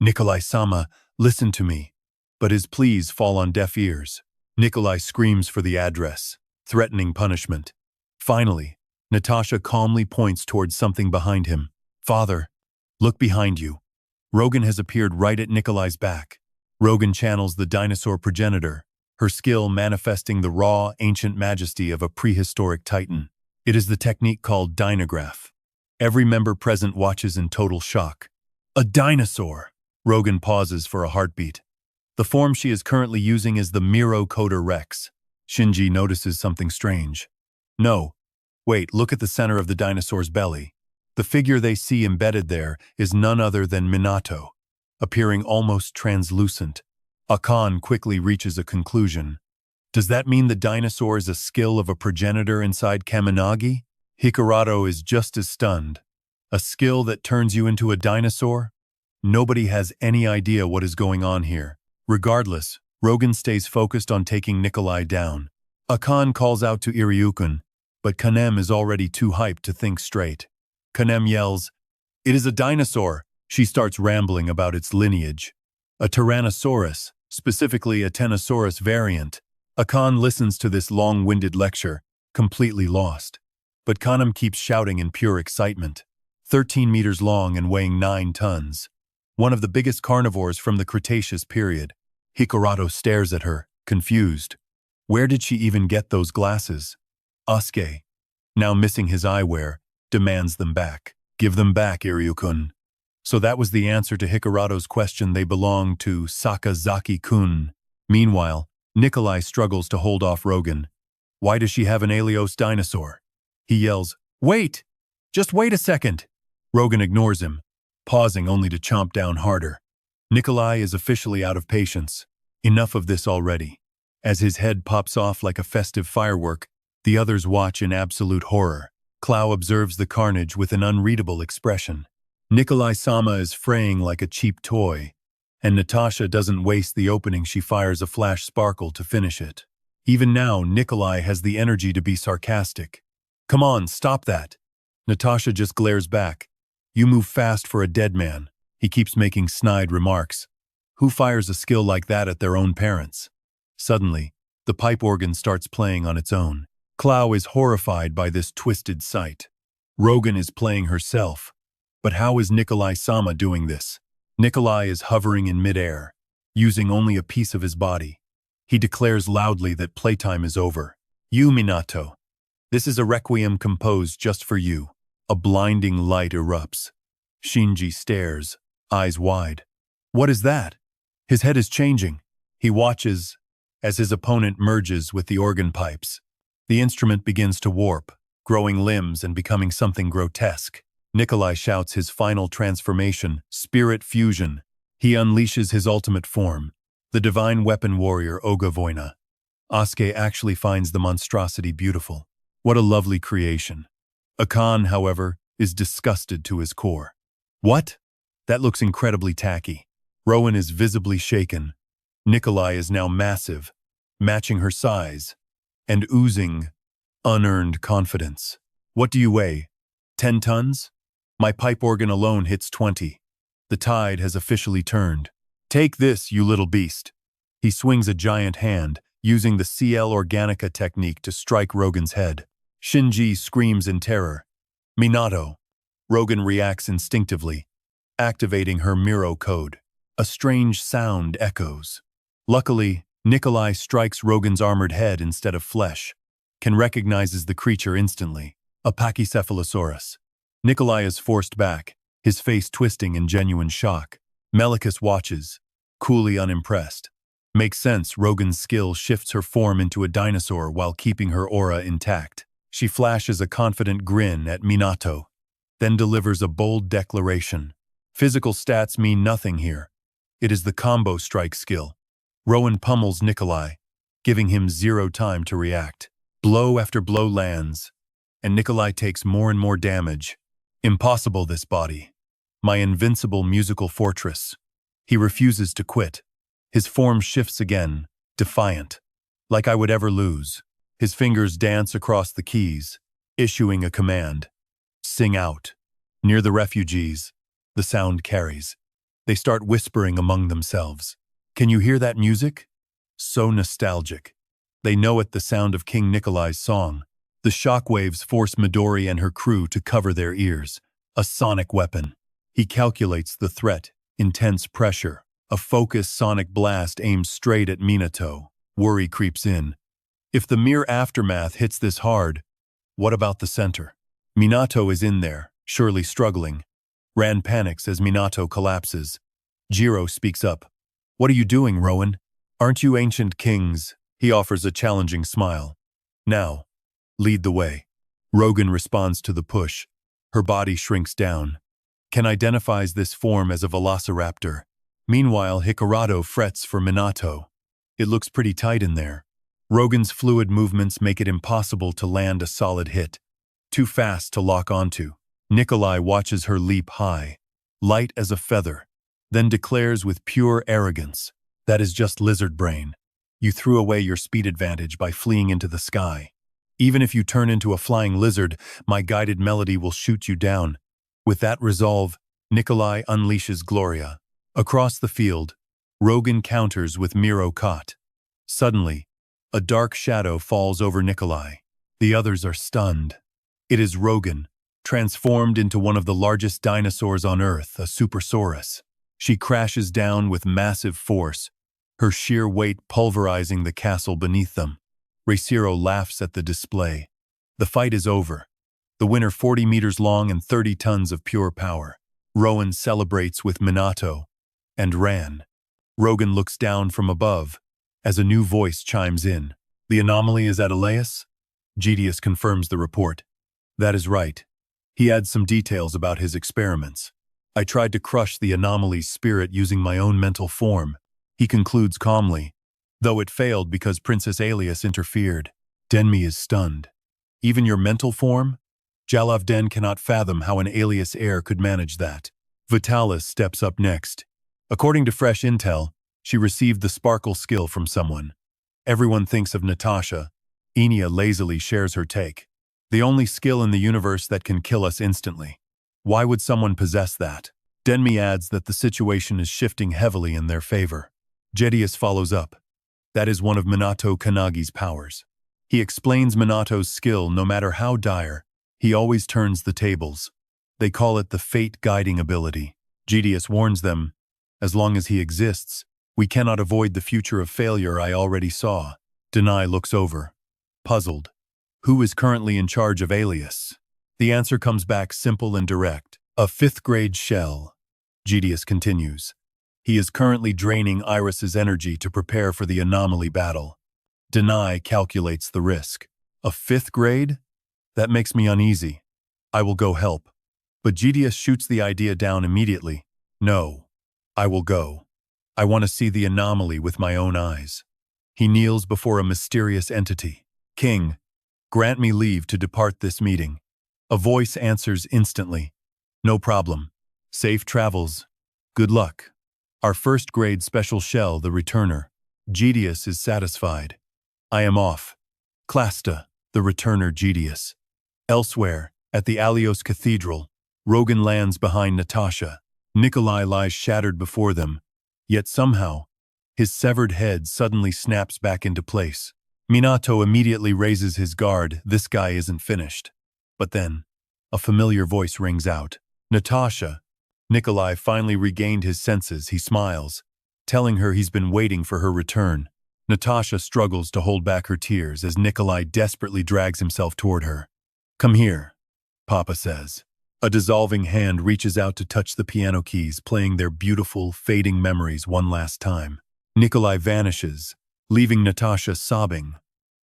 Nikolai-sama, listen to me. But his pleas fall on deaf ears. Nikolai screams for the address, threatening punishment. Finally, Natasha calmly points towards something behind him. "Father, look behind you." Rogan has appeared right at Nikolai's back. Rogan channels the dinosaur progenitor, her skill manifesting the raw, ancient majesty of a prehistoric titan. It is the technique called dynograph. Every member present watches in total shock. A dinosaur! Rogan pauses for a heartbeat. The form she is currently using is the Mirocoder Rex. Shinji notices something strange. "No. Wait, look at the center of the dinosaur's belly." The figure they see embedded there is none other than Minato, appearing almost translucent. Akan quickly reaches a conclusion. Does that mean the dinosaur is a skill of a progenitor inside Kannagi? Hikurato is just as stunned. A skill that turns you into a dinosaur? Nobody has any idea what is going on here. Regardless, Rogan stays focused on taking Nikolai down. Akan calls out to Iryukun, but Kanem is already too hyped to think straight. Kanem yells, "It is a dinosaur!" She starts rambling about its lineage. A Tyrannosaurus, specifically a Tenosaurus variant. Akan listens to this long-winded lecture, completely lost. But Kanem keeps shouting in pure excitement. 13 meters long and weighing 9 tons. One of the biggest carnivores from the Cretaceous period. Hikurato stares at her, confused. Where did she even get those glasses? Asuke, now missing his eyewear, demands them back. "Give them back, Iryukun." So that was the answer to Hikurato's question. They belong to Sakazaki-kun. Meanwhile, Nikolai struggles to hold off Rogan. Why does she have an Alios dinosaur? He yells, "Wait! Just wait a second!" Rogan ignores him, pausing only to chomp down harder. Nikolai is officially out of patience. Enough of this already. As his head pops off like a festive firework, the others watch in absolute horror. Clow observes the carnage with an unreadable expression. Nikolai-sama is fraying like a cheap toy, and Natasha doesn't waste the opening. She fires a flash sparkle to finish it. Even now, Nikolai has the energy to be sarcastic. "Come on, stop that." Natasha just glares back. "You move fast for a dead man." He keeps making snide remarks. Who fires a skill like that at their own parents? Suddenly, the pipe organ starts playing on its own. Clow is horrified by this twisted sight. Rogan is playing herself. But how is Nikolai-sama doing this? Nikolai is hovering in midair, using only a piece of his body. He declares loudly that playtime is over. "You, Minato. This is a requiem composed just for you." A blinding light erupts. Shinji stares, eyes wide. "What is that?" His head is changing. He watches as his opponent merges with the organ pipes. The instrument begins to warp, growing limbs and becoming something grotesque. Nikolai shouts his final transformation, spirit fusion. He unleashes his ultimate form, the divine weapon warrior Ogavoina. Asuke actually finds the monstrosity beautiful. What a lovely creation. Akan, however, is disgusted to his core. What? That looks incredibly tacky. Rowan is visibly shaken. Nikolai is now massive, matching her size, and oozing unearned confidence. What do you weigh? 10 tons? My pipe organ alone hits 20. The tide has officially turned. Take this, you little beast. He swings a giant hand, using the CL Organica technique to strike Rogan's head. Shinji screams in terror. Minato. Rogan reacts instinctively, activating her Miro code. A strange sound echoes. Luckily, Nikolai strikes Rogan's armored head instead of flesh. Ken recognizes the creature instantly, a Pachycephalosaurus. Nikolai is forced back, his face twisting in genuine shock. Melicus watches, coolly unimpressed. Makes sense, Rogan's skill shifts her form into a dinosaur while keeping her aura intact. She flashes a confident grin at Minato, then delivers a bold declaration. Physical stats mean nothing here. It is the combo strike skill. Rowan pummels Nikolai, giving him zero time to react. Blow after blow lands, and Nikolai takes more and more damage. Impossible, this body. My invincible musical fortress. He refuses to quit. His form shifts again, defiant. Like I would ever lose. His fingers dance across the keys, issuing a command. Sing out. Near the refugees, the sound carries. They start whispering among themselves. Can you hear that music? So nostalgic. They know it, the sound of King Nikolai's song. The shockwaves force Midori and her crew to cover their ears. A sonic weapon. He calculates the threat, intense pressure. A focused sonic blast aims straight at Minato. Worry creeps in. If the mere aftermath hits this hard, what about the center? Minato is in there, surely struggling. Ran panics as Minato collapses. Jiro speaks up. What are you doing, Rowan? Aren't you ancient kings? He offers a challenging smile. Now, lead the way. Rogan responds to the push. Her body shrinks down. Ken identifies this form as a velociraptor. Meanwhile, Hikarado frets for Minato. It looks pretty tight in there. Rogan's fluid movements make it impossible to land a solid hit. Too fast to lock onto. Nikolai watches her leap high, light as a feather, then declares with pure arrogance, "That is just lizard brain. You threw away your speed advantage by fleeing into the sky. Even if you turn into a flying lizard, my guided melody will shoot you down." With that resolve, Nikolai unleashes Gloria. Across the field, Rogan counters with Miro caught. Suddenly, a dark shadow falls over Nikolai. The others are stunned. It is Rogan, transformed into one of the largest dinosaurs on Earth, a Supersaurus. She crashes down with massive force, her sheer weight pulverizing the castle beneath them. Reisiro laughs at the display. The fight is over. The winner 40 meters long and 30 tons of pure power. Rowan celebrates with Minato and Ran. Rogan looks down from above as a new voice chimes in. The anomaly is at Elias? Gidius confirms the report. That is right. He adds some details about his experiments. I tried to crush the anomaly's spirit using my own mental form. He concludes calmly, though it failed because Princess Alias interfered. Denmi is stunned. Even your mental form? Jalavden cannot fathom how an Alias heir could manage that. Vitalis steps up next. According to fresh intel, she received the sparkle skill from someone. Everyone thinks of Natasha. Enya lazily shares her take. The only skill in the universe that can kill us instantly. Why would someone possess that? Denmi adds that the situation is shifting heavily in their favor. Gidius follows up. That is one of Minato Kannagi's powers. He explains Minato's skill no matter how dire. He always turns the tables. They call it the fate-guiding ability. Gidius warns them, as long as he exists, we cannot avoid the future of failure I already saw. Denai looks over, puzzled. Who is currently in charge of Alias? The answer comes back simple and direct. A fifth-grade shell. Gidius continues. He is currently draining Iris's energy to prepare for the anomaly battle. Deny calculates the risk. A 5th grade? That makes me uneasy. I will go help. But Gideus shoots the idea down immediately. No, I will go. I want to see the anomaly with my own eyes. He kneels before a mysterious entity. King, grant me leave to depart this meeting. A voice answers instantly. No problem. Safe travels. Good luck. Our 1st grade special shell, the returner. Gideus is satisfied. I am off. Clasta, the returner Gideus. Elsewhere, at the Alios Cathedral, Rogan lands behind Natasha. Nikolai lies shattered before them, yet somehow, his severed head suddenly snaps back into place. Minato immediately raises his guard. This guy isn't finished. But then, a familiar voice rings out. Natasha. Nikolai finally regained his senses. He smiles, telling her he's been waiting for her return. Natasha struggles to hold back her tears as Nikolai desperately drags himself toward her. Come here, Papa says. A dissolving hand reaches out to touch the piano keys, playing their beautiful, fading memories one last time. Nikolai vanishes, leaving Natasha sobbing,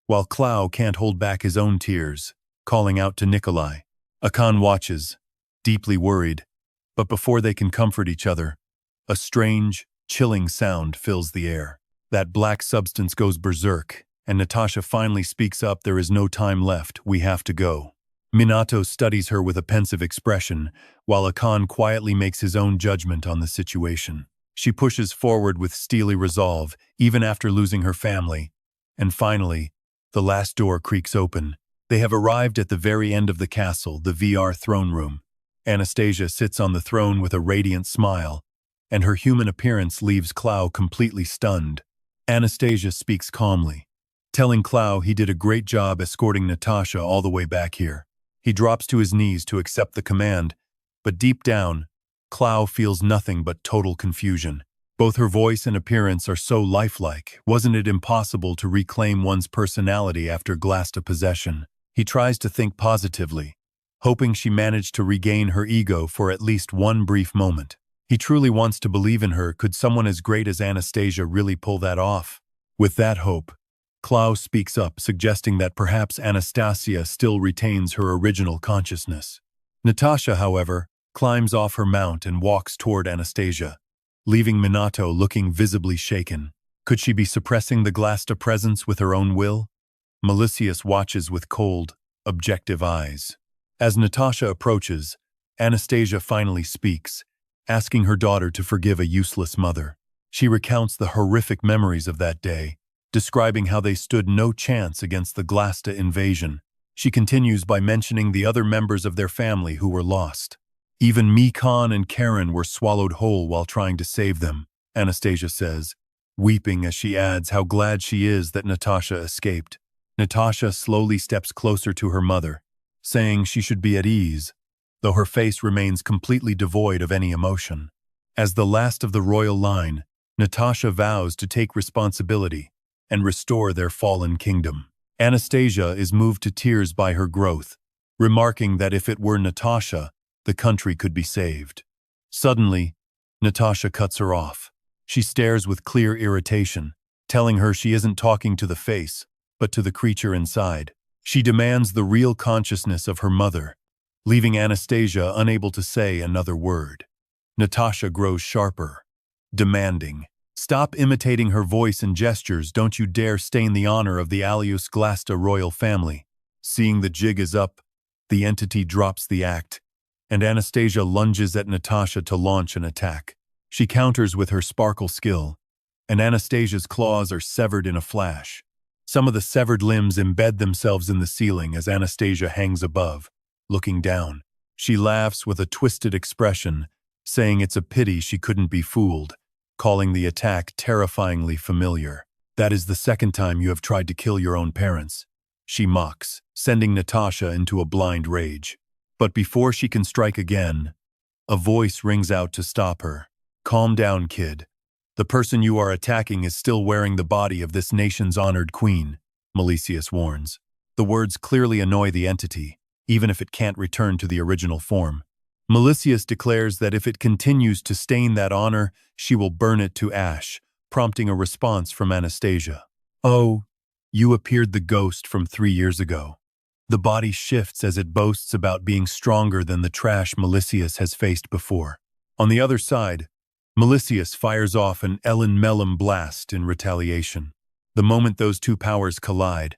while Clow can't hold back his own tears, calling out to Nikolai. Akan watches, deeply worried, but before they can comfort each other, a strange, chilling sound fills the air. That black substance goes berserk, and Natasha finally speaks up. There is no time left, we have to go. Minato studies her with a pensive expression, while Akan quietly makes his own judgment on the situation. She pushes forward with steely resolve, even after losing her family. And finally, the last door creaks open. They have arrived at the very end of the castle, the VR throne room. Anastasia sits on the throne with a radiant smile, and her human appearance leaves Clow completely stunned. Anastasia speaks calmly, telling Clow he did a great job escorting Natasha all the way back here. He drops to his knees to accept the command, but deep down, Clow feels nothing but total confusion. Both her voice and appearance are so lifelike. Wasn't it impossible to reclaim one's personality after Glasta possession? He tries to think positively, hoping she managed to regain her ego for at least one brief moment. He truly wants to believe in her. Could someone as great as Anastasia really pull that off? With that hope, Clow speaks up, suggesting that perhaps Anastasia still retains her original consciousness. Natasha, however, climbs off her mount and walks toward Anastasia, leaving Minato looking visibly shaken. Could she be suppressing the Glasta presence with her own will? Malicious watches with cold, objective eyes. As Natasha approaches, Anastasia finally speaks, asking her daughter to forgive a useless mother. She recounts the horrific memories of that day, describing how they stood no chance against the Glasta invasion. She continues by mentioning the other members of their family who were lost. Even Mikan and Karen were swallowed whole while trying to save them, Anastasia says, weeping as she adds how glad she is that Natasha escaped. Natasha slowly steps closer to her mother, saying she should be at ease, though her face remains completely devoid of any emotion. As the last of the royal line, Natasha vows to take responsibility and restore their fallen kingdom. Anastasia is moved to tears by her growth, remarking that if it were Natasha, the country could be saved. Suddenly, Natasha cuts her off. She stares with clear irritation, telling her she isn't talking to the face, but to the creature inside. She demands the real consciousness of her mother, leaving Anastasia unable to say another word. Natasha grows sharper, demanding, "Stop imitating her voice and gestures. Don't you dare stain the honor of the Alius Glasta royal family." Seeing the jig is up, the entity drops the act, and Anastasia lunges at Natasha to launch an attack. She counters with her sparkle skill, and Anastasia's claws are severed in a flash. Some of the severed limbs embed themselves in the ceiling as Anastasia hangs above, looking down. She laughs with a twisted expression, saying it's a pity she couldn't be fooled, calling the attack terrifyingly familiar. "That is the second time you have tried to kill your own parents," she mocks, sending Natasha into a blind rage. But before she can strike again, a voice rings out to stop her. "Calm down, kid. The person you are attacking is still wearing the body of this nation's honored queen," Malicious warns. The words clearly annoy the entity, even if it can't return to the original form. Melicius declares that if it continues to stain that honor, she will burn it to ash, prompting a response from Anastasia. "Oh, you appeared the ghost from 3 years ago." The body shifts as it boasts about being stronger than the trash Melicius has faced before. On the other side, Melicius fires off an Ellen Mellum blast in retaliation. The moment those two powers collide,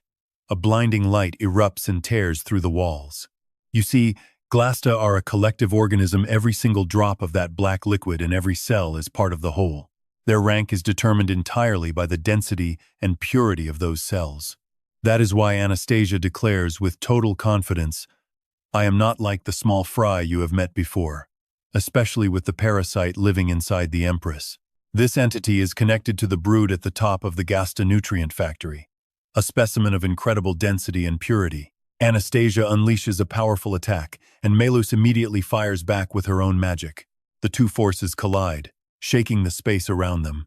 a blinding light erupts and tears through the walls. You see, Glasta are a collective organism. Every single drop of that black liquid in every cell is part of the whole. Their rank is determined entirely by the density and purity of those cells. That is why Anastasia declares with total confidence, "I am not like the small fry you have met before," especially with the parasite living inside the Empress. This entity is connected to the brood at the top of the Gasta nutrient factory, a specimen of incredible density and purity. Anastasia unleashes a powerful attack, and Melus immediately fires back with her own magic. The two forces collide, shaking the space around them.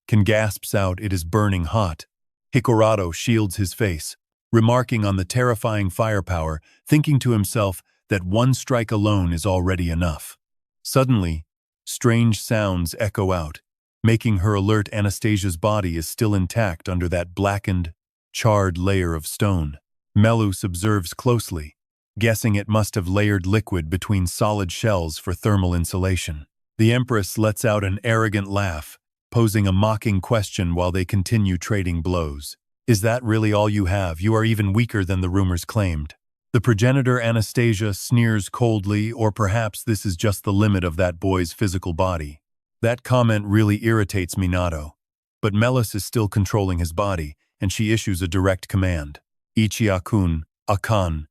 Ken gasps out, "It is burning hot." Hikorado shields his face, remarking on the terrifying firepower, thinking to himself that one strike alone is already enough. Suddenly, strange sounds echo out, making her alert Anastasia's body is still intact under that blackened, charred layer of stone. Melus observes closely, guessing it must have layered liquid between solid shells for thermal insulation. The Empress lets out an arrogant laugh, posing a mocking question while they continue trading blows. "Is that really all you have? You are even weaker than the rumors claimed." The progenitor Anastasia sneers coldly, or perhaps this is just the limit of that boy's physical body. That comment really irritates Minato, but Melus is still controlling his body, and she issues a direct command. "Ichiakun, Akan.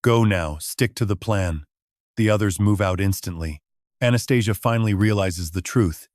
Go now, stick to the plan." The others move out instantly. Anastasia finally realizes the truth,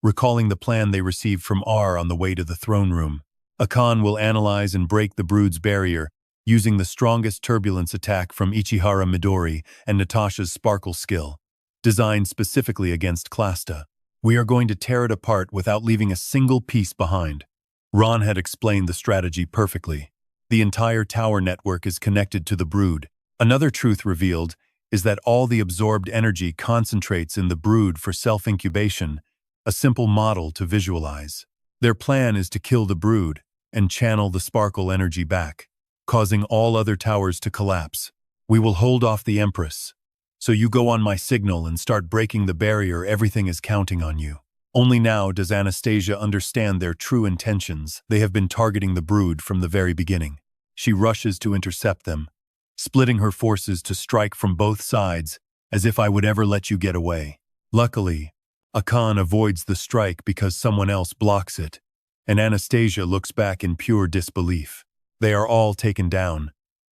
recalling the plan they received from R on the way to the throne room. Akan will analyze and break the brood's barrier, using the strongest turbulence attack from Ichihara Midori and Natasha's sparkle skill, designed specifically against Clasta. "We are going to tear it apart without leaving a single piece behind." Ron had explained the strategy perfectly. The entire tower network is connected to the brood. Another truth revealed is that all the absorbed energy concentrates in the brood for self-incubation, a simple model to visualize. Their plan is to kill the brood and channel the sparkle energy back, causing all other towers to collapse. "We will hold off the Empress. So you go on my signal and start breaking the barrier. Everything is counting on you." Only now does Anastasia understand their true intentions. They have been targeting the brood from the very beginning. She rushes to intercept them, splitting her forces to strike from both sides, as if "I would ever let you get away." Luckily, Akan avoids the strike because someone else blocks it, and Anastasia looks back in pure disbelief. They are all taken down,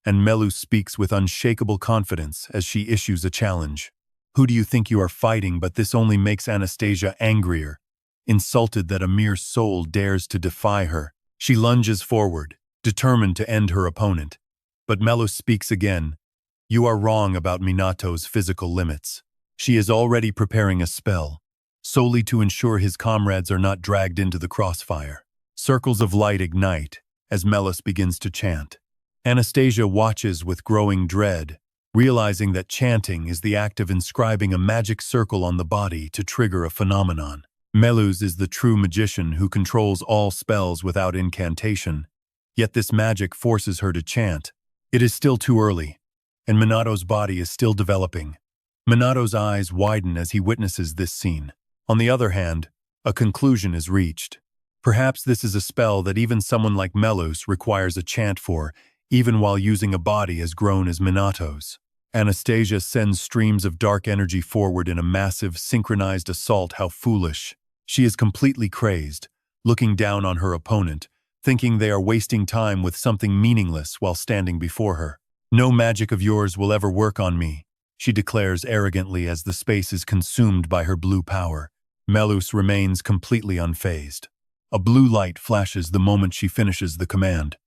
and Melus speaks with unshakable confidence as she issues a challenge. "Who do you think you are fighting?" But this only makes Anastasia angrier, insulted that a mere soul dares to defy her. She lunges forward, determined to end her opponent. But Melus speaks again. "You are wrong about Minato's physical limits. She is already preparing a spell, solely to ensure his comrades are not dragged into the crossfire." Circles of light ignite as Melus begins to chant. Anastasia watches with growing dread, realizing that chanting is the act of inscribing a magic circle on the body to trigger a phenomenon. Melus is the true magician who controls all spells without incantation, yet this magic forces her to chant. It is still too early, and Minato's body is still developing. Minato's eyes widen as he witnesses this scene. On the other hand, a conclusion is reached. Perhaps this is a spell that even someone like Melus requires a chant for, even while using a body as grown as Minato's. Anastasia sends streams of dark energy forward in a massive, synchronized assault. How foolish. She is completely crazed, looking down on her opponent, thinking they are wasting time with something meaningless while standing before her. "No magic of yours will ever work on me," she declares arrogantly as the space is consumed by her blue power. Melus remains completely unfazed. A blue light flashes the moment she finishes the command,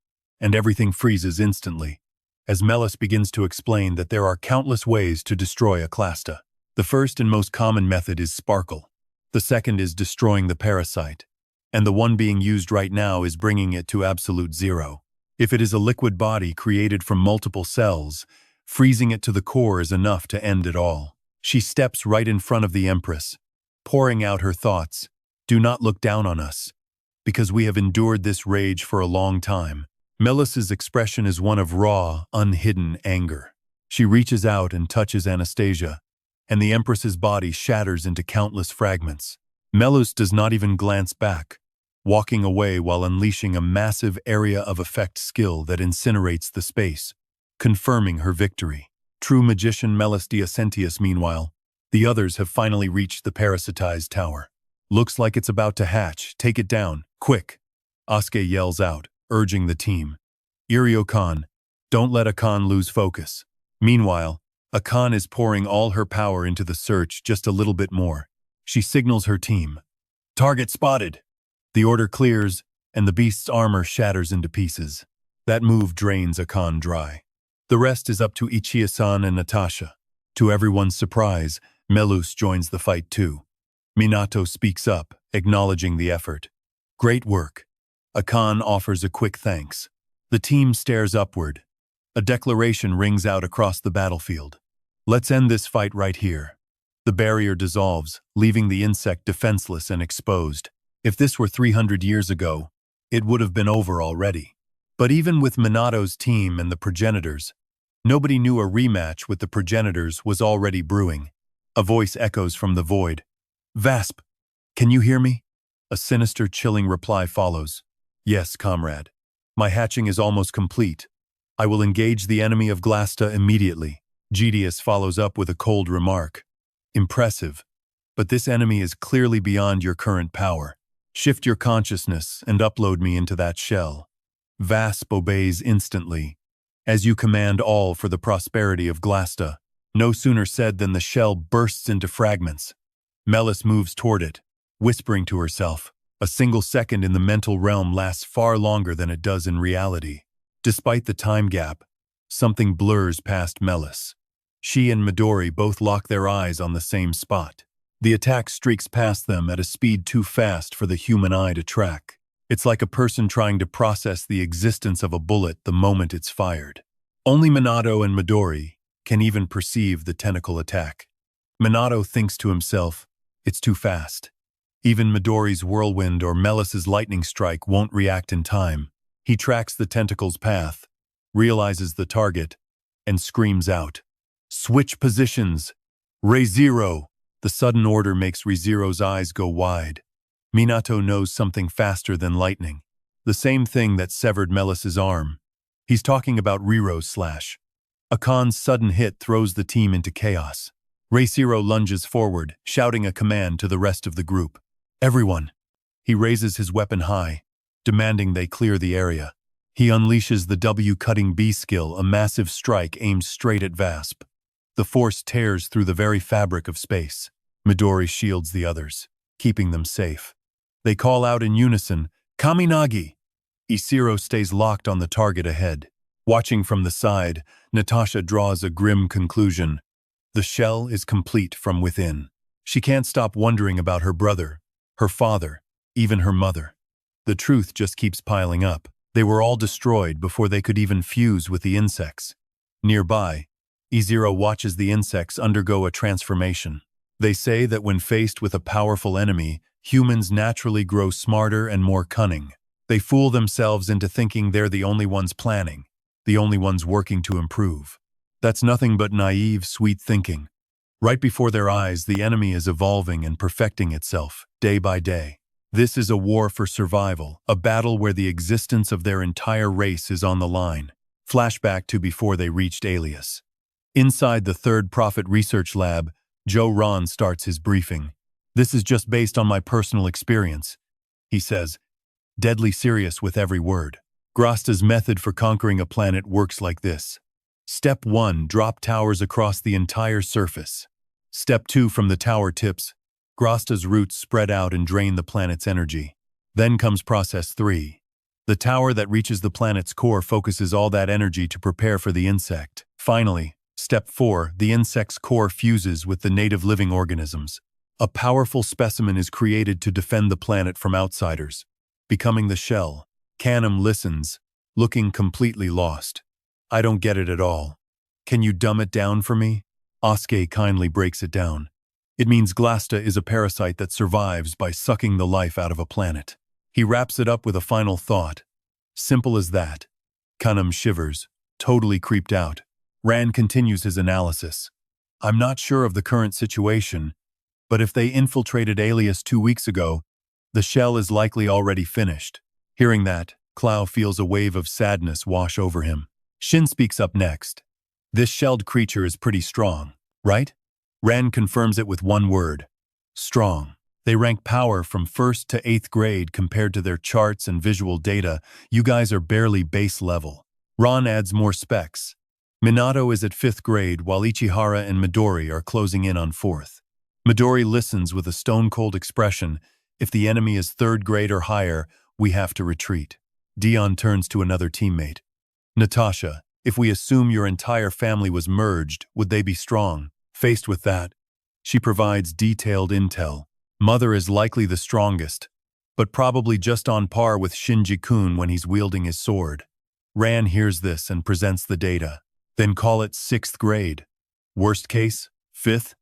and everything freezes instantly, as Melus begins to explain that there are countless ways to destroy a Clasta. The first and most common method is sparkle. The second is destroying the parasite, and the one being used right now is bringing it to absolute zero. If it is a liquid body created from multiple cells, freezing it to the core is enough to end it all. She steps right in front of the Empress, pouring out her thoughts. Do not look down on us, because we have endured this rage for a long time. Melis's expression is one of raw, unhidden anger. She reaches out and touches Anastasia, and the Empress's body shatters into countless fragments. Melis does not even glance back, walking away while unleashing a massive area of effect skill that incinerates the space, confirming her victory. True magician Melis Diacentius, meanwhile, the others have finally reached the parasitized tower. Looks like it's about to hatch. Take it down, quick! Asuke yells out, urging the team. Iryo-kan, don't let Akan lose focus. Meanwhile, Akan is pouring all her power into the search just a little bit more. She signals her team. Target spotted! The order clears, and the beast's armor shatters into pieces. That move drains Akan dry. The rest is up to Ichiya-san and Natasha. To everyone's surprise, Melus joins the fight too. Minato speaks up, acknowledging the effort. Great work. Akan offers a quick thanks. The team stares upward. A declaration rings out across the battlefield. Let's end this fight right here. The barrier dissolves, leaving the insect defenseless and exposed. If this were 300 years ago, it would have been over already. But even with Minato's team and the progenitors, nobody knew a rematch with the progenitors was already brewing. A voice echoes from the void. Vasp, can you hear me? A sinister, chilling reply follows. Yes, comrade. My hatching is almost complete. I will engage the enemy of Glasta immediately. Gideus follows up with a cold remark. Impressive, but this enemy is clearly beyond your current power. Shift your consciousness and upload me into that shell. Vasp obeys instantly. As you command all for the prosperity of Glasta. No sooner said than the shell bursts into fragments. Melis moves toward it, whispering to herself. A single second in the mental realm lasts far longer than it does in reality. Despite the time gap, something blurs past Melis. She and Midori both lock their eyes on the same spot. The attack streaks past them at a speed too fast for the human eye to track. It's like a person trying to process the existence of a bullet the moment it's fired. Only Minato and Midori can even perceive the tentacle attack. Minato thinks to himself, it's too fast. Even Midori's whirlwind or Melis's lightning strike won't react in time. He tracks the tentacle's path, realizes the target, and screams out, Switch positions! Re:Zero! The sudden order makes Re:Zero's eyes go wide. Minato knows something faster than lightning. The same thing that severed Melis's arm. He's talking about Riro's slash. Akan's sudden hit throws the team into chaos. Re:Zero lunges forward, shouting a command to the rest of the group. Everyone! He raises his weapon high, demanding they clear the area. He unleashes the W-cutting B skill, a massive strike aimed straight at Vasp. The force tears through the very fabric of space. Midori shields the others, keeping them safe. They call out in unison, Kaminagi! Isiro stays locked on the target ahead. Watching from the side, Natasha draws a grim conclusion. The shell is complete from within. She can't stop wondering about her brother, her father, even her mother. The truth just keeps piling up. They were all destroyed before they could even fuse with the insects. Nearby, Iziro watches the insects undergo a transformation. They say that when faced with a powerful enemy, humans naturally grow smarter and more cunning. They fool themselves into thinking they're the only ones planning, the only ones working to improve. That's nothing but naive, sweet thinking. Right before their eyes, the enemy is evolving and perfecting itself, day by day. This is a war for survival, a battle where the existence of their entire race is on the line. Flashback to before they reached Alias. Inside the Third Prophet Research Lab, Joe Ron starts his briefing. This is just based on my personal experience, he says, deadly serious with every word. Grasta's method for conquering a planet works like this. Step 1, drop towers across the entire surface. Step 2, from the tower tips, Grasta's roots spread out and drain the planet's energy. Then comes process 3. The tower that reaches the planet's core focuses all that energy to prepare for the insect. Finally, step 4, the insect's core fuses with the native living organisms. A powerful specimen is created to defend the planet from outsiders, becoming the shell. Canham listens, looking completely lost. I don't get it at all. Can you dumb it down for me? Asuke kindly breaks it down. It means Glasta is a parasite that survives by sucking the life out of a planet. He wraps it up with a final thought. Simple as that. Kanam shivers, totally creeped out. Ran continues his analysis. I'm not sure of the current situation, but if they infiltrated Alias 2 weeks ago, the shell is likely already finished. Hearing that, Clow feels a wave of sadness wash over him. Shin speaks up next. This shelled creature is pretty strong, right? Ran confirms it with one word. Strong. They rank power from 1st to 8th grade compared to their charts and visual data. You guys are barely base level. Ran adds more specs. Minato is at 5th grade while Ichihara and Midori are closing in on 4th. Midori listens with a stone-cold expression. If the enemy is 3rd grade or higher, we have to retreat. Dion turns to another teammate. Natasha, if we assume your entire family was merged, would they be strong? Faced with that, she provides detailed intel. Mother is likely the strongest, but probably just on par with Shinji-kun when he's wielding his sword. Ran hears this and presents the data. Then call it 6th grade. Worst case, 5th?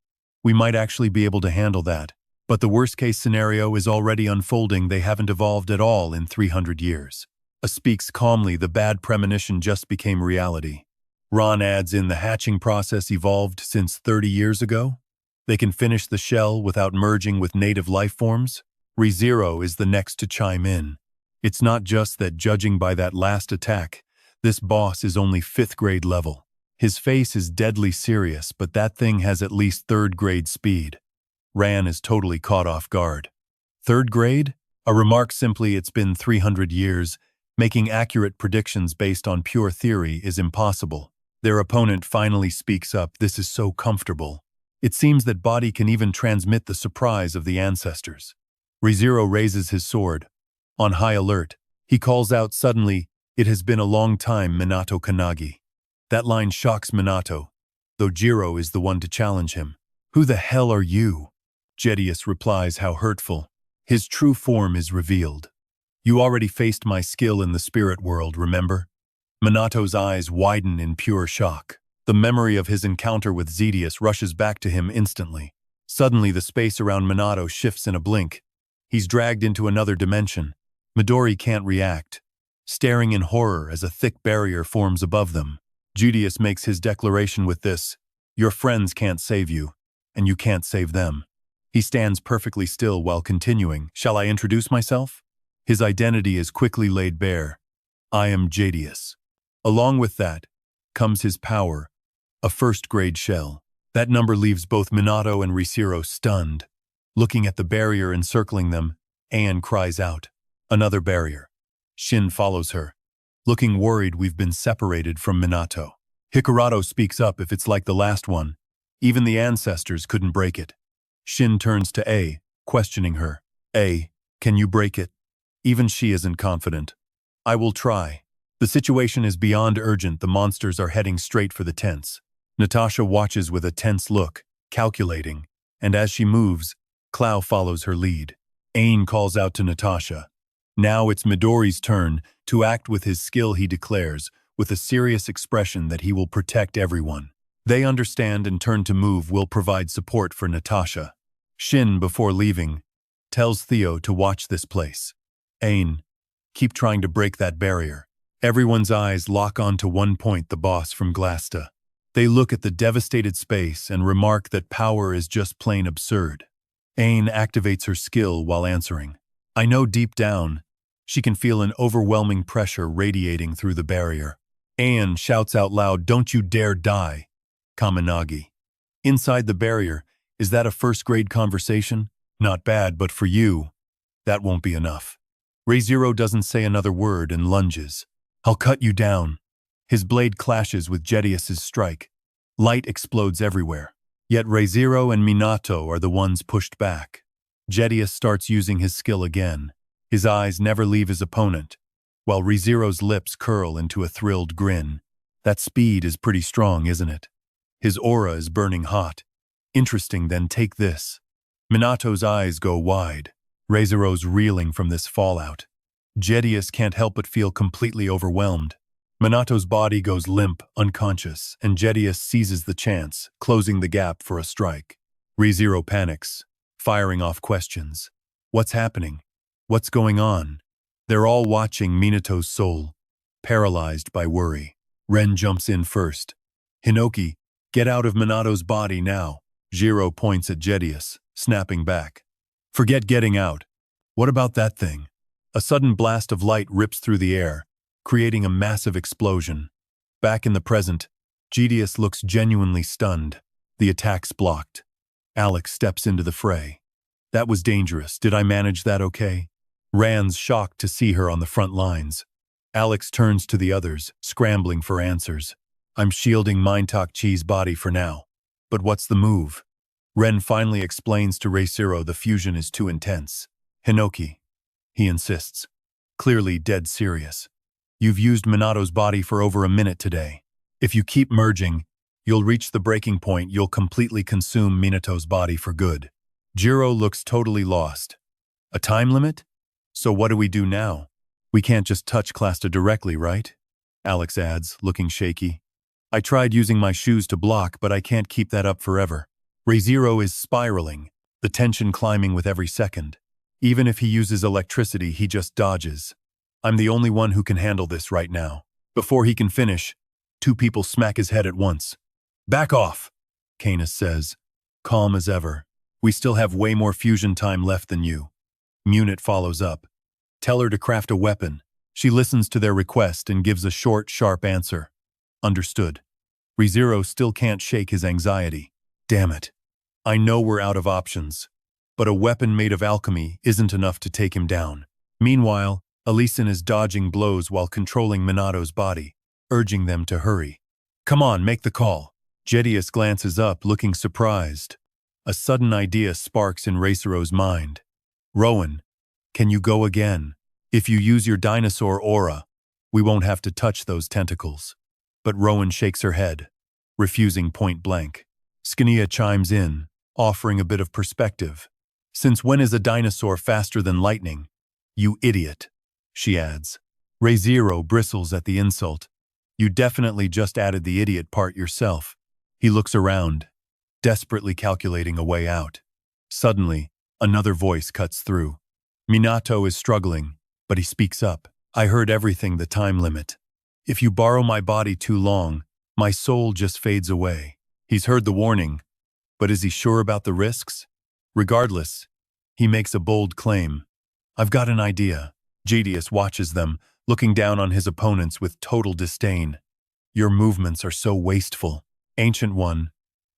We might actually be able to handle that. But the worst-case scenario is already unfolding. They haven't evolved at all in 300 years. Speaks calmly, the bad premonition just became reality. Ron adds in the hatching process evolved since 30 years ago. They can finish the shell without merging with native life forms. ReZero is the next to chime in. It's not just that judging by that last attack, this boss is only 5th grade level. His face is deadly serious, but that thing has at least 3rd grade speed. Ran is totally caught off guard. 3rd grade? A remark simply it's been 300 years. Making accurate predictions based on pure theory is impossible. Their opponent finally speaks up. This is so comfortable. It seems that body can even transmit the surprise of the ancestors. ReZero raises his sword. On high alert, he calls out suddenly, "It has been a long time, Minato Kannagi." That line shocks Minato, though Jiro is the one to challenge him. "Who the hell are you?" Jedius replies, how hurtful. His true form is revealed. "You already faced my skill in the spirit world, remember?" Minato's eyes widen in pure shock. The memory of his encounter with Zedius rushes back to him instantly. Suddenly, the space around Minato shifts in a blink. He's dragged into another dimension. Midori can't react, staring in horror as a thick barrier forms above them. Jedius makes his declaration with this: "Your friends can't save you, and you can't save them." He stands perfectly still while continuing, "Shall I introduce myself?" His identity is quickly laid bare. "I am Jedius." Along with that comes his power, a 1st grade shell. That number leaves both Minato and ReZero stunned. Looking at the barrier encircling them, Anne cries out, "Another barrier." Shin follows her. Looking worried, "We've been separated from Minato." Hikurato speaks up, "If it's like the last one, even the ancestors couldn't break it." Shin turns to A, questioning her. "A, can you break it?" Even she isn't confident. "I will try." The situation is beyond urgent. The monsters are heading straight for the tents. Natasha watches with a tense look, calculating, and as she moves, Clow follows her lead. Ain calls out to Natasha. Now it's Midori's turn to act with his skill. He declares, with a serious expression, that he will protect everyone. They understand and turn to move. Will provide support for Natasha. Shin, before leaving, tells Theo to watch this place. Ain, keep trying to break that barrier. Everyone's eyes lock onto one point, the boss from Glasta. They look at the devastated space and remark that power is just plain absurd. Ain activates her skill while answering. I know deep down, she can feel an overwhelming pressure radiating through the barrier. Ain shouts out loud, "Don't you dare die, Kaminagi." Inside the barrier, is that a 1st grade conversation? Not bad, but for you, that won't be enough. ReZero doesn't say another word and lunges. "I'll cut you down." His blade clashes with Jedius's strike. Light explodes everywhere. Yet ReZero and Minato are the ones pushed back. Jedius starts using his skill again. His eyes never leave his opponent, while ReZero's lips curl into a thrilled grin. That speed is pretty strong, isn't it? His aura is burning hot. Interesting, then take this. Minato's eyes go wide. ReZero's reeling from this fallout. Jedius can't help but feel completely overwhelmed. Minato's body goes limp, unconscious, and Jedius seizes the chance, closing the gap for a strike. ReZero panics, firing off questions. What's happening? What's going on? They're all watching Minato's soul, paralyzed by worry. Ren jumps in first. Hinoki, get out of Minato's body now. Jiro points at Jedius, snapping back. Forget getting out. What about that thing? A sudden blast of light rips through the air, creating a massive explosion. Back in the present, Jedius looks genuinely stunned. The attack's blocked. Alex steps into the fray. That was dangerous. Did I manage that okay? Rand's shocked to see her on the front lines. Alex turns to the others, scrambling for answers. I'm shielding Mindtalk-Chi's body for now. But what's the move? Ren finally explains to ReZero the fusion is too intense. Hinoki, he insists, clearly dead serious. You've used Minato's body for over a minute today. If you keep merging, you'll reach the breaking point. You'll completely consume Minato's body for good. Jiro looks totally lost. A time limit? So what do we do now? We can't just touch Clasta directly, right? Alex adds, looking shaky. I tried using my shoes to block, but I can't keep that up forever. ReZero is spiraling, the tension climbing with every second. Even if he uses electricity, he just dodges. I'm the only one who can handle this right now. Before he can finish, two people smack his head at once. Back off, Canis says, calm as ever. We still have way more fusion time left than you. Munit follows up. Tell her to craft a weapon. She listens to their request and gives a short, sharp answer. Understood. ReZero still can't shake his anxiety. Damn it. I know we're out of options. But a weapon made of alchemy isn't enough to take him down. Meanwhile, Alison is dodging blows while controlling Minato's body, urging them to hurry. Come on, make the call. Jedius glances up, looking surprised. A sudden idea sparks in ReZero's mind. Rowan, can you go again? If you use your dinosaur aura, we won't have to touch those tentacles. But Rowan shakes her head, refusing point blank. Skinia chimes in, offering a bit of perspective. Since when is a dinosaur faster than lightning? You idiot, she adds. ReZero bristles at the insult. You definitely just added the idiot part yourself. He looks around, desperately calculating a way out. Suddenly, another voice cuts through. Minato is struggling, but he speaks up. I heard everything, the time limit. If you borrow my body too long, my soul just fades away. He's heard the warning, but is he sure about the risks? Regardless, he makes a bold claim. I've got an idea. Jedius watches them, looking down on his opponents with total disdain. Your movements are so wasteful. Ancient One,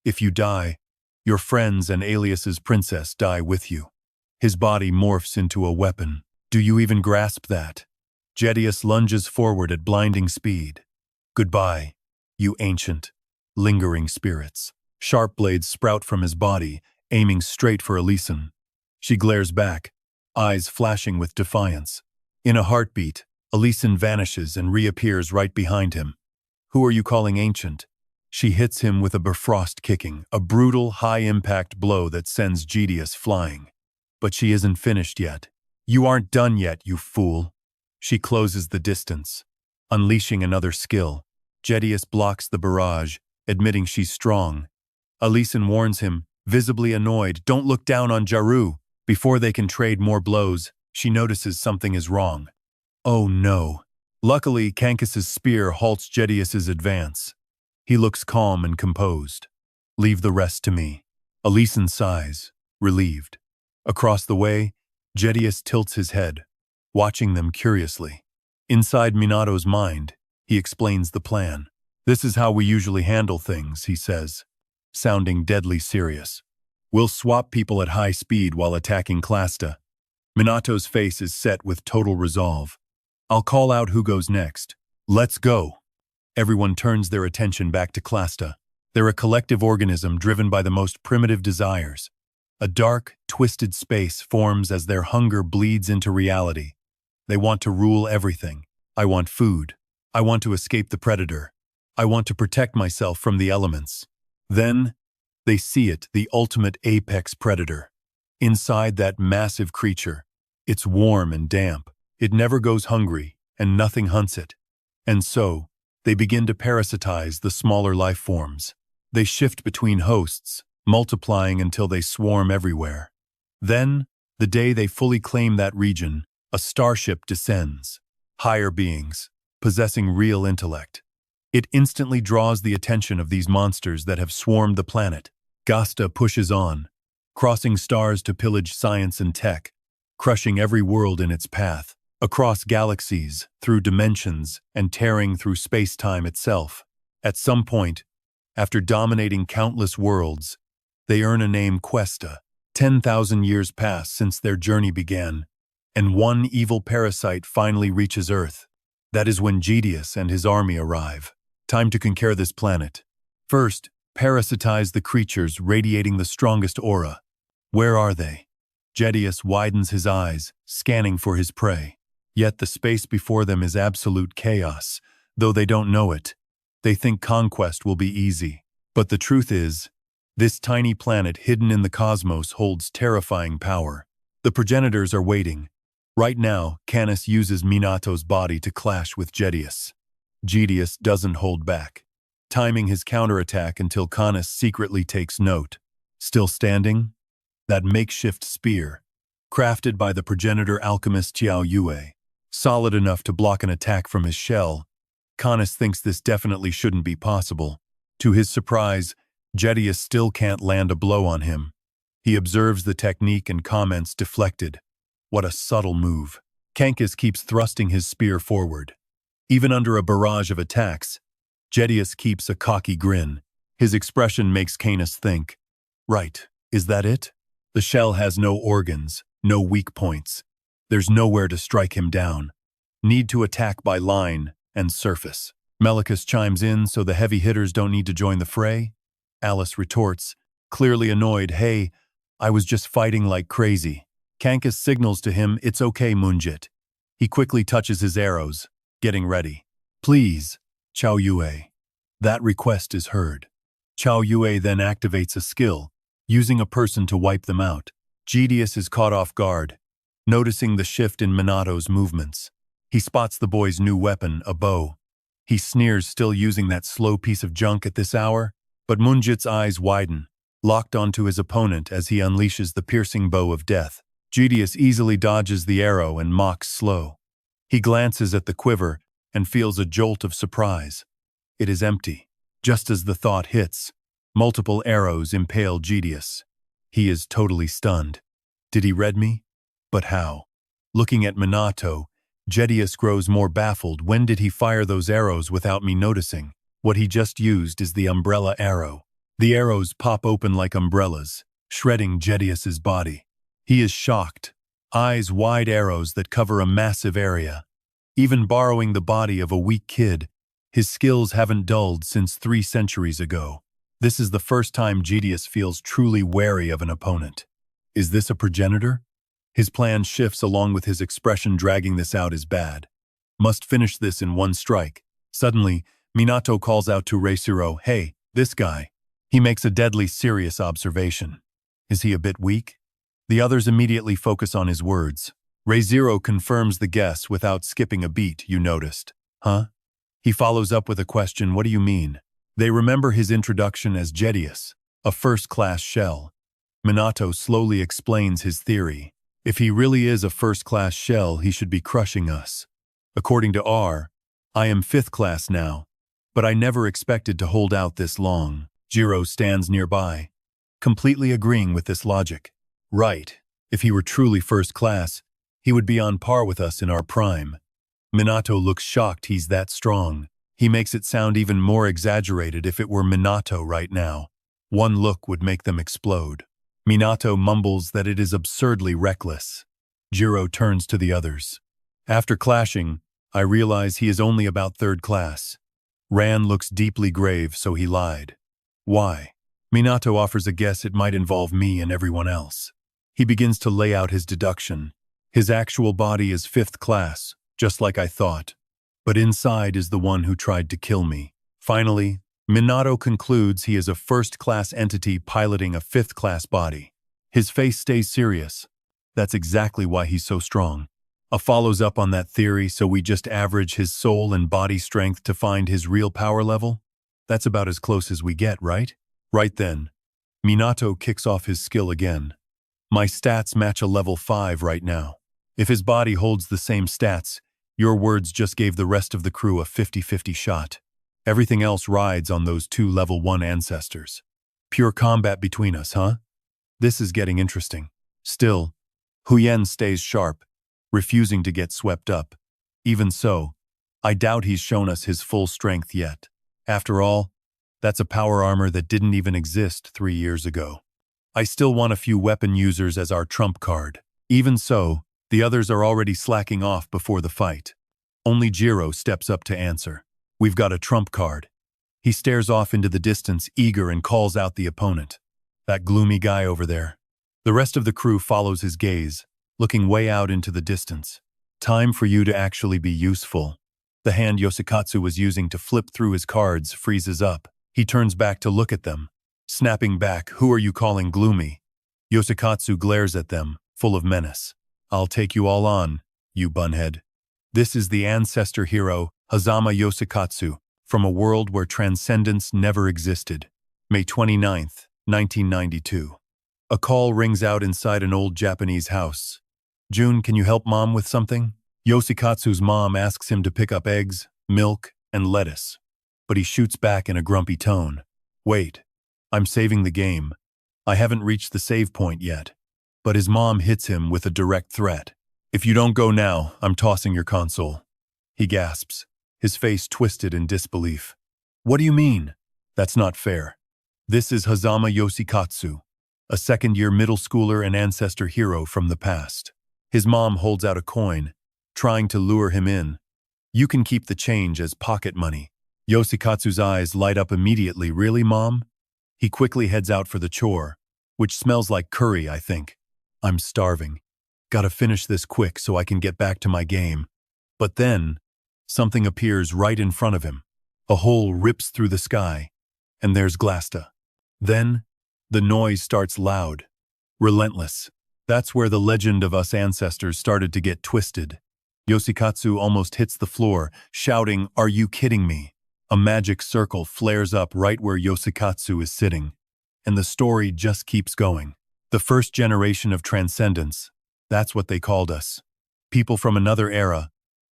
if you die, your friends and Alias's princess die with you. His body morphs into a weapon. Do you even grasp that? Jedius lunges forward at blinding speed. Goodbye, you ancient, lingering spirits. Sharp blades sprout from his body, aiming straight for Alison. She glares back, eyes flashing with defiance. In a heartbeat, Alison vanishes and reappears right behind him. Who are you calling ancient? She hits him with a Bifrost kicking, a brutal, high-impact blow that sends Jedius flying. But she isn't finished yet. You aren't done yet, you fool. She closes the distance, unleashing another skill. Jedius blocks the barrage, admitting she's strong. Alison warns him, visibly annoyed, don't look down on Jaru. Before they can trade more blows, she notices something is wrong. Oh no. Luckily, Kankas's spear halts Jedius's advance. He looks calm and composed. Leave the rest to me. Alison sighs, relieved. Across the way, Jedius tilts his head, watching them curiously. Inside Minato's mind, he explains the plan. This is how we usually handle things, he says, sounding deadly serious. We'll swap people at high speed while attacking Clasta. Minato's face is set with total resolve. I'll call out who goes next. Let's go. Everyone turns their attention back to Clasta. They're a collective organism driven by the most primitive desires. A dark, twisted space forms as their hunger bleeds into reality. They want to rule everything. I want food. I want to escape the predator. I want to protect myself from the elements. Then, they see it, the ultimate apex predator. Inside that massive creature, it's warm and damp. It never goes hungry, and nothing hunts it. And so, They begin to parasitize the smaller life forms. They shift between hosts, multiplying until they swarm everywhere. Then, the day they fully claim that region, a starship descends. Higher beings, possessing real intellect. It instantly draws the attention of these monsters that have swarmed the planet. Gasta pushes on, crossing stars to pillage science and tech, crushing every world in its path, across galaxies, through dimensions, and tearing through space-time itself. At some point, after dominating countless worlds, they earn a name Questa. 10,000 years pass since their journey began, and one evil parasite finally reaches Earth. That is when Gideus and his army arrive. Time to conquer this planet. First, parasitize the creatures radiating the strongest aura. Where are they? Gideus widens his eyes, scanning for his prey. Yet the space before them is absolute chaos, though they don't know it. They think conquest will be easy. But the truth is, this tiny planet hidden in the cosmos holds terrifying power. The progenitors are waiting. Right now, Canis uses Minato's body to clash with Gideus. Gideus doesn't hold back, timing his counterattack until Canis secretly takes note. Still standing? That makeshift spear, crafted by the progenitor alchemist Qiao Yue, solid enough to block an attack from his shell. Canis thinks this definitely shouldn't be possible. To his surprise, Gideus still can't land a blow on him. He observes the technique and comments deflected. What a subtle move. Cankis keeps thrusting his spear forward. Even under a barrage of attacks, Gideus keeps a cocky grin. His expression makes Canis think, right, is that it? The shell has no organs, no weak points. There's nowhere to strike him down. Need to attack by line and surface. Melicus chimes in so the heavy hitters don't need to join the fray. Alice retorts, clearly annoyed, hey, I was just fighting like crazy. Cankis signals to him, it's okay, Munjit. He quickly touches his arrows, getting ready. Please, Qiao Yue. That request is heard. Qiao Yue then activates a skill, using a person to wipe them out. Gideus is caught off guard, noticing the shift in Minato's movements. He spots the boy's new weapon, a bow. He sneers, still using that slow piece of junk at this hour, but Munjit's eyes widen, locked onto his opponent as he unleashes the piercing bow of death. Gideus easily dodges the arrow and mocks slow. He glances at the quiver and feels a jolt of surprise. It is empty. Just as the thought hits, multiple arrows impale Gideus. He is totally stunned. Did he read me? But how? Looking at Minato, Gideus grows more baffled. When did he fire those arrows without me noticing? What he just used is the umbrella arrow. The arrows pop open like umbrellas, shredding Gideus's body. He is shocked, eyes wide, arrows that cover a massive area. Even borrowing the body of a weak kid, his skills haven't dulled since 3 centuries ago. This is the first time Gideus feels truly wary of an opponent. Is this a progenitor? His plan shifts along with his expression. Dragging this out is bad. Must finish this in one strike. Suddenly, Minato calls out to Reisuro, hey, this guy. He makes a deadly serious observation. Is he a bit weak? The others immediately focus on his words. Reisuro confirms the guess without skipping a beat. You noticed, huh? He follows up with a question. What do you mean? They remember his introduction as Gideus, a first-class shell. Minato slowly explains his theory. If he really is a first-class shell, he should be crushing us. According to R, I am 5th class now, but I never expected to hold out this long. Jiro stands nearby, completely agreeing with this logic. Right, if he were truly first class, he would be on par with us in our prime. Minato looks shocked. He's that strong. He makes it sound even more exaggerated. If it were Minato right now, one look would make them explode. Minato mumbles that it is absurdly reckless. Jiro turns to the others. After clashing, I realize he is only about 3rd class. Ran looks deeply grave, so he lied. Why? Minato offers a guess. It might involve me and everyone else. He begins to lay out his deduction. His actual body is 5th class, just like I thought. But inside is the one who tried to kill me. Finally, Minato concludes he is a first-class entity piloting a 5th-class body. His face stays serious. That's exactly why he's so strong. Follows up on that theory, so we just average his soul and body strength to find his real power level? That's about as close as we get, right? Right then, Minato kicks off his skill again. My stats match a level 5 right now. If his body holds the same stats, your words just gave the rest of the crew a 50-50 shot. Everything else rides on those two level 1 ancestors. Pure combat between us, huh? This is getting interesting. Still, Huyen stays sharp, refusing to get swept up. Even so, I doubt he's shown us his full strength yet. After all, that's a power armor that didn't even exist 3 years ago. I still want a few weapon users as our trump card. Even so, the others are already slacking off before the fight. Only Jiro steps up to answer. We've got a trump card. He stares off into the distance, eager, and calls out the opponent. That gloomy guy over there. The rest of the crew follows his gaze, looking way out into the distance. Time for you to actually be useful. The hand Yoshikatsu was using to flip through his cards freezes up. He turns back to look at them. Snapping back, "Who are you calling gloomy?" Yoshikatsu glares at them, full of menace. "I'll take you all on, you bunhead." This is the ancestor hero, Hazama Yoshikatsu, from a world where transcendence never existed. May 29th, 1992. A call rings out inside an old Japanese house. "Jun, can you help Mom with something?" Yoshikatsu's mom asks him to pick up eggs, milk, and lettuce. But he shoots back in a grumpy tone. "Wait, I'm saving the game. I haven't reached the save point yet." But his mom hits him with a direct threat. "If you don't go now, I'm tossing your console." He gasps, his face twisted in disbelief. "What do you mean? That's not fair." This is Hazama Yoshikatsu, a second-year middle schooler and ancestor hero from the past. His mom holds out a coin, trying to lure him in. "You can keep the change as pocket money." Yoshikatsu's eyes light up immediately. "Really, Mom?" He quickly heads out for the chore, which smells like curry, I think. "I'm starving. Gotta finish this quick so I can get back to my game." But then, something appears right in front of him. A hole rips through the sky, and there's Glasta. Then, the noise starts loud, relentless. That's where the legend of us ancestors started to get twisted. Yoshikatsu almost hits the floor, shouting, "Are you kidding me?" A magic circle flares up right where Yoshikatsu is sitting, and the story just keeps going. The first generation of transcendence, that's what they called us. People from another era,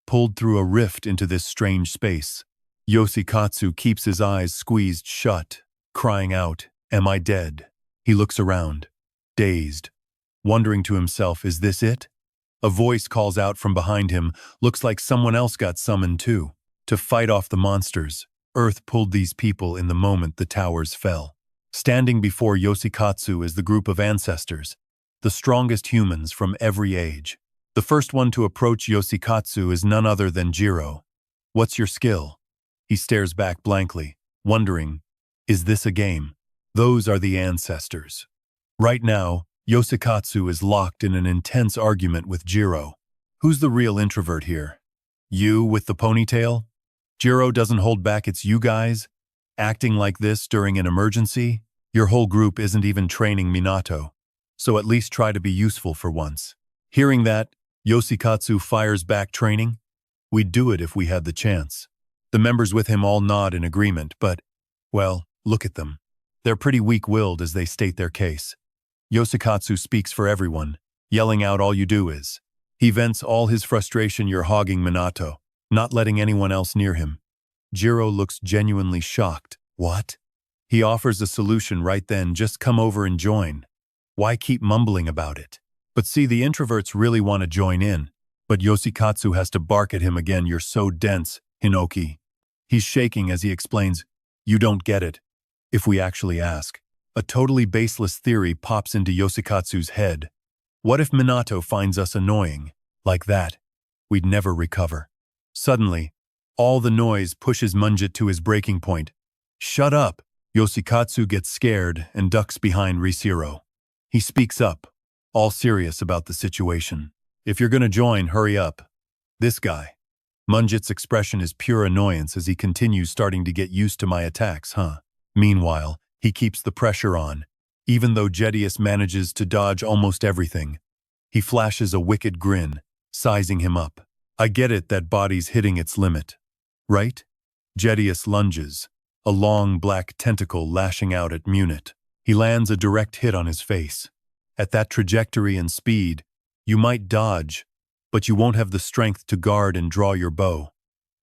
pulled through a rift into this strange space. Yoshikatsu keeps his eyes squeezed shut, crying out, "Am I dead?" He looks around, dazed, wondering to himself, is this it? A voice calls out from behind him. Looks like someone else got summoned too. To fight off the monsters, Earth pulled these people in the moment the towers fell. Standing before Yoshikatsu is the group of ancestors, the strongest humans from every age. The first one to approach Yoshikatsu is none other than Jiro. "What's your skill?" He stares back blankly, wondering, is this a game? Those are the ancestors. Right now, Yoshikatsu is locked in an intense argument with Jiro. Who's the real introvert here? You with the ponytail? Jiro doesn't hold back. It's you guys? Acting like this during an emergency? Your whole group isn't even training Minato, so at least try to be useful for once. Hearing that, Yoshikatsu fires back, training? We'd do it if we had the chance. The members with him all nod in agreement, but, well, look at them. They're pretty weak-willed as they state their case. Yoshikatsu speaks for everyone, yelling out, "All you do is." He vents all his frustration. "You're hogging Minato, not letting anyone else near him." Jiro looks genuinely shocked. "What?" He offers a solution right then. "Just come over and join. Why keep mumbling about it?" But see, the introverts really want to join in. But Yoshikatsu has to bark at him again. "You're so dense, Hinoki." He's shaking as he explains, "You don't get it. If we actually ask." A totally baseless theory pops into Yoshikatsu's head. What if Minato finds us annoying? Like that, we'd never recover. Suddenly, all the noise pushes Munjit to his breaking point. "Shut up!" Yoshikatsu gets scared and ducks behind Risiro. He speaks up, all serious about the situation. "If you're gonna join, hurry up." This guy. Munjit's expression is pure annoyance as he continues, "Starting to get used to my attacks, huh?" Meanwhile, he keeps the pressure on, even though Jedius manages to dodge almost everything. He flashes a wicked grin. sizing him up. I get it that body's hitting its limit. Right? Jedius lunges, a long black tentacle lashing out at Munit. He lands a direct hit on his face. At that trajectory and speed, you might dodge, but you won't have the strength to guard and draw your bow.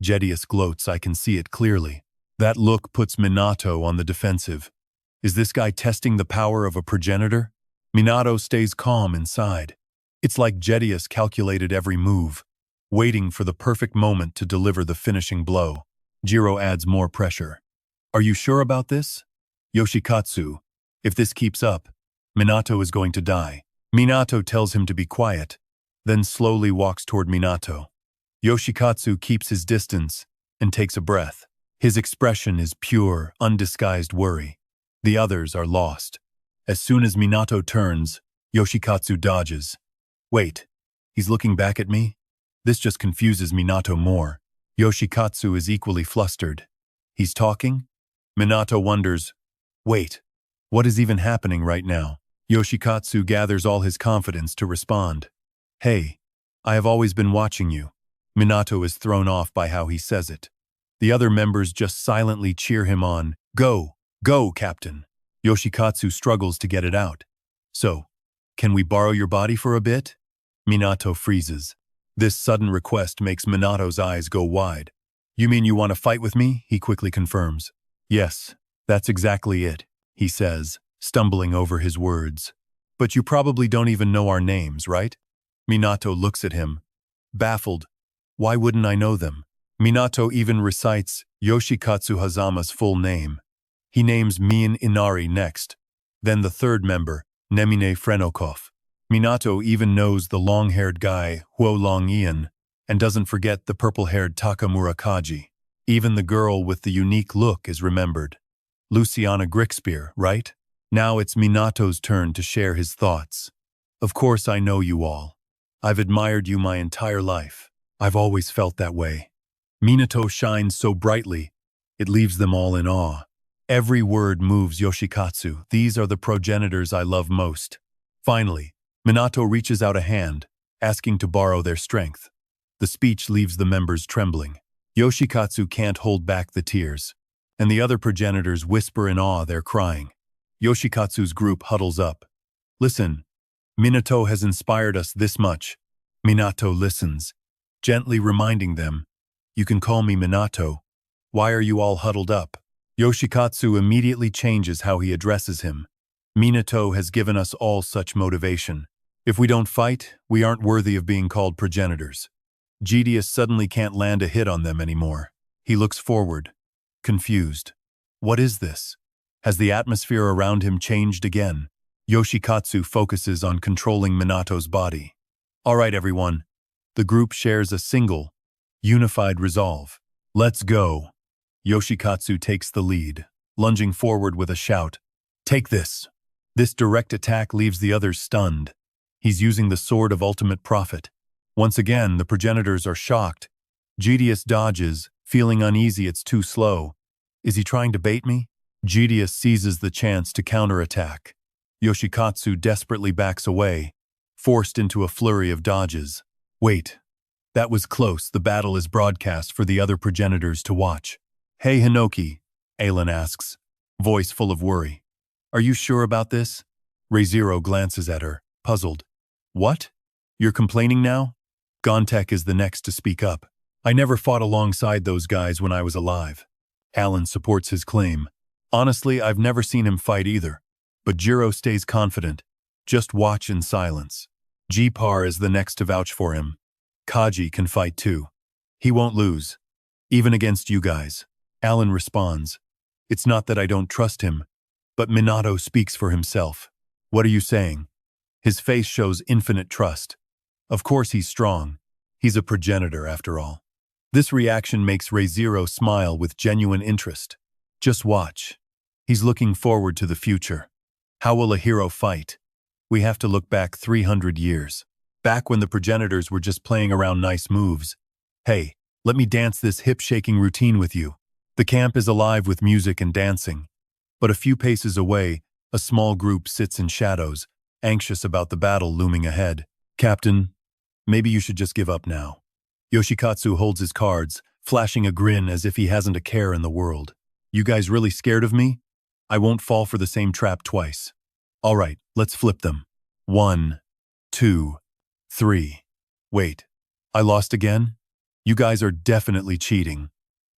Jedius gloats, I can see it clearly. That look puts Minato on the defensive. Is this guy testing the power of a progenitor? Minato stays calm inside. It's like Jedius calculated every move, waiting for the perfect moment to deliver the finishing blow. Jiro adds more pressure. Are you sure about this? Yoshikatsu, if this keeps up, Minato is going to die. Minato tells him to be quiet, then slowly walks toward Minato. Yoshikatsu keeps his distance and takes a breath. His expression is pure, undisguised worry. The others are lost. As soon as Minato turns, Yoshikatsu dodges. Wait, he's looking back at me? This just confuses Minato more. Yoshikatsu is equally flustered. He's talking? Minato wonders, wait, what is even happening right now? Yoshikatsu gathers all his confidence to respond. Hey, I have always been watching you. Minato is thrown off by how he says it. The other members just silently cheer him on. Go, go, Captain. Yoshikatsu struggles to get it out. So, can we borrow your body for a bit? Minato freezes. This sudden request makes Minato's eyes go wide. You mean you want to fight with me? He quickly confirms. Yes, that's exactly it, he says, stumbling over his words. But you probably don't even know our names, right? Minato looks at him, baffled. Why wouldn't I know them? Minato even recites Yoshikatsu Hazama's full name. He names Mien Inari next, then the third member, Nemine Frenokov. Minato even knows the long-haired guy, Huo Long-ian, and doesn't forget the purple-haired Takamura Kaji. Even the girl with the unique look is remembered. Luciana Grickspear, right? Now it's Minato's turn to share his thoughts. Of course I know you all. I've admired you my entire life. I've always felt that way. Minato shines so brightly, it leaves them all in awe. Every word moves Yoshikatsu. These are the progenitors I love most. Finally, Minato reaches out a hand, asking to borrow their strength. The speech leaves the members trembling. Yoshikatsu can't hold back the tears, and the other progenitors whisper in awe they're crying. Yoshikatsu's group huddles up. Listen, Minato has inspired us this much. Minato listens, gently reminding them, you can call me Minato. Why are you all huddled up? Yoshikatsu immediately changes how he addresses him. Minato has given us all such motivation. If we don't fight, we aren't worthy of being called progenitors. Jedius suddenly can't land a hit on them anymore. He looks forward, confused. What is this? Has the atmosphere around him changed again? Yoshikatsu focuses on controlling Minato's body. All right, everyone. The group shares a single, unified resolve. Let's go. Yoshikatsu takes the lead, lunging forward with a shout. Take this. This direct attack leaves the others stunned. He's using the sword of ultimate prophet. Once again, the progenitors are shocked. Jedius dodges, feeling uneasy it's too slow. Is he trying to bait me? Jedius seizes the chance to counterattack. Yoshikatsu desperately backs away, forced into a flurry of dodges. Wait. That was close. The battle is broadcast for the other progenitors to watch. Hey Hinoki, Aelin asks, voice full of worry. Are you sure about this? ReZero glances at her, puzzled. What? You're complaining now? Gontek is the next to speak up. I never fought alongside those guys when I was alive. Alan supports his claim. Honestly, I've never seen him fight either. But Jiro stays confident. Just watch in silence. G-Par is the next to vouch for him. Kaji can fight too. He won't lose. Even against you guys. Alan responds. It's not that I don't trust him, but Minato speaks for himself. What are you saying? His face shows infinite trust. Of course he's strong. He's a progenitor after all. This reaction makes ReZero smile with genuine interest. Just watch. He's looking forward to the future. How will a hero fight? We have to look back 300 years. Back when the progenitors were just playing around nice moves. Hey, let me dance this hip-shaking routine with you. The camp is alive with music and dancing. But a few paces away, a small group sits in shadows, anxious about the battle looming ahead. Captain, Maybe you should just give up now. Yoshikatsu holds his cards, flashing a grin as if he hasn't a care in the world. You guys really scared of me? I won't fall for the same trap twice. All right, let's flip them. 1, 2, 3. Wait, I lost again? You guys are definitely cheating.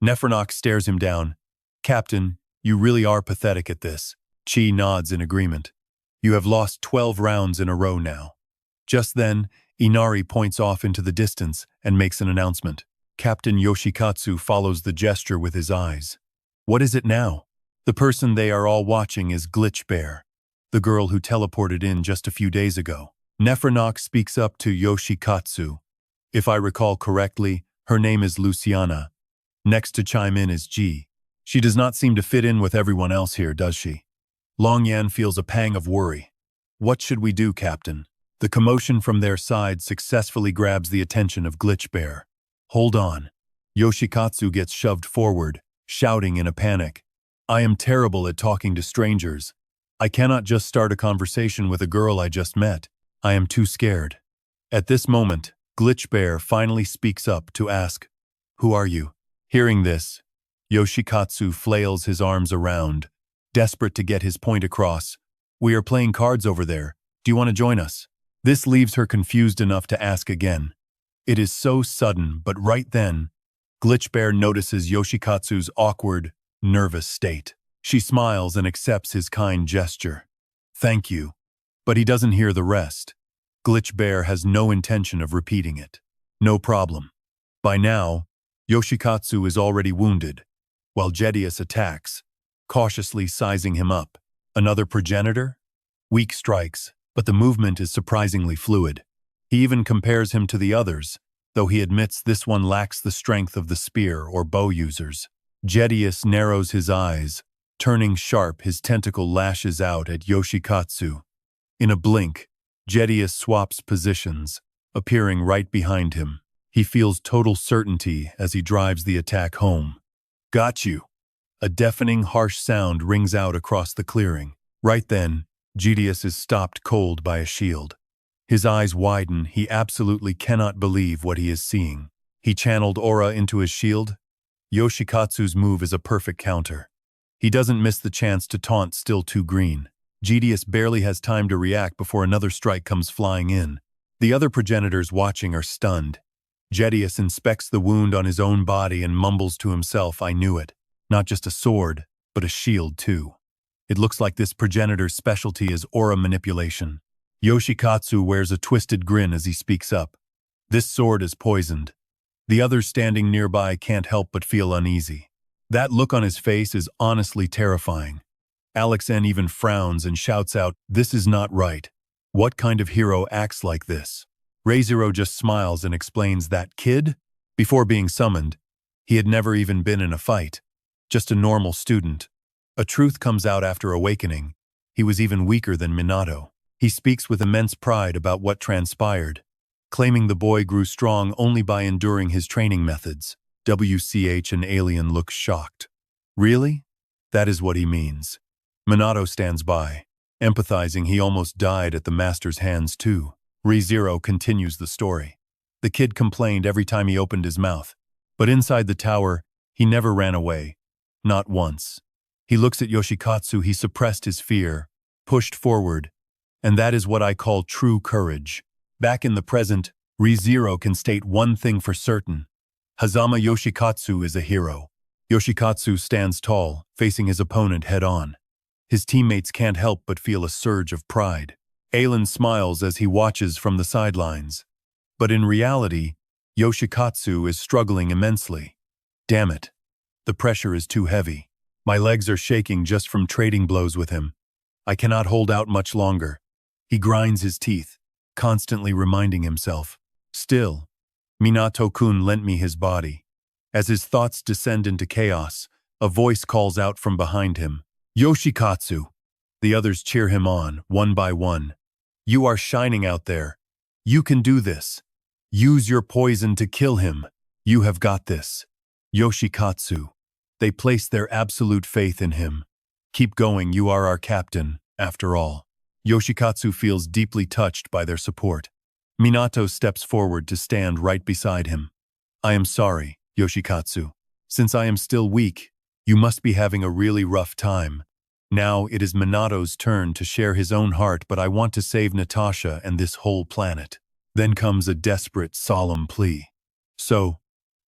Nefernox stares him down. Captain, you really are pathetic at this. Chi nods in agreement. You have lost 12 rounds in a row now. Just then, Inari points off into the distance and makes an announcement. Captain Yoshikatsu follows the gesture with his eyes. What is it now? The person they are all watching is Glitch Bear, the girl who teleported in just a few days ago. Nefernox speaks up to Yoshikatsu. If I recall correctly, her name is Luciana. Next to chime in is Ji. She does not seem to fit in with everyone else here, does she? Longyan feels a pang of worry. What should we do, Captain? The commotion from their side successfully grabs the attention of Glitch Bear. Hold on. Yoshikatsu gets shoved forward, shouting in a panic. I am terrible at talking to strangers. I cannot just start a conversation with a girl I just met. I am too scared. At this moment, Glitch Bear finally speaks up to ask, Who are you? Hearing this, Yoshikatsu flails his arms around, desperate to get his point across. We are playing cards over there. Do you want to join us? This leaves her confused enough to ask again. It is so sudden, but right then, Glitch Bear notices Yoshikatsu's awkward, nervous state. She smiles and accepts his kind gesture. Thank you. But he doesn't hear the rest. Glitch Bear has no intention of repeating it. No problem. By now, Yoshikatsu is already wounded, while Jedius attacks, cautiously sizing him up. Another progenitor? Weak strikes, but the movement is surprisingly fluid. He even compares him to the others, though he admits this one lacks the strength of the spear or bow users. Jedius narrows his eyes. Turning sharp, his tentacle lashes out at Yoshikatsu. In a blink, Jedius swaps positions, appearing right behind him. He feels total certainty as he drives the attack home. Got you! A deafening, harsh sound rings out across the clearing. Right then, Jedius is stopped cold by a shield. His eyes widen. He absolutely cannot believe what he is seeing. He channeled aura into his shield. Yoshikatsu's move is a perfect counter. He doesn't miss the chance to taunt Still Too Green. Jedius barely has time to react before another strike comes flying in. The other progenitors watching are stunned. Jedius inspects the wound on his own body and mumbles to himself, I knew it. Not just a sword, but a shield too. It looks like this progenitor's specialty is aura manipulation. Yoshikatsu wears a twisted grin as he speaks up. This sword is poisoned. The others standing nearby can't help but feel uneasy. That look on his face is honestly terrifying. Alex N even frowns and shouts out, This is not right. What kind of hero acts like this? Re:Zero just smiles and explains that kid, before being summoned, he had never even been in a fight. Just a normal student. A truth comes out after awakening. He was even weaker than Minato. He speaks with immense pride about what transpired, claiming the boy grew strong only by enduring his training methods. WCH and Alien looks shocked. Really? That is what he means. Minato stands by, empathizing he almost died at the master's hands too. Re:Zero continues the story. The kid complained every time he opened his mouth, but inside the tower, he never ran away. Not once. He looks at Yoshikatsu, he suppressed his fear, pushed forward, and that is what I call true courage. Back in the present, Re:Zero can state one thing for certain. Hazama Yoshikatsu is a hero. Yoshikatsu stands tall, facing his opponent head-on. His teammates can't help but feel a surge of pride. Aelin smiles as he watches from the sidelines. But in reality, Yoshikatsu is struggling immensely. Damn it. The pressure is too heavy. My legs are shaking just from trading blows with him. I cannot hold out much longer. He grinds his teeth, constantly reminding himself. Still, Minato-kun lent me his body. As his thoughts descend into chaos, a voice calls out from behind him. Yoshikatsu! The others cheer him on, one by one. You are shining out there. You can do this. Use your poison to kill him. You have got this. Yoshikatsu. They place their absolute faith in him. Keep going, you are our captain, after all. Yoshikatsu feels deeply touched by their support. Minato steps forward to stand right beside him. I am sorry, Yoshikatsu. Since I am still weak, you must be having a really rough time. Now it is Minato's turn to share his own heart, but I want to save Natasha and this whole planet. Then comes a desperate, solemn plea. So,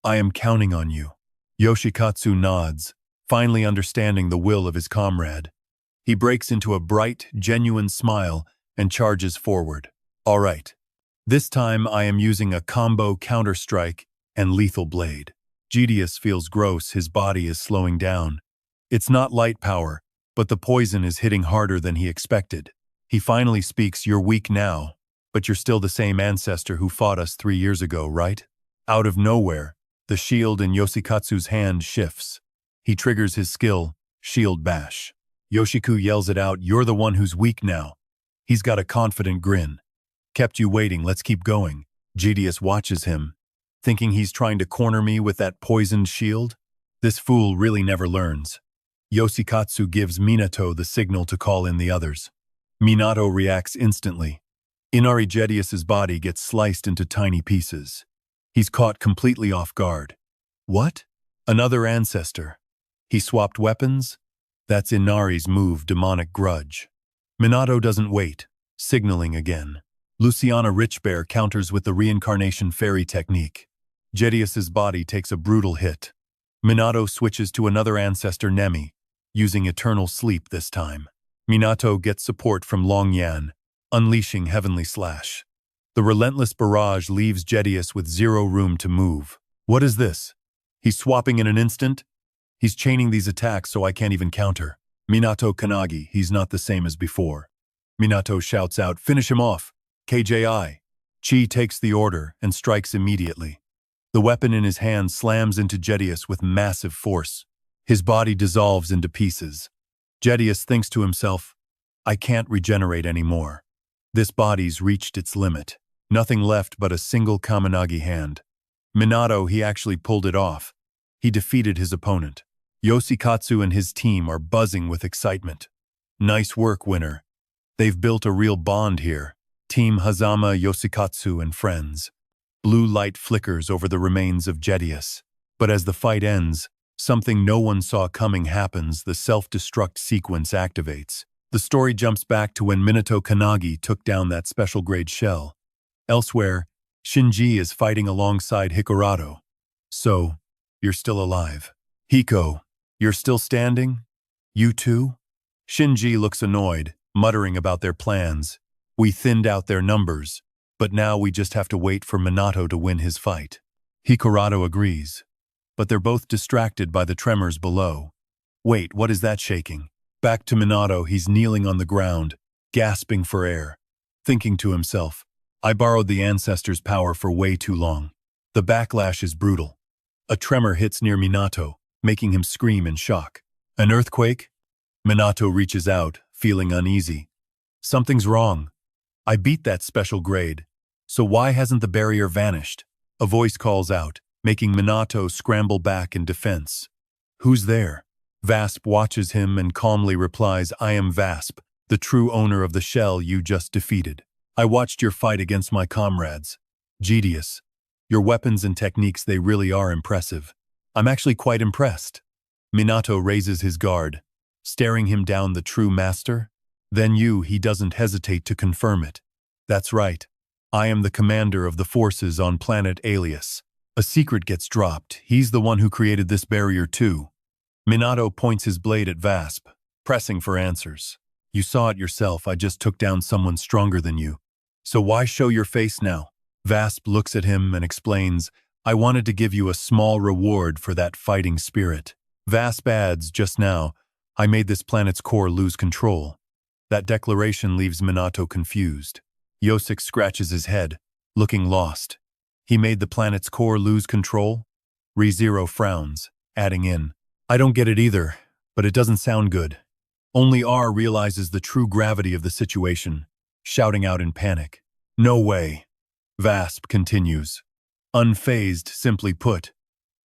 I am counting on you. Yoshikatsu nods, finally understanding the will of his comrade. He breaks into a bright, genuine smile and charges forward. All right. This time I am using a combo counter-strike and lethal blade. Gideus feels gross, his body is slowing down. It's not light power, but the poison is hitting harder than he expected. He finally speaks, you're weak now, but you're still the same ancestor who fought us 3 years ago, right? Out of nowhere, the shield in Yoshikatsu's hand shifts. He triggers his skill, Shield Bash. Yoshiku yells it out, you're the one who's weak now. He's got a confident grin. Kept you waiting, let's keep going. Gideus watches him, thinking he's trying to corner me with that poisoned shield. This fool really never learns. Yoshikatsu gives Minato the signal to call in the others. Minato reacts instantly. Inari Gideus's body gets sliced into tiny pieces. He's caught completely off guard. What? Another ancestor. He swapped weapons? That's Inari's move, demonic grudge. Minato doesn't wait, signaling again. Luciana Richbear counters with the reincarnation fairy technique. Gideus's body takes a brutal hit. Minato switches to another ancestor, Nemi, using eternal sleep this time. Minato gets support from Long Yan, unleashing Heavenly Slash. The relentless barrage leaves Gideus with zero room to move. What is this? He's swapping in an instant? He's chaining these attacks so I can't even counter. Minato Kannagi, he's not the same as before. Minato shouts out, finish him off. KJI. Chi takes the order and strikes immediately. The weapon in his hand slams into Gideus with massive force. His body dissolves into pieces. Gideus thinks to himself, I can't regenerate anymore. This body's reached its limit. Nothing left but a single Kaminagi hand. Minato, he actually pulled it off. He defeated his opponent. Yoshikatsu and his team are buzzing with excitement. Nice work, winner. They've built a real bond here. Team Hazama, Yoshikatsu, and friends. Blue light flickers over the remains of Gideus. But as the fight ends, something no one saw coming happens. The self-destruct sequence activates. The story jumps back to when Minato Kannagi took down that special-grade shell. Elsewhere, Shinji is fighting alongside Hikurato. So, you're still alive. Hiko, you're still standing? You too? Shinji looks annoyed, muttering about their plans. We thinned out their numbers, but now we just have to wait for Minato to win his fight. Hikurato agrees, but they're both distracted by the tremors below. Wait, what is that shaking? Back to Minato, he's kneeling on the ground, gasping for air, thinking to himself, I borrowed the ancestors' power for way too long. The backlash is brutal. A tremor hits near Minato, making him scream in shock. An earthquake? Minato reaches out, feeling uneasy. Something's wrong. I beat that special grade, so why hasn't the barrier vanished? A voice calls out, making Minato scramble back in defense. Who's there? Vasp watches him and calmly replies, I am Vasp, the true owner of the shell you just defeated. I watched your fight against my comrades. Gideus, your weapons and techniques, they really are impressive. I'm actually quite impressed. Minato raises his guard, staring him down, the true master? Then he doesn't hesitate to confirm it. That's right. I am the commander of the forces on planet Alias. A secret gets dropped. He's the one who created this barrier too. Minato points his blade at Vasp, pressing for answers. You saw it yourself, I just took down someone stronger than you. So why show your face now? Vasp looks at him and explains, I wanted to give you a small reward for that fighting spirit. Vasp adds, just now, I made this planet's core lose control. That declaration leaves Minato confused. Yosik scratches his head, looking lost. He made the planet's core lose control? ReZero frowns, adding in, I don't get it either, but it doesn't sound good. Only R realizes the true gravity of the situation, shouting out in panic. No way. Vasp continues. Unfazed, simply put.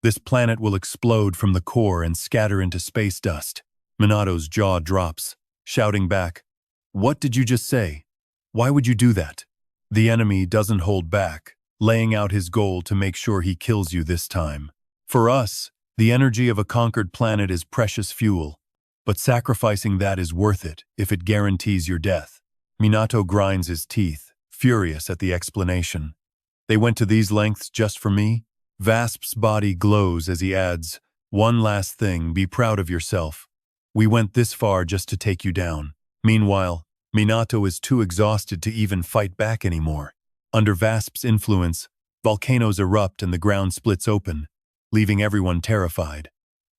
This planet will explode from the core and scatter into space dust. Minato's jaw drops, shouting back, What did you just say? Why would you do that? The enemy doesn't hold back, laying out his goal to make sure he kills you this time. For us, the energy of a conquered planet is precious fuel, but sacrificing that is worth it if it guarantees your death. Minato grinds his teeth, furious at the explanation. They went to these lengths just for me? Vasp's body glows as he adds, "One last thing, be proud of yourself. We went this far just to take you down." Meanwhile, Minato is too exhausted to even fight back anymore. Under Vasp's influence, volcanoes erupt and the ground splits open, leaving everyone terrified.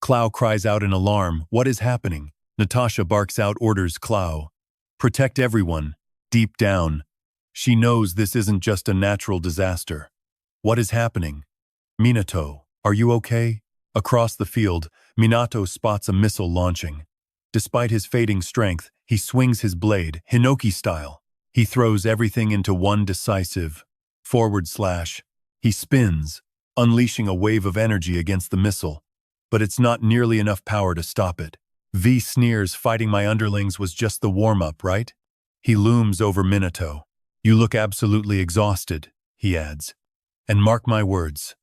Clow cries out in alarm, "What is happening?" Natasha barks out orders Clow, "Protect everyone." Deep down, she knows this isn't just a natural disaster. What is happening? "Minato, are you okay?" Across the field, Minato spots a missile launching. Despite his fading strength, he swings his blade, Hinoki style. He throws everything into one decisive forward slash. He spins, unleashing a wave of energy against the missile. But it's not nearly enough power to stop it. V sneers, "Fighting my underlings was just the warm-up, right?" He looms over Minato. "You look absolutely exhausted," he adds. "And mark my words,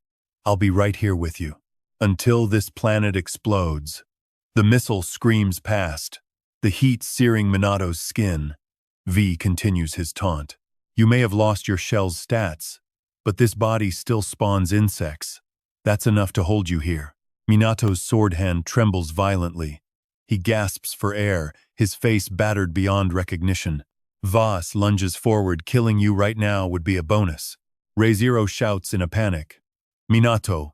I'll be right here with you until this planet explodes." The missile screams past, the heat searing Minato's skin. V continues his taunt. "You may have lost your shell's stats, but this body still spawns insects. That's enough to hold you here." Minato's sword hand trembles violently. He gasps for air, his face battered beyond recognition. Vas lunges forward. "Killing you right now would be a bonus." ReZero shouts in a panic. "Minato,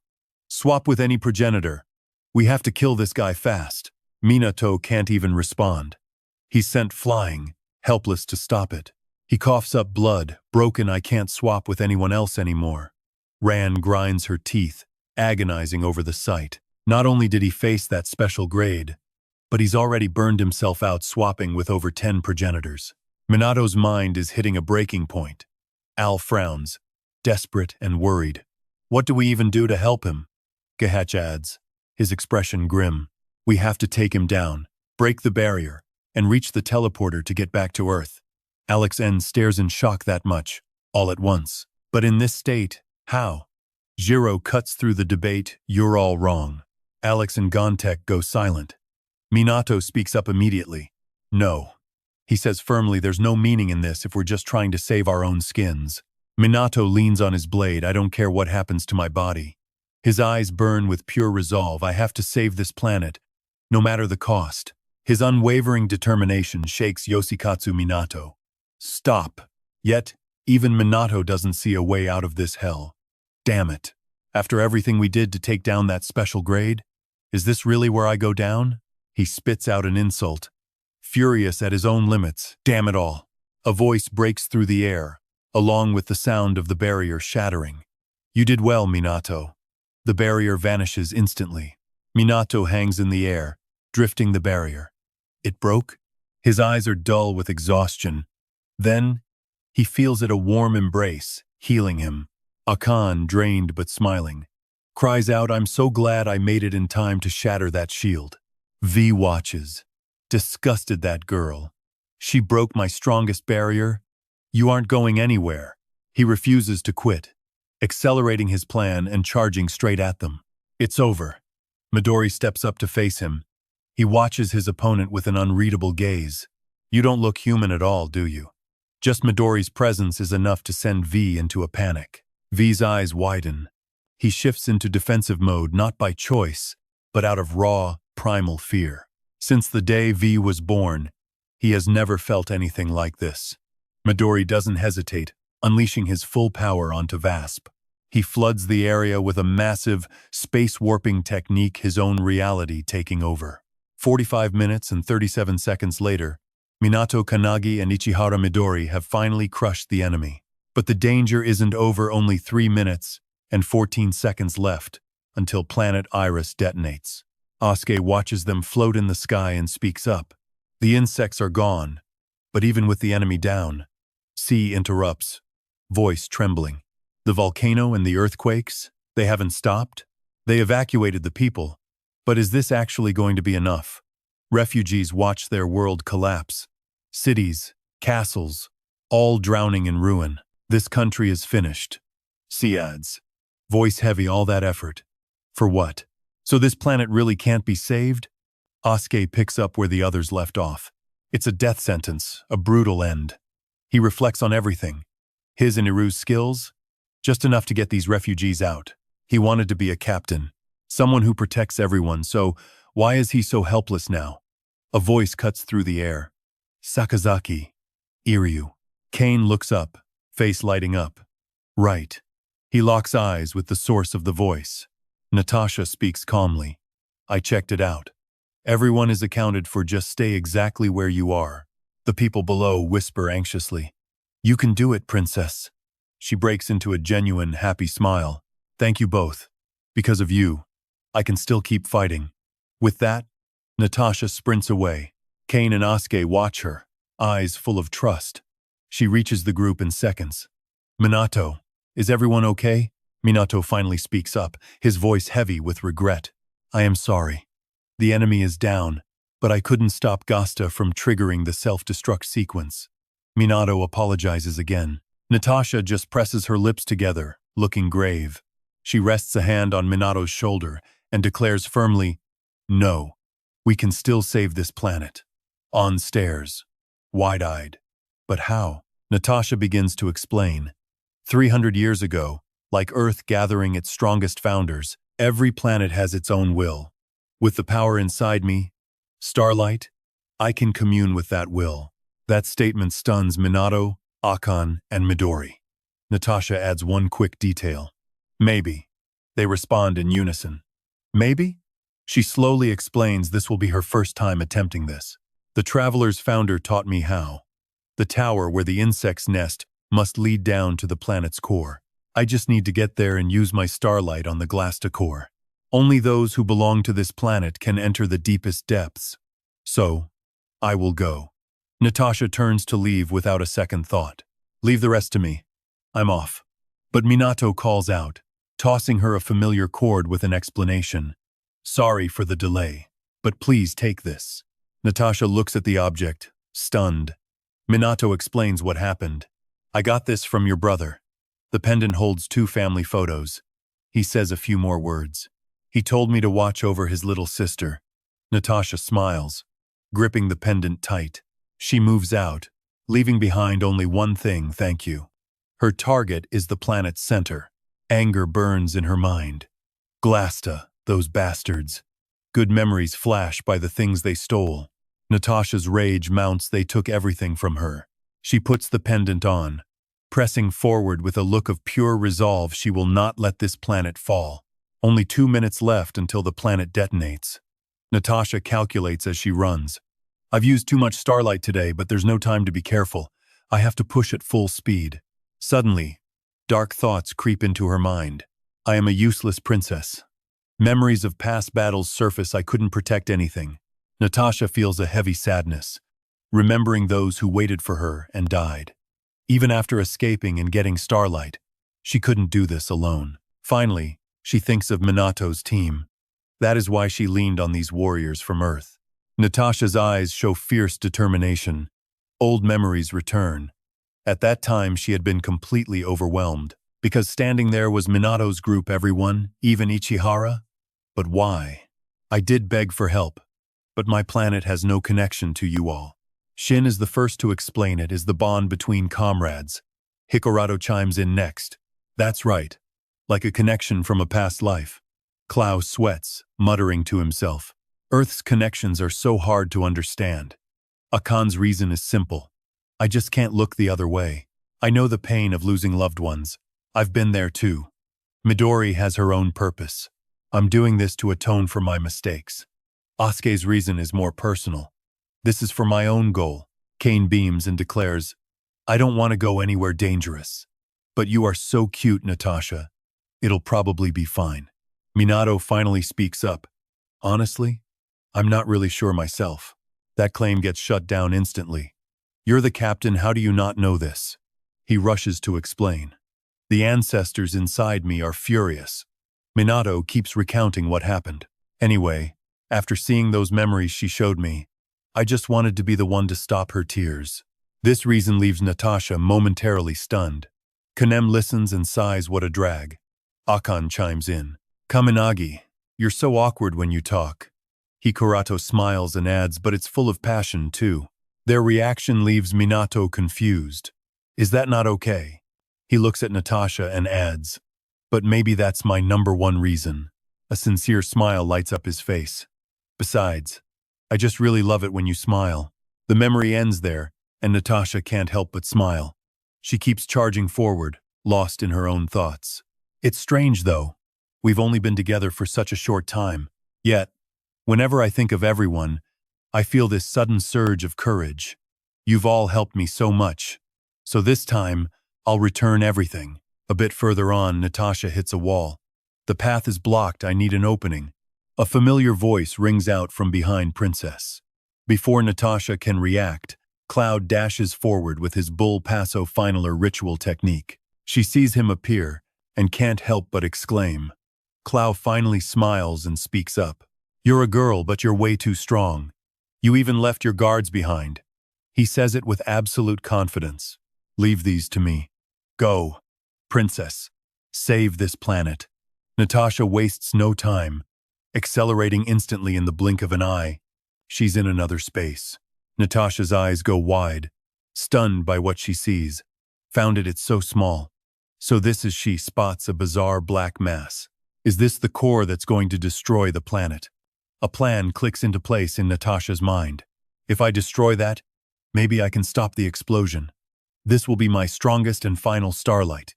swap with any progenitor. We have to kill this guy fast." Minato can't even respond. He's sent flying, helpless to stop it. He coughs up blood, broken. "I can't swap with anyone else anymore." Ran grinds her teeth, agonizing over the sight. Not only did he face that special grade, but he's already burned himself out swapping with over 10 progenitors. Minato's mind is hitting a breaking point. Al frowns, desperate and worried. "What do we even do to help him?" Gehach adds, his expression grim. "We have to take him down, break the barrier, and reach the teleporter to get back to Earth." Alex N stares in shock. That much, all at once. But in this state, how? Jiro cuts through the debate. "You're all wrong." Alex and Gontek go silent. Minato speaks up immediately. "No." He says firmly, "There's no meaning in this if we're just trying to save our own skins." Minato leans on his blade. "I don't care what happens to my body." His eyes burn with pure resolve. "I have to save this planet, no matter the cost." His unwavering determination shakes Yoshikatsu Minato. "Stop." Yet, even Minato doesn't see a way out of this hell. Damn it. After everything we did to take down that special grade, is this really where I go down? He spits out an insult, furious at his own limits. Damn it all. A voice breaks through the air, along with the sound of the barrier shattering. "You did well, Minato." The barrier vanishes instantly. Minato hangs in the air, drifting the barrier. It broke? His eyes are dull with exhaustion. Then, he feels it a warm embrace, healing him. Akan, drained but smiling, cries out, "I'm so glad I made it in time to shatter that shield." V watches. Disgusted, that girl. "She broke my strongest barrier. You aren't going anywhere." He refuses to quit, accelerating his plan and charging straight at them. It's over. Midori steps up to face him. He watches his opponent with an unreadable gaze. "You don't look human at all, do you?" Just Midori's presence is enough to send V into a panic. V's eyes widen. He shifts into defensive mode not by choice, but out of raw, primal fear. Since the day V was born, he has never felt anything like this. Midori doesn't hesitate, unleashing his full power onto Vasp. He floods the area with a massive, space-warping technique, his own reality taking over. 45 minutes and 37 seconds later, Minato Kannagi and Ichihara Midori have finally crushed the enemy. But the danger isn't over. Only 3 minutes and 14 seconds left until planet Iris detonates. Asuke watches them float in the sky and speaks up. The insects are gone, but even with the enemy down, C interrupts, voice trembling. The volcano and the earthquakes, they haven't stopped? They evacuated the people, but is this actually going to be enough? Refugees watch their world collapse. Cities, castles, all drowning in ruin. This country is finished. She adds. Voice heavy, all that effort. For what? So this planet really can't be saved? Asuke picks up where the others left off. It's a death sentence, a brutal end. He reflects on everything. His and Iru's skills? Just enough to get these refugees out. He wanted to be a captain. Someone who protects everyone, so why is he so helpless now? A voice cuts through the air. Sakazaki. Iryu. Kane looks up, face lighting up. Right. He locks eyes with the source of the voice. Natasha speaks calmly. I checked it out. Everyone is accounted for, just stay exactly where you are. The people below whisper anxiously. You can do it, princess. She breaks into a genuine, happy smile. Thank you both. Because of you, I can still keep fighting. With that, Natasha sprints away. Kane and Asuke watch her, eyes full of trust. She reaches the group in seconds. Minato, is everyone okay? Minato finally speaks up, his voice heavy with regret. I am sorry. The enemy is down, but I couldn't stop Gasta from triggering the self-destruct sequence. Minato apologizes again. Natasha just presses her lips together, looking grave. She rests a hand on Minato's shoulder and declares firmly, No, we can still save this planet. On stares, wide-eyed. But how? Natasha begins to explain. 300 years ago, like Earth gathering its strongest founders, every planet has its own will. With the power inside me, Starlight, I can commune with that will. That statement stuns Minato, Akane, and Midori. Natasha adds one quick detail. Maybe. They respond in unison. Maybe? She slowly explains this will be her first time attempting this. The Traveler's founder taught me how. The tower where the insects nest must lead down to the planet's core. I just need to get there and use my starlight on the Glasta core. Only those who belong to this planet can enter the deepest depths. So, I will go. Natasha turns to leave without a second thought. Leave the rest to me. I'm off. But Minato calls out, tossing her a familiar cord with an explanation. Sorry for the delay, but please take this. Natasha looks at the object, stunned. Minato explains what happened. I got this from your brother. The pendant holds 2 family photos. He says a few more words. He told me to watch over his little sister. Natasha smiles, gripping the pendant tight. She moves out, leaving behind only one thing, thank you. Her target is the planet's center. Anger burns in her mind. Glasta, those bastards. Good memories flash by the things they stole. Natasha's rage mounts. They took everything from her. She puts the pendant on, pressing forward with a look of pure resolve. She will not let this planet fall. Only 2 minutes left until the planet detonates. Natasha calculates as she runs. I've used too much starlight today, but there's no time to be careful. I have to push at full speed. Suddenly, dark thoughts creep into her mind. I am a useless princess. Memories of past battles surface. I couldn't protect anything. Natasha feels a heavy sadness, remembering those who waited for her and died. Even after escaping and getting starlight, she couldn't do this alone. Finally, she thinks of Minato's team. That is why she leaned on these warriors from Earth. Natasha's eyes show fierce determination. Old memories return. At that time, she had been completely overwhelmed, because standing there was Minato's group, everyone, even Ichihara. But why? I did beg for help, but my planet has no connection to you all. Shin is the first to explain it, is the bond between comrades. Hikorato chimes in next. That's right. Like a connection from a past life. Klaus sweats, muttering to himself. Earth's connections are so hard to understand. Akane's reason is simple. I just can't look the other way. I know the pain of losing loved ones. I've been there too. Midori has her own purpose. I'm doing this to atone for my mistakes. Asuke's reason is more personal. This is for my own goal. Kane beams and declares, I don't want to go anywhere dangerous. But you are so cute, Natasha. It'll probably be fine. Minato finally speaks up. Honestly, I'm not really sure myself. That claim gets shut down instantly. You're the captain, how do you not know this? He rushes to explain. The ancestors inside me are furious. Minato keeps recounting what happened. Anyway, after seeing those memories she showed me, I just wanted to be the one to stop her tears. This reason leaves Natasha momentarily stunned. Kanem listens and sighs, what a drag. Akan chimes in. Kaminagi, you're so awkward when you talk. Hikurato smiles and adds, but it's full of passion too. Their reaction leaves Minato confused. Is that not okay? He looks at Natasha and adds, but maybe that's my number one reason. A sincere smile lights up his face. Besides, I just really love it when you smile. The memory ends there, and Natasha can't help but smile. She keeps charging forward, lost in her own thoughts. It's strange, though. We've only been together for such a short time. Yet, whenever I think of everyone, I feel this sudden surge of courage. You've all helped me so much. So this time, I'll return everything. A bit further on, Natasha hits a wall. The path is blocked, I need an opening. A familiar voice rings out from behind Princess. Before Natasha can react, Cloud dashes forward with his bull paso finaler ritual technique. She sees him appear and can't help but exclaim. Cloud finally smiles and speaks up. You're a girl, but you're way too strong. You even left your guards behind. He says it with absolute confidence. Leave these to me. Go, Princess. Save this planet. Natasha wastes no time, accelerating instantly in the blink of an eye. She's in another space. Natasha's eyes go wide, stunned by what she sees. Founded it's so small. So this is she spots a bizarre black mass. Is this the core that's going to destroy the planet? A plan clicks into place in Natasha's mind. If I destroy that, maybe I can stop the explosion. This will be my strongest and final starlight.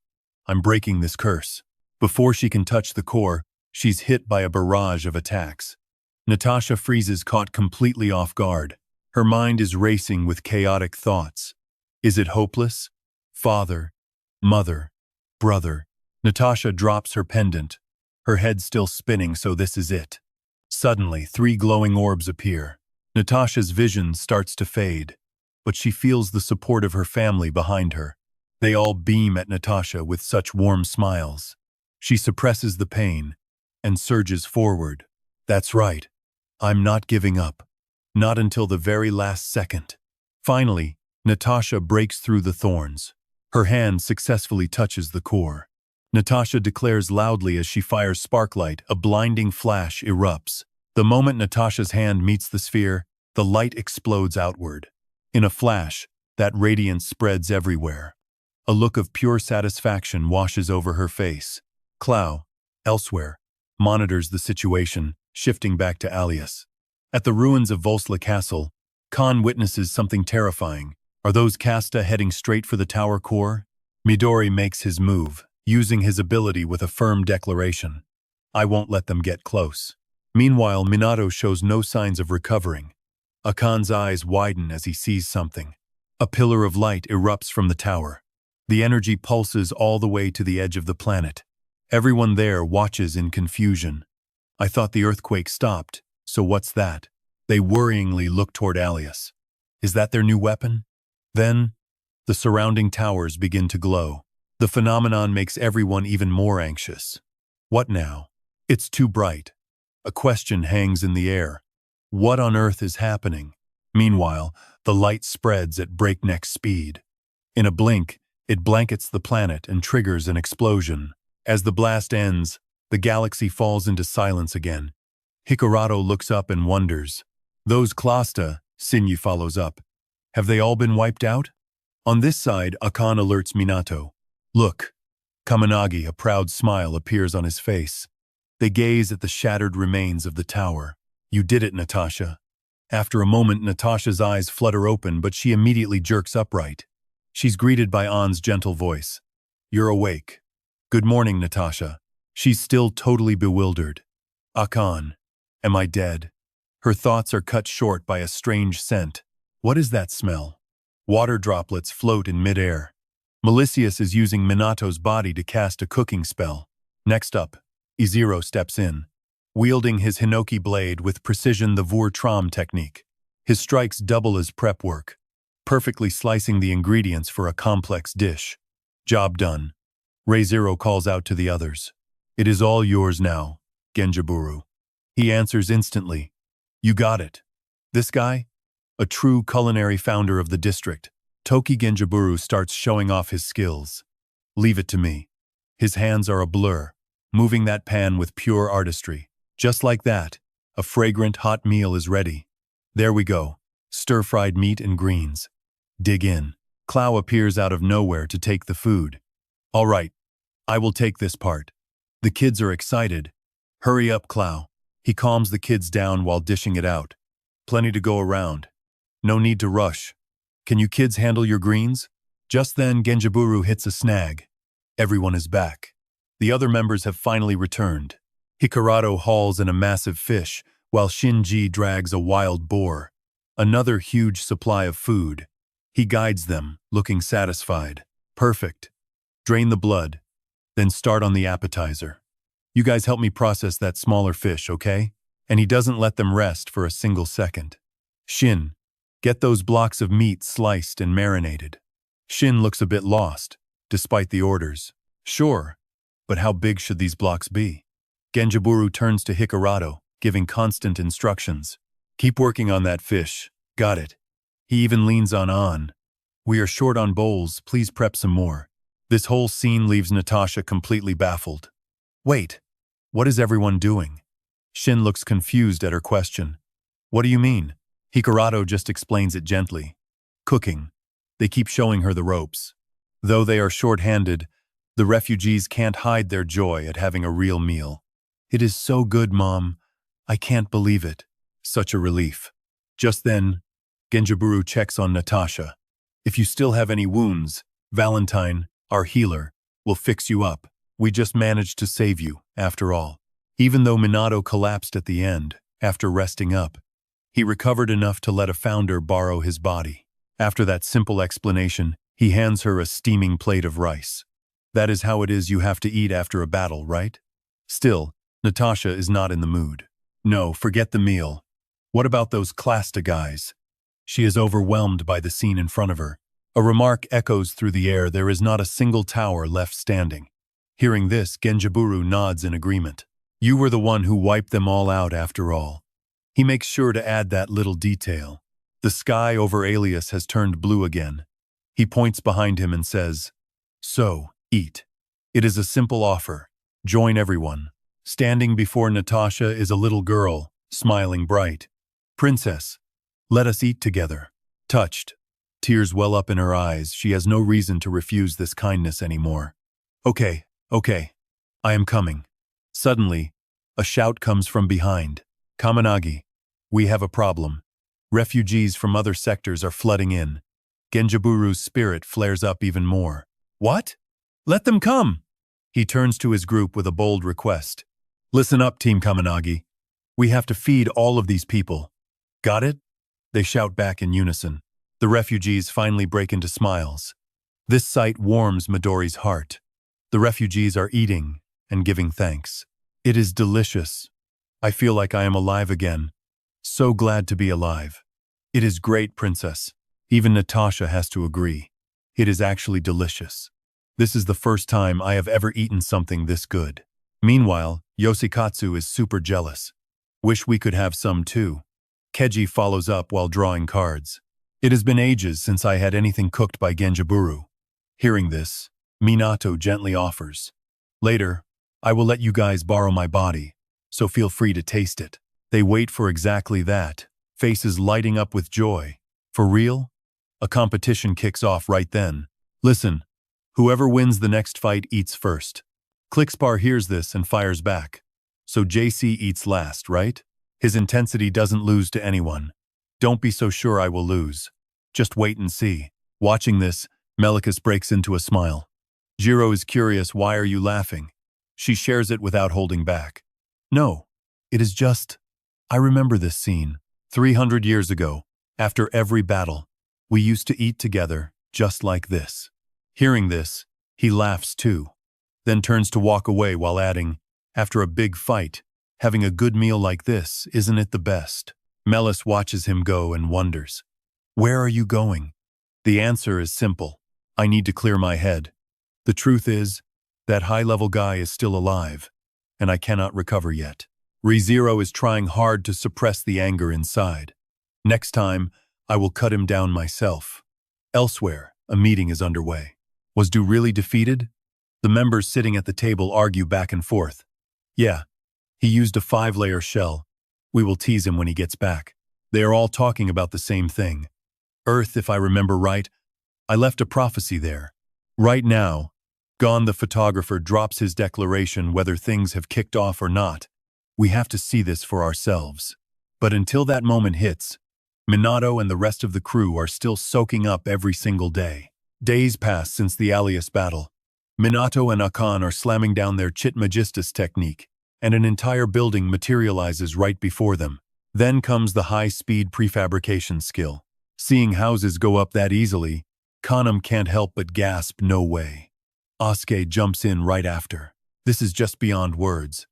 I'm breaking this curse. Before she can touch the core, she's hit by a barrage of attacks. Natasha freezes, caught completely off guard. Her mind is racing with chaotic thoughts. Is it hopeless? Father, mother, brother. Natasha drops her pendant, her head still spinning, so this is it. Suddenly, 3 glowing orbs appear. Natasha's vision starts to fade, but she feels the support of her family behind her. They all beam at Natasha with such warm smiles. She suppresses the pain and surges forward. That's right. I'm not giving up. Not until the very last second. Finally, Natasha breaks through the thorns. Her hand successfully touches the core. Natasha declares loudly as she fires sparklight, a blinding flash erupts. The moment Natasha's hand meets the sphere, the light explodes outward. In a flash, that radiance spreads everywhere. A look of pure satisfaction washes over her face. Clow, elsewhere, monitors the situation, shifting back to Alias. At the ruins of Volsla Castle, Khan witnesses something terrifying. Are those Casta heading straight for the tower core? Midori makes his move, using his ability with a firm declaration. I won't let them get close. Meanwhile, Minato shows no signs of recovering. Akan's eyes widen as he sees something. A pillar of light erupts from the tower. The energy pulses all the way to the edge of the planet. Everyone there watches in confusion. I thought the earthquake stopped, so what's that? They worryingly look toward Alias. Is that their new weapon? Then, the surrounding towers begin to glow. The phenomenon makes everyone even more anxious. What now? It's too bright. A question hangs in the air. What on earth is happening? Meanwhile, the light spreads at breakneck speed. In a blink, it blankets the planet and triggers an explosion. As the blast ends, the galaxy falls into silence again. Hikurato looks up and wonders. Those Clasta, Sinyi follows up. Have they all been wiped out? On this side, Akan alerts Minato. Look. Kaminagi, a proud smile appears on his face. They gaze at the shattered remains of the tower. You did it, Natasha. After a moment, Natasha's eyes flutter open, but she immediately jerks upright. She's greeted by An's gentle voice. You're awake. Good morning, Natasha. She's still totally bewildered. Akan, am I dead? Her thoughts are cut short by a strange scent. What is that smell? Water droplets float in midair. Malicious is using Minato's body to cast a cooking spell. Next up, Iziro steps in, wielding his Hinoki blade with precision, the Vur Tram technique. His strikes double as prep work, perfectly slicing the ingredients for a complex dish. Job done. Re:Zero calls out to the others. It is all yours now, Genjiburu. He answers instantly. You got it. This guy? A true culinary founder of the district, Toki Genjiburu starts showing off his skills. Leave it to me. His hands are a blur, moving that pan with pure artistry. Just like that, a fragrant hot meal is ready. There we go. Stir-fried meat and greens. Dig in. Clow appears out of nowhere to take the food. All right, I will take this part. The kids are excited. Hurry up, Clow. He calms the kids down while dishing it out. Plenty to go around. No need to rush. Can you kids handle your greens? Just then, Genjiburu hits a snag. Everyone is back. The other members have finally returned. Hikaruto hauls in a massive fish, while Shinji drags a wild boar. Another huge supply of food. He guides them, looking satisfied. Perfect. Drain the blood, then start on the appetizer. You guys help me process that smaller fish, okay? And he doesn't let them rest for a single second. Shin, get those blocks of meat sliced and marinated. Shin looks a bit lost, despite the orders. Sure, but how big should these blocks be? Genjiburu turns to Hikaruto, giving constant instructions. Keep working on that fish. Got it. He even leans on. We are short on bowls, please prep some more. This whole scene leaves Natasha completely baffled. Wait, what is everyone doing? Shin looks confused at her question. What do you mean? Hikaruto just explains it gently. Cooking. They keep showing her the ropes. Though they are short-handed, the refugees can't hide their joy at having a real meal. It is so good, Mom. I can't believe it. Such a relief. Just then, Genjiburu checks on Natasha. If you still have any wounds, Valentine, our healer, will fix you up. We just managed to save you, after all. Even though Minato collapsed at the end, after resting up, he recovered enough to let a founder borrow his body. After that simple explanation, he hands her a steaming plate of rice. That is how it is you have to eat after a battle, right? Still, Natasha is not in the mood. No, forget the meal. What about those Clasta guys? She is overwhelmed by the scene in front of her. A remark echoes through the air, there is not a single tower left standing. Hearing this, Genjiburu nods in agreement. You were the one who wiped them all out after all. He makes sure to add that little detail. The sky over Alias has turned blue again. He points behind him and says, So, eat. It is a simple offer. Join everyone. Standing before Natasha is a little girl, smiling bright. Princess, let us eat together. Touched. Tears well up in her eyes. She has no reason to refuse this kindness anymore. Okay. I am coming. Suddenly, a shout comes from behind. Kannagi, we have a problem. Refugees from other sectors are flooding in. Genjiburu's spirit flares up even more. What? Let them come! He turns to his group with a bold request. Listen up, Team Kannagi. We have to feed all of these people. Got it? They shout back in unison. The refugees finally break into smiles. This sight warms Midori's heart. The refugees are eating and giving thanks. It is delicious. I feel like I am alive again. So glad to be alive. It is great, Princess. Even Natasha has to agree. It is actually delicious. This is the first time I have ever eaten something this good. Meanwhile, Yoshikatsu is super jealous. Wish we could have some too. Keiji follows up while drawing cards. It has been ages since I had anything cooked by Genjiburu. Hearing this, Minato gently offers. Later, I will let you guys borrow my body, so feel free to taste it. They wait for exactly that, faces lighting up with joy. For real? A competition kicks off right then. Listen, whoever wins the next fight eats first. Clickspar hears this and fires back. So JC eats last, right? His intensity doesn't lose to anyone. Don't be so sure I will lose. Just wait and see. Watching this, Melicus breaks into a smile. Jiro is curious, why are you laughing? She shares it without holding back. No, it is just, I remember this scene. 300 years ago, after every battle, we used to eat together, just like this. Hearing this, he laughs too, then turns to walk away while adding, after a big fight, having a good meal like this, isn't it the best? Melis watches him go and wonders. Where are you going? The answer is simple. I need to clear my head. The truth is, that high-level guy is still alive, and I cannot recover yet. ReZero is trying hard to suppress the anger inside. Next time, I will cut him down myself. Elsewhere, a meeting is underway. Was Du really defeated? The members sitting at the table argue back and forth. Yeah, he used a 5-layer shell. We will tease him when he gets back. They are all talking about the same thing. Earth, if I remember right, I left a prophecy there. Right now, Gon the photographer drops his declaration whether things have kicked off or not. We have to see this for ourselves. But until that moment hits, Minato and the rest of the crew are still soaking up every single day. Days pass since the Alias battle. Minato and Akan are slamming down their Chit Magistus technique, and an entire building materializes right before them. Then comes the high-speed prefabrication skill. Seeing houses go up that easily, Kanam can't help but gasp, no way. Asuke jumps in right after. This is just beyond words.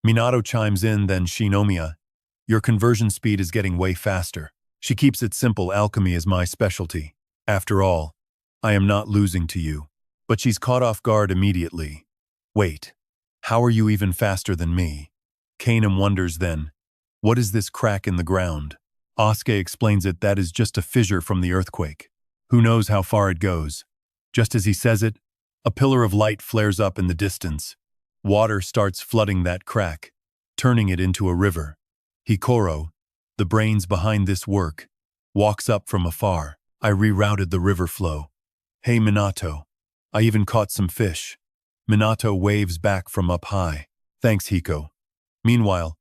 Minato chimes in, then Shinomiya, your conversion speed is getting way faster. She keeps it simple, alchemy is my specialty. After all, I am not losing to you. But she's caught off guard immediately. Wait, how are you even faster than me? Kanam wonders then, what is this crack in the ground? Asuke explains it, that is just a fissure from the earthquake. Who knows how far it goes? Just as he says it, a pillar of light flares up in the distance. Water starts flooding that crack, turning it into a river. Hikoro, the brains behind this work, walks up from afar. I rerouted the river flow. Hey Minato, I even caught some fish. Minato waves back from up high. Thanks, Hiko. Meanwhile,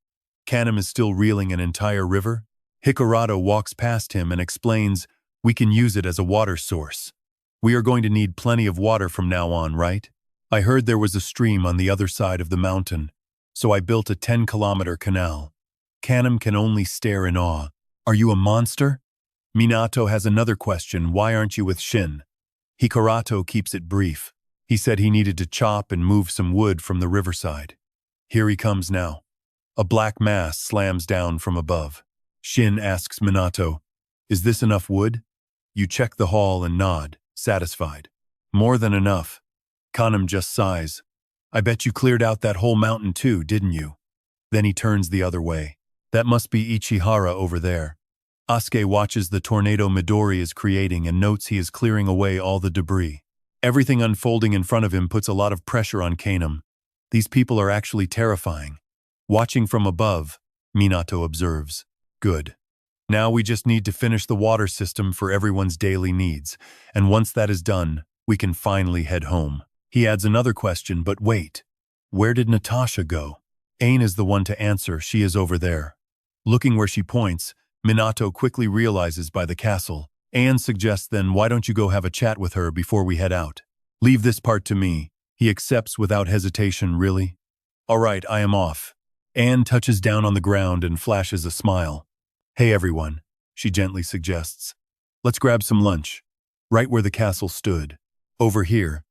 Kanam is still reeling an entire river. Hikarado walks past him and explains, we can use it as a water source. We are going to need plenty of water from now on, right? I heard there was a stream on the other side of the mountain, so I built a 10-kilometer canal. Kanam can only stare in awe. Are you a monster? Minato has another question, why aren't you with Shin? Hikarato keeps it brief. He said he needed to chop and move some wood from the riverside. Here he comes now. A black mass slams down from above. Shin asks Minato, is this enough wood? You check the hall and nod, satisfied. More than enough. Kanam just sighs. I bet you cleared out that whole mountain too, didn't you? Then he turns the other way. That must be Ichihara over there. Asuke watches the tornado Midori is creating and notes he is clearing away all the debris. Everything unfolding in front of him puts a lot of pressure on Kanam. These people are actually terrifying. Watching from above, Minato observes. Good. Now we just need to finish the water system for everyone's daily needs, and once that is done, we can finally head home. He adds another question, but wait. Where did Natasha go? Ain is the one to answer, she is over there. Looking where she points, Minato quickly realizes by the castle. Ain suggests then, why don't you go have a chat with her before we head out? Leave this part to me. He accepts without hesitation, really? All right, I am off. Ain touches down on the ground and flashes a smile. Hey everyone, she gently suggests. Let's grab some lunch. Right where the castle stood. Over here.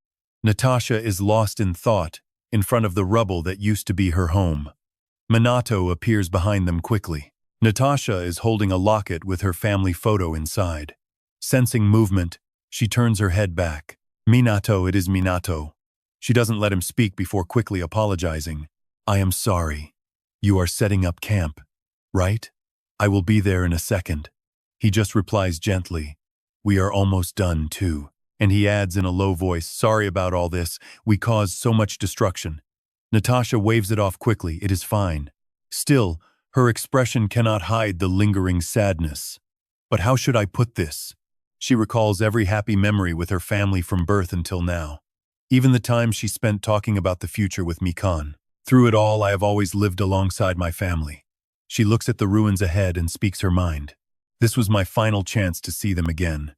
Natasha is lost in thought, in front of the rubble that used to be her home. Minato appears behind them quickly. Natasha is holding a locket with her family photo inside. Sensing movement, she turns her head back. Minato, it is Minato. She doesn't let him speak before quickly apologizing. I am sorry. You are setting up camp, right? I will be there in a second. He just replies gently. We are almost done too. And he adds in a low voice, sorry about all this. We caused so much destruction. Natasha waves it off quickly. It is fine. Still, her expression cannot hide the lingering sadness. But how should I put this? She recalls every happy memory with her family from birth until now. Even the time she spent talking about the future with Mikan. Through it all, I have always lived alongside my family. She looks at the ruins ahead and speaks her mind. This was my final chance to see them again.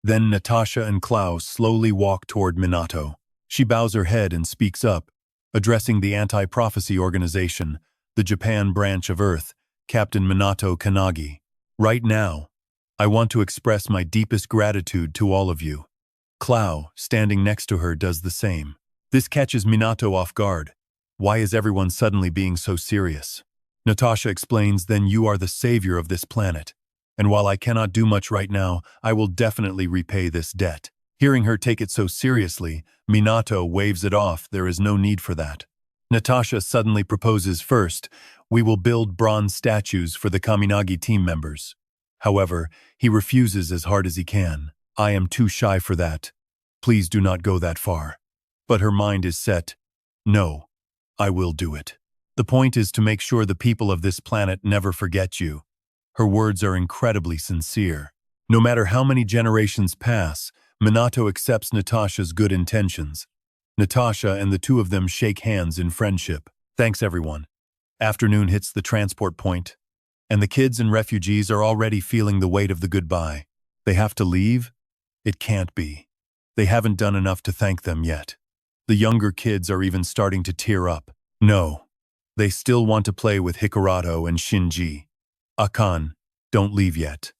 Then Natasha and Klaus slowly walk toward Minato. She bows her head and speaks up, addressing the anti-prophecy organization, the Japan branch of Earth, Captain Minato Kannagi. Right now, I want to express my deepest gratitude to all of you. Klaus, standing next to her, does the same. This catches Minato off guard. Why is everyone suddenly being so serious? Natasha explains, then you are the savior of this planet. And while I cannot do much right now, I will definitely repay this debt. Hearing her take it so seriously, Minato waves it off. There is no need for that. Natasha suddenly proposes first, we will build bronze statues for the Kaminagi team members. However, he refuses as hard as he can. I am too shy for that. Please do not go that far. but her mind is set. No, I will do it. The point is to make sure the people of this planet never forget you. Her words are incredibly sincere. No matter how many generations pass, Minato accepts Natasha's good intentions. Natasha and the two of them shake hands in friendship. Thanks, everyone. Afternoon hits the transport point, and the kids and refugees are already feeling the weight of the goodbye. They have to leave? It can't be. They haven't done enough to thank them yet. The younger kids are even starting to tear up. No. They still want to play with Hikaruto and Shinji. Akan, don't leave yet.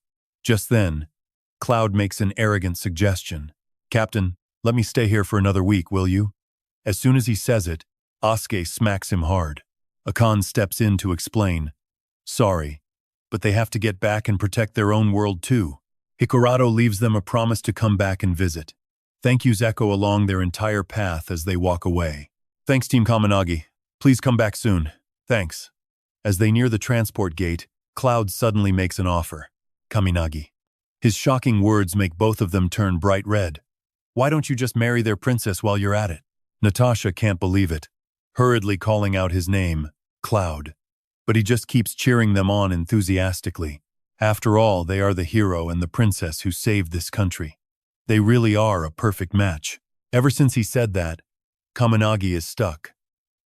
Just then, Cloud makes an arrogant suggestion. Captain, let me stay here for another week, will you? As soon as he says it, Asuke smacks him hard. Akan steps in to explain. Sorry, but they have to get back and protect their own world too. Hikaruto leaves them a promise to come back and visit. Thank yous echo along their entire path as they walk away. Thanks, Team Kannagi. Please come back soon. Thanks. As they near the transport gate, Cloud suddenly makes an offer. Kannagi. His shocking words make both of them turn bright red. Why don't you just marry their princess while you're at it? Natasha can't believe it, hurriedly calling out his name, Cloud. But he just keeps cheering them on enthusiastically. After all, they are the hero and the princess who saved this country. They really are a perfect match. Ever since he said that, Kannagi is stuck.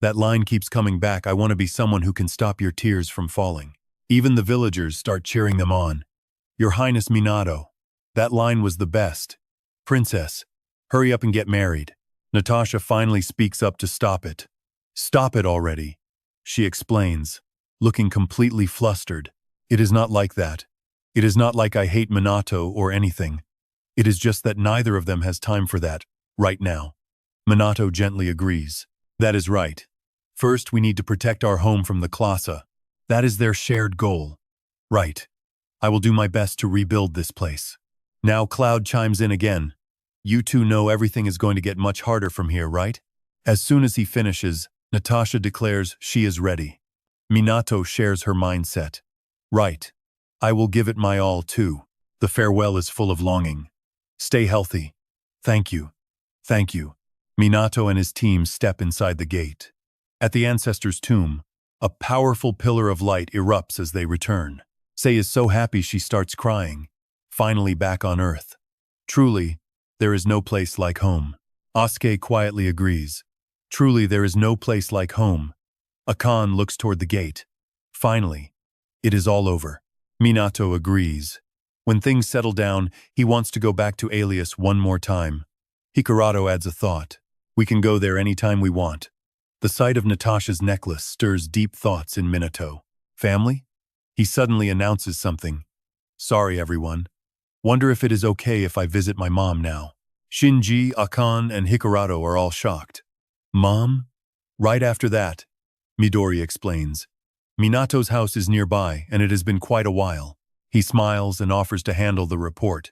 That line keeps coming back. I want to be someone who can stop your tears from falling. Even the villagers start cheering them on. Your Highness Minato. That line was the best. Princess, hurry up and get married. Natasha finally speaks up to stop it. Stop it already, she explains, looking completely flustered. It is not like that. It is not like I hate Minato or anything. It is just that neither of them has time for that, right now. Minato gently agrees. That is right. First, we need to protect our home from the Classa. That is their shared goal. Right. I will do my best to rebuild this place. Now Cloud chimes in again. You two know everything is going to get much harder from here, right? As soon as he finishes, Natasha declares she is ready. Minato shares her mindset. Right. I will give it my all too. The farewell is full of longing. Stay healthy. Thank you. Thank you. Minato and his team step inside the gate. At the Ancestor's tomb, a powerful pillar of light erupts as they return. Sei is so happy she starts crying. Finally back on Earth. Truly, there is no place like home. Asuke quietly agrees. Truly, there is no place like home. Akan looks toward the gate. Finally, it is all over. Minato agrees. When things settle down, he wants to go back to Alias one more time. Hikaruto adds a thought. We can go there anytime we want. The sight of Natasha's necklace stirs deep thoughts in Minato. Family? He suddenly announces something. Sorry, everyone. Wonder if it is okay if I visit my mom now. Shinji, Akan, and Hikaruto are all shocked. Mom? Right after that, Midori explains. Minato's house is nearby, and it has been quite a while. He smiles and offers to handle the report.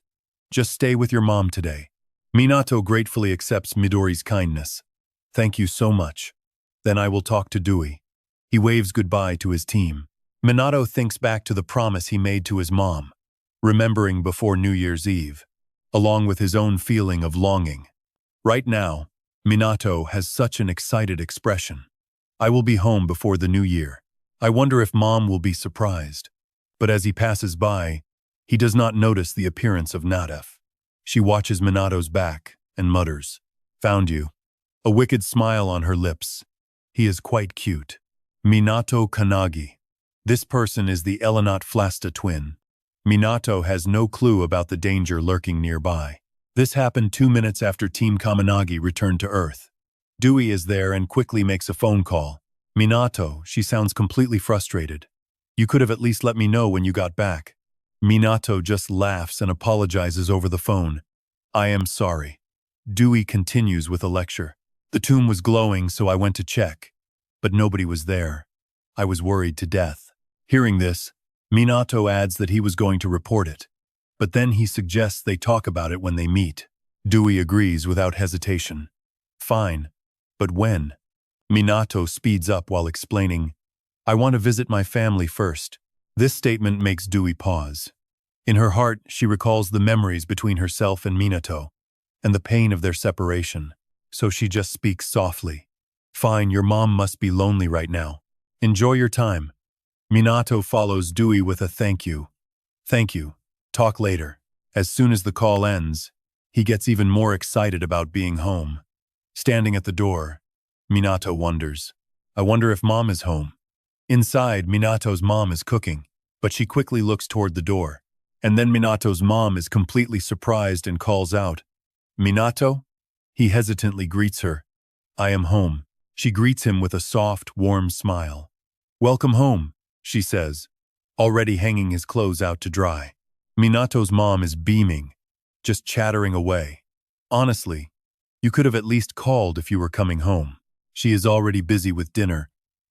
Just stay with your mom today. Minato gratefully accepts Midori's kindness. Thank you so much. Then I will talk to Dewey. He waves goodbye to his team. Minato thinks back to the promise he made to his mom, remembering before New Year's Eve, along with his own feeling of longing. Right now, Minato has such an excited expression. I will be home before the new year. I wonder if Mom will be surprised. But as he passes by, he does not notice the appearance of Nadef. She watches Minato's back and mutters, Found you. A wicked smile on her lips. He is quite cute. Minato Kannagi. This person is the Elenot Flasta twin. Minato has no clue about the danger lurking nearby. This happened 2 minutes after Team Kannagi returned to Earth. Dewey is there and quickly makes a phone call. Minato, she sounds completely frustrated. You could have at least let me know when you got back. Minato just laughs and apologizes over the phone. I am sorry. Dewey continues with a lecture. The tomb was glowing, so I went to check. But nobody was there. I was worried to death. Hearing this, Minato adds that he was going to report it. But then he suggests they talk about it when they meet. Dewey agrees without hesitation. Fine. But when? Minato speeds up while explaining, I want to visit my family first. This statement makes Dewey pause. In her heart, she recalls the memories between herself and Minato, and the pain of their separation. so she just speaks softly. Fine, your mom must be lonely right now. Enjoy your time. Minato follows Dewey with a thank you. Thank you. Talk later. As soon as the call ends, he gets even more excited about being home. Standing at the door, Minato wonders. I wonder if mom is home. Inside, Minato's mom is cooking, but she quickly looks toward the door. And then Minato's mom is completely surprised and calls out, Minato? He hesitantly greets her. I am home. She greets him with a soft, warm smile. Welcome home, she says, already hanging his clothes out to dry. Minato's mom is beaming, just chattering away. Honestly, you could have at least called if you were coming home. She is already busy with dinner.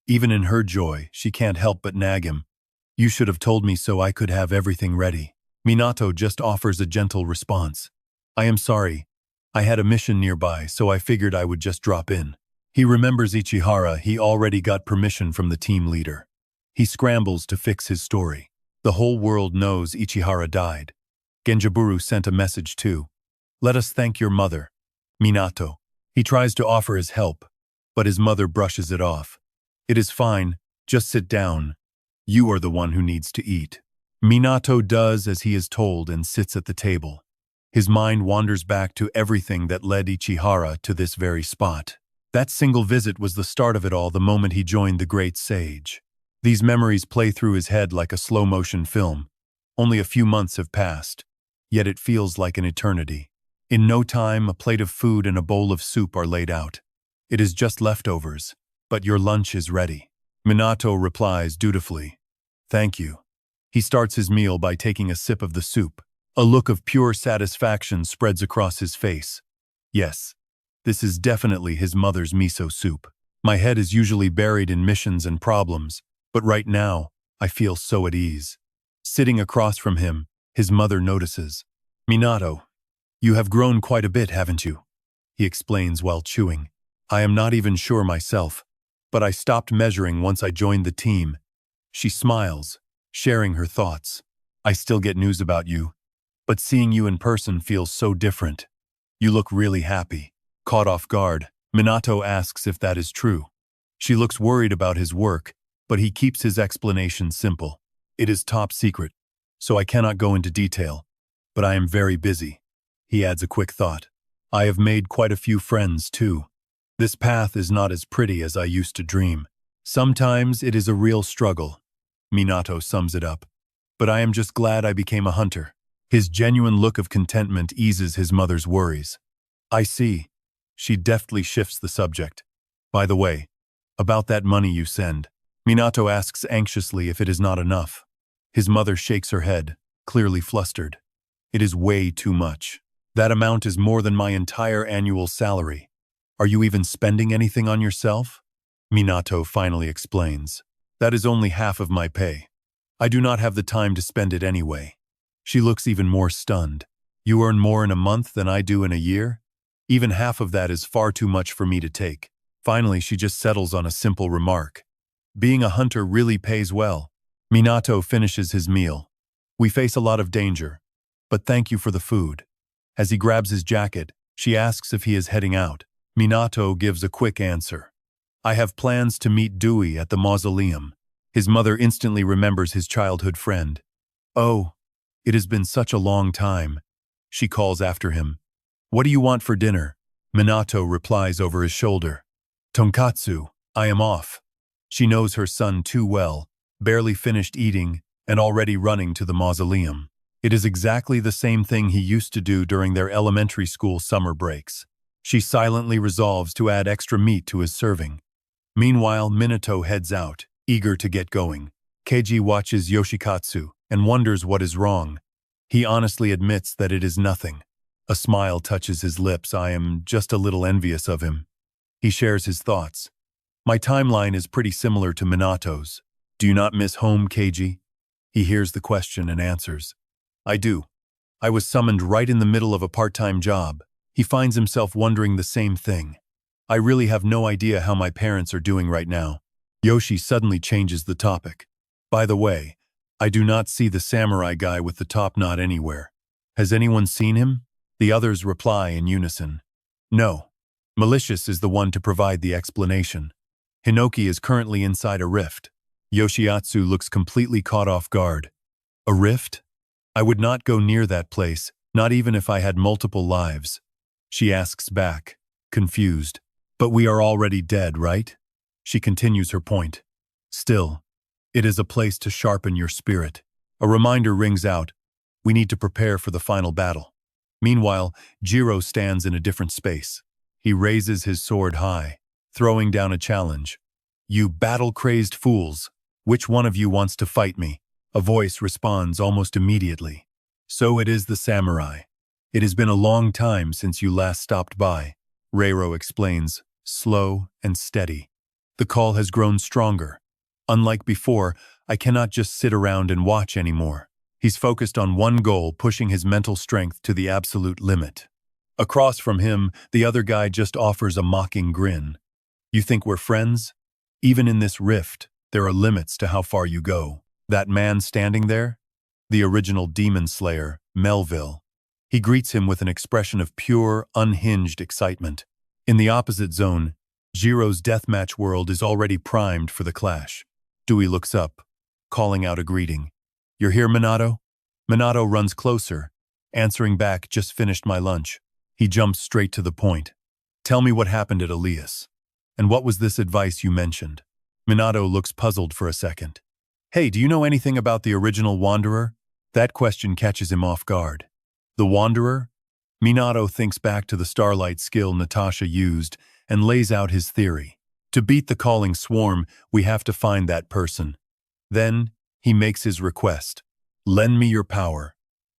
Even in her joy, she can't help but nag him. You should have told me so I could have everything ready. Minato just offers a gentle response. I am sorry. I had a mission nearby, so I figured I would just drop in. He remembers Ichihara. He already got permission from the team leader. He scrambles to fix his story. The whole world knows Ichihara died. Genjiburu sent a message too. Let us thank your mother. Minato. He tries to offer his help, but his mother brushes it off. It is fine, just sit down. You are the one who needs to eat. Minato does as he is told and sits at the table. His mind wanders back to everything that led Ichihara to this very spot. That single visit was the start of it all the moment he joined the great sage. These memories play through his head like a slow-motion film. Only a few months have passed, yet it feels like an eternity. In no time, a plate of food and a bowl of soup are laid out. It is just leftovers, but your lunch is ready. Minato replies dutifully, Thank you. He starts his meal by taking a sip of the soup. A look of pure satisfaction spreads across his face. Yes, this is definitely his mother's miso soup. My head is usually buried in missions and problems, but right now, I feel so at ease. Sitting across from him, his mother notices. Minato, you have grown quite a bit, haven't you? He explains while chewing. I am not even sure myself, but I stopped measuring once I joined the team. She smiles, sharing her thoughts. I still get news about you, but seeing you in person feels so different. You look really happy. Caught off guard, Minato asks if that is true. She looks worried about his work, but he keeps his explanation simple. It is top secret, so I cannot go into detail, but I am very busy. He adds a quick thought. I have made quite a few friends, too. This path is not as pretty as I used to dream. Sometimes it is a real struggle. Minato sums it up. But I am just glad I became a hunter. His genuine look of contentment eases his mother's worries. I see. She deftly shifts the subject. By the way, about that money you send. Minato asks anxiously if it is not enough. His mother shakes her head, clearly flustered. It is way too much. That amount is more than my entire annual salary. Are you even spending anything on yourself? Minato finally explains. That is only half of my pay. I do not have the time to spend it anyway. She looks even more stunned. You earn more in a month than I do in a year? Even half of that is far too much for me to take. Finally, she just settles on a simple remark. Being a hunter really pays well. Minato finishes his meal. We face a lot of danger, but thank you for the food. As he grabs his jacket, she asks if he is heading out. Minato gives a quick answer. I have plans to meet Dewey at the mausoleum. His mother instantly remembers his childhood friend. Oh, it has been such a long time. She calls after him. What do you want for dinner? Minato replies over his shoulder. Tonkatsu, I am off. She knows her son too well, barely finished eating, and already running to the mausoleum. It is exactly the same thing he used to do during their elementary school summer breaks. She silently resolves to add extra meat to his serving. Meanwhile, Minato heads out, eager to get going. Keiji watches Yoshikatsu and wonders what is wrong. He honestly admits that it is nothing. A smile touches his lips. I am just a little envious of him. He shares his thoughts. My timeline is pretty similar to Minato's. Do you not miss home, Keiji? He hears the question and answers. I do. I was summoned right in the middle of a part-time job. He finds himself wondering the same thing. I really have no idea how my parents are doing right now. Yoshi suddenly changes the topic. By the way, I do not see the samurai guy with the top knot anywhere. Has anyone seen him? The others reply in unison. No. Malicious is the one to provide the explanation. Hinoki is currently inside a rift. Yoshiatsu looks completely caught off guard. A rift? I would not go near that place, not even if I had multiple lives. She asks back, confused. But we are already dead, right? She continues her point. Still, it is a place to sharpen your spirit. A reminder rings out. We need to prepare for the final battle. Meanwhile, Jiro stands in a different space. He raises his sword high, throwing down a challenge. You battle-crazed fools, which one of you wants to fight me? A voice responds almost immediately. So it is the samurai. It has been a long time since you last stopped by, Reiro explains, slow and steady. The call has grown stronger. Unlike before, I cannot just sit around and watch anymore. He's focused on one goal, pushing his mental strength to the absolute limit. Across from him, the other guy just offers a mocking grin. You think we're friends? Even in this rift, there are limits to how far you go. That man standing there? The original demon slayer, Melville. He greets him with an expression of pure, unhinged excitement. In the opposite zone, Jiro's deathmatch world is already primed for the clash. Dewey looks up, calling out a greeting. You're here, Minato? Minato runs closer, answering back, just finished my lunch. He jumps straight to the point. Tell me what happened at Elias. And what was this advice you mentioned? Minato looks puzzled for a second. Hey, do you know anything about the original Wanderer? That question catches him off guard. The Wanderer? Minato thinks back to the starlight skill Natasha used and lays out his theory. To beat the calling swarm, we have to find that person. Then, he makes his request. Lend me your power.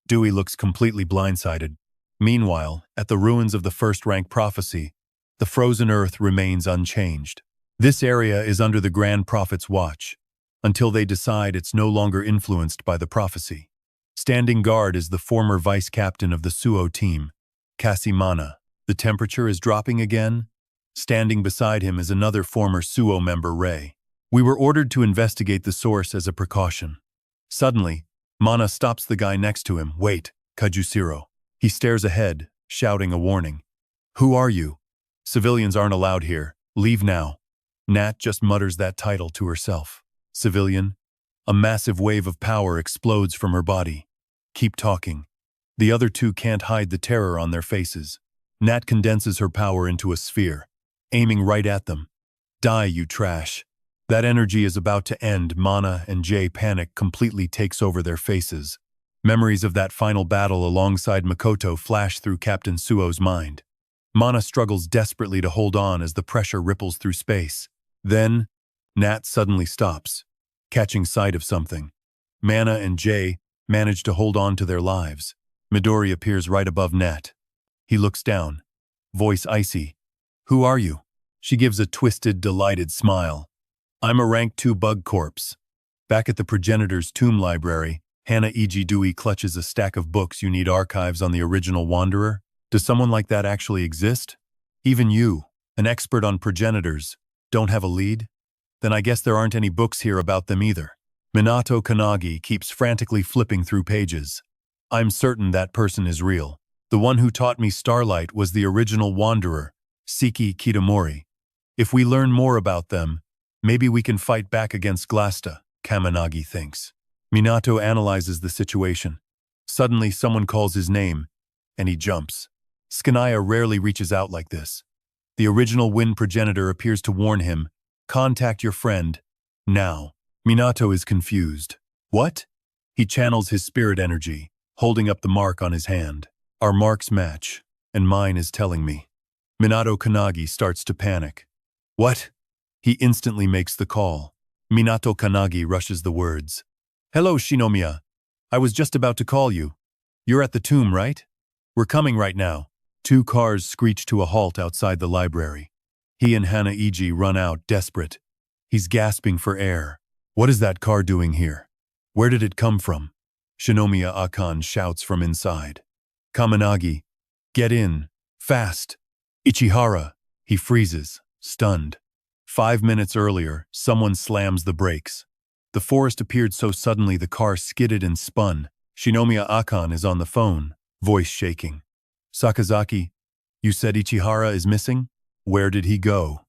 Dewey looks completely blindsided. Meanwhile, at the ruins of the first-rank prophecy, the frozen earth remains unchanged. This area is under the Grand Prophet's watch, until they decide it's no longer influenced by the prophecy. Standing guard is the former vice-captain of the Suo team, Kasimana. The temperature is dropping again. Standing beside him is another former Suo member, Ray. We were ordered to investigate the source as a precaution. Suddenly, Mana stops the guy next to him. Wait, Kajusiro. He stares ahead, shouting a warning. Who are you? Civilians aren't allowed here. Leave now. Nat just mutters that title to herself. Civilian. A massive wave of power explodes from her body. Keep talking. The other two can't hide the terror on their faces. Nat condenses her power into a sphere, aiming right at them. Die, you trash. That energy is about to end. Mana and Jay panic completely takes over their faces. Memories of that final battle alongside Makoto flash through Captain Suo's mind. Mana struggles desperately to hold on as the pressure ripples through space. Then, Nat suddenly stops, catching sight of something. Mana and Jay manage to hold on to their lives. Midori appears right above Nat. He looks down, voice icy. Who are you? She gives a twisted, delighted smile. I'm a rank 2 bug corpse. Back at the progenitor's tomb library, Hana Dewey clutches a stack of books. You need archives on the original Wanderer? Does someone like that actually exist? Even you, an expert on progenitors, don't have a lead? Then I guess there aren't any books here about them either. Minato Kannagi keeps frantically flipping through pages. I'm certain that person is real. The one who taught me Starlight was the original Wanderer, Seki Kitamori. If we learn more about them, maybe we can fight back against Glasta, Kaminagi thinks. Minato analyzes the situation. Suddenly, someone calls his name, and he jumps. Skanaya rarely reaches out like this. The original Wind progenitor appears to warn him, contact your friend, now. Minato is confused. What? He channels his spirit energy, holding up the mark on his hand. Our marks match, and mine is telling me. Minato Kannagi starts to panic. What? He instantly makes the call. Minato Kannagi rushes the words. Hello, Shinomiya. I was just about to call you. You're at the tomb, right? We're coming right now. 2 cars screech to a halt outside the library. He and Hana run out, desperate. He's gasping for air. What is that car doing here? Where did it come from? Shinomiya Akan shouts from inside. Kaminagi, get in, fast. Ichihara, he freezes, stunned. 5 minutes earlier, someone slams the brakes. The forest appeared so suddenly the car skidded and spun. Shinomiya Akan is on the phone, voice shaking. Sakazaki, you said Ichihara is missing? Where did he go?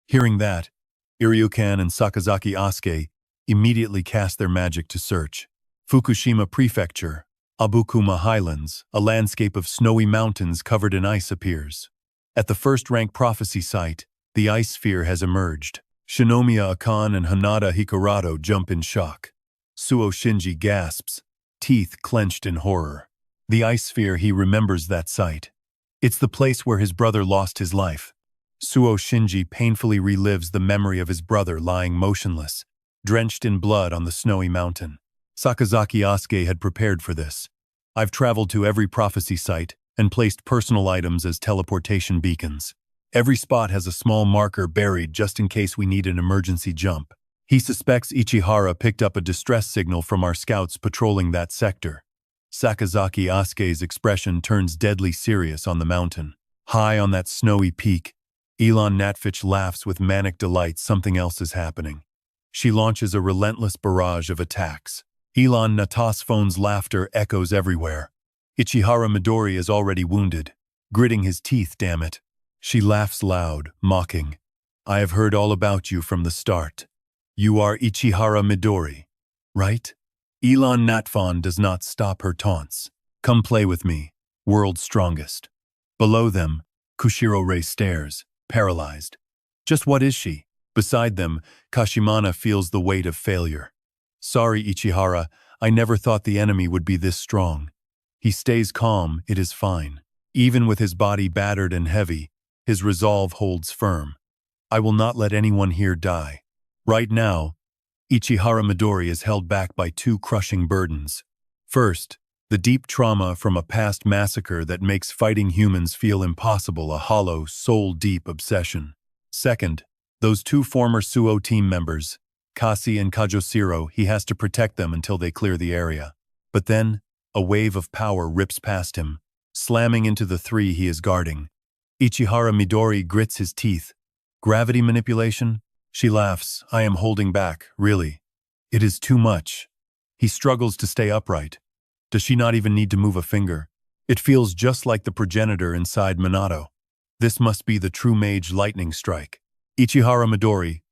Hearing that, Iryukan and Sakazaki Asuke immediately cast their magic to search. Fukushima Prefecture, Abukuma Highlands, a landscape of snowy mountains covered in ice appears. At the first-rank prophecy site, the ice sphere has emerged. Shinomiya Akan and Hanada Hikarato jump in shock. Suo Shinji gasps, teeth clenched in horror. The ice sphere, he remembers that site. It's the place where his brother lost his life. Suo Shinji painfully relives the memory of his brother lying motionless, drenched in blood on the snowy mountain. Sakazaki Asuke had prepared for this. I've traveled to every prophecy site and placed personal items as teleportation beacons. Every spot has a small marker buried just in case we need an emergency jump. He suspects Ichihara picked up a distress signal from our scouts patrolling that sector. Sakazaki Asuke's expression turns deadly serious on the mountain. High on that snowy peak, Elon Natfich laughs with manic delight. Something else is happening. She launches a relentless barrage of attacks. Elon Natasfone's laughter echoes everywhere. Ichihara Midori is already wounded, gritting his teeth, damn it. She laughs loud, mocking. I have heard all about you from the start. You are Ichihara Midori, right? Elon Natfon does not stop her taunts. Come play with me, world's strongest. Below them, Kushiro Rei stares, paralyzed. Just what is she? Beside them, Kashimana feels the weight of failure. Sorry, Ichihara, I never thought the enemy would be this strong. He stays calm, it is fine. Even with his body battered and heavy, his resolve holds firm. I will not let anyone here die. Right now, Ichihara Midori is held back by two crushing burdens. First, the deep trauma from a past massacre that makes fighting humans feel impossible, a hollow, soul-deep obsession. Second, those two former Suo team members, Kasi and Kajosiro, he has to protect them until they clear the area. But then, a wave of power rips past him, slamming into the three he is guarding. Ichihara Midori grits his teeth. Gravity manipulation? She laughs. I am holding back, really. It is too much. He struggles to stay upright. Does she not even need to move a finger? It feels just like the progenitor inside Minato. This must be the true mage lightning strike. Ichihara Midori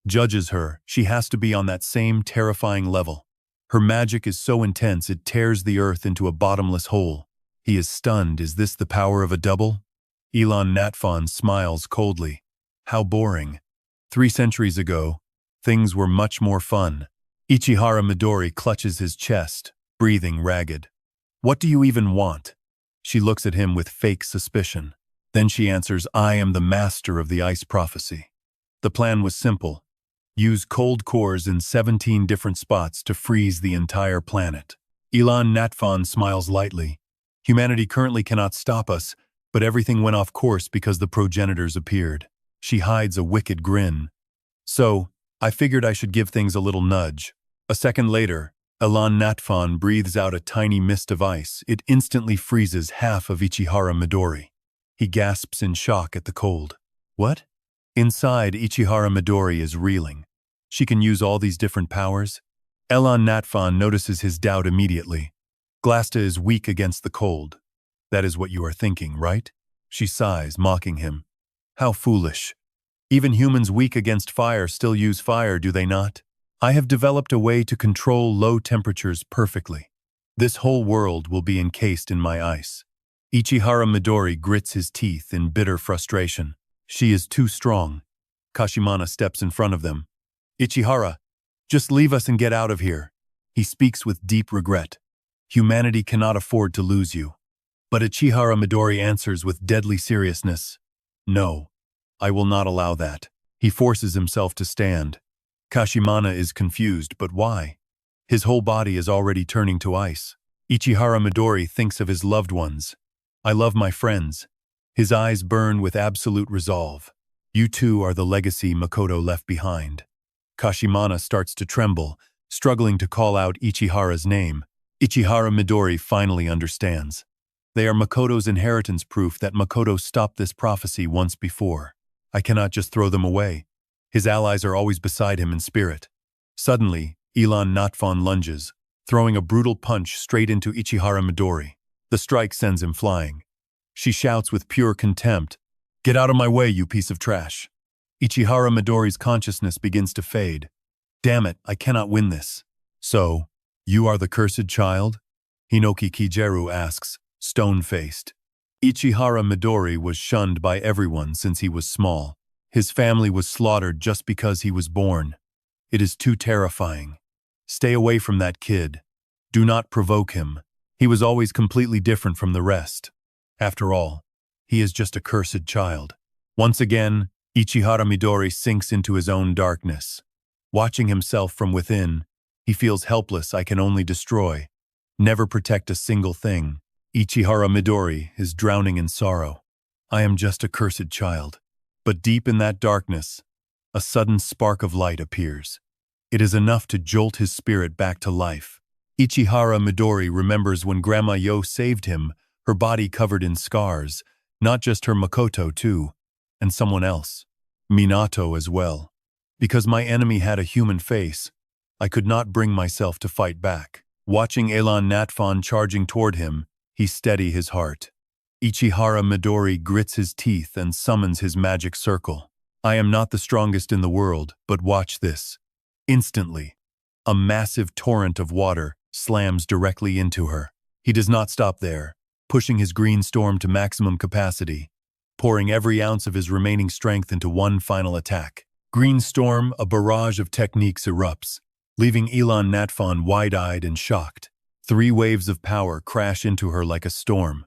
judges her. She has to be on that same terrifying level. Her magic is so intense it tears the earth into a bottomless hole. He is stunned. Is this the power of a double? Elon Natfon smiles coldly. How boring. 3 centuries ago, things were much more fun. Ichihara Midori clutches his chest, breathing ragged. What do you even want? She looks at him with fake suspicion. Then she answers, I am the master of the ice prophecy. The plan was simple. Use cold cores in 17 different spots to freeze the entire planet. Elon Natfon smiles lightly. Humanity currently cannot stop us, but everything went off course because the progenitors appeared. She hides a wicked grin. So, I figured I should give things a little nudge. A second later, Elon Natfon breathes out a tiny mist of ice. It instantly freezes half of Ichihara Midori. He gasps in shock at the cold. What? Inside, Ichihara Midori is reeling. She can use all these different powers? Elon Natfon notices his doubt immediately. Glasta is weak against the cold. That is what you are thinking, right? She sighs, mocking him. How foolish. Even humans weak against fire still use fire, do they not? I have developed a way to control low temperatures perfectly. This whole world will be encased in my ice. Ichihara Midori grits his teeth in bitter frustration. She is too strong. Kashimana steps in front of them. Ichihara, just leave us and get out of here. He speaks with deep regret. Humanity cannot afford to lose you. But Ichihara Midori answers with deadly seriousness. No, I will not allow that. He forces himself to stand. Kashimana is confused, but why? His whole body is already turning to ice. Ichihara Midori thinks of his loved ones. I love my friends. His eyes burn with absolute resolve. You two are the legacy Makoto left behind. Kashimana starts to tremble, struggling to call out Ichihara's name. Ichihara Midori finally understands. They are Makoto's inheritance, proof that Makoto stopped this prophecy once before. I cannot just throw them away. His allies are always beside him in spirit. Suddenly, Elon Natfon lunges, throwing a brutal punch straight into Ichihara Midori. The strike sends him flying. She shouts with pure contempt, Get out of my way, you piece of trash. Ichihara Midori's consciousness begins to fade. Damn it, I cannot win this. So, you are the cursed child? Hinoki Kijeru asks, stone-faced. Ichihara Midori was shunned by everyone since he was small. His family was slaughtered just because he was born. It is too terrifying. Stay away from that kid. Do not provoke him. He was always completely different from the rest. After all, he is just a cursed child. Once again, Ichihara Midori sinks into his own darkness. Watching himself from within, he feels helpless. I can only destroy, never protect a single thing. Ichihara Midori is drowning in sorrow. I am just a cursed child. But deep in that darkness, a sudden spark of light appears. It is enough to jolt his spirit back to life. Ichihara Midori remembers when Grandma Yo saved him, her body covered in scars, not just her Makoto too, and someone else, Minato as well. Because my enemy had a human face, I could not bring myself to fight back. Watching Elan Natfon charging toward him, he steadied his heart. Ichihara Midori grits his teeth and summons his magic circle. I am not the strongest in the world, but watch this. Instantly, a massive torrent of water slams directly into her. He does not stop there, pushing his green storm to maximum capacity, pouring every ounce of his remaining strength into one final attack. Green storm, a barrage of techniques erupts, leaving Elan Natfon wide-eyed and shocked. 3 waves of power crash into her like a storm.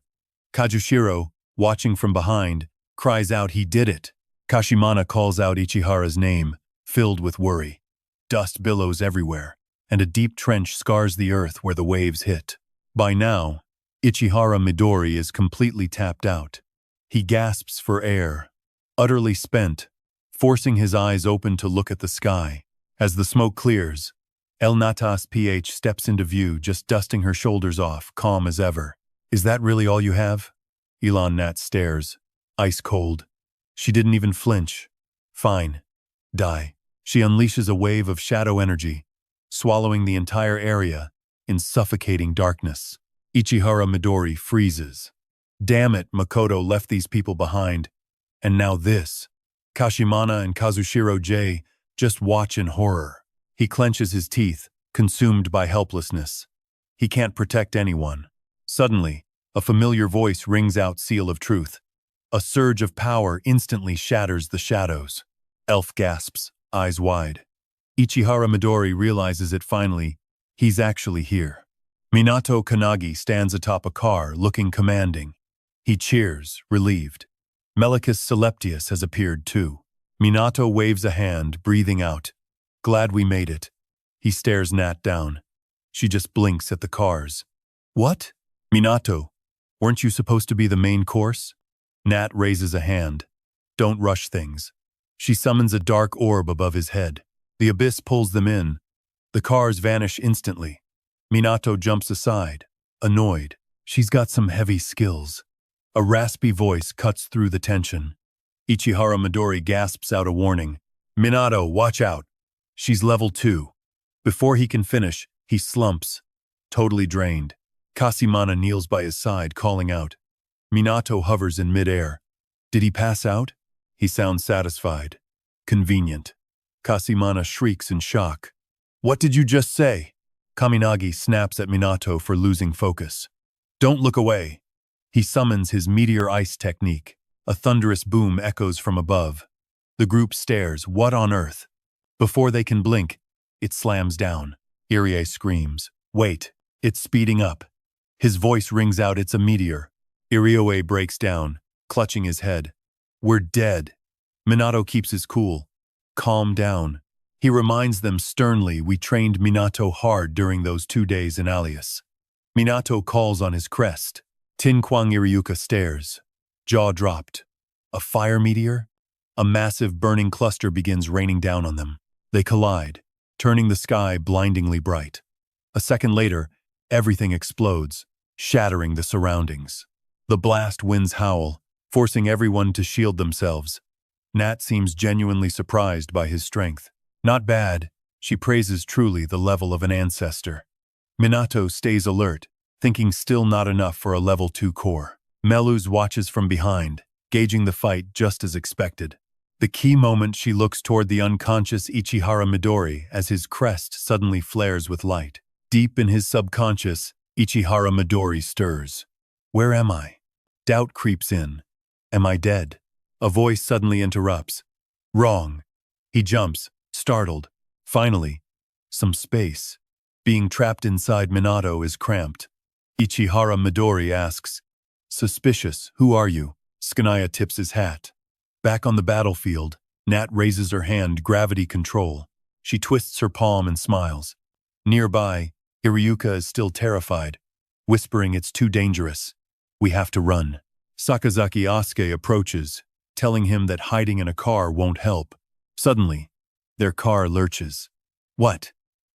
Kajushiro, watching from behind, cries out, he did it. Kashimana calls out Ichihara's name, filled with worry. Dust billows everywhere, and a deep trench scars the earth where the waves hit. By now, Ichihara Midori is completely tapped out. He gasps for air, utterly spent, forcing his eyes open to look at the sky. As the smoke clears, El Natas PH steps into view, just dusting her shoulders off, calm as ever. Is that really all you have? Elan Nat stares, ice cold. She didn't even flinch. Fine. Die. She unleashes a wave of shadow energy, swallowing the entire area in suffocating darkness. Ichihara Midori freezes. Damn it, Makoto left these people behind. And now this. Kashimana and Kazushiro J just watch in horror. He clenches his teeth, consumed by helplessness. He can't protect anyone. Suddenly, a familiar voice rings out, seal of truth. A surge of power instantly shatters the shadows. Elf gasps, eyes wide. Ichihara Midori realizes it finally. He's actually here. Minato Kannagi stands atop a car, looking commanding. He cheers, relieved. Melicus Celeptius has appeared too. Minato waves a hand, breathing out. Glad we made it. He stares Nat down. She just blinks at the cars. What? Minato, weren't you supposed to be the main course? Nat raises a hand. Don't rush things. She summons a dark orb above his head. The abyss pulls them in. The cars vanish instantly. Minato jumps aside, annoyed. She's got some heavy skills. A raspy voice cuts through the tension. Ichihara Midori gasps out a warning. Minato, watch out. She's level 2. Before he can finish, he slumps, totally drained. Kashimana kneels by his side, calling out. Minato hovers in midair. Did he pass out? He sounds satisfied. Convenient. Kashimana shrieks in shock. What did you just say? Kaminagi snaps at Minato for losing focus. Don't look away. He summons his meteor ice technique. A thunderous boom echoes from above. The group stares. What on earth? Before they can blink, it slams down. Irie screams. Wait, it's speeding up. His voice rings out, it's a meteor. Irioe breaks down, clutching his head. We're dead. Minato keeps his cool. Calm down. He reminds them sternly we trained Minato hard during those 2 days in Alias. Minato calls on his crest. Tin Kwang Iriuka stares. Jaw dropped. A fire meteor? A massive burning cluster begins raining down on them. They collide, turning the sky blindingly bright. A second later, everything explodes, shattering the surroundings. The blast winds howl, forcing everyone to shield themselves. Nat seems genuinely surprised by his strength. Not bad, she praises truly the level of an ancestor. Minato stays alert, thinking still not enough for a level 2 core. Meluz watches from behind, gauging the fight just as expected. The key moment, she looks toward the unconscious Ichihara Midori as his crest suddenly flares with light. Deep in his subconscious, Ichihara Midori stirs. Where am I? Doubt creeps in. Am I dead? A voice suddenly interrupts. Wrong. He jumps, startled. Finally, some space. Being trapped inside Minato is cramped. Ichihara Midori asks, Suspicious, who are you? Tsukunaya tips his hat. Back on the battlefield, Nat raises her hand, gravity control. She twists her palm and smiles. Nearby, Hiryuka is still terrified, whispering it's too dangerous. We have to run. Sakazaki Asuke approaches, telling him that hiding in a car won't help. Suddenly, their car lurches. What?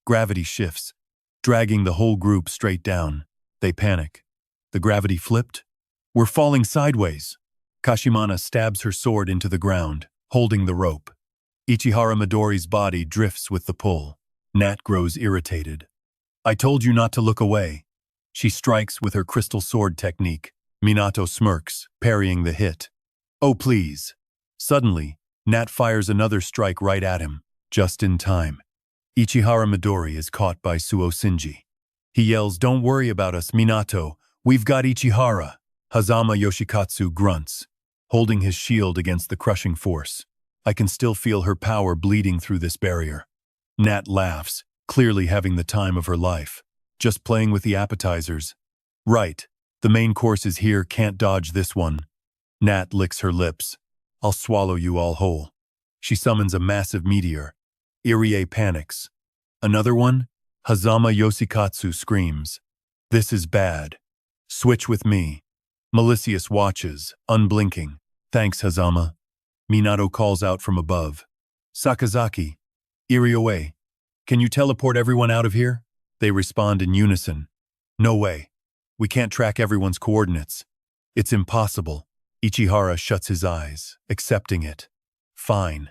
Gravity shifts, dragging the whole group straight down. They panic. The gravity flipped? We're falling sideways. Kashimana stabs her sword into the ground, holding the rope. Ichihara Midori's body drifts with the pull. Nat grows irritated. I told you not to look away. She strikes with her crystal sword technique. Minato smirks, parrying the hit. Oh, please. Suddenly, Nat fires another strike right at him, just in time. Ichihara Midori is caught by Suo Shinji. He yells, Don't worry about us, Minato. We've got Ichihara. Hazama Yoshikatsu grunts, holding his shield against the crushing force. I can still feel her power bleeding through this barrier. Nat laughs, clearly having the time of her life. Just playing with the appetizers. Right, the main course is here, can't dodge this one. Nat licks her lips. I'll swallow you all whole. She summons a massive meteor. Irie panics. Another one? Hazama Yoshikatsu screams. This is bad. Switch with me. Malicious watches, unblinking. Thanks, Hazama. Minato calls out from above. Sakazaki. Irie, can you teleport everyone out of here? They respond in unison. No way. We can't track everyone's coordinates. It's impossible. Ichihara shuts his eyes, accepting it. Fine.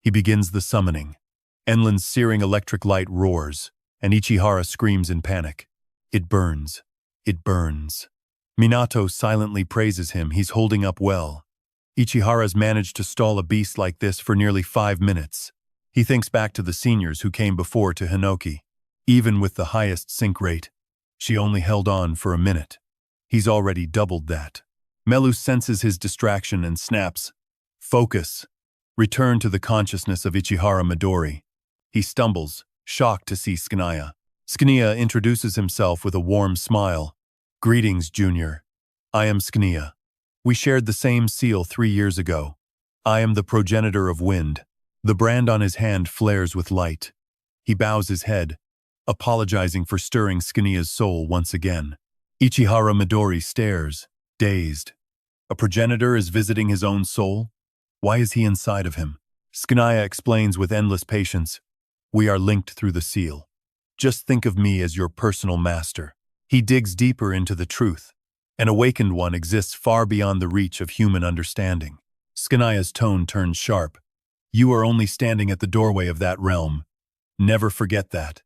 He begins the summoning. Enlin's searing electric light roars, and Ichihara screams in panic. It burns. It burns. Minato silently praises him. He's holding up well. Ichihara's managed to stall a beast like this for nearly 5 minutes. He thinks back to the seniors who came before to Hinoki. Even with the highest sync rate, she only held on for a minute. He's already doubled that. Melu senses his distraction and snaps. Focus. Return to the consciousness of Ichihara Midori. He stumbles, shocked to see Tsukunaya. Tsukunaya introduces himself with a warm smile. Greetings, Junior. I am Tsukunaya. We shared the same seal 3 years ago. I am the progenitor of wind. The brand on his hand flares with light. He bows his head, apologizing for stirring Tsukunaya's soul once again. Ichihara Midori stares, dazed. A progenitor is visiting his own soul? Why is he inside of him? Tsukunaya explains with endless patience. We are linked through the seal. Just think of me as your personal master. He digs deeper into the truth. An awakened one exists far beyond the reach of human understanding. Tsukunaya's tone turns sharp. You are only standing at the doorway of that realm. Never forget that.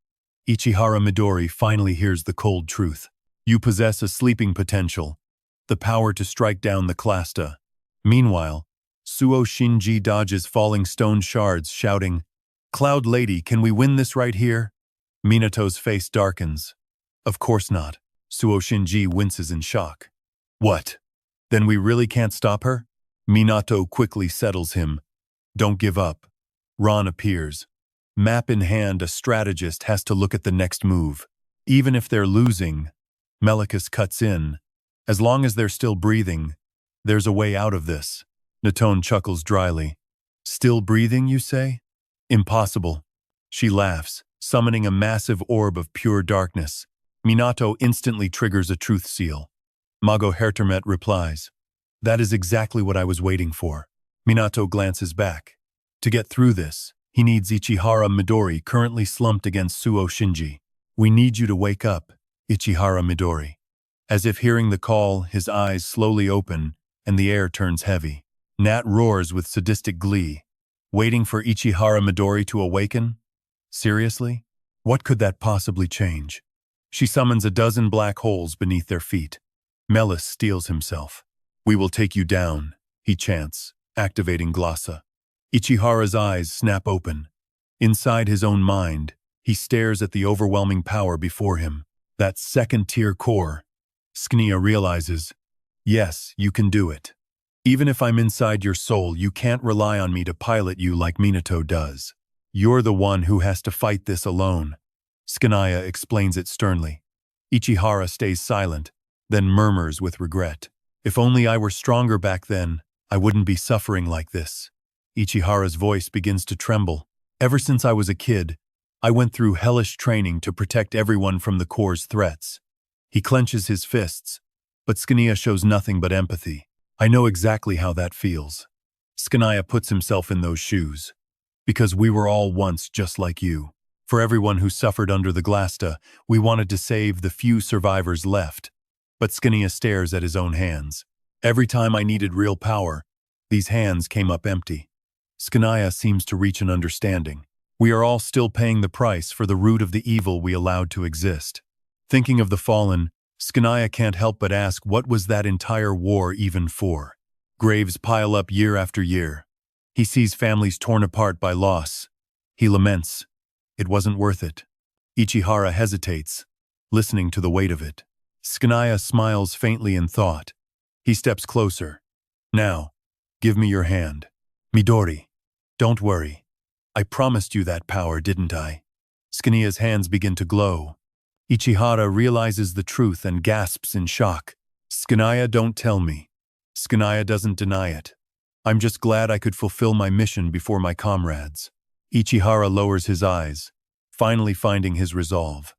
Ichihara Midori finally hears the cold truth. You possess a sleeping potential, the power to strike down the cluster. Meanwhile, Suo Shinji dodges falling stone shards, shouting, Cloud Lady, can we win this right here? Minato's face darkens. Of course not. Suo Shinji winces in shock. What? Then we really can't stop her? Minato quickly settles him. Don't give up. Ron appears. Map in hand, a strategist has to look at the next move. Even if they're losing, Melicus cuts in. As long as they're still breathing, there's a way out of this. Natone chuckles dryly. Still breathing, you say? Impossible. She laughs, summoning a massive orb of pure darkness. Minato instantly triggers a truth seal. Mago Hertermet replies. That is exactly what I was waiting for. Minato glances back. To get through this, he needs Ichihara Midori, currently slumped against Suo Shinji. We need you to wake up, Ichihara Midori. As if hearing the call, his eyes slowly open, and the air turns heavy. Nat roars with sadistic glee. Waiting for Ichihara Midori to awaken? Seriously? What could that possibly change? She summons a dozen black holes beneath their feet. Melis steels himself. We will take you down. he chants, activating glossa. Ichihara's eyes snap open. Inside his own mind, he stares at the overwhelming power before him. That second-tier core. Sknia realizes, yes, you can do it. Even if I'm inside your soul, you can't rely on me to pilot you like Minato does. You're the one who has to fight this alone. Skania explains it sternly. Ichihara stays silent, then murmurs with regret. If only I were stronger back then, I wouldn't be suffering like this. Ichihara's voice begins to tremble. Ever since I was a kid, I went through hellish training to protect everyone from the core's threats. He clenches his fists, but Skania shows nothing but empathy. I know exactly how that feels. Skania puts himself in those shoes. Because we were all once just like you. For everyone who suffered under the Glasta, we wanted to save the few survivors left. But Skania stares at his own hands. Every time I needed real power, these hands came up empty. Skania seems to reach an understanding. We are all still paying the price for the root of the evil we allowed to exist. Thinking of the fallen, Skania can't help but ask, what was that entire war even for? Graves pile up year after year. He sees families torn apart by loss. He laments. It wasn't worth it. Ichihara hesitates, listening to the weight of it. Skania smiles faintly in thought. He steps closer. Now, give me your hand. Midori, don't worry. I promised you that power, didn't I? Skania's hands begin to glow. Ichihara realizes the truth and gasps in shock. Skania, don't tell me. Skania doesn't deny it. I'm just glad I could fulfill my mission before my comrades. Ichihara lowers his eyes, finally finding his resolve.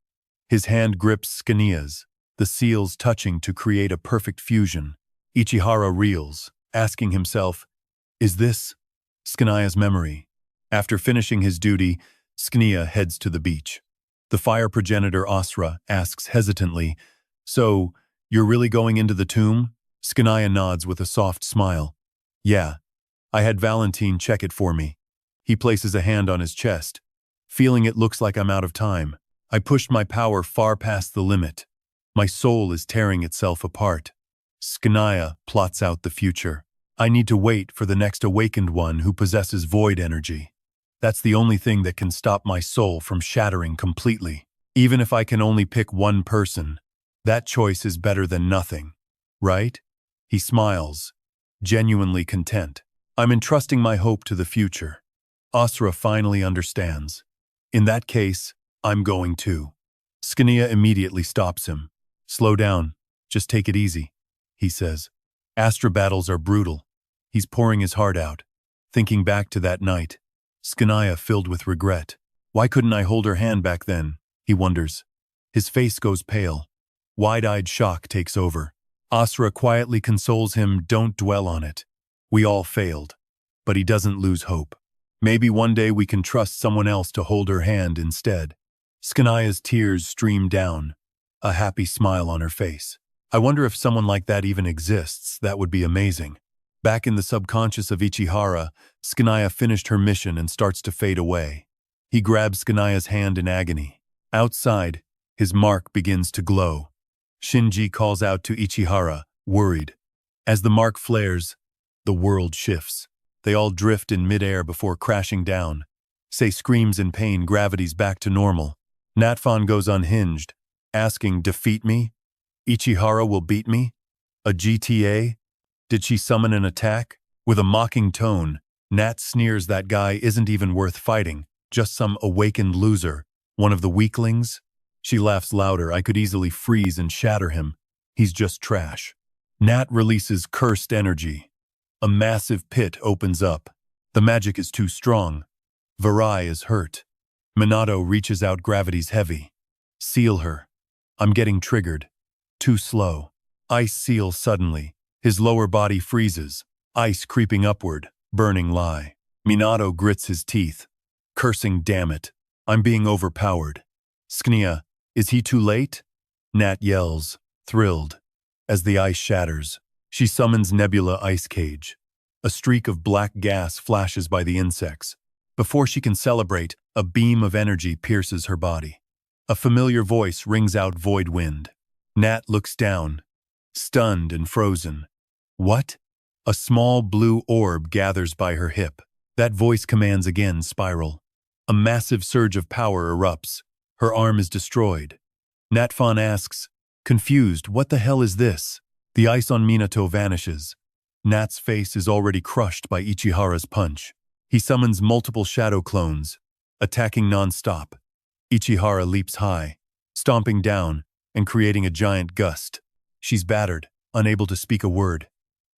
His hand grips Skania's, the seals touching to create a perfect fusion. Ichihara reels, asking himself, is this Skania's memory? After finishing his duty, Skania heads to the beach. The fire progenitor Asra asks hesitantly, so, you're really going into the tomb? Skania nods with a soft smile. Yeah, I had Valentine check it for me. He places a hand on his chest. Feeling it looks like I'm out of time. I pushed my power far past the limit. My soul is tearing itself apart. Skania plots out the future. I need to wait for the next awakened one who possesses void energy. That's the only thing that can stop my soul from shattering completely. Even if I can only pick one person, that choice is better than nothing. Right? He smiles, genuinely content. I'm entrusting my hope to the future. Asra finally understands. In that case, I'm going too. Skania immediately stops him. Slow down. Just take it easy, he says. Astra battles are brutal. He's pouring his heart out. Thinking back to that night, Skania filled with regret. Why couldn't I hold her hand back then? He wonders. His face goes pale. Wide-eyed shock takes over. Asra quietly consoles him, don't dwell on it. We all failed. But he doesn't lose hope. Maybe one day we can trust someone else to hold her hand instead. Skania's tears stream down, a happy smile on her face. I wonder if someone like that even exists. That would be amazing. Back in the subconscious of Ichihara, Skania finished her mission and starts to fade away. He grabs Skania's hand in agony. Outside, his mark begins to glow. Shinji calls out to Ichihara, worried. As the mark flares, the world shifts. They all drift in midair before crashing down. Sei screams in pain, gravity's back to normal. Natfon goes unhinged, asking, defeat me? Ichihara will beat me? A GTA? Did she summon an attack? With a mocking tone, Nat sneers that guy isn't even worth fighting, just some awakened loser, one of the weaklings. She laughs louder. I could easily freeze and shatter him. He's just trash. Nat releases cursed energy. A massive pit opens up. The magic is too strong. Varai is hurt. Minato reaches out, gravity's heavy. Seal her. I'm getting triggered. Too slow. Ice seals suddenly. His lower body freezes. Ice creeping upward. Burning lie. Minato grits his teeth. Cursing, damn it. I'm being overpowered. Sknia, is he too late? Nat yells, thrilled. As the ice shatters, she summons Nebula Ice Cage. A streak of black gas flashes by the insects. Before she can celebrate, a beam of energy pierces her body. A familiar voice rings out, void wind. Nat looks down, stunned and frozen. What? A small blue orb gathers by her hip. That voice commands again, spiral. A massive surge of power erupts. Her arm is destroyed. Natfon asks, confused, what the hell is this? The ice on Minato vanishes. Nat's face is already crushed by Ichihara's punch. He summons multiple shadow clones, attacking non-stop. Ichihara leaps high, stomping down and creating a giant gust. She's battered, unable to speak a word.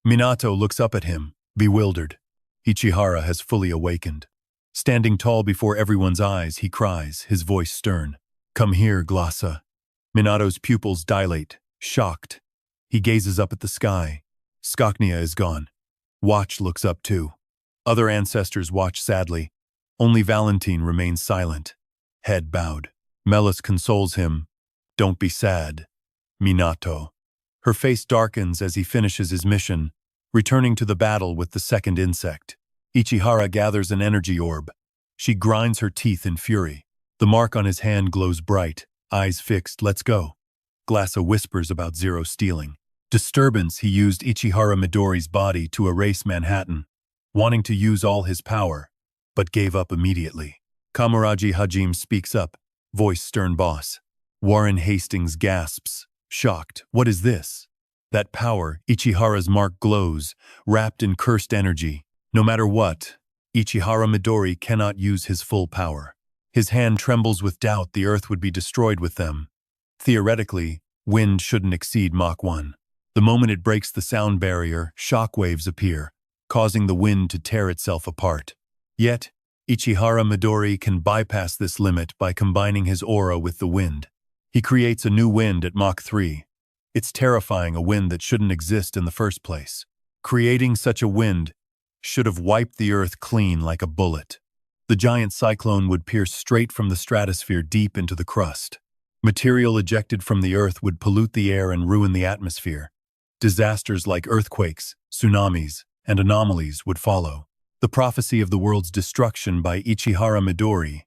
Minato looks up at him, bewildered. Ichihara has fully awakened. Standing tall before everyone's eyes, he cries, his voice stern. Come here, Glassa. Minato's pupils dilate, shocked. He gazes up at the sky. Skoknia is gone. Watch looks up too. Other ancestors watch sadly. Only Valentine remains silent, head bowed. Melis consoles him. Don't be sad, Minato. Her face darkens as he finishes his mission, returning to the battle with the second insect. Ichihara gathers an energy orb. She grinds her teeth in fury. The mark on his hand glows bright, eyes fixed. Let's go. Glassa whispers about Zero stealing. Disturbance. He used Ichihara Midori's body to erase Manhattan, wanting to use all his power, but gave up immediately. Kamaraji Hajime speaks up, voice stern boss. Warren Hastings gasps, shocked. What is this? That power, Ichihara's mark glows, wrapped in cursed energy. No matter what, Ichihara Midori cannot use his full power. His hand trembles with doubt the earth would be destroyed with them. Theoretically, wind shouldn't exceed Mach 1. The moment it breaks the sound barrier, shockwaves appear, causing the wind to tear itself apart. Yet, Ichihara Midori can bypass this limit by combining his aura with the wind. He creates a new wind at Mach 3. It's terrifying, a wind that shouldn't exist in the first place. Creating such a wind should have wiped the earth clean like a bullet. The giant cyclone would pierce straight from the stratosphere deep into the crust. Material ejected from the earth would pollute the air and ruin the atmosphere. Disasters like earthquakes, tsunamis, and anomalies would follow. The prophecy of the world's destruction by Ichihara Midori,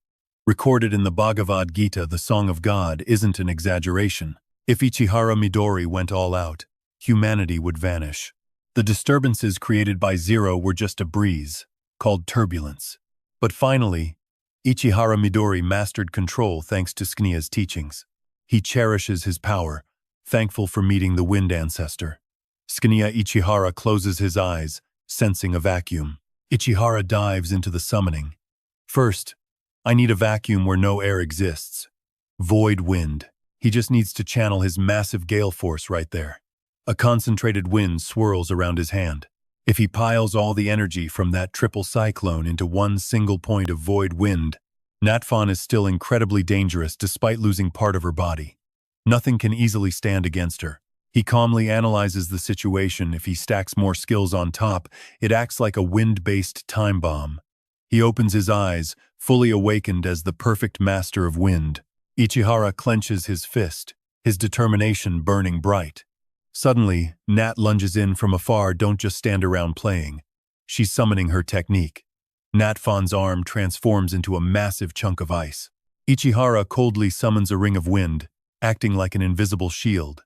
recorded in the Bhagavad Gita, the Song of God, isn't an exaggeration. If Ichihara Midori went all out, humanity would vanish. The disturbances created by Zero were just a breeze, called turbulence. But finally, Ichihara Midori mastered control thanks to Sknia's teachings. He cherishes his power, thankful for meeting the Wind Ancestor. Sknia Ichihara closes his eyes, sensing a vacuum. Ichihara dives into the summoning. First, I need a vacuum where no air exists. Void wind. He just needs to channel his massive gale force right there. A concentrated wind swirls around his hand. If he piles all the energy from that triple cyclone into one single point of void wind, Natfon is still incredibly dangerous despite losing part of her body. Nothing can easily stand against her. He calmly analyzes the situation. If he stacks more skills on top, it acts like a wind-based time bomb. He opens his eyes, fully awakened as the perfect master of wind. Ichihara clenches his fist, his determination burning bright. Suddenly, Nat lunges in from afar. Don't just stand around playing. She's summoning her technique. Natfon's arm transforms into a massive chunk of ice. Ichihara coldly summons a ring of wind, acting like an invisible shield.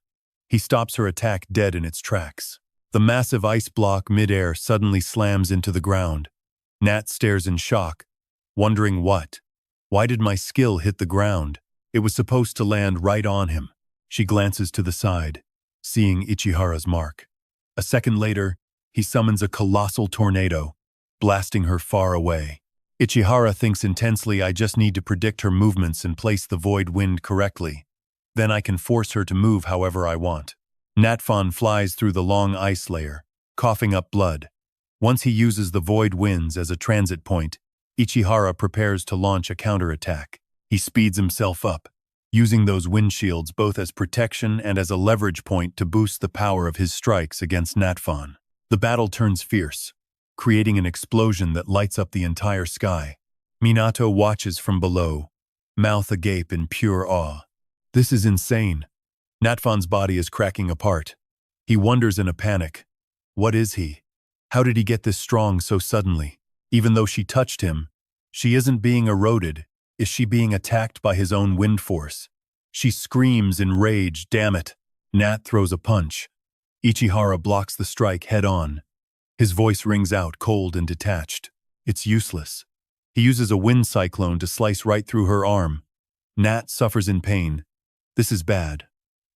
He stops her attack dead in its tracks. The massive ice block midair suddenly slams into the ground. Nat stares in shock, wondering what? Why did my skill hit the ground? It was supposed to land right on him. She glances to the side, seeing Ichihara's mark. A second later, he summons a colossal tornado, blasting her far away. Ichihara thinks intensely, I just need to predict her movements and place the void wind correctly. Then I can force her to move however I want. Natfon flies through the long ice layer, coughing up blood. Once he uses the void winds as a transit point, Ichihara prepares to launch a counterattack. He speeds himself up, using those windshields both as protection and as a leverage point to boost the power of his strikes against Natfon. The battle turns fierce, creating an explosion that lights up the entire sky. Minato watches from below, mouth agape in pure awe. This is insane. Natfon's body is cracking apart. He wonders in a panic. What is he? How did he get this strong so suddenly? Even though she touched him, she isn't being eroded. Is she being attacked by his own wind force? She screams in rage, damn it. Nat throws a punch. Ichihara blocks the strike head on. His voice rings out, cold and detached. It's useless. He uses a wind cyclone to slice right through her arm. Nat suffers in pain. This is bad.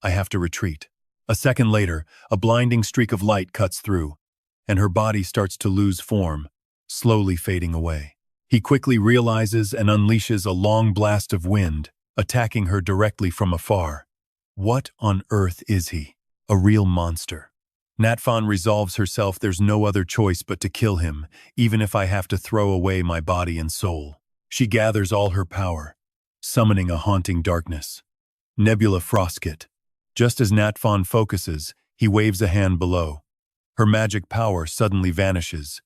I have to retreat. A second later, a blinding streak of light cuts through, and her body starts to lose form, slowly fading away. He quickly realizes and unleashes a long blast of wind, attacking her directly from afar. What on earth is he? A real monster. Natfon resolves herself there's no other choice but to kill him, even if I have to throw away my body and soul. She gathers all her power, summoning a haunting darkness. Nebula Frostkit. Just as Natfon focuses, he waves a hand below. Her magic power suddenly vanishes.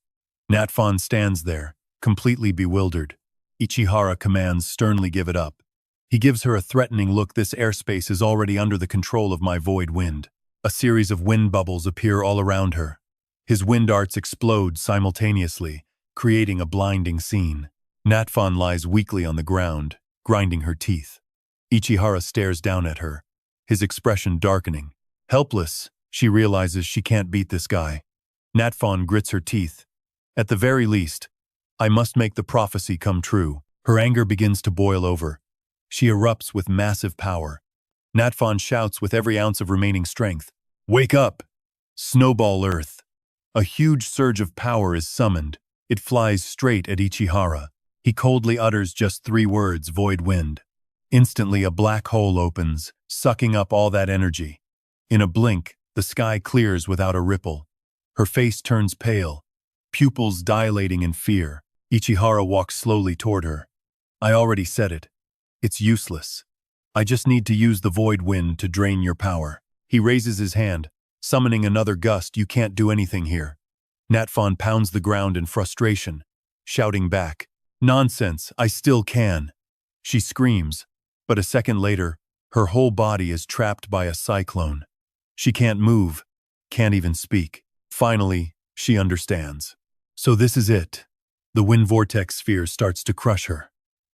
Natfon stands there, completely bewildered. Ichihara commands sternly give it up. He gives her a threatening look. This airspace is already under the control of my void wind. A series of wind bubbles appear all around her. His wind arts explode simultaneously, creating a blinding scene. Natfon lies weakly on the ground, grinding her teeth. Ichihara stares down at her, his expression darkening. Helpless, she realizes she can't beat this guy. Natfon grits her teeth. At the very least, I must make the prophecy come true. Her anger begins to boil over. She erupts with massive power. Natfon shouts with every ounce of remaining strength. Wake up! Snowball Earth! A huge surge of power is summoned. It flies straight at Ichihara. He coldly utters just 3 words, void wind. Instantly a black hole opens, sucking up all that energy. In a blink, the sky clears without a ripple. Her face turns pale, pupils dilating in fear. Ichihara walks slowly toward her. I already said it. It's useless. I just need to use the void wind to drain your power. He raises his hand, summoning another gust. You can't do anything here. Natfon pounds the ground in frustration, shouting back, Nonsense, I still can. She screams, but a second later, her whole body is trapped by a cyclone. She can't move, can't even speak. Finally, she understands. So this is it. The wind vortex sphere starts to crush her.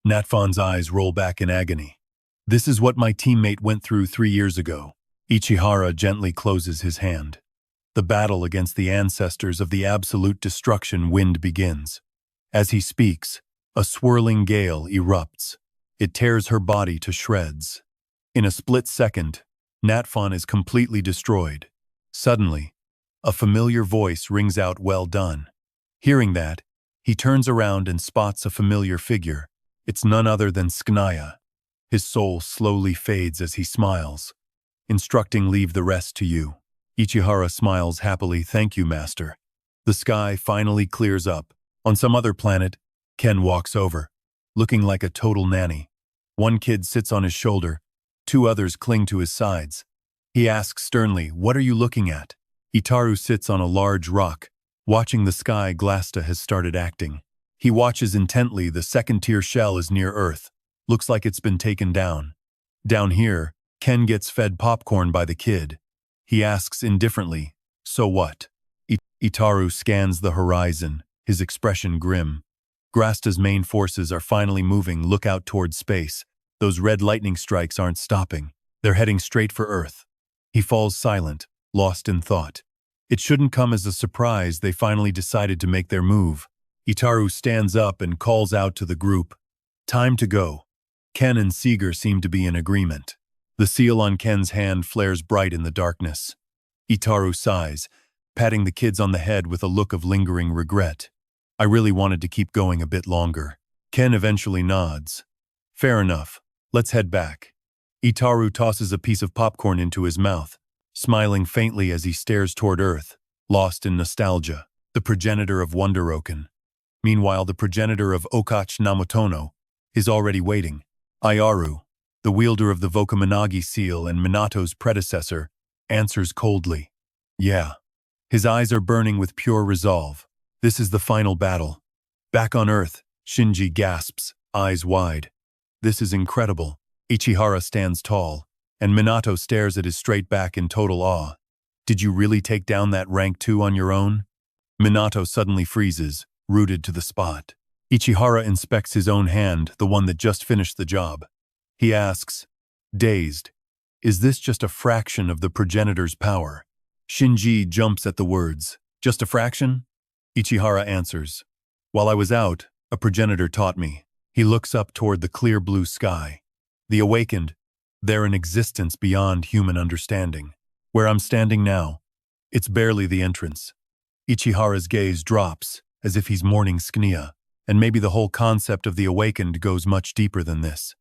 Natfon's eyes roll back in agony. This is what my teammate went through 3 years ago. Ichihara gently closes his hand. The battle against the ancestors of the absolute destruction wind begins. As he speaks, a swirling gale erupts. It tears her body to shreds. In a split second, Natfon is completely destroyed. Suddenly, a familiar voice rings out, well done. Hearing that, he turns around and spots a familiar figure. It's none other than Sknaya. His soul slowly fades as he smiles, instructing leave the rest to you. Ichihara smiles happily, thank you, master. The sky finally clears up. On some other planet, Ken walks over, looking like a total nanny. One kid sits on his shoulder, 2 others cling to his sides. He asks sternly, what are you looking at? Itaru sits on a large rock, watching the sky. Glasta has started acting. He watches intently. The second-tier shell is near Earth. Looks like it's been taken down. Down here, Ken gets fed popcorn by the kid. He asks indifferently, so what? Itaru scans the horizon, his expression grim. Grasta's main forces are finally moving. Look out towards space. Those red lightning strikes aren't stopping. They're heading straight for Earth. He falls silent, lost in thought. It shouldn't come as a surprise they finally decided to make their move. Itaru stands up and calls out to the group. Time to go. Ken and Seeger seem to be in agreement. The seal on Ken's hand flares bright in the darkness. Itaru sighs, patting the kids on the head with a look of lingering regret. I really wanted to keep going a bit longer. Ken eventually nods. Fair enough. Let's head back. Itaru tosses a piece of popcorn into his mouth, smiling faintly as he stares toward Earth, lost in nostalgia. The progenitor of Wonderoken. Meanwhile, the progenitor of Okach Namotono is already waiting. Ayaru, the wielder of the Vokamanagi seal and Minato's predecessor, answers coldly. Yeah. His eyes are burning with pure resolve. This is the final battle. Back on Earth, Shinji gasps, eyes wide. This is incredible. Ichihara stands tall, and Minato stares at his straight back in total awe. Did you really take down that rank 2 on your own? Minato suddenly freezes, rooted to the spot. Ichihara inspects his own hand, the one that just finished the job. He asks, dazed, is this just a fraction of the progenitor's power? Shinji jumps at the words. Just a fraction? Ichihara answers. While I was out, a progenitor taught me. He looks up toward the clear blue sky. The awakened, they're an existence beyond human understanding. Where I'm standing now, it's barely the entrance. Ichihara's gaze drops, as if he's mourning Sknia, and maybe the whole concept of the awakened goes much deeper than this.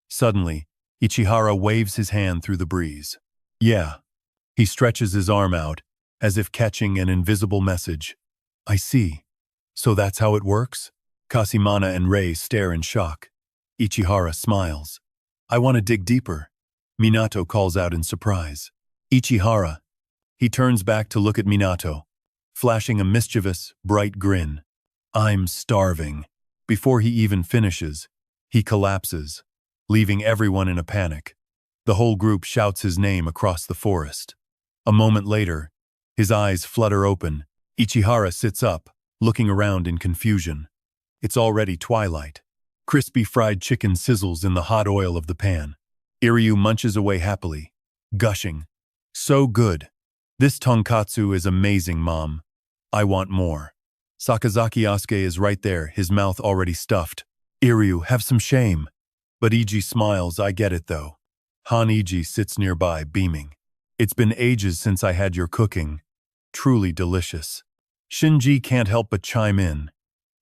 Suddenly, Ichihara waves his hand through the breeze. Yeah. He stretches his arm out, as if catching an invisible message. I see. So that's how it works? Kasimana and Rei stare in shock. Ichihara smiles. I want to dig deeper. Minato calls out in surprise. Ichihara. He turns back to look at Minato, flashing a mischievous, bright grin. I'm starving. Before he even finishes, he collapses, leaving everyone in a panic. The whole group shouts his name across the forest. A moment later, his eyes flutter open. Ichihara sits up, looking around in confusion. It's already twilight. Crispy fried chicken sizzles in the hot oil of the pan. Iryu munches away happily, gushing. So good. This tonkatsu is amazing, Mom. I want more. Sakazaki Asuke is right there, his mouth already stuffed. Iryu, have some shame. But Iji smiles, I get it though. Han Iji sits nearby, beaming. It's been ages since I had your cooking. Truly delicious. Shinji can't help but chime in.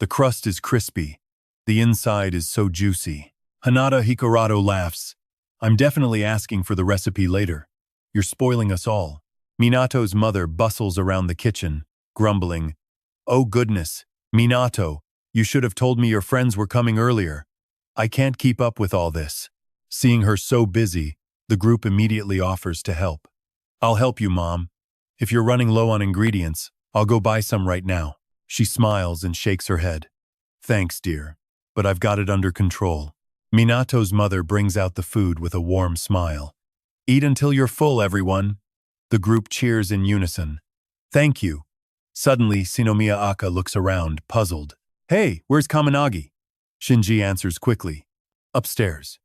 The crust is crispy. The inside is so juicy. Hanada Hikaruto laughs. I'm definitely asking for the recipe later. You're spoiling us all. Minato's mother bustles around the kitchen, grumbling. Oh goodness, Minato, you should have told me your friends were coming earlier. I can't keep up with all this. Seeing her so busy, the group immediately offers to help. I'll help you, Mom. If you're running low on ingredients, I'll go buy some right now. She smiles and shakes her head. Thanks, dear, but I've got it under control. Minato's mother brings out the food with a warm smile. Eat until you're full, everyone. The group cheers in unison. Thank you. Suddenly, Shinomiya Aka looks around, puzzled. Hey, where's Kaminagi? Shinji answers quickly. Upstairs.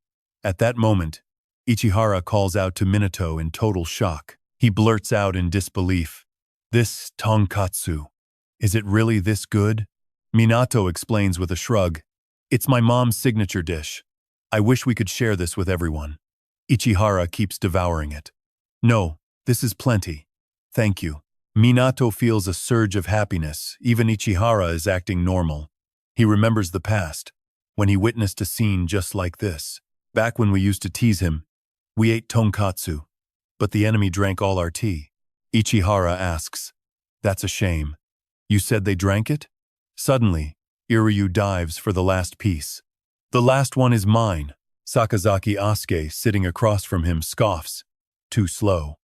At that moment, Ichihara calls out to Minato in total shock. He blurts out in disbelief. This tonkatsu. Is it really this good? Minato explains with a shrug. It's my mom's signature dish. I wish we could share this with everyone. Ichihara keeps devouring it. No, this is plenty. Thank you. Minato feels a surge of happiness. Even Ichihara is acting normal. He remembers the past, when he witnessed a scene just like this. Back when we used to tease him, we ate tonkatsu, but the enemy drank all our tea. Ichihara asks, That's a shame. You said they drank it? Suddenly, Iryu dives for the last piece. The last one is mine. Sakazaki Asuke, sitting across from him, scoffs. Too slow.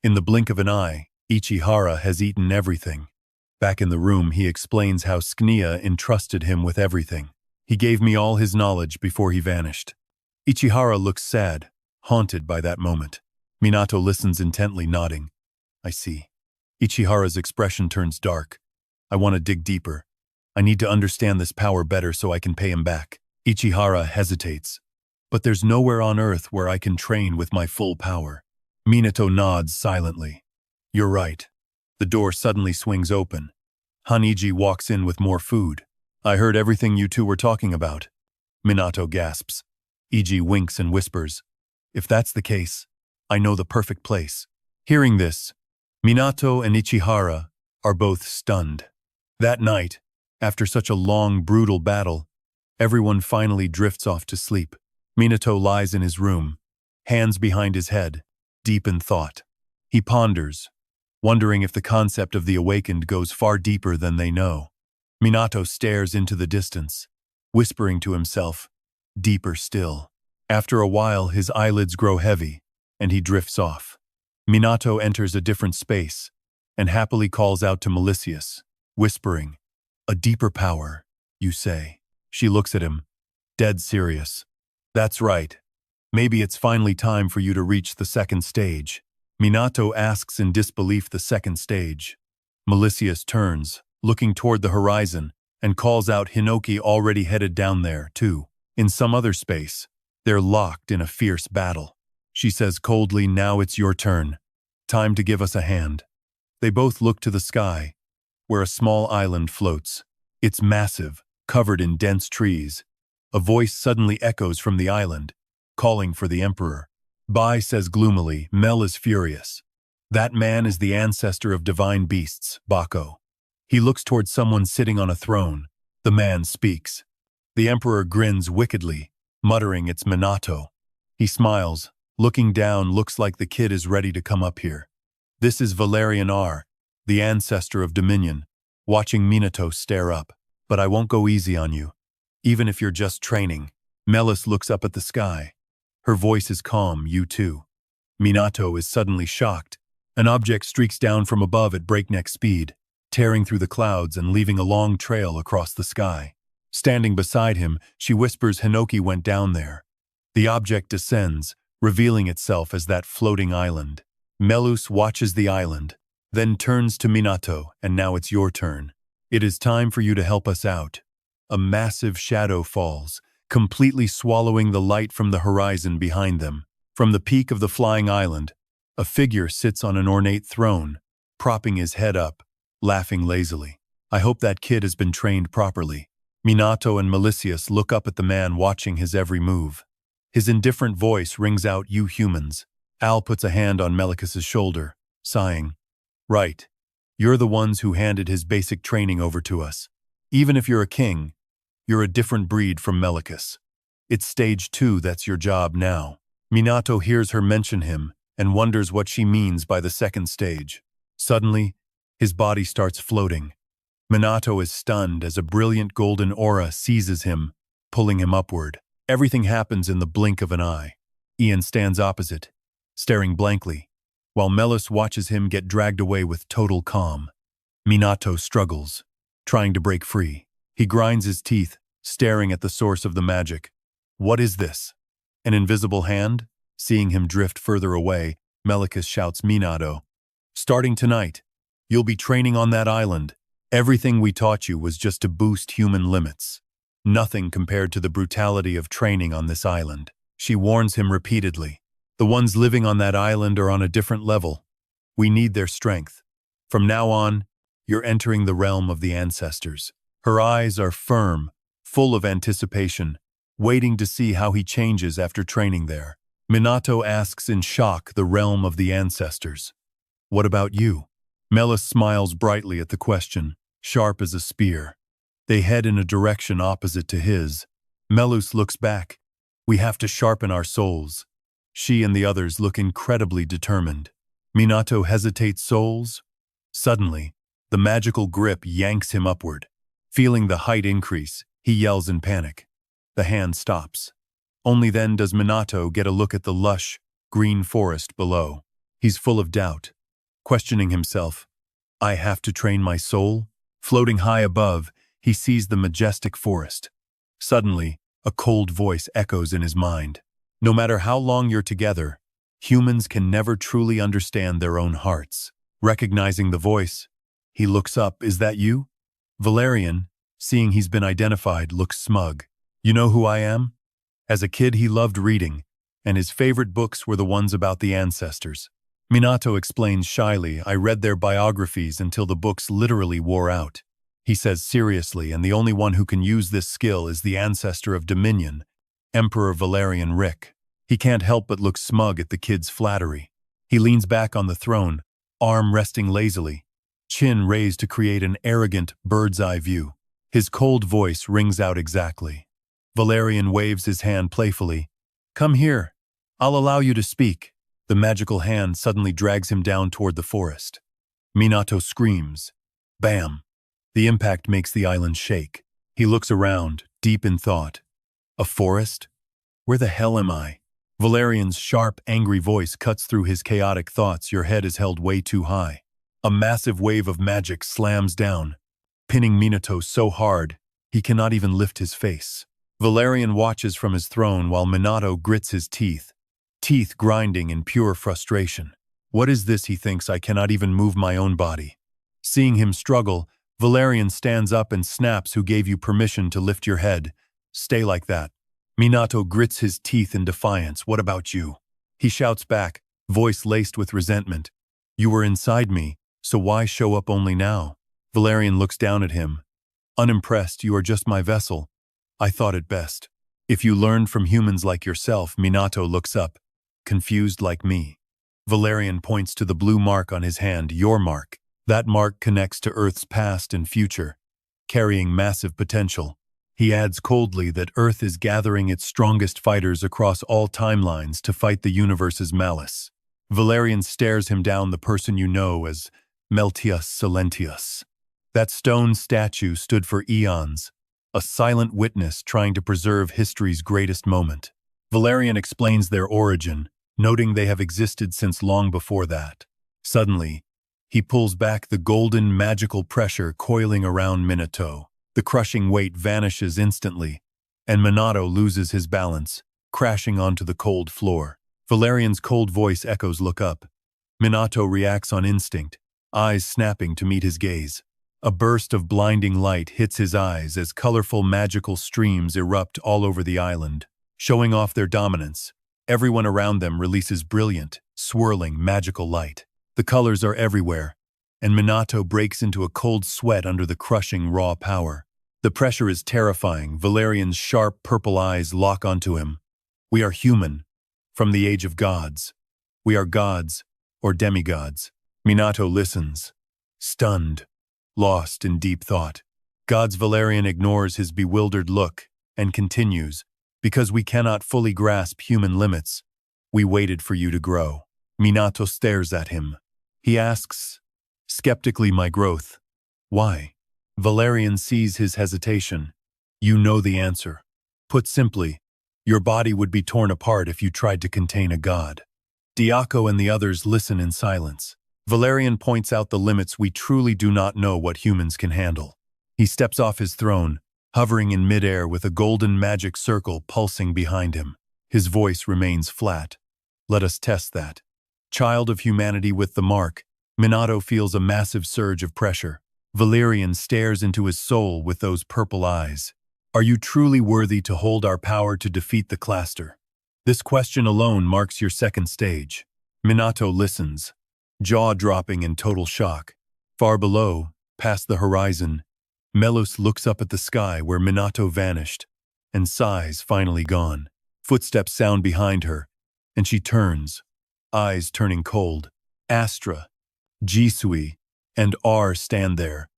In the blink of an eye, Ichihara has eaten everything. Back in the room, he explains how Sknia entrusted him with everything. He gave me all his knowledge before he vanished. Ichihara looks sad, haunted by that moment. Minato listens intently, nodding. I see. Ichihara's expression turns dark. I want to dig deeper. I need to understand this power better so I can pay him back. Ichihara hesitates. But there's nowhere on earth where I can train with my full power. Minato nods silently. You're right. The door suddenly swings open. Haniji walks in with more food. I heard everything you two were talking about. Minato gasps. Iji winks and whispers. If that's the case, I know the perfect place. Hearing this, Minato and Ichihara are both stunned. That night, after such a long, brutal battle, everyone finally drifts off to sleep. Minato lies in his room, hands behind his head, deep in thought. He ponders, wondering if the concept of the awakened goes far deeper than they know. Minato stares into the distance, whispering to himself, deeper still. After a while, his eyelids grow heavy, and he drifts off. Minato enters a different space, and happily calls out to Melicius, whispering, A deeper power, you say. She looks at him, dead serious. That's right. Maybe it's finally time for you to reach the second stage. Minato asks in disbelief the second stage. Melicius turns, looking toward the horizon, and calls out Hinoki already headed down there, too. In some other space, they're locked in a fierce battle. She says coldly, Now it's your turn. Time to give us a hand. They both look to the sky, where a small island floats. It's massive, covered in dense trees. A voice suddenly echoes from the island, calling for the emperor. Bai says gloomily, Mel is furious. That man is the ancestor of divine beasts, Bako. He looks towards someone sitting on a throne. The man speaks. The emperor grins wickedly, muttering it's Minato. He smiles, looking down, looks like the kid is ready to come up here. This is Valerian R, the ancestor of Dominion, watching Minato stare up. But I won't go easy on you, even if you're just training. Melis looks up at the sky. Her voice is calm, you too. Minato is suddenly shocked. An object streaks down from above at breakneck speed, tearing through the clouds and leaving a long trail across the sky. Standing beside him, she whispers Hinoki went down there. The object descends, revealing itself as that floating island. Melus watches the island, then turns to Minato, and now it's your turn. It is time for you to help us out. A massive shadow falls, completely swallowing the light from the horizon behind them. From the peak of the flying island, a figure sits on an ornate throne, propping his head up, laughing lazily. I hope that kid has been trained properly. Minato and Melisius look up at the man watching his every move. His indifferent voice rings out, you humans. Al puts a hand on Melicus's shoulder, sighing. Right. You're the ones who handed his basic training over to us. Even if you're a king, you're a different breed from Melicus. It's stage 2, that's your job now. Minato hears her mention him and wonders what she means by the second stage. Suddenly, his body starts floating. Minato is stunned as a brilliant golden aura seizes him, pulling him upward. Everything happens in the blink of an eye. Ian stands opposite, staring blankly, while Melis watches him get dragged away with total calm. Minato struggles, trying to break free. He grinds his teeth, staring at the source of the magic. What is this? An invisible hand? Seeing him drift further away, Melicus shouts, Minato, starting tonight, you'll be training on that island. Everything we taught you was just to boost human limits. Nothing compared to the brutality of training on this island. She warns him repeatedly. The ones living on that island are on a different level. We need their strength. From now on, you're entering the realm of the ancestors. Her eyes are firm, full of anticipation, waiting to see how he changes after training there. Minato asks in shock, the realm of the ancestors. What about you? Melis smiles brightly at the question, sharp as a spear. They head in a direction opposite to his. Melus looks back. We have to sharpen our souls. She and the others look incredibly determined. Minato hesitates, souls? Suddenly, the magical grip yanks him upward. Feeling the height increase, he yells in panic. The hand stops. Only then does Minato get a look at the lush, green forest below. He's full of doubt, questioning himself. I have to train my soul? Floating high above, he sees the majestic forest. Suddenly, a cold voice echoes in his mind. No matter how long you're together, humans can never truly understand their own hearts. Recognizing the voice, he looks up. Is that you? Valerian, seeing he's been identified, looks smug. You know who I am? As a kid, he loved reading, and his favorite books were the ones about the ancestors. Minato explains shyly, I read their biographies until the books literally wore out. He says seriously, and the only one who can use this skill is the ancestor of Dominion, Emperor Valerian Rick. He can't help but look smug at the kid's flattery. He leans back on the throne, arm resting lazily, chin raised to create an arrogant bird's-eye view. His cold voice rings out exactly. Valerian waves his hand playfully. Come here. I'll allow you to speak. The magical hand suddenly drags him down toward the forest. Minato screams. Bam! The impact makes the island shake. He looks around, deep in thought. A forest? Where the hell am I? Valerian's sharp, angry voice cuts through his chaotic thoughts. Your head is held way too high. A massive wave of magic slams down, pinning Minato so hard he cannot even lift his face. Valerian watches from his throne while Minato grits his teeth grinding in pure frustration. What is this, he thinks, I cannot even move my own body. Seeing him struggle, Valerian stands up and snaps, who gave you permission to lift your head? Stay like that. Minato grits his teeth in defiance. What about you? He shouts back, voice laced with resentment. You were inside me, so why show up only now? Valerian looks down at him. Unimpressed, you are just my vessel. I thought it best. If you learned from humans like yourself, Minato looks up, confused like me. Valerian points to the blue mark on his hand, your mark. That mark connects to Earth's past and future, carrying massive potential. He adds coldly that Earth is gathering its strongest fighters across all timelines to fight the universe's malice. Valerian stares him down, the person you know as Meltius Silentius. That stone statue stood for eons, a silent witness trying to preserve history's greatest moment. Valerian explains their origin, noting they have existed since long before that. Suddenly, he pulls back the golden magical pressure coiling around Minato. The crushing weight vanishes instantly, and Minato loses his balance, crashing onto the cold floor. Valerian's cold voice echoes, look up. Minato reacts on instinct, eyes snapping to meet his gaze. A burst of blinding light hits his eyes as colorful magical streams erupt all over the island, showing off their dominance. Everyone around them releases brilliant, swirling magical light. The colors are everywhere, and Minato breaks into a cold sweat under the crushing raw power. The pressure is terrifying. Valerian's sharp purple eyes lock onto him. We are human, from the age of gods. We are gods, or demigods. Minato listens, stunned, lost in deep thought. Gods. Valerian ignores his bewildered look and continues, because we cannot fully grasp human limits. We waited for you to grow. Minato stares at him. He asks, skeptically, my growth. Why? Valerian sees his hesitation. You know the answer. Put simply, your body would be torn apart if you tried to contain a god. Diaco and the others listen in silence. Valerian points out the limits. We truly do not know what humans can handle. He steps off his throne, hovering in midair with a golden magic circle pulsing behind him. His voice remains flat. Let us test that. Child of humanity with the mark, Minato feels a massive surge of pressure. Valerian stares into his soul with those purple eyes. Are you truly worthy to hold our power to defeat the cluster? This question alone marks your second stage. Minato listens, jaw-dropping in total shock. Far below, past the horizon, Melus looks up at the sky where Minato vanished, and sighs, finally gone. Footsteps sound behind her, and she turns, eyes turning cold. Astra, Jisui, and R stand there,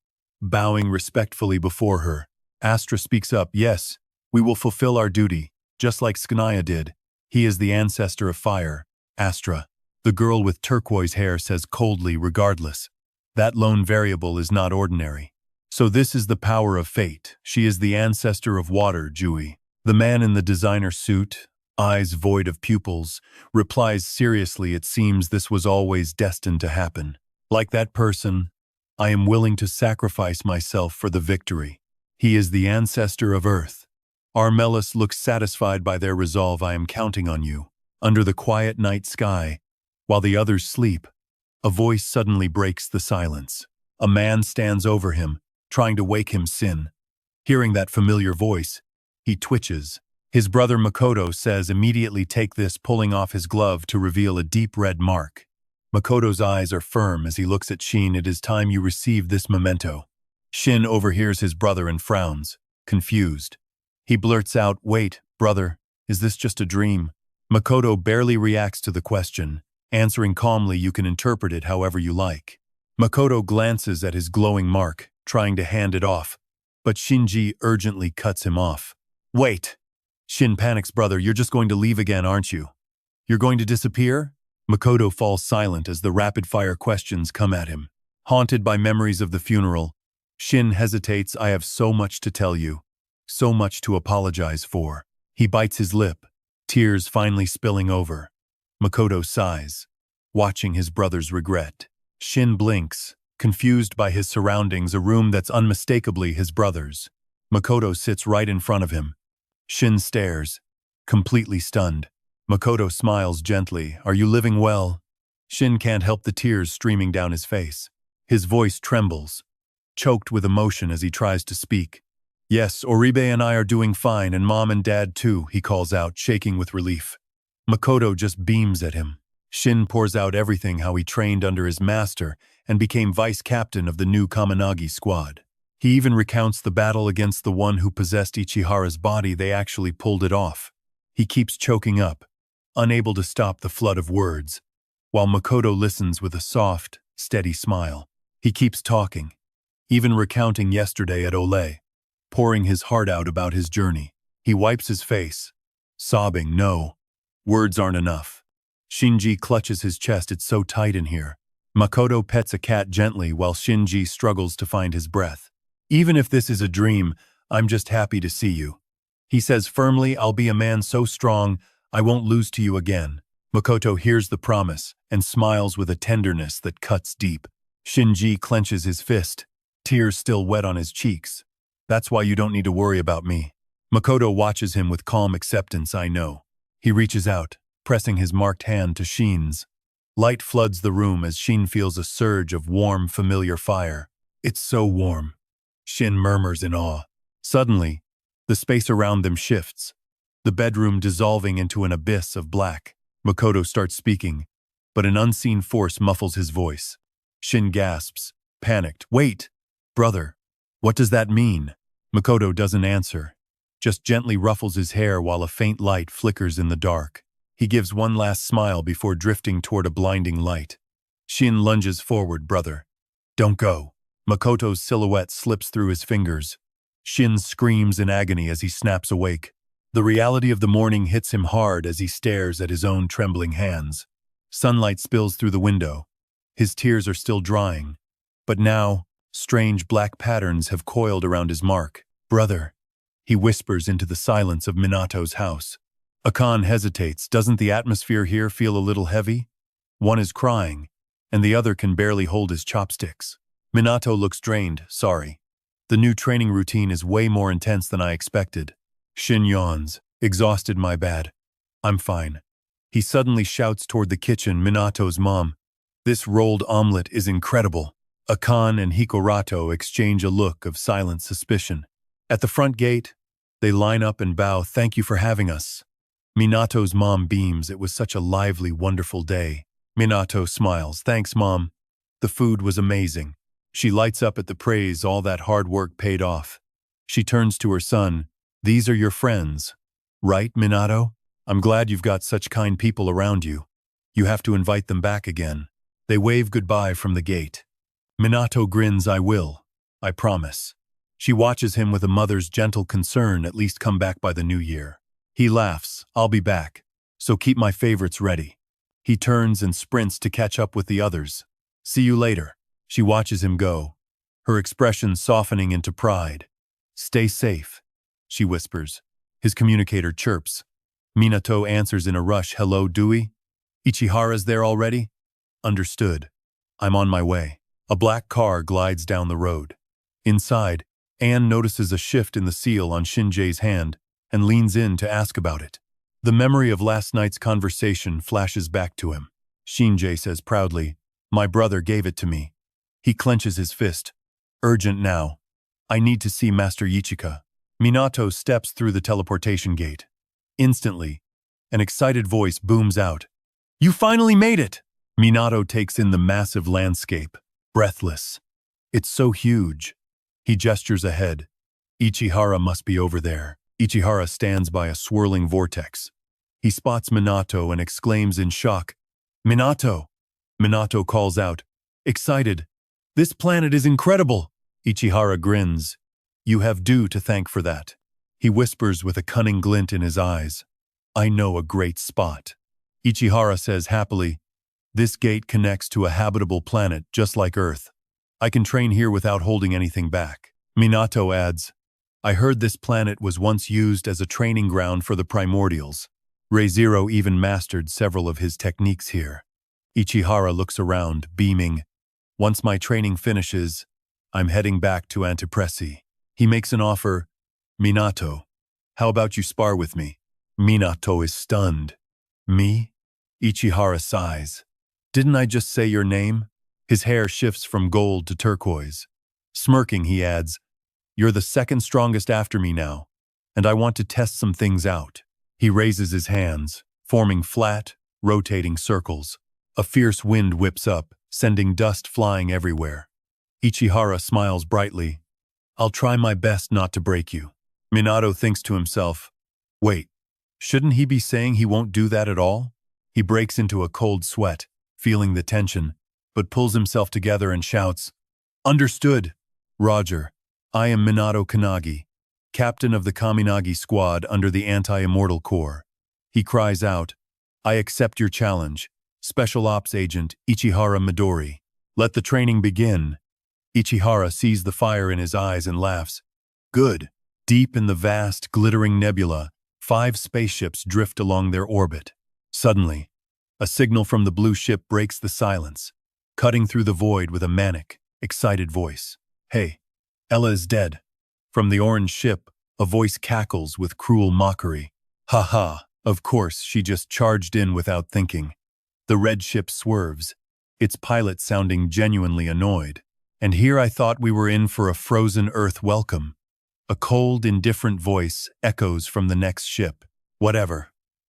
bowing respectfully before her. Astra speaks up, yes, we will fulfill our duty, just like Skania did. He is the ancestor of fire. Astra, the girl with turquoise hair, says coldly, regardless. That lone variable is not ordinary. So this is the power of fate. She is the ancestor of water, Jui. The man in the designer suit, eyes void of pupils, replies seriously, it seems this was always destined to happen. Like that person, I am willing to sacrifice myself for the victory. He is the ancestor of Earth. Armelus looks satisfied by their resolve. I am counting on you. Under the quiet night sky, while the others sleep, a voice suddenly breaks the silence. A man stands over him, trying to wake him. Sin. Hearing that familiar voice, he twitches. His brother Makoto says, immediately take this, pulling off his glove to reveal a deep red mark. Makoto's eyes are firm as he looks at Shin. It is time you receive this memento. Shin overhears his brother and frowns, confused. He blurts out, wait, brother, is this just a dream? Makoto barely reacts to the question, answering calmly, you can interpret it however you like. Makoto glances at his glowing mark, trying to hand it off, but Shinji urgently cuts him off. Wait! Shin panics, brother, you're just going to leave again, aren't you? You're going to disappear? Makoto falls silent as the rapid-fire questions come at him. Haunted by memories of the funeral, Shin hesitates. I have so much to tell you, so much to apologize for. He bites his lip, tears finally spilling over. Makoto sighs, watching his brother's regret. Shin blinks, confused by his surroundings, a room that's unmistakably his brother's. Makoto sits right in front of him. Shin stares, completely stunned. Makoto smiles gently. Are you living well? Shin can't help the tears streaming down his face. His voice trembles, choked with emotion as he tries to speak. Yes, Oribe and I are doing fine, and Mom and Dad too, he calls out, shaking with relief. Makoto just beams at him. Shin pours out everything, how he trained under his master and became vice captain of the new Kaminagi squad. He even recounts the battle against the one who possessed Ichihara's body. They actually pulled it off. He keeps choking up, unable to stop the flood of words, while Makoto listens with a soft, steady smile. He keeps talking, even recounting yesterday at Ole, pouring his heart out about his journey. He wipes his face, sobbing. No, words aren't enough. Shinji clutches his chest. It's so tight in here. Makoto pets a cat gently while Shinji struggles to find his breath. Even if this is a dream, I'm just happy to see you. He says firmly, I'll be a man so strong, I won't lose to you again. Makoto hears the promise and smiles with a tenderness that cuts deep. Shinji clenches his fist, tears still wet on his cheeks. That's why you don't need to worry about me. Makoto watches him with calm acceptance. I know. He reaches out, pressing his marked hand to Shin's. Light floods the room as Shin feels a surge of warm, familiar fire. It's so warm. Shin murmurs in awe. Suddenly, the space around them shifts, the bedroom dissolving into an abyss of black. Makoto starts speaking, but an unseen force muffles his voice. Shin gasps, panicked. Wait, brother, what does that mean? Makoto doesn't answer, just gently ruffles his hair while a faint light flickers in the dark. He gives one last smile before drifting toward a blinding light. Shin lunges forward. Brother, don't go. Makoto's silhouette slips through his fingers. Shin screams in agony as he snaps awake. The reality of the morning hits him hard as he stares at his own trembling hands. Sunlight spills through the window. His tears are still drying, but now, strange black patterns have coiled around his mark. Brother, he whispers into the silence of Minato's house. Akan hesitates. Doesn't the atmosphere here feel a little heavy? One is crying, and the other can barely hold his chopsticks. Minato looks drained. Sorry. The new training routine is way more intense than I expected. Shin yawns. Exhausted. My bad. I'm fine. He suddenly shouts toward the kitchen. Minato's mom. This rolled omelet is incredible. Akan and Hikorato exchange a look of silent suspicion. At the front gate, they line up and bow. Thank you for having us. Minato's mom beams. It was such a lively, wonderful day. Minato smiles. Thanks, Mom. The food was amazing. She lights up at the praise. All that hard work paid off. She turns to her son. These are your friends, right, Minato? I'm glad you've got such kind people around you. You have to invite them back again. They wave goodbye from the gate. Minato grins. I will. I promise. She watches him with a mother's gentle concern. At least come back by the new year. He laughs. I'll be back. So keep my favorites ready. He turns and sprints to catch up with the others. See you later. She watches him go, her expression softening into pride. Stay safe, she whispers. His communicator chirps. Minato answers in a rush. Hello, Dewey? Ichihara's there already? Understood. I'm on my way. A black car glides down the road. Inside, Anne notices a shift in the seal on Shinji's hand and leans in to ask about it. The memory of last night's conversation flashes back to him. Shinji says proudly, my brother gave it to me. He clenches his fist. Urgent now. I need to see Master Ichika. Minato steps through the teleportation gate. Instantly, an excited voice booms out. You finally made it! Minato takes in the massive landscape, breathless. It's so huge. He gestures ahead. Ichihara must be over there. Ichihara stands by a swirling vortex. He spots Minato and exclaims in shock, Minato! Minato calls out, excited. This planet is incredible! Ichihara grins. You have Dew to thank for that. He whispers with a cunning glint in his eyes. I know a great spot. Ichihara says happily, this gate connects to a habitable planet just like Earth. I can train here without holding anything back. Minato adds, I heard this planet was once used as a training ground for the primordials. Re:Zero even mastered several of his techniques here. Ichihara looks around, beaming. Once my training finishes, I'm heading back to Antipresi. He makes an offer. Minato, how about you spar with me? Minato is stunned. Me? Ichihara sighs. Didn't I just say your name? His hair shifts from gold to turquoise. Smirking, he adds, you're the second strongest after me now, and I want to test some things out. He raises his hands, forming flat, rotating circles. A fierce wind whips up, sending dust flying everywhere. Ichihara smiles brightly. I'll try my best not to break you. Minato thinks to himself, wait, shouldn't he be saying he won't do that at all? He breaks into a cold sweat, feeling the tension, but pulls himself together and shouts, Understood, Roger. I am Minato Kannagi, captain of the Kaminagi squad under the Anti-Immortal Corps. He cries out, I accept your challenge, Special Ops Agent Ichihara Midori. Let the training begin. Ichihara sees the fire in his eyes and laughs. Good. Deep in the vast, glittering nebula, 5 spaceships drift along their orbit. Suddenly, a signal from the blue ship breaks the silence, cutting through the void with a manic, excited voice. Hey, Ella is dead. From the orange ship, a voice cackles with cruel mockery. Ha ha, of course, she just charged in without thinking. The red ship swerves, its pilot sounding genuinely annoyed. And here I thought we were in for a frozen Earth welcome. A cold, indifferent voice echoes from the next ship. Whatever.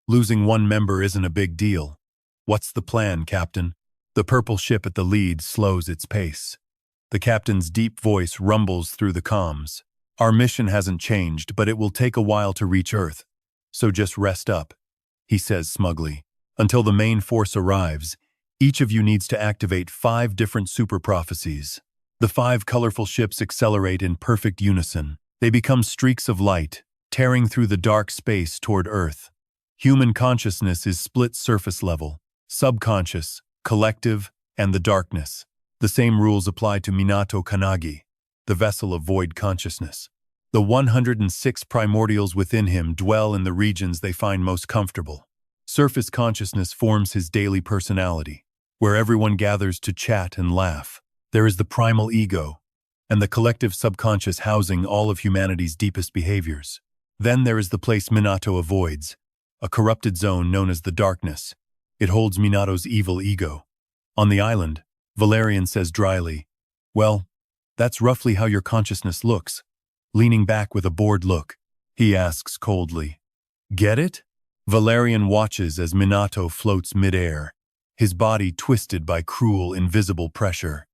Losing one member isn't a big deal. What's the plan, Captain? The purple ship at the lead slows its pace. The captain's deep voice rumbles through the comms. Our mission hasn't changed, but it will take a while to reach Earth. So just rest up, he says smugly. Until the main force arrives, each of you needs to activate 5 different super prophecies. The 5 colorful ships accelerate in perfect unison. They become streaks of light, tearing through the dark space toward Earth. Human consciousness is split surface level, subconscious, collective, and the darkness. The same rules apply to Minato Kannagi, the vessel of void consciousness. The 106 primordials within him dwell in the regions they find most comfortable. Surface consciousness forms his daily personality, where everyone gathers to chat and laugh. There is the primal ego, and the collective subconscious housing all of humanity's deepest behaviors. Then there is the place Minato avoids, a corrupted zone known as the darkness. It holds Minato's evil ego. On the island, Valerian says dryly, well, that's roughly how your consciousness looks. Leaning back with a bored look, he asks coldly, Get it? Valerian watches as Minato floats midair, his body twisted by cruel, invisible pressure.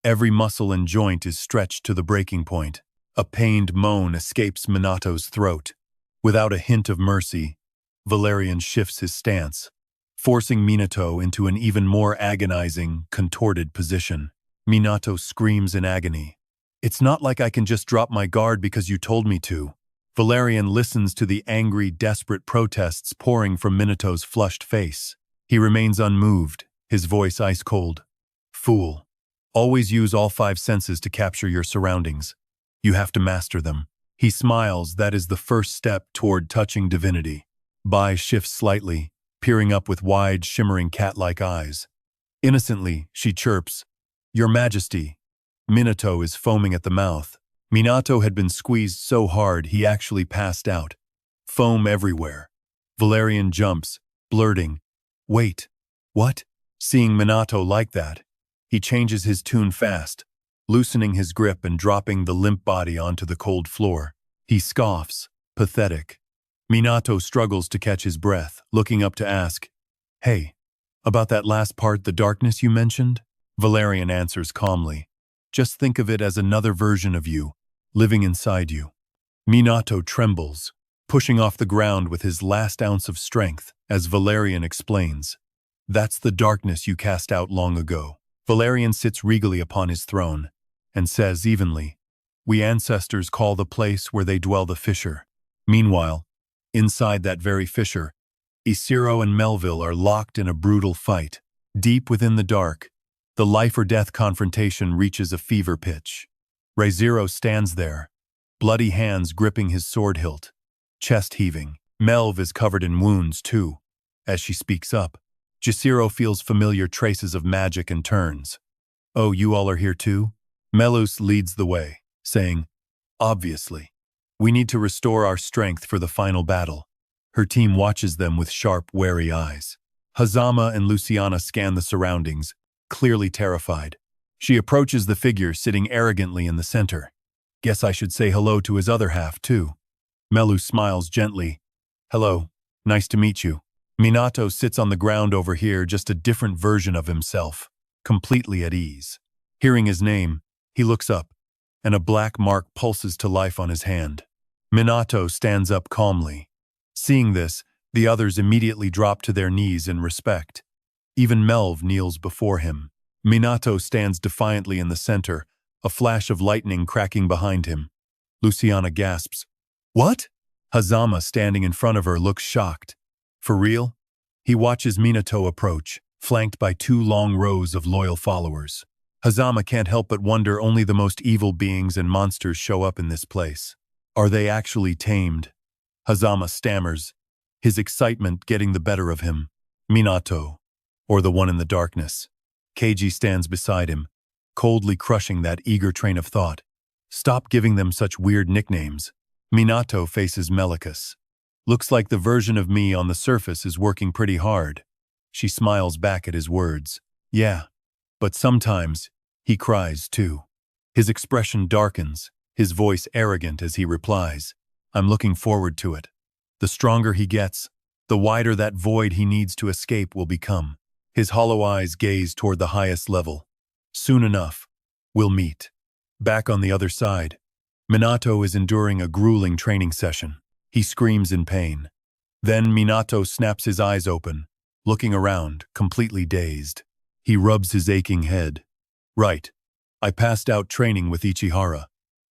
Every muscle and joint is stretched to the breaking point. A pained moan escapes Minato's throat. Without a hint of mercy, Valerian shifts his stance, forcing Minato into an even more agonizing, contorted position. Minato screams in agony. It's not like I can just drop my guard because you told me to. Valerian listens to the angry, desperate protests pouring from Minato's flushed face. He remains unmoved, his voice ice-cold. Fool. Always use all 5 senses to capture your surroundings. You have to master them. He smiles. That is the first step toward touching divinity. Bai shifts slightly, peering up with wide, shimmering cat-like eyes. Innocently, she chirps, Your Majesty. Minato is foaming at the mouth. Minato had been squeezed so hard he actually passed out. Foam everywhere. Valerian jumps, blurting, Wait, what? Seeing Minato like that, he changes his tune fast, loosening his grip and dropping the limp body onto the cold floor. He scoffs, pathetic. Minato struggles to catch his breath, looking up to ask, Hey, about that last part, the darkness you mentioned? Valerian answers calmly, Just think of it as another version of you, living inside you. Minato trembles, pushing off the ground with his last ounce of strength, as Valerian explains, That's the darkness you cast out long ago. Valerian sits regally upon his throne, and says evenly, We ancestors call the place where they dwell the fissure. Meanwhile, inside that very fissure, Isiro and Melville are locked in a brutal fight. Deep within the dark, the life-or-death confrontation reaches a fever pitch. Reizero stands there, bloody hands gripping his sword hilt, chest heaving. Melv is covered in wounds, too. As she speaks up, Jisiro feels familiar traces of magic and turns. Oh, you all are here too? Melus leads the way, saying, Obviously. We need to restore our strength for the final battle. Her team watches them with sharp, wary eyes. Hazama and Luciana scan the surroundings, clearly terrified. She approaches the figure sitting arrogantly in the center. Guess I should say hello to his other half, too. Melu smiles gently. Hello, nice to meet you. Minato sits on the ground over here, just a different version of himself. completely at ease. Hearing his name, he looks up, and a black mark pulses to life on his hand. Minato stands up calmly. Seeing this, the others immediately drop to their knees in respect. Even Melv kneels before him. Minato stands defiantly in the center, a flash of lightning cracking behind him. Luciana gasps. What? Hazama, standing in front of her, looks shocked. For real? He watches Minato approach, flanked by 2 long rows of loyal followers. Hazama can't help but wonder only the most evil beings and monsters show up in this place. Are they actually tamed? Hazama stammers, his excitement getting the better of him. Minato, or the one in the darkness. Keiji stands beside him, coldly crushing that eager train of thought. Stop giving them such weird nicknames. Minato faces Melicus. Looks like the version of me on the surface is working pretty hard. She smiles back at his words. Yeah, but sometimes he cries too. His expression darkens, his voice arrogant as he replies, I'm looking forward to it. The stronger he gets, the wider that void he needs to escape will become. His hollow eyes gaze toward the highest level. Soon enough, we'll meet. Back on the other side, Minato is enduring a grueling training session. He screams in pain. Then Minato snaps his eyes open, looking around, completely dazed. He rubs his aching head. Right. I passed out training with Ichihara.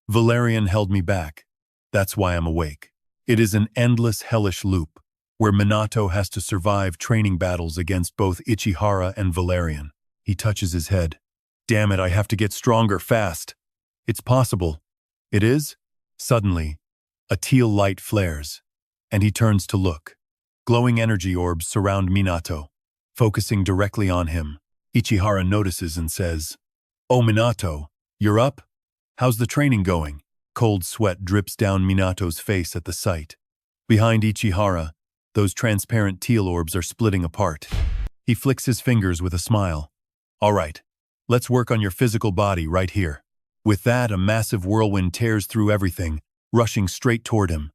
Valerian held me back. That's why I'm awake. It is an endless hellish loop, where Minato has to survive training battles against both Ichihara and Valerian. He touches his head. Damn it, I have to get stronger fast. It's possible. It is? Suddenly, a teal light flares, and he turns to look. Glowing energy orbs surround Minato, focusing directly on him. Ichihara notices and says, Oh, Minato, you're up? How's the training going? Cold sweat drips down Minato's face at the sight. Behind Ichihara, those transparent teal orbs are splitting apart. He flicks his fingers with a smile. All right, let's work on your physical body right here. With that, a massive whirlwind tears through everything, rushing straight toward him.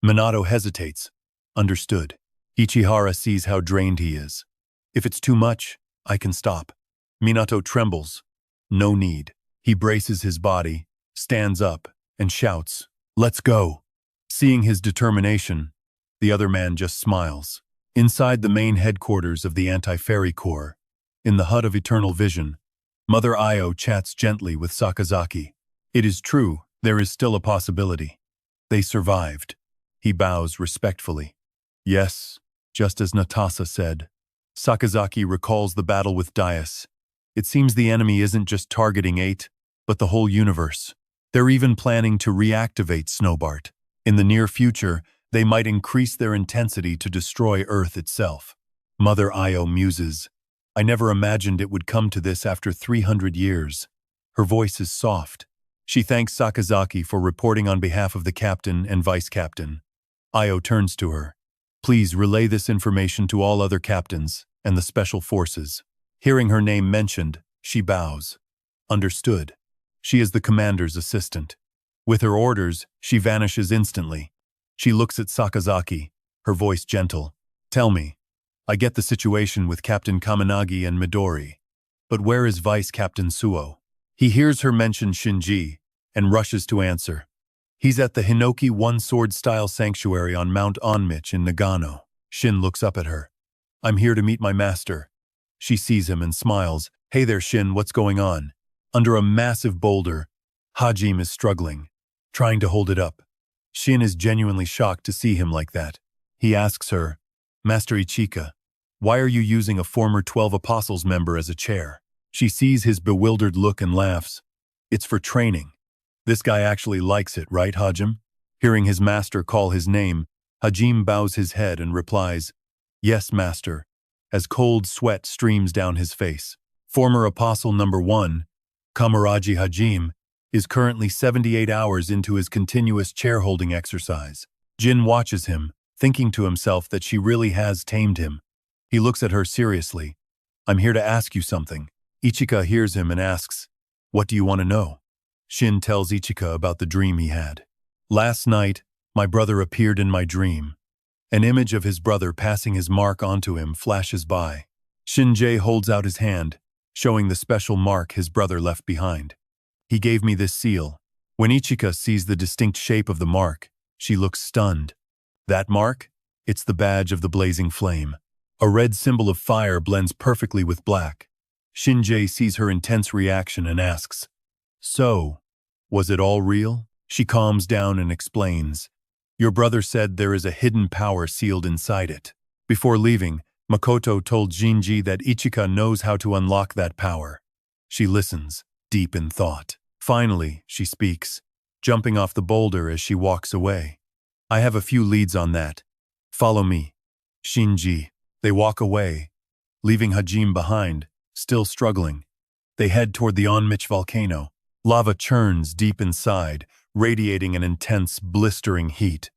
Minato hesitates. Understood. Ichihara sees how drained he is. If it's too much, I can stop. Minato trembles. No need. He braces his body, stands up, and shouts, Let's go. Seeing his determination, the other man just smiles. Inside the main headquarters of the Anti-Fairy Corps, in the hut of Eternal Vision, Mother Io chats gently with Sakazaki. It is true, there is still a possibility. They survived. He bows respectfully. Yes, just as Natasa said. Sakazaki recalls the battle with Dias. It seems the enemy isn't just targeting 8, but the whole universe. They're even planning to reactivate Snowbart. In the near future, they might increase their intensity to destroy Earth itself. Mother Io muses. I never imagined it would come to this after 300 years. Her voice is soft. She thanks Sakazaki for reporting on behalf of the captain and vice captain. Io turns to her. Please relay this information to all other captains and the special forces. Hearing her name mentioned, she bows. Understood. She is the commander's assistant. With her orders, she vanishes instantly. She looks at Sakazaki, her voice gentle. Tell me, I get the situation with Captain Kaminagi and Midori, but where is Vice Captain Suo? He hears her mention Shinji and rushes to answer. He's at the Hinoki One-Sword-style sanctuary on Mount Onmich in Nagano. Shin looks up at her. I'm here to meet my master. She sees him and smiles. Hey there, Shin, what's going on? Under a massive boulder, Hajime is struggling, trying to hold it up. Shin is genuinely shocked to see him like that. He asks her, Master Ichika, why are you using a former 12 Apostles member as a chair? She sees his bewildered look and laughs. It's for training. This guy actually likes it, right, Hajime? Hearing his master call his name, Hajime bows his head and replies, Yes, master, as cold sweat streams down his face. Former Apostle number 1, Kamaraji Hajime, is currently 78 hours into his continuous chair-holding exercise. Jin watches him, thinking to himself that she really has tamed him. He looks at her seriously. I'm here to ask you something. Ichika hears him and asks, What do you want to know? Shin tells Ichika about the dream he had. Last night, my brother appeared in my dream. An image of his brother passing his mark onto him flashes by. Shinji holds out his hand. showing the special mark his brother left behind. He gave me this seal. When Ichika sees the distinct shape of the mark, she looks stunned. That mark? It's the badge of the blazing flame. A red symbol of fire blends perfectly with black. Shinji sees her intense reaction and asks, "So, was it all real?" She calms down and explains, "Your brother said there is a hidden power sealed inside it." Before leaving, Makoto told Shinji that Ichika knows how to unlock that power. She listens, deep in thought. Finally, she speaks, jumping off the boulder as she walks away. "I have a few leads on that. Follow me." Shinji. They walk away, leaving Hajime behind, still struggling. They head toward the Onmich volcano. Lava churns deep inside, radiating an intense, blistering heat.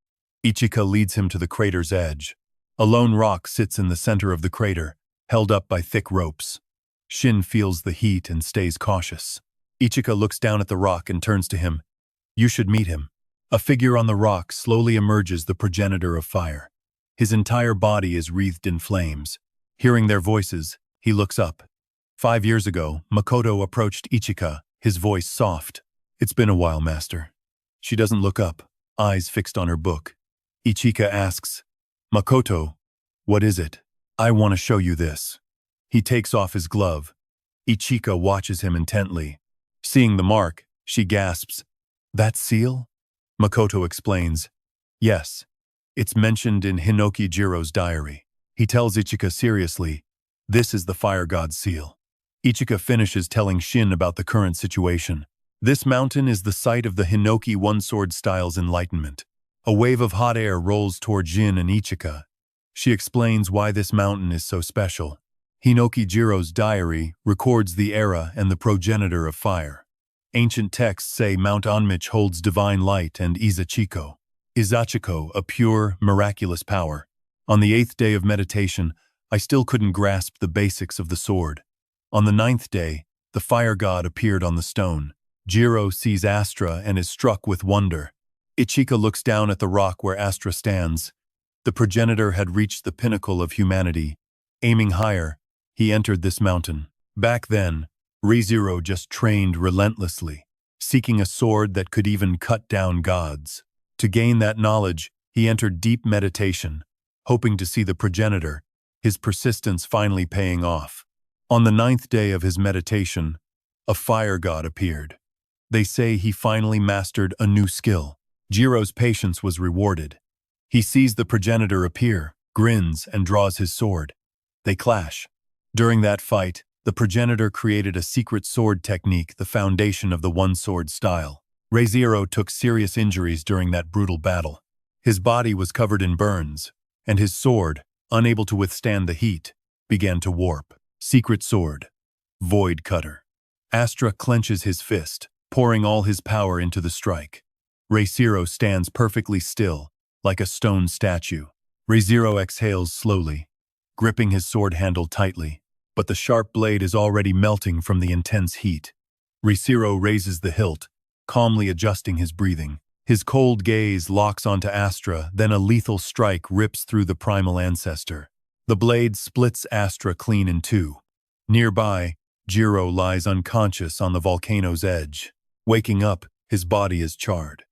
Ichika leads him to the crater's edge. A lone rock sits in the center of the crater, held up by thick ropes. Shin feels the heat and stays cautious. Ichika looks down at the rock and turns to him. "You should meet him." A figure on the rock slowly emerges, the progenitor of fire. His entire body is wreathed in flames. Hearing their voices, he looks up. 5 years ago, Makoto approached Ichika, his voice soft. "It's been a while, master." She doesn't look up, eyes fixed on her book. Ichika asks, "Makoto, what is it?" "I want to show you this." He takes off his glove. Ichika watches him intently. Seeing the mark, she gasps, "That seal?" Makoto explains, "Yes, it's mentioned in Hinoki Jiro's diary." He tells Ichika seriously, "This is the fire god's seal." Ichika finishes telling Shin about the current situation. This mountain is the site of the Hinoki one-sword style's enlightenment. A wave of hot air rolls toward Jin and Ichika. She explains why this mountain is so special. Hinoki Jiro's diary records the era and the progenitor of fire. Ancient texts say Mount Onmich holds divine light and Izachiko. Izachiko, a pure, miraculous power. On the 8th day of meditation, I still couldn't grasp the basics of the sword. On the 9th day, the fire god appeared on the stone. Jiro sees Astra and is struck with wonder. Ichika looks down at the rock where Astra stands. The progenitor had reached the pinnacle of humanity. Aiming higher, he entered this mountain. Back then, ReZero just trained relentlessly, seeking a sword that could even cut down gods. To gain that knowledge, he entered deep meditation, hoping to see the progenitor, his persistence finally paying off. On the 9th day of his meditation, a fire god appeared. They say he finally mastered a new skill. Jiro's patience was rewarded. He sees the progenitor appear, grins, and draws his sword. They clash. During that fight, the progenitor created a secret sword technique, the foundation of the one-sword style. ReZero took serious injuries during that brutal battle. His body was covered in burns, and his sword, unable to withstand the heat, began to warp. Secret sword. Void cutter. Astra clenches his fist, pouring all his power into the strike. ReZero stands perfectly still, like a stone statue. ReZero exhales slowly, gripping his sword handle tightly, but the sharp blade is already melting from the intense heat. ReZero raises the hilt, calmly adjusting his breathing. His cold gaze locks onto Astra, then a lethal strike rips through the primal ancestor. The blade splits Astra clean in two. Nearby, Jiro lies unconscious on the volcano's edge. Waking up, his body is charred.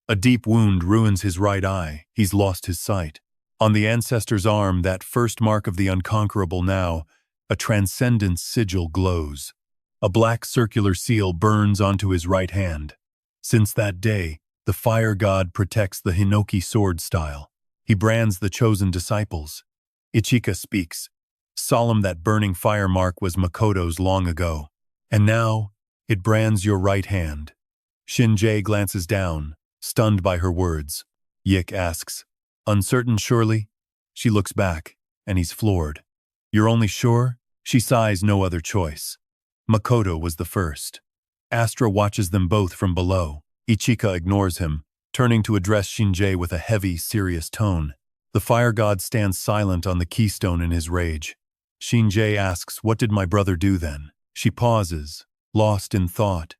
A deep wound ruins his right eye. He's lost his sight. On the ancestor's arm, that first mark of the unconquerable now, a transcendent sigil glows. A black circular seal burns onto his right hand. Since that day, the fire god protects the Hinoki sword style. He brands the chosen disciples. Ichika speaks. Solemn, that burning fire mark was Makoto's long ago. And now, it brands your right hand. Shinji glances down, stunned by her words. Yik asks, "Uncertain, surely?" She looks back, and he's floored. "You're only sure?" She sighs, no other choice. Makoto was the first. Astra watches them both from below. Ichika ignores him, turning to address Shinji with a heavy, serious tone. The fire god stands silent on the keystone in his rage. Shinji asks, "What did my brother do then?" She pauses, lost in thought.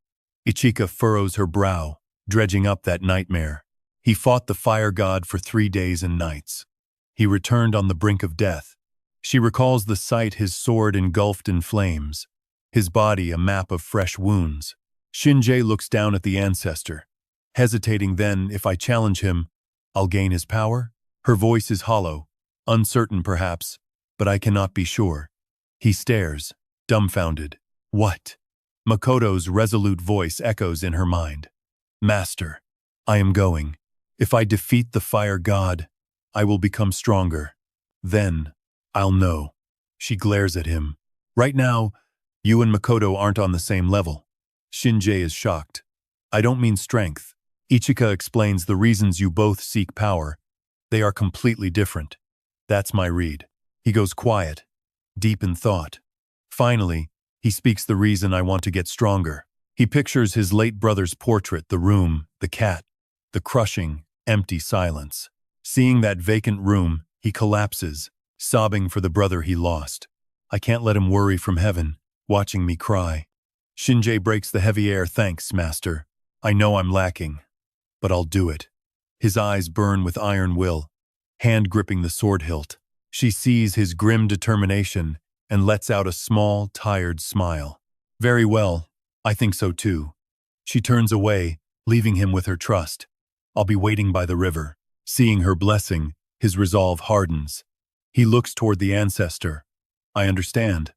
Ichika furrows her brow, dredging up that nightmare. He fought the fire god for 3 days and nights. He returned on the brink of death. She recalls the sight, his sword engulfed in flames. his body a map of fresh wounds. Shinji looks down at the Ancestor, hesitating. Then, if I challenge him, I'll gain his power? Her voice is hollow, uncertain perhaps, but I cannot be sure. He stares, dumbfounded. What? Makoto's resolute voice echoes in her mind. Master, I am going. If I defeat the fire god, I will become stronger. Then, I'll know. She glares at him. Right now, you and Makoto aren't on the same level. Shinji is shocked. I don't mean strength. Ichika explains the reasons you both seek power. They are completely different. That's my read. He goes quiet, deep in thought. Finally, he speaks the reason I want to get stronger. He pictures his late brother's portrait, the room, the cat, the crushing, empty silence. Seeing that vacant room, he collapses, sobbing for the brother he lost. I can't let him worry from heaven, watching me cry. Shinji breaks the heavy air. Thanks, master. I know I'm lacking, but I'll do it. His eyes burn with iron will, hand gripping the sword hilt. She sees his grim determination and lets out a small, tired smile. Very well, I think so too. She turns away, leaving him with her trust. I'll be waiting by the river. Seeing her blessing, his resolve hardens. He looks toward the Ancestor. I understand.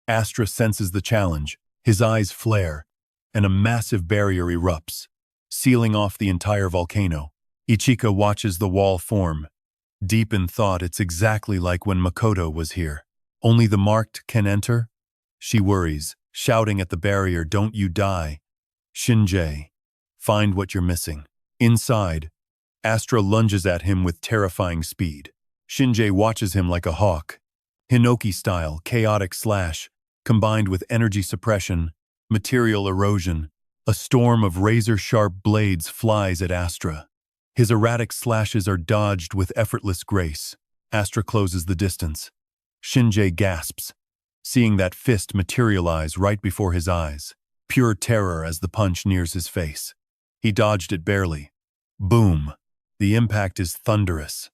Astra senses the challenge. His eyes flare, and a massive barrier erupts, sealing off the entire volcano. Ichika watches the wall form. Deep in thought, it's exactly like when Makoto was here. Only the marked can enter? She worries, shouting at the barrier, don't you die. Shinji, find what you're missing. Inside, Astra lunges at him with terrifying speed. Shinji watches him like a hawk. Hinoki-style, chaotic slash, combined with energy suppression, material erosion. A storm of razor-sharp blades flies at Astra. His erratic slashes are dodged with effortless grace. Astra closes the distance. Shinji gasps, seeing that fist materialize right before his eyes. Pure terror as the punch nears his face. He dodged it barely. Boom! The impact is thunderous.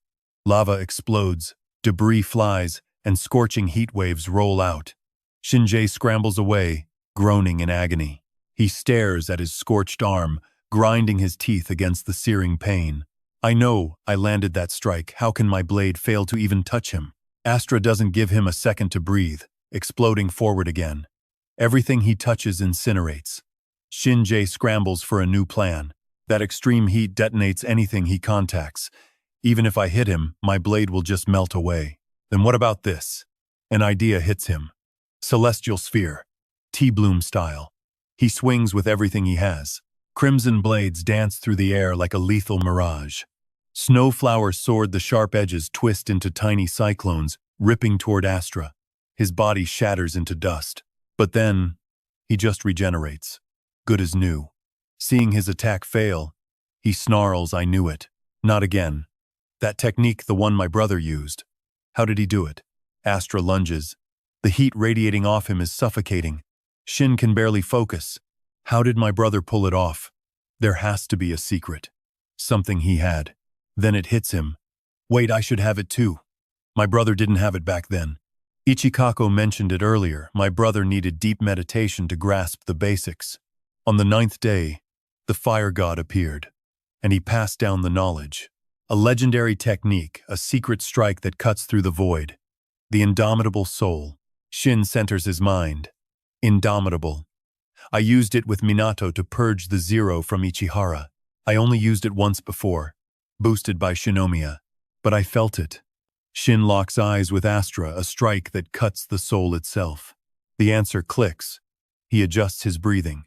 Lava explodes, debris flies, and scorching heat waves roll out. Shinji scrambles away, groaning in agony. He stares at his scorched arm, grinding his teeth against the searing pain. I know I landed that strike. How can my blade fail to even touch him? Astra doesn't give him a second to breathe, exploding forward again. Everything he touches incinerates. Shinji scrambles for a new plan. That extreme heat detonates anything he contacts. Even if I hit him, my blade will just melt away. Then what about this? An idea hits him. Celestial sphere, T-Bloom style. He swings with everything he has. Crimson blades dance through the air like a lethal mirage. Snowflower sword, the sharp edges twist into tiny cyclones, ripping toward Astra. His body shatters into dust. But then, he just regenerates. Good as new. Seeing his attack fail, he snarls, I knew it. Not again. That technique, the one my brother used. How did he do it? Astra lunges. The heat radiating off him is suffocating. Shin can barely focus. How did my brother pull it off? There has to be a secret. Something he had. Then it hits him. Wait, I should have it too. My brother didn't have it back then. Ichikako mentioned it earlier. My brother needed deep meditation to grasp the basics. On the 9th day, the fire god appeared, and he passed down the knowledge. A legendary technique, a secret strike that cuts through the void. The indomitable soul. Shin centers his mind. Indomitable. I used it with Minato to purge the zero from Ichihara. I only used it once before, boosted by Shinomiya. But I felt it. Shin locks eyes with Astra, a strike that cuts the soul itself. The answer clicks. He adjusts his breathing.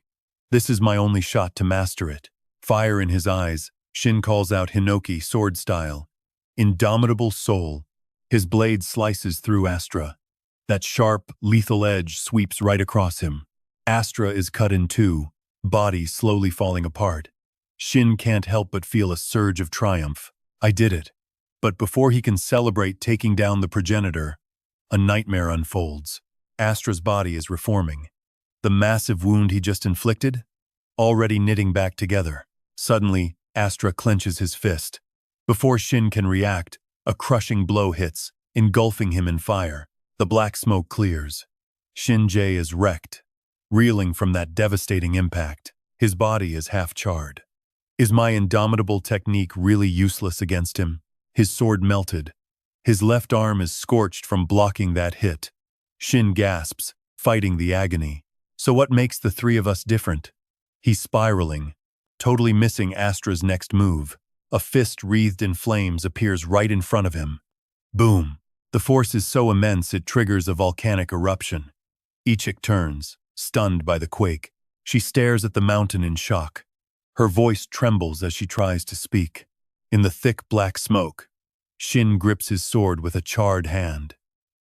This is my only shot to master it. Fire in his eyes, Shin calls out Hinoki, sword style. Indomitable soul. His blade slices through Astra. That sharp, lethal edge sweeps right across him. Astra is cut in two, body slowly falling apart. Shin can't help but feel a surge of triumph. I did it. But before he can celebrate taking down the progenitor, a nightmare unfolds. Astra's body is reforming. The massive wound he just inflicted, already knitting back together. Suddenly, Astra clenches his fist. Before Shin can react, a crushing blow hits, engulfing him in fire. The black smoke clears. Shinji is wrecked. reeling from that devastating impact. His body is half charred. Is my indomitable technique really useless against him? His sword melted. His left arm is scorched from blocking that hit. Shin gasps, fighting the agony. So what makes the three of us different? He's spiraling, totally missing Astra's next move. A fist wreathed in flames appears right in front of him. Boom! The force is so immense it triggers a volcanic eruption. Ichik turns, stunned by the quake. She stares at the mountain in shock. Her voice trembles as she tries to speak. In the thick black smoke, Shin grips his sword with a charred hand.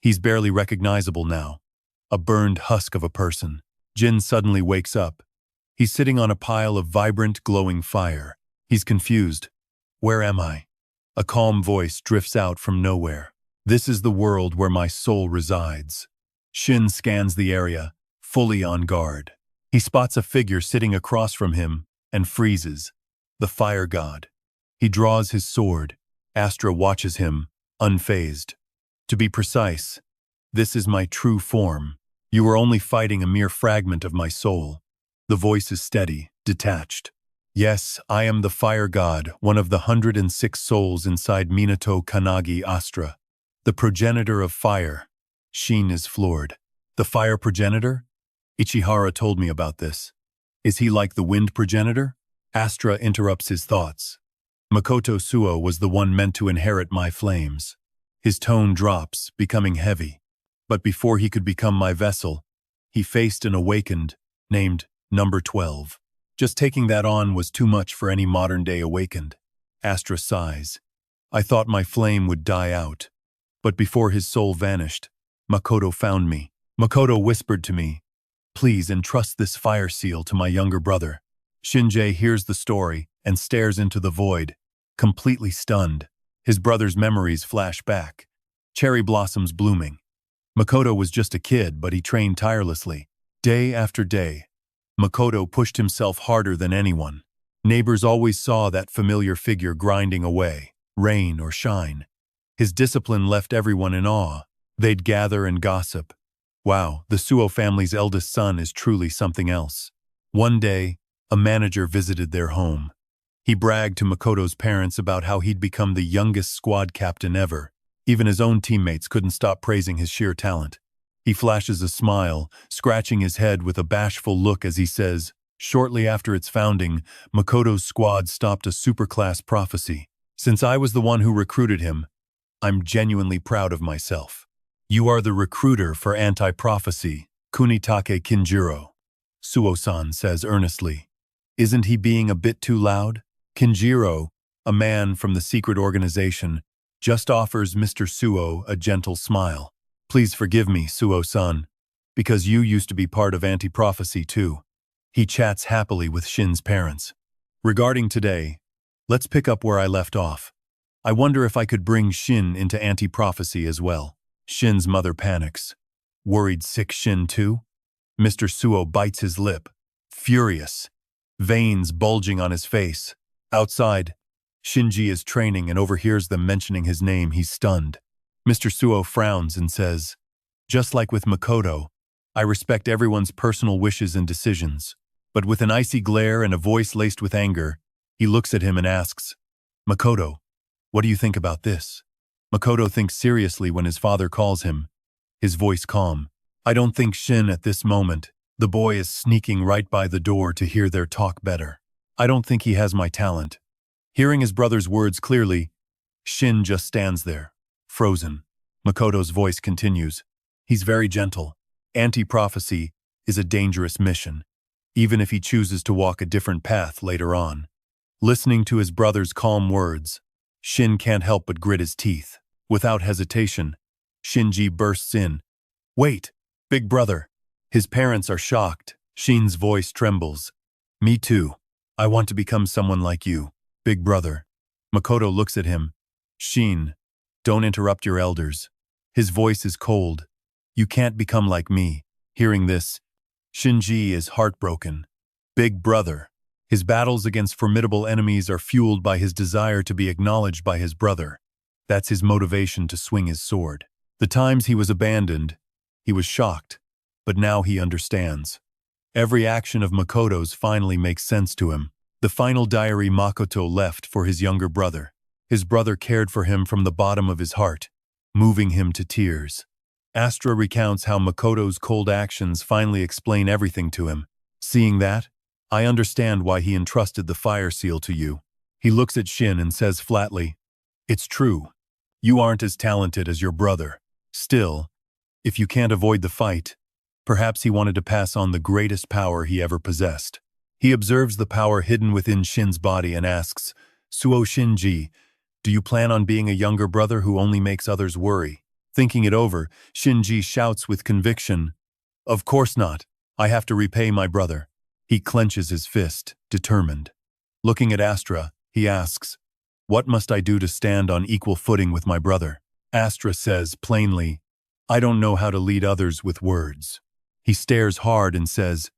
He's barely recognizable now. A burned husk of a person. Jin suddenly wakes up. He's sitting on a pile of vibrant, glowing fire. He's confused. Where am I? A calm voice drifts out from nowhere. This is the world where my soul resides. Shin scans the area, fully on guard. He spots a figure sitting across from him and freezes. The fire god. He draws his sword. Astra watches him, unfazed. To be precise, this is my true form. You are only fighting a mere fragment of my soul. The voice is steady, detached. Yes, I am the fire god, one of the 106 souls inside Minato Kannagi Astra. The progenitor of fire. Shin is floored. The fire progenitor? Ichihara told me about this. Is he like the wind progenitor? Astra interrupts his thoughts. Makoto Suo was the one meant to inherit my flames. His tone drops, becoming heavy. But before he could become my vessel, he faced an awakened, named Number 12. Just taking that on was too much for any modern-day awakened. Astra sighs. I thought my flame would die out. But before his soul vanished, Makoto found me. Makoto whispered to me, please entrust this fire seal to my younger brother. Shinji hears the story and stares into the void, completely stunned. His brother's memories flash back. Cherry blossoms blooming. Makoto was just a kid, but he trained tirelessly. Day after day, Makoto pushed himself harder than anyone. Neighbors always saw that familiar figure grinding away, rain or shine. His discipline left everyone in awe. They'd gather and gossip. Wow, the Suo family's eldest son is truly something else. One day, a manager visited their home. He bragged to Makoto's parents about how he'd become the youngest squad captain ever. Even his own teammates couldn't stop praising his sheer talent. He flashes a smile, scratching his head with a bashful look as he says, shortly after its founding, Makoto's squad stopped a superclass prophecy. Since I was the one who recruited him, I'm genuinely proud of myself. You are the recruiter for anti-prophecy, Kunitake Kinjiro. Suo-san says earnestly. Isn't he being a bit too loud? Kinjiro, a man from the secret organization, just offers Mr. Suo a gentle smile. Please forgive me, Suo-san, because you used to be part of anti-prophecy too. He chats happily with Shin's parents. Regarding today, let's pick up where I left off. I wonder if I could bring Shin into anti-prophecy as well. Shin's mother panics. Worried sick Shin too? Mr. Suo bites his lip, furious, veins bulging on his face. Outside, Shinji is training and overhears them mentioning his name. He's stunned. Mr. Suo frowns and says, just like with Makoto, I respect everyone's personal wishes and decisions. But with an icy glare and a voice laced with anger, he looks at him and asks, Makoto, what do you think about this? Makoto thinks seriously when his father calls him, his voice calm. I don't think Shin at this moment. The boy is sneaking right by the door to hear their talk better. I don't think he has my talent. Hearing his brother's words clearly, Shin just stands there, frozen. Makoto's voice continues. He's very gentle. Anti-prophecy is a dangerous mission, even if he chooses to walk a different path later on. Listening to his brother's calm words, Shin can't help but grit his teeth. Without hesitation, Shinji bursts in. Wait, big brother. His parents are shocked. Shin's voice trembles. Me too. I want to become someone like you, big brother. Makoto looks at him. Shin, don't interrupt your elders. His voice is cold. You can't become like me. Hearing this, Shinji is heartbroken. Big brother. His battles against formidable enemies are fueled by his desire to be acknowledged by his brother. That's his motivation to swing his sword. The times he was abandoned, he was shocked, but now he understands. Every action of Makoto's finally makes sense to him. The final diary Makoto left for his younger brother. His brother cared for him from the bottom of his heart, moving him to tears. Astra recounts how Makoto's cold actions finally explain everything to him. Seeing that, I understand why he entrusted the fire seal to you. He looks at Shin and says flatly, "It's true. You aren't as talented as your brother. Still, if you can't avoid the fight, perhaps he wanted to pass on the greatest power he ever possessed." He observes the power hidden within Shin's body and asks, "Suo Shinji, do you plan on being a younger brother who only makes others worry?" Thinking it over, Shinji shouts with conviction, "Of course not. I have to repay my brother." He clenches his fist, determined. Looking at Astra, he asks, "What must I do to stand on equal footing with my brother?" Astra says plainly, "I don't know how to lead others with words." He stares hard and says,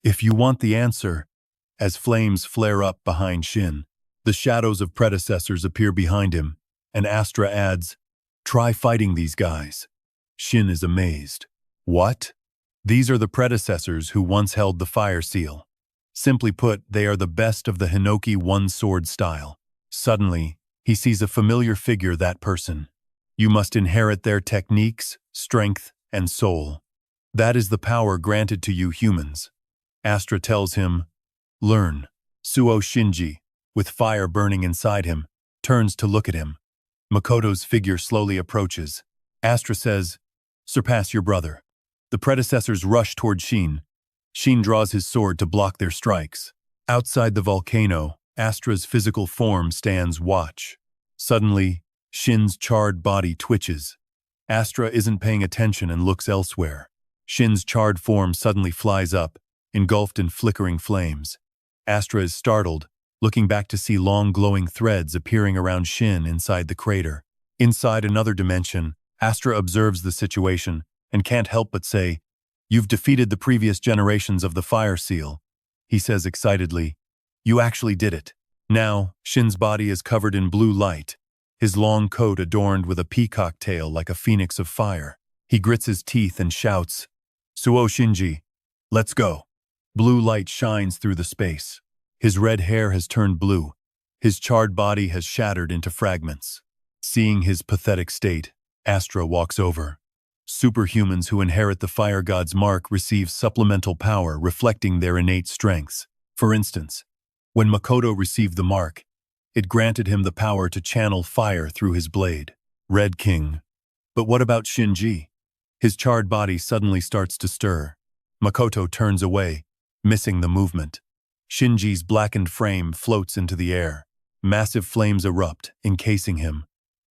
"If you want the answer," as flames flare up behind Shin. The shadows of predecessors appear behind him, and Astra adds, "Try fighting these guys." Shin is amazed. What? These are the predecessors who once held the fire seal. Simply put, they are the best of the Hinoki one-sword style. Suddenly, he sees a familiar figure, that person. You must inherit their techniques, strength, and soul. That is the power granted to you humans. Astra tells him, "Learn." Suo Shinji, with fire burning inside him, turns to look at him. Makoto's figure slowly approaches. Astra says, "Surpass your brother." The predecessors rush toward Shin. Shin draws his sword to block their strikes. Outside the volcano, Astra's physical form stands watch. Suddenly, Shin's charred body twitches. Astra isn't paying attention and looks elsewhere. Shin's charred form suddenly flies up, engulfed in flickering flames. Astra is startled, looking back to see long glowing threads appearing around Shin inside the crater. Inside another dimension, Astra observes the situation and can't help but say, "You've defeated the previous generations of the fire seal." He says excitedly, "You actually did it." Now, Shin's body is covered in blue light, his long coat adorned with a peacock tail like a phoenix of fire. He grits his teeth and shouts, "Suo Shinji, let's go." Blue light shines through the space. His red hair has turned blue. His charred body has shattered into fragments. Seeing his pathetic state, Astra walks over. Superhumans who inherit the fire god's mark receive supplemental power reflecting their innate strengths. For instance, when Makoto received the mark, it granted him the power to channel fire through his blade. Red King. But what about Shinji? His charred body suddenly starts to stir. Makoto turns away, missing the movement. Shinji's blackened frame floats into the air. Massive flames erupt, encasing him.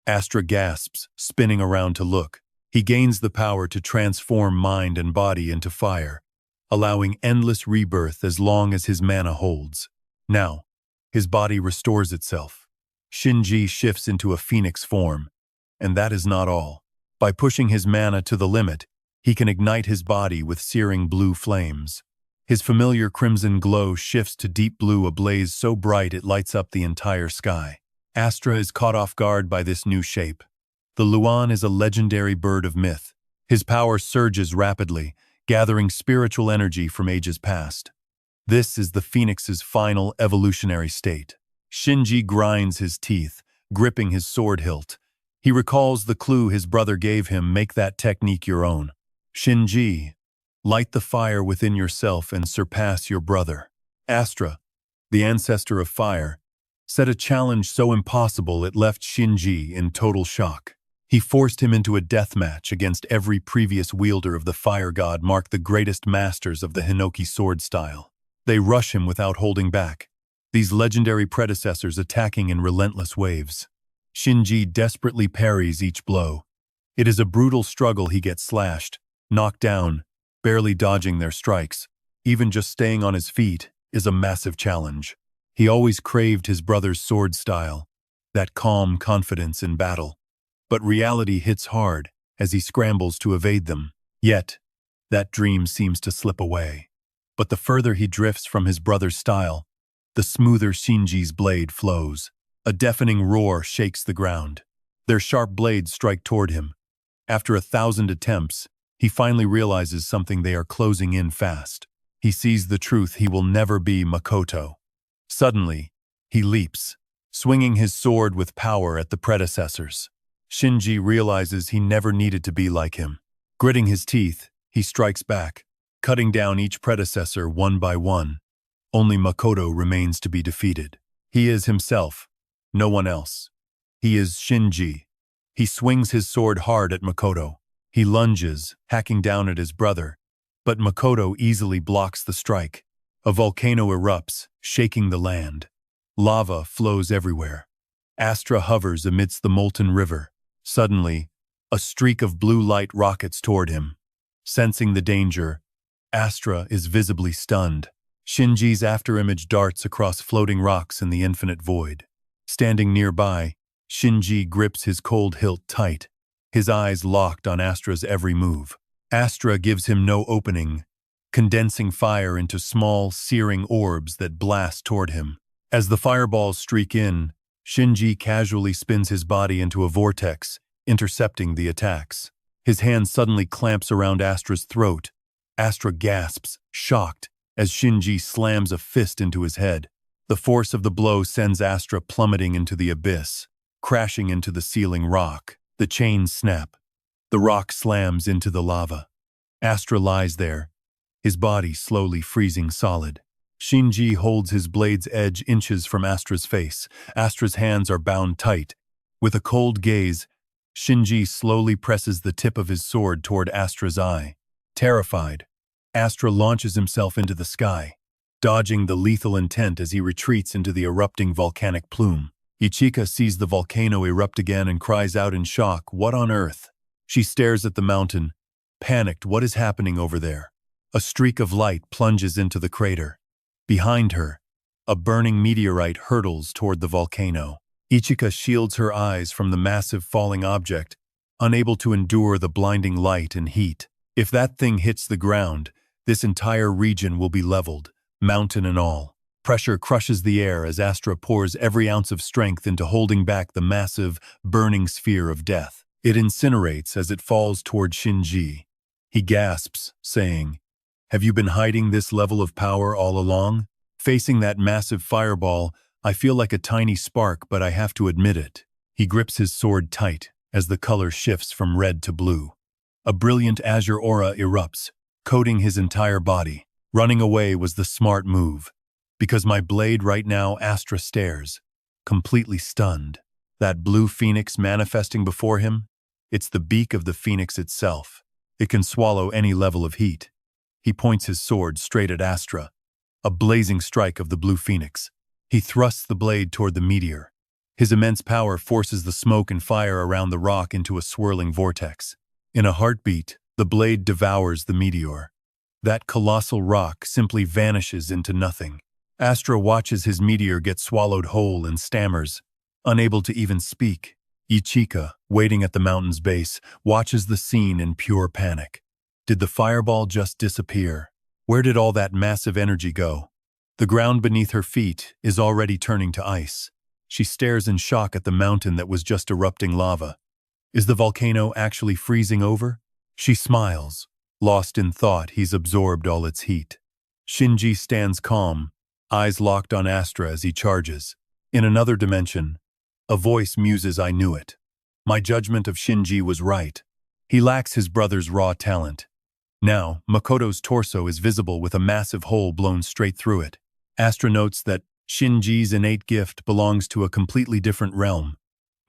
Astra gasps, spinning around to look. He gains the power to transform mind and body into fire, allowing endless rebirth as long as his mana holds. Now, his body restores itself. Shinji shifts into a phoenix form, and that is not all. By pushing his mana to the limit, he can ignite his body with searing blue flames. His familiar crimson glow shifts to deep blue, a blaze so bright it lights up the entire sky. Astra is caught off guard by this new shape. The Luan is a legendary bird of myth. His power surges rapidly, gathering spiritual energy from ages past. This is the phoenix's final evolutionary state. Shinji grinds his teeth, gripping his sword hilt. He recalls the clue his brother gave him: make that technique your own. Shinji, light the fire within yourself and surpass your brother. Astra, the ancestor of fire, set a challenge so impossible it left Shinji in total shock. He forced him into a death match against every previous wielder of the fire god, marked the greatest masters of the Hinoki sword style. They rush him without holding back, these legendary predecessors attacking in relentless waves. Shinji desperately parries each blow. It is a brutal struggle. He gets slashed, knocked down, barely dodging their strikes. Even just staying on his feet is a massive challenge. He always craved his brother's sword style, that calm confidence in battle. But reality hits hard as he scrambles to evade them. Yet, that dream seems to slip away. But the further he drifts from his brother's style, the smoother Shinji's blade flows. A deafening roar shakes the ground. Their sharp blades strike toward him. After 1,000 attempts, he finally realizes something: they are closing in fast. He sees the truth: he will never be Makoto. Suddenly, he leaps, swinging his sword with power at the predecessors. Shinji realizes he never needed to be like him. Gritting his teeth, he strikes back, cutting down each predecessor one by one. Only Makoto remains to be defeated. He is himself, no one else. He is Shinji. He swings his sword hard at Makoto. He lunges, hacking down at his brother, but Makoto easily blocks the strike. A volcano erupts, shaking the land. Lava flows everywhere. Astra hovers amidst the molten river. Suddenly, a streak of blue light rockets toward him. Sensing the danger, Astra is visibly stunned. Shinji's afterimage darts across floating rocks in the infinite void. Standing nearby, Shinji grips his cold hilt tight, his eyes locked on Astra's every move. Astra gives him no opening, condensing fire into small, searing orbs that blast toward him. As the fireballs streak in, Shinji casually spins his body into a vortex, intercepting the attacks. His hand suddenly clamps around Astra's throat. Astra gasps, shocked, as Shinji slams a fist into his head. The force of the blow sends Astra plummeting into the abyss, crashing into the sealing rock. The chains snap. The rock slams into the lava. Astra lies there, his body slowly freezing solid. Shinji holds his blade's edge inches from Astra's face. Astra's hands are bound tight. With a cold gaze, Shinji slowly presses the tip of his sword toward Astra's eye. Terrified, Astra launches himself into the sky, dodging the lethal intent as he retreats into the erupting volcanic plume. Ichika sees the volcano erupt again and cries out in shock, "What on earth?" She stares at the mountain, panicked. What is happening over there? A streak of light plunges into the crater. Behind her, a burning meteorite hurtles toward the volcano. Ichika shields her eyes from the massive falling object, unable to endure the blinding light and heat. If that thing hits the ground, this entire region will be leveled, mountain and all. Pressure crushes the air as Astra pours every ounce of strength into holding back the massive, burning sphere of death. It incinerates as it falls toward Shinji. He gasps, saying, "Have you been hiding this level of power all along?" Facing that massive fireball, I feel like a tiny spark, but I have to admit it. He grips his sword tight as the color shifts from red to blue. A brilliant azure aura erupts, coating his entire body. Running away was the smart move. Because my blade right now, Astra stares, completely stunned. That blue phoenix manifesting before him? It's the beak of the phoenix itself. It can swallow any level of heat. He points his sword straight at Astra, a blazing strike of the blue phoenix. He thrusts the blade toward the meteor. His immense power forces the smoke and fire around the rock into a swirling vortex. In a heartbeat, the blade devours the meteor. That colossal rock simply vanishes into nothing. Astra watches his meteor get swallowed whole and stammers, unable to even speak. Ichika, waiting at the mountain's base, watches the scene in pure panic. Did the fireball just disappear? Where did all that massive energy go? The ground beneath her feet is already turning to ice. She stares in shock at the mountain that was just erupting lava. Is the volcano actually freezing over? She smiles. Lost in thought, he's absorbed all its heat. Shinji stands calm, eyes locked on Astra as he charges. In another dimension, a voice muses, "I knew it. My judgment of Shinji was right. He lacks his brother's raw talent." Now, Makoto's torso is visible with a massive hole blown straight through it. Astra notes that Shinji's innate gift belongs to a completely different realm.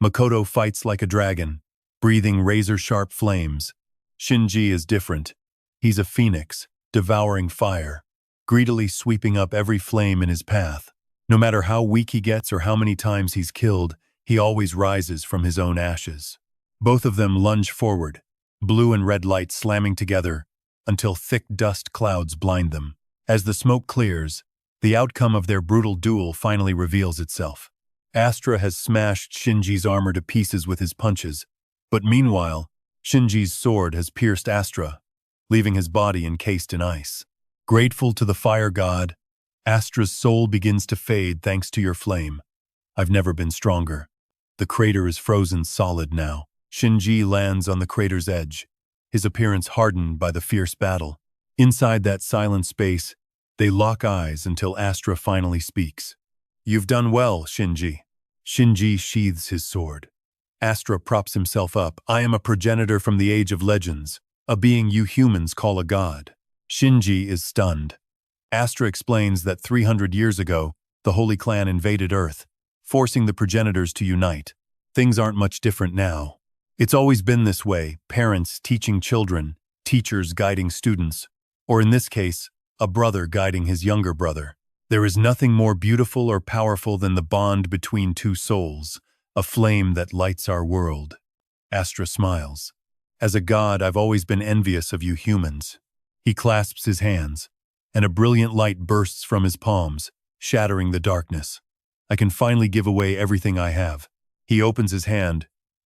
Makoto fights like a dragon, breathing razor-sharp flames. Shinji is different. He's a phoenix, devouring fire, greedily sweeping up every flame in his path. No matter how weak he gets or how many times he's killed, he always rises from his own ashes. Both of them lunge forward, blue and red light slamming together until thick dust clouds blind them. As the smoke clears, the outcome of their brutal duel finally reveals itself. Astra has smashed Shinji's armor to pieces with his punches, but meanwhile, Shinji's sword has pierced Astra, leaving his body encased in ice. Grateful to the fire god, Astra's soul begins to fade thanks to your flame. I've never been stronger. The crater is frozen solid now. Shinji lands on the crater's edge, his appearance hardened by the fierce battle. Inside that silent space, They lock eyes until Astra finally speaks. "You've done well, Shinji." Shinji sheathes his sword. Astra props himself up. "I am a progenitor from the Age of Legends, a being you humans call a god." Shinji is stunned. Astra explains that 300 years ago, the Holy Clan invaded Earth, forcing the progenitors to unite. Things aren't much different now. It's always been this way, parents teaching children, teachers guiding students, or in this case, a brother guiding his younger brother. There is nothing more beautiful or powerful than the bond between two souls, a flame that lights our world. Astra smiles. "As a god, I've always been envious of you humans." He clasps his hands, and a brilliant light bursts from his palms, shattering the darkness. "I can finally give away everything I have." He opens his hand,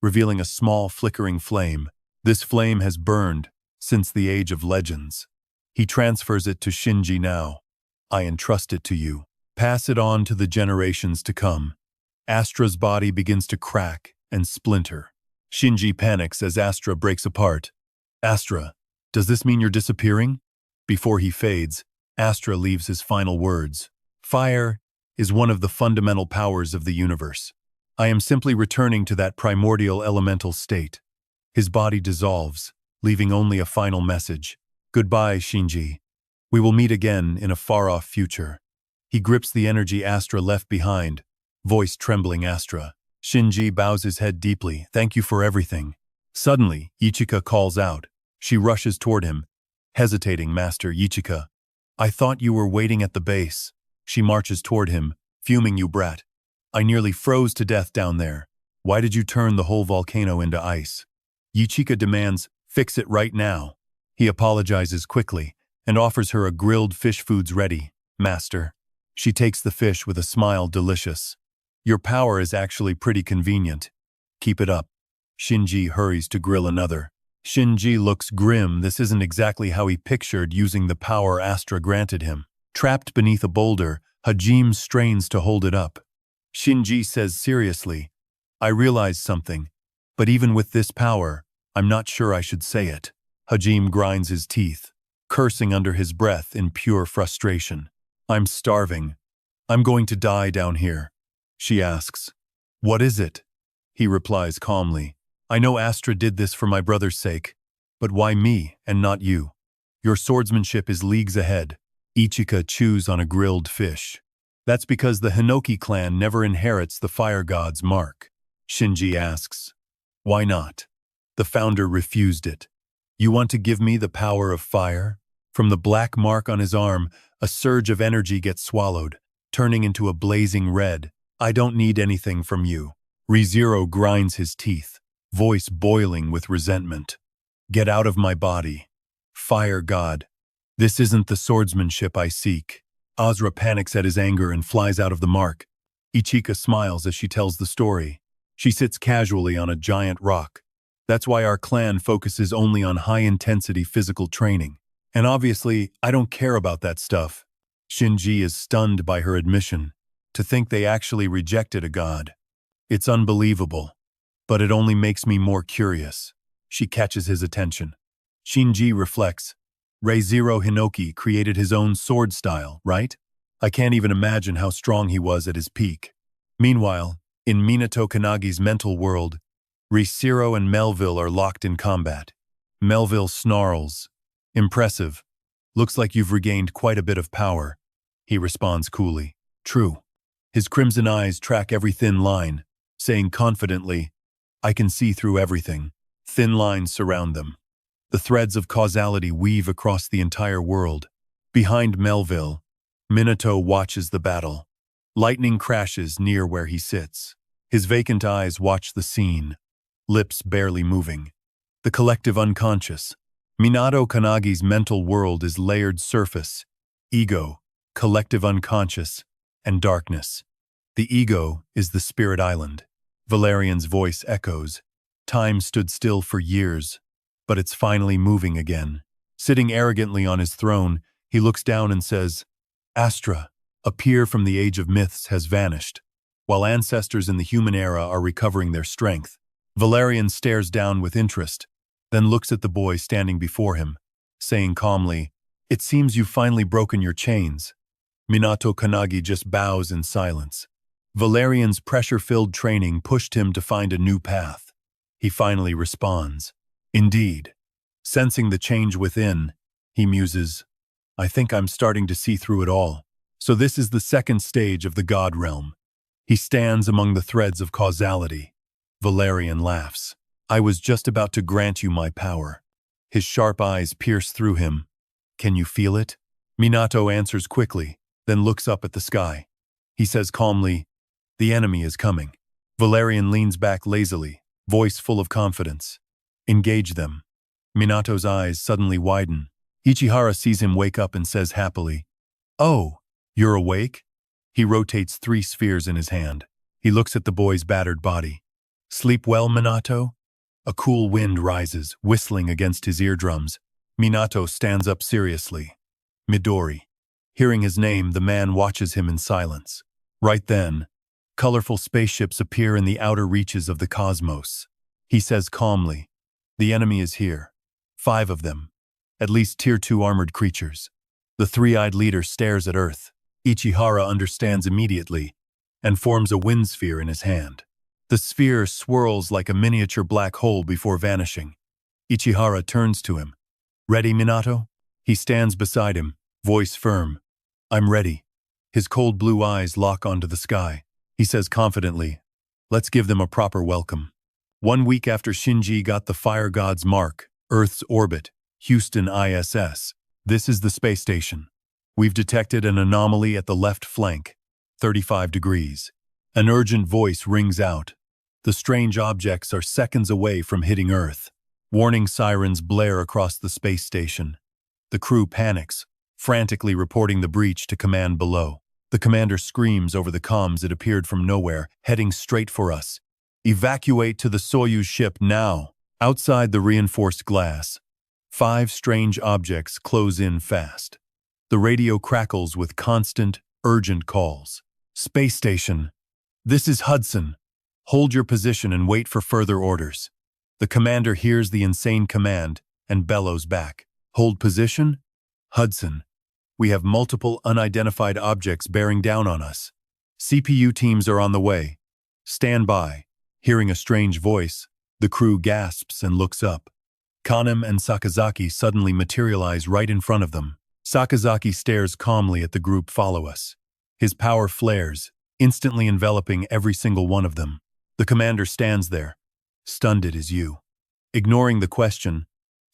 revealing a small flickering flame. This flame has burned since the Age of Legends. He transfers it to Shinji now. "I entrust it to you. Pass it on to the generations to come." Astra's body begins to crack and splinter. Shinji panics as Astra breaks apart. "Astra, does this mean you're disappearing?" Before he fades, Astra leaves his final words. "Fire is one of the fundamental powers of the universe. I am simply returning to that primordial elemental state." His body dissolves, leaving only a final message. "Goodbye, Shinji. We will meet again in a far-off future." He grips the energy Astra left behind, voice trembling Astra. Shinji bows his head deeply. "Thank you for everything." Suddenly, Ichika calls out. She rushes toward him, hesitating. "Master Ichika, I thought you were waiting at the base." She marches toward him, fuming. "You brat. I nearly froze to death down there. Why did you turn the whole volcano into ice?" Ichika demands, "Fix it right now." He apologizes quickly and offers her a grilled fish. "Food's ready, master." She takes the fish with a smile. "Delicious. Your power is actually pretty convenient. Keep it up." Shinji hurries to grill another. Shinji looks grim. This isn't exactly how he pictured using the power Astra granted him. Trapped beneath a boulder, Hajime strains to hold it up. Shinji says seriously, "I realize something, but even with this power, I'm not sure I should say it." Hajime grinds his teeth, cursing under his breath in pure frustration. "I'm starving. I'm going to die down here." She asks, "What is it?" He replies calmly, "I know Astra did this for my brother's sake, but why me and not you? Your swordsmanship is leagues ahead." Ichika chews on a grilled fish. "That's because the Hinoki clan never inherits the fire god's mark." Shinji asks, "Why not?" "The founder refused it." "You want to give me the power of fire?" From the black mark on his arm, a surge of energy gets swallowed, turning into a blazing red. "I don't need anything from you." ReZero grinds his teeth, voice boiling with resentment. "Get out of my body. Fire god. This isn't the swordsmanship I seek." Azra panics at his anger and flies out of the mark. Ichika smiles as she tells the story. She sits casually on a giant rock. "That's why our clan focuses only on high-intensity physical training. And obviously, I don't care about that stuff." Shinji is stunned by her admission. To think they actually rejected a god. "It's unbelievable, but it only makes me more curious." She catches his attention. Shinji reflects. ReZero Hinoki created his own sword style, right? I can't even imagine how strong he was at his peak. Meanwhile, in Minato Kannagi's mental world, ReZero and Melville are locked in combat. Melville snarls. "Impressive. Looks like you've regained quite a bit of power." He responds coolly. "True." His crimson eyes track every thin line, saying confidently, "I can see through everything." Thin lines surround them. The threads of causality weave across the entire world. Behind Melville, Minato watches the battle. Lightning crashes near where he sits. His vacant eyes watch the scene, lips barely moving. The collective unconscious. Minato Kannagi's mental world is layered surface, ego, collective unconscious, and darkness. The ego is the spirit island. Valerian's voice echoes. Time stood still for years, but it's finally moving again. Sitting arrogantly on his throne, he looks down and says, "Astra, a peer from the age of myths, has vanished, while ancestors in the human era are recovering their strength." Valerian stares down with interest, then looks at the boy standing before him, saying calmly, It seems you've finally broken your chains. Minato Kannagi just bows in silence. Valerian's pressure-filled training pushed him to find a new path. He finally responds. Indeed. Sensing the change within, he muses, I think I'm starting to see through it all. So this is the second stage of the God realm. He stands among the threads of causality. Valerian laughs. I was just about to grant you my power. His sharp eyes pierce through him. Can you feel it? Minato answers quickly, then looks up at the sky. He says calmly, the enemy is coming. Valerian leans back lazily, voice full of confidence. Engage them. Minato's eyes suddenly widen. Ichihara sees him wake up and says happily, Oh, you're awake? He rotates 3 spheres in his hand. He looks at the boy's battered body. Sleep well, Minato? A cool wind rises, whistling against his eardrums. Minato stands up seriously. Midori. Hearing his name, the man watches him in silence. Right then, colorful spaceships appear in the outer reaches of the cosmos. He says calmly, the enemy is here. 5 of them. At least Tier 2 armored creatures. The 3-eyed leader stares at Earth. Ichihara understands immediately and forms a wind sphere in his hand. The sphere swirls like a miniature black hole before vanishing. Ichihara turns to him. Ready, Minato? He stands beside him, voice firm. I'm ready. His cold blue eyes lock onto the sky. He says confidently, let's give them a proper welcome. 1 week after Shinji got the Fire God's mark, Earth's orbit, Houston ISS. This is the space station. We've detected an anomaly at the left flank, 35 degrees. An urgent voice rings out. The strange objects are seconds away from hitting Earth. Warning sirens blare across the space station. The crew panics, frantically reporting the breach to command below. The commander screams over the comms it appeared from nowhere, heading straight for us. Evacuate to the Soyuz ship now. Outside the reinforced glass, 5 strange objects close in fast. The radio crackles with constant, urgent calls. Space station. This is Hudson. Hold your position and wait for further orders. The commander hears the insane command and bellows back. Hold position? Hudson. We have multiple unidentified objects bearing down on us. CPU teams are on the way. Stand by. Hearing a strange voice, the crew gasps and looks up. Kanem and Sakazaki suddenly materialize right in front of them. Sakazaki stares calmly at the group follow us. His power flares, instantly enveloping every single one of them. The commander stands there, stunned as you. Ignoring the question,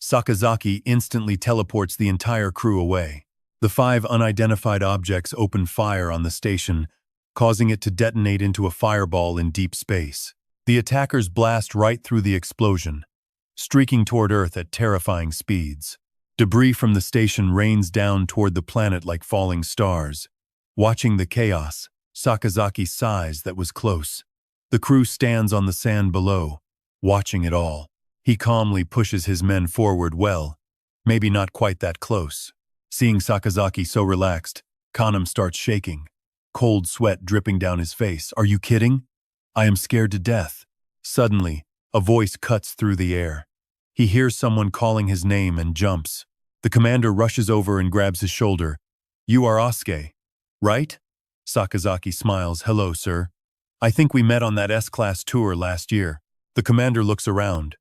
Sakazaki instantly teleports the entire crew away. The 5 unidentified objects open fire on the station, causing it to detonate into a fireball in deep space. The attackers blast right through the explosion, streaking toward Earth at terrifying speeds. Debris from the station rains down toward the planet like falling stars. Watching the chaos, Sakazaki sighs that was close. The crew stands on the sand below, watching it all. He calmly pushes his men forward well, maybe not quite that close. Seeing Sakazaki so relaxed, Kanem starts shaking, cold sweat dripping down his face. Are you kidding? I am scared to death. Suddenly, a voice cuts through the air. He hears someone calling his name and jumps. The commander rushes over and grabs his shoulder. You are Asuke, right? Sakazaki smiles. Hello, sir. I think we met on that S-class tour last year. The commander looks around.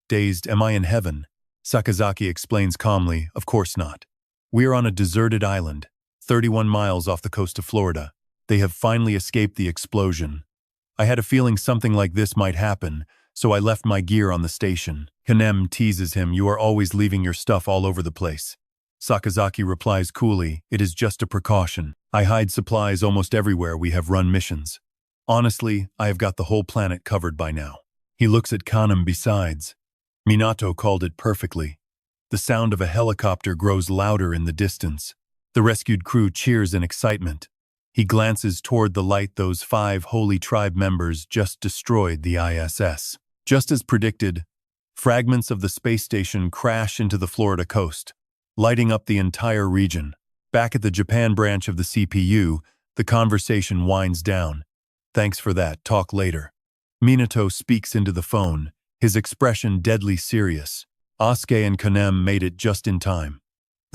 Dazed, am I in heaven? Sakazaki explains calmly, of course not. We are on a deserted island, 31 miles off the coast of Florida. They have finally escaped the explosion. I had a feeling something like this might happen, so I left my gear on the station. Kanem teases him, you are always leaving your stuff all over the place. Sakazaki replies coolly, it is just a precaution. I hide supplies almost everywhere we have run missions. Honestly, I have got the whole planet covered by now. He looks at Kanem besides. Minato called it perfectly. The sound of a helicopter grows louder in the distance. The rescued crew cheers in excitement. He glances toward the light those 5 Holy Tribe members just destroyed the ISS. Just as predicted, fragments of the space station crash into the Florida coast, lighting up the entire region. Back at the Japan branch of the CPU, the conversation winds down. Thanks for that, talk later. Minato speaks into the phone, his expression deadly serious. Asuke and Kanem made it just in time.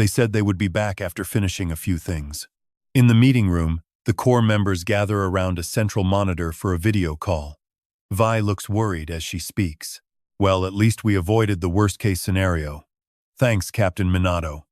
They said they would be back after finishing a few things. In the meeting room, the core members gather around a central monitor for a video call. Vi looks worried as she speaks. Well, at least we avoided the worst-case scenario. Thanks, Captain Minato.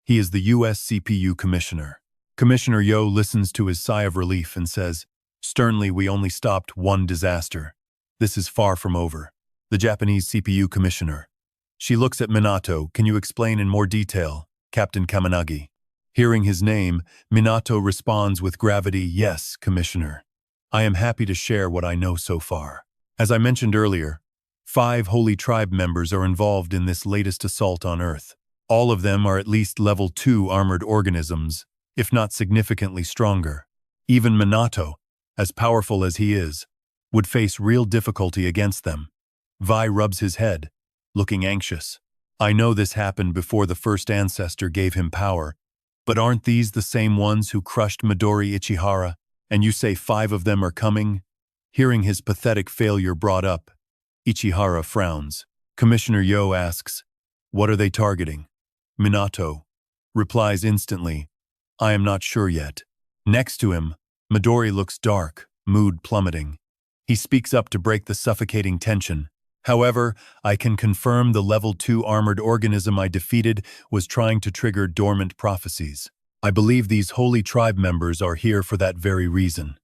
He is the U.S. CPU Commissioner. Commissioner Yo listens to his sigh of relief and says, sternly, we only stopped one disaster. This is far from over. The Japanese CPU Commissioner. She looks at Minato. Can you explain in more detail, Captain Kannagi? Hearing his name, Minato responds with gravity, yes, Commissioner. I am happy to share what I know so far. As I mentioned earlier, 5 Holy Tribe members are involved in this latest assault on Earth. All of them are at least level 2 armored organisms, if not significantly stronger. Even Minato, as powerful as he is, would face real difficulty against them. Vi rubs his head, looking anxious. I know this happened before the first Ancestor gave him power, but aren't these the same ones who crushed Midori Ichihara, and you say 5 of them are coming? Hearing his pathetic failure brought up, Ichihara frowns. Commissioner Yo asks, what are they targeting? Minato replies instantly, I am not sure yet. Next to him, Midori looks dark, mood plummeting. He speaks up to break the suffocating tension. However, I can confirm the level 2 armored organism I defeated was trying to trigger dormant prophecies. I believe these Holy Tribe members are here for that very reason.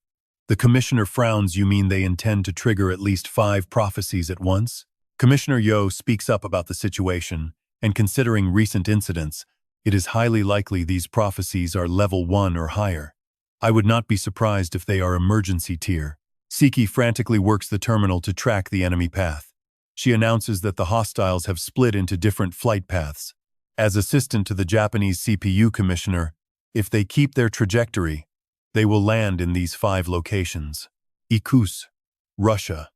The Commissioner frowns. You mean they intend to trigger at least 5 prophecies at once? Commissioner Yo speaks up about the situation, and considering recent incidents, it is highly likely these prophecies are level 1 or higher. I would not be surprised if they are emergency tier. Siki frantically works the terminal to track the enemy path. She announces that the hostiles have split into different flight paths. As assistant to the Japanese CPU Commissioner, if they keep their trajectory, they will land in these 5 locations. Ikus, Russia.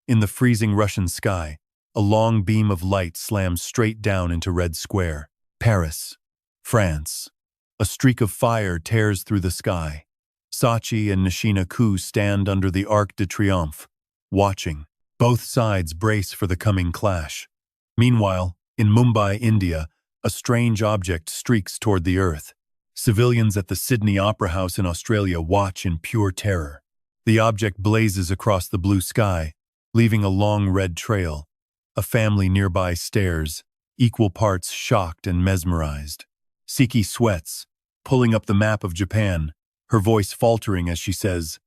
In the freezing Russian sky, a long beam of light slams straight down into Red Square. Paris, France. A streak of fire tears through the sky. Sachi and Nishina-ku stand under the Arc de Triomphe, watching. Both sides brace for the coming clash. Meanwhile, in Mumbai, India, a strange object streaks toward the earth. Civilians at the Sydney Opera House in Australia watch in pure terror. The object blazes across the blue sky, leaving a long red trail. A family nearby stares, equal parts shocked and mesmerized. Siki sweats, pulling up the map of Japan, her voice faltering as she says,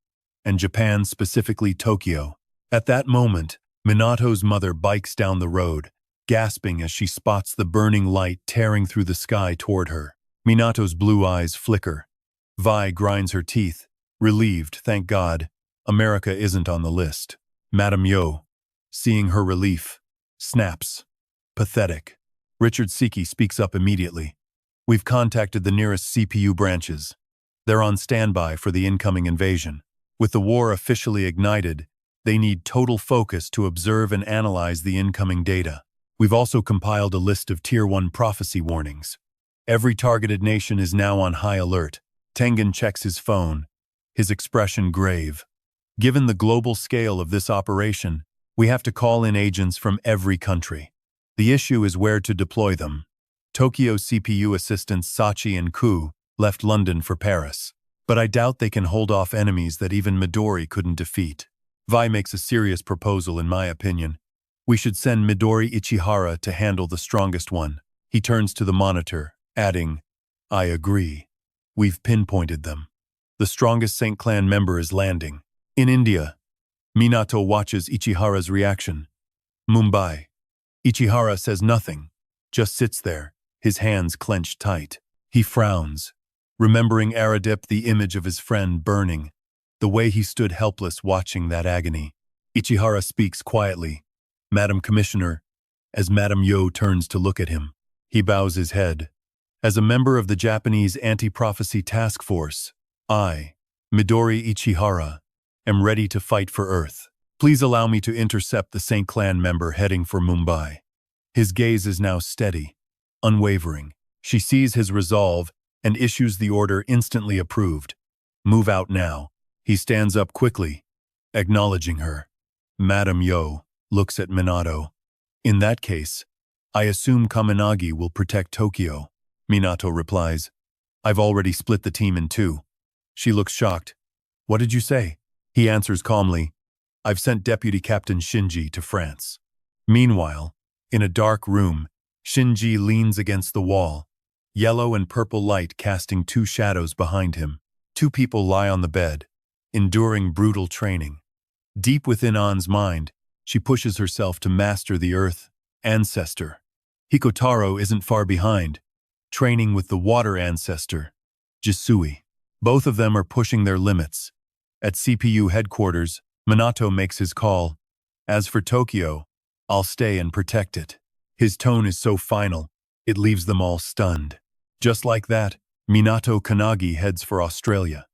and Japan, specifically Tokyo. At that moment, Minato's mother bikes down the road, gasping as she spots the burning light tearing through the sky toward her. Minato's blue eyes flicker. Vi grinds her teeth, relieved, thank God, America isn't on the list. Madame Yo, seeing her relief, snaps. Pathetic. Richard Siki speaks up immediately. We've contacted the nearest CPU branches. They're on standby for the incoming invasion. With the war officially ignited, they need total focus to observe and analyze the incoming data. We've also compiled a list of Tier 1 prophecy warnings. Every targeted nation is now on high alert. Tengen checks his phone, his expression grave. Given the global scale of this operation, we have to call in agents from every country. The issue is where to deploy them. Tokyo CPU assistants Sachi and Ku left London for Paris, but I doubt they can hold off enemies that even Midori couldn't defeat. Vi makes a serious proposal in my opinion. We should send Midori Ichihara to handle the strongest one. He turns to the monitor, adding, I agree. We've pinpointed them. The strongest Saint Clan member is landing. In India, Minato watches Ichihara's reaction. Mumbai. Ichihara says nothing, just sits there, his hands clenched tight. He frowns, remembering Aradip, the image of his friend burning, the way he stood helpless watching that agony. Ichihara speaks quietly, Madam Commissioner, as Madame Yo turns to look at him. He bows his head. As a member of the Japanese Anti-Prophecy Task Force, I, Midori Ichihara, am ready to fight for Earth. Please allow me to intercept the Saint Clan member heading for Mumbai. His gaze is now steady, unwavering. She sees his resolve and issues the order instantly approved. Move out now. He stands up quickly, acknowledging her. Madame Yo looks at Minato. In that case, I assume Kannagi will protect Tokyo. Minato replies. I've already split the team in two. She looks shocked. What did you say? He answers calmly. I've sent Deputy Captain Shinji to France. Meanwhile, in a dark room, Shinji leans against the wall, yellow and purple light casting two shadows behind him. Two people lie on the bed, enduring brutal training. Deep within An's mind, she pushes herself to master the earth, Ancestor. Hikotaro isn't far behind, training with the water ancestor, Jisui. Both of them are pushing their limits. At CPU headquarters, Minato makes his call. As for Tokyo, I'll stay and protect it. His tone is so final, it leaves them all stunned. Just like that, Minato Kannagi heads for Australia.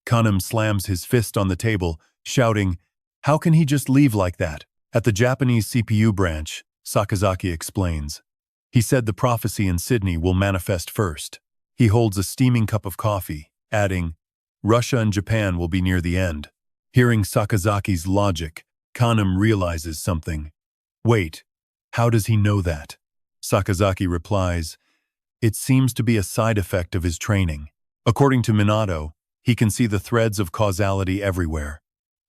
Kanam slams his fist on the table, shouting, how can he just leave like that? At the Japanese CPU branch, Sakazaki explains. He said the prophecy in Sydney will manifest first. He holds a steaming cup of coffee, adding, Russia and Japan will be near the end. Hearing Sakazaki's logic, Kanam realizes something. Wait, how does he know that? Sakazaki replies, it seems to be a side effect of his training. According to Minato, he can see the threads of causality everywhere.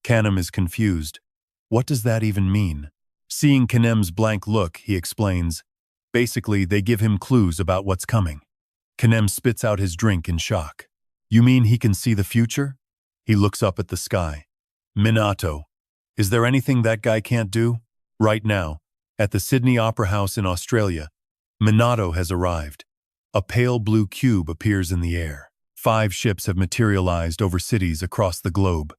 Kanam is confused. What does that even mean? Seeing Kanem's blank look, he explains, basically they give him clues about what's coming. Kanem spits out his drink in shock. You mean he can see the future? He looks up at the sky. Minato, is there anything that guy can't do? Right now, at the Sydney Opera House in Australia, Minato has arrived. A pale blue cube appears in the air. 5 ships have materialized over cities across the globe.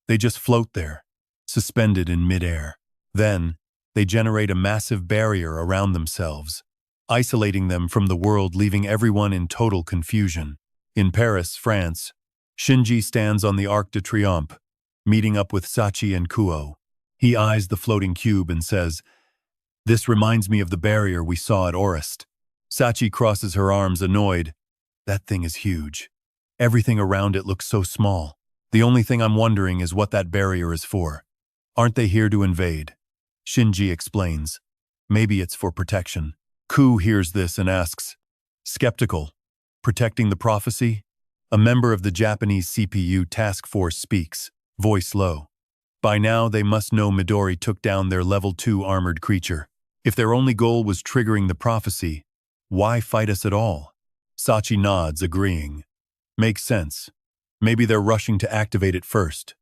They just float there, suspended in midair. Then, they generate a massive barrier around themselves, isolating them from the world, leaving everyone in total confusion. In Paris, France, Shinji stands on the Arc de Triomphe, meeting up with Sachi and Kuo. He eyes the floating cube and says, this reminds me of the barrier we saw at Orist. Sachi crosses her arms, annoyed. That thing is huge. Everything around it looks so small. The only thing I'm wondering is what that barrier is for. Aren't they here to invade? Shinji explains. Maybe it's for protection. Ku hears this and asks, skeptical, protecting the prophecy? A member of the Japanese CPU task force speaks, voice low. By now they must know Midori took down their level 2 armored creature. If their only goal was triggering the prophecy, why fight us at all? Sachi nods, agreeing. Makes sense. Maybe they're rushing to activate it first.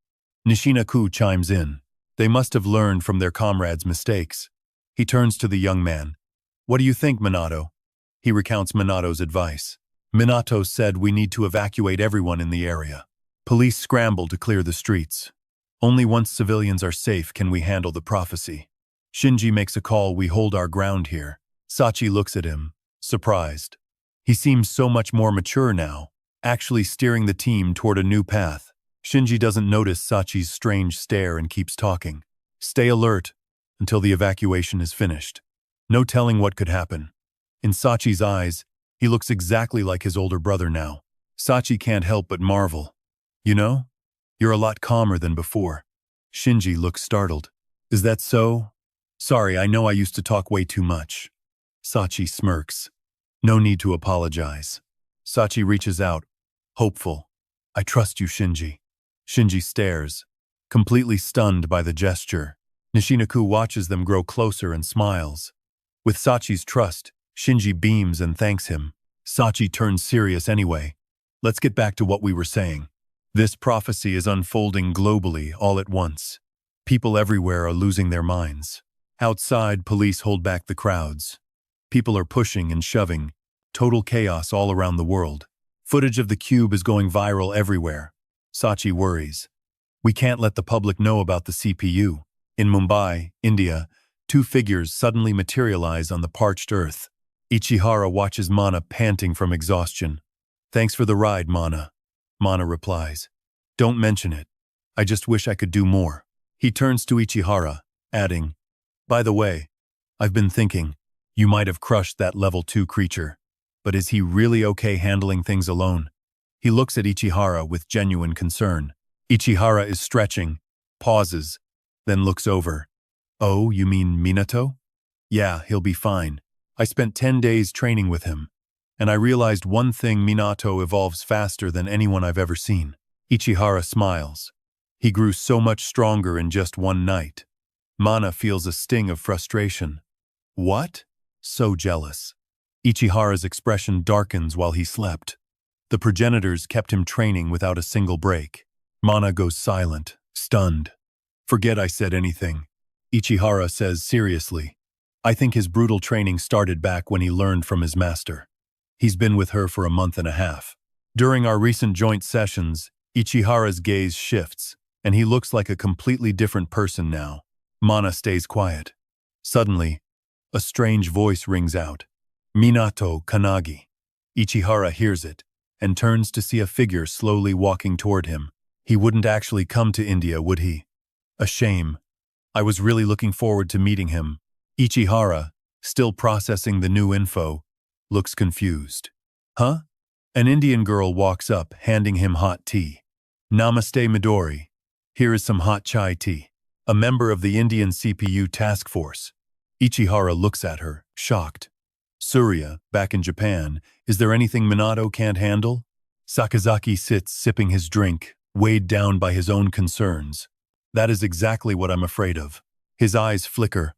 Nishina-ku chimes in. They must have learned from their comrades' mistakes. He turns to the young man. What do you think, Minato? He recounts Minato's advice. Minato said we need to evacuate everyone in the area. Police scramble to clear the streets. Only once civilians are safe can we handle the prophecy. Shinji makes a call, we hold our ground here. Sachi looks at him, surprised. He seems so much more mature now, actually steering the team toward a new path. Shinji doesn't notice Sachi's strange stare and keeps talking. Stay alert until the evacuation is finished. No telling what could happen. In Sachi's eyes, he looks exactly like his older brother now. Sachi can't help but marvel. You know, you're a lot calmer than before. Shinji looks startled. Is that so? Sorry, I know I used to talk way too much. Sachi smirks. No need to apologize. Sachi reaches out, hopeful. I trust you, Shinji. Shinji stares, completely stunned by the gesture. Nishina-ku watches them grow closer and smiles. With Sachi's trust, Shinji beams and thanks him. Sachi turns serious anyway. Let's get back to what we were saying. This prophecy is unfolding globally all at once. People everywhere are losing their minds. Outside, police hold back the crowds. People are pushing and shoving. Total chaos all around the world. Footage of the cube is going viral everywhere. Sachi worries. We can't let the public know about the CPU. In Mumbai, India, 2 figures suddenly materialize on the parched earth. Ichihara watches Mana panting from exhaustion. Thanks for the ride, Mana. Mana replies. Don't mention it. I just wish I could do more. He turns to Ichihara, adding, by the way, I've been thinking, you might have crushed that level 2 creature. But is he really okay handling things alone? He looks at Ichihara with genuine concern. Ichihara is stretching, pauses, then looks over. Oh, you mean Minato? Yeah, he'll be fine. I spent 10 days training with him. and I realized one thing: Minato evolves faster than anyone I've ever seen. Ichihara smiles. He grew so much stronger in just one night. Mana feels a sting of frustration. What? So jealous. Ichihara's expression darkens while he slept. The progenitors kept him training without a single break. Mana goes silent, stunned. Forget I said anything. Ichihara says seriously. I think his brutal training started back when he learned from his master. He's been with her for a month and a half. During our recent joint sessions, Ichihara's gaze shifts, and he looks like a completely different person now. Mana stays quiet. Suddenly, a strange voice rings out. Minato Kannagi. Ichihara hears it, and turns to see a figure slowly walking toward him. He wouldn't actually come to India, would he? A shame. I was really looking forward to meeting him. Ichihara, still processing the new info, looks confused. Huh? An Indian girl walks up, handing him hot tea. Namaste Midori. Here is some hot chai tea. A member of the Indian CPU task force. Ichihara looks at her, shocked. Surya, back in Japan, is there anything Minato can't handle? Sakazaki sits sipping his drink, weighed down by his own concerns. That is exactly what I'm afraid of. His eyes flicker.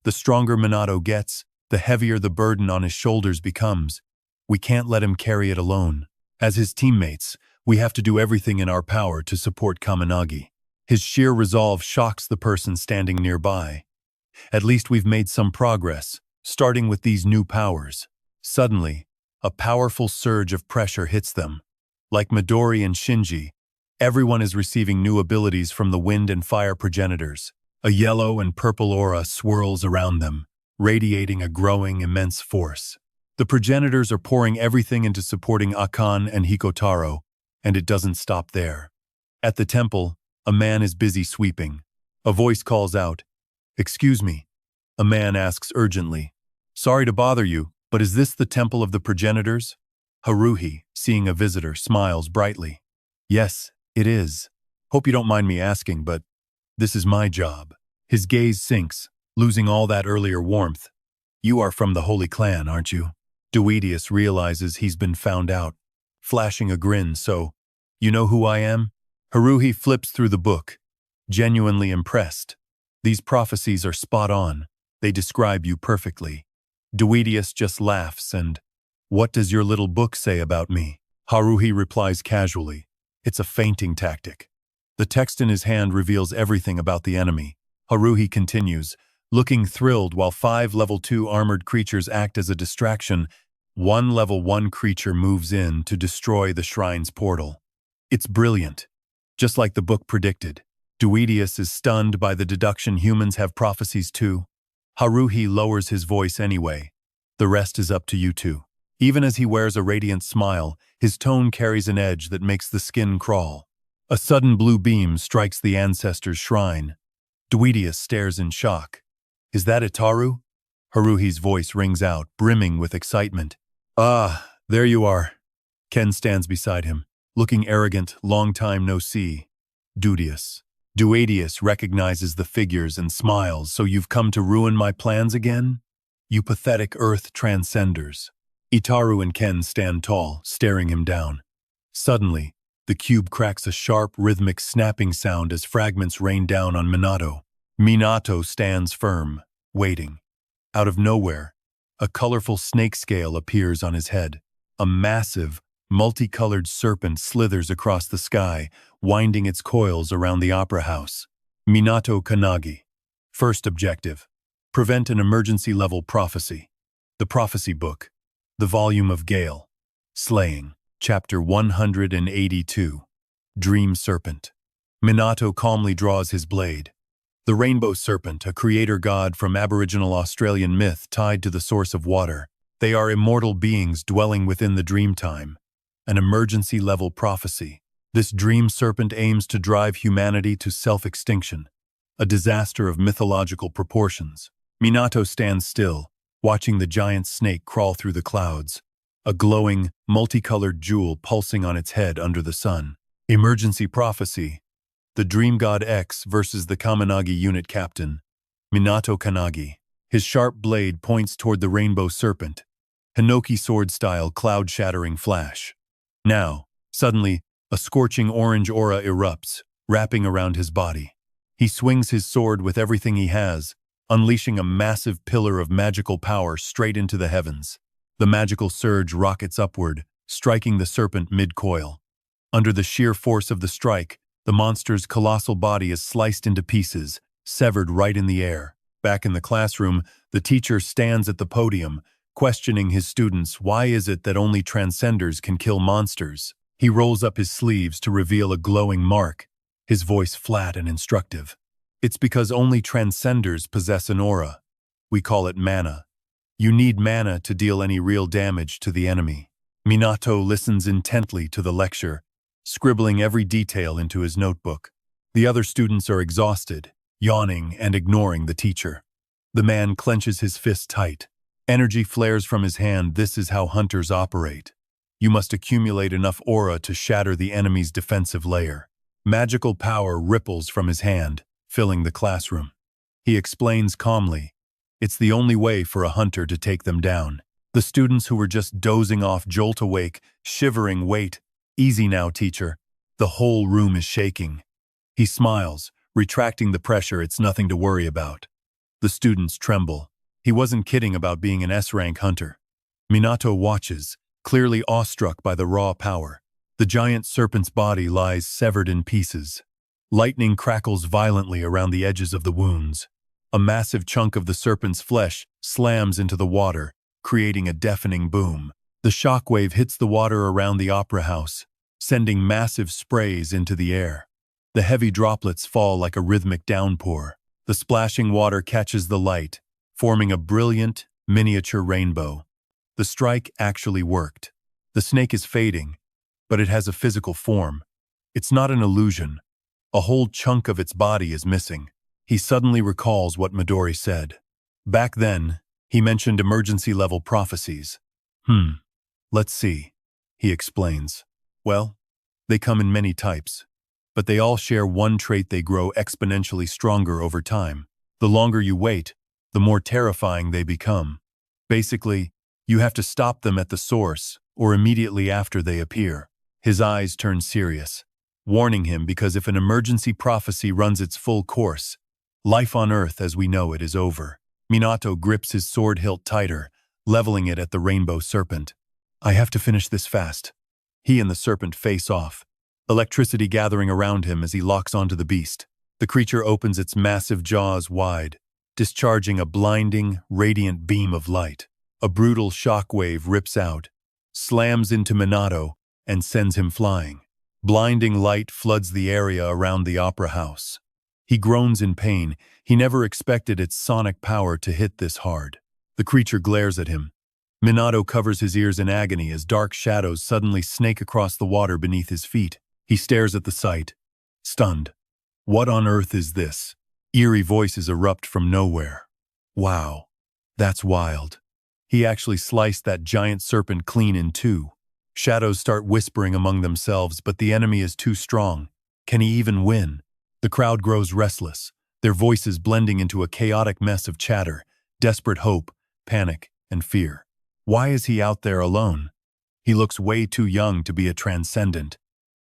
The stronger Minato gets, the heavier the burden on his shoulders becomes. We can't let him carry it alone. As his teammates, we have to do everything in our power to support Kannagi. His sheer resolve shocks the person standing nearby. At least we've made some progress, starting with these new powers. Suddenly, a powerful surge of pressure hits them. Like Midori and Shinji, everyone is receiving new abilities from the wind and fire progenitors. A yellow and purple aura swirls around them, radiating a growing, immense force. The progenitors are pouring everything into supporting Akan and Hikotaro, and it doesn't stop there. At the temple, a man is busy sweeping. A voice calls out, "Excuse me." A man asks urgently, "Sorry to bother you, but is this the temple of the progenitors?" Haruhi, seeing a visitor, smiles brightly. "Yes, it is. Hope you don't mind me asking, but this is my job." His gaze sinks, losing all that earlier warmth. "You are from the Holy Clan, aren't you?" Duidius realizes he's been found out, flashing a grin. "So, you know who I am?" Haruhi flips through the book, genuinely impressed. "These prophecies are spot on. They describe you perfectly." Duidius just laughs and, "What does your little book say about me?" Haruhi replies casually, "It's a feinting tactic." The text in his hand reveals everything about the enemy. Haruhi continues, looking thrilled while 5 level 2 armored creatures act as a distraction. 1 level 1 creature moves in to destroy the shrine's portal. It's brilliant. Just like the book predicted. Duidius is stunned by the deduction humans have prophecies too. Haruhi lowers his voice anyway. "The rest is up to you two." Even as he wears a radiant smile, his tone carries an edge that makes the skin crawl. A sudden blue beam strikes the Ancestor's shrine. Duidius stares in shock. "Is that Itaru?" Haruhi's voice rings out, brimming with excitement. "Ah, there you are." Ken stands beside him, looking arrogant. "Long time no see." Duidius recognizes the figures and smiles. "So you've come to ruin my plans again? You pathetic earth transcenders." Itaru and Ken stand tall, staring him down. Suddenly, the cube cracks a sharp, rhythmic snapping sound as fragments rain down on Minato. Minato stands firm, waiting. Out of nowhere, a colorful snake scale appears on his head. A massive, multicolored serpent slithers across the sky, winding its coils around the opera house. Minato Kannagi. First objective: prevent an emergency-level prophecy. The Prophecy Book. The Volume of Gale. Slaying. Chapter 182. Dream Serpent. Minato calmly draws his blade. The Rainbow Serpent, a creator god from Aboriginal Australian myth tied to the source of water. They are immortal beings dwelling within the dreamtime. An emergency-level prophecy. This dream serpent aims to drive humanity to self-extinction. A disaster of mythological proportions. Minato stands still, watching the giant snake crawl through the clouds. A glowing, multicolored jewel pulsing on its head under the sun. Emergency prophecy. The Dream God X versus the Kannagi unit captain, Minato Kannagi. His sharp blade points toward the Rainbow Serpent. Hinoki sword-style cloud-shattering flash. Now, suddenly, a scorching orange aura erupts, wrapping around his body. He swings his sword with everything he has, unleashing a massive pillar of magical power straight into the heavens. The magical surge rockets upward, striking the serpent mid-coil. Under the sheer force of the strike, the monster's colossal body is sliced into pieces, severed right in the air. Back in the classroom, the teacher stands at the podium, questioning his students. Why is it that only transcenders can kill monsters? He rolls up his sleeves to reveal a glowing mark, his voice flat and instructive. It's because only transcenders possess an aura. We call it mana. You need mana to deal any real damage to the enemy. Minato listens intently to the lecture, scribbling every detail into his notebook. The other students are exhausted, yawning and ignoring the teacher. The man clenches his fist tight. Energy flares from his hand. This is how hunters operate. You must accumulate enough aura to shatter the enemy's defensive layer. Magical power ripples from his hand, filling the classroom. He explains calmly, it's the only way for a hunter to take them down. The students who were just dozing off jolt awake, shivering. Wait, easy now, teacher. The whole room is shaking. He smiles, retracting the pressure. It's nothing to worry about. The students tremble. He wasn't kidding about being an S-rank hunter. Minato watches, clearly awestruck by the raw power. The giant serpent's body lies severed in pieces. Lightning crackles violently around the edges of the wounds. A massive chunk of the serpent's flesh slams into the water, creating a deafening boom. The shockwave hits the water around the opera house, sending massive sprays into the air. The heavy droplets fall like a rhythmic downpour. The splashing water catches the light, forming a brilliant, miniature rainbow. The strike actually worked. The snake is fading, but it has a physical form. It's not an illusion. A whole chunk of its body is missing. He suddenly recalls what Midori said. Back then, he mentioned emergency-level prophecies. Let's see, he explains. Well, they come in many types, but they all share one trait: they grow exponentially stronger over time. The longer you wait, the more terrifying they become. Basically, you have to stop them at the source or immediately after they appear. His eyes turn serious, warning him because if an emergency prophecy runs its full course, life on Earth as we know it is over. Minato grips his sword hilt tighter, leveling it at the rainbow serpent. I have to finish this fast. He and the serpent face off, electricity gathering around him as he locks onto the beast. The creature opens its massive jaws wide, discharging a blinding, radiant beam of light. A brutal shockwave rips out, slams into Minato, and sends him flying. Blinding light floods the area around the opera house. He groans in pain. He never expected its sonic power to hit this hard. The creature glares at him. Minato covers his ears in agony as dark shadows suddenly snake across the water beneath his feet. He stares at the sight, stunned. What on earth is this? Eerie voices erupt from nowhere. Wow, that's wild. He actually sliced that giant serpent clean in two. Shadows start whispering among themselves, but the enemy is too strong. Can he even win? The crowd grows restless, their voices blending into a chaotic mess of chatter, desperate hope, panic, and fear. Why is he out there alone? He looks way too young to be a transcendent.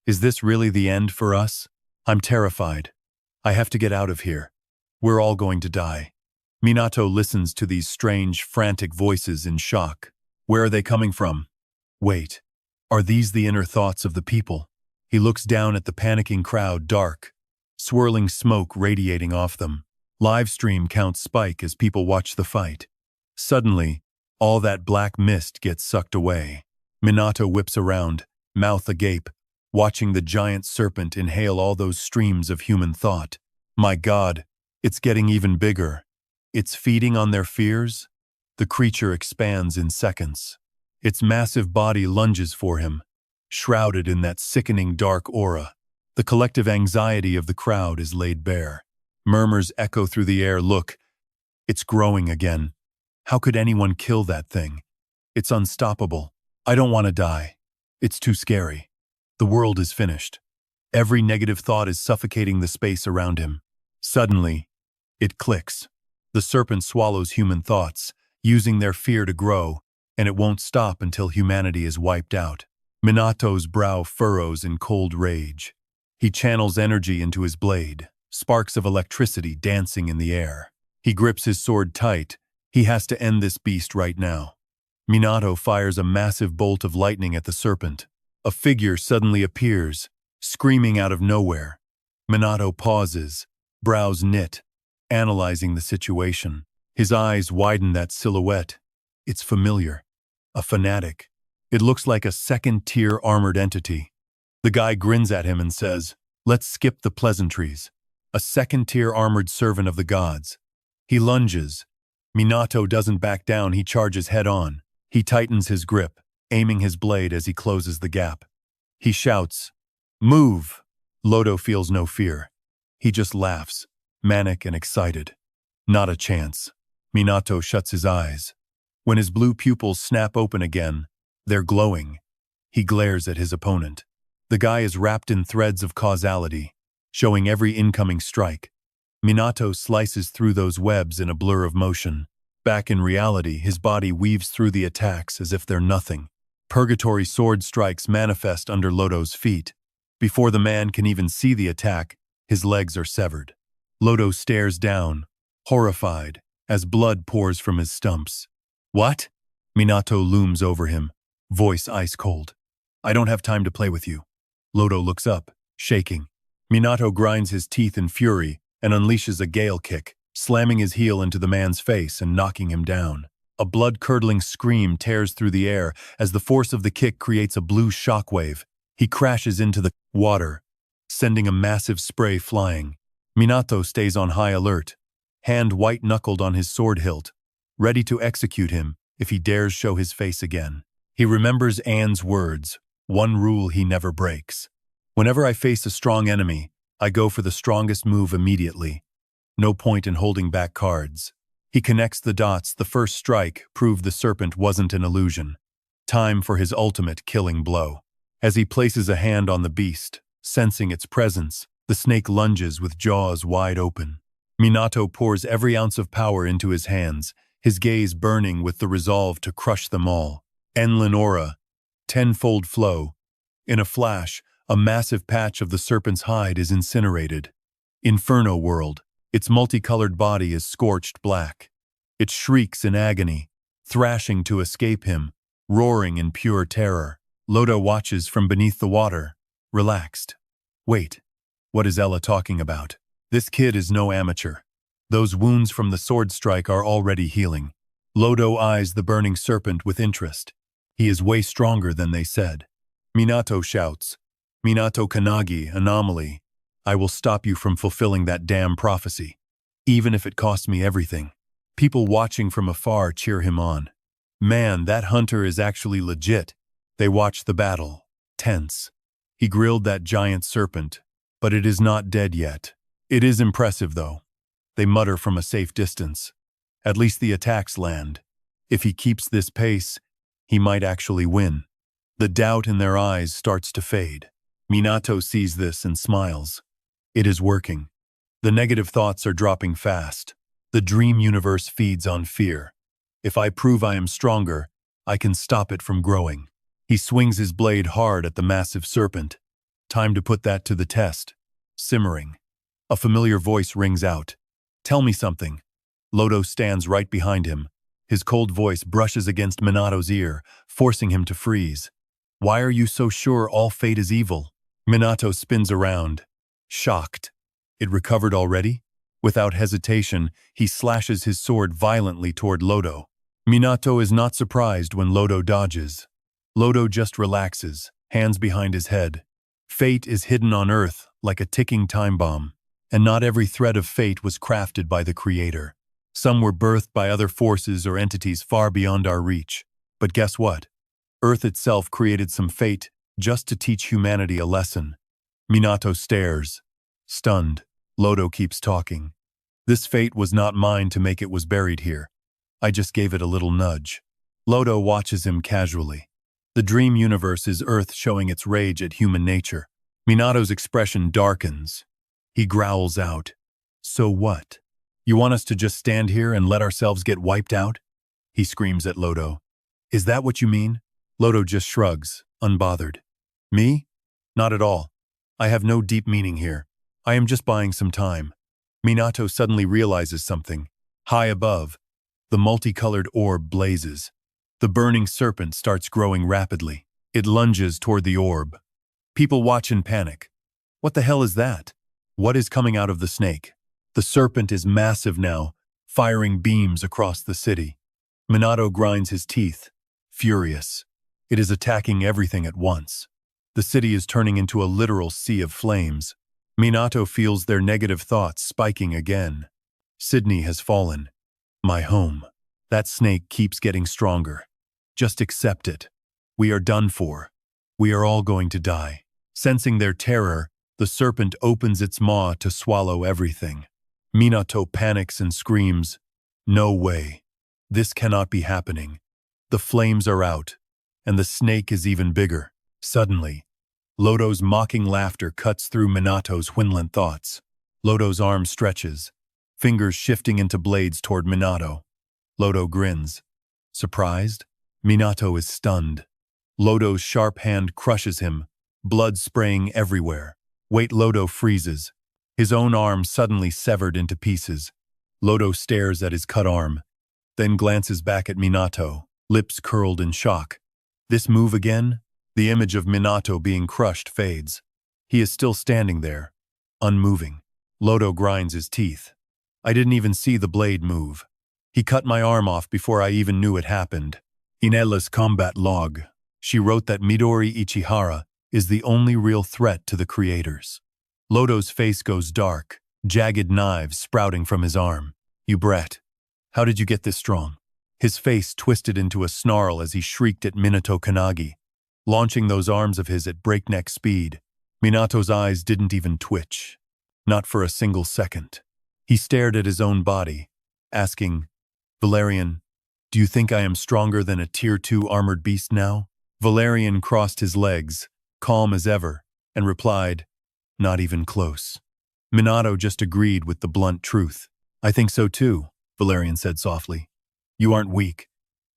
Is this really the end for us? I'm terrified. I have to get out of here. We're all going to die. Minato listens to these strange, frantic voices in shock. Where are they coming from? Wait, are these the inner thoughts of the people? He looks down at the panicking crowd, dark, swirling smoke radiating off them. Livestream counts spike as people watch the fight. Suddenly, all that black mist gets sucked away. Minato whips around, mouth agape, watching the giant serpent inhale all those streams of human thought. My God, it's getting even bigger. It's feeding on their fears? The creature expands in seconds. Its massive body lunges for him, shrouded in that sickening dark aura. The collective anxiety of the crowd is laid bare. Murmurs echo through the air. Look, it's growing again. How could anyone kill that thing? It's unstoppable. I don't want to die. It's too scary. The world is finished. Every negative thought is suffocating the space around him. Suddenly, it clicks. The serpent swallows human thoughts, using their fear to grow, and it won't stop until humanity is wiped out. Minato's brow furrows in cold rage. He channels energy into his blade, sparks of electricity dancing in the air. He grips his sword tight. He has to end this beast right now. Minato fires a massive bolt of lightning at the serpent. A figure suddenly appears, screaming out of nowhere. Minato pauses, brows knit, analyzing the situation. His eyes widen that silhouette. It's familiar. A fanatic. It looks like a second-tier armored entity. The guy grins at him and says, "Let's skip the pleasantries." A second-tier armored servant of the gods. He lunges. Minato doesn't back down, he charges head-on. He tightens his grip, aiming his blade as he closes the gap. He shouts, "Move!" Lodo feels no fear. He just laughs, manic and excited. Not a chance. Minato shuts his eyes. When his blue pupils snap open again, they're glowing. He glares at his opponent. The guy is wrapped in threads of causality, showing every incoming strike. Minato slices through those webs in a blur of motion. Back in reality, his body weaves through the attacks as if they're nothing. Purgatory sword strikes manifest under Lodo's feet. Before the man can even see the attack, his legs are severed. Lodo stares down, horrified, as blood pours from his stumps. "What?" Minato looms over him, voice ice cold. "I don't have time to play with you." Lodo looks up, shaking. Minato grinds his teeth in fury and unleashes a gale kick, slamming his heel into the man's face and knocking him down. A blood-curdling scream tears through the air as the force of the kick creates a blue shockwave. He crashes into the water, sending a massive spray flying. Minato stays on high alert, hand white-knuckled on his sword hilt, ready to execute him if he dares show his face again. He remembers Anne's words, one rule he never breaks. "Whenever I face a strong enemy, I go for the strongest move immediately. No point in holding back cards." He connects the dots. The first strike proved the serpent wasn't an illusion. Time for his ultimate killing blow. As he places a hand on the beast, sensing its presence, the snake lunges with jaws wide open. Minato pours every ounce of power into his hands, his gaze burning with the resolve to crush them all. Enlil aura, tenfold flow. In a flash, a massive patch of the serpent's hide is incinerated. Inferno world. Its multicolored body is scorched black. It shrieks in agony, thrashing to escape him, roaring in pure terror. Lodo watches from beneath the water, relaxed. Wait, what is Ella talking about? This kid is no amateur. Those wounds from the sword strike are already healing. Lodo eyes the burning serpent with interest. He is way stronger than they said. Minato shouts, "Minato Kannagi, anomaly. I will stop you from fulfilling that damn prophecy, even if it costs me everything." People watching from afar cheer him on. Man, that hunter is actually legit. They watch the battle, tense. He grilled that giant serpent, but it is not dead yet. It is impressive, though. They mutter from a safe distance. At least the attacks land. If he keeps this pace, he might actually win. The doubt in their eyes starts to fade. Minato sees this and smiles. It is working. The negative thoughts are dropping fast. The dream universe feeds on fear. If I prove I am stronger, I can stop it from growing. He swings his blade hard at the massive serpent. Time to put that to the test. Simmering. A familiar voice rings out. "Tell me something." Lodo stands right behind him. His cold voice brushes against Minato's ear, forcing him to freeze. "Why are you so sure all fate is evil?" Minato spins around, shocked. It recovered already? Without hesitation, he slashes his sword violently toward Lodo. Minato is not surprised when Lodo dodges. Lodo just relaxes, hands behind his head. Fate is hidden on Earth like a ticking time bomb, and not every thread of fate was crafted by the Creator. Some were birthed by other forces or entities far beyond our reach. But guess what? Earth itself created some fate just to teach humanity a lesson. Minato stares, stunned. Lodo keeps talking. "This fate was not mine to make, it was buried here. I just gave it a little nudge." Lodo watches him casually. The dream universe is Earth showing its rage at human nature. Minato's expression darkens. He growls out, "So what? You want us to just stand here and let ourselves get wiped out?" He screams at Lodo. Is that what you mean? Lodo just shrugs, unbothered. Me? Not at all. I have no deep meaning here. I am just buying some time. Minato suddenly realizes something. High above, the multicolored orb blazes. The burning serpent starts growing rapidly. It lunges toward the orb. People watch in panic. What the hell is that? What is coming out of the snake? The serpent is massive now, firing beams across the city. Minato grinds his teeth, furious. It is attacking everything at once. The city is turning into a literal sea of flames. Minato feels their negative thoughts spiking again. Sydney has fallen. My home. That snake keeps getting stronger. Just accept it. We are done for. We are all going to die. Sensing their terror, the serpent opens its maw to swallow everything. Minato panics and screams, "No way. This cannot be happening." The flames are out, and the snake is even bigger. Suddenly, Lodo's mocking laughter cuts through Minato's whirling thoughts. Lodo's arm stretches, fingers shifting into blades toward Minato. Lodo grins. Surprised? Minato is stunned. Lodo's sharp hand crushes him, blood spraying everywhere. Wait, Lodo freezes. His own arm suddenly severed into pieces. Lodo stares at his cut arm, then glances back at Minato, lips curled in shock. This move again? The image of Minato being crushed fades. He is still standing there, unmoving. Lodo grinds his teeth. I didn't even see the blade move. He cut my arm off before I even knew it happened. In Ella's combat log, she wrote that Midori Ichihara is the only real threat to the creators. Lodo's face goes dark, jagged knives sprouting from his arm. You brat. How did you get this strong? His face twisted into a snarl as he shrieked at Minato Kannagi, launching those arms of his at breakneck speed. Minato's eyes didn't even twitch. Not for a single second. He stared at his own body, asking, Valerian, do you think I am stronger than a Tier 2 armored beast now? Valerian crossed his legs, calm as ever, and replied, not even close. Minato just agreed with the blunt truth. I think so too, Valerian said softly. You aren't weak,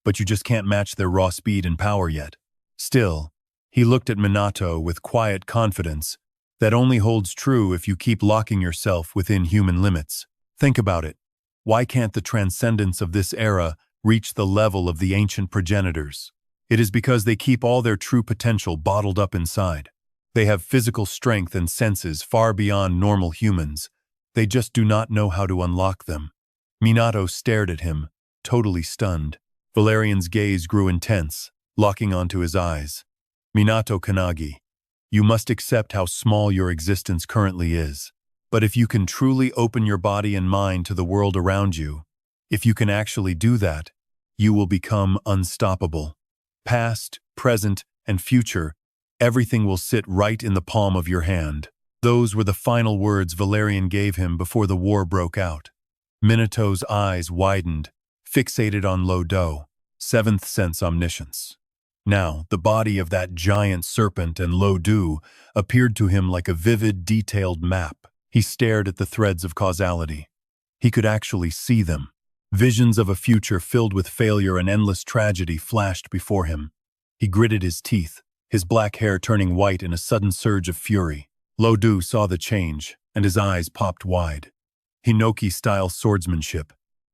but you just can't match their raw speed and power yet. Still, he looked at Minato with quiet confidence that only holds true if you keep locking yourself within human limits. Think about it. Why can't the transcendence of this era reach the level of the ancient progenitors? It is because they keep all their true potential bottled up inside. They have physical strength and senses far beyond normal humans. They just do not know how to unlock them. Minato stared at him, totally stunned. Valerian's gaze grew intense, locking onto his eyes. Minato Kannagi, you must accept how small your existence currently is. But if you can truly open your body and mind to the world around you, if you can actually do that, you will become unstoppable. Past, present, and future, everything will sit right in the palm of your hand. Those were the final words Valerian gave him before the war broke out. Minato's eyes widened, fixated on Lodo, seventh sense omniscience. Now, the body of that giant serpent and Lodo appeared to him like a vivid, detailed map. He stared at the threads of causality. He could actually see them. Visions of a future filled with failure and endless tragedy flashed before him. He gritted his teeth, his black hair turning white in a sudden surge of fury. Lodo saw the change, and his eyes popped wide. Hinoki-style swordsmanship.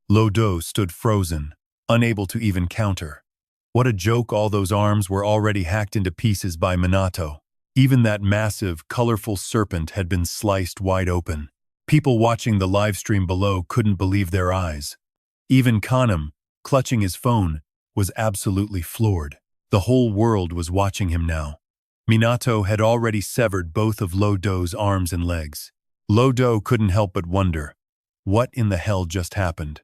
Lodo stood frozen, unable to even counter. What a joke all those arms were already hacked into pieces by Minato. Even that massive, colorful serpent had been sliced wide open. People watching the livestream below couldn't believe their eyes. Even Kanem, clutching his phone, was absolutely floored. The whole world was watching him now. Minato had already severed both of Lodo's arms and legs. Lodo couldn't help but wonder, what in the hell just happened?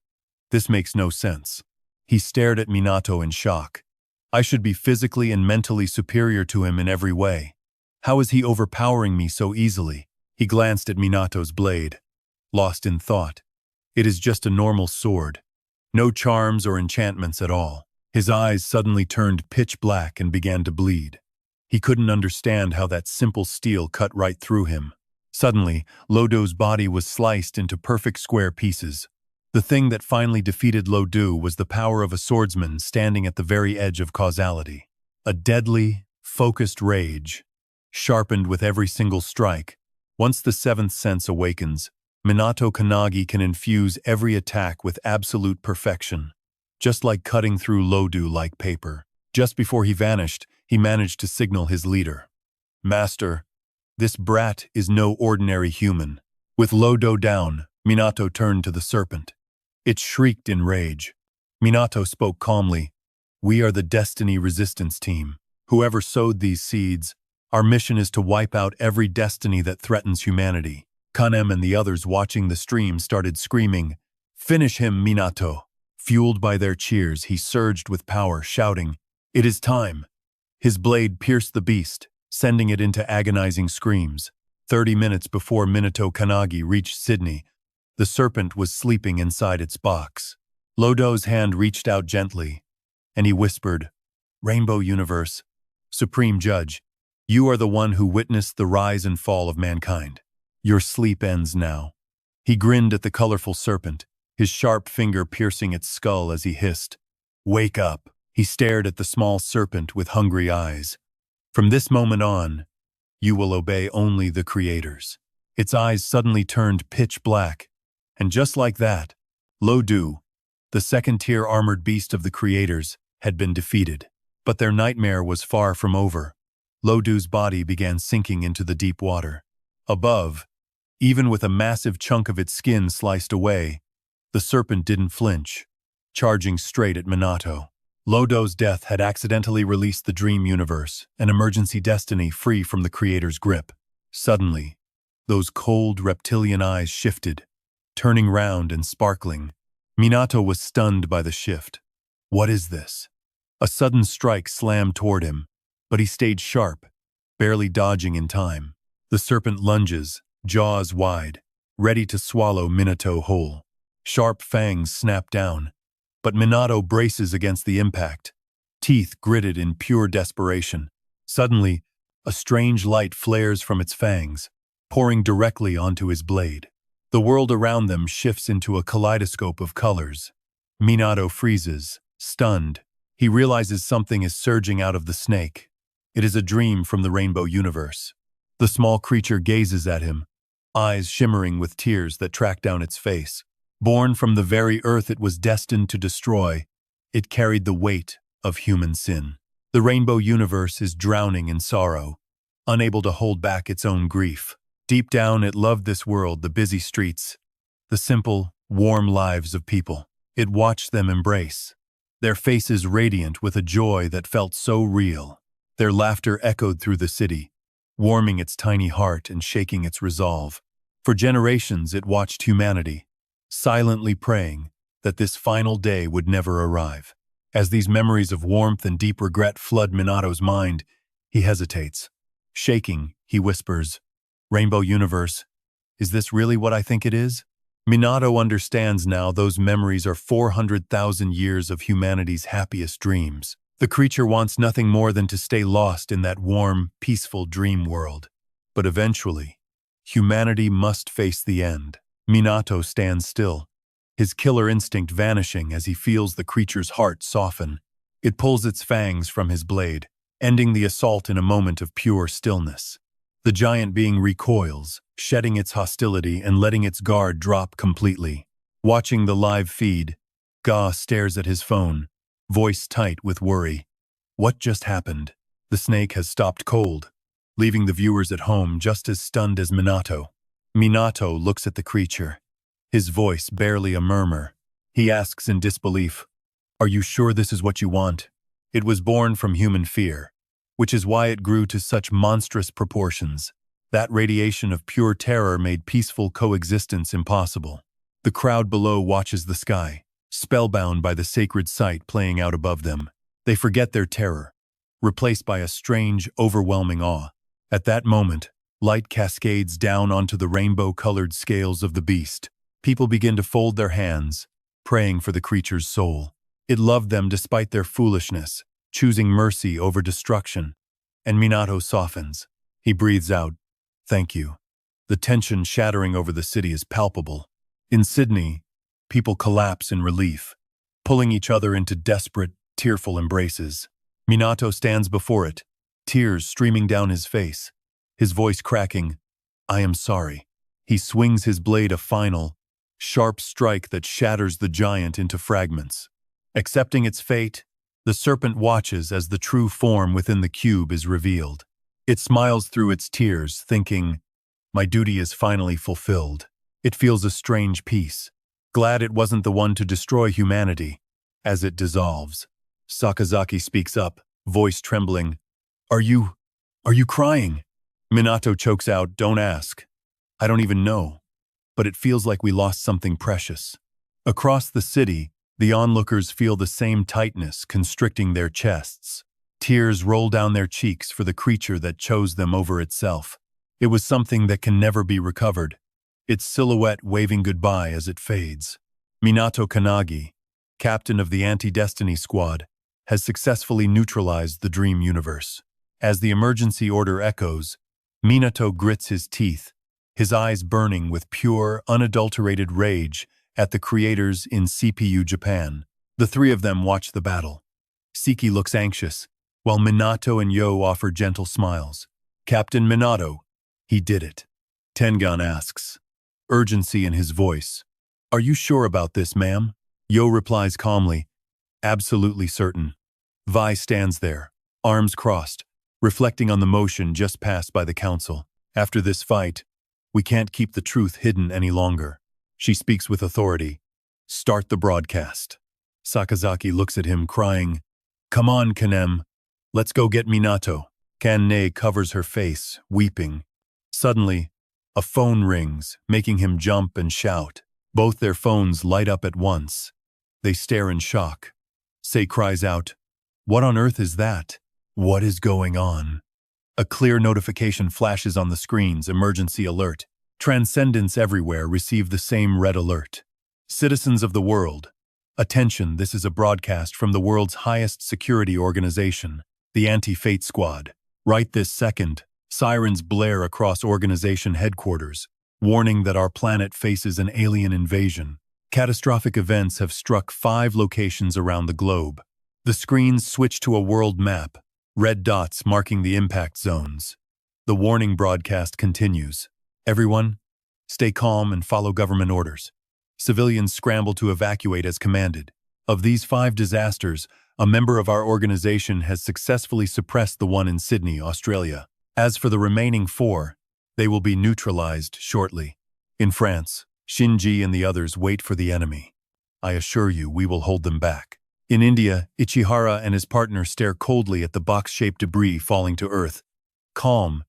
This makes no sense. He stared at Minato in shock. I should be physically and mentally superior to him in every way. How is he overpowering me so easily? He glanced at Minato's blade, lost in thought. It is just a normal sword. No charms or enchantments at all. His eyes suddenly turned pitch black and began to bleed. He couldn't understand how that simple steel cut right through him. Suddenly, Lodo's body was sliced into perfect square pieces. The thing that finally defeated Lo Du was the power of a swordsman standing at the very edge of causality. A deadly, focused rage, sharpened with every single strike. Once the seventh sense awakens, Minato Kannagi can infuse every attack with absolute perfection, just like cutting through Lo Du like paper. Just before he vanished, he managed to signal his leader. "Master, this brat is no ordinary human." With Lo Du down, Minato turned to the serpent. It shrieked in rage. Minato spoke calmly. "We are the Destiny Resistance Team. Whoever sowed these seeds, our mission is to wipe out every destiny that threatens humanity." Kanem and the others watching the stream started screaming, "Finish him, Minato!" Fueled by their cheers, he surged with power, shouting, "It is time!" His blade pierced the beast, sending it into agonizing screams. 30 minutes before Minato Kannagi reached Sydney, the serpent was sleeping inside its box. Lo Du's hand reached out gently, and he whispered, "Rainbow Universe, Supreme Judge, you are the one who witnessed the rise and fall of mankind. Your sleep ends now." He grinned at the colorful serpent, his sharp finger piercing its skull as he hissed, "Wake up." He stared at the small serpent with hungry eyes. "From this moment on, you will obey only the creators." Its eyes suddenly turned pitch black, and just like that, Lo Du, the second-tier armored beast of the creators, had been defeated. But their nightmare was far from over. Lo Du's body began sinking into the deep water. Above, even with a massive chunk of its skin sliced away, the serpent didn't flinch, charging straight at Minato. Lo Du's death had accidentally released the dream universe, an emergency destiny free from the creator's grip. Suddenly, those cold reptilian eyes shifted, turning round and sparkling. Minato was stunned by the shift. What is this? A sudden strike slammed toward him, but he stayed sharp, barely dodging in time. The serpent lunges, jaws wide, ready to swallow Minato whole. Sharp fangs snap down, but Minato braces against the impact, teeth gritted in pure desperation. Suddenly, a strange light flares from its fangs, pouring directly onto his blade. The world around them shifts into a kaleidoscope of colors. Minato freezes, stunned. He realizes something is surging out of the snake. It is a dream from the Rainbow Universe. The small creature gazes at him, eyes shimmering with tears that track down its face. Born from the very earth it was destined to destroy, it carried the weight of human sin. The Rainbow Universe is drowning in sorrow, unable to hold back its own grief. Deep down, it loved this world, the busy streets, the simple, warm lives of people. It watched them embrace, their faces radiant with a joy that felt so real. Their laughter echoed through the city, warming its tiny heart and shaking its resolve. For generations, it watched humanity, silently praying that this final day would never arrive. As these memories of warmth and deep regret flood Minato's mind, he hesitates. Shaking, he whispers, "Rainbow Universe, is this really what I think it is?" Minato understands now those memories are 400,000 years of humanity's happiest dreams. The creature wants nothing more than to stay lost in that warm, peaceful dream world. But eventually, humanity must face the end. Minato stands still, his killer instinct vanishing as he feels the creature's heart soften. It pulls its fangs from his blade, ending the assault in a moment of pure stillness. The giant being recoils, shedding its hostility and letting its guard drop completely. Watching the live feed, Ga stares at his phone, voice tight with worry. What just happened? The snake has stopped cold, leaving the viewers at home just as stunned as Minato. Minato looks at the creature, his voice barely a murmur. He asks in disbelief, "Are you sure this is what you want?" It was born from human fear, which is why it grew to such monstrous proportions. That radiation of pure terror made peaceful coexistence impossible. The crowd below watches the sky, spellbound by the sacred sight playing out above them. They forget their terror, replaced by a strange, overwhelming awe. At that moment, light cascades down onto the rainbow-colored scales of the beast. People begin to fold their hands, praying for the creature's soul. It loved them despite their foolishness, choosing mercy over destruction. And Minato softens. He breathes out, "Thank you." The tension shattering over the city is palpable. In Sydney, People collapse in relief, pulling each other into desperate, tearful embraces. Minato stands before it, tears streaming down his face, his voice cracking, "I am sorry." He swings his blade a final, sharp strike that shatters the giant into fragments. Accepting its fate, the serpent watches as the true form within the cube is revealed. It smiles through its tears, thinking, "My duty is finally fulfilled." It feels a strange peace, glad it wasn't the one to destroy humanity. As it dissolves, Sakazaki speaks up, voice trembling, Are you crying?" Minato chokes out, "Don't ask. I don't even know. But it feels like we lost something precious." Across the city, the onlookers feel the same tightness constricting their chests. Tears roll down their cheeks for the creature that chose them over itself. It was something that can never be recovered, its silhouette waving goodbye as it fades. Minato Kannagi, captain of the Anti-Destiny Squad, has successfully neutralized the dream universe. As the emergency order echoes, Minato grits his teeth, his eyes burning with pure, unadulterated rage at the creators in CPU Japan. The three of them watch the battle. Siki looks anxious, while Minato and Yo offer gentle smiles. "Captain Minato, he did it." Tengan asks, urgency in his voice. "Are you sure about this, ma'am?" Yo replies calmly, "Absolutely certain." Vi stands there, arms crossed, reflecting on the motion just passed by the council. "After this fight, we can't keep the truth hidden any longer." She speaks with authority. "Start the broadcast." Sakazaki looks at him, crying, "Come on, Kanem. Let's go get Minato." Kanne covers her face, weeping. Suddenly, a phone rings, making him jump and shout. Both their phones light up at once. They stare in shock. Sei cries out, "What on earth is that? What is going on?" A clear notification flashes on the screens, emergency alert. Transcendents everywhere receive the same red alert. "Citizens of the world, attention, this is a broadcast from the world's highest security organization, the Anti-Fate Squad. Right this second, sirens blare across organization headquarters, warning that our planet faces an alien invasion. Catastrophic events have struck 5 locations around the globe. The screens switch to a world map, red dots marking the impact zones. The warning broadcast continues. Everyone, stay calm and follow government orders. Civilians scramble to evacuate as commanded. Of these 5 disasters, a member of our organization has successfully suppressed the one in Sydney, Australia. As for the remaining 4, they will be neutralized shortly. In France, Shinji and the others wait for the enemy. I assure you, we will hold them back. In India, Ichihara and his partner stare coldly at the box-shaped debris falling to Earth. Calm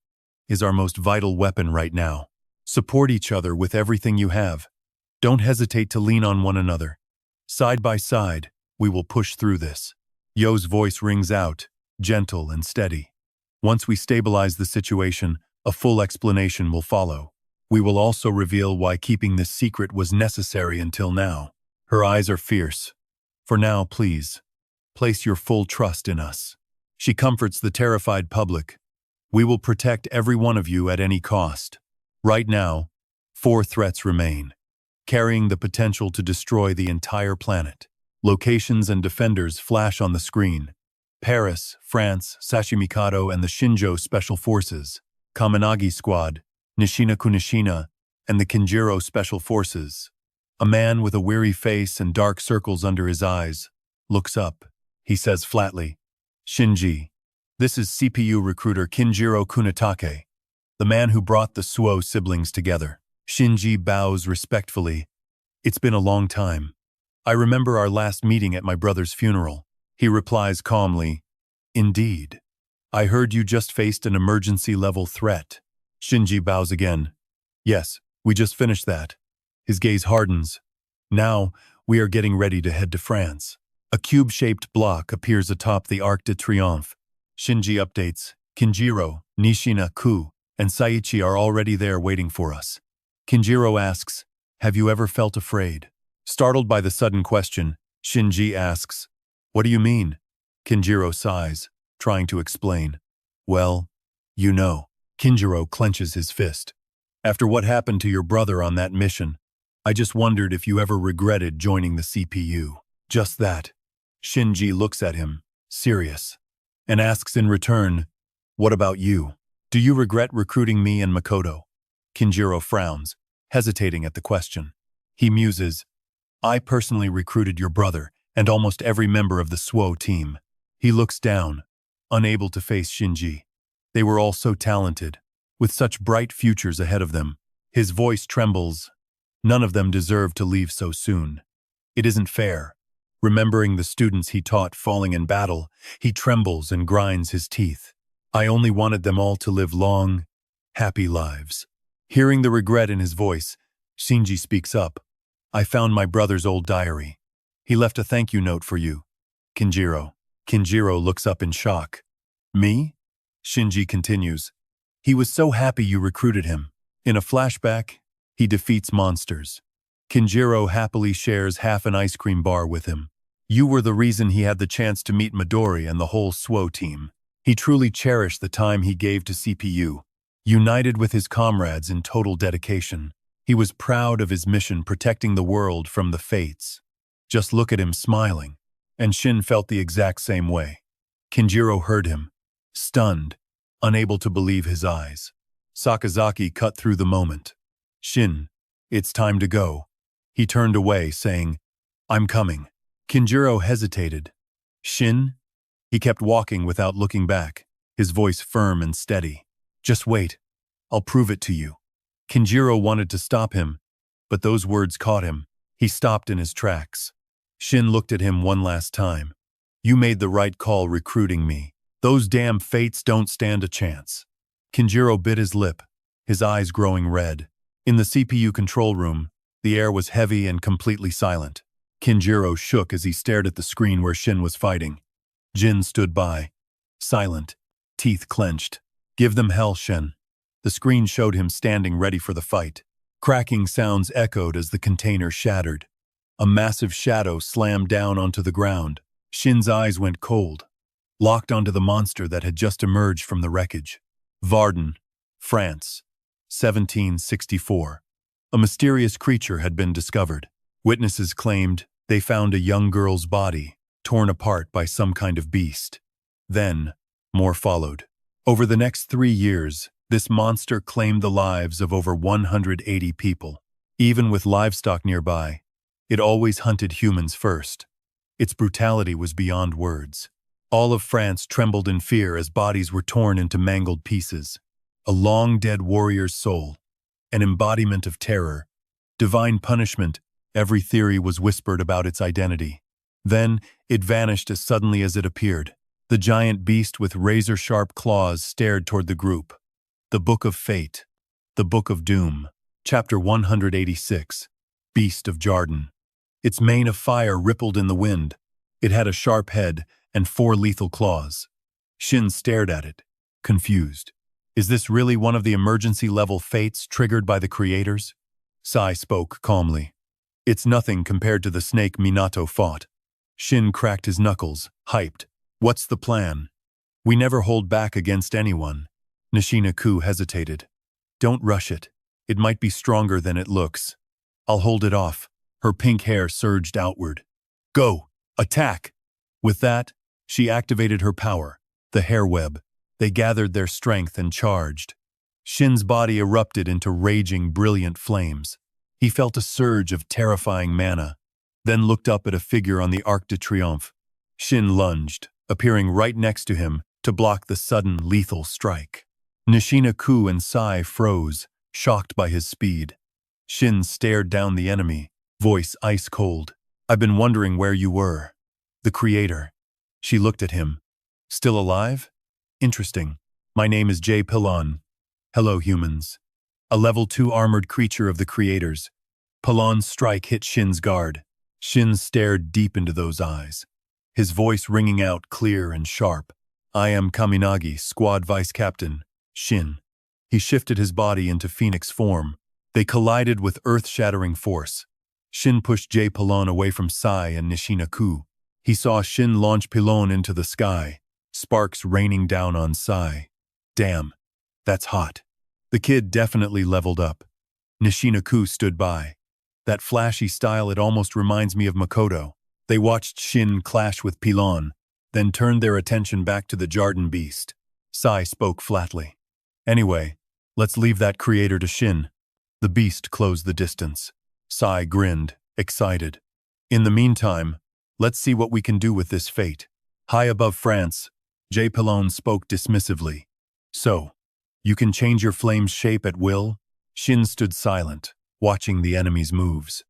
is our most vital weapon right now. Support each other with everything you have. Don't hesitate to lean on one another. Side by side, we will push through this." Yo's voice rings out, gentle and steady. "Once we stabilize the situation, a full explanation will follow. We will also reveal why keeping this secret was necessary until now." Her eyes are fierce. "For now, please, place your full trust in us." She comforts the terrified public. "We will protect every one of you at any cost." Right now, 4 threats remain, carrying the potential to destroy the entire planet. Locations and defenders flash on the screen. Paris, France, Sashimikado and the Shinjo Special Forces, Kaminagi Squad, Nishina Kunishina, and the Kinjiro Special Forces. A man with a weary face and dark circles under his eyes looks up. He says flatly, "Shinji, this is CPU recruiter Kinjiro Kunitake, the man who brought the Suo siblings together." Shinji bows respectfully. "It's been a long time. I remember our last meeting at my brother's funeral." He replies calmly, "Indeed. I heard you just faced an emergency-level threat." Shinji bows again. "Yes, we just finished that." His gaze hardens. "Now, we are getting ready to head to France." A cube-shaped block appears atop the Arc de Triomphe. Shinji updates, "Kinjiro, Nishina, Ku, and Saichi are already there waiting for us." Kinjiro asks, "Have you ever felt afraid?" Startled by the sudden question, Shinji asks, "What do you mean?" Kinjiro sighs, trying to explain. "Well, you know." Kinjiro clenches his fist. "After what happened to your brother on that mission, I just wondered if you ever regretted joining the CPU. Just that. Shinji looks at him, serious, and asks in return, what about you? Do you regret recruiting me and Makoto? Kinjiro frowns, hesitating at the question. He muses, I personally recruited your brother and almost every member of the SWO team. He looks down, unable to face Shinji. They were all so talented, with such bright futures ahead of them. His voice trembles. None of them deserve to leave so soon. It isn't fair. Remembering the students he taught falling in battle, he trembles and grinds his teeth. I only wanted them all to live long, happy lives. Hearing the regret in his voice, Shinji speaks up. I found my brother's old diary. He left a thank you note for you, Kinjiro. Kinjiro looks up in shock. Me? Shinji continues. He was so happy you recruited him. In a flashback, he defeats monsters. Kinjiro happily shares half an ice cream bar with him. You were the reason he had the chance to meet Midori and the whole SWO team. He truly cherished the time he gave to CPU. United with his comrades in total dedication, he was proud of his mission protecting the world from the fates. Just look at him smiling. And Shin felt the exact same way. Kinjiro heard him, stunned, unable to believe his eyes. Sakazaki cut through the moment. Shin, it's time to go. He turned away, saying, I'm coming. Kinjiro hesitated. Shin? He kept walking without looking back, his voice firm and steady. Just wait. I'll prove it to you. Kinjiro wanted to stop him, but those words caught him. He stopped in his tracks. Shin looked at him one last time. You made the right call recruiting me. Those damn fates don't stand a chance. Kinjiro bit his lip, his eyes growing red. In the CPU control room, the air was heavy and completely silent. Kinjiro shook as he stared at the screen where Shin was fighting. Jin stood by, silent, teeth clenched. Give them hell, Shin. The screen showed him standing ready for the fight. Cracking sounds echoed as the container shattered. A massive shadow slammed down onto the ground. Shin's eyes went cold, locked onto the monster that had just emerged from the wreckage. Varden, France, 1764. A mysterious creature had been discovered. Witnesses claimed they found a young girl's body, torn apart by some kind of beast. Then, more followed. Over the next 3 years, this monster claimed the lives of over 180 people. Even with livestock nearby, it always hunted humans first. Its brutality was beyond words. All of France trembled in fear as bodies were torn into mangled pieces. A long-dead warrior's soul, an embodiment of terror, divine punishment. Every theory was whispered about its identity. Then, it vanished as suddenly as it appeared. The giant beast with razor-sharp claws stared toward the group. The Book of Fate. The Book of Doom. Chapter 186. Beast of Jarden. Its mane of fire rippled in the wind. It had a sharp head and 4 lethal claws. Shin stared at it, confused. Is this really one of the emergency-level fates triggered by the creators? Sai spoke calmly. It's nothing compared to the snake Minato fought. Shin cracked his knuckles, hyped. What's the plan? We never hold back against anyone. Nishina-ku hesitated. Don't rush it. It might be stronger than it looks. I'll hold it off. Her pink hair surged outward. Go! Attack! With that, she activated her power, the hair web. They gathered their strength and charged. Shin's body erupted into raging, brilliant flames. He felt a surge of terrifying mana, then looked up at a figure on the Arc de Triomphe. Shin lunged, appearing right next to him to block the sudden, lethal strike. Nishina-ku and Sai froze, shocked by his speed. Shin stared down the enemy, voice ice cold. I've been wondering where you were. The creator. She looked at him. Still alive? Interesting. My name is J. Pilon. Hello, humans. A level 2 armored creature of the creators. Pilon's strike hit Shin's guard. Shin stared deep into those eyes, his voice ringing out clear and sharp. I am Kaminagi, squad vice captain. Shin. He shifted his body into phoenix form. They collided with earth-shattering force. Shin pushed J. Pilon away from Sai and Nishina-ku. He saw Shin launch Pilon into the sky, sparks raining down on Sai. Damn, that's hot. The kid definitely leveled up. Nishina-ku stood by. That flashy style, it almost reminds me of Makoto. They watched Shin clash with Pilon, then turned their attention back to the Jarden beast. Sai spoke flatly. Anyway, let's leave that creator to Shin. The beast closed the distance. Sai grinned, excited. In the meantime, let's see what we can do with this fate. High above France, J. Pilon spoke dismissively. So, you can change your flame's shape at will? Shin stood silent, watching the enemy's moves.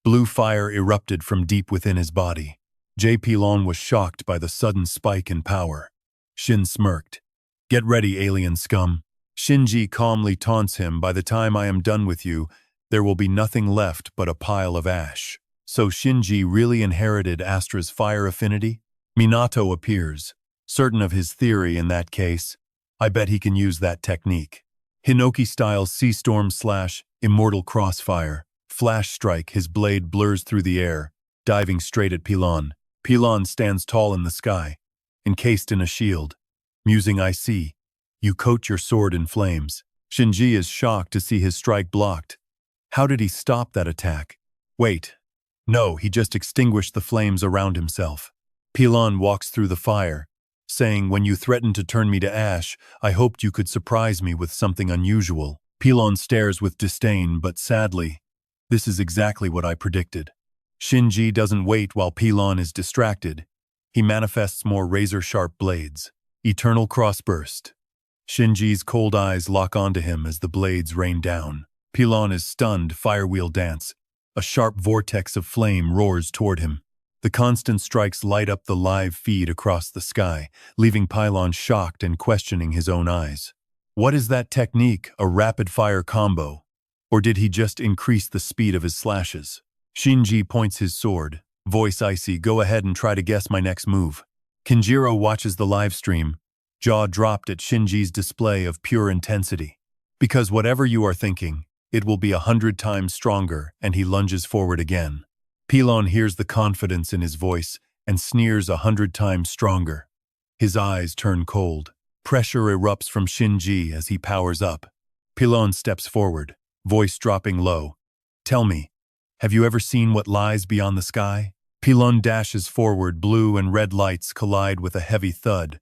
Blue fire erupted from deep within his body. J. Pilon was shocked by the sudden spike in power. Shin smirked. Get ready, alien scum. Shinji calmly taunts him, by the time I am done with you, there will be nothing left but a pile of ash. So Shinji really inherited Astra's fire affinity? Minato appears, certain of his theory in that case. I bet he can use that technique. Hinoki-style Sea Storm/Immortal Crossfire. Flash strike, his blade blurs through the air, diving straight at Pilon. Pilon stands tall in the sky, encased in a shield. Musing, I see. You coat your sword in flames. Shinji is shocked to see his strike blocked. How did he stop that attack? Wait. No, he just extinguished the flames around himself. Pilon walks through the fire, saying, when you threatened to turn me to ash, I hoped you could surprise me with something unusual. Pilon stares with disdain, but sadly, this is exactly what I predicted. Shinji doesn't wait while Pilon is distracted. He manifests more razor-sharp blades. Eternal crossburst. Shinji's cold eyes lock onto him as the blades rain down. Pilon is stunned, firewheel dance. A sharp vortex of flame roars toward him. The constant strikes light up the live feed across the sky, leaving Pilon shocked and questioning his own eyes. What is that technique, a rapid-fire combo? Or did he just increase the speed of his slashes? Shinji points his sword, voice icy, go ahead and try to guess my next move. Kinjiro watches the live stream, jaw dropped at Shinji's display of pure intensity. Because whatever you are thinking, it will be 100 times stronger, and he lunges forward again. Pilon hears the confidence in his voice and sneers 100 times stronger. His eyes turn cold. Pressure erupts from Shinji as he powers up. Pilon steps forward, voice dropping low. Tell me, have you ever seen what lies beyond the sky? Pilon dashes forward, blue and red lights collide with a heavy thud,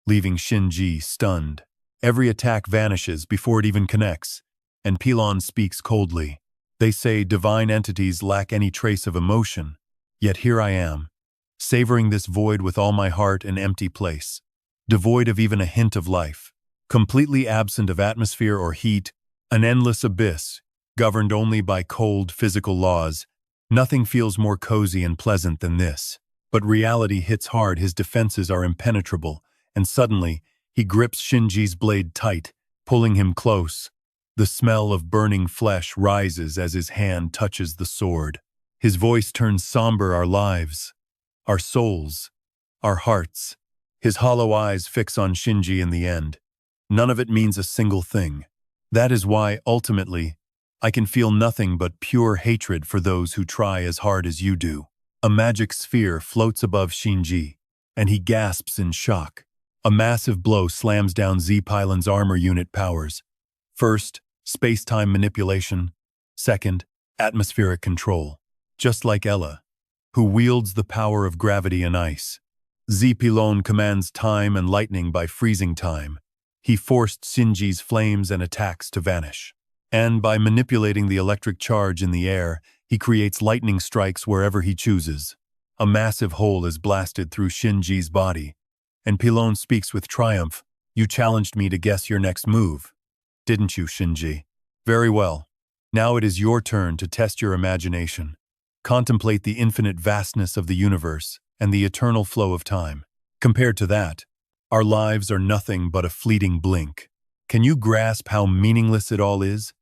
leaving Shinji stunned. Every attack vanishes before it even connects, and Pilon speaks coldly. They say divine entities lack any trace of emotion, yet here I am, savoring this void with all my heart, an empty place, devoid of even a hint of life, completely absent of atmosphere or heat, an endless abyss, governed only by cold physical laws. Nothing feels more cozy and pleasant than this. But reality hits hard, his defenses are impenetrable, and suddenly, he grips Shinji's blade tight, pulling him close. The smell of burning flesh rises as his hand touches the sword. His voice turns somber, our lives, our souls, our hearts. His hollow eyes fix on Shinji in the end. None of it means a single thing. That is why, ultimately, I can feel nothing but pure hatred for those who try as hard as you do. A magic sphere floats above Shinji, and he gasps in shock. A massive blow slams down Z-Pylon's armor unit powers. First, space-time manipulation. Second, atmospheric control. Just like Ella, who wields the power of gravity and ice. Z-Pylon commands time and lightning by freezing time. He forced Shinji's flames and attacks to vanish. And by manipulating the electric charge in the air, he creates lightning strikes wherever he chooses. A massive hole is blasted through Shinji's body, and Pilon speaks with triumph. You challenged me to guess your next move, didn't you, Shinji? Very well. Now it is your turn to test your imagination. Contemplate the infinite vastness of the universe and the eternal flow of time. Compared to that, our lives are nothing but a fleeting blink. Can you grasp how meaningless it all is?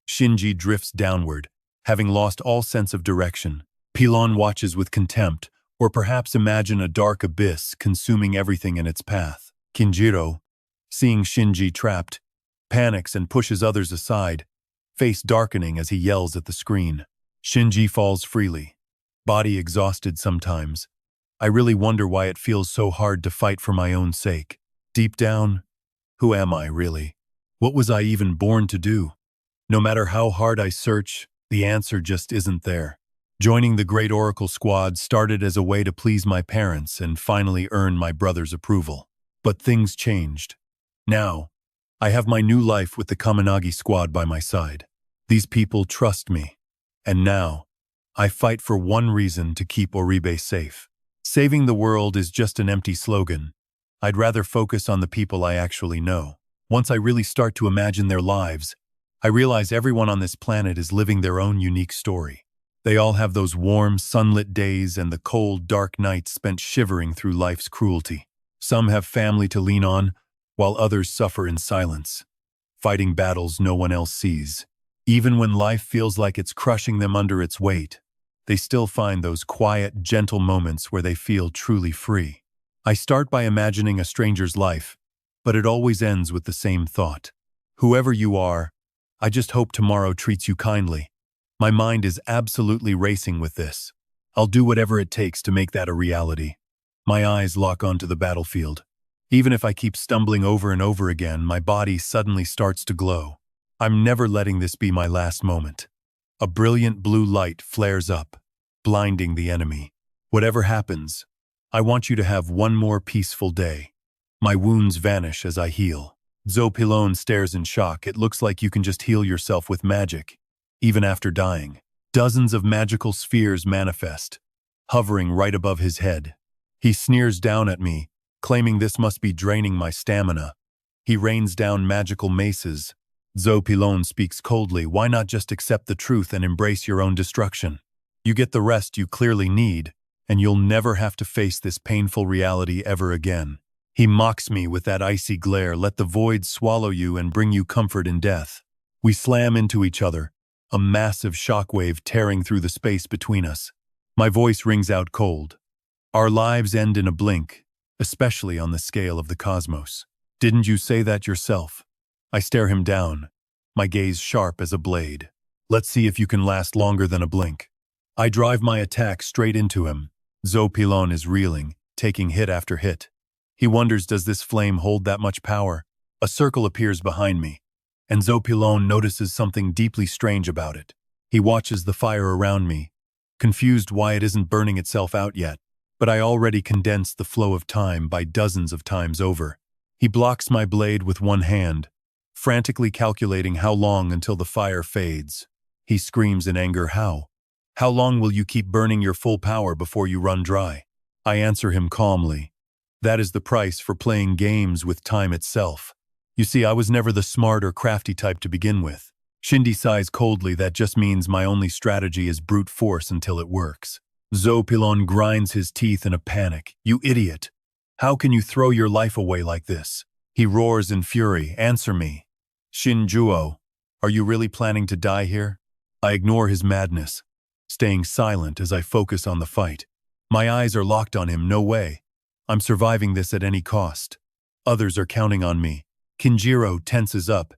Shinji drifts downward, having lost all sense of direction. Pilon watches with contempt, or perhaps imagine a dark abyss consuming everything in its path. Kinjiro, seeing Shinji trapped, panics and pushes others aside, face darkening as he yells at the screen. Shinji falls freely, body exhausted sometimes. I really wonder why it feels so hard to fight for my own sake. Deep down, who am I really? What was I even born to do? No matter how hard I search, The answer just isn't there. Joining the Great Oracle Squad started as a way to please my parents and finally earn my brother's approval. But things changed. Now, I have my new life with the Kannagi Squad by my side. These people trust me. And now, I fight for one reason: to keep Oribe safe. Saving the world is just an empty slogan. I'd rather focus on the people I actually know. Once I really start to imagine their lives, I realize everyone on this planet is living their own unique story. They all have those warm, sunlit days and the cold, dark nights spent shivering through life's cruelty. Some have family to lean on, while others suffer in silence, fighting battles no one else sees. Even when life feels like it's crushing them under its weight, they still find those quiet, gentle moments where they feel truly free. I start by imagining a stranger's life, but it always ends with the same thought. Whoever you are, I just hope tomorrow treats you kindly. My mind is absolutely racing with this. I'll do whatever it takes to make that a reality. My eyes lock onto the battlefield. Even if I keep stumbling over and over again, my body suddenly starts to glow. I'm never letting this be my last moment. A brilliant blue light flares up, blinding the enemy. Whatever happens, I want you to have one more peaceful day. My wounds vanish as I heal. Zopilon stares in shock. It looks like you can just heal yourself with magic, even after dying. Dozens of magical spheres manifest, hovering right above his head. He sneers down at me, claiming this must be draining my stamina. He rains down magical maces. Zopilon speaks coldly. Why not just accept the truth and embrace your own destruction? You get the rest you clearly need, and you'll never have to face this painful reality ever again. He mocks me with that icy glare. Let the void swallow you and bring you comfort in death. We slam into each other, a massive shockwave tearing through the space between us. My voice rings out cold. Our lives end in a blink, especially on the scale of the cosmos. Didn't you say that yourself? I stare him down, my gaze sharp as a blade. Let's see if you can last longer than a blink. I drive my attack straight into him. Zopilon is reeling, taking hit after hit. He wonders, does this flame hold that much power? A circle appears behind me, and Zopilon notices something deeply strange about it. He watches the fire around me, confused why it isn't burning itself out yet. But I already condensed the flow of time by dozens of times over. He blocks my blade with one hand, frantically calculating how long until the fire fades. He screams in anger, How? How long will you keep burning your full power before you run dry? I answer him calmly. That is the price for playing games with time itself. You see, I was never the smart or crafty type to begin with. Shindy sighs coldly. That just means my only strategy is brute force until it works. Zopilon grinds his teeth in a panic. You idiot! How can you throw your life away like this? He roars in fury. Answer me. Shinjuo, are you really planning to die here? I ignore his madness, staying silent as I focus on the fight. My eyes are locked on him. No way. I'm surviving this at any cost. Others are counting on me. Kinjiro tenses up,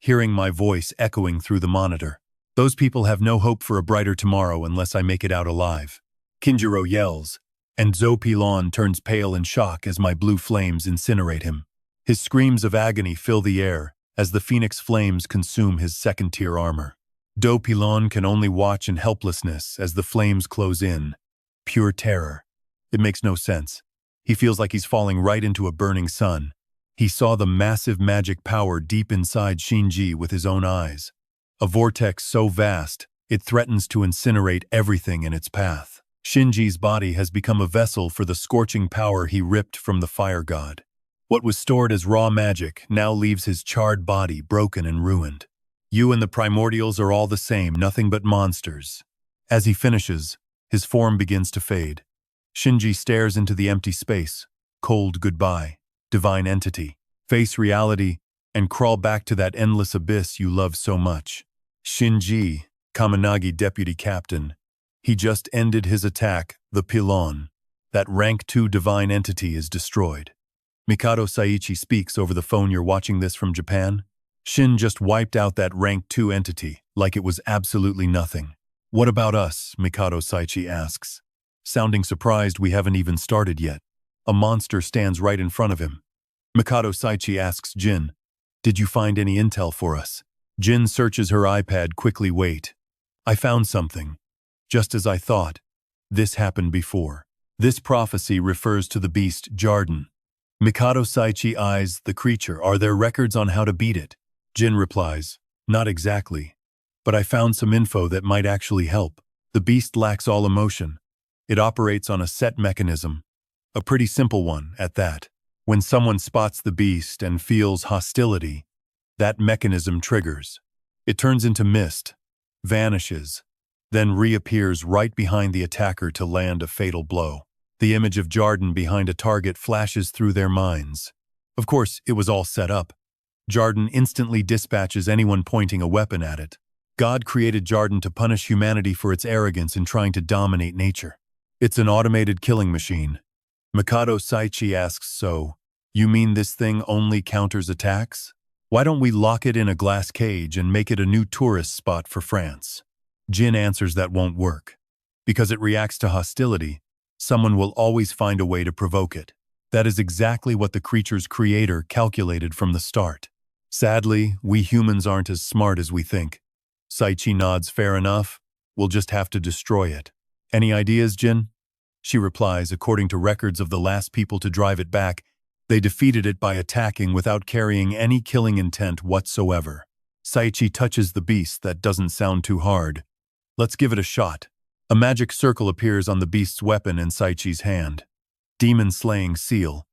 hearing my voice echoing through the monitor. Those people have no hope for a brighter tomorrow unless I make it out alive. Kinjiro yells, and Zopilon turns pale in shock as my blue flames incinerate him. His screams of agony fill the air as the phoenix flames consume his second-tier armor. Zopilon can only watch in helplessness as the flames close in. Pure terror. It makes no sense. He feels like he's falling right into a burning sun. He saw the massive magic power deep inside Shinji with his own eyes. A vortex so vast, it threatens to incinerate everything in its path. Shinji's body has become a vessel for the scorching power he ripped from the fire god. What was stored as raw magic now leaves his charred body broken and ruined. You and the primordials are all the same, nothing but monsters. As he finishes, his form begins to fade. Shinji stares into the empty space. Cold goodbye, divine entity. Face reality and crawl back to that endless abyss you love so much. Shinji, Kannagi deputy captain. He just ended his attack, the pylon. That rank 2 divine entity is destroyed. Mikado Saichi speaks over the phone. You're watching this from Japan? Shin just wiped out that rank 2 entity, like it was absolutely nothing. What about us? Mikado Saichi asks. Sounding surprised, we haven't even started yet. A monster stands right in front of him. Mikado Saichi asks Jin, did you find any intel for us? Jin searches her iPad quickly. Wait. I found something. Just as I thought. This happened before. This prophecy refers to the beast Jarden. Mikado Saichi eyes the creature. Are there records on how to beat it? Jin replies, not exactly. But I found some info that might actually help. The beast lacks all emotion. It operates on a set mechanism. A pretty simple one, at that. When someone spots the beast and feels hostility, that mechanism triggers. It turns into mist, vanishes, then reappears right behind the attacker to land a fatal blow. The image of Jarden behind a target flashes through their minds. Of course, it was all set up. Jarden instantly dispatches anyone pointing a weapon at it. God created Jarden to punish humanity for its arrogance in trying to dominate nature. It's an automated killing machine. Mikado Saichi asks, so, you mean this thing only counters attacks? Why don't we lock it in a glass cage and make it a new tourist spot for France? Jin answers that won't work. Because it reacts to hostility, someone will always find a way to provoke it. That is exactly what the creature's creator calculated from the start. Sadly, we humans aren't as smart as we think. Saichi nods, fair enough. We'll just have to destroy it. Any ideas, Jin? She replies, according to records of the last people to drive it back, they defeated it by attacking without carrying any killing intent whatsoever. Saichi touches the beast. That doesn't sound too hard. Let's give it a shot. A magic circle appears on the beast's weapon in Saichi's hand. Demon Slaying Seal.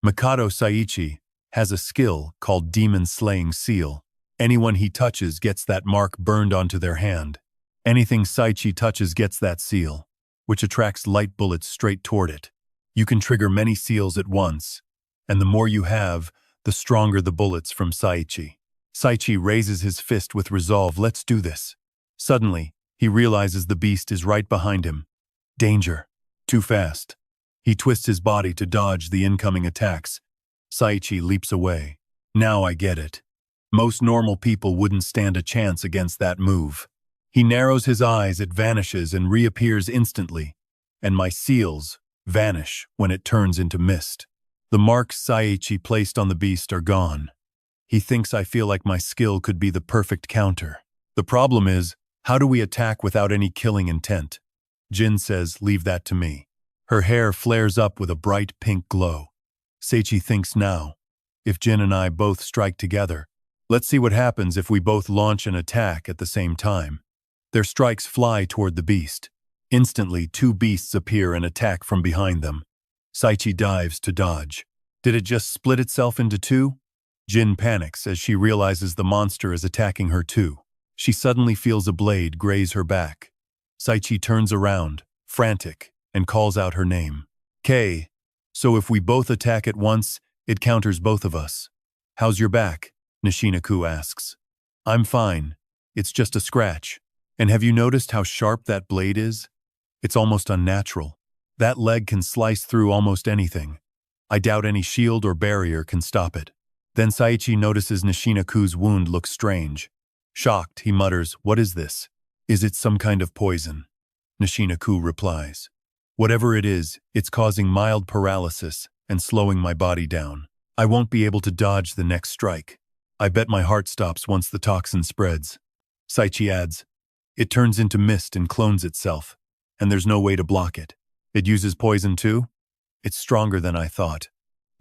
Mikado Saichi has a skill called Demon Slaying Seal. Anyone he touches gets that mark burned onto their hand. Anything Saichi touches gets that seal, which attracts light bullets straight toward it. You can trigger many seals at once, and the more you have, the stronger the bullets from Saichi. Saichi raises his fist with resolve. Let's do this. Suddenly, he realizes the beast is right behind him. Danger. Too fast. He twists his body to dodge the incoming attacks. Saichi leaps away. Now I get it. Most normal people wouldn't stand a chance against that move. He narrows his eyes, it vanishes and reappears instantly, and my seals vanish when it turns into mist. The marks Saichi placed on the beast are gone. He thinks I feel like my skill could be the perfect counter. The problem is, how do we attack without any killing intent? Jin says, leave that to me. Her hair flares up with a bright pink glow. Saichi thinks now, if Jin and I both strike together, let's see what happens if we both launch an attack at the same time. Their strikes fly toward the beast. Instantly, two beasts appear and attack from behind them. Saichi dives to dodge. Did it just split itself into two? Jin panics as she realizes the monster is attacking her too. She suddenly feels a blade graze her back. Saichi turns around, frantic, and calls out her name. Kei. So if we both attack at once, it counters both of us. How's your back? Nishinaku asks. I'm fine. It's just a scratch. And have you noticed how sharp that blade is? It's almost unnatural. That leg can slice through almost anything. I doubt any shield or barrier can stop it. Then Saichi notices Nishinaku's wound looks strange. Shocked, he mutters, what is this? Is it some kind of poison? Nishinaku replies. Whatever it is, it's causing mild paralysis and slowing my body down. I won't be able to dodge the next strike. I bet my heart stops once the toxin spreads. Saichi adds, it turns into mist and clones itself, and there's no way to block it. It uses poison too? It's stronger than I thought.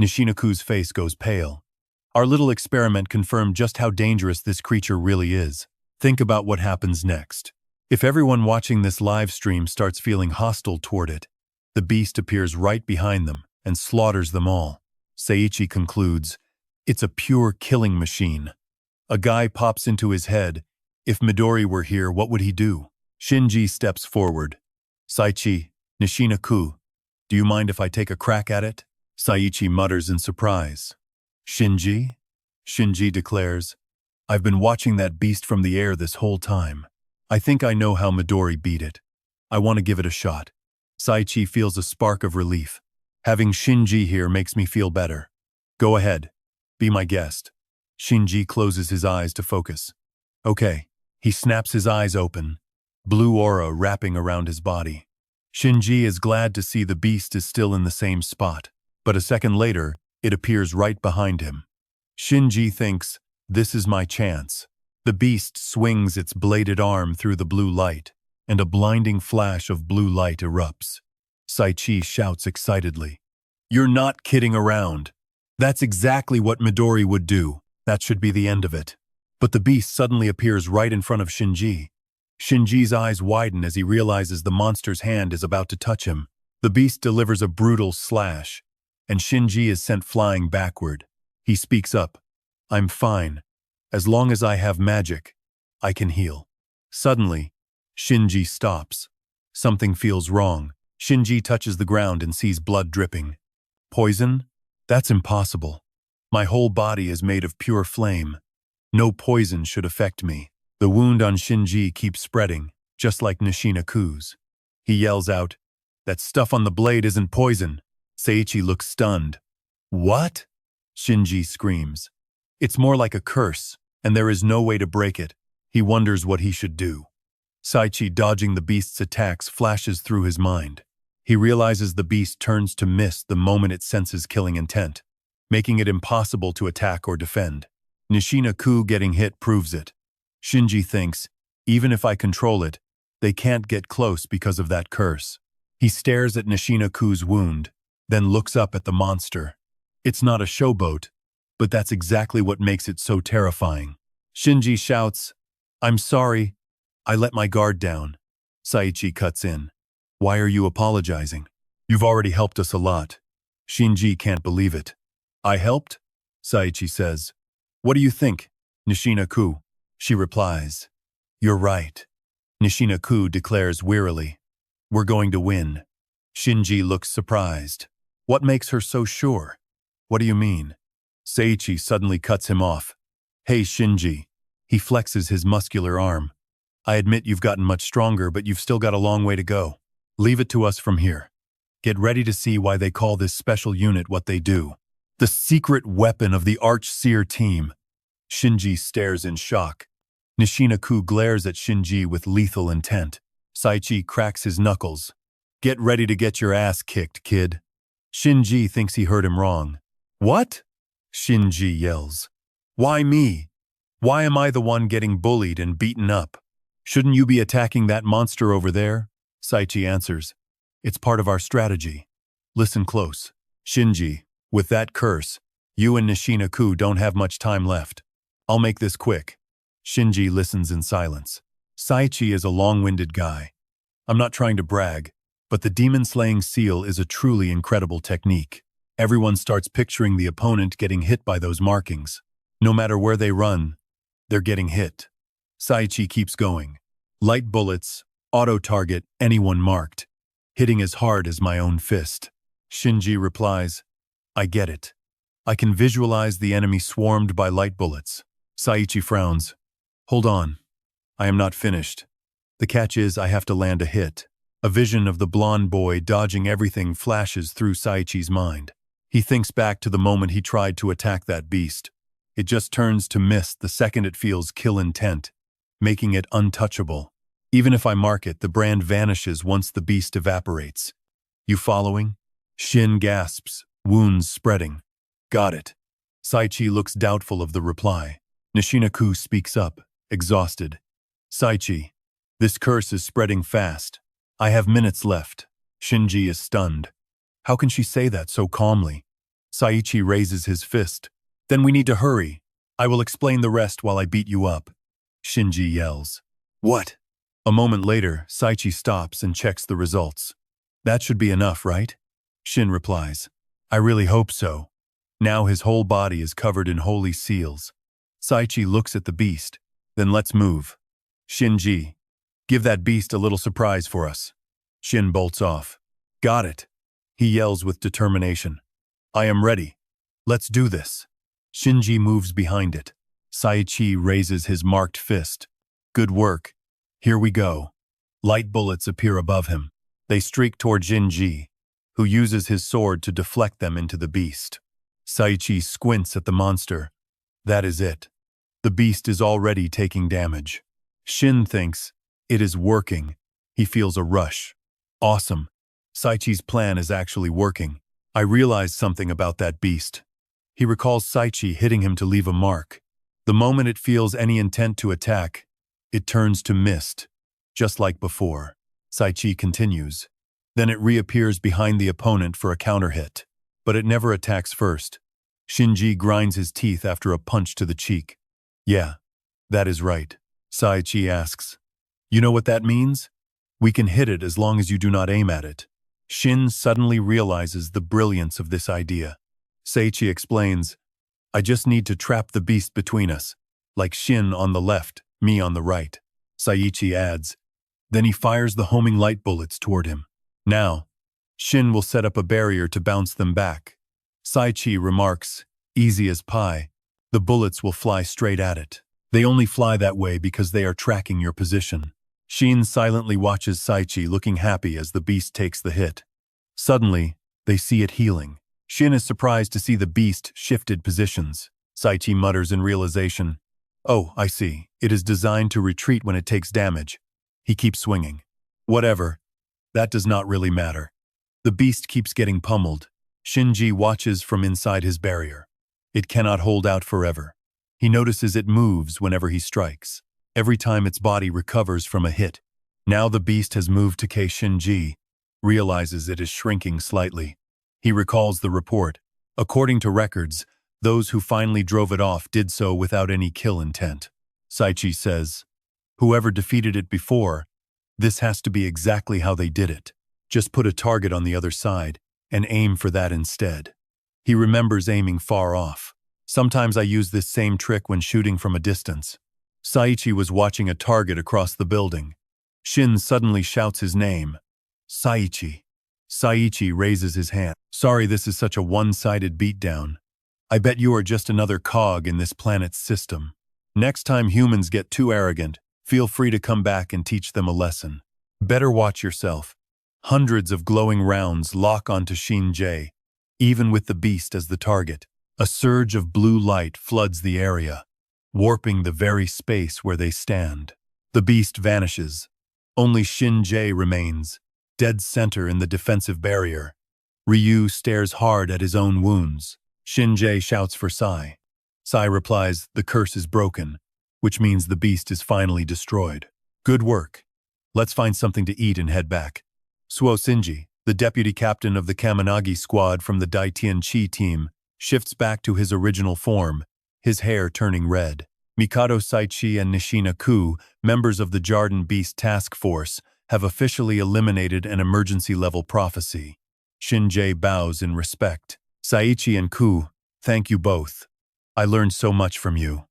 Nishinaku's face goes pale. Our little experiment confirmed just how dangerous this creature really is. Think about what happens next. If everyone watching this live stream starts feeling hostile toward it, the beast appears right behind them and slaughters them all. Saichi concludes, it's a pure killing machine. A guy pops into his head. If Midori were here, what would he do? Shinji steps forward. Saichi, Nishinaku, do you mind if I take a crack at it? Saichi mutters in surprise. Shinji? Shinji declares, I've been watching that beast from the air this whole time. I think I know how Midori beat it. I want to give it a shot. Saichi feels a spark of relief. Having Shinji here makes me feel better. Go ahead. Be my guest. Shinji closes his eyes to focus. Okay. He snaps his eyes open, blue aura wrapping around his body. Shinji is glad to see the beast is still in the same spot, but a second later, it appears right behind him. Shinji thinks, this is my chance. The beast swings its bladed arm through the blue light, and a blinding flash of blue light erupts. Saichi shouts excitedly, "You're not kidding around. That's exactly what Midori would do. That should be the end of it." But the beast suddenly appears right in front of Shinji. Shinji's eyes widen as he realizes the monster's hand is about to touch him. The beast delivers a brutal slash, and Shinji is sent flying backward. He speaks up, "I'm fine. As long as I have magic, I can heal." Suddenly, Shinji stops. Something feels wrong. Shinji touches the ground and sees blood dripping. Poison? That's impossible. My whole body is made of pure flame. No poison should affect me. The wound on Shinji keeps spreading, just like Nishinaku's. He yells out, "That stuff on the blade isn't poison." Seiichi looks stunned. "What?" Shinji screams. "It's more like a curse, and there is no way to break it." He wonders what he should do. Saichi, dodging the beast's attacks, flashes through his mind. He realizes the beast turns to mist the moment it senses killing intent, making it impossible to attack or defend. Nishinaku getting hit proves it. Shinji thinks, even if I control it, they can't get close because of that curse. He stares at Nishinaku's wound, then looks up at the monster. It's not a showboat, but that's exactly what makes it so terrifying. Shinji shouts, "I'm sorry. I let my guard down." Saichi cuts in. "Why are you apologizing? You've already helped us a lot." Shinji can't believe it. "I helped?" Saichi says. "What do you think, Nishinaku?" She replies, "You're right." Nishinaku declares wearily, "We're going to win." Shinji looks surprised. What makes her so sure? "What do you mean?" Seiichi suddenly cuts him off. "Hey, Shinji." He flexes his muscular arm. "I admit you've gotten much stronger, but you've still got a long way to go. Leave it to us from here. Get ready to see why they call this special unit what they do. The secret weapon of the Archseer team." Shinji stares in shock. Nishinaku glares at Shinji with lethal intent. Saichi cracks his knuckles. "Get ready to get your ass kicked, kid." Shinji thinks he heard him wrong. "What?" Shinji yells. "Why me? Why am I the one getting bullied and beaten up? Shouldn't you be attacking that monster over there?" Saichi answers, "It's part of our strategy. Listen close. Shinji, with that curse, you and Nishinaku don't have much time left. I'll make this quick." Shinji listens in silence. Saichi is a long-winded guy. I'm not trying to brag, but the demon-slaying seal is a truly incredible technique. Everyone starts picturing the opponent getting hit by those markings. No matter where they run, they're getting hit. Saichi keeps going. Light bullets, auto-target anyone marked, hitting as hard as my own fist. Shinji replies, "I get it. I can visualize the enemy swarmed by light bullets." Saichi frowns. "Hold on. I am not finished. The catch is I have to land a hit." A vision of the blonde boy dodging everything flashes through Saichi's mind. He thinks back to the moment he tried to attack that beast. It just turns to mist the second it feels kill intent, making it untouchable. Even if I mark it, the brand vanishes once the beast evaporates. "You following?" Shin gasps, wounds spreading. "Got it." Saichi looks doubtful of the reply. Nishinaku speaks up, exhausted. "Saichi, this curse is spreading fast. I have minutes left." Shinji is stunned. How can she say that so calmly? Saichi raises his fist. "Then we need to hurry. I will explain the rest while I beat you up." Shinji yells. "What?" A moment later, Saichi stops and checks the results. "That should be enough, right?" Shin replies. "I really hope so." Now his whole body is covered in holy seals. Saichi looks at the beast. "Then let's move." "Shinji, give that beast a little surprise for us." Shin bolts off. "Got it," he yells with determination. "I am ready. Let's do this." Shinji moves behind it. Saichi raises his marked fist. "Good work. Here we go." Light bullets appear above him. They streak toward Shinji, who uses his sword to deflect them into the beast. Saichi squints at the monster. That is it. The beast is already taking damage. Shin thinks, it is working. He feels a rush. Awesome. Saichi's plan is actually working. I realize something about that beast. He recalls Saichi hitting him to leave a mark. The moment it feels any intent to attack, it turns to mist, just like before. Saichi continues. Then it reappears behind the opponent for a counter hit. But it never attacks first. Shinji grinds his teeth after a punch to the cheek. Yeah, that is right. Saichi asks. You know what that means? We can hit it as long as you do not aim at it. Shin suddenly realizes the brilliance of this idea. Saichi explains, I just need to trap the beast between us, like Shin on the left, me on the right. Saichi adds. Then he fires the homing light bullets toward him. Now, Shin will set up a barrier to bounce them back. Saichi remarks, easy as pie. The bullets will fly straight at it. They only fly that way because they are tracking your position. Shin silently watches Saichi looking happy as the beast takes the hit. Suddenly, they see it healing. Shin is surprised to see the beast shifted positions. Saichi mutters in realization. Oh, I see. It is designed to retreat when it takes damage. He keeps swinging. Whatever. That does not really matter. The beast keeps getting pummeled. Shinji watches from inside his barrier. It cannot hold out forever. He notices it moves whenever he strikes. Every time its body recovers from a hit. Now the beast has moved to Shinji, realizes it is shrinking slightly. He recalls the report. According to records, those who finally drove it off did so without any kill intent. Saichi says, whoever defeated it before, this has to be exactly how they did it. Just put a target on the other side and aim for that instead. He remembers aiming far off. Sometimes I use this same trick when shooting from a distance. Saichi was watching a target across the building. Shin suddenly shouts his name. Saichi. Saichi raises his hand. Sorry this is such a one-sided beatdown. I bet you are just another cog in this planet's system. Next time humans get too arrogant, feel free to come back and teach them a lesson. Better watch yourself. Hundreds of glowing rounds lock onto Shinji, even with the beast as the target. A surge of blue light floods the area, warping the very space where they stand. The beast vanishes. Only Shinji remains, dead center in the defensive barrier. Ryu stares hard at his own wounds. Shinji shouts for Sai. Sai replies, the curse is broken, which means the beast is finally destroyed. Good work. Let's find something to eat and head back. Suo Shinji, the deputy captain of the Kannagi squad from the Daitian-chi team, shifts back to his original form, his hair turning red. Mikado Saichi and Nishina Ku, members of the Jarden Beast Task Force, have officially eliminated an emergency-level prophecy. Shinji bows in respect. Saichi and Ku, thank you both. I learned so much from you.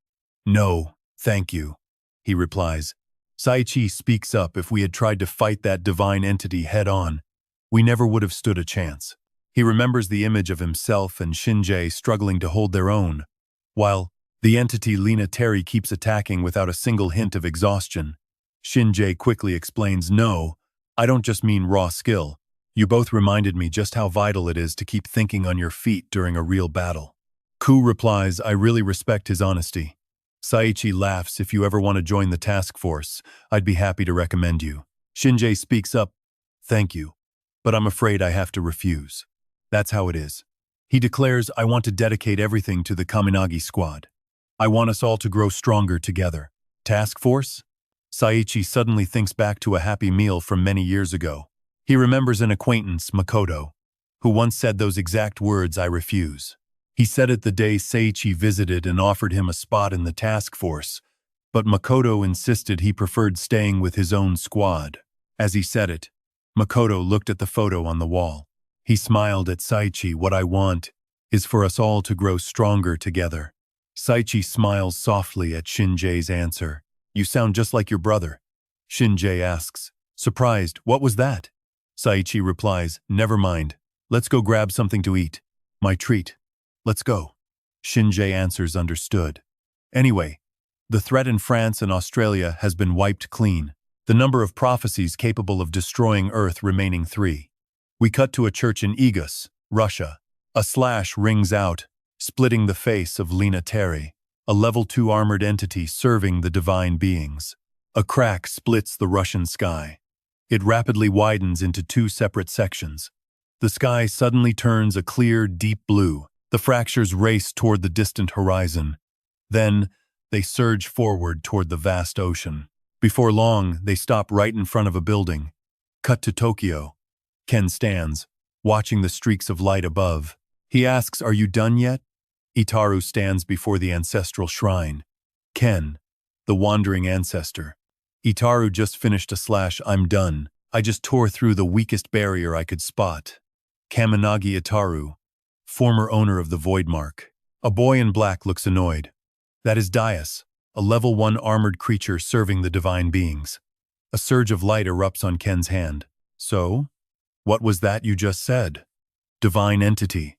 No, thank you, he replies. Saichi speaks up. If we had tried to fight that divine entity head-on, we never would have stood a chance. He remembers the image of himself and Shinji struggling to hold their own, while the entity Lina Terry keeps attacking without a single hint of exhaustion. Shinji quickly explains, no, I don't just mean raw skill. You both reminded me just how vital it is to keep thinking on your feet during a real battle. Ku replies, I really respect his honesty. Saichi laughs, if you ever want to join the task force, I'd be happy to recommend you. Shinji speaks up, thank you, but I'm afraid I have to refuse. That's how it is. He declares, I want to dedicate everything to the Kannagi squad. I want us all to grow stronger together. Task force? Saichi suddenly thinks back to a happy meal from many years ago. He remembers an acquaintance, Makoto, who once said those exact words, I refuse. He said it the day Saichi visited and offered him a spot in the task force, but Makoto insisted he preferred staying with his own squad. As he said it, Makoto looked at the photo on the wall. He smiled at Saichi. What I want is for us all to grow stronger together. Saichi smiles softly at Shinji's answer. You sound just like your brother. Shinji asks, surprised, what was that? Saichi replies, never mind. Let's go grab something to eat. My treat. Let's go. Shinji answers, understood. Anyway, the threat in France and Australia has been wiped clean. The number of prophecies capable of destroying Earth remaining 3. We cut to a church in Igus, Russia. A slash rings out, splitting the face of Lina Terry, a level 2 armored entity serving the divine beings. A crack splits the Russian sky. It rapidly widens into 2 separate sections. The sky suddenly turns a clear, deep blue. The fractures race toward the distant horizon. Then, They surge forward toward the vast ocean. Before long, they stop right in front of a building. Cut to Tokyo. Ken stands, watching the streaks of light above. He asks, "Are you done yet?" Itaru stands before the ancestral shrine. Ken, the wandering ancestor. Itaru just finished a slash. "I'm done. I just tore through the weakest barrier I could spot." Kaminagi Itaru, former owner of the Void Mark. A boy in black looks annoyed. That is Daius, a level 1 armored creature serving the divine beings. A surge of light erupts on Ken's hand. "So? What was that you just said?" "Divine entity.